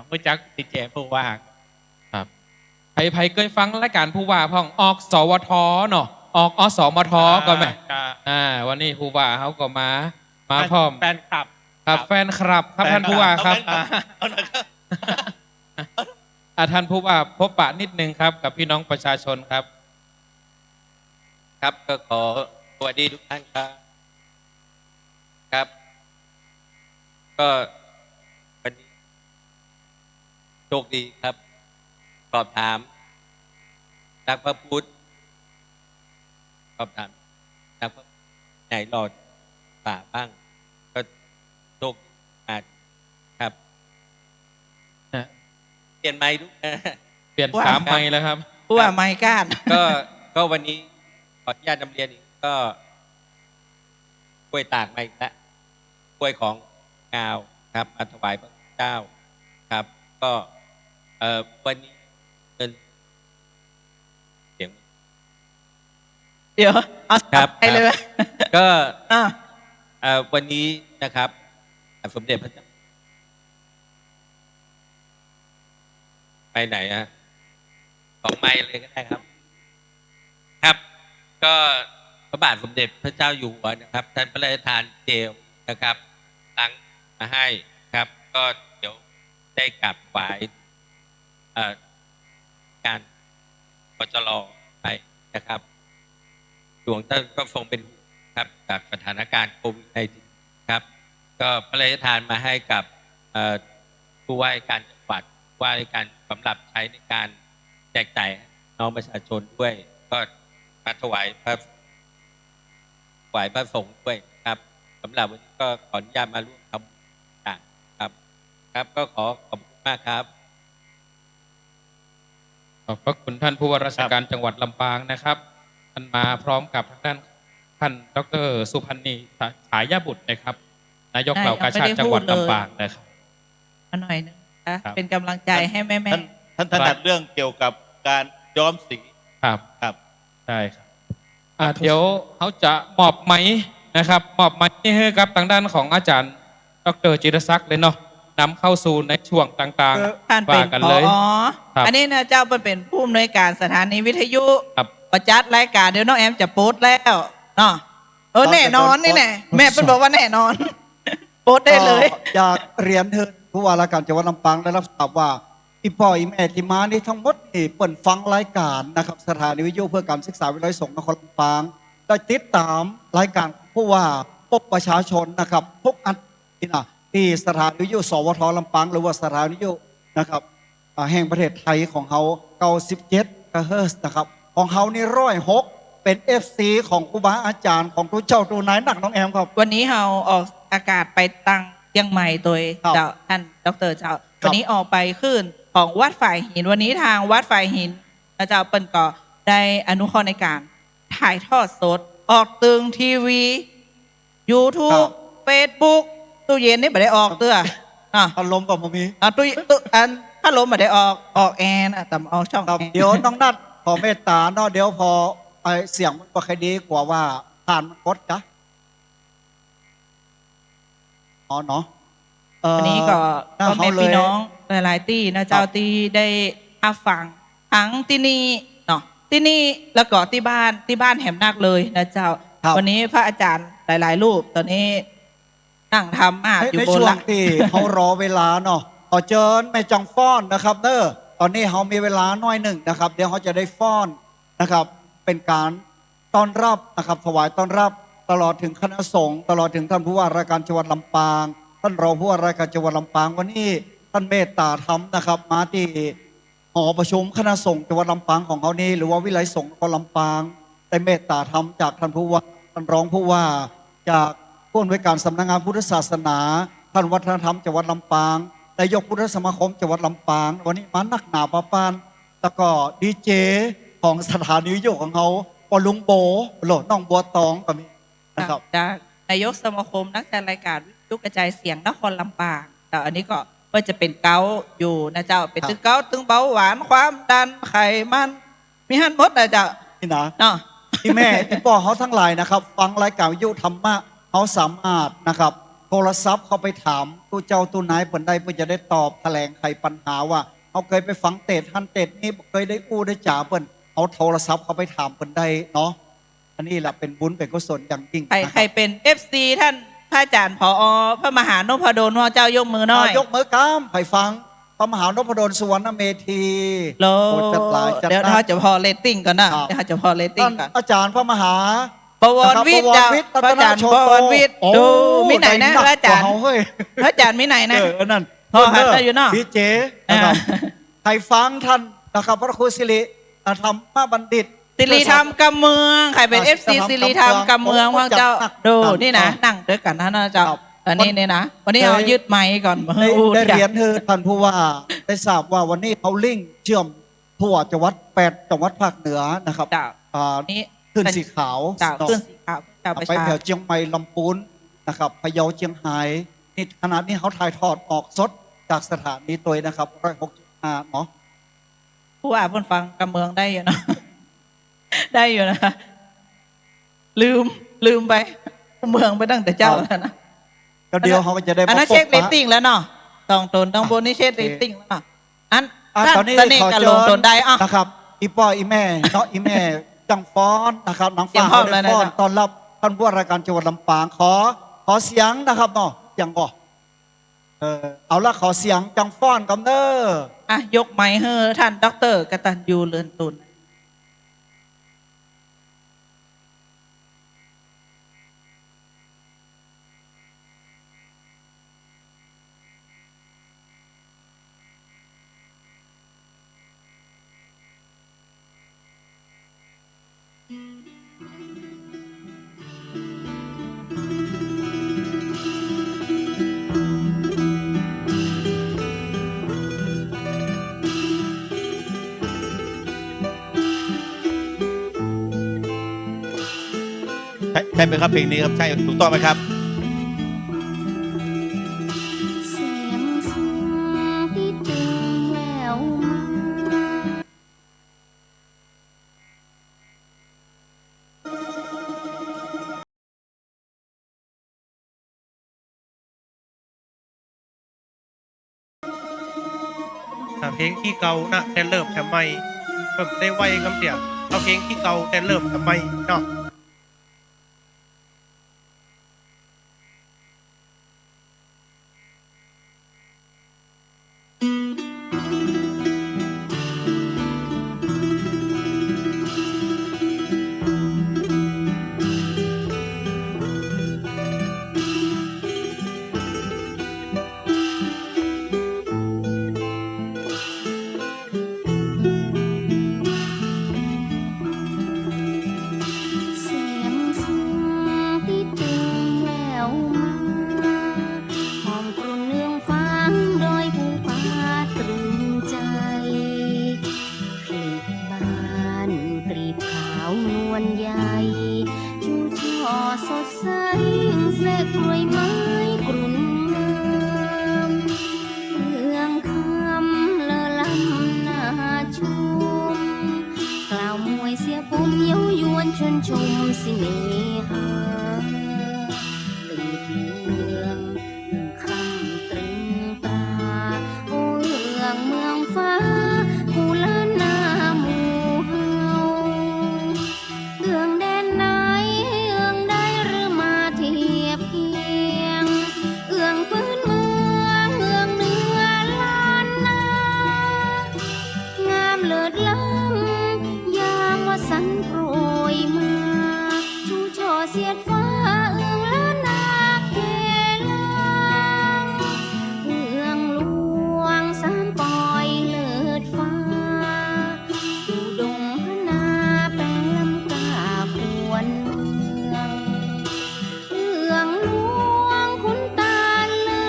ผู้จักดีเจผู้ว่า ครับไผเคยฟังรายการผู้ว่าพ่องออกสวทเนาะออกอสมทก่อนไหมวันนี้ผู้ว่าเขาก็มาพร้อม แฟนคลับ ครับแฟนคลับครับท่านผู้ว่าครับท่านผู้ว่าพบปะนิดนึงครับกับพี่น้องประชาชนครับ ครับก็ขอสวัสดีทุกท่านครับครับก็วันนี้โชคดีครับสอบถามนักพระพุทธสอบถามนักพระไหนหลอดป่าบ้างก็โชคอาจครับเปลี่ยนไม้ทุกเปลี่ยน3ไม้แล้วครับ ผู้ว่าไม้ก้าน ก็วันนี้ขออนุญาตนำเรียนอีกก็กล้วยตากมาอีกแล้วกล้วยของงาวครับมาถวายพระเจ้าครับก็วันนี้เงินเสียงเดี๋ยวเอาครับ ไปเลย ก็วันนี้นะครับสมเด็จพระเจ้าไปไหนอะ2 ไมล์เลยก็ได้ครับครับก็พระบาทสมเด็จพระเจ้าอยู่หัวนะครับท่านพระราชทานเจลนะครับตั้งมาให้ครับก็เดี๋ยวได้กลับไหว้การปจรไปนะครับหลวงท่านก็ทรงเป็นครับจากสถานการณ์โควิด-19ครับก็พระราชทานมาให้กับผู้ว่าการจังหวัดว่าการสำหรับใช้ในการแจกจ่ายน้องประชาชนด้วยก็มาถวายพระสงฆ์ด้วยครับสำหรับวันนี้ก็ขออนุญาตมาร่วมทำบุญครับครับก็ขอบคุณมากครับขอบพระคุณท่านผู้ว่าราชการจังหวัดลำปางนะครับท่านมาพร้อมกับทางด้านท่านดร.สุพันธ์นีฉายาบุตรนะครับนายกเหล่ากาชาดจังหวัดลำปางนะครับมาหน่อยนึงนะเป็นกำลังใจให้แม่ท่านถนัดเรื่องเกี่ยวกับการย้อมสีครับใช่ครับเดี๋ยวเขาจะมอบไม้นะครับมอบไม้ให้กับทางด้านของอาจารย์ดร.จิรศักดิ์เลยเนาะนำเข้าสู่ในช่วงต่างๆ ท่านเป็นผอ.อันนี้นะเจ้าเป็นผู้อำนวยการสถานีวิทยุประจัดรายการเดี๋ยวน้องแอมจะโพสต์แล้วเนาะแน่นอนนี่แน่แม่เป็นบอกว่าแน่นอนโพสต์ได้เลยอยากเรียนเถิดผู้ว่าราชการจังหวัดลำปางได้รับทราบว่าอีพ่ออีแม่ที่มานี่ทั้งหมดนี่เปิดฟังรายการนะครับสถานีวิทยุเพื่อการศึกษาวิทยาลัยสงฆ์นครลำปางได้ติดตามรายการผู้ว่าพบประชาชนนะครับทุกอันนี่นะที่สถานีวิทยุสวทลำปางหรือว่าสถานีวิทยุนะครับแห่งประเทศไทยของเขา97 กะเฮิรตซ์นะครับของเขานี่106เป็น FC ของครูบาอาจารย์ของทุกเจ้าตัวนายหนักน้องแอมครับวันนี้เราออกอากาศไปตั้งเชียงใหม่โดยเจ้าท่านดร.เจ้าวันนี้ออกไปขึ้นของวัดฝ่ายหินวันนี้ทางวัดฝ่ายหินเจ้าเปิ้นก็ได้อนุเคราะห์ในการถ่ายทอดสดออกตึงทีวี YouTube Facebook ตู้เย็นนี่ไม่ได้ออกเตื้อพัดลมกับมมีตู้พัดลมไม่ได้ออกแอร์นะแต่ออกช่องเดี๋ยวน้องนัดขอเมตตาเนาะเดี๋ยวพอเสียงมันก็ค่อยดีกว่าว่าผ่านมันกดจ้ะเนาะอันนี้ก็แม่พี่น้องหลายๆที่นะเจ้าที่ได้ฟังทั้งที่นี่เนาะที่นี่แล้วก็ที่บ้านแหมนักเลยนะเจ้าวันนี้พระอาจารย์หลายๆรูปตอนนี้นั่งทำอยู่บนในช่วงที่เขารอเวลาเนาะขอเชิญแม่จังฟ้อนนะครับเนอะ ตอนนี้เขามีเวลาน้อยหนึ่งนะครับเดี๋ยวเขาจะได้ฟ้อนนะครับเป็นการต้อนรับนะครับถวายต้อนรับตลอดถึงคณะสงฆ์ตลอดถึงท่านผู้ว่าราชการจังหวัดลำปางท่านรองผู้ว่าราชการจังหวัดลำปางวันนี้ท่านเมตตาธรรมนะครับมาที่หอประชุมคณะสงฆ์จังหวัดลำปางของเขานี่หรือว่าวิไลสงฆ์ของลำปางได้เมตตาธรรมจากท่านผู้ว่าท่านรองผู้ว่าจากผู้อำนวยการสำนักงานพุทธศาสนาท่านวัฒนธรรมจังหวัดลำปางนายกพุทธสมาคมจังหวัดลำปางวันนี้มานักหนาปะปานแล้วก็ดีเจของสถานีวิทยุของเขาปอลุงโบโหลน้องบัวตองก็มีนะครับจากนายกสมาคมนักจัดรายการวิทยุกระจายเสียงนครลำปางแต่อันนี้ก็จะเป็นเกาอยู่นะเจ้าเป็นตึงเกาตึงเบาหวานความดันไขมันมีหันหมดนะเจ้านี่นะที่แม่ที่พ่อเขาทั้งหลายนะครับฟังรายการวิทยุธรรมะเขาสามารถนะครับโทรศัพท์เขาไปถามตัวเจ้าตัวนายเปิดได้เพื่อจะได้ตอบแถลงไขปัญหาว่าเขาเคยไปฟังเตดฮันเตดนี่เคยได้กู้ได้จ่าเปิดเอาโทรศัพท์เขาไปถามเปิดได้เนาะอันนี้แหละเป็นบุญเป็นกุศลอย่างยิ่งใครเป็น FC ท่านพระอาจารย์ผอ.พระมหานพดลว่าเจ้ายกมือหน่อยยกมือกล้ามไปฟังพระมหานพดลสุวรรณเมธีโลเดี๋ยวเราจะพอเรตติ้งก่อนนะเดี๋ยวจะพอเรตติ้งก่อนอาจารย์พระมหาปวรวิทย์พระอาจารย์ปวรวิทย์ดูมิไหนนะพระอาจารย์พระอาจารย์มิไหนนะนั่นพอหันอยู่เนาะพี่เจ๊นะครับใครฟังท่านนะครับพระครูศิริธรรมบัณฑิตศิริธรรมกำเมืองใครเป็น FC ศิริธรรมกำเมืองว่าเจ้าดูนี่นะนั่งด้วยกันนะเจ้าอันนี้เนี่ยนะวันนี้เอายึดไม้ก่อนได้เรียนคือท่านผู้ว่าได้ทราบว่าวันนี้เขาลิงก์เชื่อมทั่วจังหวัด8จังหวัดภาคเหนือนะครับนี้ขึ้นสีขาวขึ้นสีขาวไปแถวเชียงใหม่ลำพูนนะครับพะเยาเชียงรายนี่ขนาดนี้เขาถ่ายทอดออกสดจากสถานีตัวนะครับ106.5เนาะผู้ว่าเพิ่นฟังกำเมืองได้อยู่นะได้อยู่นะลืมไปเมืองไปตั้งแต่เจ้าแล้วนะก็เดียวเขาก็จะได้อันนั้นเช็คเรตติ้งแล้วเนาะต้องบนนี่เช็คเรตติ้งแล้วอันตอนนี้ขอลงตนได้นะครับอีพ่ออีแม่เนาะอีแม่จังฟ้อนนะครับน้องฟ้าเขาได้ฟ้อนตอนรับท่านผู้ว่าราชการจังหวัดลำปางขอเสียงนะครับเนาะยังก่อเอาละขอเสียงจังฟ้อนกันเด้อยกไม้ให้ท่านดร.กตัญญูเลือนตุลใช่ไหมครับเพลงนี้ครับใช่ถูกต้องไหมครับเพลงที่เก่านะแต่เริ่มทำไมเพิ่มได้ไวคำเดียวเอาเพลงที่เก่าแต่เริ่มทำไมเนาะส เสียดฟ้าเอื้องล้านนาเกลางเอื้องหลวงสามปอยเลิศฟ้าอยู่ดงพนาแปลงลำกาควนเมืองเอื้องหลวงขุนตาลเลื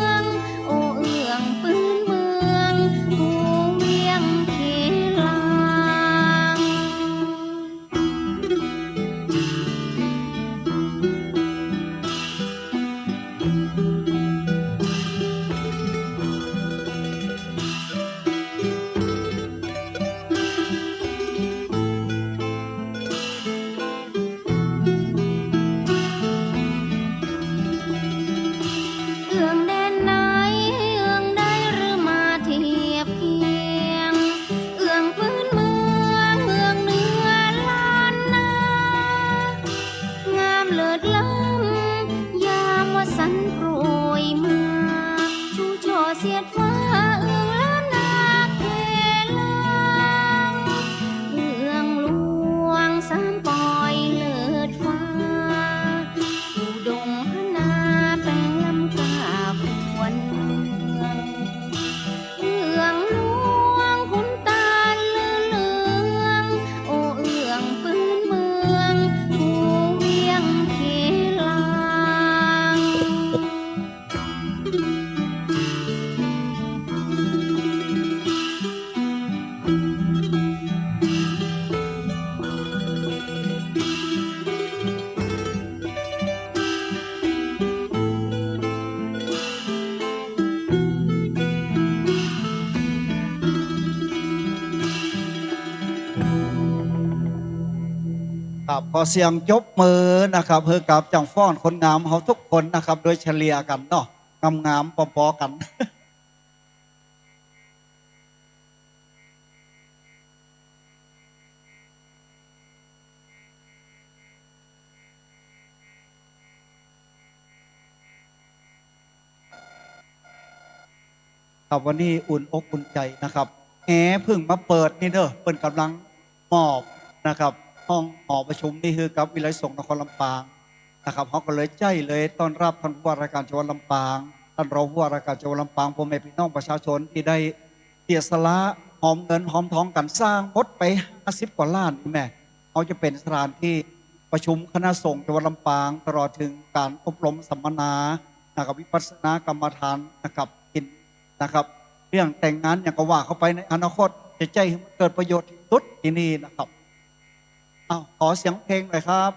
องโอเอื้องปืนเมืองภูเวียงเขลาง เอื้องแดนไหนเอื้องใดหรือมาเทียบเคียงเอื้องพื้นเมืองเอื้องเหนือล้านนางามเลิศล้ำยามวสันต์โปรยมาชูช่อเสียดฟ้าเอื้องล้านนาเกลางเอื้องหลวงสามปอยเลิศฟ้าอยู่ดงพนาแปลงลำกาควนเมืองเอื้องหลวงขุนตาลเลืองโอเอื้องปืนเมืองภูเวียงเขลาง ครับขอเสียงยกมือนะครับเพื่อกับจังฟ้อนคนงามเขาทุกคนนะครับโดยเฉลี่ยกันเนาะงามๆปอๆกัน ครับวันนี้อุ่นอกอุ่นใจนะครับแหเพิ่งมาเปิดนี่เด้อเปิดกำลังมอบนะครับห้องหอประชุมนี่คือกับวิไลสงฆ์นครลำปางนะครับเขาก็เลยใจเลยต้อนรับท่านผู้ว่าราชการจังหวัดลำปางท่านรองผู้ว่าราชการจังหวัดลำปางพ่อแม่พี่น้องประชาชนที่ได้เสียสละหอมเงินหอมทองกันสร้างหมดไป50 กว่าล้านนี่แม่เขาจะเป็นสถานที่ประชุมคณะสงฆ์จังหวัดลำปางตลอดถึงการอบรมสัมมนานะครับวิปัสสนากรรมฐานนะครับกินนะครับเรื่องแต่งงานอย่างก็ว่าเข้าไปในอนาคตจะใจให้มันเกิดประโยชน์ที่สุดที่นี่นะครับขอเสียงเพลงหน่อยครับ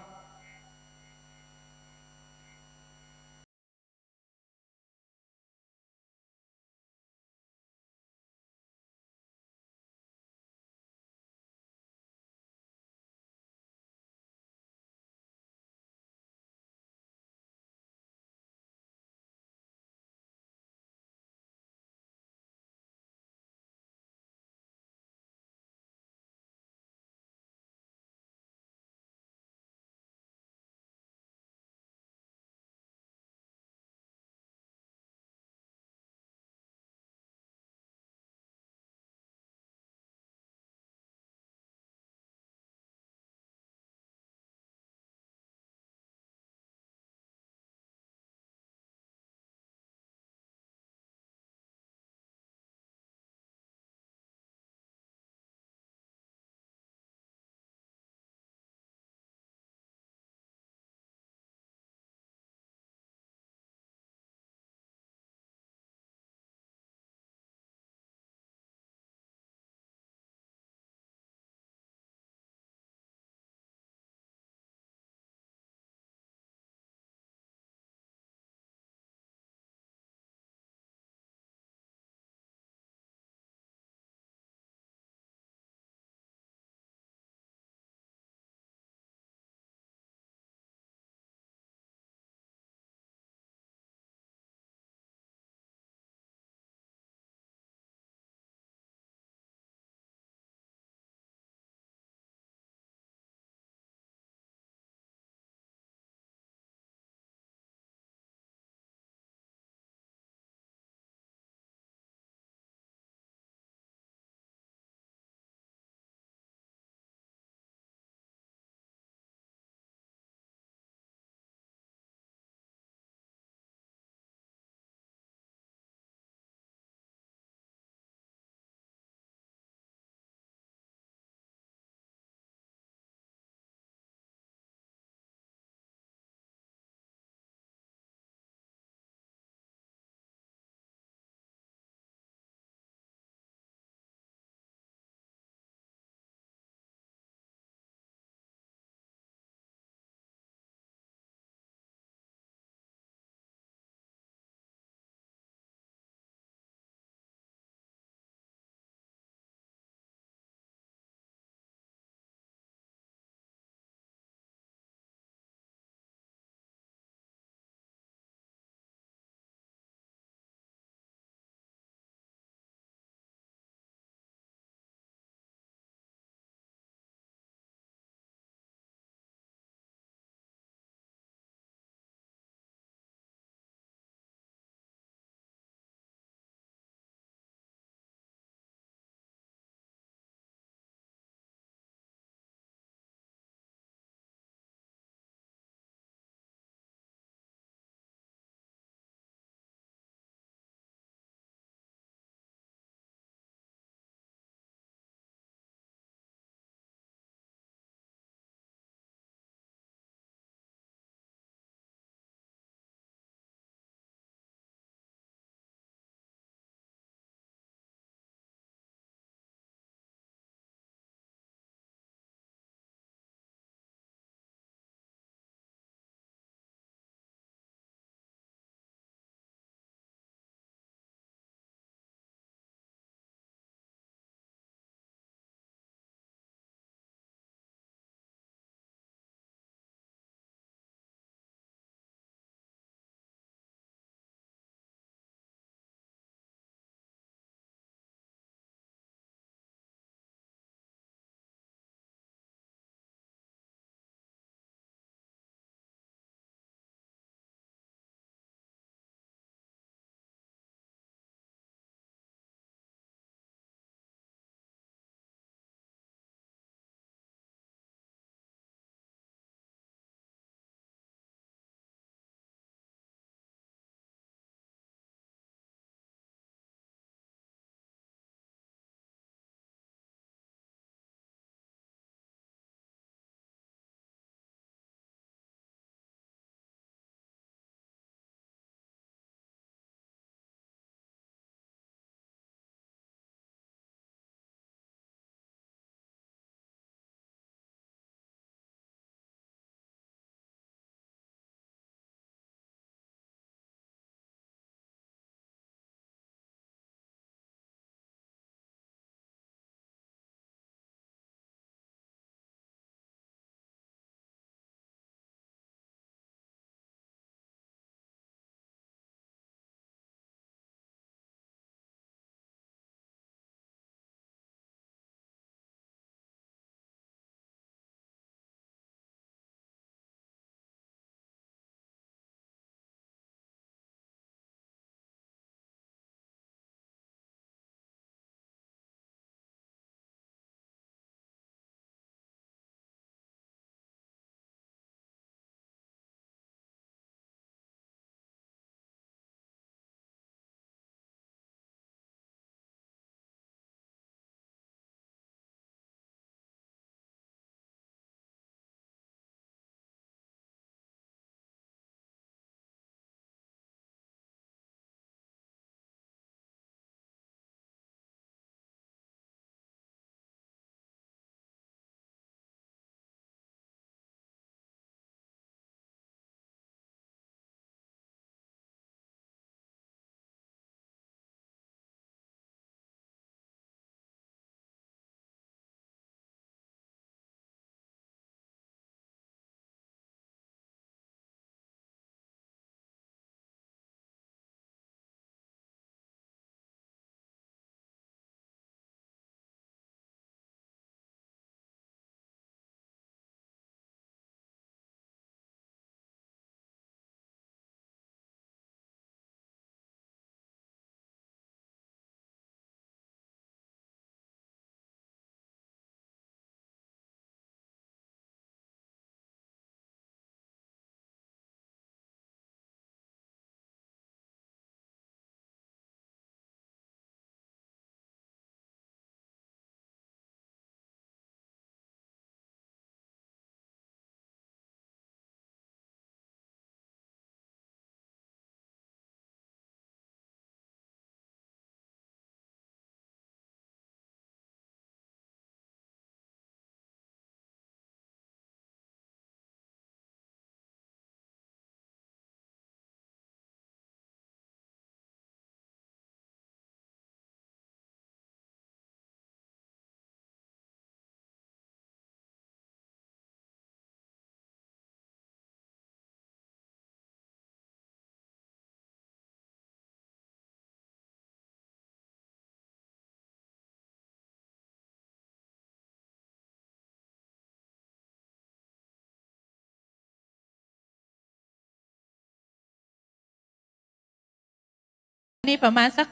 นี่ประมาณสัก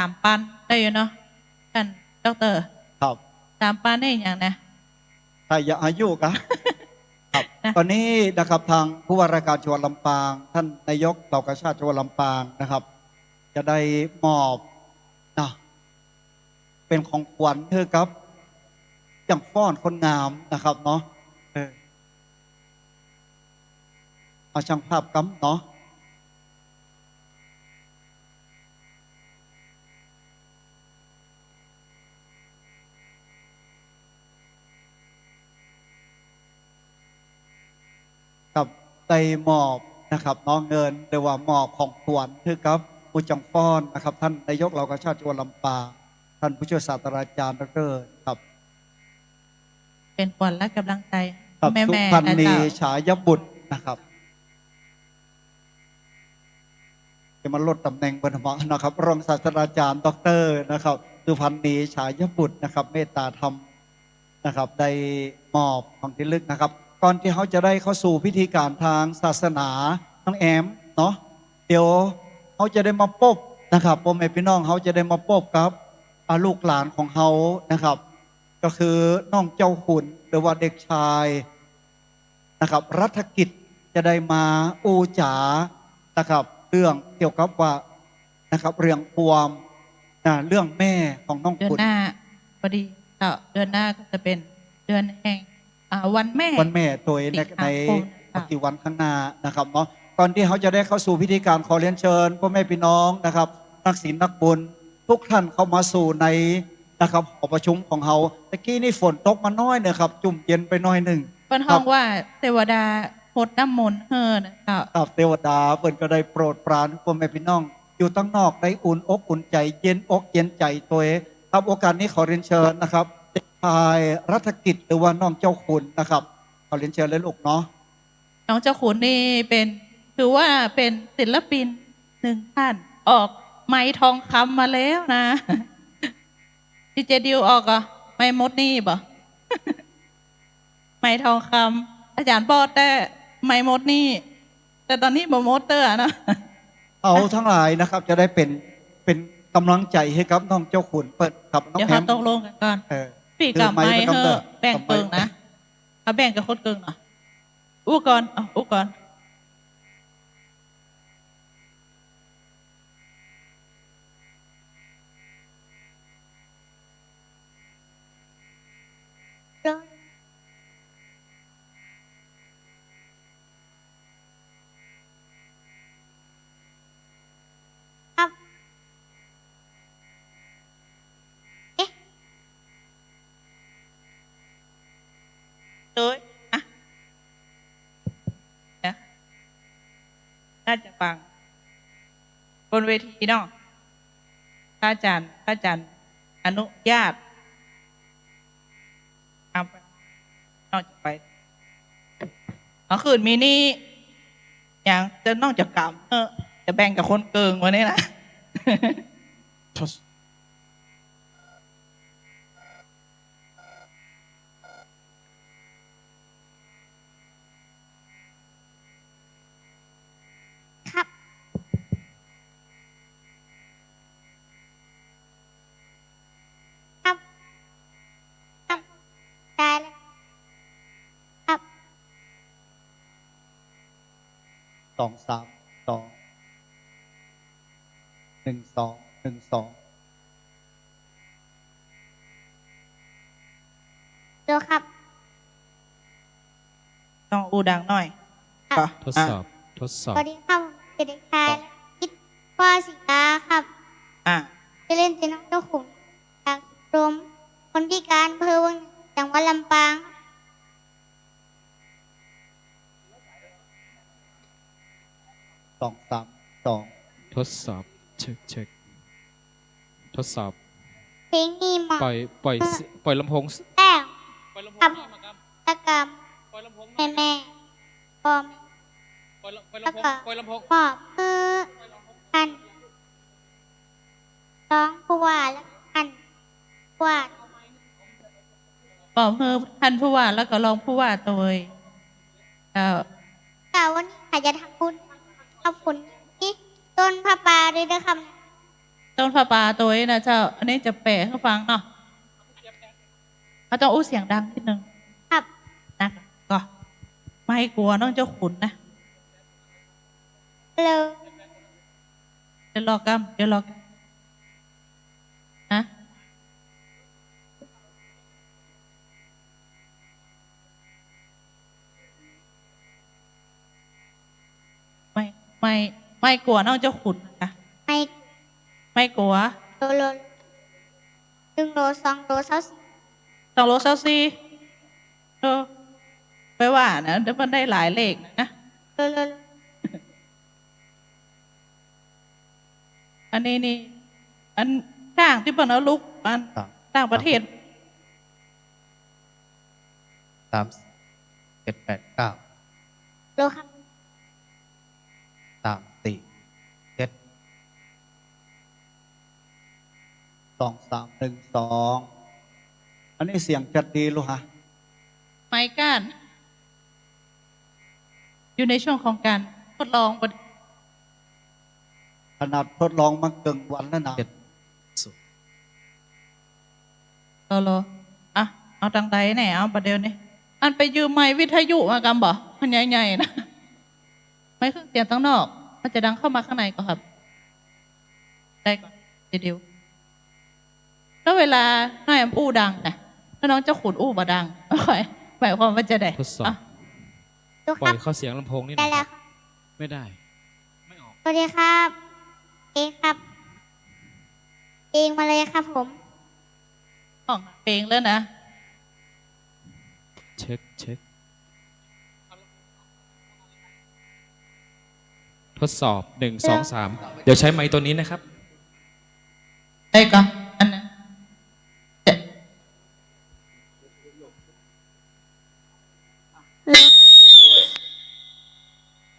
3,000ได้อยู่เนาะท่านดอกเตอร ครับ 3,000ได้อย่างนะ ถ้าอยากอายุกัน ครับตอนนี้นะครับทางผู้ว่าราชการจังหวัดลำปาง ท่านนายกเหล่ากาชาติจังหวัดลำปางนะครับ จะได้มอบนะเป็นของขวัญเธอครับอย่างฟ้อนคนงามนะครับเนาะเอาช่างภาพกำเนาะกับได้มอบนะครับน้องเงินเรียกว่ามอบของขวัญเธอครับผู้จังฟ้อนนะครับท่านนายกเหล่ากาชาติจังหวัดลำปางท่านผู้ช่วยศาสตราจารย์ดร.ครับเป็นขวัญและกำลังใจ ครับ แม่ สุ แม่ พรร นะ ณี เจ้า ฉายบุตรนะครับจะมาลดตำแหน่งบนหมอนะครับรองศาสตราจารย์ดร.นะครับสุพรรณีฉายบุตรนะครับเมตตาธรรมนะครับได้มอบของที่ลึกนะครับก่อนที่เขาจะได้เข้าสู่พิธีการทางศาสนาน้องแอมเนาะเดี๋ยวเขาจะได้มาพบนะครับพ่อแม่พี่น้องเขาจะได้มาพบกับลูกหลานของเขานะครับก็คือน้องเจ้าขุนหรือว่าเด็กชายนะครับรัฐกิจจะได้มาอูจ๋านะครับเรื่องเกี่ยวกับว่านะครับเรื่องความเรื่องแม่ของน้อง เดือน ขุน หน้าพอดีเจ้าเดือนหน้าก็จะเป็นเดือนแห่งวันแม่ วันแม่ตัวในปัจจุบันข้างหน้านะครับเนาะก่อนที่เขาจะได้เข้าสู่พิธีการขอเรียนเชิญพ่อแม่พี่น้องนะครับนักศิลป์นักบุญทุกท่านเข้ามาสู่ในนะครับหอประชุมของเขาตะกี้นี่ฝนตกมาน้อยนะครับจุ่มเย็นไปน้อยหนึ่ง เปิ้นห้องว่าเทวดาโหดน้ำมนต์เฮ้อนะเจ้า ครับเทวดาเปิ้นก็ได้โปรดปรานพ่อแม่พี่น้องอยู่ตั้งนอกได้อุ่นอกอุ่นใจเย็นอกเย็นใจตัวเองครับโอกาสนี้ขอเรียนเชิญนะครับเด็กชายรัฐกิจหรือว่าน้องเจ้าขุนนะครับขอเรียนเชิญเลยลูกเนาะ น้องเจ้าขุนนี่เป็นถือว่าเป็นศิลปิน1 ท่านออกไม้ทองคำมาแล้วนะ ดีเจดิวออกอ่ะไม้มดนี่บ่ ไม้ทองคำอาจารย์ปอดแต่ไม้มดนี่ แต่ตอนนี้บ่มดเตอร์นะ เอาทั้งหลายนะครับจะได้เป็นกำลังใจให้กับน้องเจ้าขุนเปิดกับน้อง เดี๋ยว แอ เขา ม ตกลงกันก่อน พี่กับไม้เฮ้อแบ่งเกิงนะเอาแบ่งกับคนเกิงเนาะอู้ก่อนอู้ก่อนเลยอ่ะนะน่าจะฟังบนเวทีเนาะพระอาจารย์อนุญาตเอาไปนอกจากไปเอาคืนมีนี่อย่างจะนอกจากกรรมจะแบ่งกับคนเกิงวันนี้นะ ได้เลยครับ 2 3 2 1 2 1 2 ดูครับ ต้องอูดังหน่อย ทดสอบ สวัสดีครับผมเด็กชายคิดว่าศิลาครับจะเล่นเป็นน้องเจ้าขุนจากรวมคนพิการอำเภอวังจังหวัดลำปาง 2 3 2 ทดสอบเช็คทดสอบ เพลงนี้เหมาะ ปล่อยลำโพง แต่ครับตะกรรมแม่ปอมแล้วก็ปอบอันร้องผู้ว่าแล้วอันว่า ปอบเฮอท่านผู้ว่าแล้วก็รองผู้ว่าตัวเองกล่าววันนี้อาจจะทำบุญเอาผลนี้ต้นพระป่าด้วยนะครับ ระบาตัวนี้นะเจ้าอันนี้จะแปลให้ฟังเนาะเขาต้องอู้เสียงดังนิดนึงครับนะก็ไม่กลัวน้องเจ้าขุนนะเดี๋ยวรอกัมเดี๋ยวรอฮะไม่กลัวน้องเจ้าขุนนะคะไม่กลัวโล1 โล 2 โล2 โล24ไปว่านะเดี๋ยวมันได้หลายเลขนะอันนี้นี่อันต่างที่เปิดเอาลูกอันต่างประเทศ3 7 8 9โลครับ3 4 7 2 3 1 2อันนี้เสียงจัดดีลูกฮะไม่ก้านอยู่ในช่วงของการทดลองขนาดทดลองมาเกินวันแล้วนะอ่ะเอาตังใดไหนเอาประเดี๋ยวนี้อันไปยืมไม้วิทยุมากำบ่มันใหญ่ๆนะไม่เครื่องเสียงตั้งนอกมันจะดังเข้ามาข้างในก็ครับได้ก่อนเดี๋ยวแล้วเวลาน้อยอู้ดังนะถ้าน้องจะขุดอู้บ่ดังไม่ค่อยหมายความว่าจะได้ทดสอบปล่อยเข้าเสียงลำโพงนี่นะครับไม่ได้ไม่ออกสวัสดีครับเองครับเองมาเลยครับผมเพลงแล้วนะเช็คทดสอบ1 2 3เดี๋ยวใช้ไมค์ตัวนี้นะครับได้ก่อนอันนั้น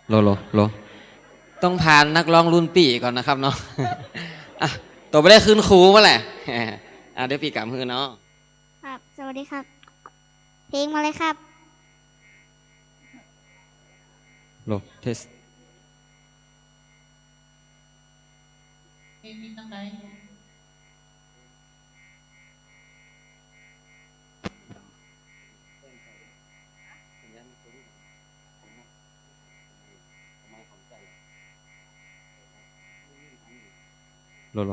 โลต้องผ่านนักร้องรุ่นปีก่อนนะครับเนาะอ่ะตัวไปได้ขึ้นครูเมื่อไหร่เดี๋ยวปีกลับมือเนาะครับสวัสดีครับเพลงมาเลยครับโลเทสเพลงมีตั้งไหนโล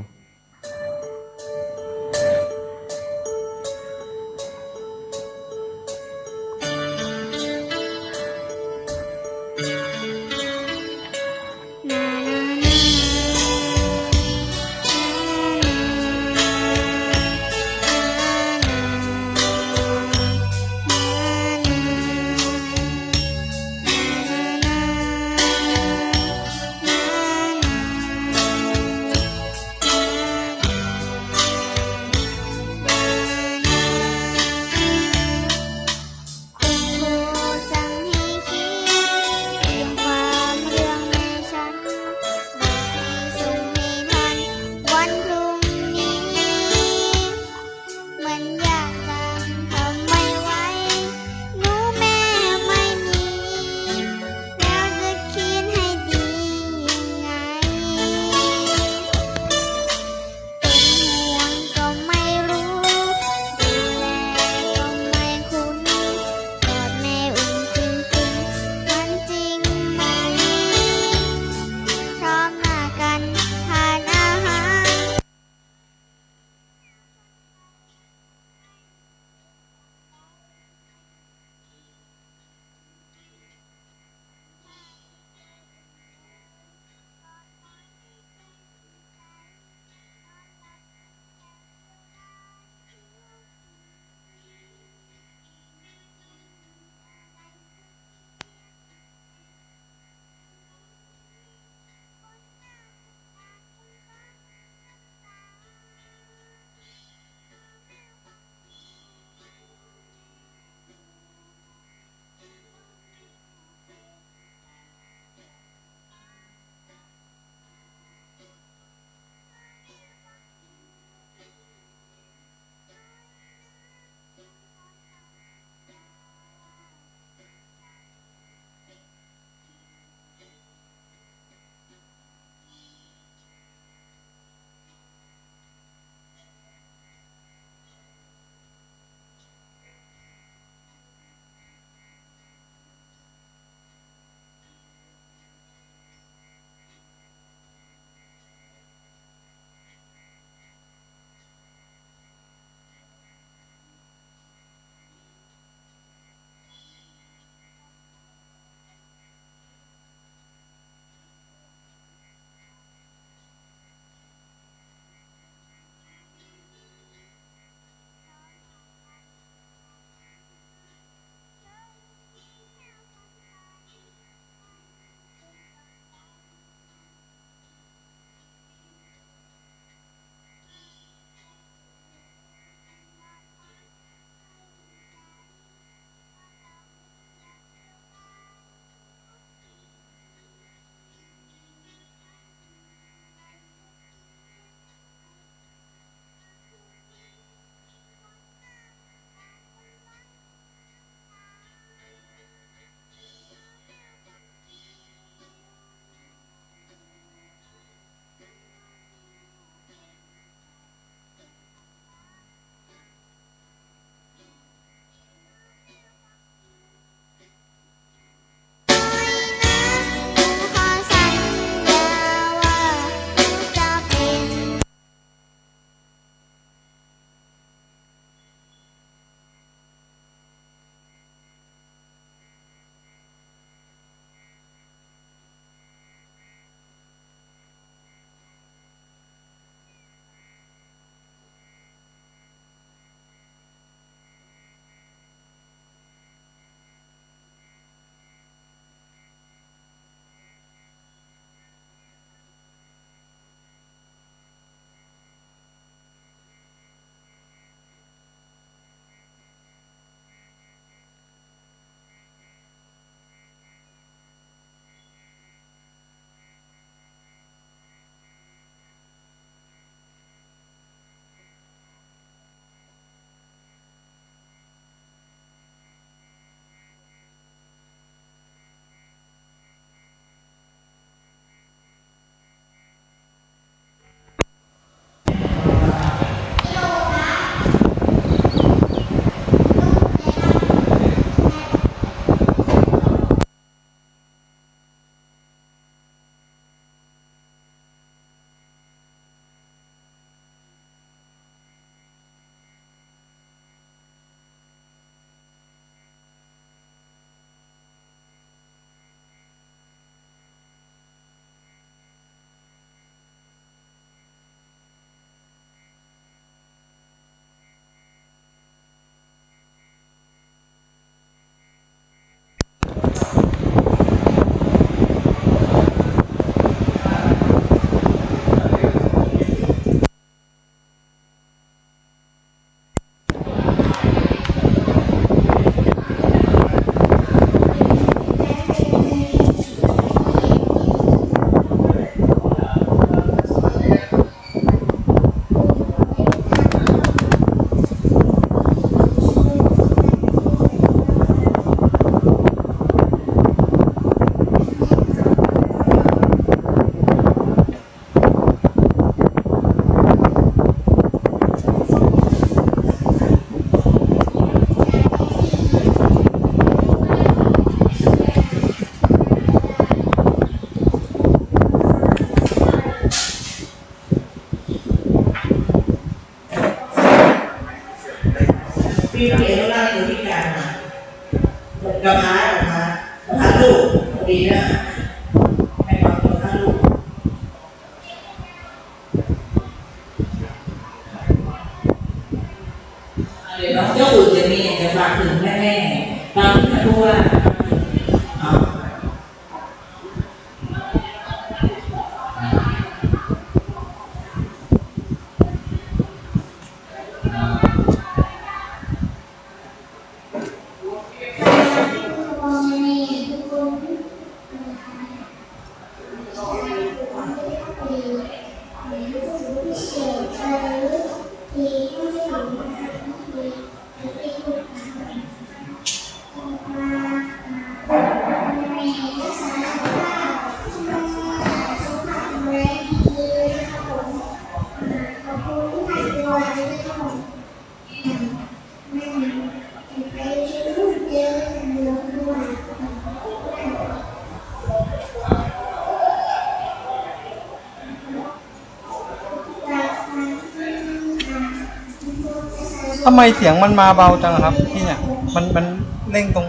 ทำไมเสียงมันมาเบาจังครับพี่เนี่ยมันเร่งตรง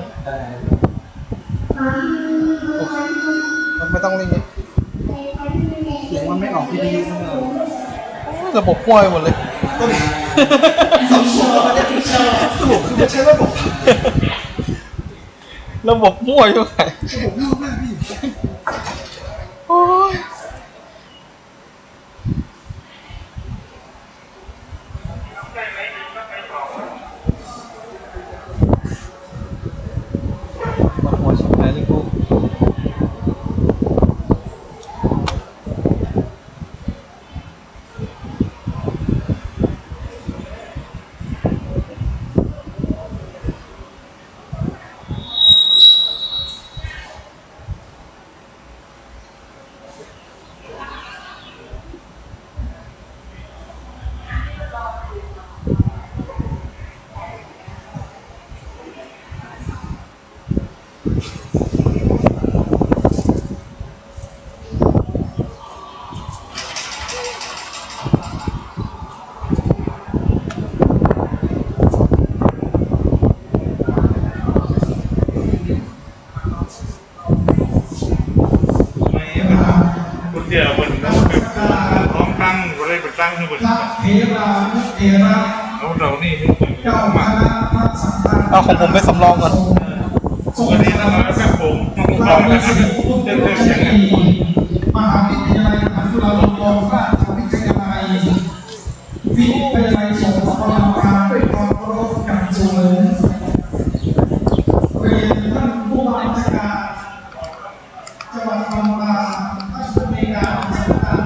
มันไม่ต้องเร่งนี้เสียงมันไม่ออกที่ดีระบบป่วยหมดเลยสรุปคือไม่ใช่ระบบมั่วอยู่ไหนโอ้ยหัวชิบหายเลยกู เดี๋ยวบนน้องตั้งก็เลยไปตั้งที่บนแล้วเรานี่เอาของผมไปสำรองก่อนวันนี้เรามาแค่ผมลองกันเต็มเสียงมหาวิทยาลัยมหาจุฬาลงกรณราชวิทยาลัยวิทยาลัยสงขลาการด้วยความเคารพอย่างสูงเรียนท่านผู้ว่าราชการจังหวัดลำปางท่านผู้ในการสำนัก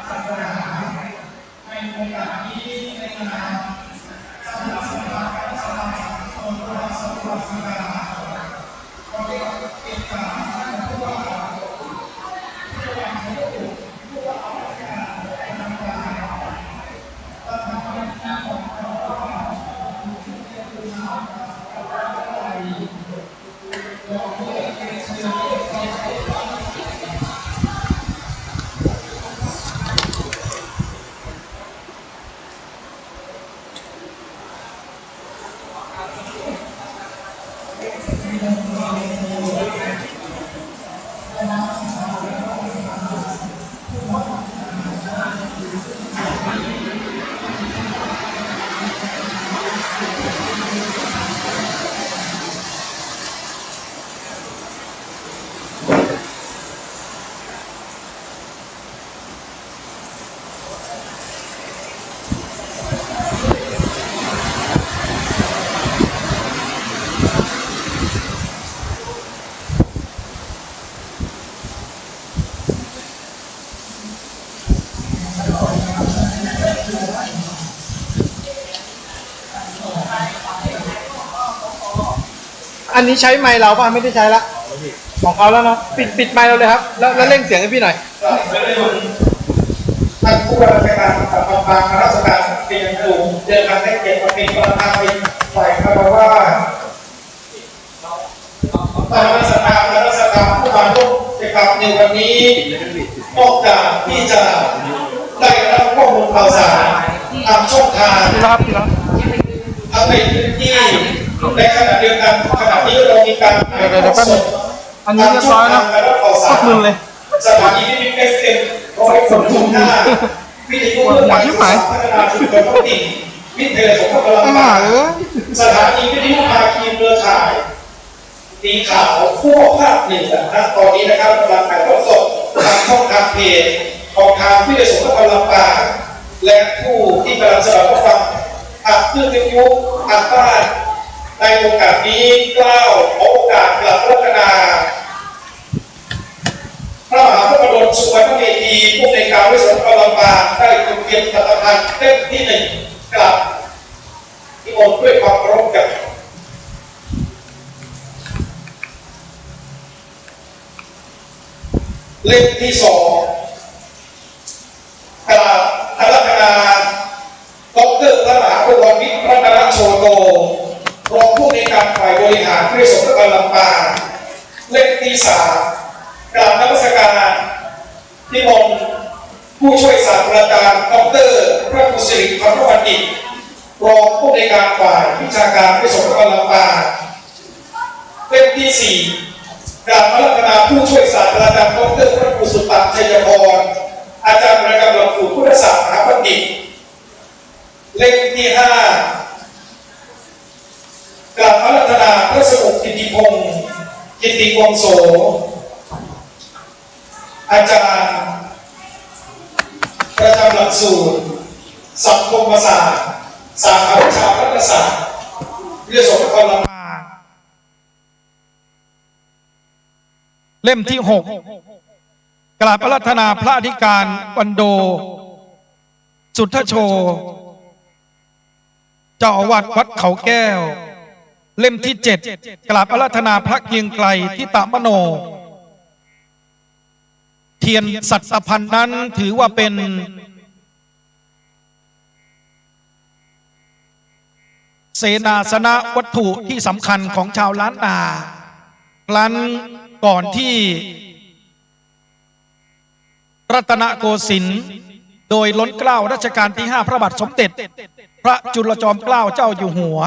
ศาสนาอันนี้ใช้ไมค์เราป่ะไม่ได้ใช้ละของเขาแล้วเนาะปิดไมค์เราเลยครับแล้วเร่งเสียงให้พี่หน่อยท่านผู้ว่าราชการจังหวัดลำปางราชการเตรียมกลุ่มเดินทางได้เกียรติเป็นประธานเป็นฝ่ายคารวะตามราชการผู้มาร่วมกิจกรรมในวันนี้นอกจากที่จะได้รับข้อมูลข่าวสารตามช่องทางเอาไปที่ในขณะเดียวกันขณะนี้เรามีการสดอันนี้เรียบร้อยแล้วก็มึนเลยสถานีวิทยุ FM 106.5วิทยุเพื่อการศึกษาพัฒนาชุมชนท้องถิ่นวิทยาลัยสงขลาลำปางสถานีวิทยุภาคีเครือข่ายตีข่าวขั้วภาคหนึ่งนะครับตอนนี้นะครับกำลังถ่ายทอดสดทางช่องทางเพจของทางวิทยาลัยสงขลาลำปางและผู้ที่กำลังสดับรับฟังอัดเครื่องวิทยุอัดบ้าน ในโอกาสนี้กล้าวขอโอกาสกราบรัตนาพระมหาพระบรมสุวรรณเมธีผู้ในการวิสุทธิลำปางได้ทำเกียรติสถาบันเล่มที่ 1กราบนิมนต์ด้วยความเคารพกันเล่มที่ 2กราบอาราธนาดร.พระมหาพรหมิตรรัตนโชโตรองผู้ในการฝ่ายบริหารวิสุทธิลำปางเล่มที่ 3กราบนมัสการนิมนต์ผู้ช่วยศาสตราจารย์ดร.พระกุศิริพันธบัณฑิตรองผู้ในการฝ่ายวิชาการวิสุทธิลำปางเล่มที่ 4กราบอาราธนาผู้ช่วยศาสตราจารย์ดร.พระกุสุตตะชัยพรอาจารย์ประจำหลักสูตรพุทธศาสตร์มหาบัณฑิตเล่มที่ 5กราบอาราธนาพระสมุขกิติพงศ์กิติวงโสอาจารย์ประจำหลักสูตรสังคมศาสตร์สาขาวิชารัฐศาสตร์วิทยาศาสตร์ลำปางเล่มที่ 6กราบอาราธนาพระอธิการวันโดสุทธโชเจ้าอาวาสวัดเขาแก้วเล่มที่ 7กราบอาราธนาพระเกียงไกรทิตมโนเทียนสัตพันธ์นั้นถือว่าเป็นเสนาสนะวัตถุที่สำคัญของชาวล้านนาครั้นก่อนที่รัตนโกสินทร์โดยล้นเกล้ารัชกาลที่ 5พระบาทสมเด็จพระจุลจอมเกล้าเจ้าอยู่หัว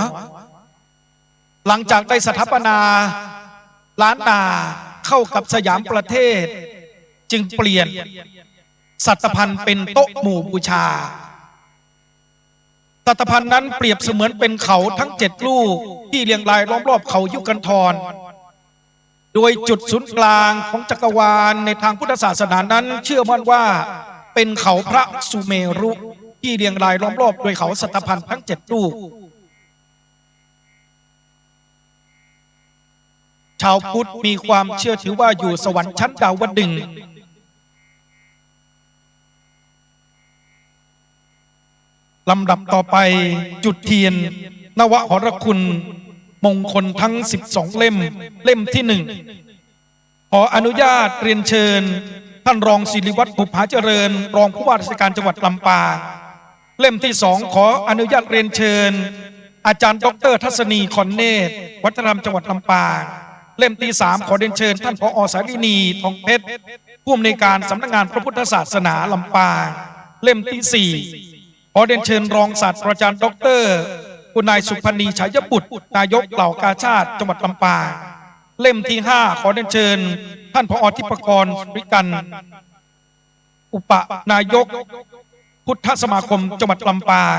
หลังจากได้สถาปนาล้านนาเข้ากับสยามประเทศจึงเปลี่ยนสัตพันธ์เป็นโต๊ะหมู่บูชาสัตพันธ์นั้นเปรียบเสมือนเป็นเขาทั้ง7ลูกที่เรียงรายล้อมรอบเขายุกันธรโดยจุดศูนย์กลางของจักรวาลในทางพุทธศาสนานั้นเชื่อมั่นว่าเป็นเขาพระสุเมรุที่เรียงรายล้อมรอบโดยเขาสัตพันธ์ทั้ง7ลูกชาวพุทธมีความเชื่อถือว่าอยู่สวรรค์ชั้นดาวดึงส์ลำดับต่อไปจุดเทียนนวหรคุณมงคลทั้ง12เล่มที่ 1ขออนุญาตเรียนเชิญท่านรองศิริวัฒน์บุภาเจริญรองผู้ว่าราชการจังหวัดลำปางเล่มที่ 2ขออนุญาตเรียนเชิญอาจารย์ดร.ทัศนีคอนเนตวัฒนธรรมจังหวัดลำปางเล่มที่ 3ขอเรียนเชิญท่านผอ.สาลินีทองเพชรผู้อำนวยการสำนักงานพระพุทธศาสนาลำปางเล่มที่ 4ขอเรียนเชิญรองศาสตราจารย์ดร.คุณนายสุพรรณีฉายบุตรนายกเหล่ากาชาติจังหวัดลำปางเล่มที่ 5ขอเรียนเชิญท่านผอ.ทิพกรวิกันอุปนายกพุทธสมาคมจังหวัดลำปาง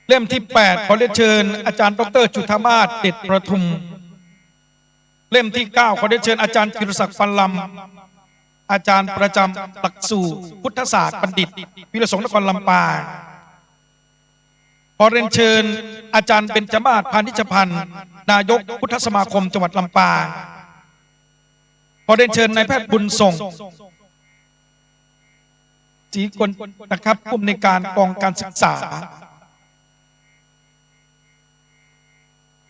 เล่มที่ 8ขอเรียนเชิญอาจารย์ดร.จุฑามาศเด็ดประทุมเล่มที่ 9ขอเรียนเชิญอาจารย์กิรศักดิ์ฟันลำอาจารย์ประจำหลักสูตรพุทธศาสตร์บัณฑิตวิรสงฆ์นครลำปางขอเรียนเชิญอาจารย์เบญจมาศพานิชพันธ์นายกพุทธสมาคมจังหวัดลำปางขอเรียนเชิญนายแพทย์บุญส่งศรีกลนะครับผู้อำนวยการกองการศึกษา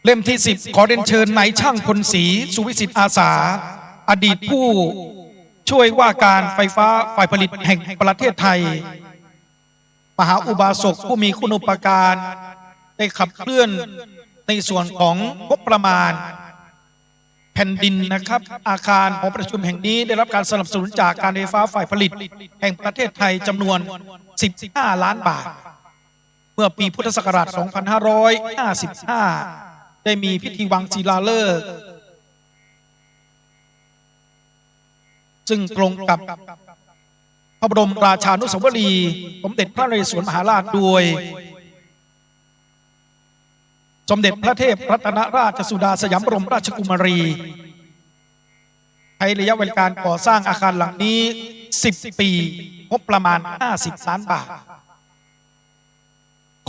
เล่มที่ 10ขอเรียนเชิญนายช่างพลศรีสุวิสิทธิ์อาสาอดีตผู้ช่วยว่าการไฟฟ้าฝ่ายผลิตแห่งประเทศไทยมหาอุบาสกผู้มีคุณูปการได้ขับเคลื่อนในส่วนของงบประมาณแผ่นดินนะครับอาคารหอประชุมแห่งนี้ได้รับการสนับสนุนจากการไฟฟ้าฝ่ายผลิตแห่งประเทศไทยจำนวน15 ล้านบาทเมื่อปีพุทธศักราช 2555 ได้มีพิธีวางศิลาฤกษ์ซึ่งตรงกับพระบรมราชานุสาวรีย์สมเด็จพระนเรศวรมหาราชด้วยสมเด็จพระเทพรัตนราชสุดาสยามบรมราชกุมารีใช้ระยะเวลาการก่อสร้างอาคารหลังนี้10 ปีงบประมาณ50 ล้านบาท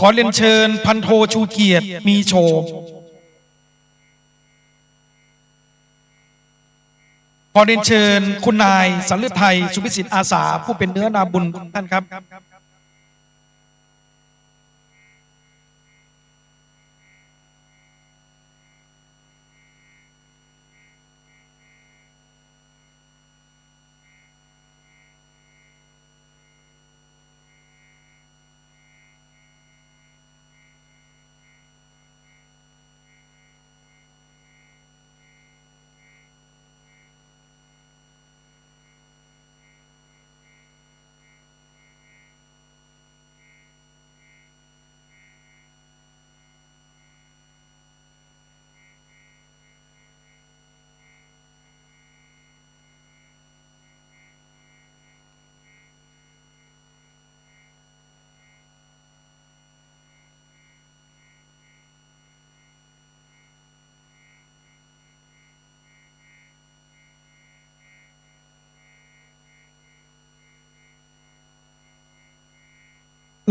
ขอเรียนเชิญพันโทชูเกียรติมีโฉมขอเรียนเชิญคุณนายสันฤทัยสุพิสิทธิ์อาสาผู้เป็นเนื้อนาบุญท่านครับ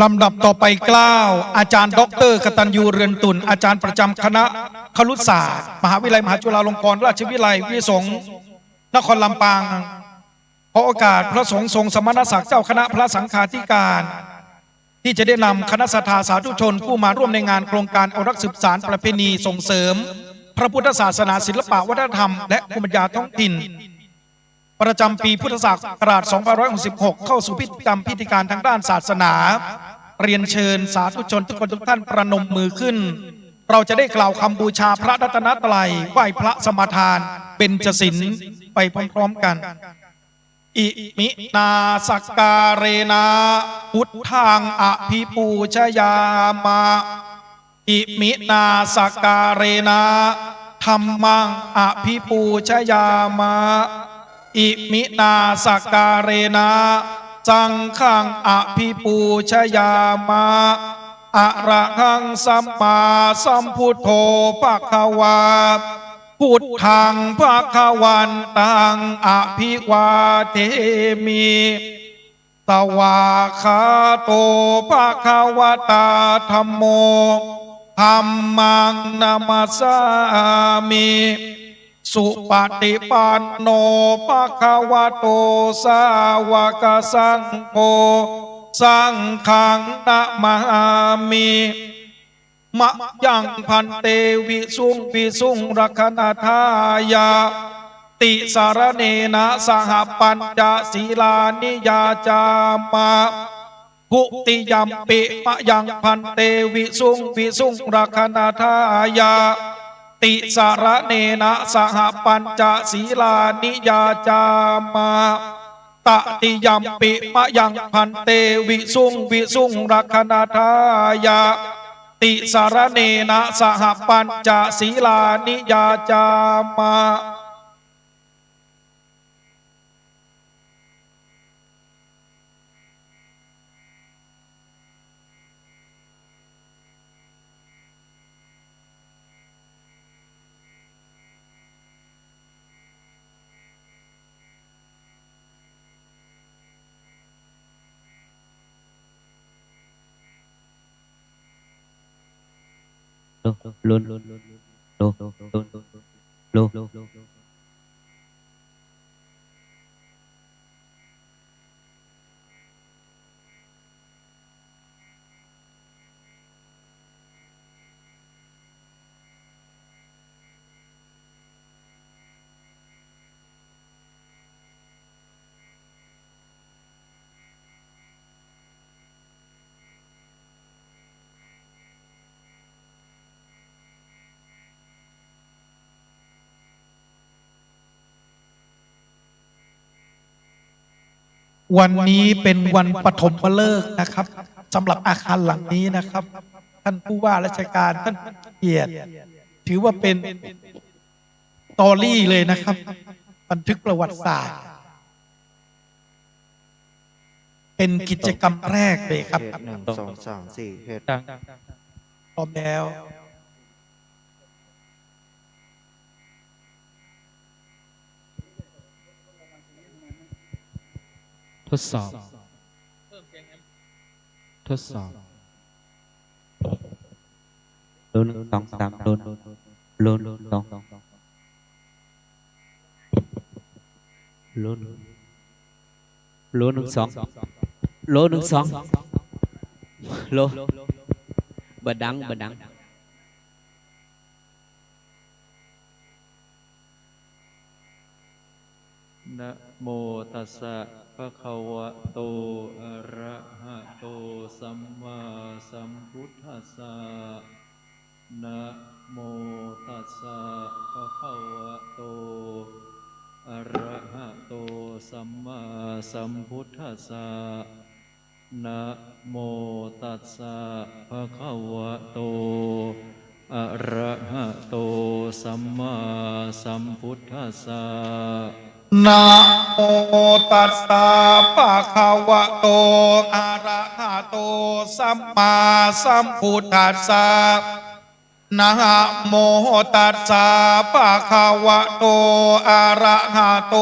ลำดับต่อไปกล้าวอาจารย์ดร.กตัญญูเรือนตุ่นอาจารย์ประจำคณะครุศาสตร์มหาวิทยาลัยมหาจุฬาลงกรณราชวิทยาลัยวิสงฆ์นครลำปางขอโอกาสพระสงฆ์ทรงสมณศักดิ์เจ้าคณะพระสังฆาธิการที่จะได้นำคณะศรัทธาสาธุชนผู้มาร่วมในงานโครงการอนุรักษ์สืบสานประเพณีส่งเสริมพระพุทธศาสนาศิลปะวัฒนธรรมและภูมิปัญญาท้องถิ่นประจำปีพุทธศักราช 2566 เข้าสู่พิธีกรรมพิธีการทางด้านศาสนาเรียนเชิญสาธุชนทุกคนทุกท่านประนมมือขึ้นเราจะได้กล่าวคำบูชาพระรัตนตรัยไหว้พระสมทานเบญจศีลไปพร้อมๆกันอิมินาสักการเรนะพุทธังอภิปูชยามะอิมินาสักการเรนะธัมมังอภิปูชยามะอิมินาสักการเรนะสังฆังอภิปูชยามะอะระหังสัมมาสัมพุทโธภควาพุทธังภควันตังอภิวาเทมิสวากขาโตภควตาธัมโมธัมมังนามัสสามิสุปฏิปันโนภควโตสาวกสังโฆสังฆังนะมามิมะยังพันเตวิสุงรักนาทายาติสารเนนะสหปัญจศีลานิยาจามะภุติยัมปิมะยังพันเตวิสุงรักนาทายาติสารเนนะสหปัญจศีลานิยาจามะตติยัมปิมะยังพันเตวิสุงรักนาทายาติสารเนนะสหปัญจศีลานิยาจามะวันนี้เป็นวันปฐมฤกษ์นะครับสำหรับอาคารหลังนี้นะครับท่านผู้ว่าราชการท่านเกียรติถือว่าเป็นตอรี่เลยนะครับบันทึกประวัติศาสตร์เป็นกิจกรรมแรกเลยครับ1 2 3 4เฮ็ดพร้อมแล้วทดสอบ 1 2 3โล1 2 โล1 2โล1 2โล1 2โลบ่ดังนะโมตัสสะภะคะวะโตอะระหะโตสัมมาสัมพุทธัสสะนะโมตัสสะภะคะวะโตอะระหะโตสัมมาสัมพุทธัสสะนะโมตัสสะภะคะวะโตอะระหะโตสัมมาสัมพุทธัสสะนะโมตัสสะภะคะวะโตอะระหะโตสัมมาสัมพุทธัสสะนะโมตัสสะภะคะวะโตอะระหะโต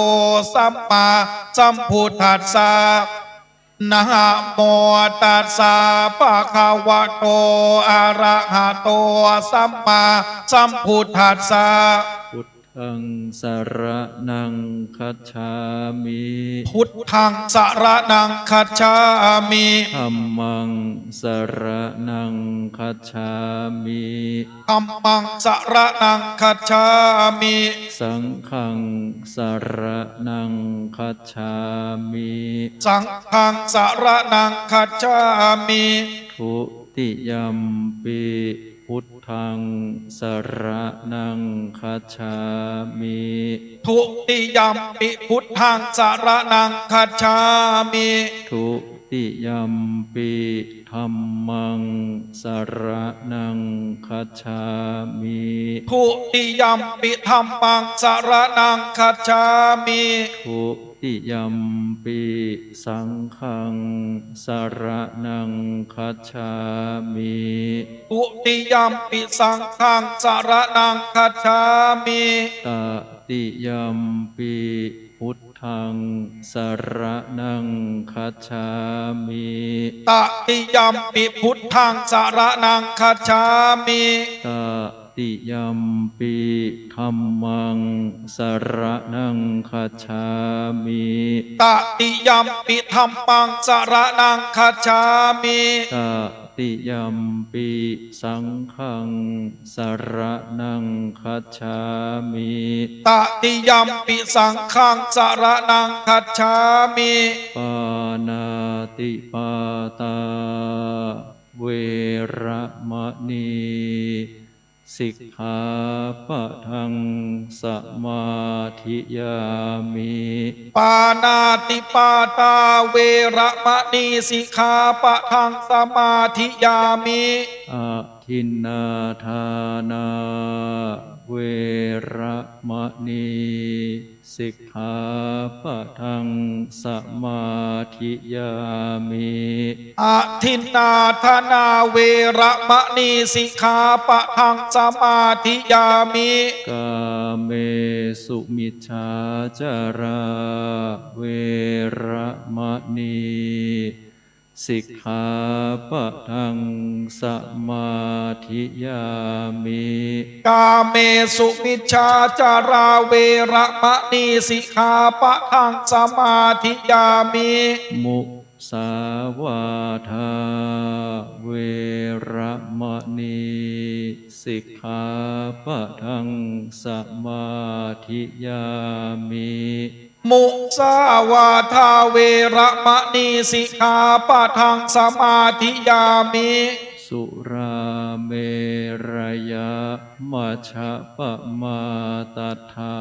สัมมาสัมพุทธัสสะนะโมตัสสะภะคะวะโตอะระหะโตสัมมาสัมพุทธัสสะพุทธังสรณังคัจฉามิ พุทธังสรณังคัจฉามิ ธัมมังสรณังคัจฉามิ ธัมมังสรณังคัจฉามิ สังฆังสรณังคัจฉามิ สังฆังสรณังคัจฉามิ ทุติยัมปิพุทธังสรณังคัจฉามิ ทุติยัมปิพุทธังสรณังคัจฉามิ ทุติยัมปิธัมมังสรณังคัจฉามิ ทุติยัมปิธัมมังสรณังคัจฉามิ ทุติยัมปิสังฆังสรณังคัจฉามิ ทุติยัมปิสังฆังสรณังคัจฉามิ ตติยัมปิพุทธังสรณังคัจฉามิ ตติยัมปิพุทธังสรณังคัจฉามิ ตติยัมปิธัมมังสรณังคัจฉามิ ตติยัมปิธัมมังสรณังคัจฉามิ ตติยัมปิสังฆังสรณังคัจฉามิ ตติยัมปิสังฆังสรณังคัจฉามิ ปานาติปาตาเวระมะณีสิกขาปะทังสมาธิยามิ ปานาติปาตาเวระมะณีสิกขาปะทังสมาธิยามิ อะทินนาทานาเวระมะณีสิกขาปะทังสมาธิยามิ อะทินนาธนาเวระมะณีสิกขาปะทังสมาธิยามิ กาเมสุมิจฉาจาราเวระมะณีสิกขาปะทังสมาธิยามิ กาเมสุมิจฉาจาราเวระมะณีสิกขาปะทังสมาธิยามิ มุสาวาทาเวระมะณีสิกขาปะทังสมาธิยามิ มุสาวาทาเวระมะณีสิกขาปะทังสมาธิยามิ สุราเมรยะมัชฌะปมาตัฏฐา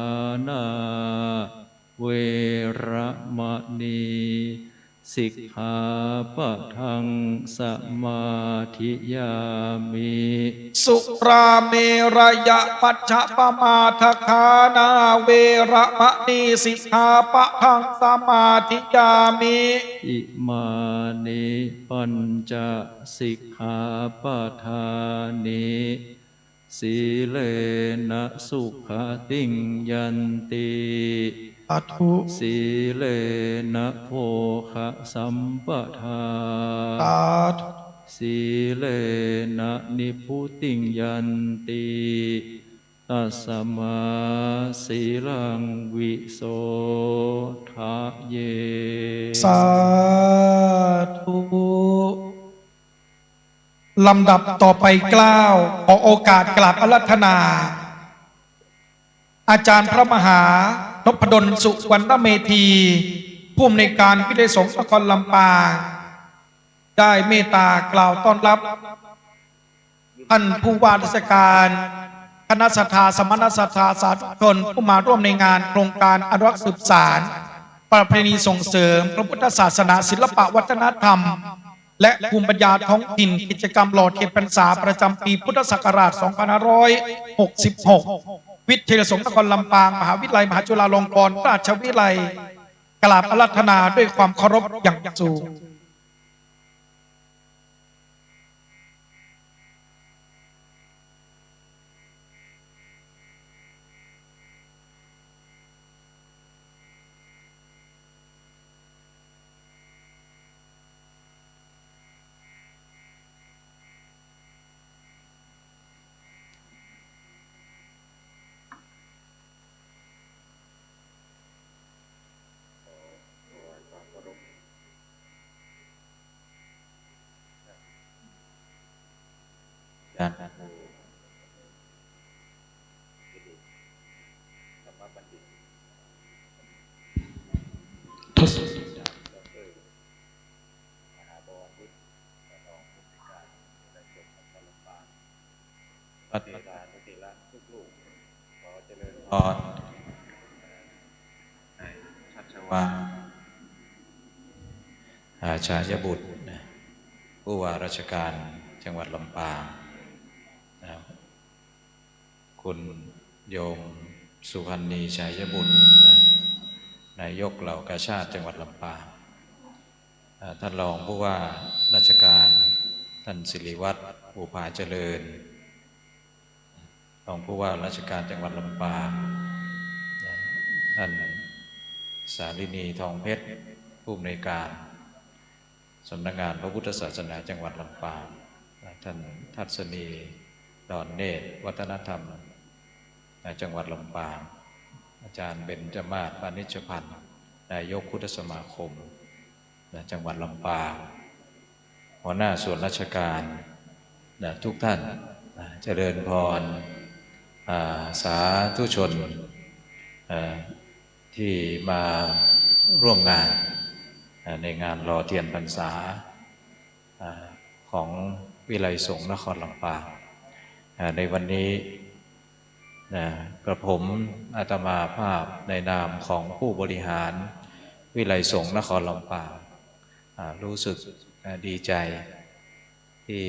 นาเวระมะณีสิกขาปะทังสมาธิยามิ สุราเมรยะมัชฌะปมาทัฏฐานาเวระมะณีสิกขาปะทังสมาธิยามิ อิมานิปัญจสิกขาปทานิสีเลนะสุขติงยันติสีเลนะโภคะสัมปทา สีเลนะนิพุติงยันติตัสมาสีลังวิโสทะเย สาธุลำดับต่อไปกล่าวขอโอกาสกราบอาราธนา อาจารย์พระมหานพดลสุวรรณเมธีผู้อำนวยการวิทยาสงฆ์นครลำปางได้เมตตากล่าวต้อนรับท่านผู้ว่าราชการคณะศรัทธาสมณศรัทธาสาธุชนผู้มาร่วมในงานโครงการอนุรักษ์สืบสานประเพณีส่งเสริมพระพุทธศาสนาศิลปวัฒนธรรมและภูมิปัญญาท้องถิ่นกิจกรรมหล่อเทียนพรรษาประจำปีพุทธศักราช 2566 วิทยาสงฆ์นครลำปางมหาวิทยาลัยมหาจุฬาลงกรณราชวิทยาลัยกราบอาราธนาด้วยความเคารพอย่างสูงปฏิบัติติละทุกลูกขอเจริญพรในชัชวาลอาชายบุตรผู้ว่าราชการจังหวัดลำปางคุณโยมสุพรรณีชัยบุตรนายกเหล่ากาชาติจังหวัดลำปางท่านรองผู้ว่าราชการท่านศิริวัฒน์ภูผาเจริญรองผู้ว่าราชการจังหวัดลำปางท่านสาลินีทองเพชรผู้อำนวยการสำนักงานพระพุทธศาสนาจังหวัดลำปางท่านทัศนีดอนเนตรวัฒนธรรมจังหวัดลำปางอาจารย์เบญจมาศ ปานิชพันธ์นายกพุทธสมาคมจังหวัดลำปางหัวหน้าส่วนราชการทุกท่านเจริญพรสาธุชนที่มาร่วมงานในงานรอเทียนพรรษาของวิไลสงฆ์นครลำปางในวันนี้กระผมอาตมาภาพในนามของผู้บริหารวิไลสงฆ์นครลำปางรู้สึกดีใจที่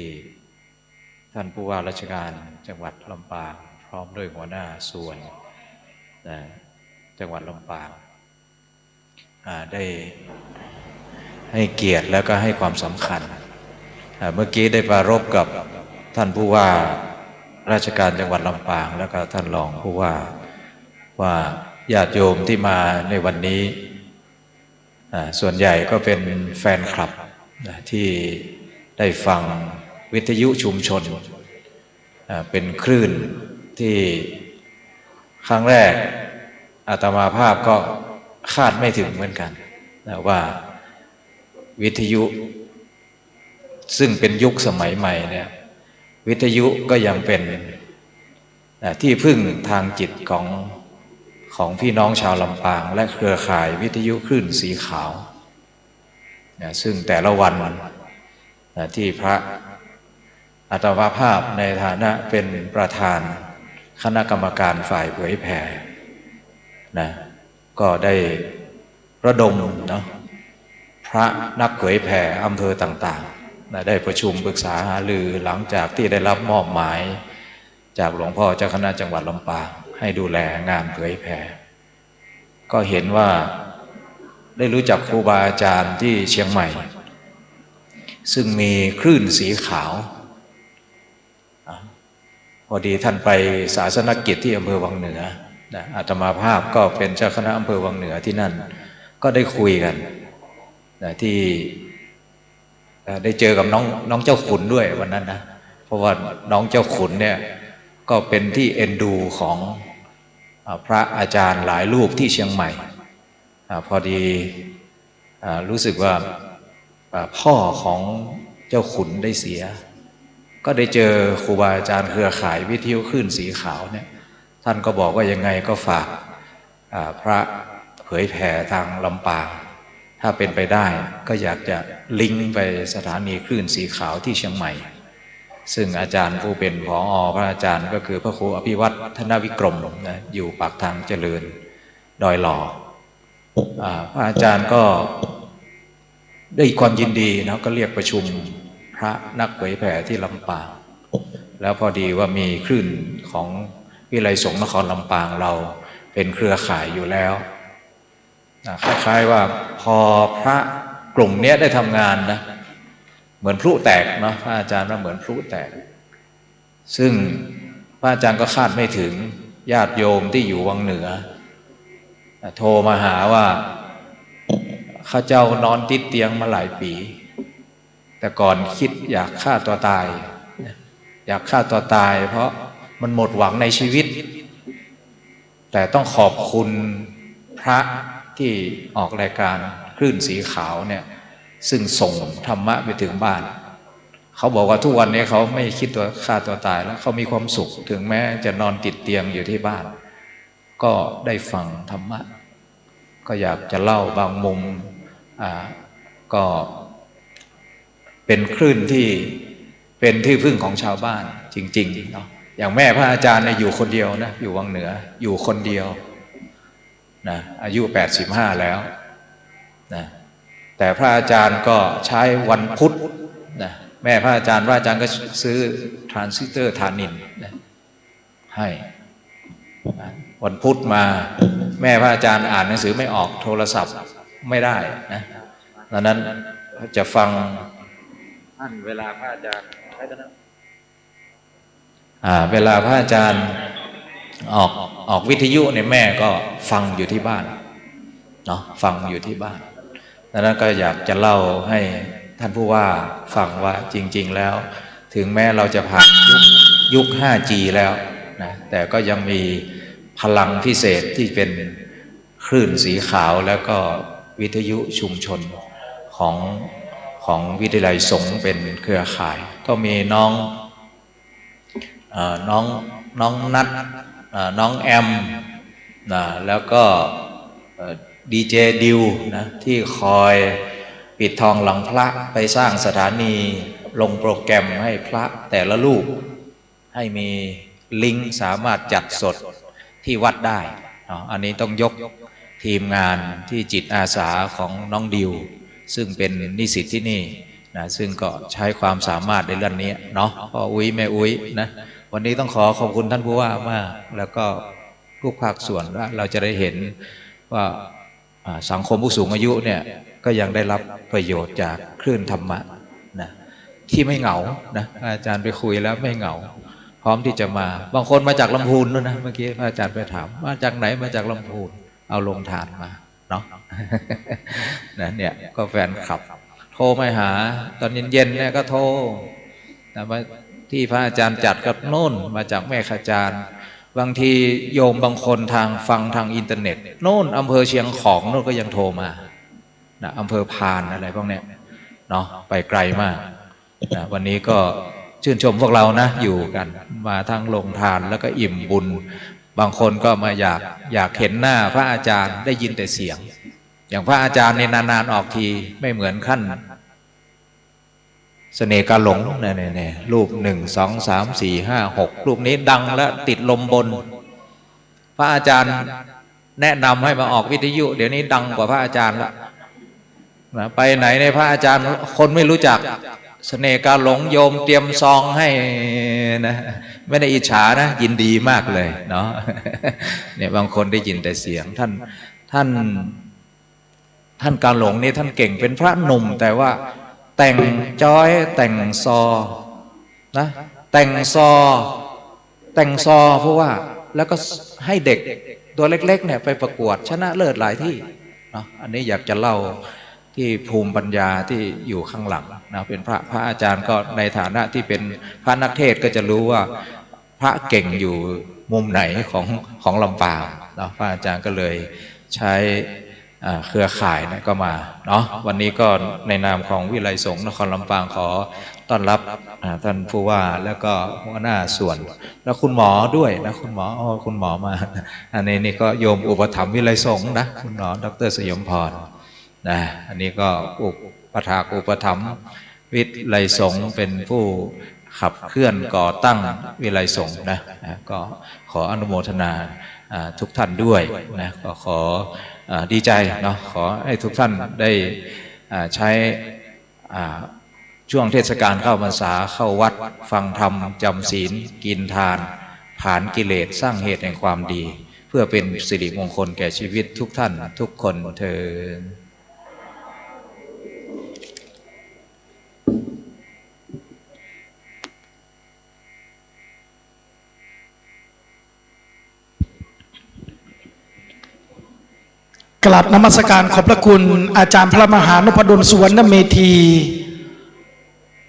ท่านผู้ว่าราชการจังหวัดลำปางพร้อมด้วยหัวหน้าส่วนจังหวัดลำปางได้ให้เกียรติแล้วก็ให้ความสำคัญเมื่อกี้ได้ปรารภกับท่านผู้ว่าราชการจังหวัดลำปางแล้วก็ท่านรองผู้ว่าญาติโยมที่มาในวันนี้ส่วนใหญ่ก็เป็นแฟนคลับที่ได้ฟังวิทยุชุมชนเป็นคลื่นที่ครั้งแรกอาตมาภาพก็คาดไม่ถึงเหมือนกันว่าวิทยุซึ่งเป็นยุคสมัยใหม่เนี่ยวิทยุก็ยังเป็นที่พึ่งทางจิตของพี่น้องชาวลำปางและเครือข่ายวิทยุคลื่นสีขาวซึ่งแต่ละวันที่พระอาตมาภาพในฐานะเป็นประธานคณะกรรมการฝ่ายเผยแผ่ก็ได้ระดมพระนักเผยแผ่อำเภอต่างๆได้ประชุมปรึกษาหารือหลังจากที่ได้รับมอบหมายจากหลวงพ่อเจ้าคณะจังหวัดลำปางให้ดูแลงานเผยแผ่ก็เห็นว่าได้รู้จักครูบาอาจารย์ที่เชียงใหม่ซึ่งมีคลื่นสีขาวพอดีท่านไปศาสนกิจที่อำเภอวังเหนืออาตมาภาพก็เป็นเจ้าคณะอำเภอวังเหนือที่นั่นก็ได้คุยกันที่ ได้เจอกับน้องเจ้าขุนด้วยวันนั้นนะเพราะว่าน้องเจ้าขุนเนี่ยก็เป็นที่เอ็นดูของพระอาจารย์หลายรูปที่เชียงใหม่พอดีรู้สึกว่าพ่อของเจ้าขุนได้เสียก็ได้เจอครูบาอาจารย์เครือข่ายวิทยุคลื่นสีขาวเนี่ยท่านก็บอกว่ายังไงก็ฝากพระเผยแผ่ทางลำปางถ้าเป็นไปได้ก็อยากจะลิงก์ไปสถานีคลื่นสีขาวที่เชียงใหม่ซึ่งอาจารย์ผู้เป็นผอ.พระอาจารย์ก็คือพระครูอภิวัตธนวิกรมนะอยู่ปากทางเจริญดอยหล่อพระอาจารย์ก็ได้ความยินดีนะก็เรียกประชุมพระนักเผยแผ่ที่ลำปางแล้วพอดีว่ามีคลื่นของวิไลสงฆ์นครลำปางเราเป็นเครือข่ายอยู่แล้วคล้ายๆว่าพอพระกลุ่มนี้ได้ทำงานนะเหมือนพลุแตกเนาะพระอาจารย์ว่าเหมือนพลุแตกซึ่งพระอาจารย์ก็คาดไม่ถึงญาติโยมที่อยู่วังเหนือโทรมาหาว่าข้าเจ้านอนติดเตียงมาหลายปีแต่ก่อนคิดอยากฆ่าตัวตายอยากฆ่าตัวตายเพราะมันหมดหวังในชีวิตแต่ต้องขอบคุณพระที่ออกรายการคลื่นสีขาวเนี่ยซึ่งส่งธรรมะไปถึงบ้านเขาบอกว่าทุกวันนี้เขาไม่คิดตัวฆ่าตัวตายแล้วเขามีความสุขถึงแม้จะนอนติดเตียงอยู่ที่บ้านก็ได้ฟังธรรมะก็อยากจะเล่าบางมุมก็เป็นคลื่นที่เป็นที่พึ่งของชาวบ้านจริงๆเนาะอย่างแม่พระอาจารย์เนี่ยอยู่คนเดียวนะอยู่วังเหนืออยู่คนเดียวนะอายุ85แล้วนะแต่พระอาจารย์ก็ใช้วันพุธนะแม่พระอาจารย์ก็ซื้อทรานซิสเตอร์ทานินนะให้วันพุธมาแม่พระอาจารย์อ่านหนังสือไม่ออกโทรศัพท์ไม่ได้นะดังนั้นจะฟังท่านเวลาพระอาจารย์เวลาพระอาจารย์ออกวิทยุเนี่ยแม่ก็ฟังอยู่ที่บ้านเนาะฟังอยู่ที่บ้านดังนั้นก็อยากจะเล่าให้ท่านผู้ว่าฟังว่าจริงๆแล้วถึงแม้เราจะผ่านยุค 5G แล้วนะแต่ก็ยังมีพลังพิเศษที่เป็นคลื่นสีขาวแล้วก็วิทยุชุมชนของวิทยาลัยสงฆ์เป็นเครือข่ายก็มีน้องนัทน้องแอมนะแล้วก็ดีเจดิวนะที่คอยปิดทองหลังพระไปสร้างสถานีลงโปรแกรมให้พระแต่ละรูปให้มีลิงก์สามารถจัดสดที่วัดได้อันนี้ต้องยกทีมงานที่จิตอาสาของน้องดิวซึ่งเป็นนิสิตที่นี่นะซึ่งก็ใช้ความสามารถในเรื่องนี้เนาะพ่ออุ้ยแม่อุ้ยนะวันนี้ต้องขอบคุณท่านผู้ว่ามากแล้วก็ทุกภาคส่วนว่าเราจะได้เห็นว่าสังคมผู้สูงอายุเนี่ยก็ยังได้รับประโยชน์จากคลื่นธรรมะนะที่ไม่เหงานะอาจารย์ไปคุยแล้วไม่เหงาพร้อมที่จะมาบางคนมาจากลำพูนด้วยนะเมื่อกี้อาจารย์ไปถามมาจากไหนมาจากลำพูนเอาลงทานมาเนาะนะเนี่ยก็แฟนคลับโทรมาหาตอนเย็นๆเนี่ยก็โทรนะมาที่พระอาจารย์จัดกับโน่นมาจากแม่ขจารย์บางทีโยมบางคนทางฟังทางอินเทอร์เน็ตโน่นอำเภอเชียงของโน่นก็ยังโทรมานะอำเภอพานอะไรพวกเนี้ยเนาะไปไกลมากนะวันนี้ก็ชื่นชมพวกเรานะอยู่กันมาทั้งลงทานแล้วก็อิ่มบุญบางคนก็มาอยากเห็นหน้าพระอาจารย์ได้ยินแต่เสียงอย่างพระอาจารย์ในนานๆออกทีไม่เหมือนขั้นเสน่ห์กาหลงเนี่ยรูป1 2 3 4 5 6รูปนี้ดังและติดลมบนพระอาจารย์แนะนำให้มาออกวิทยุเดี๋ยวนี้ดังกว่าพระอาจารย์ละนะไปไหนในพระอาจารย์คนไม่รู้จักเสน่ห์กาหลงโยมเตรียมซองให้นะไม่ได้อิจฉานะยินดีมากเลยเนาะเนี่ยบางคนได้ยินแต่เสียงท่านกาหลงนี่ท่านเก่งเป็นพระหนุ่มแต่ว่าแต่งจ้อยแต่งซอนะแต่งซอเพราะว่าแล้วก็ให้เด็กตัวเล็กๆเนี่ยไปประกวดชนะเลิศหลายที่เนาะอันนี้อยากจะเล่า ที่ภูมิปัญญาที่อยู่ข้างหลังนะเป็นพระอาจารย์ก็ในฐานะที่เป็นพระนักเทศน์ก็จะรู้ว่าพระเก่งอยู่มุมไหนของลำปางนะพระอาจารย์ก็เลยใช้เครือข่ายนะก็มาเนาะวันนี้ก็ในนามของวิไลสงฆ์นครลำปางขอต้อนรับท่านผู้ว่าแล้วก็หัวหน้าส่วนแล้วคุณหมอด้วยนะคุณหมอคุณหมอมาอันนี้ก็โยมอุปถัมภ์วิไลสงฆ์นะคุณหมอดร.สยมพรนะอันนี้ก็อุปถัมภ์วิไลสงฆ์เป็นผู้ขับเคลื่อนก่อตั้งวิไลสงฆ์นะก็ขออนุโมทนาทุกท่านด้วยนะก็ขอดีใจเนาะขอให้ทุกท่านได้ใช้ช่วงเทศกาลเข้าพรรษาเข้าวัดฟังธรรมจำศีลกินทานผ่านกิเลสสร้างเหตุแห่งความดีเพื่อเป็นสิริมงคลแก่ชีวิตทุกท่านทุกคนเถิดกราบนมัสการขอบพระคุณอาจารย์พระมหานพดลสุวรรณเมธี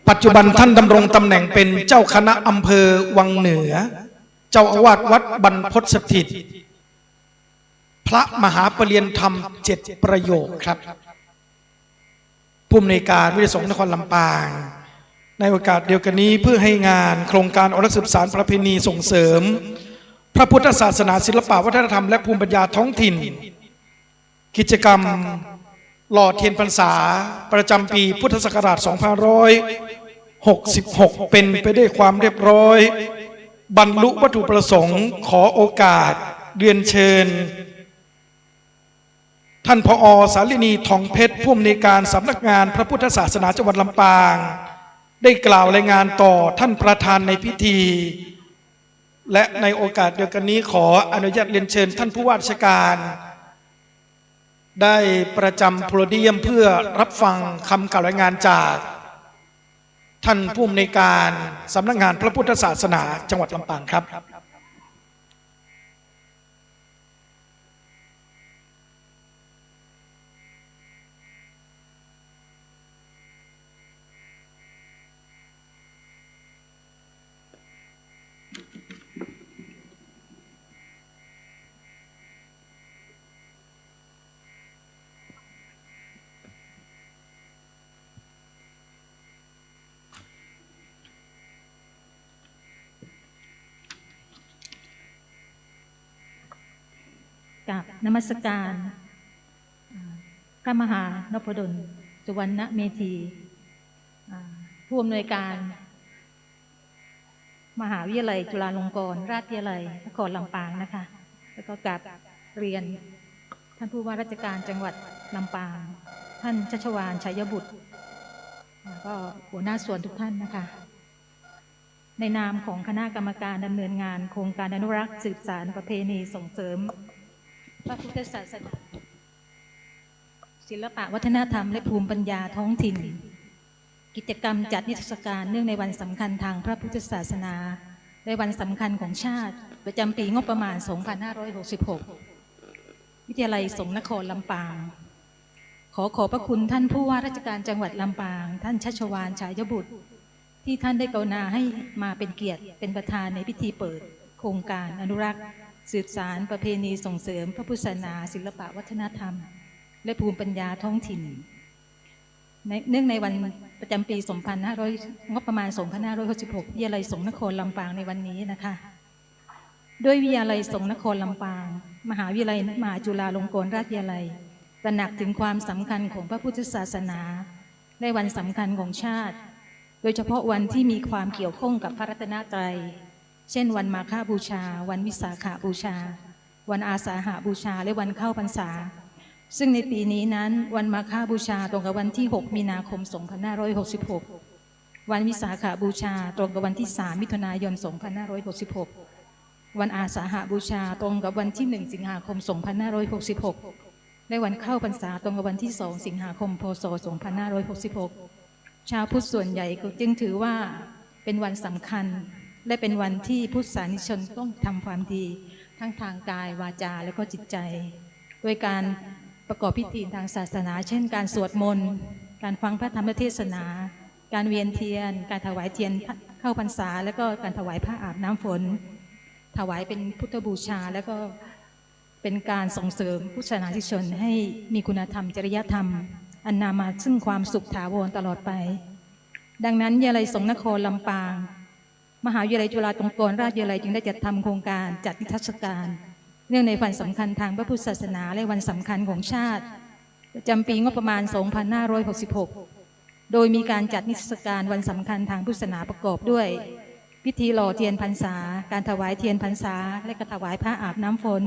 ปัจจุบันท่านดำรงตำแหน่งเป็นเจ้าคณะอำเภอวังเหนือเจ้าอาวาสวัดบรรพตสถิตพระมหาปรริยนธรรม7 ประโยคครับผู้อำนวยการวิทยาสงฆ์นครลำปางในโอกาสเดียวกันนี้เพื่อให้งานโครงการอนุรักษ์สืบสานประเพณีส่งเสริมพระพุทธศาสนาศิลปวัฒนธรรมและภูมิปัญญาท้องถิ่นกิจกรรมหล่อเทียนพรรษาประจำปีพุทธศักราช 2566 เป็นไปด้วยความเรียบร้อยบรรลุวัตถุประสงค์ขอโอกาสเรียนเชิญท่านผอ.สาลินีทองเพชรผู้อำนวยการสำนักงานพระพุทธศาสนาจังหวัดลำปางได้กล่าวรายงานต่อท่านประธานในพิธีและในโอกาสเดียวกันนี้ขออนุญาตเรียนเชิญท่านผู้ว่าราชการได้ประจำโพเดียมเพื่อรับฟังคำกล่าวรายงานจากท่านผู้อำนวยการสำนักงานพระพุทธศาสนาจังหวัดลำปางครับกับนมัสการพระมหานพดลสุวรรณเมธีผู้อำนวยการมหาวิทยาลัยจุฬาลงกรณราชวิทยาลัยนครลำปางนะคะแล้วก็กับเรียนท่านผู้ว่าราชการจังหวัดลำปางท่านชัชวาล ชัยบุตรก็หัวหน้าส่วนทุกท่านนะคะในนามของคณะกรรมการดำเนินงานโครงการอนุรักษ์สืบสานประเพณีส่งเสริมพระพุทธศาสนาศิลปะวัฒนธรรมและภูมิปัญญาท้องถิ่นกิจกรรมจัดนิทรรศการเนื่องในวันสำคัญทางพระพุทธศาสนาและวันสำคัญของชาติประจำปีงบประมาณ 2566 วิทยาลัยสงฆ์นครลำปางขอบพระคุณท่านผู้ว่าราชการจังหวัดลำปางท่านชัชวาล ฉายบุตรที่ท่านได้กรุณาให้มาเป็นเกียรติเป็นประธานในพิธีเปิดโครงการอนุรักษ์สืบสานประเพณีส่งเสริมพระพุทธศาสนาศิลปะวัฒนธรรมและภูมิปัญญาท้องถิ่นเนื่องในวันประจำปีงบประมาณ 2566 วิทยาลัยสงฆ์นครลำปางในวันนี้นะคะด้วยวิทยาลัยสงฆ์นครลำปางมหาวิทยาลัยมหาจุฬาลงกรณราชวิทยาลัยตระหนักถึงความสำคัญของพระพุทธศาสนาในวันสำคัญของชาติโดยเฉพาะวันที่มีความเกี่ยวข้องกับพระรัตนตรัยเช่นวันมาฆบูชาวันวิสาขบูชาวันอาสาฬหบูชาและวันเข้าพรรษาซึ่งในปีนี้นั้นวันมาฆบูชาตรงกับวันที่ 6 มีนาคม 2566 วันวิสาขบูชาตรงกับวันที่ 3 มิถุนายน 2566 วันอาสาฬหบูชาตรงกับวันที่ 1 สิงหาคม 2566 และวันเข้าพรรษาตรงกับวันที่ 2 สิงหาคม พ.ศ. 2566 ชาวพุทธส่วนใหญ่ก็จึงถือว่าเป็นวันสำคัญและเป็นวันที่พุทธศาสนิกชนต้องทำความดีทั้งทางกายวาจาและก็จิตใจโดยการ ประกอบพิธีทางศาสนา เช่นการสวดมนต์การฟังพระธรรมเทศนา การเวียนเทียนการถวายเทียนเข้าพรรษาแล้วก็การถวายผ้าอาบน้ำฝนถวายเป็นพุทธบูชาแล้วก็เป็นการส่งเสริมพุทธศาสนิกชนให้มีคุณธรรมจริยธรรมอันนำมาซึ่งความสุขถาวรตลอดไปดังนั้นวิทยาลัยสงฆ์นครลำปางมหาวิทยาลัยจุฬาลงกรณราชวิทยาลัยจึงได้จัดทำโครงการจัดนิทรรศการเนื่องในวันสำคัญทางพระพุทธศาสนาและวันสำคัญของชาติประจำปีงบประมาณ 2566 โดยมีการจัดนิทรรศการวันสำคัญทางพุทธศาสนาประกอบด้วยพิธีหล่อเทียนพรรษาการถวายเทียนพรรษาและก็ถวายผ้าอาบน้ำฝน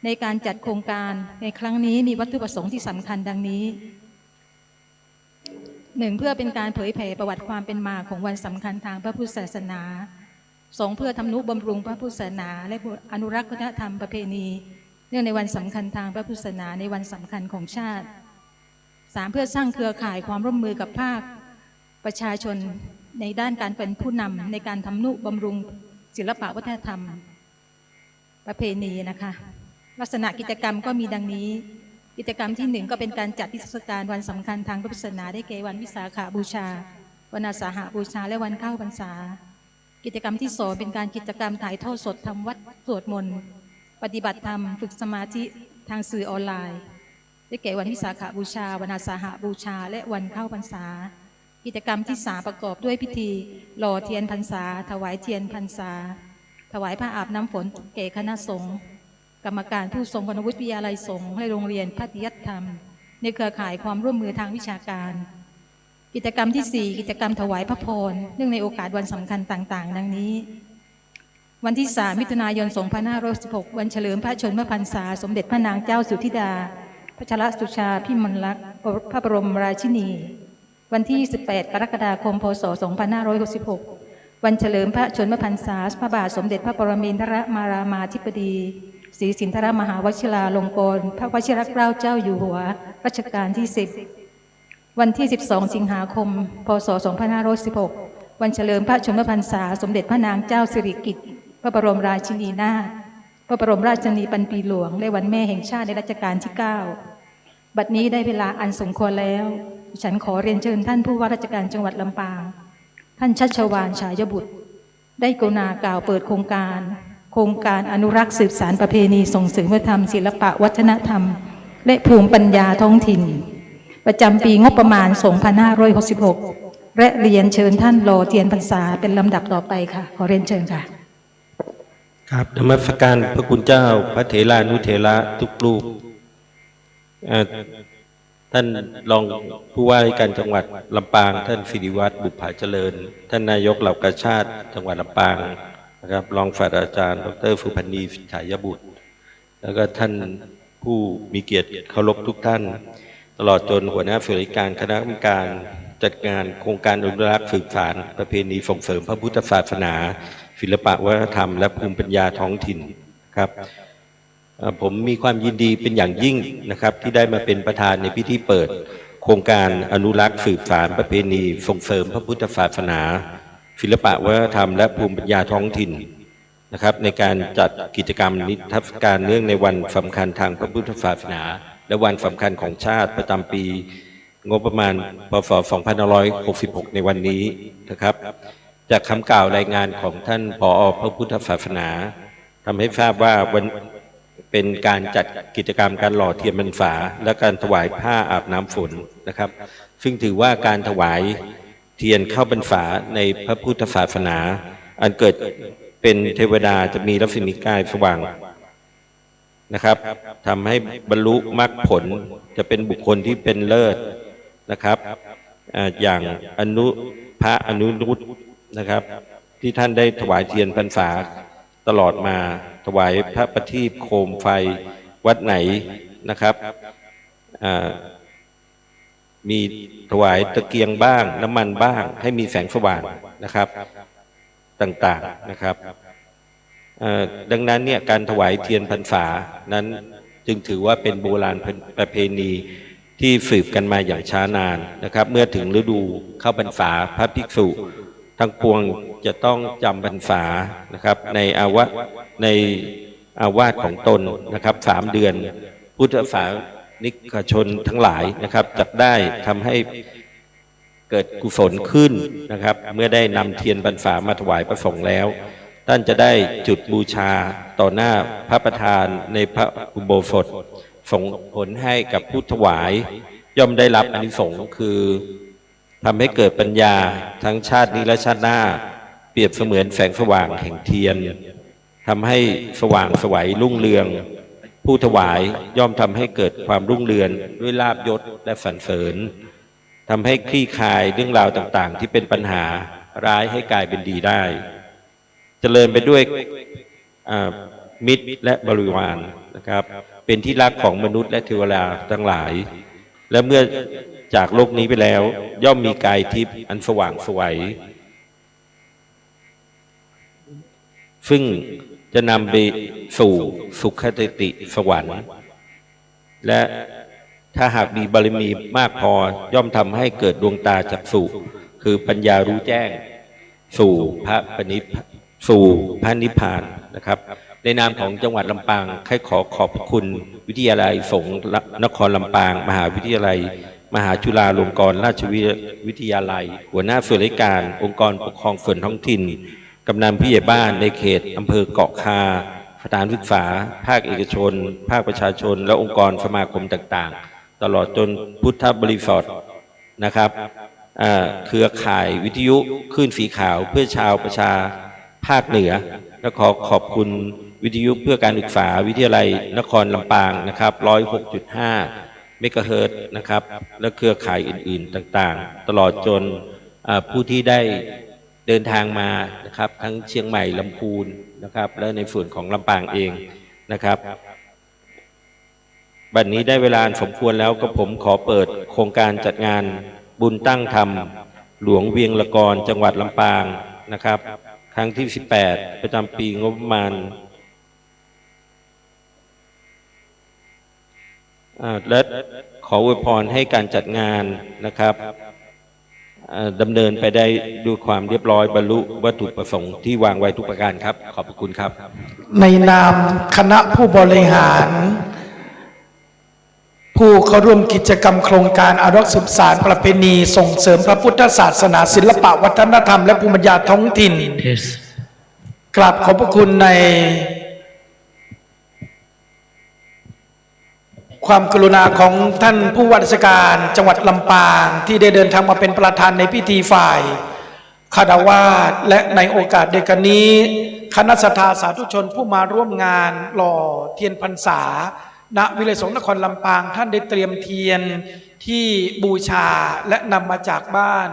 ในการจัดโครงการในครั้งนี้มีวัตถุประสงค์ที่สำคัญดังนี้ 1. เพื่อเป็นการเผยแผ่ประวัติความเป็นมาของวันสำคัญทางพระพุทธศาสนา 2. เพื่อทำนุบำรุงพระพุทธศาสนาและอนุรักษ์วัฒนธรรมประเพณีเนื่องในวันสำคัญทางพระพุทธศาสนาในวันสำคัญของชาติ 3. เพื่อสร้างเครือข่ายความร่วมมือกับภาคประชาชนในด้านการเป็นผู้นำในการทำนุบำรุงศิลปวัฒนธรรมประเพณีนะคะลักษณะกิจกรรมก็มีดังนี้กิจกรรมที่ 1ก็เป็นการจัดนิทรรศการวันสำคัญทางพระพุทธศาสนาได้แก่วันวิสาขบูชาวันอาสาฬหบูชาและวันเข้าพรรษากิจกรรมที่ 2เป็นการกิจกรรมถ่ายทอดสดทำวัดสวดมนต์ปฏิบัติธรรมฝึกสมาธิทางสื่อออนไลน์ได้แก่วันวิสาขบูชาวันอาสาฬหบูชาและวันเข้าพรรษากิจกรรมที่ 3ประกอบด้วยพิธีหล่อเทียนพรรษาถวายเทียนพรรษาถวายผ้าอาบน้ำฝนแก่คณะสงฆ์กรรมการผู้ทรงคุณวุฒิวิทยาลัยสงฆ์และโรงเรียนพัฒยธรรมในเครือข่ายความร่วมมือทางวิชาการกิจกรรมที่ 4กิจกรรมถวายพระพรเนื่องในโอกาสวันสำคัญต่างๆดังนี้วันที่ 3 มิถุนายน 2516 วันเฉลิมพระชนมพรรษาสมเด็จพระนางเจ้าสุธิดาพัชรสุชาพิมลลักษณ์พระบรมราชินีวันที่ 18 กรกฎาคม พ.ศ. 2566 วันเฉลิมพระชนมพรรษาพระบาทสมเด็จพระปรมินทรมารามาธิบดีศรีสินธรมหาวชิราลงกรณ์พระวชิรเกล้าเจ้าอยู่หัวรัชกาลที่ 10วันที่ 12 สิงหาคม พ.ศ. 2516 วันเฉลิมพระชนมพรรษาสมเด็จพระนางเจ้าสิริกิติ์พระบรมราชินีนาถพระบรมราชินีปัญปีหลวงและวันแม่แห่งชาติในรัชกาลที่ 9 บัดนี้ได้เวลาอันสมควรแล้วฉันขอเรียนเชิญท่านผู้ว่าราชการจังหวัดลำปางท่านชัชวาลฉายบุตรได้กรุณากล่าวเปิดโครงการอนุรักษ์สืบสานประเพณีส่งเสริมวัฒนธรรมศิลปะวัฒนธรรมและภูมิปัญญาท้องถิ่นประจำปีงบประมาณ 2566 และเรียนเชิญท่านหล่อเทียนพรรษาเป็นลำดับต่อไปค่ะขอเรียนเชิญค่ะครับนมัสการพระคุณเจ้าพระเถรานุเถระทุกรูปท่านรองผู้ว่าราชการจังหวัดลำปางท่านศิริวัฒน์บุภาเจริญท่านนายกเหล่ากาชาติจังหวัดลำปางนะครับรองศาสตราจารย์ดร.สุพันนีฉายบุตรแล้วก็ท่านผู้มีเกียรติเคารพทุกท่านตลอดจนหัวหน้าฝ่ายการคณะกรรมการจัดงานโครงการอนุรักษ์สืบสานประเพณีส่งเสริมพระพุทธศาสนาศิลปะวัฒนธรรมและภูมิปัญญาท้องถิ่นครับผมมีความยินดีเป็นอย่างยิ่งนะครับที่ได้มาเป็นประธานในพิธีเปิดโครงการอนุรักษ์สืบสานประเพณีส่งเสริมพระพุทธศาสนาศิลปะวัฒนธรรมและภูมิปัญญาท้องถิ่นนะครับในการจัดกิจกรรมนิทรรศการเนื่องในวันสำคัญทางพระพุทธศาสนาและวันสำคัญของชาติประจำปีงบประมาณพ.ศ. 2566 ในวันนี้นะครับจากคำกล่าวรายงานของท่านผอ.พระพุทธศาสนาทำให้ทราบว่าวันเป็นการจัดกิจกรรมการหล่อเทียนพรรษาและการถวายผ้าอาบน้ำฝนนะครับซึ่งถือว่าการถวายเทียนเข้าพรรษาในพระพุทธศาสนาอันเกิดเป็นเทวดาจะมีรัศมีกายสว่างนะครับทำให้บรรลุมรรคผลจะเป็นบุคคลที่เป็นเลิศนะครับอย่างพระอนุรุตนะครับที่ท่านได้ถวายเทียนพรรษาตลอดมาถวายพระประทีปโคมไฟวัดไหนนะครับมีถวายตะเกียงบ้างน้ำมันบ้างให้มีแสงสว่างนะครับต่างๆนะครับดังนั้นเนี่ยการถวายเทียนพรรษานั้นจึงถือว่าเป็นโบราณประเพณีที่สืบกันมาอย่างช้านานนะครับเมื่อถึงฤดูเข้าพรรษาพระภิกษุทั้งปวงจะต้องจำพรรษานะครับในอาวาสของตนนะครับ3 เดือนพุทธศาส นิกชนทั้งหลายนะครับจักได้ทำให้เกิดกุศลขึ้นนะครับเมื่อได้นำเทียนพรรษามาถวายพระสงฆ์แล้วท่านจะได้จุดบูชาต่อหน้าพระประธานในพระอุโบสถส่งผลให้กับผู้ถวายย่อมได้รับอานิสงส์คือทำให้เกิดปัญญาทั้งชาตินี้และชาติหน้าเปรียบเสมือนแสงสว่างแห่งเทียนทำให้สว่างไสวรุ่งเรืองผู้ถวายย่อมทำให้เกิดความรุ่งเรืองด้วยลาภยศและสรรเสริญทำให้คลี่คลายเรื่องราวต่างๆที่เป็นปัญหาร้ายให้กลายเป็นดีได้เจริญไปด้วยมิตรและบริวารนะครับเป็นที่รักของมนุษย์และเทวดาทั้งหลายและเมื่อจากโลกนี้ไปแล้วย่อมมีกายทิพย์อันสว่างไสวซึ่งจะนำไปสู่สุขติสวรรค์และถ้าหากมีบารมีมากพอย่อมทำให้เกิดดวงตาจักษุคือปัญญารู้แจ้งสู่พระนิพพานนะครับในนามของจังหวัดลำปางขอขอบคุณวิทยาลัยสงฆ์นครลำปางมหาวิทยาลัยมหาจุฬาลงกรณราชวิทยาลัยหัวหน้าส่วนราชการองค์กรปกครองส่วนท้องถิ่นกำนันผู้ใหญ่บ้านในเขตอำเภอเกาะคาสถานศึกษาภาคเอกชนภาคประชาชนและองค์กรสมาคมต่างๆตลอดจนพุทธบริษัทนะครับเครือข่ายวิทยุคลื่นสีขาวเพื่อชาวประชาภาคเหนือและขอบคุณวิทยุเพื่อการศึกษาวิทยาลัยนครลำปางนะครับ 106.5 เมกะเฮิรตซ์นะครับและเครือข่ายอื่นๆต่างๆตลอดจนผู้ที่ได้เดินทางมานะครับทั้งเชียงใหม่ลำพูนนะครับและในส่วนของลำปางเองนะครับบัดนี้ได้เวลาสมควรแล้วก็ผมขอเปิดโครงการจัดงานบุญตั้งธรรมหลวงเวียงละกรจังหวัดลำปางนะครับครั้งที่ 18 ประจำปีงบประมาณและขออวยพรให้การจัดงานนะครับดำเนินไปได้ด้วยความเรียบร้อยบรรลุวัตถุประสงค์ที่วางไว้ทุกประการครับขอบคุณครับในนามคณะผู้บริหารผู้เข้าร่วมกิจกรรมโครงการอนุรักษ์สืบสานประเพณีส่งเสริมพระพุทธศาสนาศิลปะวัฒนธรรมและภูมิปัญญาท้องถิ่นกราบขอบพระคุณในความกรุณาของท่านผู้ว่าราชการจังหวัดลำปางที่ได้เดินทางมาเป็นประธานในพิธีฝ่ายคฤหัสถ์และในโอกาสเดียวกันนี้คณะศรัทธาสาธุชนผู้มาร่วมงานหล่อเทียนพรรษาณวิเลยสงฆ์นครลำปางท่านได้เตรียมเทียนที่บูชาและนำมาจากบ้าน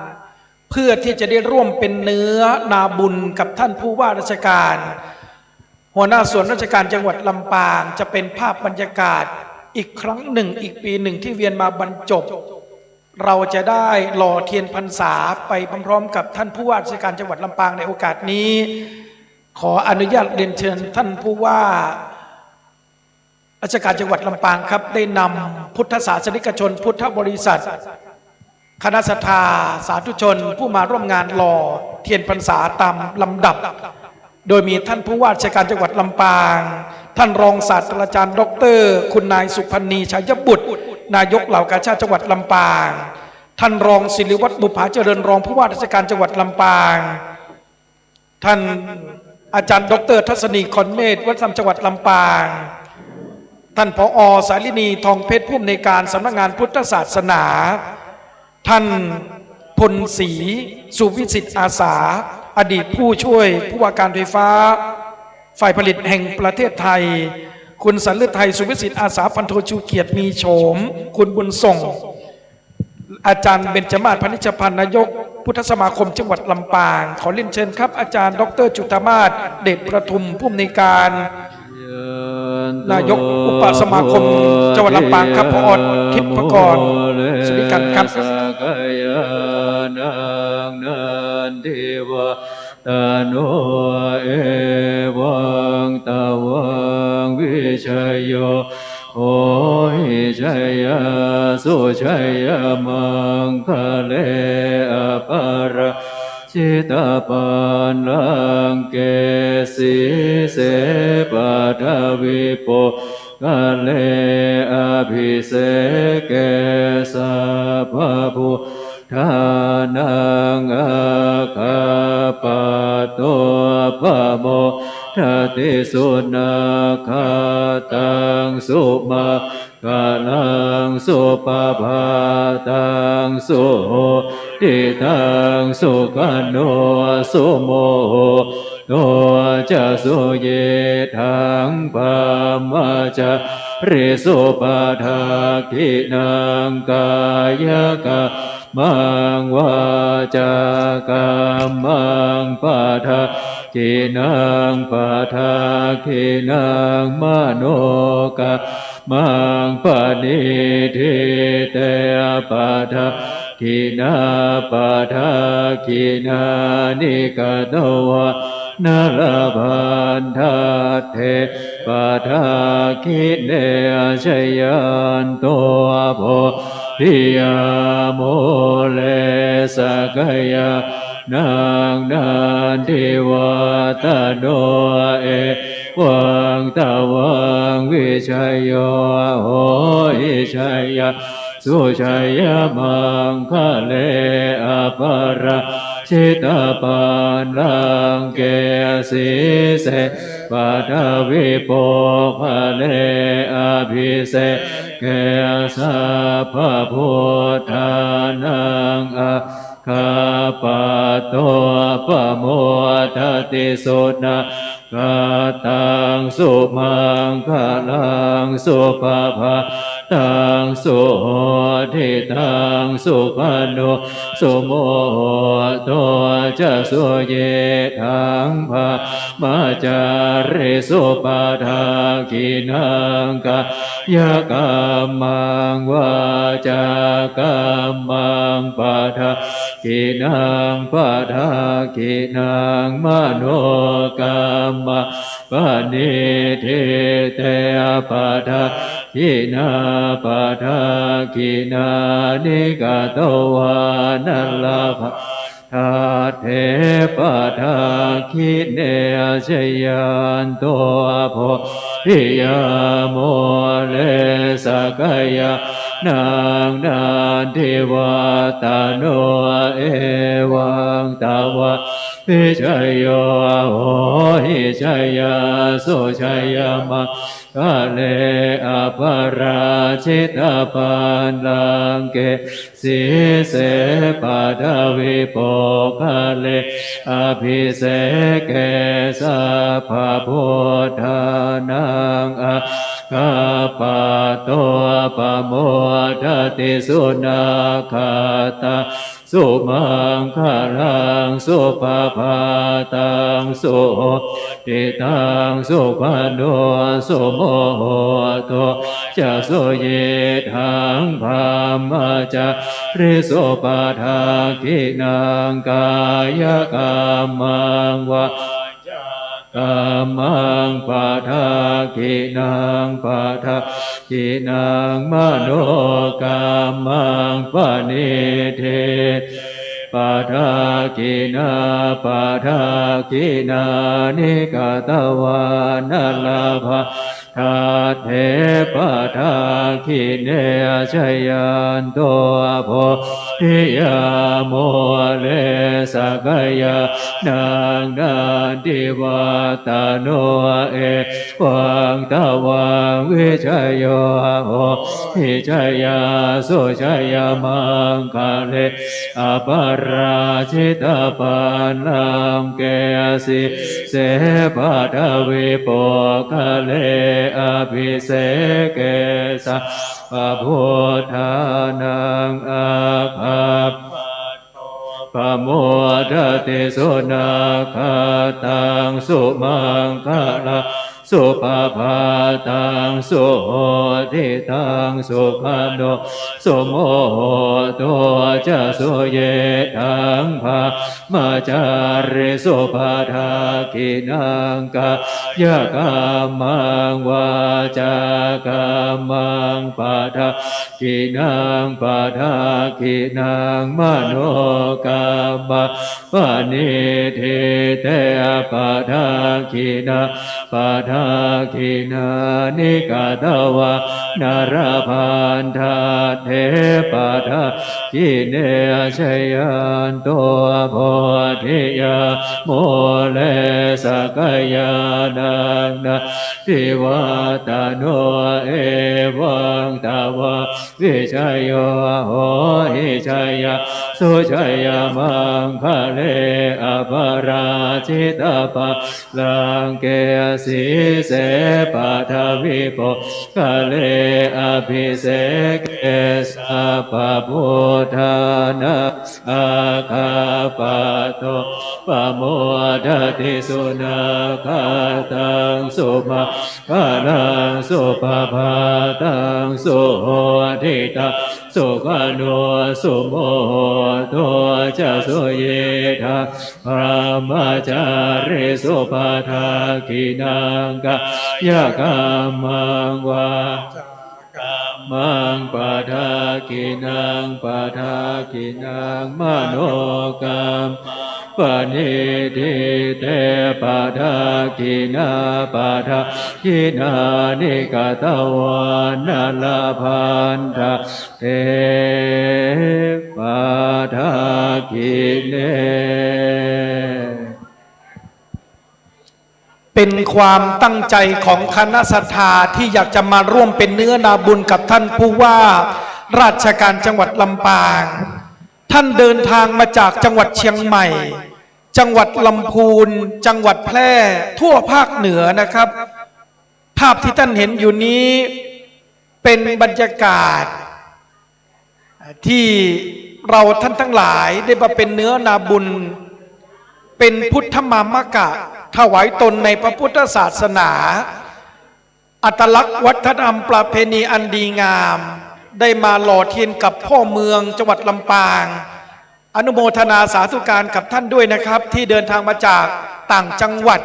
เพื่อที่จะได้ร่วมเป็นเนื้อนาบุญกับท่านผู้ว่าราชการหัวหน้าส่วนราชการจังหวัดลำปางจะเป็นภาพบรรยากาศอีกครั้งหนึ่งอีกปีหนึ่งที่เวียนมาบรรจบเราจะได้หล่อเทียนพรรษาไปพร้อมๆกับท่านผู้ว่าราชการจังหวัดลำปางในโอกาสนี้ขออนุญาตเรียนเชิญท่านผู้ว่าราชการจังหวัดลำปางครับได้นำพุทธศาสนิกชนพุทธบริษัทคณะศรัทธาสาธุชนผู้มาร่วมงานหล่อเทียนพรรษาตามลำดับโดยมีท่านผู้ว่าราชการจังหวัดลำปางท่านรองศาสตราจารย์ดร.คุณนายสุพรรณีชัยบุตรนายกเหล่ากาชาดจังหวัดลำปางท่านรองศิริวัฒน์บุภาเจริญรองผู้ว่าราชการจังหวัดลำปางท่านอาจารย์ดร.ทัศนีคอนเมธวัฒนธรรมจังหวัดลำปางท่านผอ.สาลินีทองเพชรผู้อำนวยการสำนักงานพุทธศาสนาท่านพลศรีสุวิสิทธิ์อาสาอดีตผู้ช่วยผู้ว่าการไฟฟ้าฝ่ายผลิตแห่งประเทศไทยคุณสันฤทัยสุวิสิทธิ์อาสาพันโทชูเกียรติมีโฉมคุณบุญส่งอาจารย์เบญจมาศพนิชพันธ์นายกพุทธสมาคมจังหวัดลำปางขอเรียนเชิญครับอาจารย์ดร.จุฑามาศเดชประทุมผู้อำนวยการนายกอุปสมาคมจังหวัดลำปางครับพอทิพกรสุริกันครับตโนเอวังตวังวิชัยโยโอหิชัยยะสุชัยยะมังคะเลอปาระจิตาปันลังเกสีเสปะทวิโป กะเลอภิเสเกสัพพพุทธานังอาคาปะโตปะโมทติสุนาคาตังสุมากาลังสุปภาตังสุโหติตังสุขันโนสุโมโหโตจะสุเยทังปามาจะริสุปาทาคินังกายกะมังวาจากัมมังปาทาคินังปาทาคินังมโนกะมังปณิทิเตปาทาคินาปาทาคินานิกะโตวะนาลพันธาเทปาทาคิเนชยันตัวโพธิยาโมเลสกยานางนันทิวาตโนเอวังตาวังวิชัยโยโหอิชัยยะสุชัยมังคะเลอปาราชิตาปันลังเกสีเสปาทวิโปภะเลอภิเสเกสัพพพุทธานังอาคาปะโตปะโมทติสุนาคาตังสุมังคะลังสุปภาตังสุโหติตังสุขันโนสุโมโตจะสุเยทังภามาจาริสุปาทาคินังกายกรรมังวาจากรรมังปาทาคินังปาทาคินังมโนกรรมปณิทิเตปาทาคินาปาทาคินานิกะโตวานัลลภะทาเทปาทาคิเนชยันตัวโพธิยาโมเลสกยานางนันทิวาตโนเอวังตาวะพิชัยโยโหหิชัยยาสุชัยยามะกะเลอปาราชิตาปันลังเกสีเสปาทวิโปคะเลอภิเสเกสัพพพุทธานังอาคาปะโตปะโมทติสุนาคาตาสุมังคะลังสุปภาตังสุโหติตังสุขันโนสุโมโหโตจะสุเยทังภามาจาริสุปาทาคินังกายกรรมังวากรรมังปาทาคินังปาทาคินังมโนกรรมังปณิทิปาทาคินาปาทาคินานิกะตวานัลลภะทาเทปาทาคิเนชยันตัวโพธิยาโมเลสกยานางนันทิวาตโนเอวังตาวังวิชัยโยโหหิชัยยาสุชัยมังคะเลอปาราชิตาปันลังเกสีเสปาทวิโปคะเลอภิเสเกสัพพพุทธานังอาภาปะโมทติสุนาคาตังสุมังคะลังสุปภาตังสุโหติตังสุขันโนสุโมโหโตจะสุเยทังภามาจาริสุปาทาคินังกายกรรมังวาจากรรมังปาทาคินังปาทาคินังมโนกรรมปณิทิเตปาทาคินังปาทา าคินานิกาตวานารพันธาเทปทาจิเนชยันตัวโพธิยาโมเลสกยานังนาทิวัตโนเอวังตาวะวิชัยโยโหหิชัยยะสุชัยยะมังคะเลอภราชิตาปะลังเกสีเสปะทวิโปคะเลอภิเสกเอสัพพพุทธานะอาคาปะโตปะโมทติสุนาคาตังสุภาคานังสุภาภาตังสุโหทิตาสุขโนสุโมโทจะสุเยธาพระมาจาริสุปาทากินังกายกรรมังวามังปะทากินังปะทากินังมโนกรรมปณิทิเตปะทากินาปะทากินานิกาตวานาลาพันธาเตปะทากิเนเป็นความตั้งใจของคณะศรัทธาที่อยากจะมาร่วมเป็นเนื้อนาบุญกับท่านผู้ว่าราชการจังหวัดลำปางท่านเดินทางมาจากจังหวัดเชียงใหม่จังหวัดลำพูนจังหวัดแพร่ทั่วภาคเหนือนะครับภาพที่ท่านเห็นอยู่นี้เป็นบรรยากาศที่เราท่านทั้งหลายได้มาเป็นเนื้อนาบุญเป็นพุทธมามกะถวายตนในพระพุทธศาสนาอัตลักษณ์วัฒนธรรมประเพณีอันดีงามได้มาหล่อเทียนกับพ่อเมืองจังหวัดลำปางอนุโมทนาสาธุการกับท่านด้วยนะครับที่เดินทางมาจากต่างจังหวัด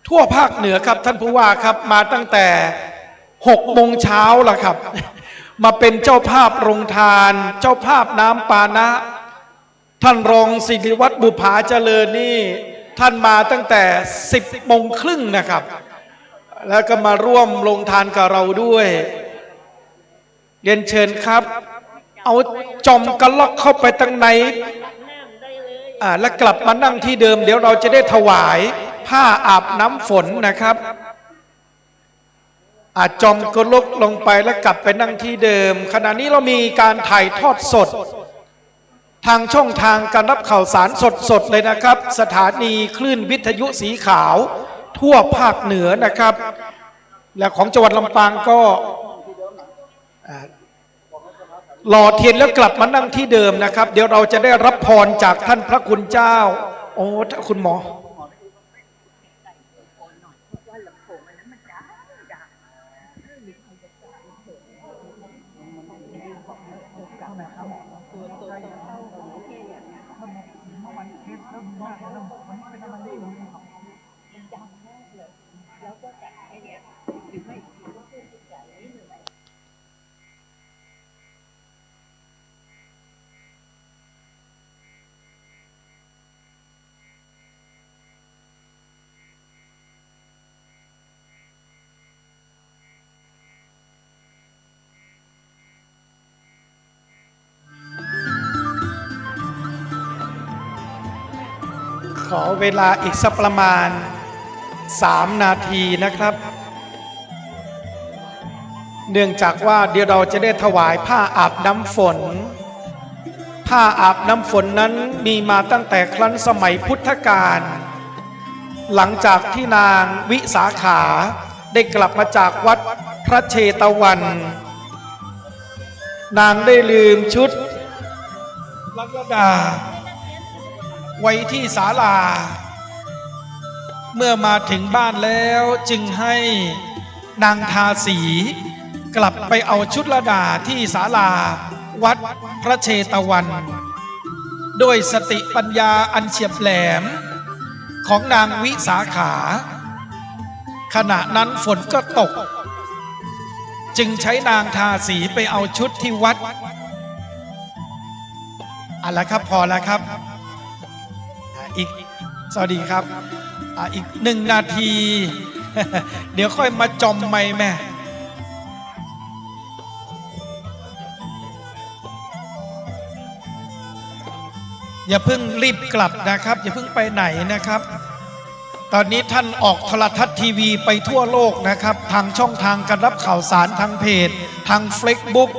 ทั่วภาคเหนือครับท่านผู้ว่าครับมาตั้งแต่6 โมงเช้าล่ะครับมาเป็นเจ้าภาพโรงทานเจ้าภาพน้ำปานะท่านรองศิริวัฒน์บุภาเจริญนี่ท่านมาตั้งแต่10 โมงครึ่งนะครับแล้วก็มาร่วมลงทานกับเราด้วยเรียนเชิญครับเอาจอมกระลอกเข้าไปตั้งในแล้วกลับมานั่งที่เดิมเดี๋ยวเราจะได้ถวายผ้าอาบน้ำฝนนะครับจอมกระลอกลงไปแล้วกลับไปนั่งที่เดิมขณะนี้เรามีการถ่ายทอดสดทางช่องทางการรับข่าวสารสดๆเลยนะครับสถานีคลื่นวิทยุสีขาวทั่วภาคเหนือนะครับและของจังหวัดลำปางก็หล่อเทียนแล้วกลับมานั่งที่เดิมนะครับเดี๋ยวเราจะได้รับพรจากท่านพระคุณเจ้าโอ้คุณหมอขอเวลาอีกสักประมาณ3 นาทีนะครับเนื่องจากว่าเดี๋ยวเราจะได้ถวายผ้าอาบน้ำฝนผ้าอาบน้ำฝนนั้นมีมาตั้งแต่ครั้นสมัยพุทธกาลหลังจากที่นางวิสาขาได้กลับมาจากวัดพระเชตวันนางได้ลืมชุดลักดาไว้ที่ศาลาเมื่อมาถึงบ้านแล้วจึงให้นางทาสีกลับไปเอาชุดละดาที่ศาลาวัดพระเชตวันด้วยสติปัญญาอันเฉียบแหลมของนางวิสาขาขณะนั้นฝนก็ตกจึงใช้นางทาสีไปเอาชุดที่วัดอะไรครับพอแล้วครับอีกสวัสดีครับอีก1 นาที เดี๋ยวค่อยมาจอมไม่แม่อย่าเพิ่งรีบกลับนะครับอย่าเพิ่งไปไหนนะครับตอนนี้ท่านออกโทรทัศน์ทีวีไปทั่วโลกนะครับทางช่องทางการรับข่าวสารทางเพจทางเฟซบุ๊ก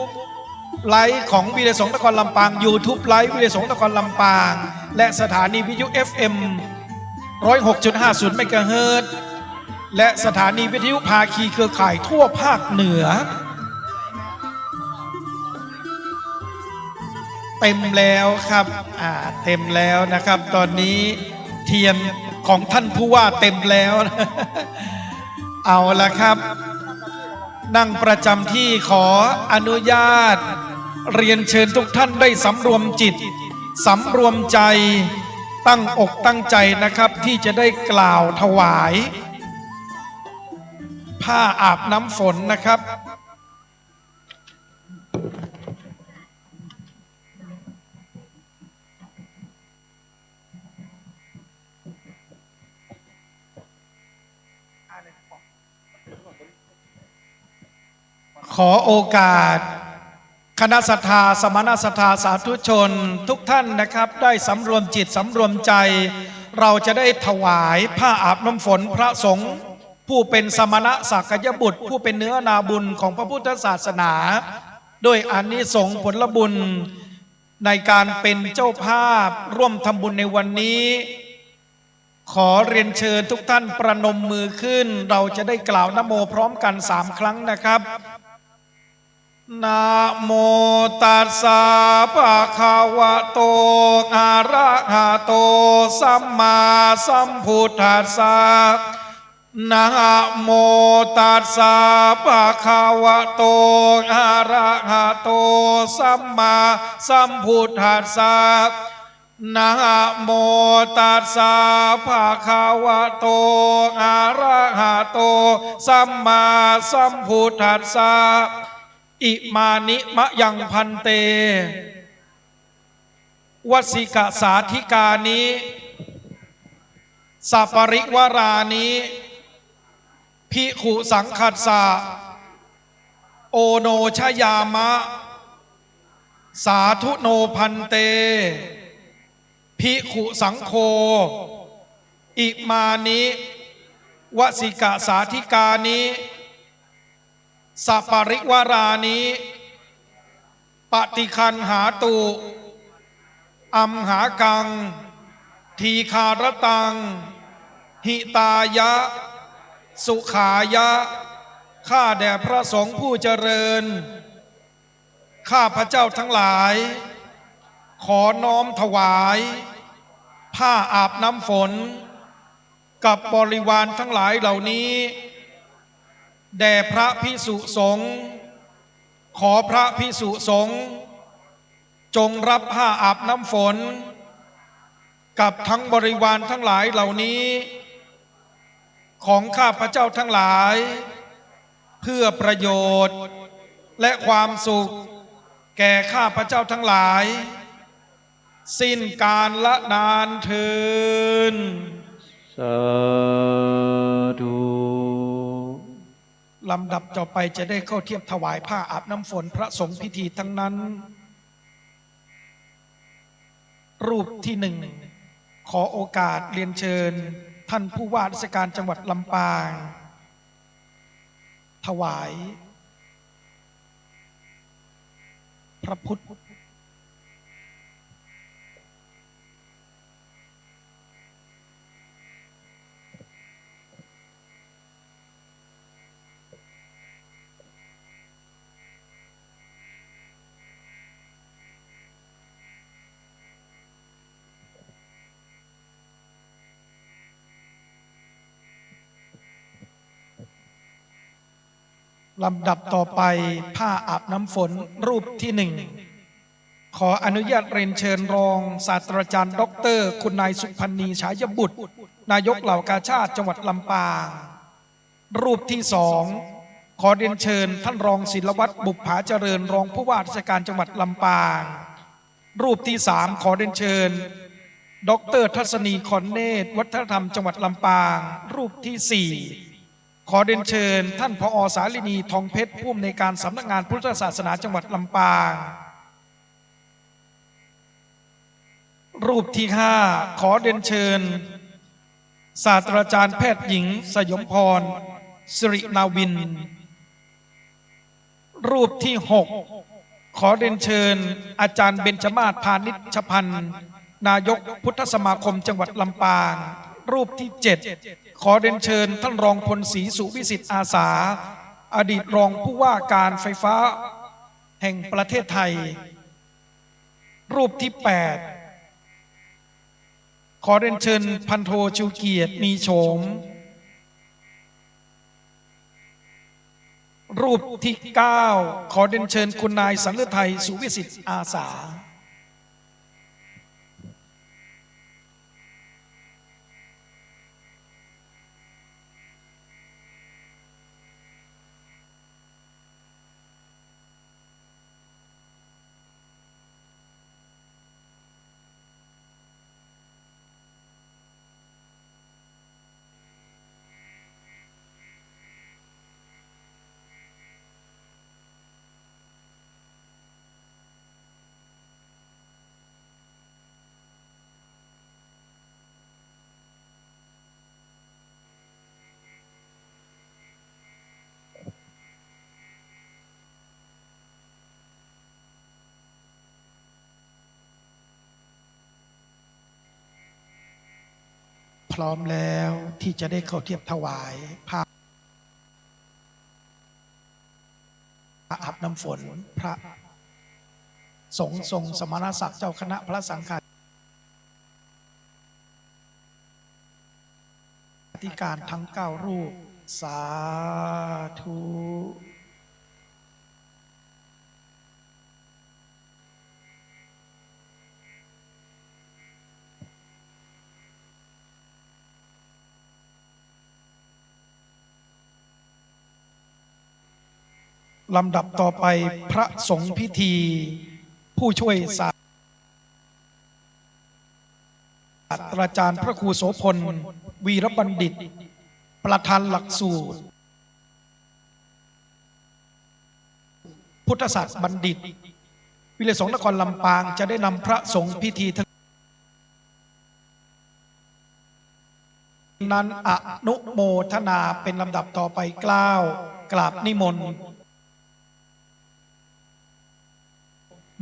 ไลฟ์ของวิทยาสงฆ์นครลำปาง YouTube ไลฟ์วิทยาสงฆ์นครลำปางและสถานีวิทยุ FM 106.50 เมกะเฮิรตซ์และสถานีวิทยุภาคีเครือข่ายทั่วภาคเหนือเต็มแล้วครับเต็มแล้วนะครับตอนนี้เทียนของท่านผู้ว่าเต็มแล้วเอาละครับนั่งประจำที่ขออนุญาตเรียนเชิญทุกท่านได้สำรวมจิตสำรวมใจตั้งอกตั้งใจนะครับที่จะได้กล่าวถวายผ้าอาบน้ำฝนนะครับขอโอกาสคณะศรัทธาสมณศรัทธาสาธุชนทุกท่านนะครับได้สำรวมจิตสำรวมใจเราจะได้ถวายผ้าอาบน้ำฝนพระสงฆ์ผู้เป็นสมณะสักยบุตรผู้เป็นเนื้อนาบุญของพระพุทธศาสนาด้วยอานิสงส์ผลบุญในการเป็นเจ้าภาพร่วมทำบุญในวันนี้ขอเรียนเชิญทุกท่านประนมมือขึ้นเราจะได้กล่าวนะโมพร้อมกัน3 ครั้งนะครับนะโมตัสสะภะคะวะโตอะระหะโตสัมมาสัมพุทธัสสะนะโมตัสสะภะคะวะโตอะระหะโตสัมมาสัมพุทธัสสะนะโมตัสสะภะคะวะโตอะระหะโตสัมมาสัมพุทธัสสะอิมานิมะยังพันเตวสิกสาธิกานิสัปริวรานิภิกขุสังคัสสะโอโนชยามะสาธุโนพันเตภิกขุสังโฆอิมานิวสิกสาธิกานิสัปริวารานิปฏิคันหาตุอัมหากังทีคารตังหิตายะสุขายะข้าแด่พระสงฆ์ผู้เจริญข้าพระเจ้าทั้งหลายขอน้อมถวายผ้าอาบน้ำฝนกับบริวารทั้งหลายเหล่านี้แด่พระภิกษุสงฆ์ขอพระภิกษุสงฆ์จงรับผ้าอาบน้ำฝนกับทั้งบริวารทั้งหลายเหล่านี้ของข้าพเจ้าทั้งหลายเพื่อประโยชน์และความสุขแก่ข้าพเจ้าทั้งหลายสิ้นกาลละนานเทินสาธุลำดับต่อไปจะได้เข้าเทียบถวายผ้าอาบน้ำฝนพระสงฆ์พิธีทั้งนั้นรูปที่1ขอโอกาสเรียนเชิญท่านผู้ว่าราชการจังหวัดลำปางถวายพระพุทธลำดับต่อไปผ้าอาบน้ำฝนรูปที่1ขออนุญาตเรียนเชิญรองศาสตราจารย์ดร.คุณนายสุพันนีฉายบุตรนายกเหล่ากาชาติจังหวัดลำปางรูปที่2ขอเรียนเชิญท่านรองศิลวัฒน์บุปผาเจริญรองผู้ว่าราชการจังหวัดลำปางรูปที่3ขอเรียนเชิญดร.ทัศนีคอนเนตวัฒนธรรมจังหวัดลำปางรูปที่4 ขอเรียนเชิญท่านผอ.สาลินีทองเพชรผู้อำนวยการสำนักงานพุทธศาสนาจังหวัดลำปางรูปที่5ขอเรียนเชิญศาสตราจารย์แพทย์หญิงสยมพรสิรินาวินรูปที่6ขอเรียนเชิญอาจารย์เบญจมาศพานิชพันธ์นายกพุทธสมาคมจังหวัดลำปางรูปที่7ขอเรียนเชิญท่านรองพลศรีสุวิสิทธิ์อาสาอดีตรองผู้ว่าการไฟฟ้าแห่งประเทศไทยรูปที่8ขอเรียนเชิญพันโทชูเกียรติมีโฉมรูปที่9ขอเรียนเชิญคุณนายสันฤทัยสุวิสิทธิ์อาสาพร้อมแล้วที่จะได้เข้าเทียบถวายผ้าอาบน้ำฝนพระสงฆ์ทรงสมณศักดิ์เจ้าคณะพระสังฆาธิการทั้ง9รูปสาธุลำดับต่อไปพระสงฆ์พิธีผู้ช่วยศาสตราจารย์พระครูโสพลวีรบัณฑิตประธานหลักสูตรพุทธศาสตร์บัณฑิตวิเลยสงฆ์นครลำปางจะได้นำพระสงฆ์พิธีนั้นอนุโมทนาเป็นลำดับต่อไปกล่าวกราบนิมนต์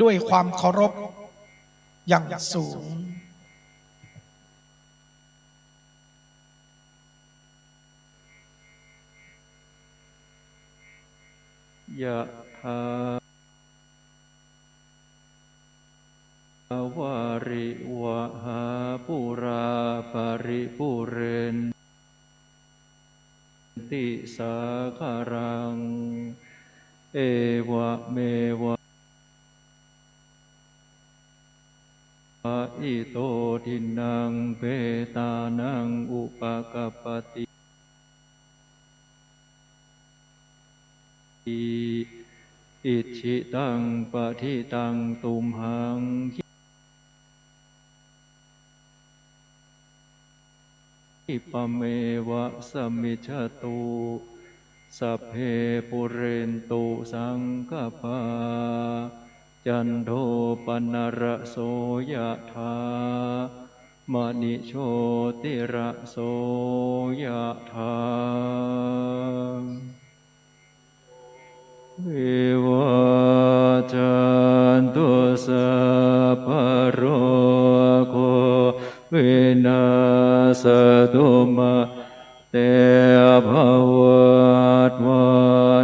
ด้วยความเคารพอย่างสูงยะถาวาริวหาปุราปริปุเรนติสาคารังเอวะเมวะอิโตทินังเปตานังอุปกัปปติอิชิตังปะทิตังตุมหังอิปะเมวะสมิจฉตุสัพเพปุเรนตุสังกปาจันโทปนระโสยถามณิโชติระโสยถาวิวัจจันตุสัพพะโรโควินาศตุมาเตภวัตวั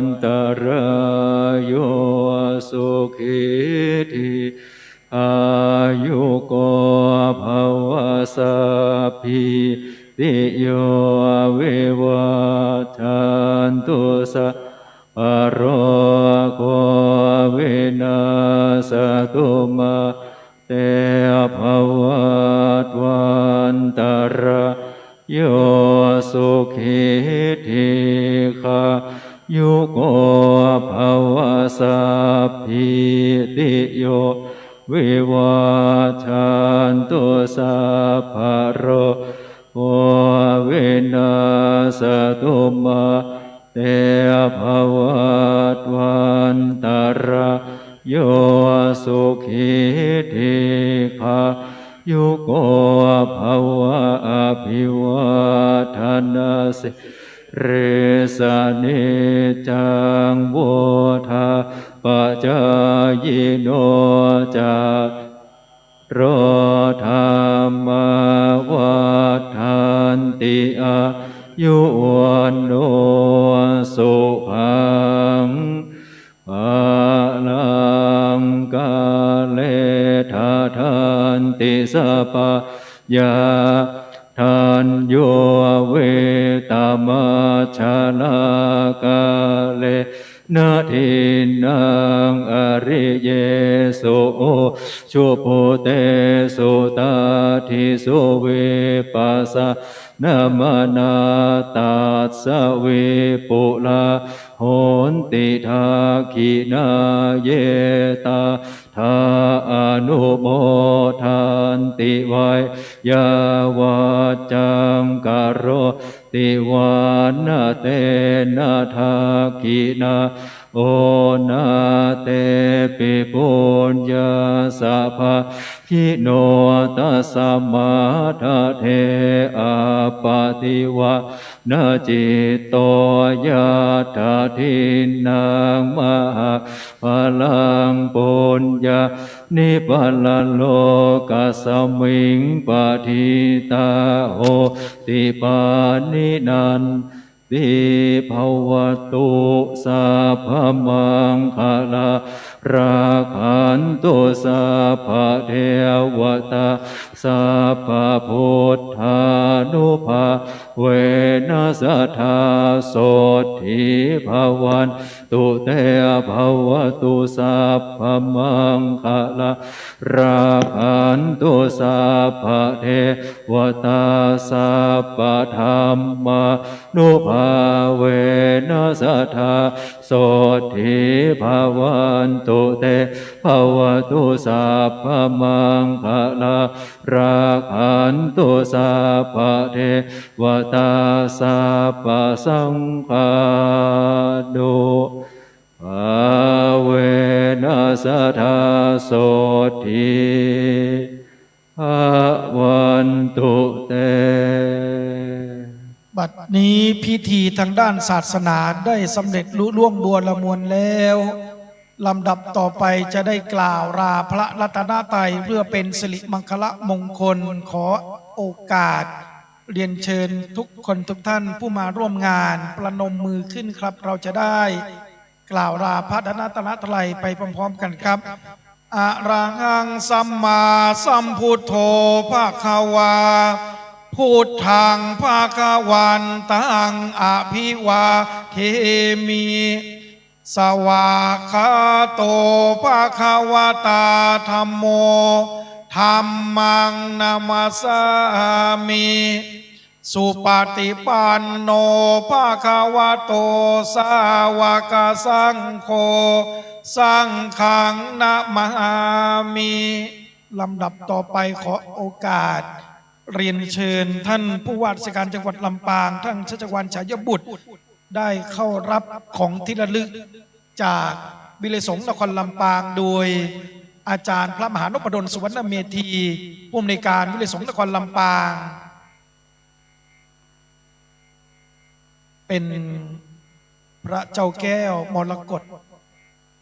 นตรายโยสุขิธิอายุโกภวสัพพิติโยวิวัจจันตุสัพพะโรโควินาศตุมาเตภวัตวันตรายโยสุขิธิขายุโกภวสัพพิติโยวิวัจจันตุสัพพะโรโควินาศตุมา เตภวัตวันตรโยสุขีทีขายุโกภวะอภิวาทนาสิเรสนิจังวุธาปัจจายโนจาโรธรรมวัฏันติอายุวันโนสุขังภาลังกาเลทาทันติสัพพยาทันโยเวตามัชฌาลากาเลนาทินังอริเยสุชุปุเตสุตาทิสุเวปัสสะนามานาตัสสะเวปุลาโหนติทาคินาเยตาทาอนุโมทันติไวยาวาจังกโรติวานาเตนะทาคินาโอนาเตปิปุญญาสัพพะคิโนตัสสมาทะเทอาปาติวะนาจิตโตยะถาทินังมหาพลังปุญญานิพพานโลกัสมิงปฏิตาโหติปานินันติภวตุสัพพมังคลาราคันตุสัพพเทวตาสัพพพุทธานุภาเวนัสธาโสทิภวันตุเตภวตุสัพพมังคลาราคันตุสัพพเทวตาสัพพธรรมานุภาเวนัสธาโสทิภวันตุเตภวตุสัพพมังคลาราคันตุสัพพเทวตาสัพพสังฆานุภาเวนัสธาโสทิภวันตุเตบัดนี้พิธีทางด้านศาสนาได้สำเร็จลุล่วงบัวละมวลแล้วลำดับต่อไปจะได้กล่าวลาพระรัตนตรัยเพื่อเป็นสิริมังคละมงคลขอโอกาสเรียนเชิญทุกคนทุกท่านผู้มาร่วมงานประนมมือขึ้นครับเราจะได้กล่าวลาพระรัตนตรัยไปพร้อมๆกันครับอะระหังสัมมาสัมพุทโธภะคะวาพุทธังภะคะวันตังอภิวาเทมิสวากขาโตภะคะวะตาธัมโมธัมมังนามัสสามิสุปฏิปันโนภะคะวะโตสาวกสังโฆสังฆังนะมามิลำดับต่อไปขอโอกาสเรียนเชิญท่านผู้ว่าราชการจังหวัดลำปางท่านชัชวาล ฉายบุตรได้เข้ารับของที่ระลึกจากวิเลยสงฆ์นครลำปางโดยอาจารย์พระมหานพดลสุวรรณเมธีผู้อำนวยการวิเลยสงฆ์นครลำปางเป็นพระเจ้าแก้วมรกต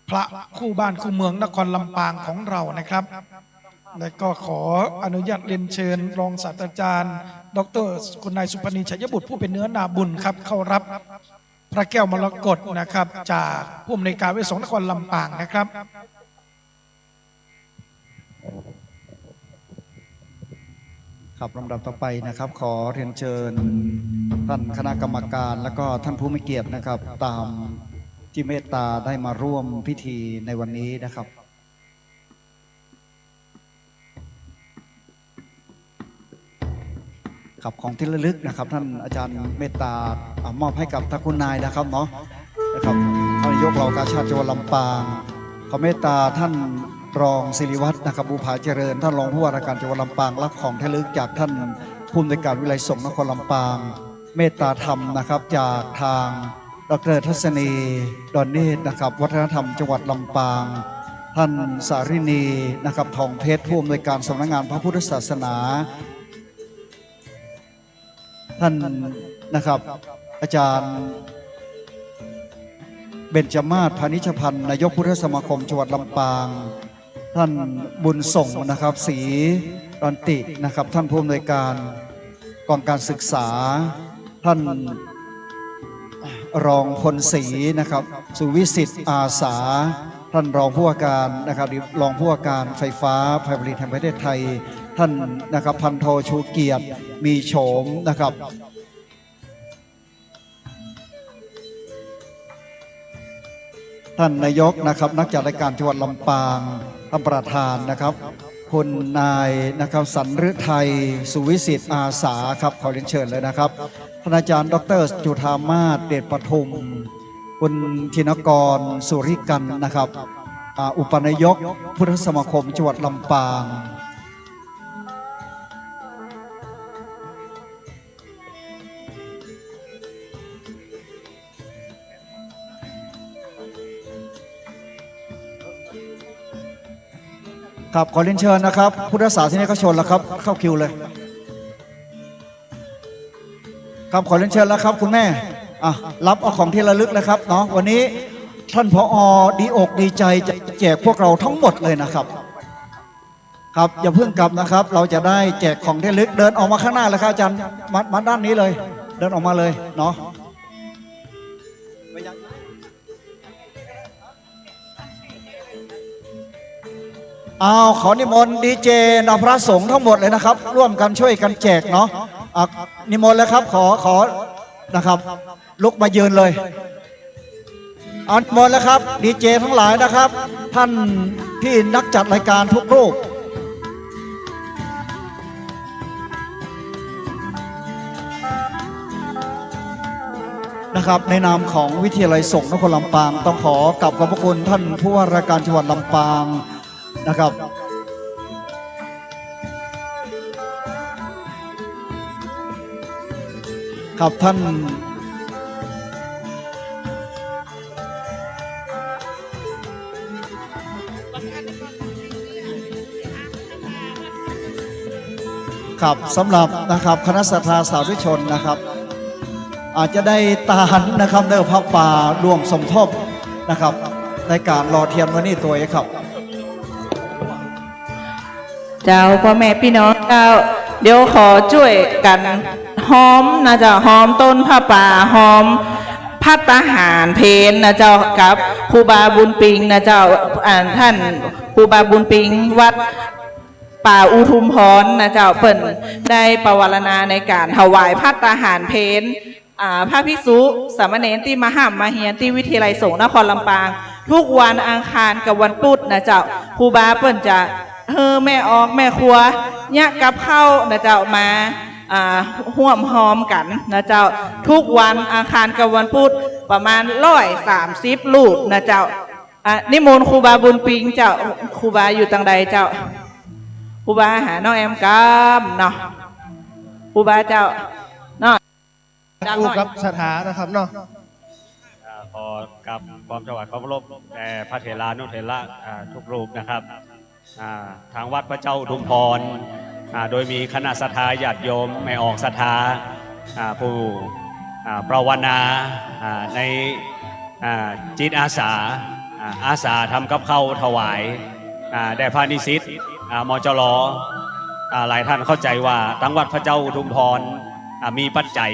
พระคู่บ้านคู่เมืองนครลำปางของเรานะครับและก็ขออนุญาตเรียนเชิญรองศาสตราจารย์ดร.คุณนายสุพนีฉายบุตรผู้เป็นเนื้อนาบุญครับเข้ารับพระแก้วมรกตนะครับจากผู้อำนวยการวิเลยสงฆ์นครลำปางนะครับครับลำดับต่อไปนะครับขอเรียนเชิญท่านคณะกรรมการและก็ท่านผู้มีเกียรตินะครับตามที่เมตตาได้มาร่วมพิธีในวันนี้นะครับครับของที่ระลึกนะครับท่านอาจารย์เมตตามอบให้กับท่านคุณนายนะครับเนาะนะครับท่านนายกเหล่ากาชาติจังหวัดลำปางขอเมตตาท่านรองศิริวัฒน์นะครับบุภาเจริญท่านรองผู้ว่าราชการจังหวัดลำปางรับของที่ระลึกจากท่านผู้อำนวยการวิไลสงฆ์นครลำปางเมตตาธรรมนะครับจากทาง ดร.ทัศนีดอนเนตรนะครับวัฒนธรรมจังหวัดลำปางท่านสารินีนะครับทองเพชรผู้อำนวยการสำนักงานพระพุทธศาสนาท่านนะครับอาจารย์เบญจมาศพานิชพันธ์นายกพุทธสมาคมจังหวัดลำปางท่านบุญส่งนะครับศรีดอนตินะครับท่านผู้อำนวยการกองการศึกษาท่านรองพลศรีนะครับสุวิสิทธิ์อาสาท่านรองผู้ว่าการนะครับรองผู้ว่าการไฟฟ้าฝ่ายผลิตแห่งประเทศไทยท่านนะครับพันโทชูเกียรติมีโฉมนะครับท่านนายกนะครับนักจัดรายการจังหวัดลำปางท่านประธานนะครับคุณนายนะครับสันฤทัยสุวิสิทธิ์อาสาครับขอเรียนเชิญเลยนะครับท่านอาจารย์ดร.จุฑามาศเดชปทุมคุณธินกรสุริกันนะครับอุปนายกพุทธสมาคมจังหวัดลำปางครับขอเรียนเชิญนะครับพุทธศาสนิกชนแล้วครับเข้าคิวเลยครับขอเรียนเชิญแล้วครับคุณแม่รับเอาของที่ระลึกเลยครับเนาะวันนี้ท่านผอ.ดีอกดีใจจะแจกพวกเราทั้งหมดเลยนะครับครับอย่าเพิ่งกลับนะครับเราจะได้แจกของที่ระลึกเดินออกมาข้างหน้าเลยครับอาจารย์มาด้านนี้เลยเดินออกมาเลยเนาะขอนิมนต์ดีเจนพระสงฆ์ทั้งหมดเลยนะครับร่วมกันช่วยกันแจกเนาะนิมนต์เลยครับขอนะครับลุกมายืนเลยนิมนต์แล้วครับดีเจทั้งหลายนะครับท่านพี่นักจัดรายการทุกรูปนะครับในนามของวิทยาลัยสงฆ์นครลำปางต้องขอกราบขอบพระคุณท่านผู้ว่าราชการจังหวัดลำปางนะครับครับท่านครับสำหรับนะครับคณะศรัทธาสาธุชนนะครับอาจจะได้ตานนะครับเนื้อพระป่าร่วมสมทบนะครับในการรอเทียนวันนี้ตัวเองครับเจ้าพ่อแม่พี่น้องเจ้าเดี๋ยวขอช่วยกันหอมนะเจ้าหอมต้นผ้าป่าหอมพัตตาหารเพนนะเจ้ากับครูบาบุญปิงนะเจ้าท่านครูบาบุญปิงวัดป่าอุทุมพรนะเจ้าเปิ่นได้ประวารณาในการถวายพัตตาหารเพนพระภิกษุสามเณรที่มาห้ามมาเฮียนที่วิทยาลัยสงฆ์นครลำปางทุกวันอังคารกับวันพุธนะเจ้าครูบาเปิ่นจะแม่ออกแม่ครัวเนี่ยกับข้าวนะเจ้ามาห่วมหอมกันนะเจ้าทุกวันอังคารกับวันพุธประมาณ130 ลูกนะเจ้านิมนต์ครูบาบุญปิงเจ้าครูบาอยู่ตังใดเจ้าครูบาหาน้องแอมกัมเนาะครูบาเจ้าเนาะคู่กับสถานะครับเนาะขอกับความจังหวัดขอบรบแต่พระเถรานุเถระทุกรูปนะครับทางวัดพระเจ้าอุทุมพรโดยมีคณะศรัทธาญาติโยมไม่ออกศรัทธาผู้ภาวนาในจิตอาสาทำกับข้าวถวายแด่พระนิสิตมจรหลายท่านเข้าใจว่าทั้งวัดพระเจ้าอุทุมพรมีปัจจัย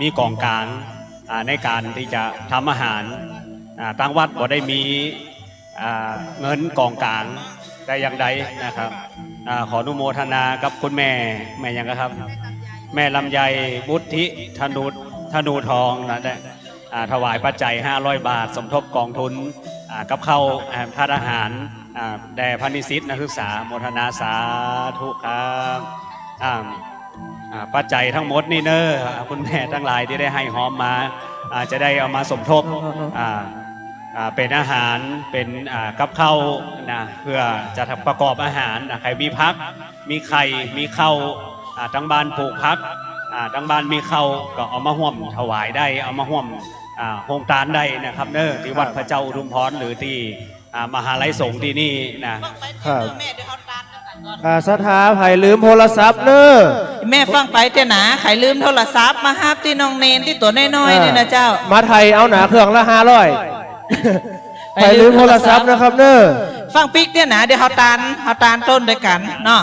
มีกองกลางในการที่จะทำอาหารทั้งวัดก็ได้มีเงินกองกลางได้อย่างใดนะครับขออนุโมทนากับคุณแม่ยังครับแม่ลำไยบุธิธนูทองนะได้ถวายปัจจัย500 บาทสมทบกองทุนกับข้าวทานอาหารแด่พระนิสิตนักศึกษาโมทนาสาธุครับปัจจัยทั้งหมดนี่เนอะคุณแม่ทั้งหลายที่ได้ให้หอมมาจะได้เอามาสมทบเป็นอาหารเป็นกับข้าวนะเพื่อจะประกอบอาหารใครมีพักมีไข่มีข้าวทั้งบ้านปลูกพักทั้งบ้านมีข้าวก็เอามาห่วมถวายได้เอามาห่วม โครงการใดนะครับเนอที่วัดพระเจ้าอุทุมพรหรือที่มหาลัยสงฆ์ที่นี่นะครับ ศรัทธาไผ่ลืมโทรศัพท์เนอะแม่ฟังไปเจ้าหนาไขลืมโทรศัพท์มาฮับที่น้องเนนที่ตัวน้อยๆนี่นะเจ้ามาไทยเอาหนาเครื่องละ500ไผ่ลืมโทรศัพท์นะครับเนอะฟังปิ๊กเนี่ยนะเดี๋ยวเขาตานต้นด้วยกันเนาะ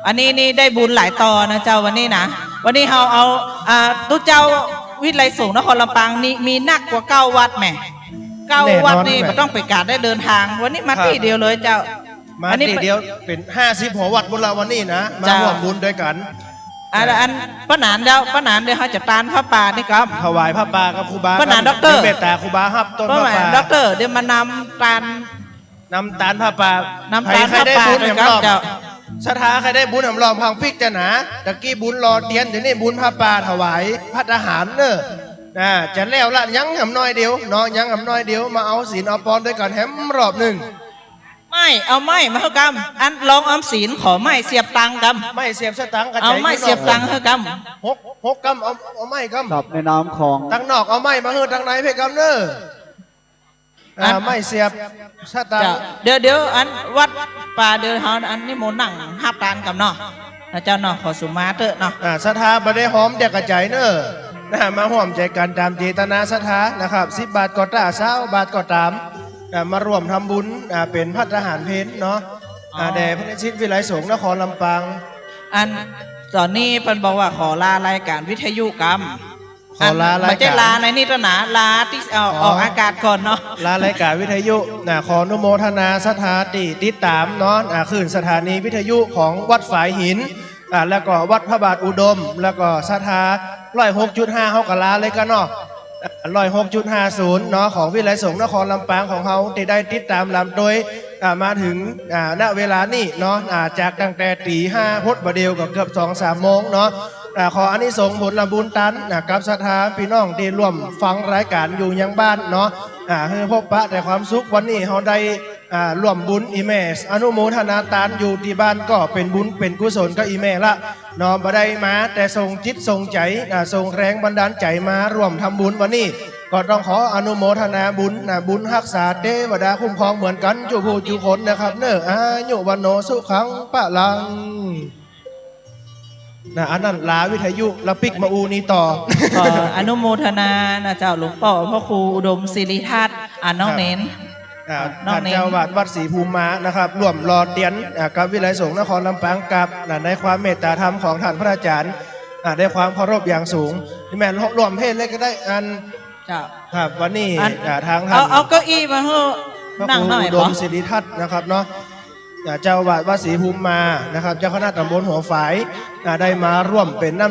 อันนี้นี่ได้บุญหลายต่อนะเจ้าวันนี้นะวันนี้เราเอาตู้เจ้าวิทยาลัยสงฆ์นครลำปางนี่มีนักกว่า9 วัดแม่9 วัดนี่มันต้องไปการได้เดินทางวันนี้มาที่เดียวเลยเจ้ามาที่เดียวเป็น50 หัววัดบุญละวันนี้นะมาร่วมบุญด้วยกันอันป้าหนานเดี๋ยวเขาจะตานพระป่านี่ครับถวายพระป่ากับครูบาป้าหนานด็อกเตอร์เมตตาครูบาครับต้นพระป่าด็อกเตอร์เดี๋ยวมานำตาลพระป่าใครได้บุญแหมรอบศรัทธาใครได้บุญแหมรอบพังพิกจะหนาตะกี้บุญรอเตียนเดี๋ยวนี้บุญพระป่าถวายพระทหารเนอะจะแล้วละยังหำน้อยเดียวเนาะยังหำน้อยเดียวมาเอาศีลเอาปอนด้วยกันแฮมรอบหนึ่งไม่เอาไม้มาเฮากำอันลองออมศีลขอไม้เสียบตังกำไม่เสียบสตังเอาไม้เสียบตังเฮากำหกกำเอาไม้กำตอบในน้ำของตังนอกเอาไม้มาเฮือตังไหนเพ่กำเนอไม่เสียบสตังเดี๋ยวอันวัดป่าเดี๋ยวเขาอันนี้โมนั่งฮับตานกับเนาะเจ้าเนาะขอสุมาเถอะเนาะศรัทธาบ่ได้หอมเด็กกระจายเนอมาหอมใจกันตามเจตนาศรัทธานะครับ10 บาทก็ตา20 บาทก็ตามมาร่วมทำบุญเป็นพระทหารเพลเนาะแด่พระชิตวิไลสงฆ์นครลำปางอันตอนนี้เพิ่นบอกว่าขอลารายการวิทยุกรรมขอลารายการไม่ใช่ลาในนี่ตัวหนาลาที่ออกอากาศก่อนเนาะลารายการวิทยุขออนุโมทนาศรัทธาติดตามเนาะคลื่นสถานีวิทยุของวัดฝายหินแล้วก็วัดพระบาทอุดมแล้วก็ศรัทธา106.5เฮาก็ลาเลยกันเนาะ106.50เนาะของวิไลสงฆ์นครลำปางของเขาที่ได้ติดตามลำโดยมาถึงณเวลานี้เนาะจากตั้งแต่ตี 5พดบเดียวกับเกือบ 2-3 โมงเนาะขออานิสงส์ผลบุญตันกับศรัทธาพี่น้องที่ร่วมฟังรายการอยู่ยังบ้านเนาะเพื่อพบปะแต่ความสุขวันนี้เขาได้ร่วมบุญอีเมสอนุโมทนาทานอยู่ที่บ้านก็เป็นบุญเป็นกุศลก็อีเมละเนาะบ่ได้มาแต่ทรงจิตทรงใจทรงแรงบันดาลใจมาร่วมทำบุญวันนี้ก็ต้องขออนุโมทนาบุญบุญรักษาเทวดาคุ้มครองเหมือนกันจุผู้จุคนนะครับเนออายุวันโนสุขังปะลังอันนั้นลาวิทยุแล้วปิกมาอูนี่ต่ออนุโมทนาเจ้าหลวงพ่อพระครูอุดมศิริทัศน์น้องเน้นท่านเจ้าวาดวัดศรีภูมิมานะครับร่วมรอเตียนกับวิไลสงฆ์นครลำปางกับในความเมตตาธรรมของท่านพระอาจารย์ได้ความเคารพอย่างสูงที่แม่รวมเพศเลยก็ได้อันครับวันนี้ทางเอาเก้าอี้มาให้นั่งหน่อยอุดมศิริทัศน์นะครับเนาะเจ้าวาดวัดศรีภูมิมานะครับเจ้าคณะตำบลหัวฝายได้มาร่วมเป็นน้ำ